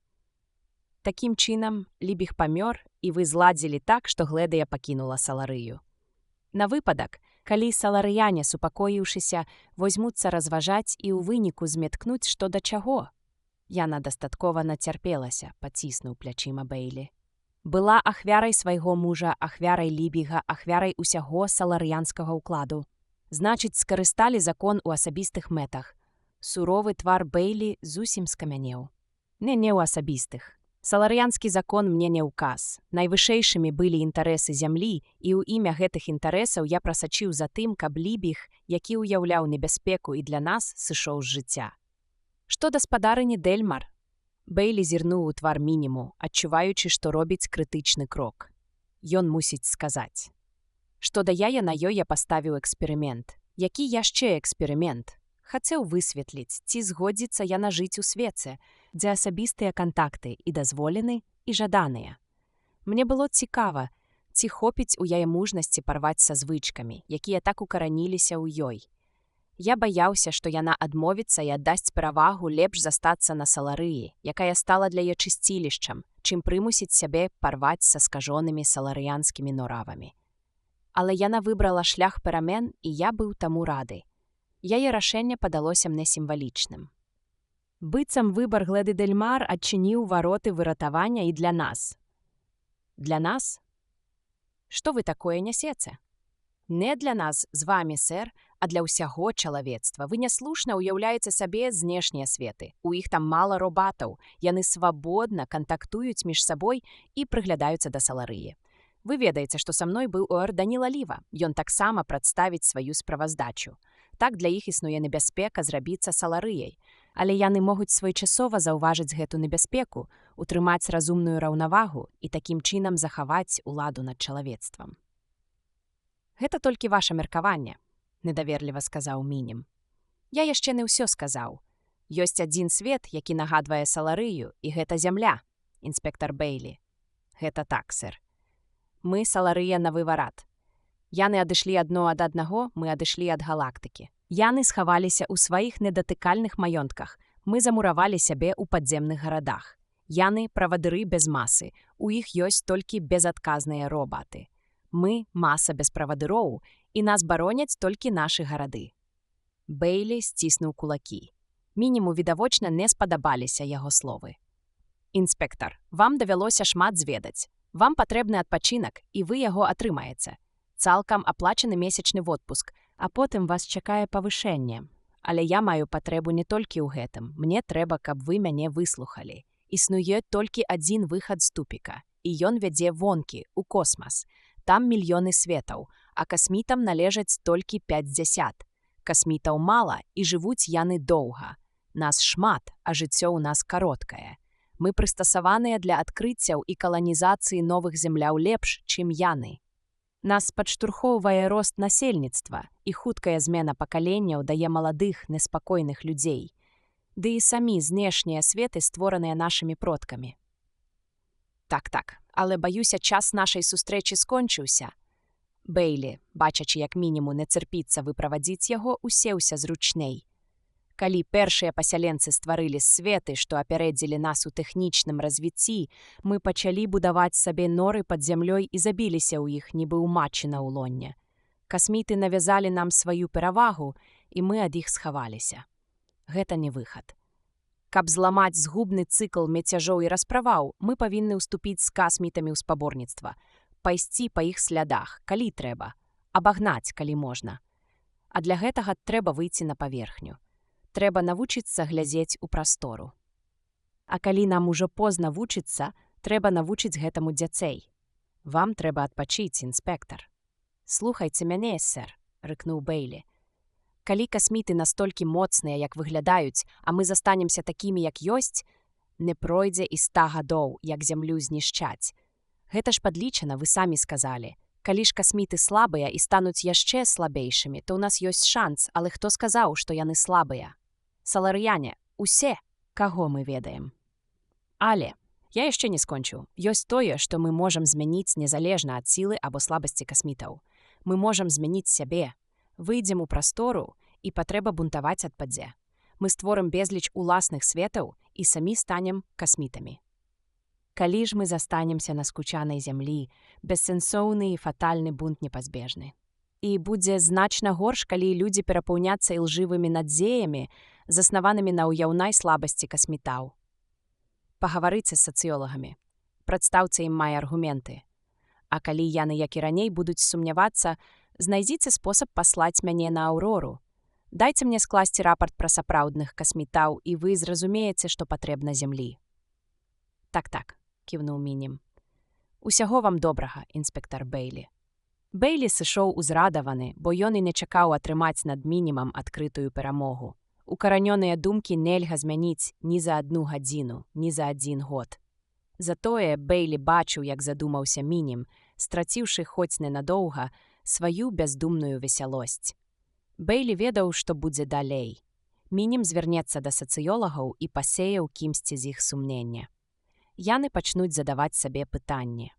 Такім чынам, Лібіг памёр, і вы зладзілі так, што Гледыя пакінула Саларыю. На выпадак, калі саларыяне, супакоіўшыся, возьмуцца разважаць і ў выніку зметкнуць што да чаго. Яна дастаткова нацярпелася, паціснуў плячыма Бейлі. Была ахвярай свайго мужа, ахвярай Лібіга, ахвярай усяго саларыянскага ўкладу. Значыць, скарысталі закон у асабістых мэтах. Суровы твар Бейлі зусім скамянеў. Не ў асабістых. Саларыянскі закон мне не ўказ. Найвышэйшымі былі інтарэсы зямлі, і ў імя гэтых інтарэсаў я прасачыў за тым, каб Лібіг, які ўяўляў небяспеку і для нас, сышоў з жыцця. Што гаспадарыні Дельмар? Бейлі зірнуў у твар Мініму, адчуваючы, што робіць крытычны крок. Ён мусіць сказаць. Што да яе на ёй я паставіў эксперымент. Які яшчэ эксперымент? Хацеў высветліць, ці згодзіцца яна жыць у свеце, дзе асабістыя кантакты і дазволены, і жаданыя. Мне было цікава, ці хопіць у яе мужнасці парваць са звычкамі, якія так укараніліся ў ёй. Я баяўся, што яна адмовіцца і аддасць перавагу лепш застацца на Саларыі, якая стала для яе чысцілішчам, чым прымусіць сябе парваць са скажонымі саларыянскімі норавамі. Але яна выбрала шлях перамен, і я быў таму рады. Яе рашэнне падалося мне сімвалічным. Быццам выбар Гледы Дельмар адчыніў вароты выратавання і для нас. Для нас? Што вы такое нясеце? Не для нас з вамі, сэр, а для ўсяго чалавецтва. Вы няслушна ўяўляеце сабе знешнія светы. У іх там мала робатаў. Яны свабодна кантактуюць між сабой і прыглядаюцца да Саларыі. Вы ведаеце, што са мной быў ОР Даніла Ліва. Ён таксама прадставіць сваю справаздачу. Так для іх існуе небяспека зрабіцца Саларыяй. Але яны могуць своечасова заўважыць гэту небяспеку, утрымаць разумную раўнавагу і такім чынам захаваць уладу над чалавецтвам. Гэта толькі ваша меркаванне. недаверліва сказаў Мінім. Я яшчэ не ўсё сказаў. Ёсць адзін свет, які нагадвае Саларыю, і гэта зямля, інспектар Бейлі. Гэта так, сэр. Мы Саларыя на выварат. Яны адышлі адно ад аднаго, мы адышлі ад галактыкі. Яны схаваліся ў сваіх недатыкальных маёнтках, мы замуравалі сябе ў падземных гарадах. Яны правадыры без масы, у іх ёсць толькі безадказныя робаты. Мы маса без правадыроў, і нас бароняць толькі нашы гарады. Бейлі сціснуў кулакі. Мініму відавочна не спадабаліся яго словы. Інспектар, вам давялося шмат зведаць. Вам патрэбны адпачынак, і вы яго атрымаеце. Цалкам аплачаны месячны водпуск, а потым вас чакае павышэнне. Але я маю патрэбу не толькі ў гэтым. Мне трэба, каб вы мяне выслухалі. Існуе толькі адзін выхад з тупіка, і ён вядзе вонкі, у космас. Там мільёны светаў, а касмітам належаць толькі 50. Касмітаў мала, і жывуць яны доўга. Нас шмат, а жыццё ў нас кароткае. Мы прыстасаваныя для адкрыццяў і каланізацыі новых земляў лепш, чым яны. Нас падштурхоўвае рост насельніцтва, і хуткая змена пакаленняў дае маладых, неспакойных людзей. Ды і самі знешнія светы створаныя нашымі продкамі. Так, але, баюся, час нашай сустрэчы скончыўся. Бейлі, бачачы, як мініму не церпіцца выправадзіць яго, усеўся зручней. Калі першыя пасяленцы стварылі светы, што апярэдзілі нас у тэхнічным развіцці, мы пачалі будаваць сабе норы пад зямлёй і забіліся ў іх, нібы ў матчы на ўлонне. Касміты навязалі нам сваю перавагу, і мы ад іх схаваліся. Гэта не выхад. Каб зламаць згубны цыкл мецяжоў і расправаў, мы павінны ўступіць з касмітамі ў спаборніцтва, пайсці па іх слядах, калі трэба, абагнаць, калі можна. А для гэтага трэба выйти на паверхню. Трэба навучыцца глядзець у прастору. А калі нам ужо позна вучыцца, трэба навучыць гэтаму дзяцей. Вам трэба адпачыць, інспектар. Слухайце мяне, сэр, рыкнуў Бейлі. Калі касміты настолькі моцныя, як выглядаюць, а мы застанемся такімі, як ёсць, не пройдзе і 100 гадоў, як зямлю знішчаць. Гэта ж падлічана, вы самі сказалі. Калі ж касміты слабыя і стануць яшчэ слабейшымі, то ў нас ёсць шанс, але хто сказаў, што яны слабыя? Саларыяне, усе, каго мы ведаем. Але, я яшчэ не скончыў. Ёсць тое, што мы можам змяніць незалежна ад сілы або слабасці касмітаў. Мы можам змяніць сябе. Выйдзем у прастору, і патрэба бунтаваць адпадзе. Мы створым безліч уласных светаў і самі станем касмітамі. Калі ж мы застанемся на скучанай зямлі, бессэнсоўны і фатальны бунт непазбежны. І будзе значна горш, калі людзі перапаўняцца ілжывымі надзеямі, заснаванымі на ўяўнай слабасці касмітаў. Пагаварыце з сацыёлагамі. Прадстаўце ім мае аргументы. А калі яны, як і раней, будуць сумнявацца, знайдзіце спосаб паслаць мяне на Аўрору. Дайце мне скласці рапарт пра сапраўдных касмітаў, і вы зразумееце, што патрэбна зямлі. Так, кіўнуў Мінім. Усяго вам добрага, інспектар Бейлі. Бейлі сышоў узрадаваны, бо ён і не чакаў атрымаць над Мінімам адкрытую перамогу. Укаранёныя думкі нельга змяніць ні за 1 гадзіну, ні за 1 год. Затое Бейлі бачыў, як задумаўся Мінім, страціўшы хоць ненадоўга сваю бяздумную весялосць. Бейлі ведаў, што будзе далей. Мінім звернецца да сацыёлагаў і пасее ў кімсьці з іх сумнення. Яны пачнуць задаваць сабе пытанні.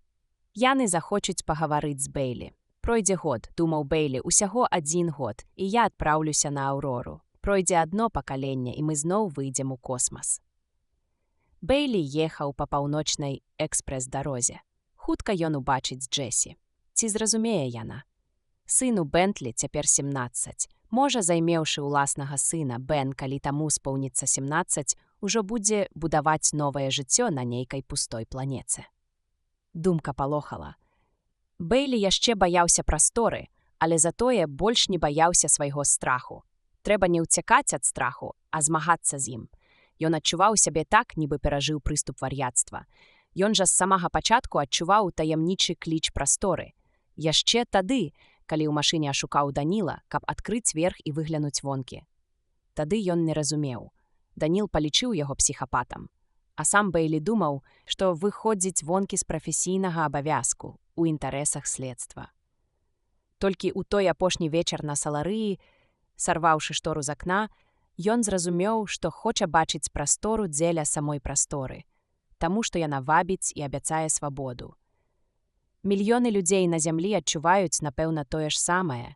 Яны захочуць пагаварыць з Бейлі. Пройдзе год, думаў Бейлі, усяго 1 год, і я адпраўлюся на Аўрору. Пройдзе адно пакаленне, і мы зноў выйдзем у космас. Бейлі ехаў па паўночнай экспрэс-дарозе. Хутка ён убачыць Джесі. Ці зразумее яна? Сыну Бентлі цяпер 17. Можа, займеўшы ўласнага сына, Бен, калі таму споўніцца 17, ужо будзе будаваць новае жыццё на нейкай пустой планеце. Думка палохала. Бейлі яшчэ баяўся прасторы, але затое больш не баяўся свайго страху. Трэба не ўцякаць ад страху, а змагацца з ім. Ён адчуваў сябе так, нібы перажыў прыступ вар'яцтва. Ён жа з самага пачатку адчуваў таямнічы кліч прасторы. Яшчэ тады, калі ў машыне ашукаў Даніла, каб адкрыць верх і выглянуць вонкі. Тады ён не разумеў. Даніл палічыў яго псіхапатам. А сам Бейлі думаў, што выходзіць вонкі з прафесійнага абавязку ў інтарэсах следства. Толькі ў той апошні вечар на саларыі, сарваўшы штору з акна, ён зразумеў, што хоча бачыць прастору дзеля самой прасторы, таму што яна вабіць і абяцае свабоду. Мільёны людзей на зямлі адчуваюць, напэўна, тое ж самае.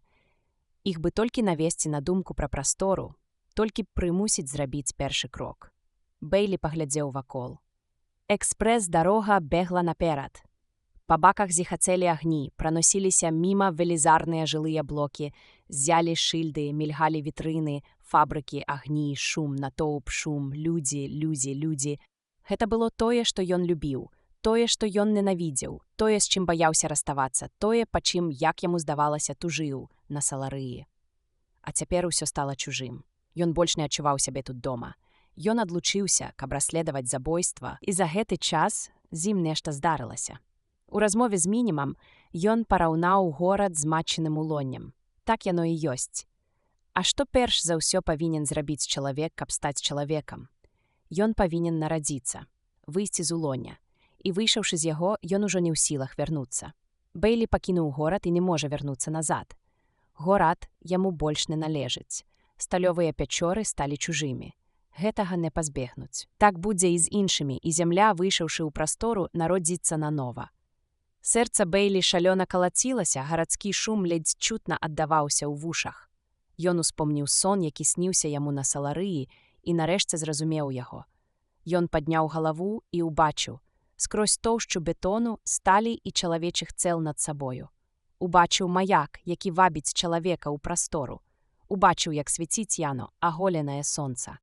Іх бы толькі навесці на думку пра прастору, толькі прымусіць зрабіць першы крок. Бэйлі паглядзеў вакол. Экспрэс-дарога бегла наперад. Па баках зіхацелі агні, праносіліся міма велізарныя жылыя блокі, ззялі шыльды, мільгалі вітрыны, фабрыкі, агні, шум, натоўп, шум, людзі. Гэта было тое, што ён любіў, тое, што ён ненавідзеў, тое, з чым баяўся раставацца, тое, па чым, як яму здавалася, тужыў на саларыі. А цяпер усё стала чужым. Ён больш не адчуваў сябе тут дома. Ён адлучыўся, каб расследаваць забойства, і за гэты час з ім нешта здарылася. У размове з Мінімам ён параўнаў горад з матчыным улоннем. Так яно і ёсць. А што перш за ўсё павінен зрабіць чалавек, каб стаць чалавекам? Ён павінен нарадзіцца, выйсці з улоня. І выйшаўшы з яго, ён ужо не ў сілах вярнуцца. Бэйлі пакінуў горад і не можа вярнуцца назад. Горад яму больш не належыць. Сталёвыя пячоры сталі чужымі. Гэтага не пазбегнуць. Так будзе і з іншымі, і зямля, выйшаўшы ў прастору, народзіцца нанова. Сэрца Бэйлі шалёна калацілася, гарадскі шум ледзь чутна аддаваўся ў вушах. Ён успомніў сон, які сніўся яму на саларыі, і нарэшце зразумеў яго. Ён падняў галаву і ўбачыў, скрозь тоўшчу бетону, сталі і чалавечых цэл над сабою. Убачыў маяк, які вабіць чалавека ў прастору. Убачыў, як свяціць яно аголенае сонца.